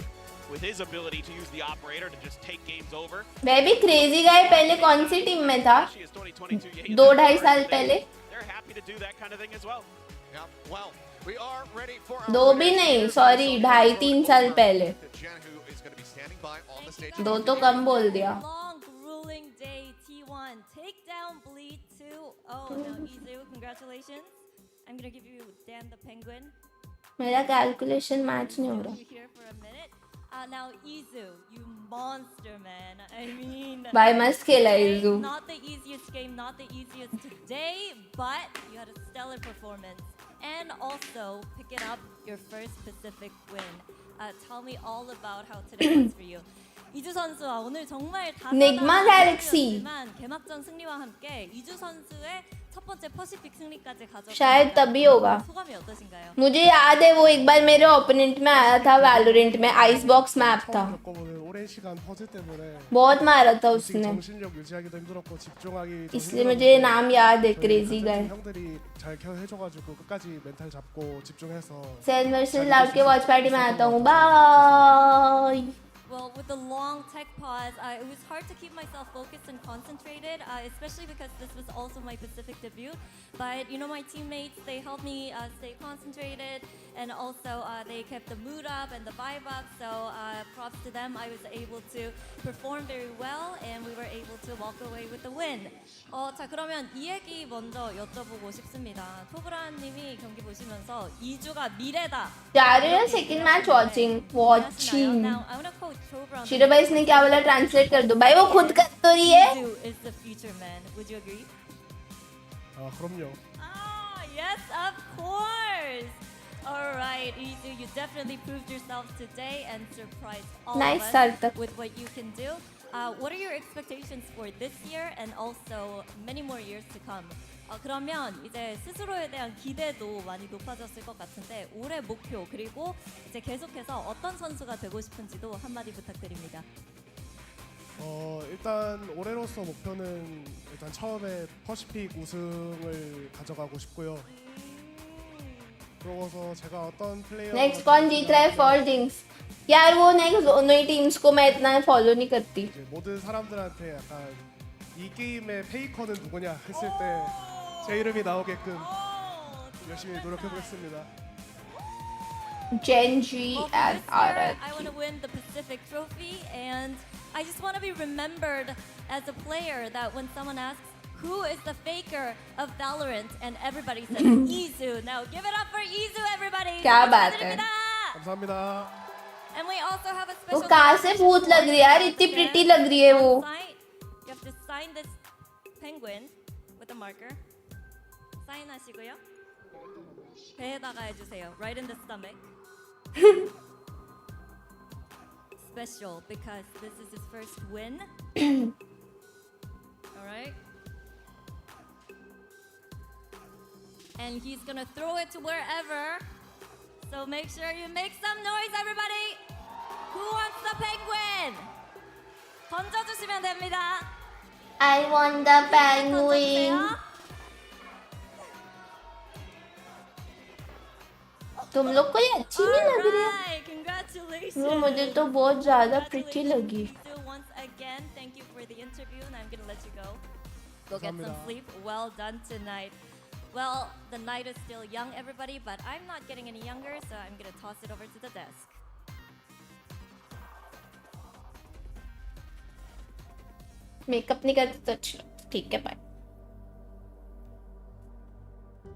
with his ability to use the operator to just take games over. मैं भी crazy guy पहले कौन सी team में था? 2-2.5 साल पहले. They're happy to do that kind of thing as well. Yeah, well, we are ready for दो भी नहीं सॉरी 2.5-3 साल पहले. Jen, who is going to be standing by on the stage. दो तो कम बोल दिया. Long grueling day T1 take down Bleed 2. Oh no, Izu, congratulations. I'm gonna give you Dan the Penguin. मेरा कैलकुलेशन मैच नहीं हो रहा. Here for a minute. Now Izu, you monster man. I mean, By must खेला Izu. Not the easiest game, not the easiest today, but you had a stellar performance. And also picking up your first Pacific win. Tell me all about how today was for you. 이주 선수와 오늘 정말 Nigma Galaxy. 개막전 승리와 함께 이주 선수의 첫 번째 퍼시픽 승리까지 가져가. शायद तभी होगा. 소감이 어떠신가요? मुझे याद है वो एक बार मेरे opponent में आया था वैलोरेंट में आइस बॉक्स मैप था. 오랜 시간 퍼즐 때문에 बहुत मारा था उसने. 정신력 유지하기도 힘들었고 집중하기 इसलिए मुझे नाम याद है crazy guy. 형들이 잘 케어해줘가지고 끝까지 멘탈 잡고 집중해서. Sen versus Loud के वॉच पार्टी में आता हूँ. Bye. Well, with the long tech pause, it was hard to keep myself focused and concentrated, especially because this was also my Pacific debut. But, you know, my teammates, they helped me stay concentrated, and also they kept the mood up and the vibe up, so props to them. I was able to perform very well, and we were able to walk away with the win. 자, 그러면 이 얘기 먼저 여쭤보고 싶습니다. 토브라님이 경기 보시면서 2주가 미래다. Charlie second match watching. Now, I want to quote शिरो भाई इसने क्या बोला translate कर दो भाई वो खुद कर तो रही है. is the future man. Would you agree? 그럼요. Yes, of course. All right, Izu, you definitely proved yourself today and surprised all Nice of start. us with what you can do. What are your expectations for this year and also many more years to come? 그러면 이제 스스로에 대한 기대도 많이 높아졌을 것 같은데 올해 목표 그리고 이제 계속해서 어떤 선수가 되고 싶은지도 한마디 부탁드립니다. 일단 올해로서 목표는 일단 처음에 퍼시픽 우승을 가져가고 싶고요. 그러고서 제가 어떤 플레이어 next कौन जीत रहा है for jinx. यार वो next दोनों ही teams को मैं इतना follow नहीं करती. 모든 사람들한테 약간 이 게임의 페이커는 누구냐 했을 때 제 이름이 나오게끔 열심히 노력해 보겠습니다. Gen.G and RRQ. I want to win the Pacific Trophy, and I just want to be remembered as a player that when someone asks who is the faker of Valorant? And everybody said Izu. Now give it up for Izu, everybody. क्या बात है? And we also have a वो special. कहाँ से भूत लग रही है यार? इतनी प्रिटी लग रही है वो. You have to sign this penguin with a marker. 사인하시고요. 배에다가 해주세요. Right in the stomach. Special because this is his first win. All right. And he's gonna throw it to wherever. So make sure you make some noise, everybody. Who wants the penguin? 던져주시면 됩니다. I want the penguin. तुम लोग को ये अच्छी नहीं लग रही है? Congratulations. वो मुझे तो बहुत ज़्यादा प्रिटी लगी. So once again, thank you for the interview, and I'm gonna let you go. Go get some sleep. Well done tonight. Well, the night is still young, everybody, but I'm not getting any younger, so I'm gonna toss it over to the desk. Makeup नहीं करते तो अच्छा. ठीक है, bye.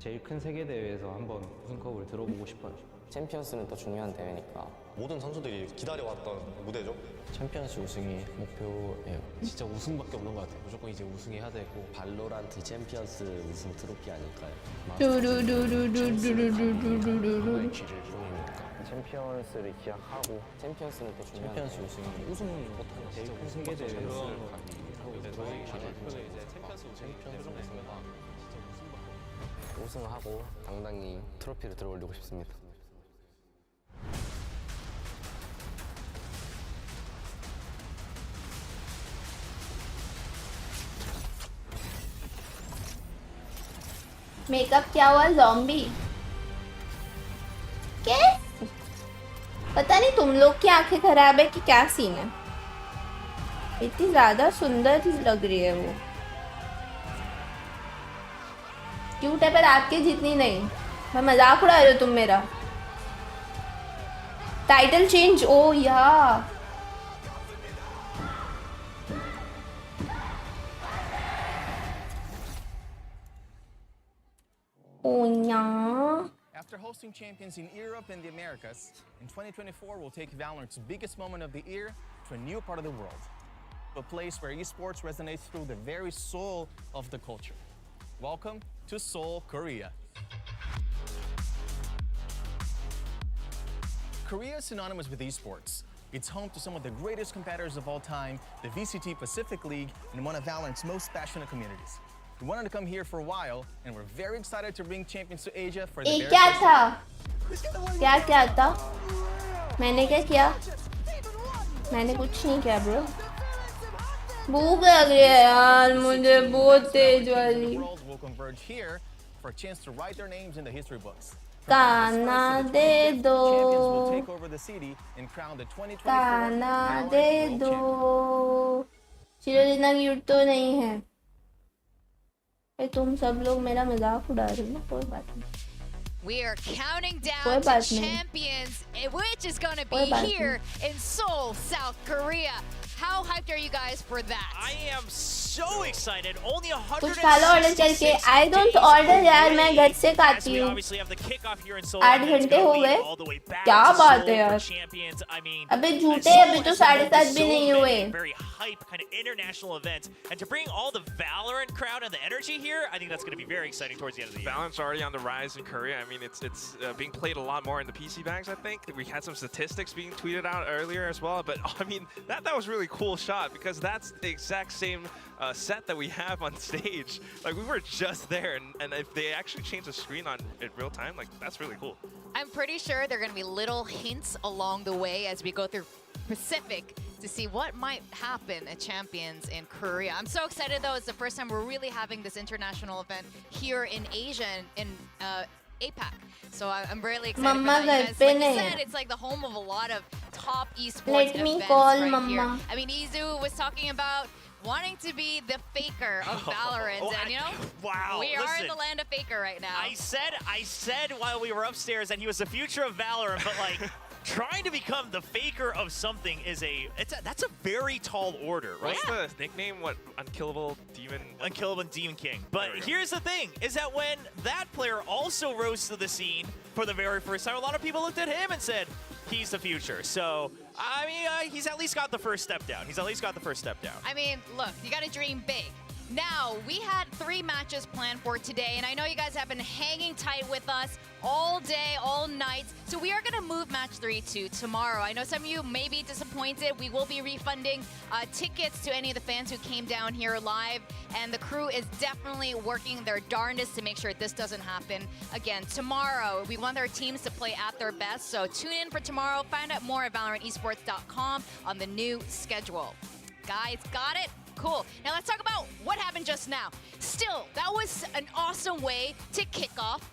제일 큰 세계 대회에서 한번 우승컵을 들어보고 싶어요. 챔피언스는 또 중요한 대회니까 모든 선수들이 기다려왔던 무대죠. 챔피언스 우승이 목표예요. 진짜 우승밖에 없는 것 같아요. 무조건 이제 우승해야 되고 발로란트 챔피언스 우승 트로피 아닐까요? 두두두두두두두두두두두. 길을 보이니까 챔피언스를 기약하고 챔피언스는 또 중요한 챔피언스 우승이 우승 못하는 제일 큰 세계 대회에서 하고 이제 저희 목표는 이제 챔피언스 우승과 우승하고 당당히 트로피를 들어올리고 싶습니다. Makeup क्या हुआ? Zombie? क्या? पता नहीं तुम लोग की आंखें खराब है कि क्या सीन है. इतनी ज़्यादा सुंदर लग रही है वो. क्यूट है पर आपके जितनी नहीं. मैं मजाक उड़ा रहे हो तुम मेरा. Title change. ओ या After hosting champions in Europe and the Americas, in 2024 we'll take Valorant's biggest moment of the year to a new part of the world. A place where esports resonates through the very soul of the culture. Welcome to Seoul, Korea. Korea is synonymous with esports. It's home to some of the greatest competitors of all time, the VCT Pacific League, and one of Valorant's most passionate communities. We wanted to come here for a while, and we're very excited to bring champions to Asia for the very क्या first था? time. क्या था? मैंने क्या किया? मैंने कुछ नहीं किया ब्रो. भूख लग रही है यार मुझे बहुत तेज वाली. Will converge here for a chance to write their names in the history books. गाना दे दो. Champions will take over the city and crown the 2024 गाना दे दो. चिरोजिना क्यूट तो नहीं है. तुम सब लोग मेरा मजाक उड़ा रहे हो ना. कोई बात नहीं. We are counting down to champions, which is going to be here in Seoul, South Korea. How hyped are you guys for that? I am so excited. Only 100. कुछ खालो ऑर्डर करके. I don't order यार. मैं घर से खाती हूँ. 8 घंटे हो गए. क्या बात है यार. अबे झूठे. अभी तो 7:30 भी नहीं हुए. Very hype kind of international event, and to bring all the Valorant crowd and the energy here, I think that's going to be very exciting towards the end of the year. Valorant's already on the rise in Korea. I mean, it's being played a lot more in the PC bags. I think we had some statistics being tweeted out earlier as well. But I mean, that was really cool shot because that's the exact same set that we have on stage. Like we were just there, and if they actually change the screen on in real time, like that's really cool. I'm pretty sure there are going to be little hints along the way as we go through Pacific to see what might happen at Champions in Korea. I'm so excited though. It's the first time we're really having this international event here in Asia, in APAC. So I'm really excited for that. Like you said, it's like the home of a lot of top esports Let me events call right Mama. here. I mean, Izu was talking about wanting to be the faker of Valorant, and you know, wow, we are in listen, the land of faker right now. I said while we were upstairs that he was the future of Valorant, but like trying to become the faker of something is that's a very tall order, right? What's the nickname? What, Unkillable Demon King. But here's the thing, is that when that player also rose to the scene for the very first time, a lot of people looked at him and said, he's the future. So, I mean, he's at least got the first step down. I mean, look, you got to dream big. Now, we had 3 matches planned for today, and I know you guys have been hanging tight with us all day, all night. So we are going to move match 3 to tomorrow. I know some of you may be disappointed. We will be refunding tickets to any of the fans who came down here live, and the crew is definitely working their darndest to make sure this doesn't happen again tomorrow. We want our teams to play at their best, so tune in for tomorrow. Find out more at ValorantEsports.com on the new schedule. Guys, got it? Cool. Now let's talk about what happened just now. Still, that was an awesome way to kick off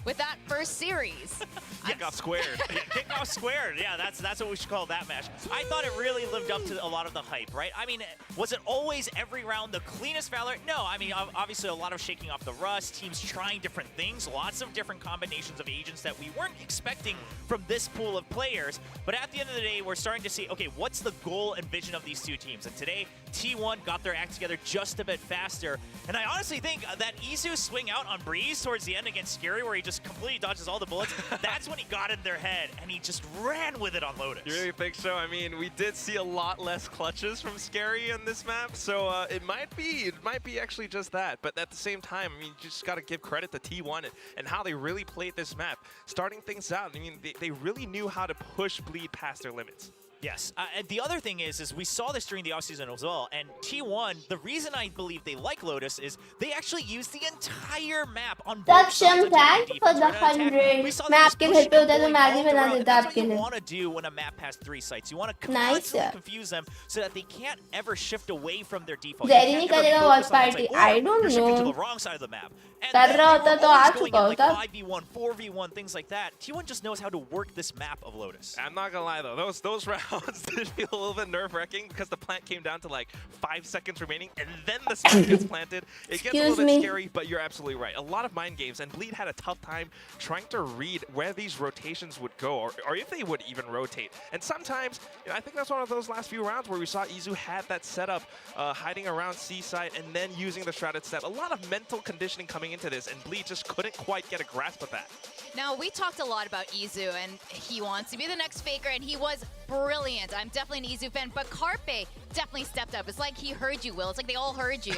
with that first series. Kickoff squared. Kickoff squared. Yeah, that's what we should call that match. I thought it really lived up to a lot of the hype, right? I mean, was it always every round the cleanest Valorant? No, I mean, obviously a lot of shaking off the rust, teams trying different things, lots of different combinations of agents that we weren't expecting from this pool of players. But at the end of the day, we're starting to see, okay, what's the goal and vision of these two teams? And today, T1 got their act together just a bit faster. And I honestly think that Izu swing out on Breeze towards the end against Scary, where he just completely dodges all the bullets, that's when he got in their head, and he just ran with it on Lotus. You really think so? I mean, we did see a lot less clutches from Scary in this map, so it might be actually just that. But at the same time, I mean, you just got to give credit to T1 and how they really played this map. Starting things out, I mean, they really knew how to push Bleed past their limits. Yes, and the other thing is we saw this during the offseason as well, and T1, the reason I believe they like Lotus is they actually use the entire map on both sides. Thank for the 100. मैं आपके घर पे होता तो Maggi बना देता आपके लिए. That's what you want to do when a map has 3 sites. You want to constantly confuse them so that they can't ever shift away from their default. Jerry नहीं करेगा Watchparty. I don't know. Shifting to the wrong side of the map. कर रहा होता तो आ चुका होता. 5v1, 4v1, things like that. T1 just knows how to work this map of Lotus. I'm not gonna lie though, those rounds did feel a little bit nerve-wracking because the plant came down to like 5 seconds remaining, and then the spike gets planted. It gets a little bit scary, but you're absolutely right. A lot of mind games, and Bleed had a tough time trying to read where these rotations would go, or if they would even rotate. And sometimes, you know, I think that's one of those last few rounds where we saw Izu had that setup, hiding around C side and then using the shrouded step. A lot of mental conditioning coming into this, and Bleed just couldn't quite get a grasp of that. Now, we talked a lot about Izu, and he wants to be the next faker, and he was brilliant. I'm definitely an Izu fan, but Carpe definitely stepped up. It's like he heard you, Will. It's like they all heard you.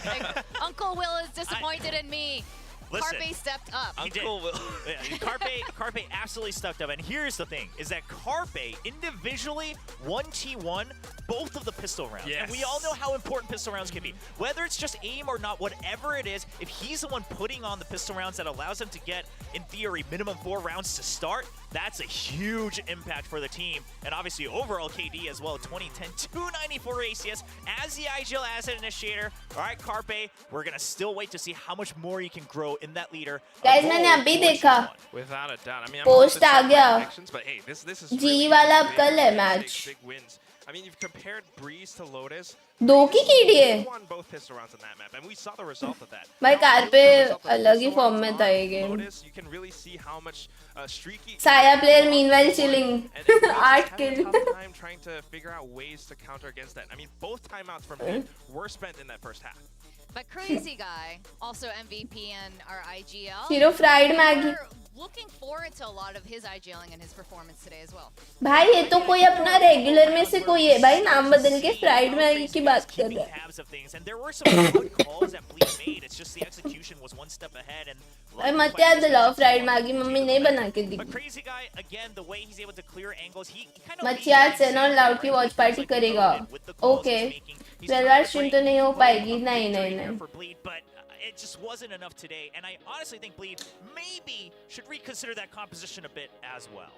Like, Uncle Will is disappointed in me. Listen, Carpe stepped up. Uncle Will. Yeah, Carpe absolutely stepped up. And here's the thing, is that Carpe individually won T1 both of the pistol rounds. Yes. And we all know how important pistol rounds can be. Whether it's just aim or not, whatever it is, if he's the one putting on the pistol rounds that allows him to get, in theory, minimum 4 rounds to start, that's a huge impact for the team. And obviously, overall KD as well, 2010, 294 ACS as the IGL asset initiator. All right, Carpe, we're going to still wait to see how much more you can grow in that leader. Guys, मैंने अभी देखा. Without a doubt. I mean, Post आ गया. but hey, this is G वाला अब कल है match. Big wins. I mean, you've compared Breeze to Lotus. 2 की KD है. Won both pistol rounds on that map, and we saw the result of that. भाई Carpe अलग ही form में था ये game. Lotus, you can really see how much streaky. Saya player meanwhile chilling. 8 kill. Tough time trying to figure out ways to counter against that. I mean, both timeouts from him were spent in that first half. But Crazy Guy, also MVP in our IGL. Hero fried Maggie. We're looking forward to a lot of his IGLing and his performance today as well. भाई ये तो कोई अपना regular में से कोई है भाई नाम बदल के फ्राइड मैगी की बात कर रहा है. And there were some good calls that Bleed made. It's just the execution was one step ahead. And भाई मत याद दिलाओ फ्राइड मैगी मम्मी नहीं बना के दी. But Crazy Guy, again, the way he's able to clear angles, he kind of मत याद से ना लाउड की वॉच पार्टी करेगा. ओके 12 आवर स्ट्रीम तो नहीं हो पाएगी. नहीं. But it just wasn't enough today, and I honestly think Bleed maybe should reconsider that composition a bit as well.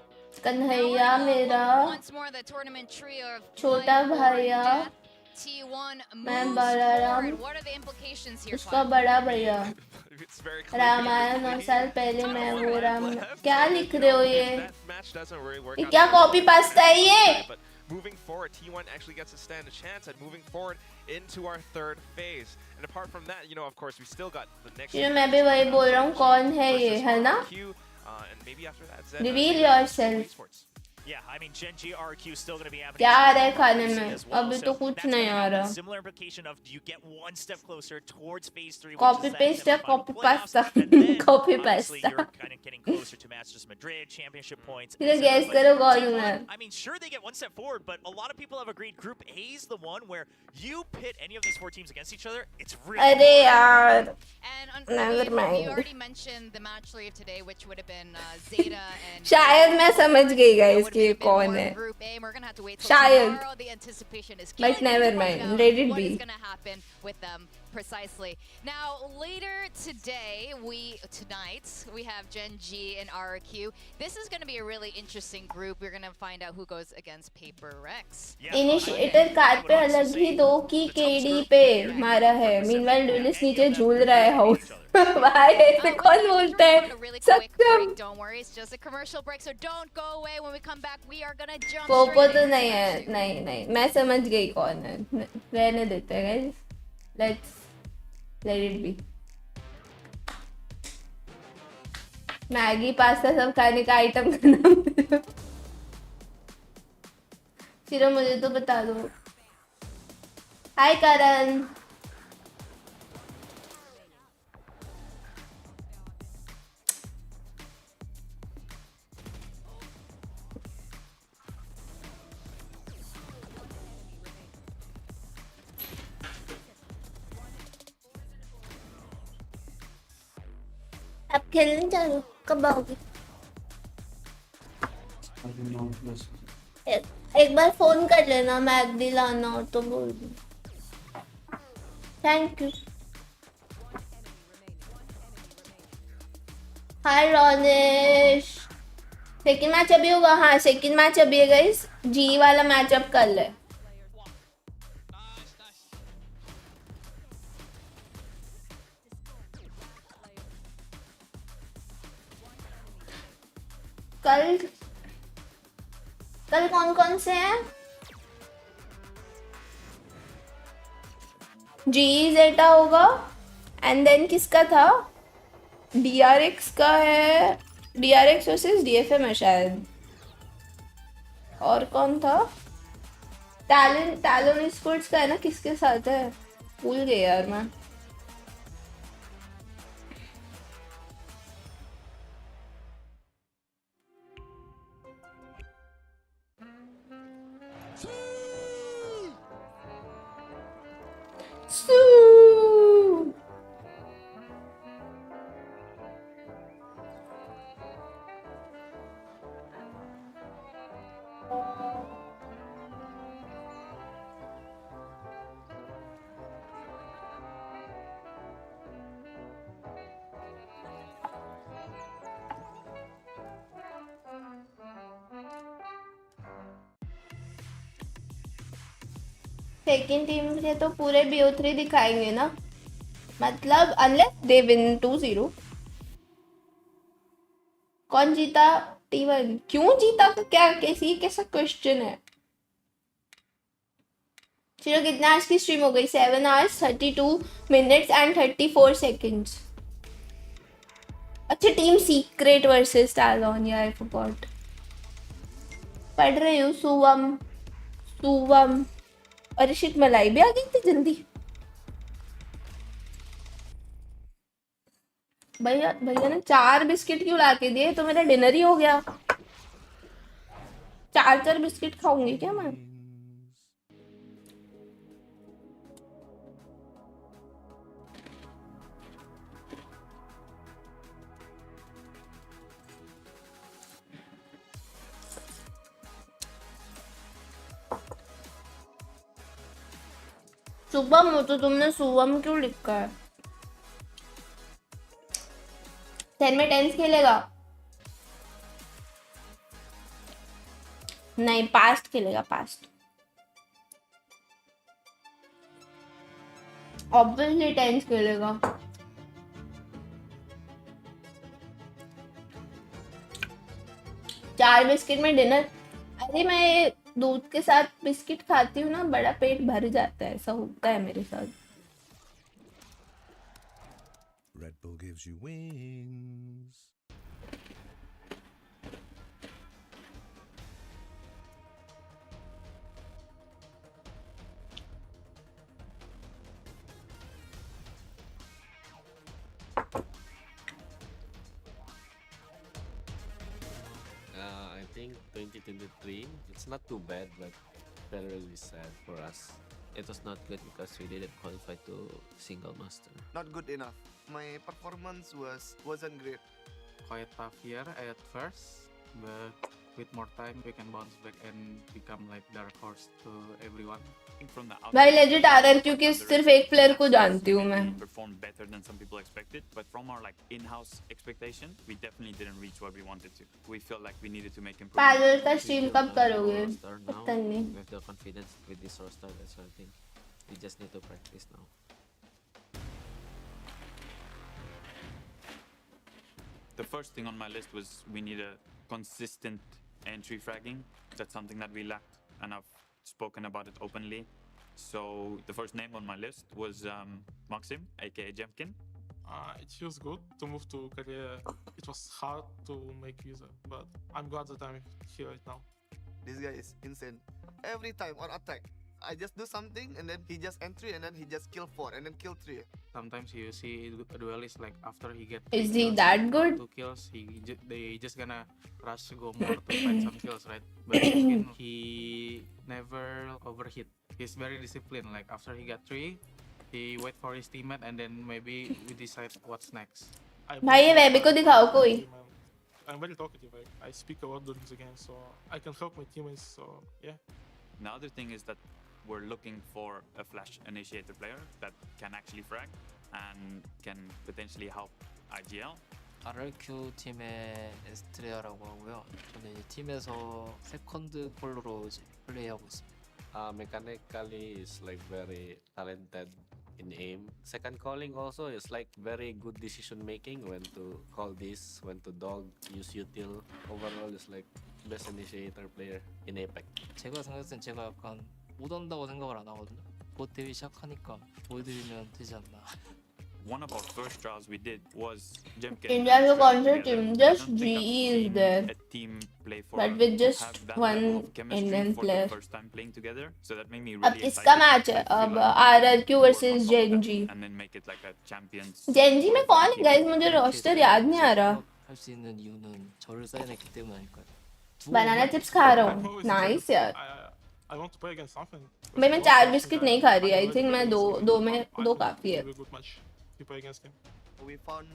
Kanhaiya मेरा Once more, the tournament trio of छोटा भैया T1 मैं बड़ा Ram What are the implications here? उसका बड़ा भैया रामायण 9 साल पहले मैं वो राम क्या लिख रहे हो ये क्या कॉपी पास्ता है ये moving forward, T1 actually gets to stand a chance at moving forward into our third phase. And apart from that, you know, of course, we still got the next. ये मैं भी वही बोल रहा हूँ, कौन है ये, है ना? And maybe after that, ZETA, Reveal yourself. Yeah, I mean, Gen.G RRQ is still going to be happening. क्या आ रहा है खाने में? अभी तो कुछ नहीं आ रहा. Similar implication of you get one step closer towards phase 3. Copy paste, copy pasta, copy pasta. You're kind of getting closer to Masters Madrid championship points. फिर guess करो कौन हूँ मैं? I mean, sure they get one step forward, but a lot of people have agreed Group A is the one where you pit any of these 4 teams against each other. It's really अरे यार. And Never mind. you already mentioned the match 3 of today, which would have been ZETA and. शायद मैं समझ गई guys कि कौन है. Group A, we're gonna have to wait till शायद. tomorrow. The anticipation is But never mind. Let it what be. is gonna happen with them precisely. Now later today, tonight we have Gen.G and RRQ. This is gonna be a really interesting group. We're gonna find out who goes against Paper Rex. Initiator card पे अलग ही 2 की KD पे मारा है. Meanwhile dualist नीचे झूल रहा है हाउस. भाई ऐसे कौन बोलता है? सत्यम. Don't worry, it's just a commercial break, so don't go away. When we come back, we are gonna jump. Poopó तो नहीं है. नहीं मैं समझ गई कौन है. रहने देते हैं guys. Let's let it be. Maggi pasta सब खाने का आइटम का नाम. सिर्फ मुझे तो बता दो. हाय करण. अब खेलने चलो. कब आओगे? एक बार फोन कर लेना. मैग दिलाना और तो बोल दूँ. Thank you. Hi Ronesh. Second match अभी होगा. हाँ सेकंड मैच अभी है गाइस. जी वाला मैच अप कर ले. कल कौन से हैं? जी ZETA होगा. एंड देन किसका था? DRX का है. DRX वर्सेस DFM है शायद. और कौन था? टैलन स्पोर्ट्स का है ना. किसके साथ है? भूल गई यार मैं. सेकेंड टीम के तो पूरे BO3 दिखाएंगे ना. मतलब अनलेस दे विन 2-0. कौन जीता? T1. क्यों जीता? तो क्या कैसा क्वेश्चन है? चलो कितना आज की स्ट्रीम हो गई? 7 hours 32 minutes and 34 seconds. अच्छा टीम सीक्रेट वर्सेस टैलोन. या आई फॉरगॉट. पढ़ रही हूँ. सुवम. अरे शिट मलाई भी आ गई थी जल्दी. भैया ने 4 बिस्किट क्यों ला के दिए? तो मेरा डिनर ही हो गया. 4 बिस्किट खाऊंगी क्या मैं? शुभम हो तो तुमने सुवम क्यों लिखा है? 10 में 10 खेलेगा? नहीं पास्ट खेलेगा. पास्ट ऑब्वियसली 10 खेलेगा. चार बिस्किट में डिनर. अरे मैं दूध के साथ बिस्किट खाती हूँ ना, बड़ा पेट भर जाता है, ऐसा होता है मेरे साथ. Red Bull gives you wings. I think 2023, it's not too bad, but very really sad for us. It was not good because we didn't qualify to single master. Not good enough. My performance wasn't great. Quite tough year at first, but with more time we can bounce back and become like dark horse to everyone. From the भाई legit RRQ के सिर्फ एक player को जानती हूँ मैं. performed better than some people expected, but from our like in-house expectation, we definitely didn't reach what we wanted to. We felt like we needed to make improvements. पैदल का stream कब करोगे? Now, पता नहीं. we have the confidence with this roster, that's what I think. We just need to practice now. The first thing on my list was we need a consistent entry fragging. That's something that we lacked, and I've spoken about it openly. So the first name on my list was Maxim, aka Jemkin. It feels good to move to Korea. It was hard to make visa, but I'm glad that I'm here right now. This guy is insane. Every time on attack, I just do something and then he just entry and then he just kill 4 and then kill 3. Sometimes you see a duelist like after he get Is he that good? 2 kills, they just gonna rush go more to find some kills, right? But he never overhit. He's very disciplined. Like after he got 3, he wait for his teammate and then maybe we decide what's next. भाई ये वेबी को दिखाओ कोई. I'm very talkative. I speak a lot during the game, so I can help my teammates. So yeah. The other thing is that we're looking for a flash initiator player that can actually frag and can potentially help IGL. RRQ 팀의 에스트레아라고 하고요. 저는 이 팀에서 세컨드 콜로로 플레이하고 있습니다. Mechanically is like very talented in aim. Second calling also is like very good decision making, when to call this, when to dog, use util. Overall is like best initiator player in Apex. 제가 생각했을 땐 제가 약간 못 한다고 생각을 안 하거든요. 곧 대회 시작하니까 보여드리면 되지 않나. One of our first trials we did was Gen.G. India का कौन सा team? Just GE is there. A team play for But with just have that one level of chemistry Indian for player. the first time playing together, so that made me अब really इसका excited match है. to अब feel like RRQ versus Gen.G. and then make it like a champions. Gen.G में कौन है guys? मुझे roster याद नहीं आ रहा. 할 수 있는 이유는 저를 사인했기 때문 아닐까요? Banana chips खा रहा हूँ. Nice यार. I want to play against something. भाई मैं 4 बिस्किट नहीं खा रही. I think मैं दो में 2 काफी है. You play against him. We found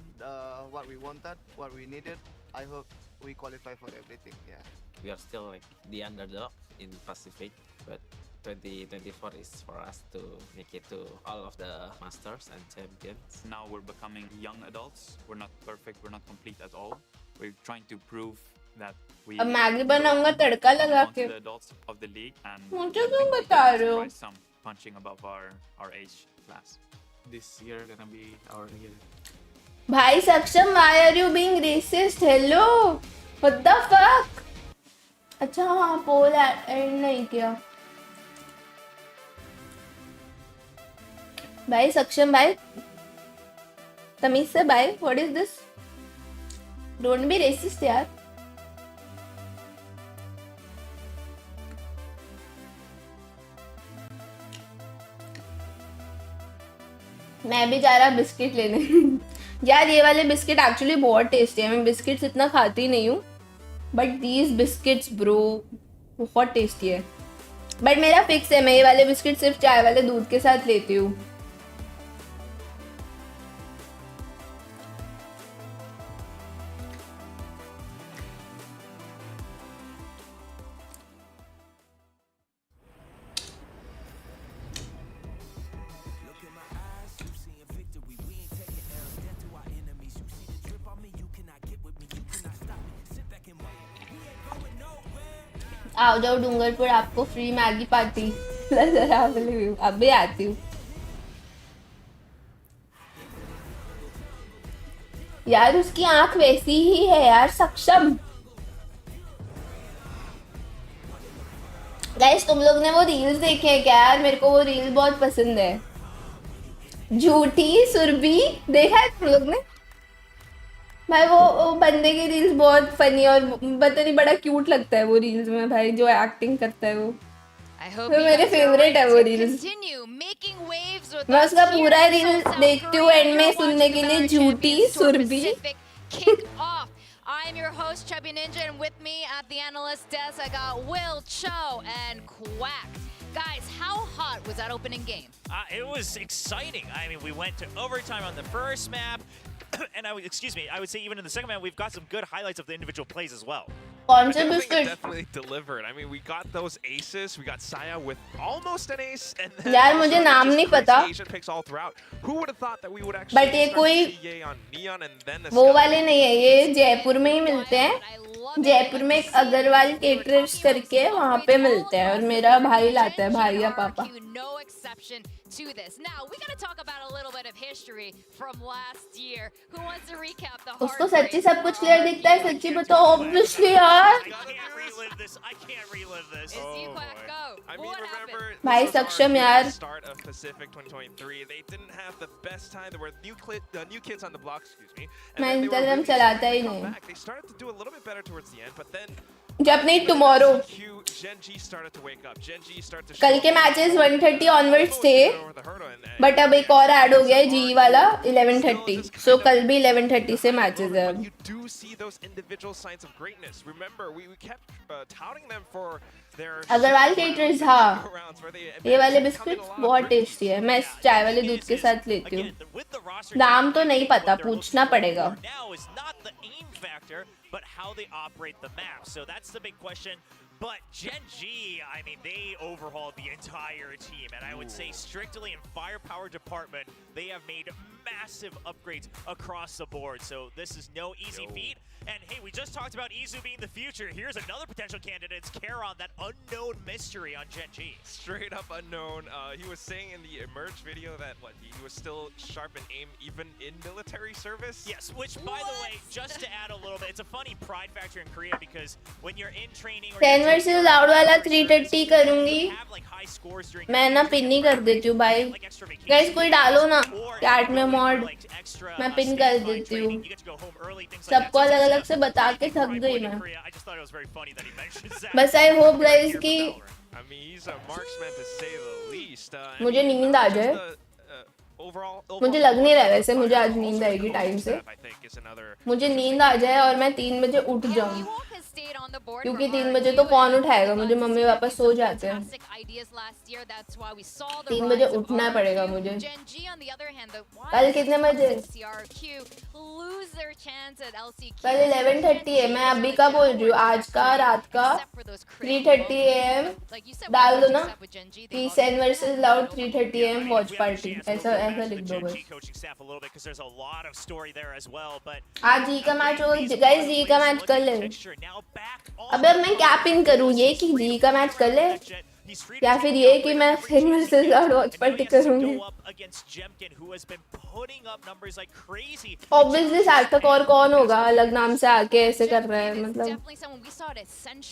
what we wanted, what we needed. I hope we qualify for everything. Yeah. We are still like the underdog in Pacific, but 2024 is for us to make it to all of the masters and champions. Now we're becoming young adults. We're not perfect. We're not complete at all. We're trying to prove that we अब Maggi बनाऊंगा तड़का लगा amongst के. the adults of the league, and मुझे क्यों बता रहे हो? surprise some punching above our age class. This year gonna be our year. भाई सक्षम, why are you being racist? Hello, what the fuck? अच्छा हाँ, पोल एंड नहीं किया. भाई सक्षम भाई, तमीज से भाई, what is this? Don't be racist यार. मैं भी जा रहा बिस्किट लेने. यार ये वाले बिस्किट एक्चुअली बहुत टेस्टी है. मैं बिस्किट्स इतना खाती नहीं हूँ, बट दीज बिस्किट्स ब्रो बहुत टेस्टी है. बट मेरा फिक्स है, मैं ये वाले बिस्किट सिर्फ चाय वाले दूध के साथ लेती हूँ. आओ जाओ डूंगरपुर, आपको फ्री मैगी पार्टी. अब भी आती हूँ यार. उसकी आंख वैसी ही है यार सक्षम. गाइस तुम लोग ने वो रील्स देखे हैं क्या यार? मेरे को वो रील बहुत पसंद है, झूठी सुरभि। देखा है तुम लोग ने? भाई वो बंदे की रील्स बहुत फनी और पता नहीं बड़ा क्यूट लगता है वो रील्स में भाई, जो एक्टिंग करता है वो मेरे फेवरेट है वो रील्स। मैं उसका पूरा रील देखती हूँ एंड में सुनने के लिए, झूठी Surabhi. I'm your host, Chubby Ninja, and with me at the analyst desk, I got Will, Cho, and Quack. Guys, how hot was that opening game? It was exciting. I mean, we went to overtime on the first map, and I would say even in the second map, we've got some good highlights of the individual plays as well. कौन से I think it biscuit? definitely delivered. I mean, we got those aces. We got Saya with almost an ace, and then यार also मुझे just नाम नहीं crazy पता। Asian picks all throughout. Who would have thought that we would actually But ये start कोई CA on Neon and then the वो Sky? वाले नहीं है, ये जयपुर में ही मिलते हैं। जयपुर में एक अग्रवाल केटरर्स करके वहाँ पे मिलते हैं और मेरा भाई लाता है, भाई या पापा। No exception to this. Now, we got to talk about a little bit of history from last year. Who wants to recap the उसको सच्ची सब कुछ क्लियर दिखता है, सच्ची बताओ ऑब्वियसली यार। I can't relive this. I mean, remember, भाई सक्षम यार। start of Pacific 2023. They didn't have the best time. There were new kids on the block, excuse me. And मैं then they were Instagram really चलाता ही starting to come नहीं। back. They started to do a little bit better towards the end, but then जब नहीं tomorrow. Gen.G started to wake up. Gen.G started to कल के matches 1:30 onwards थे, but अब एक और ऐड हो गया है जी वाला 11:30, सो कल भी 11:30 से मैचेस है अब। do see those individual signs of greatness. Remember, we kept touting them for their Agarwal caterers, हाँ ये वाले बिस्किट बहुत टेस्टी है, मैं इस चाय वाले दूध के साथ लेती हूँ। नाम तो नहीं पता, पूछना पड़ेगा। Factor, but how they operate the map. So that's the big question. But Gen.G, I mean, they overhauled the entire team. And I would say strictly in firepower department, they have made massive upgrades across the board. So this is no easy feat. And hey, we just talked about Izu being the future. Here's another potential candidate. It's Karon, that unknown mystery on Gen.G. Straight up unknown. He was saying in the Emerge video that he was still sharp in aim even in military service. Yes, which by the way, just to add a little bit, it's a funny pride factor in Korea because when you're in training or 10 versus loud वाला 330 करूंगी, मैं ना pin ही कर देती हूँ भाई। Guys कोई डालो ना चैट में मॉड, मैं पिन कर देती हूँ। सबको अलग अलग से बता के थक गई मैं। बस आई होप गाइस कि मुझे नींद आ जाए। मुझे लग नहीं रहा वैसे मुझे आज नींद आएगी टाइम से। मुझे नींद आ जाए और मैं 3 बजे उठ जाऊँ, क्योंकि 3 बजे तो कौन उठाएगा मुझे, मम्मी पापा सो जाते हैं। 3 बजे उठना पड़ेगा मुझे। कल कितने बजे? कल 11:30 है। मैं अभी का बोल रही हूँ, आज का रात का 3:30 AM डाल दो ना कि Sen versus Loud 3:30 AM watch party, ऐसा लिख दो बस। आज जी का मैच होगा गाइस, जी का मैच कल है। अबे अब मैं क्या पिन करूँ, ये कि जी का मैच कल है या फिर ये कि मैं Sen versus loud watch party करूँगी। ऑब्वियसली सार्थक और कौन होगा अलग नाम से आके ऐसे कर रहा है, मतलब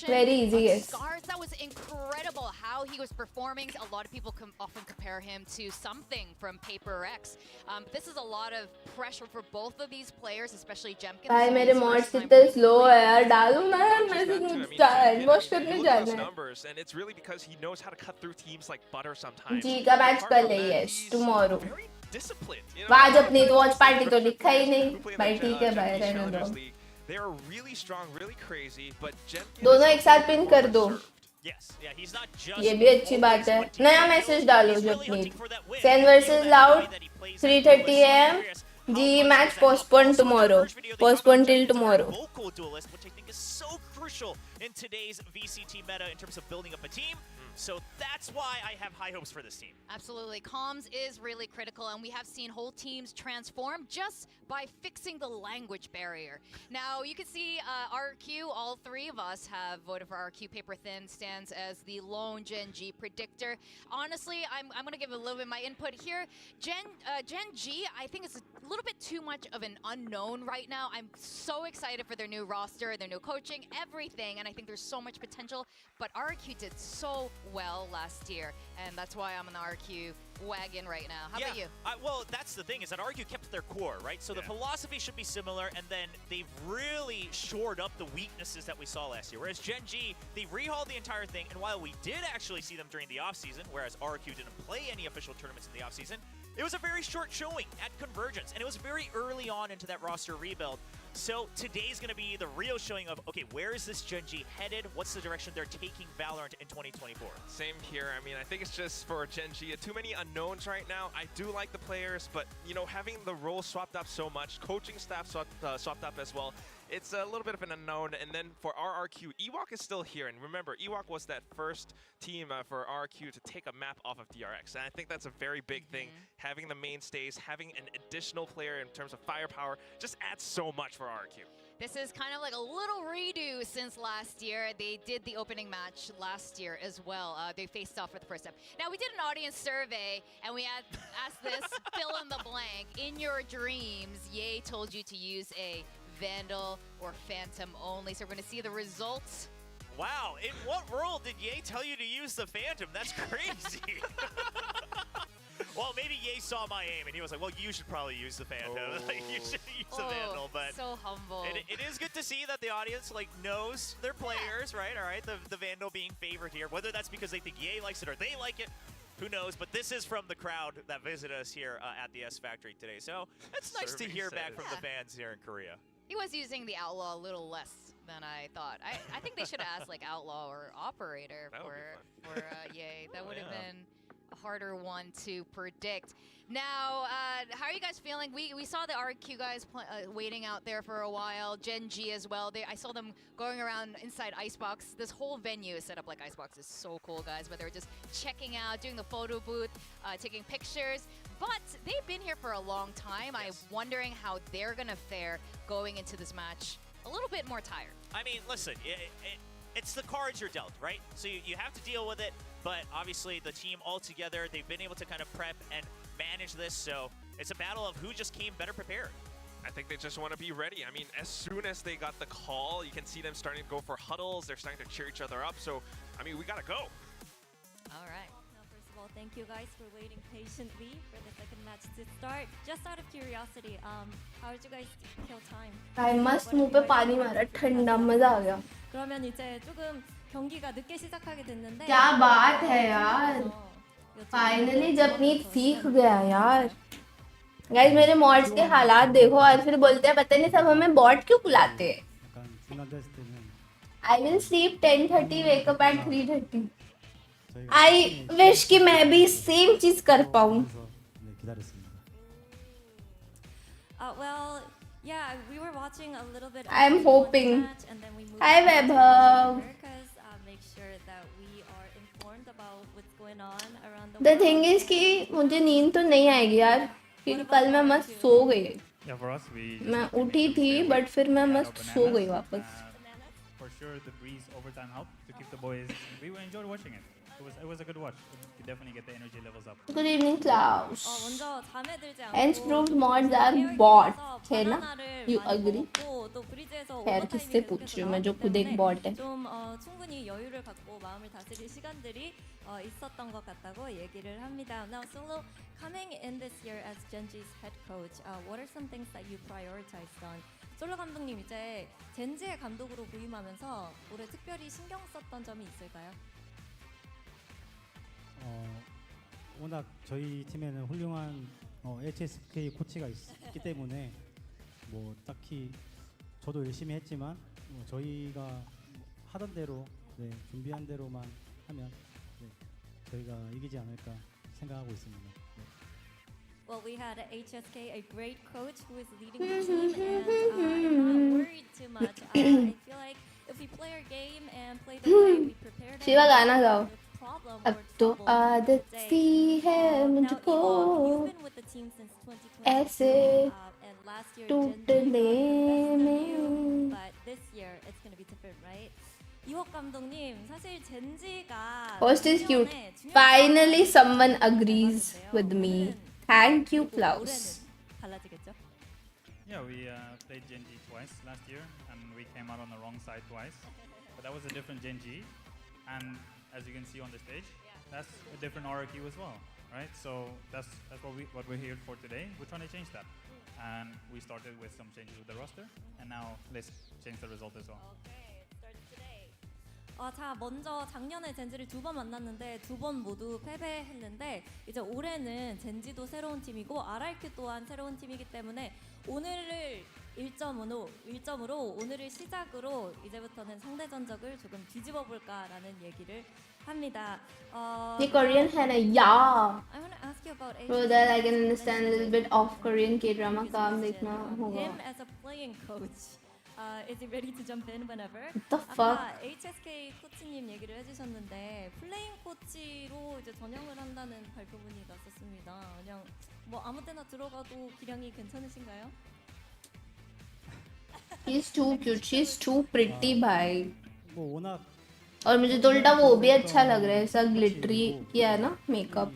वेरी इजी है। That was incredible how he was performing. A lot of people often compare him to something from Paper X. This is a lot of pressure for both of these players, especially Jemkin. भाई मेरे mods कितने slow है यार, डालूं ना यार, मैं तो हैंड वॉश करने जाना है। And it's really because he knows how to cut through teams like butter sometimes. जी का मैच कल है, यस टुमारो। आज अपनी तो वॉच पार्टी तो लिखा ही नहीं भाई, ठीक है भाई रहने दो। They are really strong, really crazy, but Jemkin दोनों एक साथ पिन कर दो, ये भी अच्छी बात है। नया मैसेज डालो Japneet, Sen versus Loud 3:30 AM जी match postpone tomorrow, postpone till tomorrow. Crucial in today's VCT meta in terms of building up a team. So that's why I have high hopes for this team. Absolutely. Comms is really critical, and we have seen whole teams transform just by fixing the language barrier. Now, you can see RRQ, all 3 of us have voted for RRQ. Paper Thin stands as the lone Gen.G predictor. Honestly, I'm going to give a little bit of my input here. Gen.G, I think it's a little bit too much of an unknown right now. I'm so excited for their new roster, their new coaching, everything, and I think there's so much potential, but RRQ did so well last year, and that's why I'm on the RQ wagon right now. How about you? Well, that's the thing, is that RQ kept their core, right? So the philosophy should be similar, and then they've really shored up the weaknesses that we saw last year. Whereas Gen.G, they rehauled the entire thing, and while we did actually see them during the offseason, whereas RRQ didn't play any official tournaments in the offseason, it was a very short showing at Convergence, and it was very early on into that roster rebuild. So today's going to be the real showing of, okay, where is this Gen.G headed? What's the direction they're taking Valorant in 2024? Same here. I mean, I think it's just for Gen.G, too many unknowns right now. I do like the players, but, you know, having the roles swapped up so much, coaching staff swapped up as well, it's a little bit of an unknown. And then for RRQ, Ewok is still here. And remember, Ewok was that first team for RRQ to take a map off of DRX. And I think that's a very big thing. Having the mainstays, having an additional player in terms of firepower, just adds so much for RRQ. This is kind of like a little redo since last year. They did the opening match last year as well. They faced off for the first time. Now, we did an audience survey, and we asked this, fill in the blank. In your dreams, Ye told you to use a Vandal or Phantom only. So we're going to see the results. Wow, in what world did Ye tell you to use the Phantom? That's crazy. Well, maybe Ye saw my aim, and he was like, well, you should probably use the Phantom. Like, you should use the Vandal. But so humble. It is good to see that the audience knows their players, right? All right, the Vandal being favored here. Whether that's because they think Ye likes it or they like it, who knows? But this is from the crowd that visited us here at the S Factory today. So it's nice to hear back from the fans here in Korea. He was using the Outlaw a little less than I thought. I think they should have asked like Outlaw or Operator for Ye. That would have been a harder one to predict. Now, how are you guys feeling? We saw the RRQ guys waiting out there for a while. Gen.G as well. I saw them going around inside Icebox. This whole venue is set up like Icebox. Is so cool, guys. But they were just checking out, doing the photo booth, taking pictures. But they've been here for a long time. I'm wondering how they're going to fare going into this match. A little bit more tired. I mean, listen, it's the cards you're dealt, right? So you have to deal with it. But obviously, the team all together, they've been able to kind of prep and manage this. So it's a battle of who just came better prepared. I think they just want to be ready. I mean, as soon as they got the call, you can see them starting to go for huddles. They're starting to cheer each other up. So, I mean, we got to go. All right. Now, first of all, thank you guys for waiting patiently for the second match to start. Just out of curiosity, how did you guys kill time? I must मुंह पे पानी मारा ठंडा मजा आ गया. 그러면 이제 조금 경기가 늦게 시작하게 됐는데. क्या बात है यार. Finally जपनीत सीख गया यार. Guys मेरे मॉड्स के हालात देखो और फिर बोलते हैं पता नहीं सब हमें बॉट क्यों बुलाते हैं. I will sleep 10:30, wake up at 3:30. I wish कि मैं भी सेम चीज कर पाऊँ. Well, yeah, we were watching a little bit. I am hoping. Match, and then we moved Hi Vaibhav. Make sure that we are informed about what's going on around the The world. thing is कि मुझे नींद तो नहीं आएगी यार क्योंकि कल मैं मस्त सो गई. मैं उठी थी बट फिर मैं मस्त सो गई वापस. For sure, the breeze overtime helped to keep the boys. We enjoyed watching it. It was a good watch. You definitely get the energy levels up. Good evening, Klaus. 먼저 잠에 들지 않고 Hence proved mods are bot है ना? You agree? 또 브리즈에서 खैर किससे पूछ रही हूँ मैं जो खुद एक bot है. 좀 충분히 여유를 갖고 마음을 다스릴 시간들이 있었던 것 같다고 얘기를 합니다. Now, Solo, coming in this year as Gen.G's head coach, what are some things that you prioritized on? 솔로 감독님 이제 젠지의 감독으로 부임하면서 올해 특별히 신경 썼던 점이 있을까요? 워낙 저희 팀에는 훌륭한 HSK 코치가 있기 때문에 뭐 딱히 저도 열심히 했지만 저희가 하던 대로 준비한 대로만 하면 저희가 이기지 않을까 생각하고 있습니다. Well, we had HSK, a great coach who is leading the team, and I'm not worried too much. I feel like if we play our game and play the way we prepared, Shiva गाना गाओ. अब तो आदत सी है मुझको ऐसे टूटने में. But this year it's going to be different, right? 이호 감독님, 사실 젠지가 Host is cute. Finally, someone agrees with me. Thank you, Klaus. 달라지겠죠? Yeah, we played Gen.G twice last year, and we came out on the wrong side twice. But that was a different Gen.G, and as you can see on the stage, that's a different RRQ as well, right? So that's what we're here for today. We're trying to change that, and we started with some changes with the roster, and now let's change the result as well. Okay, it starts today. 자, 먼저 작년에 젠지를 2번 만났는데 2번 모두 패배했는데 이제 올해는 젠지도 새로운 팀이고 RRQ 또한 새로운 팀이기 때문에 오늘을 1점으로 오늘을 시작으로 이제부터는 상대 전적을 조금 뒤집어 볼까라는 얘기를 합니다. ये Korean है ना यार. I want to ask you about So that I can understand a little bit of Korean K-drama काम देखना होगा. him as a playing coach. Is he ready to jump in whenever? the fuck? 아까 HSK 코치님 얘기를 해주셨는데 플레잉 코치로 이제 전향을 한다는 발표문이 났었습니다. 그냥 뭐 아무 때나 들어가도 기량이 괜찮으신가요? She's too cute. She's too pretty भाई. 뭐 워낙 और मुझे तो उल्टा वो भी अच्छा लग रहा है ऐसा ग्लिटरी किया है ना makeup.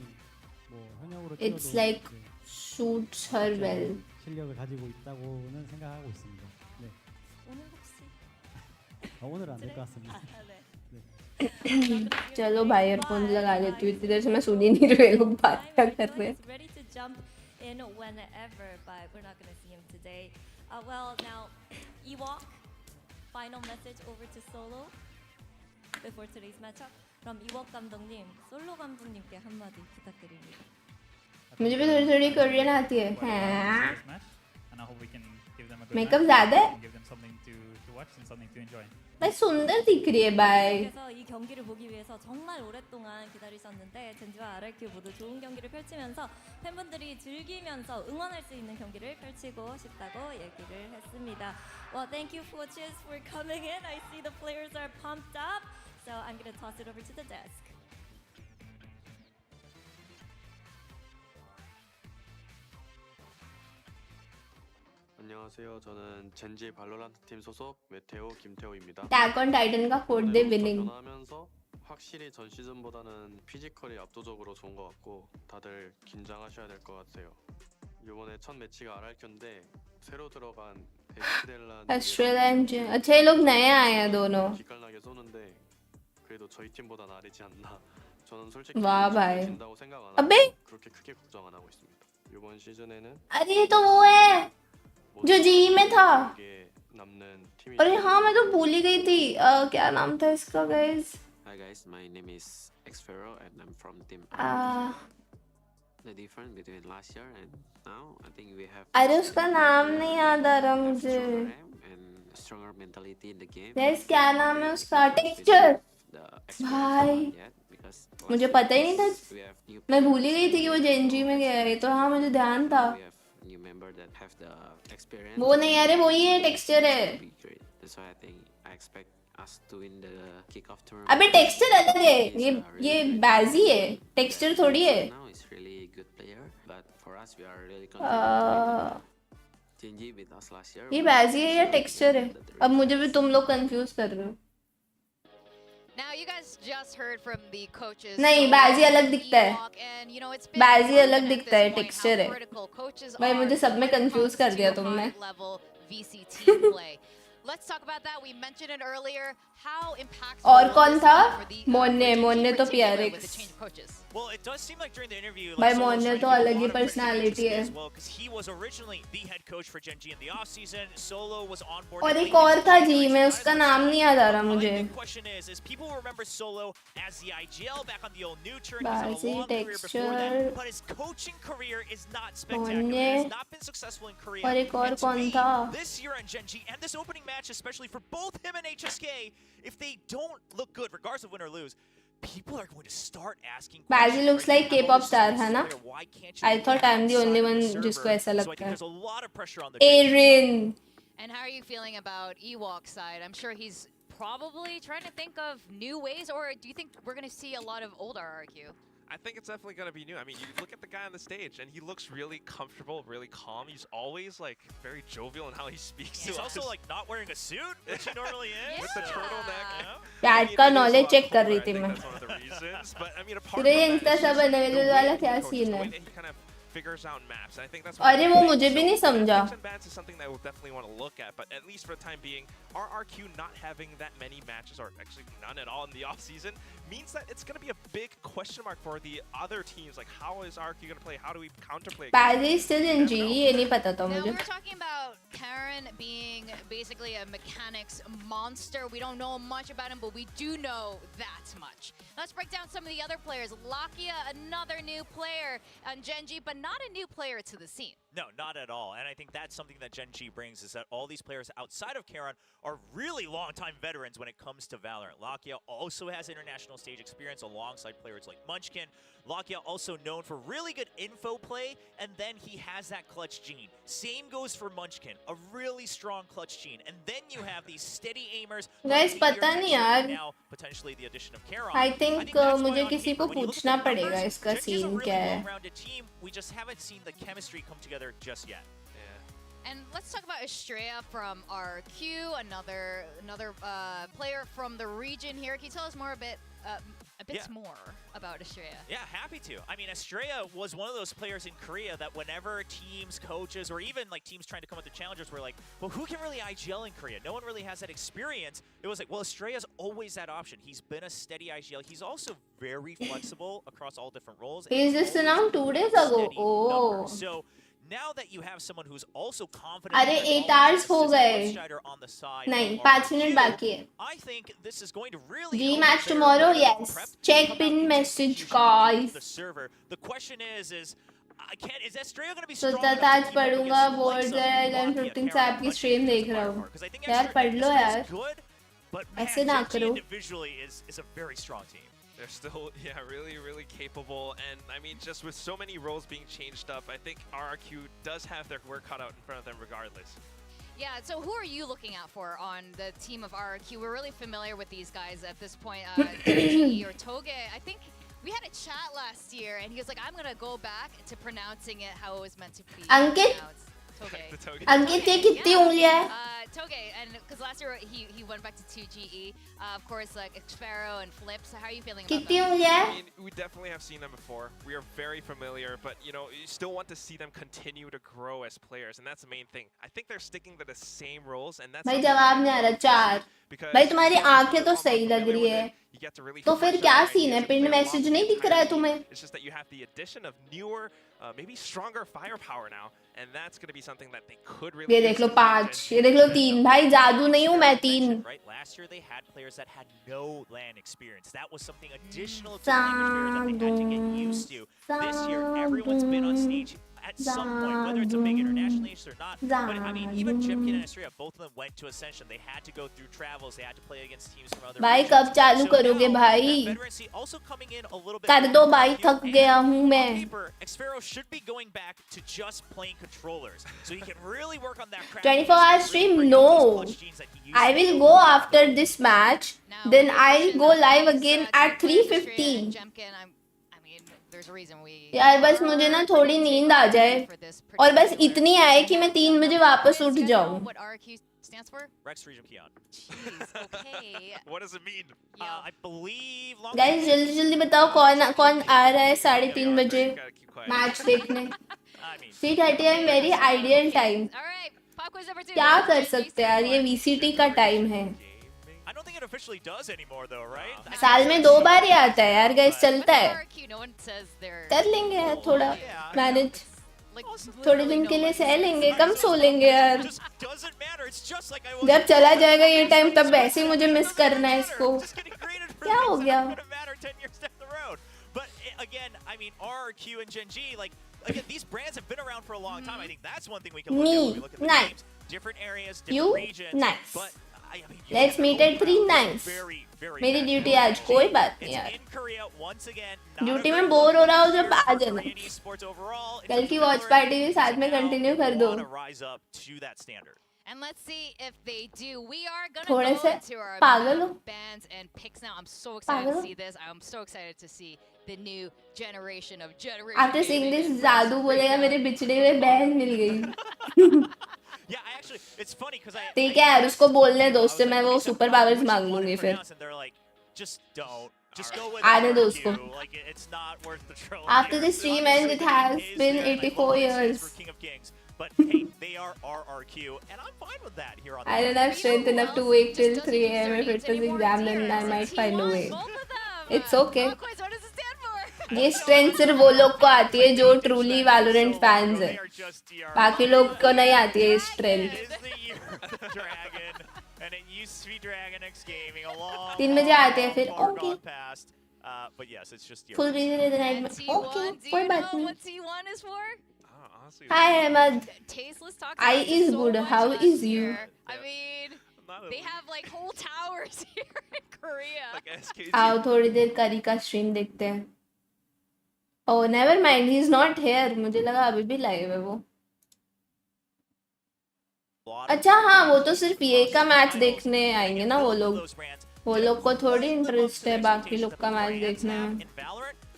It's like suits her well. 실력을 가지고 있다고는 생각하고 있습니다. 네. 오늘 혹시 오늘은 안 될 것 같습니다. चलो भाई ईयरफोन लगा लेती हूँ इतनी देर से मैं सुन ही नहीं रही लोग बात क्या कर रहे हैं. ready to jump in whenever, but we're not going to see him today. Well, now, Ewok, final message over to Solo before today's matchup. 그럼 Ewok 감독님, 솔로 감독님께 한마디 부탁드립니다. मुझे भी थोड़ी थोड़ी कोरियन आती है. And I hope we can give them a good makeup match ज़्यादा है? and give them something to watch and something to enjoy. भाई सुंदर दिख रही है भाई. 그래서 이 경기를 보기 위해서 정말 오랫동안 기다리셨는데 젠지와 RRQ 모두 좋은 경기를 펼치면서 팬분들이 즐기면서 응원할 수 있는 경기를 펼치고 싶다고 얘기를 했습니다. Well, thank you coaches for coming in. I see the players are pumped up. So I'm going to toss it over to the desk. 안녕하세요. 저는 젠지 발로란트 팀 소속 메테오 김태호입니다. Attack on Titan का code दे winning. 변화하면서 확실히 전 시즌보다는 피지컬이 압도적으로 좋은 것 같고 다들 긴장하셔야 될 것 같아요. 이번에 첫 매치가 RRQ인데 새로 들어간 데스텔라 Australian अच्छे लोग नए आए हैं दोनों. 기깔나게 쏘는데 그래도 저희 팀보다 나르지 않나. 저는 솔직히 वाह भाई. 진다고 생각 안 하고 अबे 그렇게 크게 걱정 안 하고 있습니다. 이번 시즌에는 अरे तो वो है जो जी में था. 남는 팀이 अरे हाँ मैं तो भूल ही गई थी. क्या नाम था इसका guys? Hi guys, my name is Xfero and I'm from team. The difference between last year and now, I think we have. अरे उसका नाम नहीं याद आ रहा मुझे. And stronger mentality in the game. Guys क्या नाम है उसका? टेक्सचर. भाई मुझे पता ही नहीं था. मैं भूल ही गई थी कि वो Gen.G में गया है. तो हाँ मुझे ध्यान था. New member that have the experience. वो नहीं अरे वो ही है टेक्सचर है. That's why I think I expect us to win the kickoff tournament. अबे टेक्सचर अलग है. ये बाजी है. टेक्सचर थोड़ी है. Now he's really good player, but for us we are really confident. Gen.G with us last year. ये बाजी है या टेक्सचर है? अब मुझे भी तुम लोग कंफ्यूज कर रहे हो. Now you guys just heard from the coaches. नहीं बाजी अलग दिखता है. And you know it's been बाजी अलग दिखता है टेक्सचर है. critical coaches भाई मुझे सब में कंफ्यूज कर दिया तुमने. level VCT play. Let's talk about that. We mentioned it earlier. How impactful. और कौन था? मोन्ने तो PRX. Well, it does seem like during the interview, भाई मोन्ने तो अलग ही पर्सनालिटी है. as well, because he was originally the head coach for Gen.G in the offseason. Solo was on board. और एक और था जी मैं उसका नाम नहीं याद आ रहा मुझे. The question is people remember Solo as the IGL back on the old new turn. बाजी He's had a long career before that, texture. but his coaching career is not spectacular. मोन्ने. He has not been successful in Korea. और एक और And to कौन me, था? this year on Gen.G and this opening match, especially for both him and HSK, if they don't look good, regardless of win or lose, people are going to start asking. बाजी looks like K-pop star है ना? I thought I'm the only one जिसको ऐसा लगता है. there's a lot of pressure on the Aaron. And how are you feeling about Ewok's side? I'm sure he's probably trying to think of new ways, or do you think we're going to see a lot of old RRQ? I think it's definitely going to be new. I mean, you look at the guy on the stage, and he looks really comfortable, really calm. He's always, like, very jovial in how he speaks to He's us. also like not wearing a suit, which he normally is. With the turtleneck. Chat का knowledge check कर रही थी मैं. That's one of the reasons. But, I mean, apart तेरे from Insta सब available वाला क्या scene है? he kind of figures out maps. And I think that's अरे वो मुझे भी नहीं समझा. Picks and bans is something that we'll definitely want to look at, but at least for the time being, RRQ not having that many matches, or actually none at all in the offseason, means that it's going to be a big question mark for the other teams. Like, how is RRQ going to play? How do we counterplay? Paddy still in G, ये नहीं पता था Now मुझे. we're talking about Karen being basically a mechanics monster. We don't know much about him, but we do know that much. Let's break down some of the other players. Lakia, another new player on Gen.G, but not a new player to the scene. No, not at all. And I think that's something that Gen.G brings, is that all these players outside of Karon are really long-time veterans when it comes to Valorant. Lakia also has international stage experience alongside players like Munchkin. Lakia also known for really good info play, and then he has that clutch gene. Same goes for Munchkin, a really strong clutch gene. And then you have these steady aimers. Guys, पता नहीं यार. Now, potentially the addition of Karon. I think मुझे किसी को पूछना पड़ेगा इसका scene क्या है. Team, we just haven't seen the chemistry come together just yet. And let's talk about Estrella from RRQ, another player from the region here. Can you tell us more a bit more about Estrella? Yeah, happy to. I mean, Estrella was one of those players in Korea that whenever teams, coaches, or even like teams trying to come up with challengers were like, well, who can really IGL in Korea? No one really has that experience. It was like, well, Estrella's always that option. He's been a steady IGL. He's also very flexible across all different roles. He's just announced 2 days ago. Oh. So now that you have someone who's also confident. अरे 8 hours हो गए. नहीं, 5 minute बाकी है. I think this is going to really G match tomorrow, yes. Check pin message, guys. The server. The question is Estrella going to be So strong तब आज पढ़ूंगा boards है 11:15 से आपकी stream देख रहा हूँ. यार पढ़ लो यार. ऐसे ना करो. Individually is a very strong team. They're still, really, really capable. And I mean, just with so many roles being changed up, I think RRQ does have their work cut out in front of them regardless. Yeah, so who are you looking out for on the team of RRQ? We're really familiar with these guys at this point. Gen.G or Toge. I think we had a chat last year, and he was like, I'm going to go back to pronouncing it how it was meant to be Ankit? Toge. Ankit, ये कितनी उंगलियां है? Toge, and because last year he went back to 2GE. Of course, like Xfero and Flips. How are you feeling about कितनी उंगलियां है? I mean, we definitely have seen them before. We are very familiar, but you still want to see them continue to grow as players, and that's the main thing. I think they're sticking to the same roles, and that's. भाई जवाब नहीं आ रहा 4. भाई तुम्हारी आंखें तो सही लग रही है. तो फिर क्या सीन है? पिन मैसेज नहीं दिख रहा है तुम्हें? It's just that you have the addition of newer, maybe stronger firepower now, and that's going to be something that they could really. ये देख लो 5, ये देख लो 3. भाई जादू नहीं हूँ मैं 3. Right, last year they had players that had no LAN experience. That was something additional to the language barrier that they had to get used to. This year, everyone's been on stage at some point, whether it's a big international age or not. But I mean, even Gen.G and Estrella, both of them went to Ascension. They had to go through travels. They had to play against teams from other भाई regions. कब चालू करोगे भाई? Veterancy also coming in a little bit. कर दो भाई, थक गया हूँ मैं. On paper, Xfero should be going back to just playing controllers, so he can really work on that. 24-hour stream? No. I will go after this match. Then I'll go live again at 3:15. There's a reason we. यार बस मुझे ना थोड़ी नींद आ जाए और बस इतनी आए कि मैं 3 बजे वापस उठ जाऊँ. What RRQ stands for? Rex Region Keon. Jeez, okay. What does it mean? I believe. Guys जल्दी जल्दी बताओ कौन आ रहा है 3:30 बजे मैच देखने. 3:30 है very ideal time. क्या कर सकते हैं यार, ये VCT का टाइम है. I don't think it officially does anymore though, right? साल में 2 बार ही आता है यार गाइस, चलता है. कर लेंगे यार थोड़ा मैनेज. थोड़े दिन के लिए सह लेंगे, कम सो लेंगे यार. जब चला जाएगा ये टाइम तब वैसे ही मुझे मिस करना है इसको. क्या हो गया? But again, I mean, RRQ and Gen.G, like again, these brands have been around for a long time. I think that's one thing we can look at when we look at the games. Different areas, different regions. Nice. But I mean, Let's meet at 3 nice. मेरी duty आज कोई बात नहीं यार. Duty में bore हो रहा हो जब आ जाना. कल की वॉच पार्टी भी साथ में कंटिन्यू कर दो. And let's see if they do. We are gonna थोड़े go से into our पागल हो. bands and picks now. I'm so excited पागल to हो. see this. I'm so excited to see the new generation of generation. After seeing this, जादू बोलेगा मेरे बिछड़े हुए बहन मिल गई. Yeah, actually, it's funny because I. ठीक है यार, उसको बोलने दो, उससे मैं वो सुपर पावर्स मांग लूंगी फिर. Just don't. Just go with आने दो उसको. Like it's not worth the trouble. After this stream ends, it has been 84 years. But hey, they are RRQ, and I'm fine with that here on. I don't have strength enough to wake till 3 AM if it was exam, then I might find a way. Both of them. It's okay. ये strength सिर्फ वो लोग को आती है जो truly Valorant fans है. बाकी लोग को नहीं आती है ये strength. And it used to be Dragon X Gaming a long 3 बजे आते हैं फिर. Okay. past. But yes, it's just Full reason is the night में. Okay. कोई बात नहीं. What T1 is for? Hi Ahmed. Tasteless talks I about is so good. much How last is you? year. I mean, they have like whole towers here in Korea. आओ थोड़ी देर करी का stream देखते हैं. Oh, never mind. He's not here. मुझे लगा अभी भी live है वो. अच्छा हाँ वो तो सिर्फ ये का मैच देखने आएंगे ना वो लोग को थोड़ी इंटरेस्ट है बाकी लोग का मैच देखने में.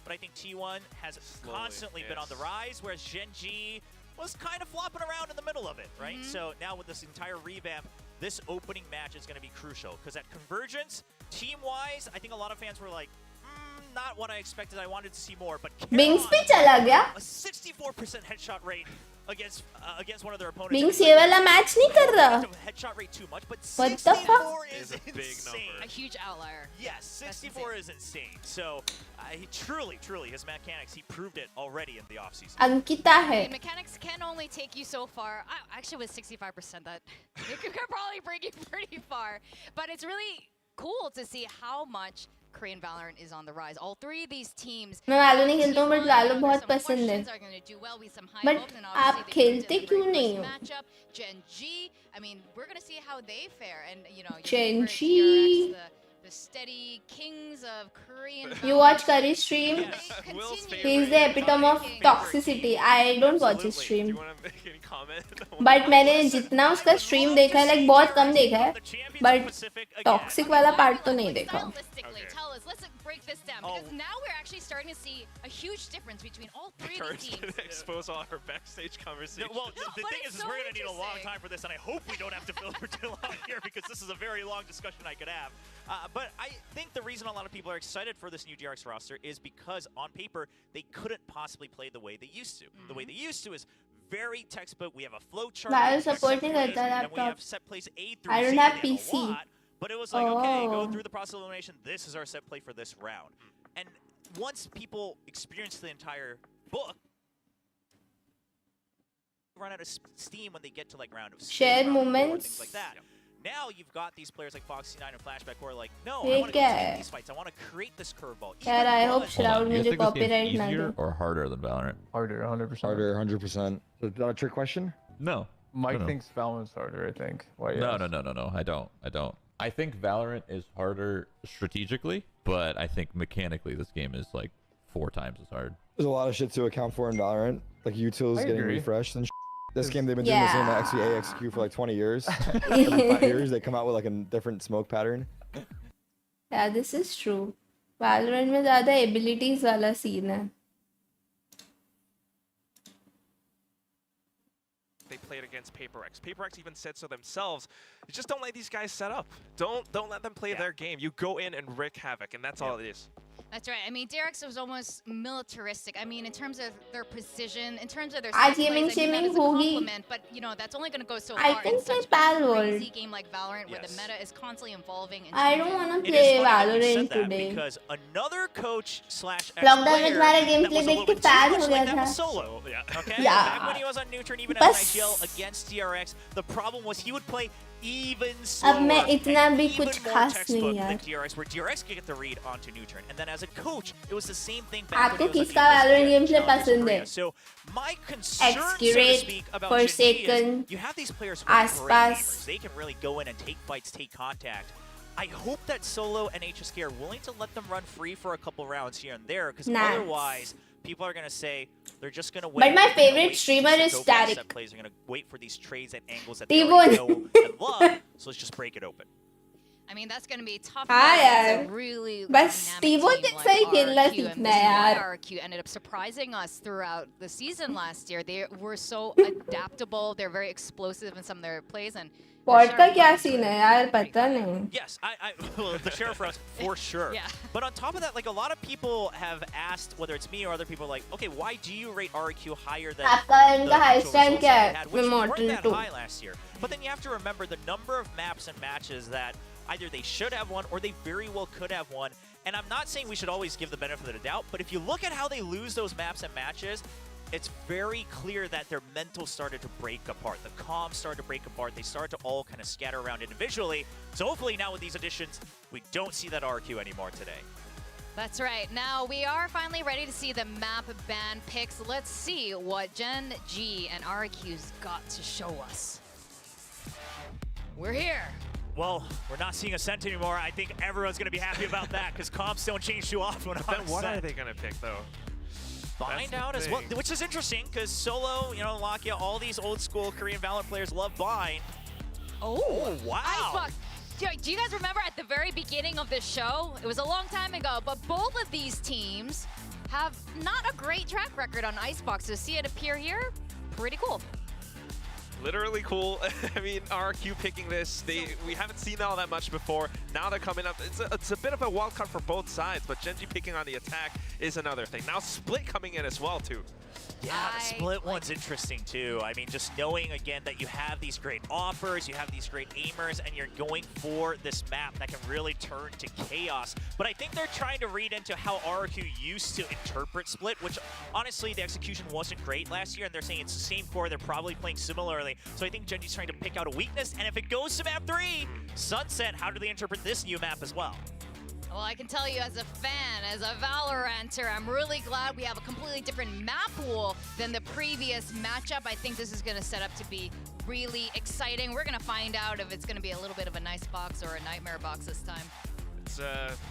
But I think T1 has constantly been on the rise, whereas Gen.G was kind of flopping around in the middle of it, right? So now with this entire revamp, this opening match is going to be crucial because at Convergence, team-wise, I think a lot of fans were like, not what I expected. I wanted to see more, but Bings भी चला गया. A 64% headshot rate against one of their opponents. Bings ये वाला match नहीं कर रहा. Headshot rate too much, but What the 64 fuck? is a big number. A huge outlier. Yes, 64 is insane. So he truly his mechanics. He proved it already in the offseason. Ankita है. Mechanics can only take you so far. Actually, with 65%, that it could probably bring you pretty far. But it's really cool to see how much Korean Valorant is on the rise. All three of these teams. मैं वालो नहीं खेलता हूँ, but वालो बहुत पसंद है. But आप खेलते क्यों नहीं हो? Gen.G. I mean, we're gonna see how they fare, and you know, Gen.G. the steady kings of Korean. You watch Curry stream? He's the epitome of toxicity. I don't watch his stream. But मैंने जितना उसका stream देखा है, like बहुत कम देखा है. But toxic वाला part तो नहीं देखा. Tell us, let's break this down because now we're actually starting to see a huge difference between all three of these teams. Expose all our backstage conversations. Well, the thing is we're going to need a long time for this, and I hope we don't have to fill for too long here because this is a very long discussion I could have. But I think the reason a lot of people are excited for this new DRX roster is because on paper they couldn't possibly play the way they used to. The way they used to is very textbook. We have a flow chart. And we have set plays A through I don't Z. have They PC. a lot, but it was like, okay, go through the process of elimination. This is our set play for this round. And once people experience the entire book, run out of steam when they get to like round of Share round moments. things like that. Now you've got these players like Foxy9 and Flashback who are like, no, ये I want to क्या take है? these fights. I want to create this curveball. यार, I hope Shroud मुझे copyright ना दे. Or harder than Valorant? Harder, 100%. Harder, 100%. Is that a trick question? No. Mike No. thinks Valorant's harder, I think. Why? No, yes. no. I don't. I think Valorant is harder strategically, but I think mechanically this game is like 4 times as hard. There's a lot of shit to account for in Valorant. Like utils I getting agree. refreshed and this game they've been doing this in XVA, XQ for like 20 years. Every 5 years they come out with like a different smoke pattern. Yeah, this is true. Valorant में ज़्यादा abilities वाला scene है. They played against PaperX. PaperX even said so themselves. You just don't let these guys set up. Don't let them play their game. You go in and wreak havoc, and that's all it is. That's right. I mean, DRX was almost militaristic. I mean, in terms of their precision, in terms of their आज set ये plays, I mean, that shaming is a होगी. compliment, but you know, that's only going to go so I far can in play such a Pal World. crazy game like Valorant, where the meta is constantly evolving. And I don't want to It is play funny that you Valorant said that today. because another coach slash Lockdown में तुम्हारा that gameplay was a देख little के bit too fan much हो like गया that था. was Solo. Okay? Yeah. Back when he was on Neutron, even बस. as IGL against DRX, the problem was he would play even अब slower मैं इतना and भी even कुछ more खास textbook नहीं than यार. DRX, where DRX could get the read onto Neutron. And then as a coach, it was the same thing back आपको when he was किसका on Valorant Neutron gameplay Challenges पसंद है? Korea. So my concern, so to Excurate, speak, about Gen.G Forsaken, is you have these players who are great Aspas. gamers. They can really go in and take fights, take contact. I hope that Solo and HSK are willing to let them run free for a couple rounds here and there, because Nice. otherwise people are going to say they're just going to wait. But my they're gonna favorite wait to streamer just is go for the set Tariq. plays. They're going to wait for these trades and angles that they already know and love. So let's just break it open. I mean, that's going to be tough. हाँ It's यार. a really बस dynamic Tivo team जैसा ही like खेलना RRQ, and सीखना this है is why यार. RRQ ended up surprising us throughout the season last year. They were so adaptable. They're very explosive in some of their plays, and Port का क्या scene है यार पता नहीं. Yes, well, the sheriff routes for sure. Yeah. But on top of that, like a lot of people have asked, whether it's me or other people, like, okay, why do you rate RRQ higher than आपका इनका the highest actual rank results क्या that है? they had, which weren't Immortal that 2. high last year. But then you have to remember the number of maps and matches that either they should have won or they very well could have won. And I'm not saying we should always give the benefit of the doubt, but if you look at how they lose those maps and matches, it's very clear that their mental started to break apart. The comms started to break apart. They started to all kind of scatter around individually. So hopefully now with these additions, we don't see that RRQ anymore today. That's right. Now we are finally ready to see the map ban picks. Let's see what Gen.G and RRQ's got to show us. We're here. Well, we're not seeing Ascent anymore. I think everyone's going to be happy about that because comps don't change too often on Then what Ascent. are they going to pick, though? Find out as well, which is interesting because Solo, you know, Lakia, all these old school Korean Valorant players love Bind. Oh, wow. Icebox. Do you guys remember at the very beginning of this show? It was a long time ago, but both of these teams have not a great track record on Icebox. To see it appear here, pretty cool. Literally cool. I mean, RRQ picking this, we haven't seen all that much before. Now they're coming up. It's a bit of a wild card for both sides, but Gen.G picking on the attack is another thing. Now Split coming in as well, too. Yeah, the Split one's interesting, too. I mean, just knowing, again, that you have these great offers, you have these great aimers, and you're going for this map that can really turn to chaos. But I think they're trying to read into how RRQ used to interpret Split, which, honestly, the execution wasn't great last year, and they're saying it's the same core, they're probably playing similarly. So I think Gen.G's trying to pick out a weakness, and if it goes to map 3, Sunset, how do they interpret this new map as well? Well, I can tell you as a fan, as a Valoranter, I'm really glad we have a completely different map pool than the previous matchup. I think this is going to set up to be really exciting. We're going to find out if it's going to be a little bit of a nice box or a nightmare box this time. It's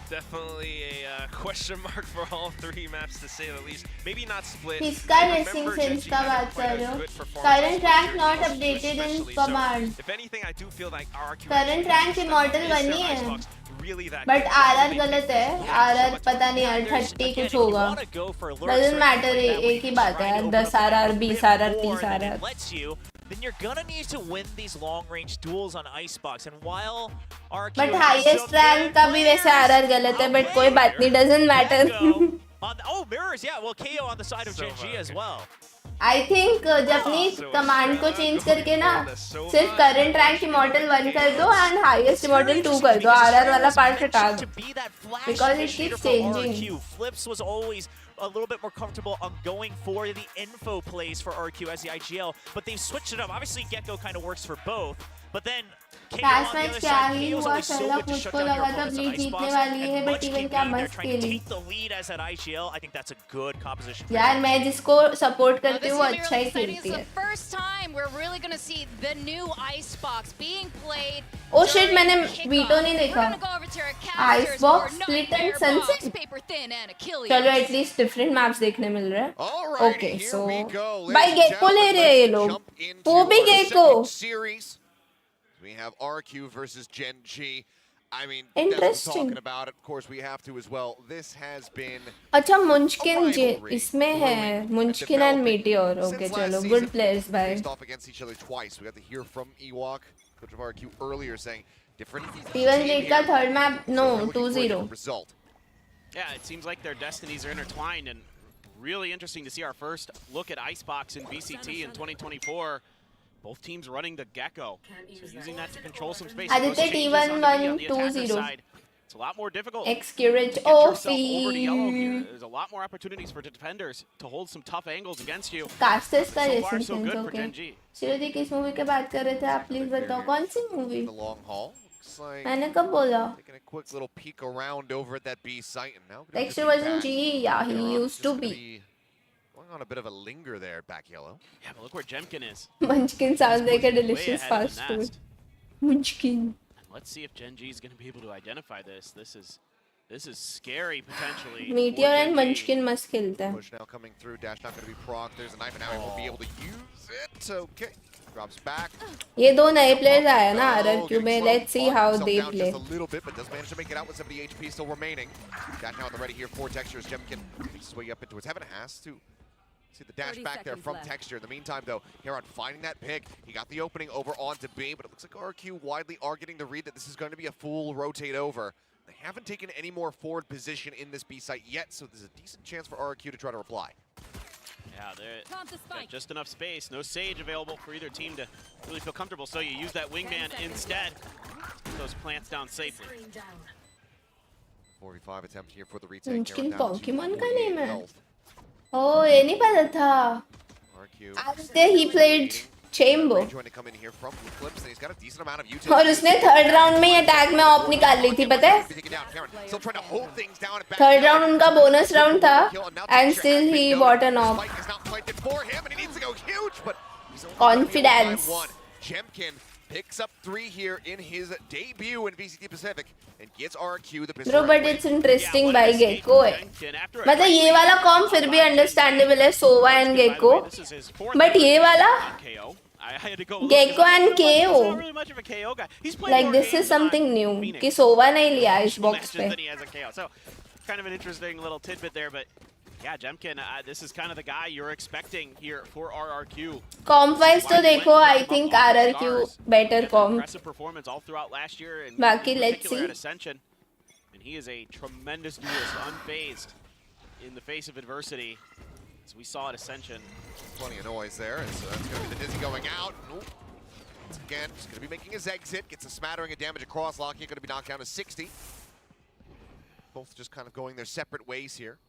definitely a question mark for all 3 maps, to say the least. Maybe not Split. किसका racing sense का बात कर रहे हो? Current rank not updated in command. If anything, I do feel like RRQ Current rank immortal बनी है. really that But RR गलत है. RR पता नहीं यार 30 कुछ होगा. Doesn't matter, एक ही बात है. 10 RR, 20 RR, 30 RR. Then you're gonna need to win these long-range duels on Icebox. And while RRQ But highest rank का भी वैसे RR गलत है. But कोई बात नहीं. Doesn't matter. Oh, mirrors, yeah. Well, KO on the side of Gen.G as well. I think जब अपनी कमांड को चेंज करके ना सिर्फ करंट रैंक इमॉर्टल 1 कर दो एंड हाईएस्ट इमॉर्टल 2 कर दो. आरआर वाला पार्ट हटा दो because it keeps changing. Flips was always a little bit more comfortable on going for the info plays for RRQ as the IGL, but they've switched it up. Obviously, Gekko kind of works for both, but then Last match क्या ही हुआ? Sherlock मुझको लगा था bleach जीतने वाली है, but even क्या मस्त खेली. The lead as an IGL, I think that's a good composition. यार मैं जिसको सपोर्ट करती हूँ वो अच्छा ही खेलती है. First time we're really going to see the new Icebox being played. Oh shit, मैंने वीटो नहीं देखा. Icebox, Split and Sunset. चलो at least different maps देखने मिल रहे हैं. Okay, so भाई Gekko ले रहे हैं ये लोग. वो भी Gekko. We have RRQ versus Gen.G. I mean, that's what we're talking about. Of course, we have to as well. This has been. अच्छा Munchkin इसमें है. Munchkin and Meteor. Okay, चलो good players bye. Faced off against each other twice. We got to hear from Ewok, coach of RRQ, earlier saying different. Even League का third map no 2-0. Yeah, it seems like their destinies are intertwined, and really interesting to see our first look at Icebox in VCT in 2024. Both teams running the Gekko, so using that to control some space. Aditya T1 2-0. It's a lot more difficult. Excurate over to yellow here. There's a lot more opportunities for defenders to hold some tough angles against you. Casters का So far, racing so sense good for okay. Gen.G. शिरोजी किस movie के बात कर रहे थे आप please बताओ कौन सी movie? The long haul. Looks like मैंने कब बोला? Taking a quick little peek around over at that B site, and now Dexter wasn't G. Yeah, he used to be. Going on a bit of a linger there, back yellow. Yeah, but look where Jemkin is. Munchkin sounds like a delicious fast food. Munchkin. Let's see if Gen.G is going to be able to identify this. This is scary potentially. Meteor and Munchkin must kill them. Push now coming through. Dash not going to be proc. There's a knife, and now he won't be able to use it. Okay, drops back. ये दो नए players आए ना RRQ में. Let's see how they play. Just a little bit, but does manage to make it out with 70 HP still remaining. Dash now at the ready here for Texture as Jemkin makes his way up into his heaven. Has to see the dash back there from Texture. In the meantime, though, Heron finding that pick. He got the opening over onto B, but it looks like RRQ widely are getting the read that this is going to be a full rotate over. They haven't taken any more forward position in this B site yet, so there's a decent chance for RRQ to try to reply. Yeah, there's just enough space. No Sage available for either team to really feel comfortable, so you use that wingman instead. Put those plants down safely. 4v5 attempt here for the retake. Munchkin Pokemon का name है. Oh, ये नहीं पता था. After he played Chamber. और उसने third round में attack में ऑप निकाल ली थी पता है? थर्ड राउंड उनका बोनस राउंड था and still he bought an op. Confidence. Gen.G picks up 3 here in his debut in VCT Pacific and gets RRQ the pistol. Bro, but it's interesting by Gecko है. मतलब ये वाला com फिर भी understandable है Sova and Gecko. But ये वाला Gecko and KO. Like this is something new. कि Sova नहीं लिया इस box पे. So kind of an interesting little tidbit there, but yeah, Gen.G, this is kind of the guy you're expecting here for RRQ. Comp wise तो देखो, I think RRQ better comp. Impressive performance all throughout last year, and बाकी in let's particular see. at Ascension. And he is a tremendous duelist, unfazed in the face of adversity, as we saw at Ascension. Plenty of noise there, and so that's going to be the Dizzy going out. Nope. Once again, just going to be making his exit, gets a smattering of damage across. Lockheed going to be knocked down to 60. Both just kind of going their separate ways here.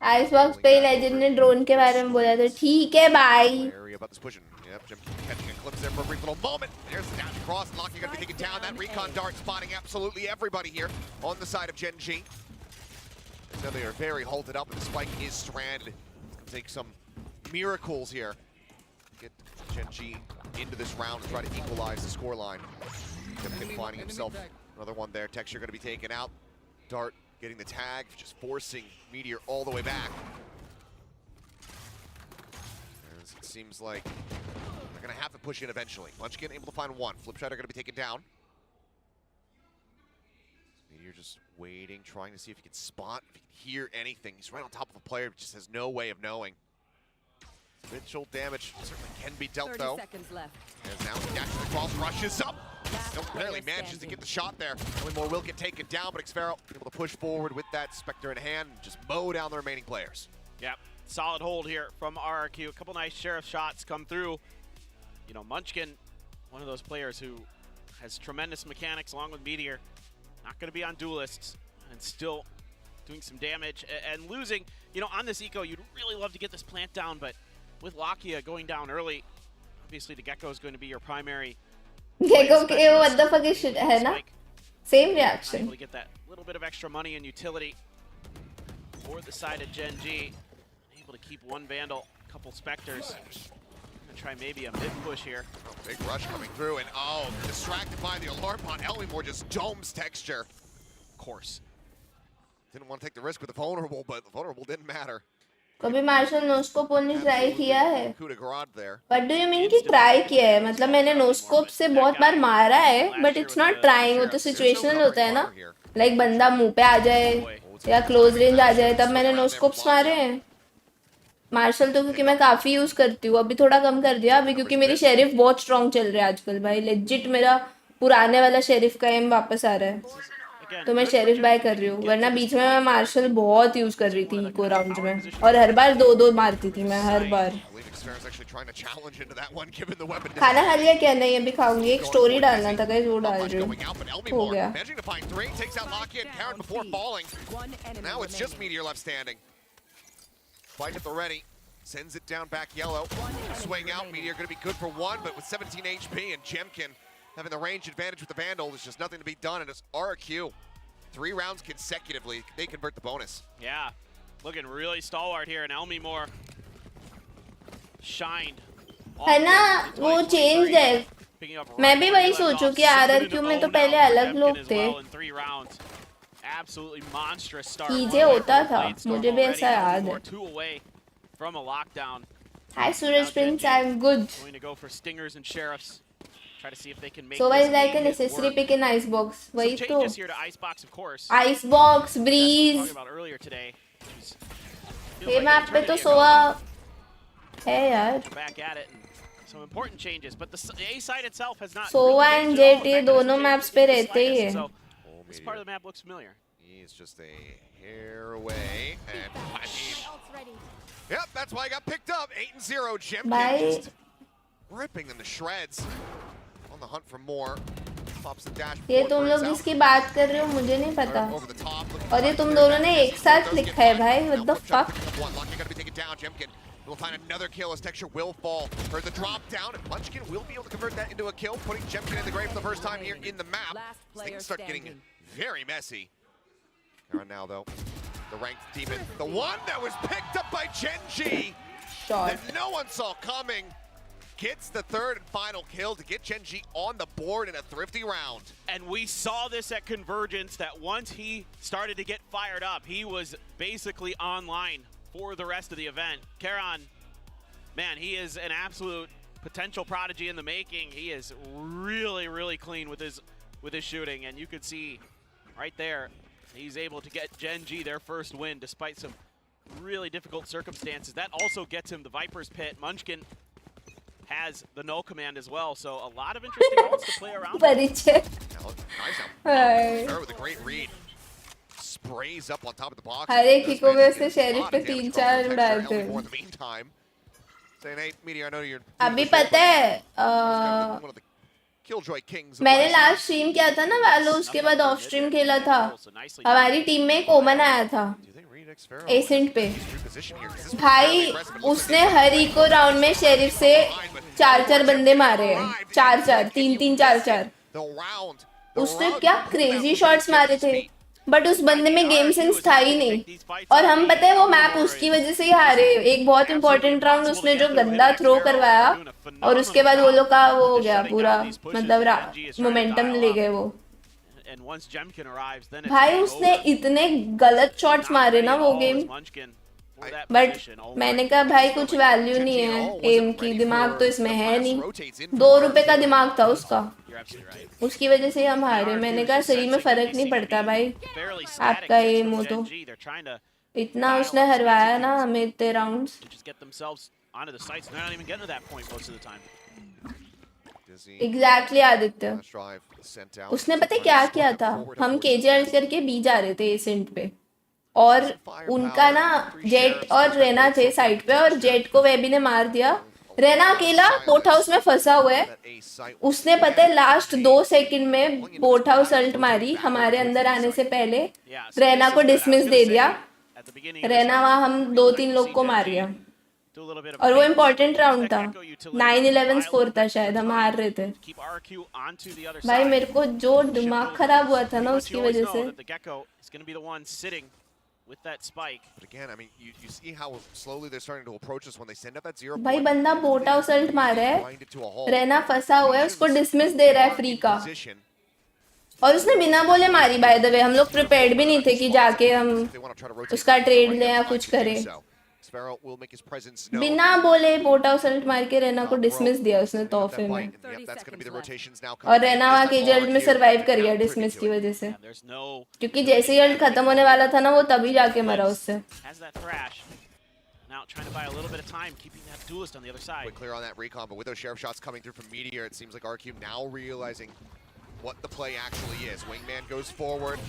Icebox पे legend ने drone के बारे में बोला तो ठीक है भाई. Yep, Jim catching a glimpse there for a brief little moment. There's the dash across. Lockheed going to be taken down. That recon dart spotting absolutely everybody here on the side of Gen.G. So they are very halted up, and the spike is stranded. It's going to take some miracles here. Get Gen.G into this round and try to equalize the scoreline. Jim finding himself another one there. Texture going to be taken out. Dart getting the tag, just forcing Meteor all the way back. As it seems like they're going to have to push in eventually. Munchkin able to find one. Flipshot are going to be taken down. Meteor just waiting, trying to see if he can spot, if he can hear anything. He's right on top of a player, but just has no way of knowing. Mitchell damage certainly can be dealt, though. As now he dashes across, rushes up. Still barely manages to get the shot there. Only more will get taken down, but Xfero able to push forward with that Spectre in hand and just mow down the remaining players. Yep, solid hold here from RRQ. A couple nice Sheriff shots come through. You know, Munchkin, one of those players who has tremendous mechanics along with Meteor. Not going to be on duelists and still doing some damage and losing. You know, on this eco, you'd really love to get this plant down, but with Lakia going down early, obviously the Gecko is going to be your primary. Gecko KO, what the fuck is shit, है ना? Same reaction. Able to get that little bit of extra money and utility for the side of Gen.G. Able to keep one Vandal, a couple Spectres. Gonna try maybe a mid push here. Oh, big rush coming through, and oh, distracted by the alarm bot. Elmore just domes Texture. Of course. Didn't want to take the risk with the vulnerable, but the vulnerable didn't matter. कभी martial noscope ने try किया है? Coup de grace there. What do you mean कि try किया है? मतलब मैंने noscope से बहुत बार मारा है, but it's not trying. वो तो situational होता है ना? Like बंदा मुंह पे आ जाए या close range आ जाए, तब मैंने नोस्कोप्स मारे हैं. मार्शल तो क्योंकि मैं काफी यूज करती हूँ, अभी थोड़ा कम कर दिया अभी क्योंकि मेरी शेरिफ बहुत स्ट्रॉन्ग चल रहा है आजकल भाई. लेजिट मेरा पुराने वाला शेरिफ का एम वापस आ रहा है, तो मैं शेरिफ बाय कर रही हूँ. वरना बीच में मैं मार्शल बहुत यूज कर रही थी इको राउंड में, और हर बार 2-2 मारती थी मैं हर बार. खाना खा लिया क्या? नहीं अभी खाऊंगी. एक स्टोरी डालना था गाइस, वो डाल रही हूँ. हो गया. Now it's just Meteor left standing. Fight at the ready. Sends it down back yellow. Swing out. Meteor going to be good for one, but with 17 HP and Gen.G having the range advantage with the Vandal, there's just nothing to be done. And it's RRQ. 3 rounds consecutively. They convert the bonus. Yeah. Looking really stalwart here, and Elmore shined. है ना, वो change है. मैं भी वही सोचूं कि RRQ में तो पहले अलग लोग थे. Absolutely monstrous start. कीजे होता था, मुझे भी ऐसा याद है. 2 away from a lockdown. Hi Suraj Prince, I'm good. Going to go for stingers and sheriffs. Try to see if they can make So this is like a game necessary work. pick in Icebox. वही Some तो. changes here to Icebox, of course. Icebox, Breeze. Talking about earlier today. ये map पे तो सोवा है यार. Back at it. And some important changes, but the A side itself has not. Sowa and Jet ये दोनों maps पे रहते ही है. This part of the map looks familiar. He's just a hair away, and yep, that's why I got picked up. 8-0. Gen.G just ripping them to shreds. On the hunt for more. ये तुम लोग जिसकी बात कर रहे हो मुझे नहीं पता और ये तुम दोनों ने एक साथ लिखा है भाई what the fuck We'll find another kill as Texture will fall. Heard the drop down, and Munchkin will be able to convert that into a kill, putting Gemkin in the grave for the first time here in the map. Things start getting very messy. Around now, though, the ranked demon, the one that was picked up by Gen.G, that no one saw coming, gets the third and final kill to get Gen.G on the board in a thrifty round. And we saw this at Convergence, that once he started to get fired up, he was basically online for the rest of the event. Karan, man, he is an absolute potential prodigy in the making. He is really, really clean with his shooting, and you could see right there, he's able to get Gen.G their first win despite some really difficult circumstances. That also gets him the Viper's Pit. Munchkin has the null command as well, so a lot of interesting ults to play around. Nice with a great read. Sprays up on top of the box. हर एक KICKOFF से sheriff पे 3-4 उड़ाए थे. Saying, hey, Meteor, I know you're. अभी पता है मैंने last stream किया था ना वालो, उसके बाद ऑफ स्ट्रीम खेला था. हमारी टीम में एक ओमन आया था एसेंट पे. भाई उसने हर इको राउंड में शेरिफ से 4-4 बंदे मारे हैं. 4-4 3-3 4-4. उसने क्या क्रेजी शॉट्स मारे थे, बट उस बंदे में गेम सेंस था ही नहीं. और हम पता है वो मैप उसकी वजह से ही हारे. एक बहुत इंपॉर्टेंट राउंड उसने जो गंदा थ्रो करवाया और उसके बाद वो लोग का वो हो गया पूरा, मतलब मोमेंटम ले गए वो. भाई उसने इतने गलत शॉट्स मारे ना वो गेम, बट मैंने कहा भाई कुछ वैल्यू नहीं है एम की, दिमाग तो इसमें है नहीं. 2 रुपए का दिमाग था उसका, उसकी वजह से हम हारे. मैंने कहा सही में फर्क नहीं पड़ता भाई आपका एम हो तो. इतना उसने हरवाया ना हमें इतने राउंड्स. एग्जैक्टली आदित्य, उसने पता क्या किया था, हम केजे करके बी जा रहे थे एसेंट पे और उनका ना जेट और रेना थे साइड पे और जेट को वेबी ने मार दिया. रेना अकेला बोट हाउस में फंसा हुआ है. उसने पता है लास्ट 2 सेकंड में बोट हाउस अल्ट मारी हमारे अंदर आने से पहले. रेना को डिसमिस दे दिया. रेना वहाँ हम 2-3 लोग को मार गया और वो इम्पोर्टेंट राउंड था. 9-11 स्कोर था शायद, हम हार रहे थे. भाई मेरे को जो दिमाग खराब हुआ था ना उसकी वजह से. With that spike. But again, I mean, you see how slowly they're starting to approach us when they send up that 0. भाई बंदा बोट हाउस अल्ट मार रहा है, रेना फंसा हुआ है, उसको डिसमिस दे रहा है फ्री का और उसने बिना बोले मारी. बाय द वे हम लोग प्रिपेयर्ड भी नहीं थे कि जाके हम उसका ट्रेड लें या कुछ करें. बिना बोले बोट हाउस अल्ट मार के रेना को डिसमिस दिया उसने तोहफे में. और रेना वहाँ के अल्ट में सरवाइव कर गया डिसमिस की वजह से, क्योंकि जैसे ही अल्ट खत्म होने वाला था ना वो तभी जाके मरा उससे. Now trying to buy a little bit of time, keeping that duelist on the other side. We're clear on that recon, but with those sheriff shots coming through from Meteor, it seems like RRQ now realizing what the play actually is. Wingman goes forward.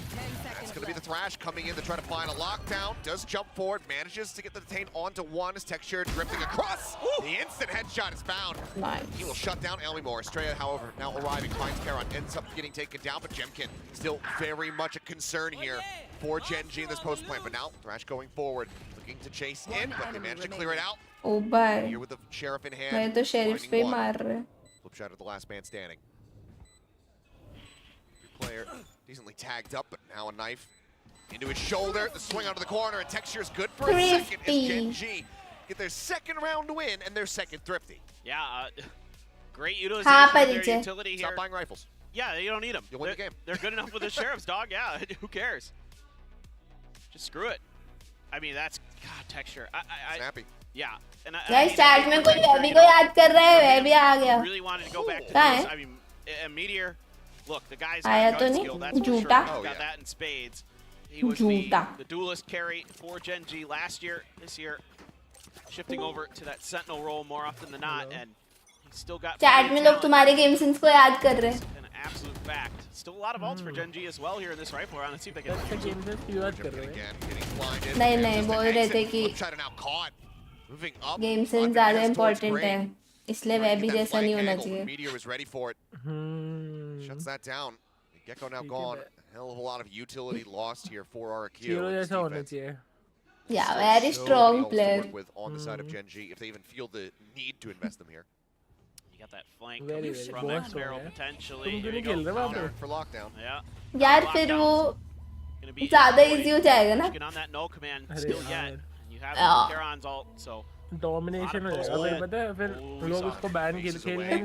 That's going to be the Thrash coming in to try to find a lockdown. Does jump forward, manages to get the detain onto one. His Texture drifting across. The instant headshot is found. Nice. He will shut down Elmimore. Estrella, however, now arriving, finds Karon, ends up getting taken down, but Gemkin still very much a concern here for Gen.G in this post plant. But now Thrash going forward, looking to chase in, but they manage to clear it out. Oh, bye. Here with the Sheriff in hand. मैं तो sheriff पे मार रहे. Flip shot of the last man standing. Player decently tagged up, but now a knife into his shoulder. The swing out of the corner, and Texture is good for a second as Gen.G get their second round win and their second thrifty. Yeah, great utilization of their utility here. Stop buying rifles. Yeah, you don't need them. You'll win the game. They're good enough with the sheriff's dog. Yeah, who cares? Just screw it. I mean, that's God Texture. Snappy. Yeah. And guys, chat में कोई वेबी को याद कर रहा है, वेबी आ गया. Really wanted to go back to this. I mean, a Meteor. Look, the guy's got gun skill. That's for sure. Got that in spades. He was the duelist carry for Gen.G last year. This year, shifting over to that sentinel role more often than not, and he's still got. Chat में लोग तुम्हारे game sense को याद कर रहे हैं. An absolute fact. Still a lot of ults for Gen.G as well here in this rifle round. Let's see if they can. नहीं बोल रहे थे कि गेम सेंस ज़्यादा इम्पोर्टेंट है, इसलिए वेबी जैसा नहीं होना चाहिए. Shuts that down. Gecko now gone. Hell of a lot of utility lost here for RRQ. Hero जैसा होना चाहिए. Yeah, very strong To player. work with on the side of Gen.G if they even feel the need to invest them here. You got that flank Very, coming very from boss Xero हो गया. potentially. तुम Here क्यों you नहीं खेल go. रहे वहाँ पे? For lockdown. Yeah. यार फिर वो ज़्यादा easy हो जाएगा ना. On that no command still yet. And you have Yeah. Charon's ult, so Domination हो जाएगा. फिर पता है फिर लोग उसको ban खेलने नहीं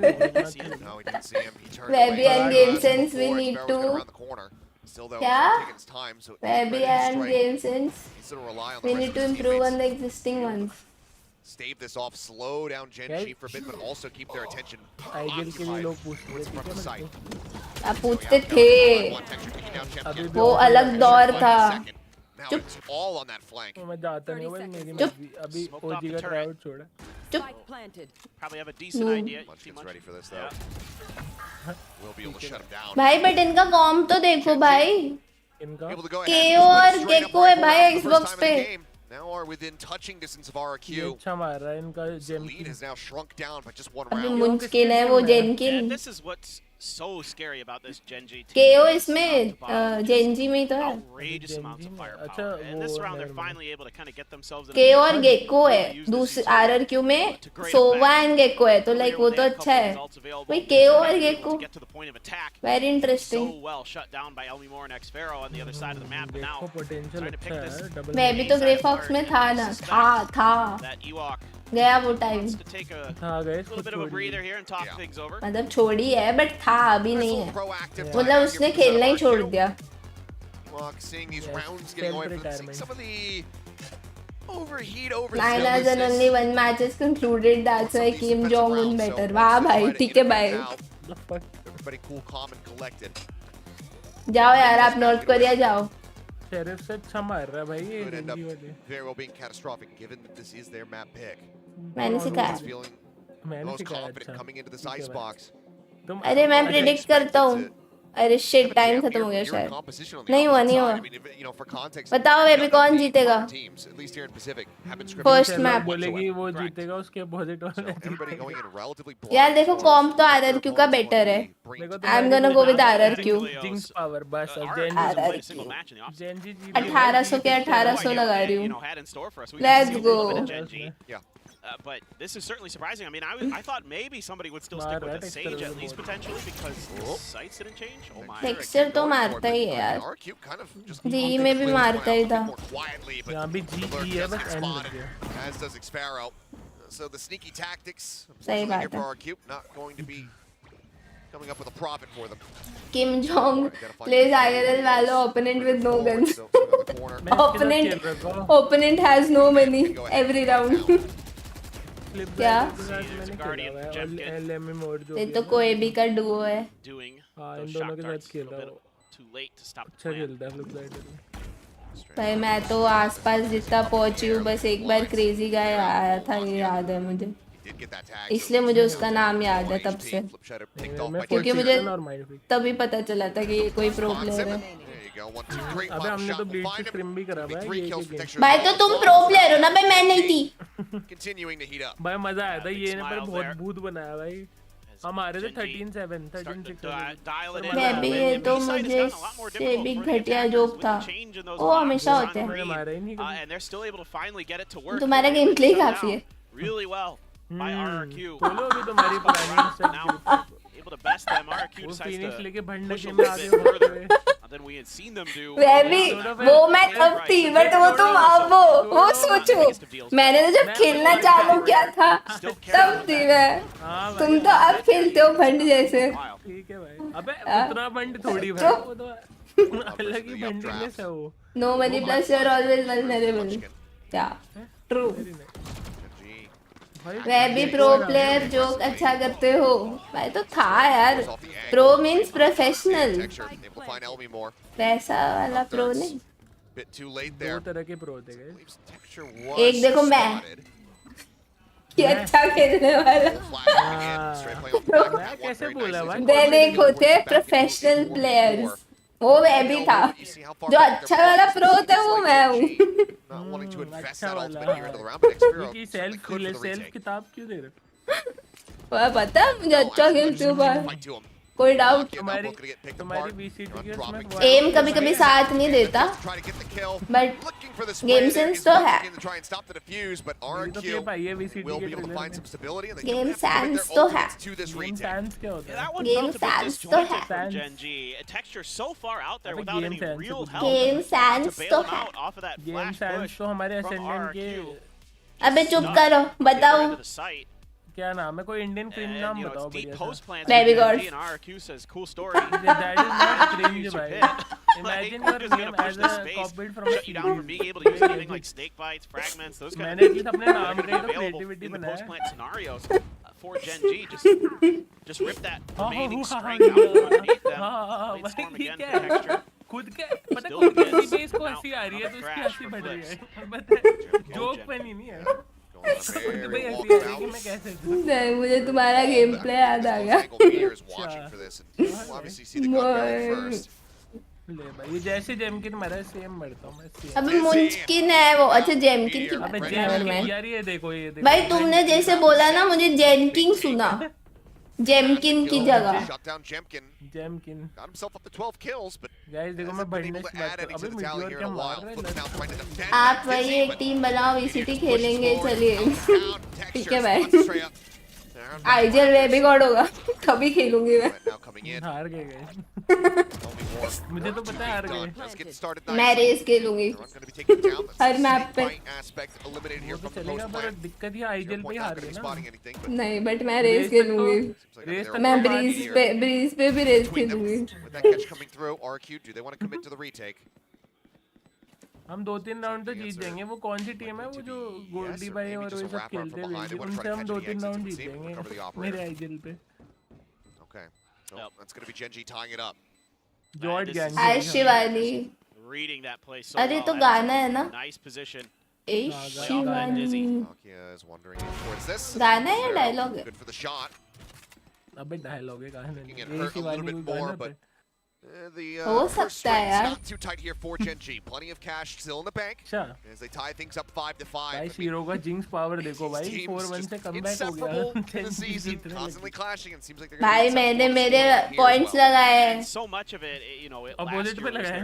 No, he didn't see him. He turned Webby away. and game sense we need Sparrow was to. around the corner. Still though, Yeah. taking his time. So Webby and game sense. He's gonna rely on We the need rest to of his improve teammates. on the existing ones. Stave this off, slow down Gen.G for a bit, but also keep their attention आईगल के लिए लोग पूछ रहे towards front of sight. आप पूछते थे. वो अलग दौर था. Now it's all on that flank. मैं जाता नहीं हूँ भाई मेरी चुप. अभी ओजी का ट्राई आउट छोड़ा. Probably have a decent No. idea. Munchkin's ready for this though. We'll be able to shut him down. भाई बट इनका कॉम तो देखो भाई. इनका Able to go KO ahead और and straight up गेको है right भाई for the first Xbox time in the पे. game. Now are within touching distance of ये RRQ. अच्छा मार रहा है इनका The gem. lead has now shrunk down by just one अभी round. मुंचकिन है वो जेनकिन. And this is what's so scary about this Gen.G team. KO इसमें Gen.G में ही तो है. Outrageous amounts of firepower. अच्छा And this वो round they're never mind. finally able to kind of get themselves in a KO position और gecko है. to use this दूसरे utility RRQ में to great Sova effect. And Gekko है तो like वो तो अच्छा है. भाई KO और gecko. Get to the point of attack. Very interesting. So well shut down by Elmi Moore and Xero on the other side of the map. But now देखो potential trying to pick अच्छा this है. Double मैं भी तो grey fox में था ना. था. that Ewok गया वो time. wants to take a हाँ गए little bit of a breather here and talk things over. मतलब छोड़ी है बट था अभी नहीं है. Proactive. मतलब उसने खेलना ही छोड़ दिया. Ewok seeing these rounds getting away from seeing some of the overheat, 9 hours and only one match is concluded. That's why Kim Jong-un better. वाह भाई ठीक है भाई. Everybody cool, calm and collected. जाओ यार आप नॉर्थ कोरिया जाओ. Sheriff से अच्छा मार रहा है भाई ये Could end up जल्दी वाले. very well being catastrophic given that this is their map pick. मैंने सिखाया. He's feeling मैंने most सिखाया confident अच्छा. coming into this icebox. तुम अरे मैं प्रेडिक्ट करता हूँ. अरे शिट टाइम खत्म हो गया शायद. नहीं हुआ नहीं हुआ. बताओ बेबी कौन जीतेगा. First map. बोलेगी वो जीतेगा उसके अपोजिट वाले. यार देखो कॉम्प तो RRQ का बेटर है. I'm gonna go with RRQ. Jinx power बस RRQ. जेनजी जी 1800 के 1800 लगा रही हूँ. Let's go. But this is certainly surprising. I mean, I thought maybe somebody would still stick with the Sage at least potentially because the sights didn't change. Oh my. Texture तो मारता ही है यार. जी में भी मारता ही था. यहाँ भी जी है बस एंड लग गया. As does Xero. So the sneaky tactics सही बात here for है. RRQ not going to be coming up with a profit for them. Kim Jong plays IRL Valo opponent with no guns. Opponent has no money every round. क्या? ये तो कोई भी का Duo है. हाँ इन दोनों के साथ खेल रहा हूँ. अच्छा खेलता है फ्लिप साइड. भाई मैं तो आसपास जितना पहुंची हूँ बस एक बार क्रेजी गाय आया था ये याद है मुझे. इसलिए मुझे उसका नाम याद है तब से. क्योंकि मुझे तभी पता चला था कि ये कोई प्रो प्लेयर है. अबे हमने तो ब्लीड से स्ट्रीम भी करा भाई ये गेम. भाई तो तुम प्रो प्लेयर हो ना भाई मैं नहीं थी. भाई मजा आया था ये ने पर बहुत भूत बनाया भाई. हमारे तो 13-7 13-6 मैं भी ये तो मुझे से भी घटिया जोक था. वो हमेशा होते हैं. तुम्हारा गेम प्ले काफी है. Really well by RRQ. बोलो अभी तुम्हारी पुरानी able to best them. RRQ वो decides फिनिश लेके to भंडे push a के little आगे bit बढ़ते further than we had seen them do. वो मैं तब थी बट वो तुम अब वो सोचो. मैंने तो जब खेलना चालू किया था तब थी मैं. तुम तो अब खेलते हो भंड जैसे. ठीक है भाई. अबे उतना भंड थोड़ी भाई वो तो अलग ही भंडीनेस है वो. No money plus you're always vulnerable. Yeah, true. वह भी प्रो प्लेयर जोक अच्छा करते हो. भाई तो था यार. Pro means professional. वैसा वाला प्रो नहीं. दो तरह के प्रो होते हैं. एक देखो मैं कि अच्छा खेलने वाला. मैं कैसे बोला भाई. देन एक होते हैं प्रोफेशनल प्लेयर्स. वो वह भी था. जो अच्छा वाला प्रो होता है वो मैं हूँ. अच्छा वाला. ये सेल्फ किताब क्यों दे रहे हो. वह पता है मुझे अच्छा खेलते हो बाहर. कोई डाउट? तुम्हारी VCT के उसमें एम कभी कभी साथ नहीं देता, बट गेम सेंस तो है। गेम सेंस तो है। गेम सेंस तो है। Gen.G. A texture so far out there without any real help. Game sense To तो bail them है। out off of that game flash sense push तो हमारे from ascendant के RRQ. अबे चुप करो, बताओ Into the site. क्या नाम है? कोई इंडियन क्रीम And, नाम you know, बताओ it's deep बढ़िया post सा। plans Baby with God. Gen.G, and RRQ says cool story. That is not cringe, Use your bhai. pit. Imagine Like, your just name gonna push as the a space, copied from a shut you down from being able to use anything like snake bites, fragments, those kind मैंने of भी things. अपने They're नाम gonna पे be तो available creativity in the बनाया post है। plant scenarios for Gen.G. Just rip that remaining हाँ, strength out from underneath them. हाँ, Blade भाई storm ये again क्या for है? texture. खुद के पता Still खुद hits. किसी पे इसको Now, हंसी आ रही है तो another उसकी crash हंसी for बढ़ रही flips. है। But joke Gen. फनी नहीं है। Going on a खुद very पे हंसी आ walkabout. रही है कि मैं कैसे दूँ। नहीं, मुझे तुम्हारा गेम प्ले याद आ गया। Meteor is watching for this, and we'll obviously see the gun barrel first. ले भाई ये जैसे जेमकिन मरा सेम मरता हूँ मैं सेम। अब मुंचकिन है वो, अच्छा जेमकिन की अबे नेवर माइंड। यार ये देखो भाई तुमने जैसे बोला ना, मुझे जेनकिंग सुना, जेमकिन की जगह। Shut down Jemkin. जेमकिन Got himself up to 12 kills, but guys देखो मैं hasn't been बढ़ने able की to बात add कर anything अबे to the tally meteor here क्या in a मार while. रहा Flip's now है trying to defend. आप वही एक टीम बनाओ, VCT खेलेंगे, चलिए। ठीक है भाई, आईजीएल वे भी गॉड होगा तभी खेलूंगी मैं। हार गए मुझे तो पता है हार गए। मैं रेस खेलूंगी हर मैप पे। वो तो चलेगा पर दिक्कत ही आईजीएल पे हार गए ना। नहीं बट मैं रेस खेलूंगी, मैं ब्रीज पे भी रेस खेलूंगी। हम 2-3 राउंड तो जीत जाएंगे। वो कौन सी टीम है वो जो गोल्डी भाई और वो सब खेलते हैं, उनसे हम 2-3 राउंड जीत जाएंगे मेरे आईजीएल पे। Okay, so that's going to be Gen.G tying it up. George gang hi Shivani. Reading that play so अरे well. तो गाना है ना? Nice position. A Shivani. Nokia is wandering in towards this. गाना है या डायलॉग है? Good for the shot. अबे डायलॉग है गाना Making it नहीं। hurt a little bit more, but the हो first सकता है swing's यार। not too tight here for Gen.G. Plenty of cash still in the bank as they tie things up 5-5. भाई shero का jinx power देखो भाई, 4-1 से कमबैक हो गया। in the season, constantly clashing, and seems like they're भाई मैंने मेरे पॉइंट्स लगाए हैं। So much of it, you know, opposite पे लगाया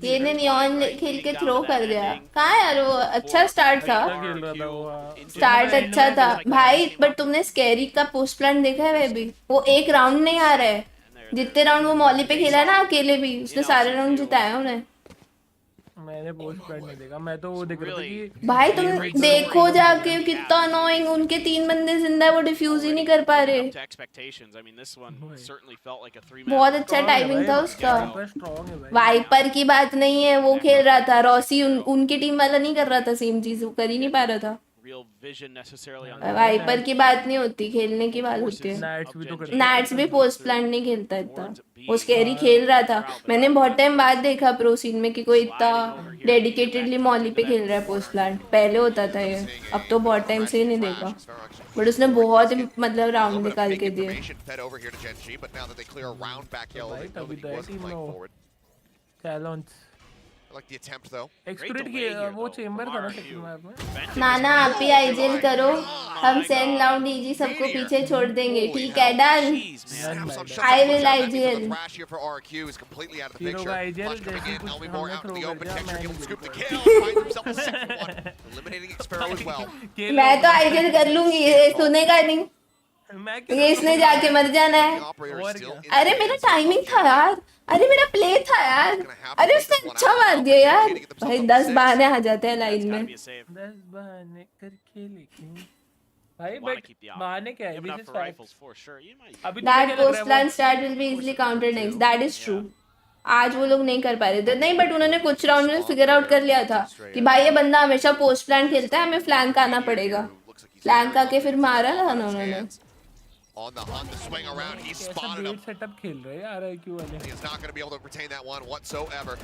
ये ने नियॉन खेल के थ्रो कर दिया। कहाँ यार वो अच्छा स्टार्ट था, स्टार्ट अच्छा था भाई, बट तुमने स्कैरी का पोस्ट प्लान देखा है? वे भी वो एक राउंड नहीं आ रहा है। जितने राउंड वो मॉली पे खेला ना अकेले भी, उसने सारे राउंड जिताए उन्हें। मैंने पोस्ट प्लान नहीं देखा, मैं तो वो देख रहा था कि भाई तुम देखो जाके कितना अनोइंग, उनके 3 बंदे जिंदा है, वो डिफ्यूज ही नहीं कर पा रहे। बहुत अच्छा टाइमिंग था उसका। वाइपर की बात नहीं है, वो खेल रहा था, रॉसी उनकी टीम वाला नहीं कर रहा था सेम चीज, वो कर ही नहीं पा रहा था। वाइपर की बात नहीं होती, खेलने की बात होती है। नैट्स भी पोस्ट प्लान नहीं खेलता इतना, वो स्कैरी खेल रहा था। मैंने बहुत टाइम बाद देखा प्रो सीन में कि कोई इतना डेडिकेटेडली मॉली पे खेल रहा है पोस्ट प्लान। पहले होता था ये, अब तो बहुत टाइम से ही नहीं देखा, बट उसने बहुत मतलब राउंड निकाल के दिए। like the attempt though. एक्सप्रेट की वो चेंबर था ना सेकंड मैप में। नाना आप ही आईजीएल करो, हम सेन लाउंड ईजी सबको पीछे छोड़ देंगे, ठीक है? Done, I will IGL. मैं तो आईजीएल कर लूंगी, ये सुनेगा नहीं, ये इसने जाके मर जाना है। अरे मेरा टाइमिंग था यार, अरे मेरा प्ले था यार, अरे उसने अच्छा मार दिया यार। भाई 10 बहाने आ जाते हैं लाइन में। 10 बहाने करके लेकिन भाई बट बहाने क्या है? This is fact. अभी that post plan start will be easily counted next, that is true. आज वो लोग नहीं कर पा रहे थे, नहीं बट उन्होंने कुछ राउंड में फिगर आउट कर लिया था कि भाई ये बंदा हमेशा पोस्ट प्लान खेलता है, हमें फ्लैंक आना पड़ेगा। फ्लैंक आके फिर मारा था ना उन्होंने। On the hunt, the swing around, he's spotted him. Setup खेल रहे हैं RRQ वाले। He is not going to be able to retain that one whatsoever.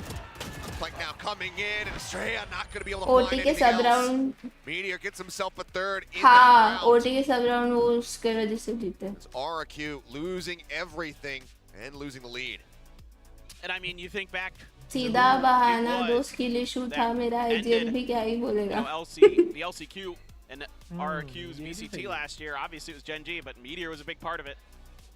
Plank now coming in, and Estrella not going to be able to find OT के anything सब else. Round, Meteor gets himself a third in हाँ that round. OT के सब round वो उसके वजह से जीते। RRQ losing everything and losing the lead. And I mean, you think back. सीधा बहाना, दो स्किल इशू था मेरा, आईजीएल भी क्या ही बोलेगा। The LCQ and RRQ's VCT last year. Obviously, it was Gen.G, but Meteor was a big part of it.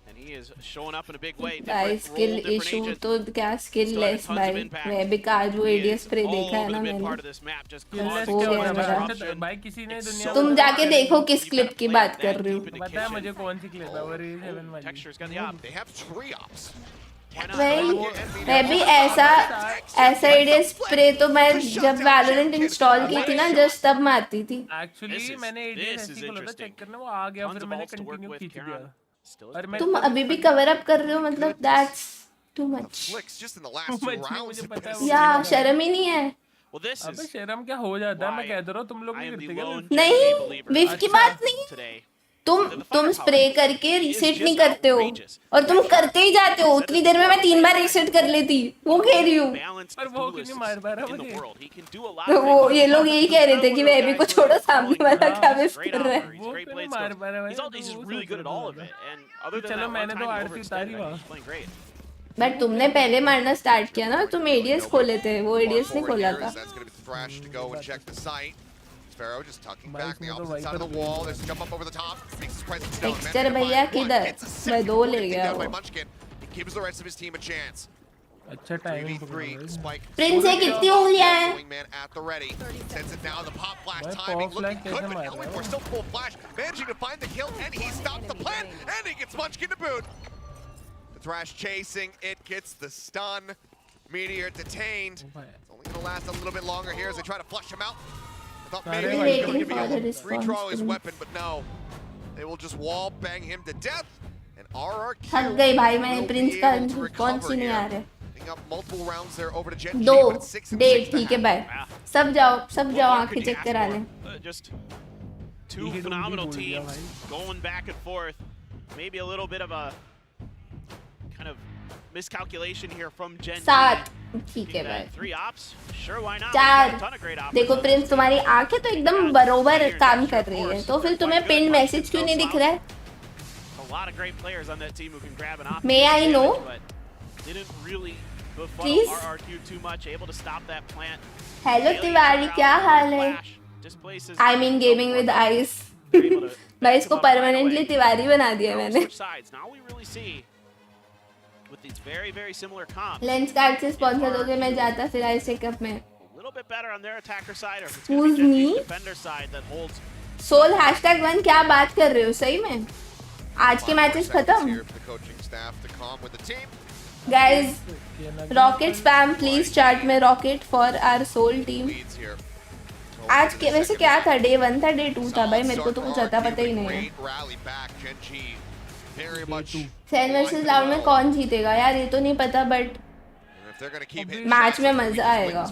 And he is showing up in a big way. भाई skill issue तो क्या skill less भाई मैं भी काजू ADS spray देखा है ना मैंने हो गया मेरा भाई किसी ने दुनिया तुम जाके देखो किस क्लिप की बात कर रही हो पता है मुझे कौन सी क्लिप है वो रील 7 वाली मैं भी ऐसा एडीएस स्प्रे तो मैं जब वैलोरेंट इंस्टॉल की थी ना जस्ट तब मारती थी एक्चुअली मैंने एडीएस ऐसी खोला था चेक करने वो आ गया फिर मैंने कंटिन्यू खींच दिया और मैं तुम अभी भी कवर अप कर रहे हो मतलब दैट्स टू मच या शर्म ही नहीं है अबे शर्म क्या हो जाता है मैं कह रहा हूँ तुम लोग नहीं करते क्या नहीं विफ की बात नहीं तुम स्प्रे करके रीसेट नहीं करते हो और तुम करते ही जाते हो उतनी देर में मैं 3 बार रीसेट कर लेती वो कह रही हूँ पर वो क्यों नहीं मार पा रहा मुझे वो ये लोग यही कह रहे थे कि बेबी को छोड़ो सामने वाला क्या विफ कर रहा है वो क्यों नहीं मार पा रहा भाई चलो मैंने तो आरती उतारी वहाँ बट तुमने पहले मारना स्टार्ट किया ना तुम एडीएस खोले थे वो एडीएस नहीं खोला था Sparrow just tucking back the opposite side of the wall. There's a jump up over the top. Makes his presence known. Texture भैया किधर मैं 2 ले गया वो He gives the rest of his team a chance. अच्छा timing Prince है कितनी उंगलियां हैं Man at the ready. Sends it now. The pop flash timing looking good, but now we're still full flash. Managing to find the kill, and he stops the plan, and he gets Munchkin to boot. The Thrash chasing. It gets the stun. Meteor detained. It's only going to last a little bit longer here as they try to flush him out. I thought maybe he was going to be able to redraw his weapon, but no. They will just wall bang him to death. And RRQ थक गई भाई मैं Prince का कौन सी नहीं आ रहे up multiple rounds there over to Gen.G, 2 but it's 6 and date 6 ठीक है now. बाय सब जाओ आंखें चेक करा लें Just two phenomenal teams going back and forth. Maybe a little bit of a kind of miscalculation here from Gen.G. 7 ठीक है भाई 3 ops, sure why not? 4 देखो प्रिंस तुम्हारी आंखें तो एकदम बरोबर काम कर रही है तो फिर तुम्हें पिन मैसेज क्यों नहीं दिख रहा है A lot of great players on that team who can grab an op. May I know? Didn't really befuddle Please? RRQ too much, able to stop that plant. Hello Tiwari क्या हाल है Displaces I mean gaming with ice भाई इसको permanently Tiwari बना दिया मैंने sides. Now we really see with these very similar comps. Lens card से sponsor होके मैं जाता फिर आइस चेकअप में A little bit better on their attacker side or if it's Who's going to be me? Gen.G's defender side that holds. Soul #1 क्या बात कर रहे हो सही में आज के मैचेस खत्म guys rocket spam please chat में rocket for our soul team आज के वैसे क्या था डे 1 था डे 2 था भाई मेरे को तो कुछ आता पता ही नहीं है 10 वर्सेस लाउड में कौन जीतेगा यार ये तो नहीं पता बट मैच में मजा आएगा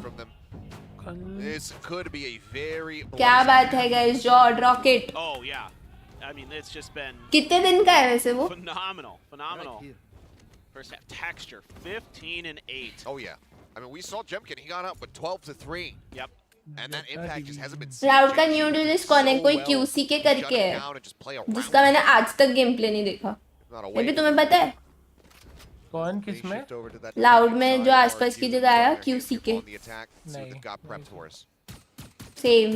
क्या बात है गाइस जॉर्ड rocket Oh yeah. I mean, it's just been कितने दिन का है वैसे वो phenomenal. First half texture 15 and 8. Oh yeah. I mean, we saw Jemkin. He got up with 12-3. Yep. And that impact just hasn't been. राउट का new dualist कौन है कोई क्यूसी के करके है जिसका मैंने आज तक गेम प्ले नहीं देखा ये भी तुम्हें पता है कौन किसमें लाउड में जो आसपास की जगह आया क्यूसी के सेम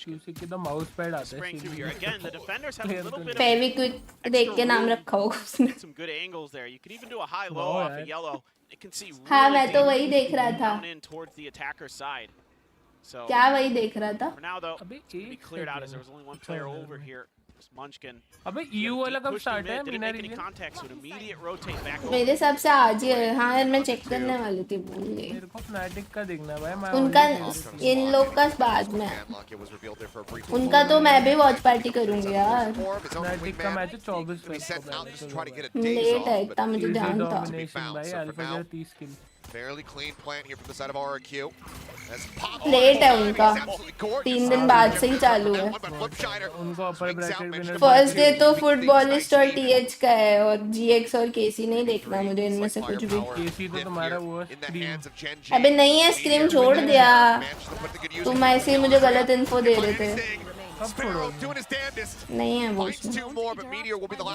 क्यूसी के तो माउस पैड आते हैं फेविक्विक देख के नाम रखा होगा उसने Some good angles there. You could even do a high low off a yellow. It can see हाँ really मैं तो वही deep देख रहा था down in towards the attacker side. So क्या वही देख रहा था for now though, to be cleared out as there was only one player over here. Munchkin. अबे EU वाला कब स्टार्ट है Didn't मीना make any region contact, so an immediate rotate back over. मेरे हिसाब से आज ही है हाँ यार मैं चेक करने वाली थी भूल गई मेरे को Fnatic का देखना भाई मैं उनका इन लोग का बाद में उनका तो मैं भी वॉच पार्टी करूंगी यार Fnatic का मैच 24 लेट है इतना मुझे ध्यान था भाई alpha 30 kill Fairly clean plant here from the side of RRQ. Late है उनका 3 दिन बाद से ही चालू है उनको अपर ब्रैकेट विनर फर्स्ट डे तो फुटबॉलिस्ट और टीएच का है और जीएक्स और केसी नहीं देखना मुझे इनमें से कुछ भी केसी तो तुम्हारा वो स्क्रीन अबे नहीं है स्क्रीम छोड़ दिया तुम ऐसे ही मुझे गलत इन्फो दे रहे थे नहीं है वो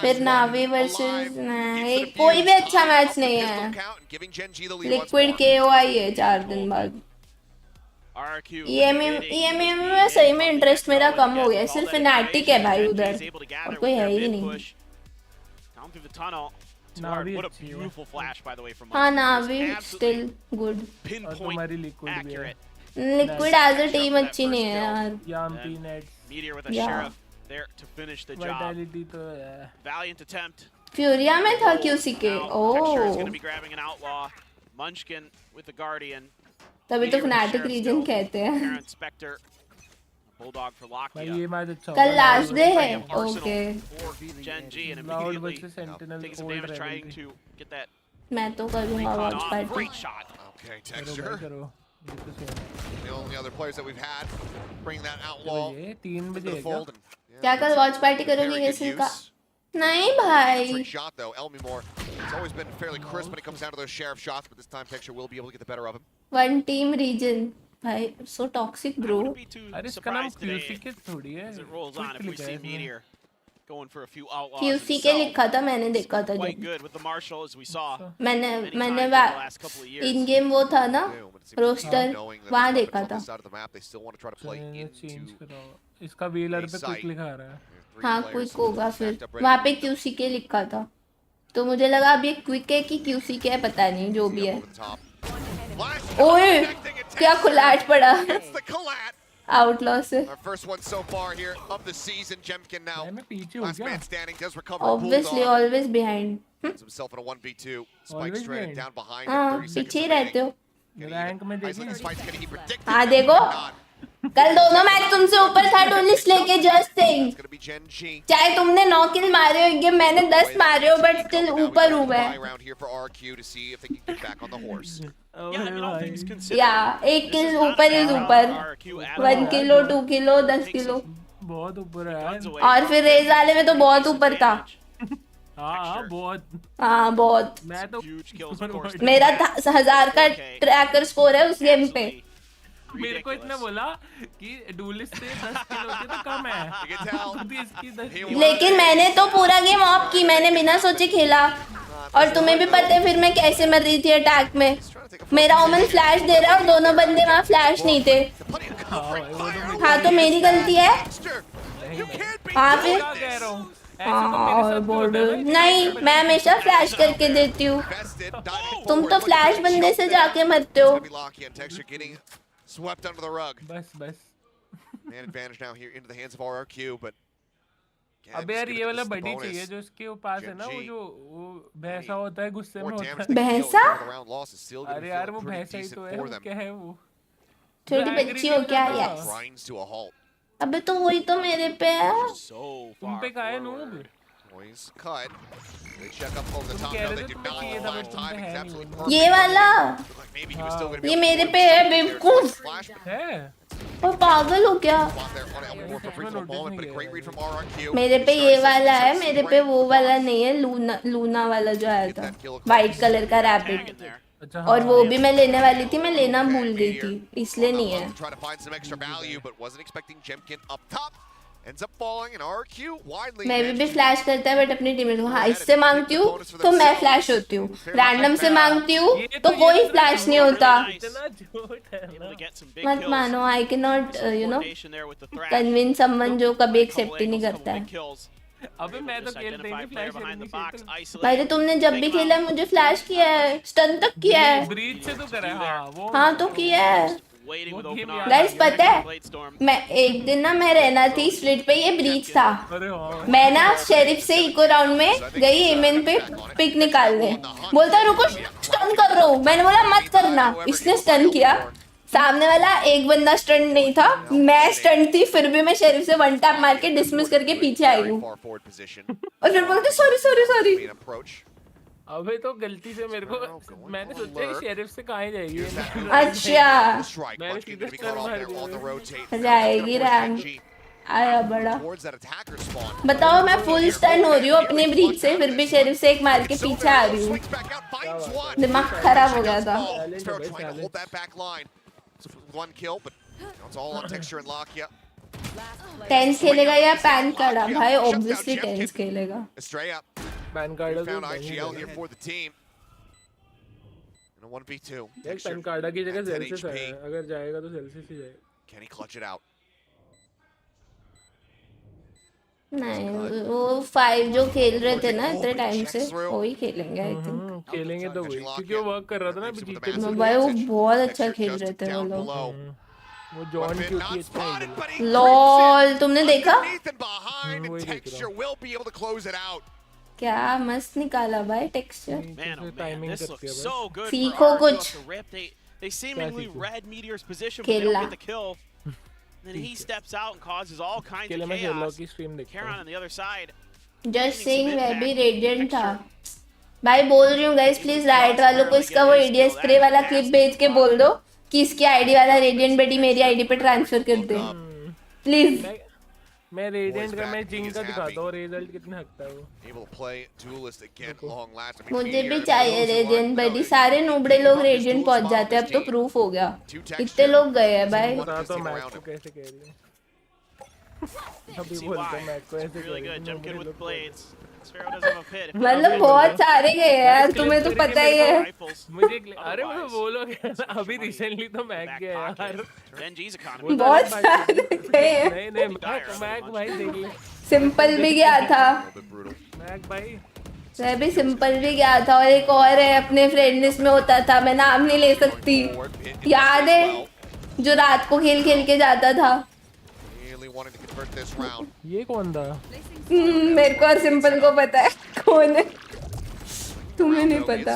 फिर नावी वर्सेस नहीं कोई भी अच्छा मैच नहीं है लिक्विड केओआई है 4 दिन बाद ईएमएम में सही में इंटरेस्ट मेरा कम हो गया सिर्फ फैनेटिक है भाई उधर और कोई है ही नहीं Down through the tunnel. Too Nah, hard. भी What a अच्छी है। beautiful flash, by the way, from हाँ Munchkin. Navi Just still absolutely good. pinpoint accurate. Liquid as a team अच्छी नहीं है यार. Yampi Nets. Meteor with a Yeah. sheriff there to finish the job. Vitality तो Valiant attempt. Furia में था QCK. Texture is going to Oh. be grabbing an outlaw. Munchkin with the Guardian. तभी तो Fnatic region कहते हैं. Parent Spectre. Bulldog for भाई Lakia. ये match अच्छा कल होगा। last day है. Arsenal Okay. for Gen.G and Loud immediately versus Sentinel taking some old damage trying rivalry. to get that मैं तो करूँगा recon watch off. party. Great shot. Okay, करो Texture. भाई करो। ये तो सही है। The only other players that we've had bring that outlaw ये 3 into बजे the है fold. क्या? क्या कल watch party करोगी Very good किसी का? use. नहीं भाई. Trick shot though, Elmimore. It's always been fairly crisp when it comes down to those sheriff shots, but this time Texture will be able to get the better of him. One team region. भाई so toxic bro. अरे इसका नाम QCK थोड़ी है। As it rolls on, if we see Meteor going for a few outlaws. QCK लिखा था मैंने देखा था Quite जब. good with the Marshal, as we saw. मैंने many times over the last couple of years. In game वो था ना रोस्टर वहाँ देखा था. Side of the map, they still want to try to play change into करो। इसका wheeler पे क्विक लिखा रहा है। हाँ क्विक होगा फिर. वहाँ पे QCK लिखा था. तो मुझे लगा अब ये क्विक है कि QCK है पता नहीं जो भी है. ओए क्या कोलैट पड़ा आउटलॉ से. Our first one so far here of the season. Jemkin now. Last man standing does recover. Obviously always behind. Finds himself in a 1v2. Spike stranded down behind him. हाँ 30 seconds पीछे ही रहते हो. Rank में Iceland Spike's getting he predicted. हाँ देखो कल दोनों match तुमसे ऊपर था डोलिस लेके जस्ट थिंग. चाहे तुमने 9 किल मारे हो एक गेम मैंने 10 मारे हो बट स्टिल ऊपर हूँ मैं. Around here for RRQ to see if they can get back on the horse. Yeah, I mean, all things considered. या 1 किल ऊपर इज ऊपर. 1 किलो 2 किलो 10 किलो. बहुत ऊपर है। और फिर रेज वाले में तो बहुत ऊपर था. हाँ बहुत। हाँ बहुत. मैं तो मेरा 1000 का ट्रैकर स्कोर है उस गेम पे. मेरे को इतना बोला कि डुलिस से 10 किल होते तो कम है। लेकिन मैंने तो पूरा गेम ऑफ की. मैंने बिना सोचे खेला और तुम्हें भी पता है फिर मैं कैसे मर रही थी अटैक में. मेरा ओमन फ्लैश दे रहा और दोनों बंदे वहाँ फ्लैश नहीं थे. हाँ तो मेरी गलती है. हाँ फिर हाँ बॉर्डर नहीं मैं हमेशा फ्लैश करके देती हूँ. तुम तो फ्लैश बंदे से जाके मरते हो. Swept under the rug. बस. Man advantage now here into the hands of RRQ, but अबे यार ये वाला बड़ी चाहिए जो इसके पास है ना वो भैंसा होता है गुस्से में होता है. भैंसा? अरे यार वो भैंसा ही तो है. क्या है वो? छोटी बच्ची हो क्या? Yes. Grinds to a halt. अबे तो वही तो मेरे पे है. तुम पे का है noob? Points cut. They check up over the top. No, they did not. Flash timing is absolutely perfect. ये वाला Maybe he was still going to be ये मेरे पे है बेवकूफ. है वो पागल हो क्या? मेरे पे ये वाला है मेरे पे वो वाला नहीं है. लूना वाला जो आया था वाइट कलर का रैपिड. और वो भी मैं लेने वाली थी मैं लेना भूल गई थी इसलिए नहीं है. Try to find some extra value, but wasn't expecting Jemkin up top. Ends up falling and RRQ widely. मैं भी फ्लैश करता है बट अपनी टीममेट को हाँ इससे मांगती हूँ तो मैं फ्लैश होती हूँ. रैंडम से मांगती हूँ तो कोई फ्लैश नहीं होता. मत मानो I can not you know convince someone जो कभी एक्सेप्ट ही नहीं करता है. अबे मैं तो खेलते ही नहीं फ्लैश. भाई तो तुमने जब भी खेला मुझे फ्लैश किया है. स्टन तक किया है. ब्रीच से तो करा है. हाँ तो किया है. गाइस पता है मैं एक दिन ना मैं रहना थी स्प्लिट पे ये ब्रीच था. मैं ना शेरिफ से इको राउंड में गई एमएन पे पिक निकालने. बोलता रुको स्टन कर रहा हूँ. मैंने बोला मत करना. इसने स्टन किया. सामने वाला एक बंदा स्टन नहीं था मैं स्टन थी फिर भी मैं शेरिफ से वन टैप मार के डिसमिस करके पीछे आई हूँ. और फिर बोलते सॉरी. अबे तो गलती से मेरे को मैंने सोचा कि शेरिफ से कहाँ जाएगी. अच्छा मैंने सीधा स्टन मार दिया. जाएगी रैंक आया बड़ा. बताओ मैं फुल स्टन हो रही हूँ अपने ब्रीच से फिर भी शेरिफ से एक मार के पीछे आ रही हूँ. दिमाग खराब हो गया था. One kill, but it's all on Texture and Lakia. 10 खेलेगा या पैन कार्ड? भाई ऑब्वियसली 10 खेलेगा. Estrella. Pan card found IGL here for the team. In a 1v2. एक पैन कार्ड की जगह सेल्सियस है. अगर जाएगा तो सेल्सियस ही जाएगा. Can he clutch it out? नहीं वो 5 जो खेल रहे थे ना इतने टाइम से वो ही खेलेंगे आई थिंक खेलेंगे तो वही क्योंकि वो वर्क कर रहा था ना अभी जीते भाई वो बहुत अच्छा खेल रहे थे वो लोग वो जॉन क्योंकि अच्छा है लॉल तुमने देखा Texture will be able to close it out. क्या मस्त निकाला भाई texture Man, oh man, this looks so good for सीखो RRQ कुछ off the rip. They seemingly read Meteor's position, but they खेलना don't get the kill. Then he steps out and causes all kinds of मैं chaos. की stream देखता Karan on the other side. Just saying वे भी radiant था भाई बोल रही हूँ गाइस प्लीज राइट वालों को इसका वो एडीएस स्प्रे वाला क्लिप भेज के बोल दो कि इसकी आईडी वाला रेडिएंट बेटी मेरी आईडी पे ट्रांसफर कर दे प्लीज मैं रेडिएंट का मैं जिंग का दिखाता हूँ रिजल्ट कितने हकता है वो Able to play duelist again long last. I mean, मुझे भी Meteor चाहिए knows रेडिएंट what बेटी सारे नूबड़े लोग रेडिएंट पहुंच जाते हैं अब तो प्रूफ हो गया इतने लोग गए हैं भाई तो मैच को कैसे कह रही है अभी बोलते हैं मैच को ऐसे Really good. Jump in with blades. Sparrow doesn't have a pit. मतलब बहुत सारे गए हैं यार तुम्हें तो पता ही है मुझे अरे मैं बोलोगे अभी रिसेंटली तो मैच गया यार Gen.G's economy. बहुत सारे गए हैं नहीं नहीं मैच भाई देख ले सिंपल भी गया था मैच भाई मैं भी सिंपल भी गया था और एक और है अपने फ्रेंड लिस्ट में होता था मैं नाम नहीं ले सकती याद है जो रात को खेल खेल के जाता था ये कौन था मेरे को और सिंपल को पता है कौन है तुम्हें नहीं पता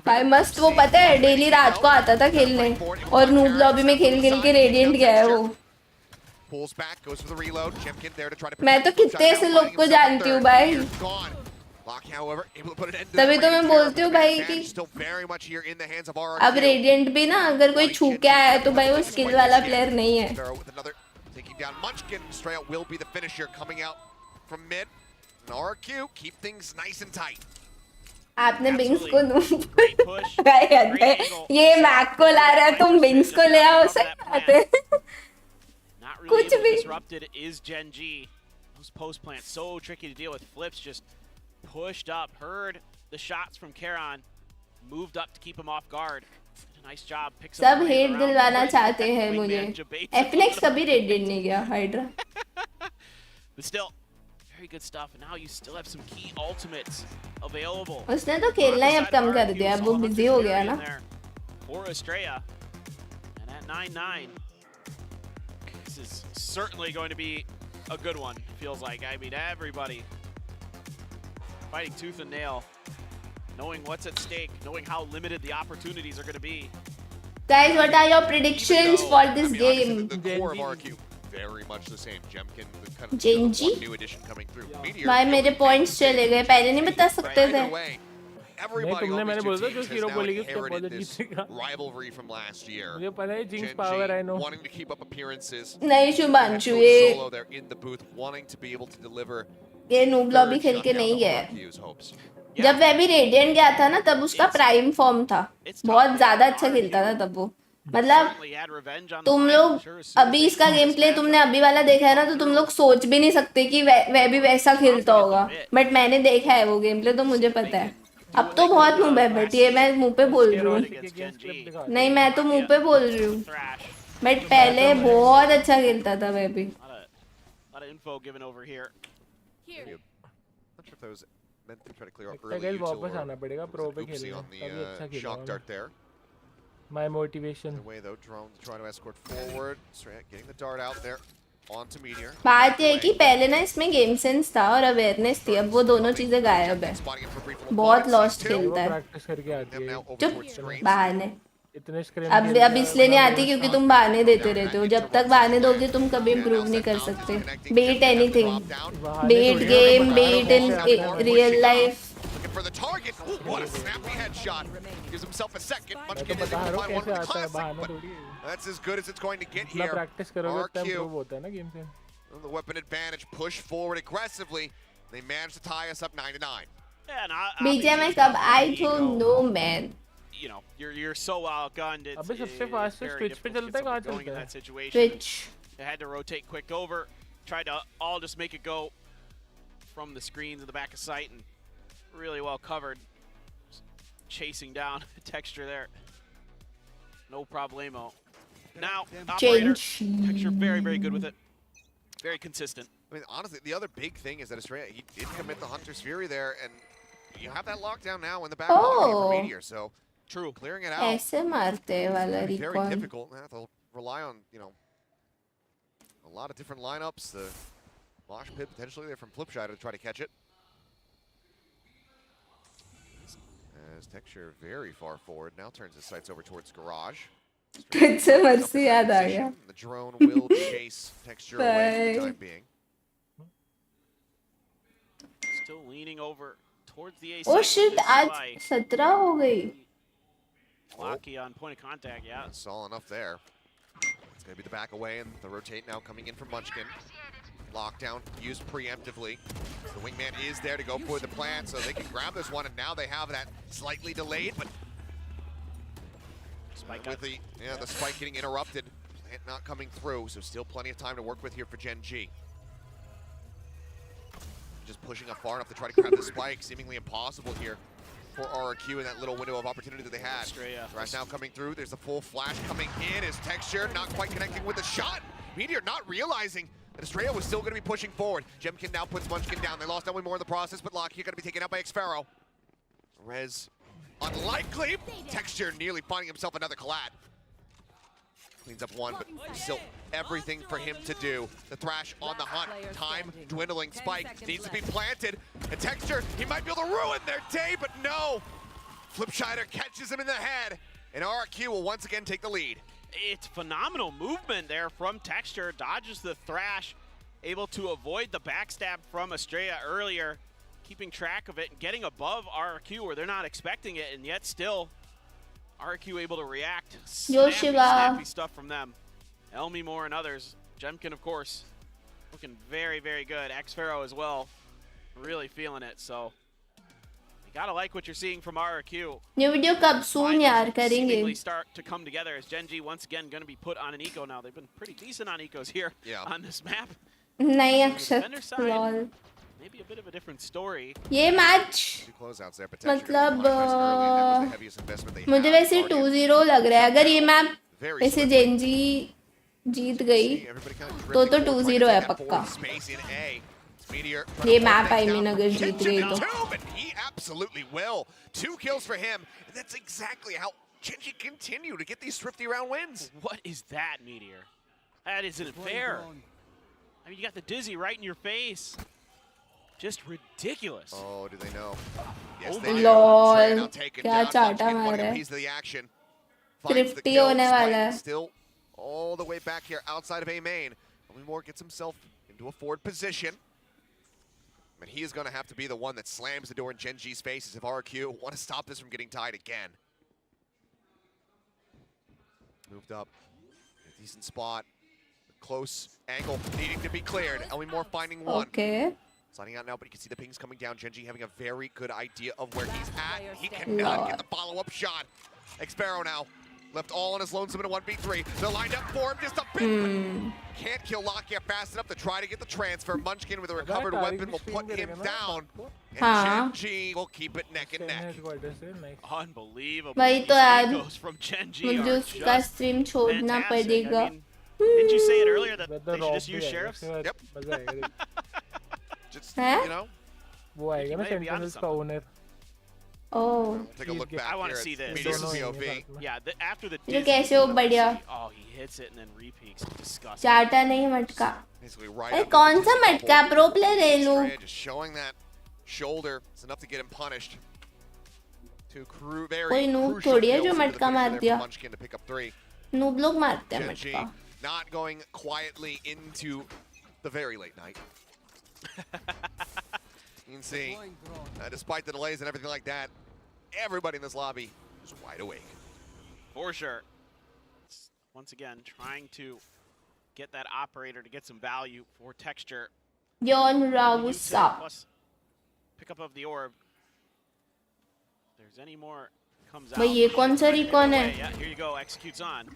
भाई मस्त वो पता है डेली रात को आता था खेलने और नूब लॉबी में खेल खेल के रेडिएंट गया है वो मैं तो कितने ऐसे लोग को जानती हूँ भाई तभी तो मैं बोलती हूँ भाई कि अब रेडिएंट भी ना अगर कोई छू के आया है तो भाई वो स्किल वाला प्लेयर नहीं है Taking down Munchkin, Straight will be the finisher coming out from mid. And RRQ keep things nice and tight. आपने बिंग्स को ये मैक को ला रहा है तुम बिंग्स को ले आओ उसे आते कुछ भी Disrupted is Gen.G. Those post plants so tricky to deal with. Flips just pushed up, heard the shots from Karan, moved up to keep him off guard. Nice job. सब हेट दिलवाना चाहते हैं मुझे एफनेक्स कभी रेडिएंट नहीं गया hydra But still very good stuff and now you still have some key ultimates available. उसने तो खेलना ही अब कम कर दिया अब वो बिजी हो गया ना For Estrella and at 9-9 this is certainly going to be a good one feels like. I mean everybody fighting tooth and nail. Knowing what's at stake, knowing how limited the opportunities are going to be. Guys, what are your predictions for this game? The core of RRQ, very much the same. Gen.G kind of Gen.G? one new addition coming through. Meteor. भाई मेरे points चले गए पहले नहीं बता सकते थे Everybody on these two teams has now inherited this rivalry from last year. Gen.G wanting to keep up appearances. नहीं शुभांशु ये Solo there in the booth, wanting to be able to deliver. ये नूब लॉबी खेल के नहीं गया जब वह भी रेडिएंट गया था ना तब उसका प्राइम फॉर्म था बहुत ज्यादा अच्छा खेलता था तब वो मतलब तुम लोग अभी इसका गेम प्ले तुमने अभी वाला देखा है ना तो तुम लोग सोच भी नहीं सकते कि वह भी वैसा खेलता होगा बट मैंने देखा है वो गेम प्ले तो मुझे पता है अब तो बहुत मुंह है बट ये मैं मुंह पे बोल रही हूँ नहीं मैं तो मुंह पे बोल रही हूँ बट पहले बहुत अच्छा खेलता था वह भी Meant to try to clear up early वापस आना पड़ेगा प्रो पे खेलने तभी अच्छा खेलेगा My motivation. The way though, drones trying to escort forward. Straight getting the dart out there onto Meteor. बात ये है कि पहले ना इसमें गेम सेंस था और अवेयरनेस थी अब वो दोनों चीजें गायब है बहुत लॉस्ट खेलता है प्रैक्टिस करके आती है चुप बहाने इतने स्क्रीन अब इसलिए नहीं आती क्योंकि तुम बहाने देते रहते हो जब तक बहाने दोगे तुम कभी इम्प्रूव नहीं कर सकते beat anything beat game beat in real life For the target, what a snappy headshot! Gives himself a second. Munchkin is able to find one with the classic, but that's as good as it's going to get here. RRQ, the weapon advantage, push forward aggressively. They managed to tie us up 9-9. BGMI कब I don't know man. You know, you're so outgunned. अबे सबसे fastest Twitch पे चलता है कहाँ चलता है? Twitch. They had to rotate quick over, tried to all just make it go from the screens in the back of sight, and really well covered. Chasing down texture there. No problemo. Now, operator, texture very good with it. Very consistent. I mean, honestly, the other big thing is that Estrella, he did commit the Hunter's Fury there, and you have that lockdown now in the back pocket for Meteor, so true. Clearing it out. ऐसे मारते हैं वाला Very recall. difficult. They'll rely on, you know, a lot of different lineups. The Mosh Pit potentially there from Flipside to try to catch it. As Texture very far forward, now turns his sights over towards Garage. तुझसे mercy याद आ गया. The drone will chase Texture away for the time being. Still leaning over towards the A. Oh shit! आज 17 हो गई. Lucky on point of contact, yeah. That's all enough there. It's going to be the back away, and the rotate now coming in from Munchkin. Lockdown used preemptively. The wingman is there to go for the plant, so they can grab this one, and now they have that slightly delayed, but with the spike getting interrupted, plant not coming through, so still plenty of time to work with here for Gen.G. Just pushing up far enough to try to grab the spike, seemingly impossible here for RRQ in that little window of opportunity that they had. Right now coming through, there's the full flash coming in as Texture not quite connecting with the shot. Meteor not realizing that Estrella was still going to be pushing forward. Jemkin now puts Munchkin down. They lost Elway more in the process, but Lockheed going to be taken out by Xpharaoh. Rez unlikely. Texture nearly finding himself another collab. Cleans up one, but still everything for him to do. The Thrash on the hunt. Time dwindling. Spike needs to be planted. And Texture, he might be able to ruin their day, but no. Flipshider catches him in the head, and RRQ will once again take the lead. It's phenomenal movement there from Texture. Dodges the Thrash, able to avoid the backstab from Estrella earlier, keeping track of it and getting above RRQ where they're not expecting it, and yet still RRQ able to react. Snappy stuff from them. Elmi Moore and others. Jemkin, of course, looking very, very good. Xpharaoh as well, really feeling it. So you gotta like what you're seeing from RRQ. ये video कब soon यार करेंगे? Start to come together as Gen.G once again going to be put on an eco now. They've been pretty decent on ecos here on this map. नहीं अक्षत lol. Maybe a bit of a different story. ये match मतलब मुझे वैसे 2-0 लग रहा है. अगर ये मैप वैसे Gen.G जीत गई तो 2-0 है पक्का. ये मैप I mean अगर जीत गई तो. He absolutely will. 2 kills for him, and that's exactly how Gen.G continue to get these thrifty round wins. What is that, Meteor? That isn't fair. I mean, you got the Dizzy right in your face. Just ridiculous. Oh, do they know? Yes, they do. LOL. क्या चाटा मार रहा है. Thrifty होने वाला है. Still all the way back here outside of A main. Only more gets himself into a forward position. And he is going to have to be the one that slams the door in Gen.G's faces if RRQ want to stop this from getting tied again. Moved up. A decent spot. Close angle needing to be cleared. Elmi Moore finding one. Okay. Sliding out now, but you can see the pings coming down. Gen.G having a very good idea of where he's at. He cannot get the follow-up shot. Xpharaoh now. Left all on his lonesome in a 1v3. They're lined up for him just a bit, but can't kill Lockyer fast enough to try to get the transfer. Munchkin with a recovered weapon will put him down. And Gen.G will keep it neck and neck. Unbelievable. वही तो यार. From Gen.G मुझे उसका stream छोड़ना पड़ेगा. Didn't you say it earlier that they should just use sheriffs? Yep. Just, you know. Oh. Take a look back. I want to see this. Yeah, after the ये कैसे हो बढ़िया? Oh, he hits it and then repeats. Disgusting. चाटा नहीं मटका. अरे कौन सा मटका? Pro player है लोग. Just showing that shoulder is enough to get him punished. कोई noob थोड़ी है जो मटका मार दिया. Noob लोग मारते हैं मटका. Not going quietly into the very late night. You can see, despite the delays and everything like that, everybody in this lobby is wide awake. For sure. Once again, trying to get that operator to get some value for Texture. Yon Ragusa. Plus, pick up of the orb. If there's any more, comes out. भाई ये कौन सा recon है? Yeah, here you go. Executes on.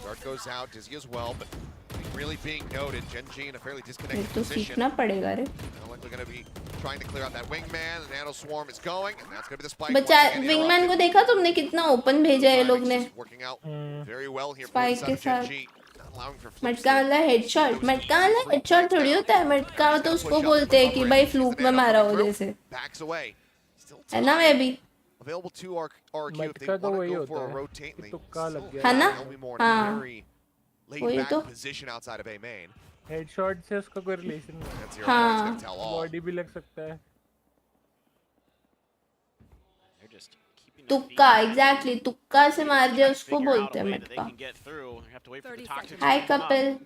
Dart goes out, Dizzy as well, but really being noted. Gen.G in a fairly disconnected तो position. सीखना पड़ेगा रे. Likely going to be trying to clear out that wingman. The nano swarm is going, and that's going to be the spike. बच्चा wingman को देखा तुमने कितना open भेजा है लोग ने. Working out very well here Spike for के साथ. Gen.G. Not allowing for flips मटका to- मतलब हेडशॉट, मटका मतलब हेडशॉट थोड़ी होता है, मटका तो उसको बोलते हैं कि भाई फ्लूक में मारा हो जैसे, backs away. है ना मैं भी, Available to RRQ if they मटका तो want वही to go for होता a है rotate. कि They तुक्का लग गया, है ना, they'll be more in a हाँ, very laid वही back तो, position outside of A main. Headshot से उसका कोई रिलेशन नहीं That's है, your point's gonna हाँ, tell all. बॉडी भी लग सकता है, They're just keeping their feet तुक्का, एग्जैक्टली, तुक्का से मार दिया उसको figure out बोलते a हैं way that they मटका. can get through. You have to wait for the toxic hi to come up. Kapil,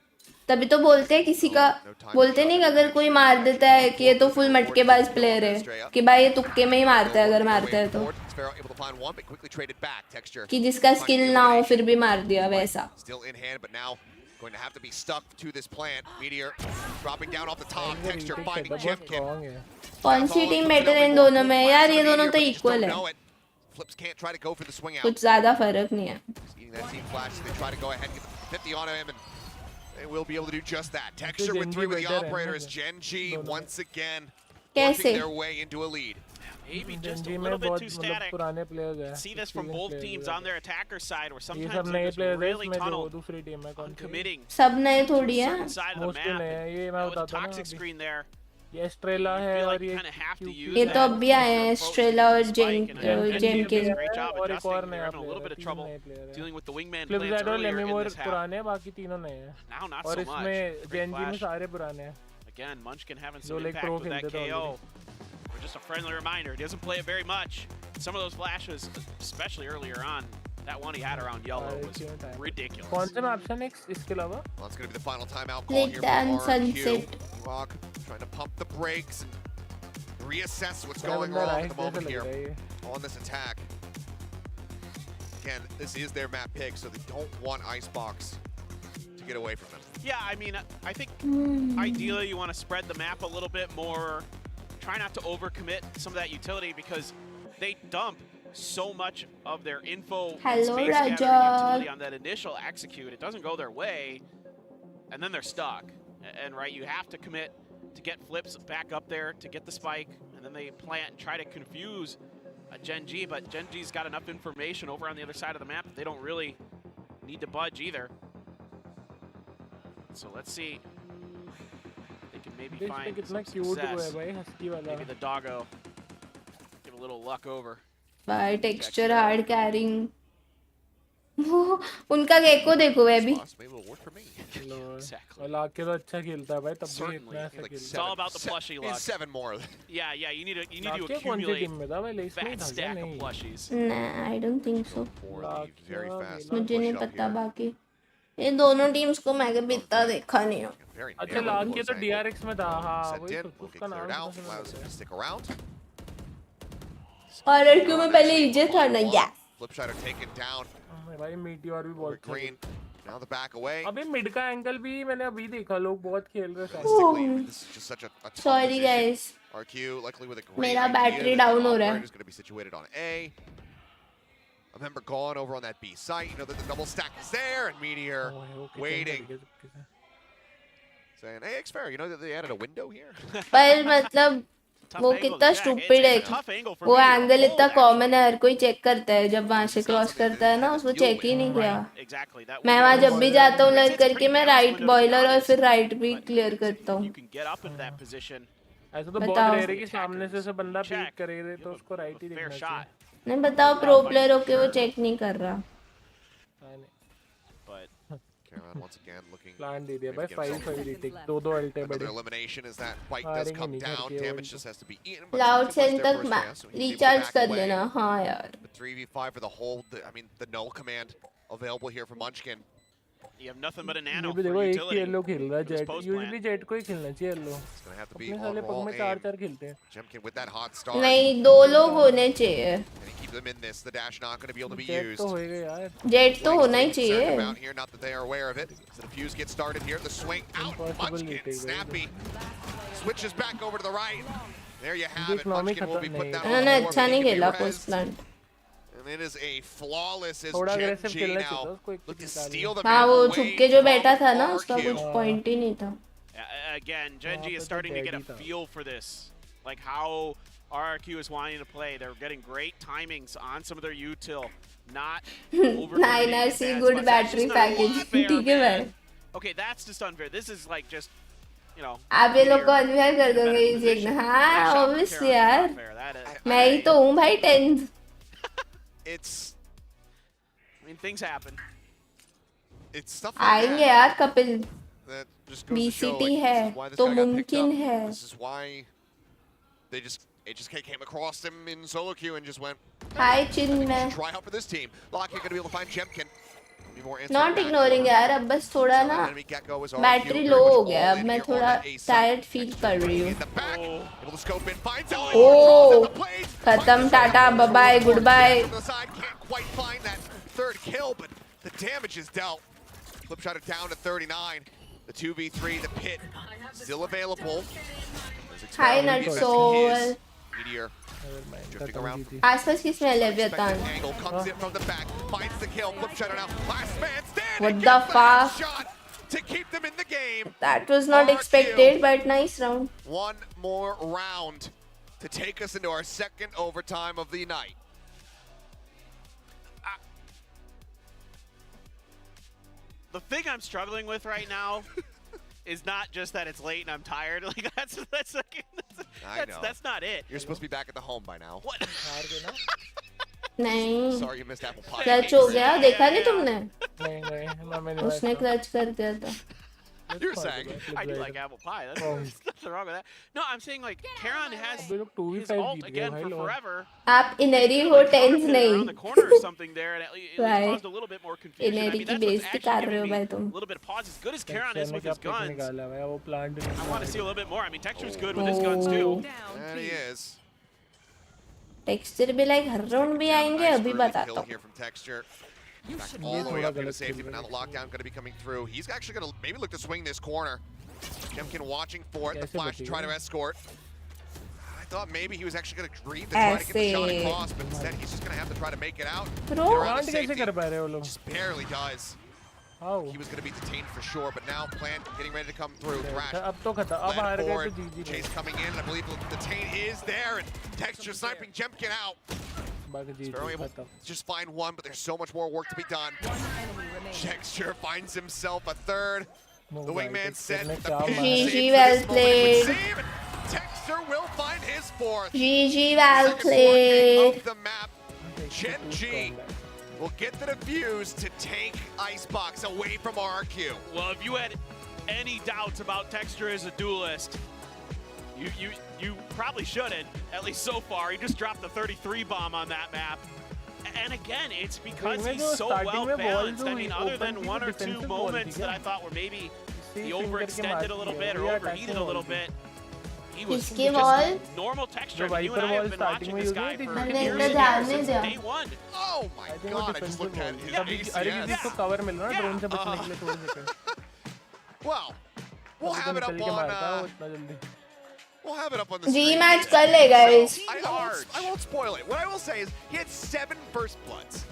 तभी तो बोलते हैं किसी का, बोलते नहीं कि अगर कोई मार देता है कि ये तो फुल मटकेबाज प्लेयर है, कि भाई ये तुक्के में ही मारता है अगर मारता है तो, Able to find one, but quickly traded back. Texture. कि जिसका स्किल ना हो फिर भी मार दिया वैसा. Still in hand, but now going to have to be stuck to this plant. Meteor dropping down off the top. Texture finding Gen.G. कौन सी टीम बेटर है इन दोनों में यार, ये दोनों तो इक्वल है, Flips can't try to go for the swing out. कुछ ज्यादा फर्क नहीं है. Eating that team flash, they try to go ahead and get the 50 on him, and they will be able to do just that. Texture with 3 with the operators. Gen.G once again working their way into a lead. Maybe just Gen.G a में little bit बहुत too मतलब static. पुराने players हैं, See this from both teams on their attacker side, where ये sometimes सब they're नए just players हैं really इसमें जो tunneled, दूसरी टीम है कौन सी, committing सब नए थोड़ी है, certain side of the mostly map. नए हैं, ये मैं With the बताता हूँ toxic ना, screen there, ये एस्ट्रेला है feel और like you ये kind of have to use ये तो that. अभी आए हैं स्ट्रेला और जेन के. Great job और एक और adjusting. नया They're having a little player bit है, of 3 trouble नए प्लेयर हैं, dealing with the wingman flip plants ज़ैडो earlier in लेमिमोर this half. पुराने, बाकी तीनों नए हैं, Now not और so much. इसमें Great जेन.जी में flash. सारे पुराने हैं, Again, Munchkin having जो some like impact pro with that खेलते थे KO. Already. Or just a friendly reminder, he doesn't play it very much. Some of those flashes, especially earlier on, that one he had around yellow was ridiculous. कौन से map हैं next इसके अलावा? Well, it's going to be the final timeout call here Dance for RRQ. sunset. Ewok trying to pump the brakes and reassess what's going wrong at the moment here on this attack. Again, this is their map pick, so they don't want Icebox to get away from them. Yeah, I mean, I think ideally you want to spread the map a little bit more. Try not to overcommit some of that utility because they dump so much of their info and Hello, space Raja. gathering utility on that initial execute. It doesn't go their way, and then they're stuck. And right, you have to commit to get flips back up there to get the spike, and then they plant and try to confuse a Gen.G, but Gen.G's got enough information over on the other side of the map that they don't really need to budge either. So let's see. They can maybe find कितना some cute हुआ है success. भाई husky वाला. Maybe the doggo give a little luck over. By texture hard carrying. वो उनका gecko देखो वे भी. और लाके तो अच्छा खेलता है भाई, तब भी इतना ऐसा खेलता है. It's all about the plushie luck. 7 more. Yeah, you need to लाके कौन सी accumulate टीम में था भाई, लेस में fat था क्या? stack of नहीं. plushies. Nah, I don't think so. Very fast. मुझे नहीं पता बाकी. ये दोनों टीम्स को मैं कभी इतना देखा नहीं हूँ. अच्छा लाके तो DRX में था, हाँ वही तो उसका नाम allows him to stick around. RRQ में पहले इजे था ना यार. Flip shot are taken down. भाई मीटियोर भी बहुत green. Now the back away. अबे मिड का एंगल भी मैंने अभी देखा, लोग बहुत खेल रहे थे. This is just such a tough Sorry position. guys. RQ likely with a great मेरा idea battery that down the हो रहा operator है. is going to be situated on A. A member gone over on that B site. You know that the double stack is there, and Meteor waiting, saying, "Hey, it's fair. You know that they added a window here." पर मतलब वो कितना stupid है कि वो angle इतना common है, हर कोई चेक करता है. जब वहाँ से क्रॉस करता है ना, उसको चेक ही नहीं किया. मैं वहाँ जब भी जाता हूँ लग करके मैं राइट बॉयलर और फिर राइट भी क्लियर करता हूँ. ऐसा तो बहुत रेयर है कि सामने से बंदा पीक करे तो उसको राइट ही देखना चाहिए. नहीं बताओ, प्रो प्लेयर होके वो चेक नहीं कर रहा. Caroline once again looking. Plan दे दिया भाई, 5-5 रीटेक, 2-2 अल्टे बड़े. Another elimination as that fight does come down. Damage just has to be eaten. Cloud sale तक रिचार्ज कर लेना. हाँ यार. 3v5 for the whole. I mean, the null command available here for Munchkin. You have nothing but a nano ये for भी देखो एक ही utility. Yellow खेल रहा है जेट. Post यूजुअली जेट को ही खेलना चाहिए yellow. It's gonna have to be अपने on साले पग wall में aim. 4-4 खेलते हैं. Jemkin with that hot start. नहीं, दो लोग होने चाहिए. And he keeps them in this. The dash not going to be able to be jet used. तो होएगा यार. जेट तो होना ही चाहिए. About here, not that they are aware of it. So the fuse gets started here. The swing out. Munchkin snappy. Switches back over to the right. There you have it. Munchkin will be put down. उन्होंने अच्छा नहीं खेला post plant. And it is a flawless as थोड़ा aggressive Gen.G खेलना now चाहिए था उसको, एक look to steal the हाँ, map वो away छुप के जो from बैठा था ना, उसका RRQ. कुछ पॉइंट ही नहीं था. Again, Gen.G is starting to get a feel for this, like how RRQ is wanting to play. They're getting great timings on some of their util, not over. 9RC good battery package. ठीक है भाई. Okay, that's just unfair. This is like just, you know. आप ये लोग को unfair कर दोगे इस एक हाँ obviously यार मैं ही तो हूँ भाई 10th. It's. I mean, things happen. It's stuff like आएंगे यार Kapil. that just goes to show, VCT like, है this is why this तो guy got picked मुमकिन up. है. This is why they just came across him in solo queue and just went. Hi Chinmay. Try out for this team. Lockett gonna be able to find Jemkin. Be more Not ignoring यार अब बस थोड़ा ना battery low हो गया अब मैं थोड़ा टायर्ड फील कर रही हूँ. Able to scope in, finds out. Oh, खत्म tata bye bye goodbye. Can't quite find that third kill, but the damage is dealt. Flip shot it down to 39. The 2v3, the pit still available. Hi Nutsoul. Meteor drifting around. आसपास की smell है व्यतान. Angle comes in from the back, finds the kill. Flip shot now. Last man standing. What the fuck? Shot to keep them in the game. That was not expected, but nice round. One more round to take us into our second overtime of the night. The thing I'm struggling with right now is not just that it's late and I'm tired. Like that's not it. You're supposed to be back at the home by now. What? नहीं. Sorry you missed apple pie. Clutch हो गया देखा नहीं तुमने? नहीं उसने clutch कर दिया था. You're saying I do like apple pie. There's nothing wrong with that. No, I'm saying like Karon has his ult again for forever. आप इनरी हो 10th नहीं. Around the corner or something there, and it caused a little bit more confusion. I इनरी mean, की that's what's बेइज्जती actually कर रहे giving हो me भाई a तुम. little bit of pause. As good as Karon is with his guns, I want to see a little bit more. I mean, Texture's good with his guns too. And he is. Texture भी like हर round भी आएंगे अभी बताता हूँ. Here from Texture. Back all the way up into safety, but now the lockdown going to be coming through. He's actually going to maybe look to swing this corner. Jemkin watching for it. The flash to try to escort. I thought maybe he was actually going to greed to try to get the shot across, but instead he's just going to have to try to make it out. Just barely does. How? He was going to be detained for sure, but now Plant getting ready to come through. Thrash. Led forward. Chase coming in, and I believe the detain is there, and Texture sniping Jemkin out. Sparrow able to just find one, but there's so much more work to be done. Texture finds himself a third. The wingman said the GG well played. Texture will find his fourth. GG well played. Of the map. Gen.G will get the defuse to take Icebox away from RRQ. Well, if you had any doubts about Texture as a duelist, you probably shouldn't, at least so far. He just dropped the 33 bomb on that map. And again, it's because he's so well balanced. I mean, other than one or two moments that I thought were maybe he overextended a little bit or overheated a little bit, he was just normal Texture. I mean, you and I have been watching this guy for years and years since day one. Oh my god, I just looked at his ACS. Well, we'll have it up on... We'll have it up on the screen. Rematch कर ले guys. I won't spoil it. What I will say is he had 7 first bloods.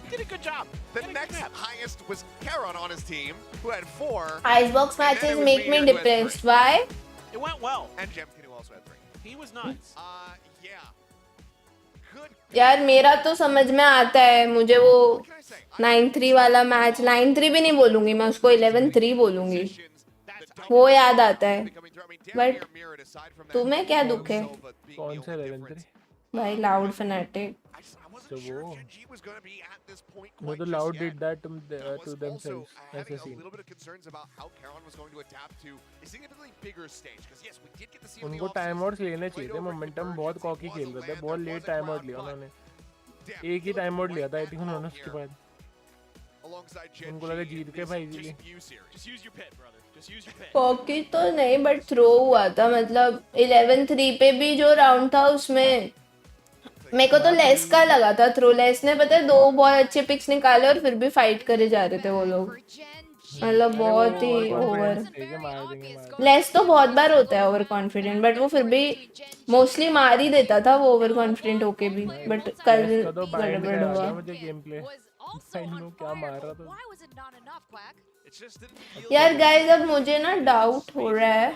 He did a good job. The next highest was Karon on his team, who had 4. Icebox matches make me depressed. Why? It went well. And Jemkin, who also had 3. He was nuts. Yeah. Good. यार मेरा तो समझ में आता है मुझे वो 9-3 वाला मैच 9-3 भी नहीं बोलूंगी मैं उसको 11-3 बोलूंगी वो याद आता है बट तुम्हें क्या दुख है कौन से 11-3 भाई लाउड फैनेटिक तो वो तो loud did that to themselves ऐसे सीन उनको टाइम आउट्स लेने चाहिए थे मोमेंटम बहुत कॉकी खेल रहे थे बहुत लेट टाइम आउट लिया उन्होंने एक ही टाइम आउट लिया था आई थिंक उन्होंने उसके बाद उनको लगा जीत के भाई जी कॉकी तो नहीं बट थ्रो हुआ था मतलब 11-3 पे भी जो राउंड था उसमें मेरे को तो लेस का लगा था थ्रो लेस ने पता है 2 बहुत अच्छे पिक्स निकाले और फिर भी फाइट करे जा रहे थे वो लोग मतलब बहुत ही ओवर लेस तो बहुत बार होता है ओवर कॉन्फिडेंट बट वो फिर भी मोस्टली मार ही देता था वो ओवर कॉन्फिडेंट होके भी बट कल गड़बड़ हुआ क्या मार रहा था यार गाइस अब मुझे ना डाउट हो रहा है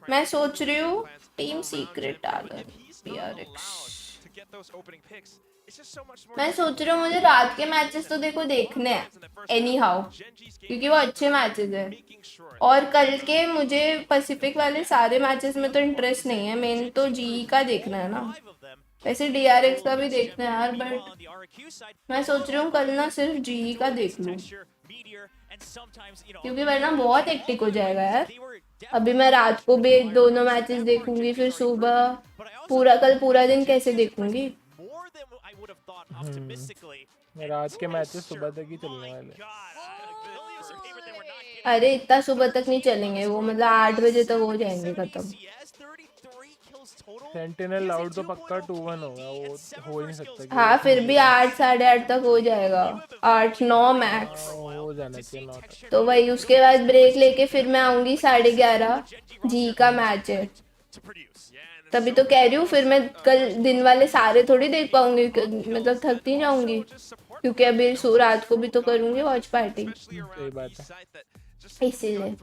मैं सोच रही हूँ टीम सीक्रेट डालूं PRX मैं सोच रही हूँ मुझे रात के मैचेस तो देखो देखने हैं एनी हाउ, क्योंकि वो अच्छे मैचेस हैं। और कल के मुझे पैसिफिक वाले सारे मैचेस में तो इंटरेस्ट नहीं है, मेन तो जी का देखना है ना। वैसे DRX का भी देखना है यार, बट मैं सोच रही हूँ कल ना सिर्फ जी का देख लूँ, क्योंकि वरना बहुत हेक्टिक हो जाएगा यार। अभी मैं रात को भी दोनों मैचेस देखूंगी, फिर सुबह पूरा कल पूरा दिन कैसे देखूंगी। रात के मैचेस सुबह तक ही चलने वाले। अरे इतना सुबह तक नहीं चलेंगे वो, मतलब 8 बजे तक हो जाएंगे खत्म। सेंटिनल आउट तो पक्का 2-1 होगा, वो हो ही नहीं सकता कि हाँ फिर भी 8 साढ़े 8 तक हो जाएगा, 8-9 मैक्स हो जाना चाहिए 9 तक। तो वही, उसके बाद ब्रेक लेके फिर मैं आऊंगी 11:30, जी का मैच है। तभी तो कह रही हूँ फिर मैं कल दिन वाले सारे थोड़ी देख पाऊंगी, मतलब थक नहीं जाऊंगी, क्योंकि अभी रात को भी तो करूंगी वॉच पार्टी, सही बात है। इसीलिए।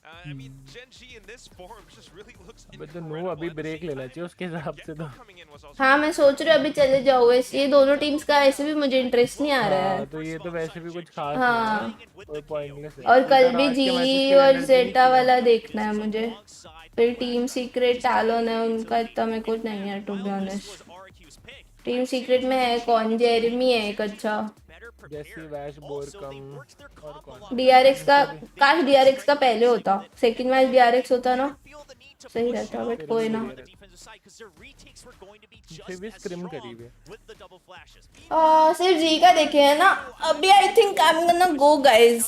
I mean, Gen.G in this form just really looks तो नो अभी ब्रेक लेना चाहिए उसके हिसाब से तो। हाँ मैं सोच रही हूँ अभी चले जाओ, वैसे ये दोनों टीम्स का ऐसे भी मुझे इंटरेस्ट नहीं आ रहा है। तो ये तो वैसे भी कुछ खास हाँ नहीं है, पॉइंटलेस है। और कल भी जी और जेटा वाला देखना है मुझे, फिर टीम सीक्रेट टैलोन है, उनका इतना मेरे को नहीं है to be honest. Team Secret में है कौन, जेरेमी है एक अच्छा, जैसी वैश बोरकम और कौन। DRX का, काश DRX का पहले होता, सेकंड मैच DRX होता ना सही रहता, बट कोई ना। भी स्क्रिम करीब है। सिर्फ जी का देखे है ना अभी। I think I am gonna go guys,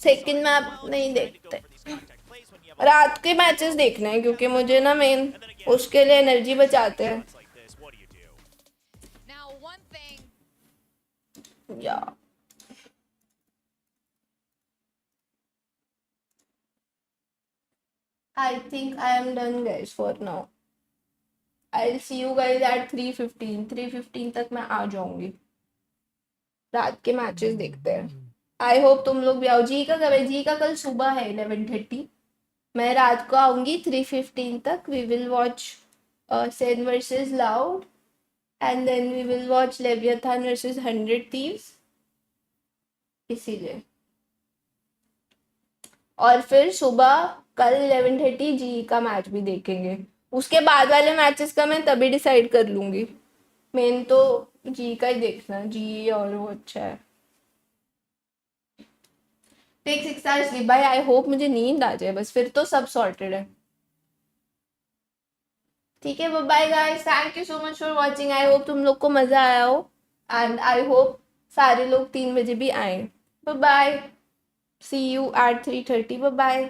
second map नहीं देखते, रात के मैचेस देखने हैं, क्योंकि मुझे ना मेन उसके लिए एनर्जी बचाते हैं या। I think I am done guys for now. I'll see you guys at 3:15. 3:15 तक मैं आ जाऊंगी, रात के मैचेस देखते हैं। आई होप तुम लोग भी आओ। जी का कब है? जी का कल सुबह है 11:30, मैं रात को आऊंगी 3:15 तक। We will watch Sen versus Loud and then we will watch Leviathan versus 100 thieves, इसीलिए। और फिर सुबह कल 11:30 जी का मैच भी देखेंगे, उसके बाद वाले मैचेस का मैं तभी डिसाइड कर लूंगी। मेन तो जी का ही देखना, जी और वो अच्छा है। टेक 6 hours स्लीप भाई, आई होप मुझे नींद आ जाए बस, फिर तो सब सॉर्टेड है। ठीक है, bye guys, thank you so much for watching. I hope तुम लोग को मजा आया हो एंड आई होप सारे लोग 3 बजे भी आए। Bye, see you at 3:30। Bye.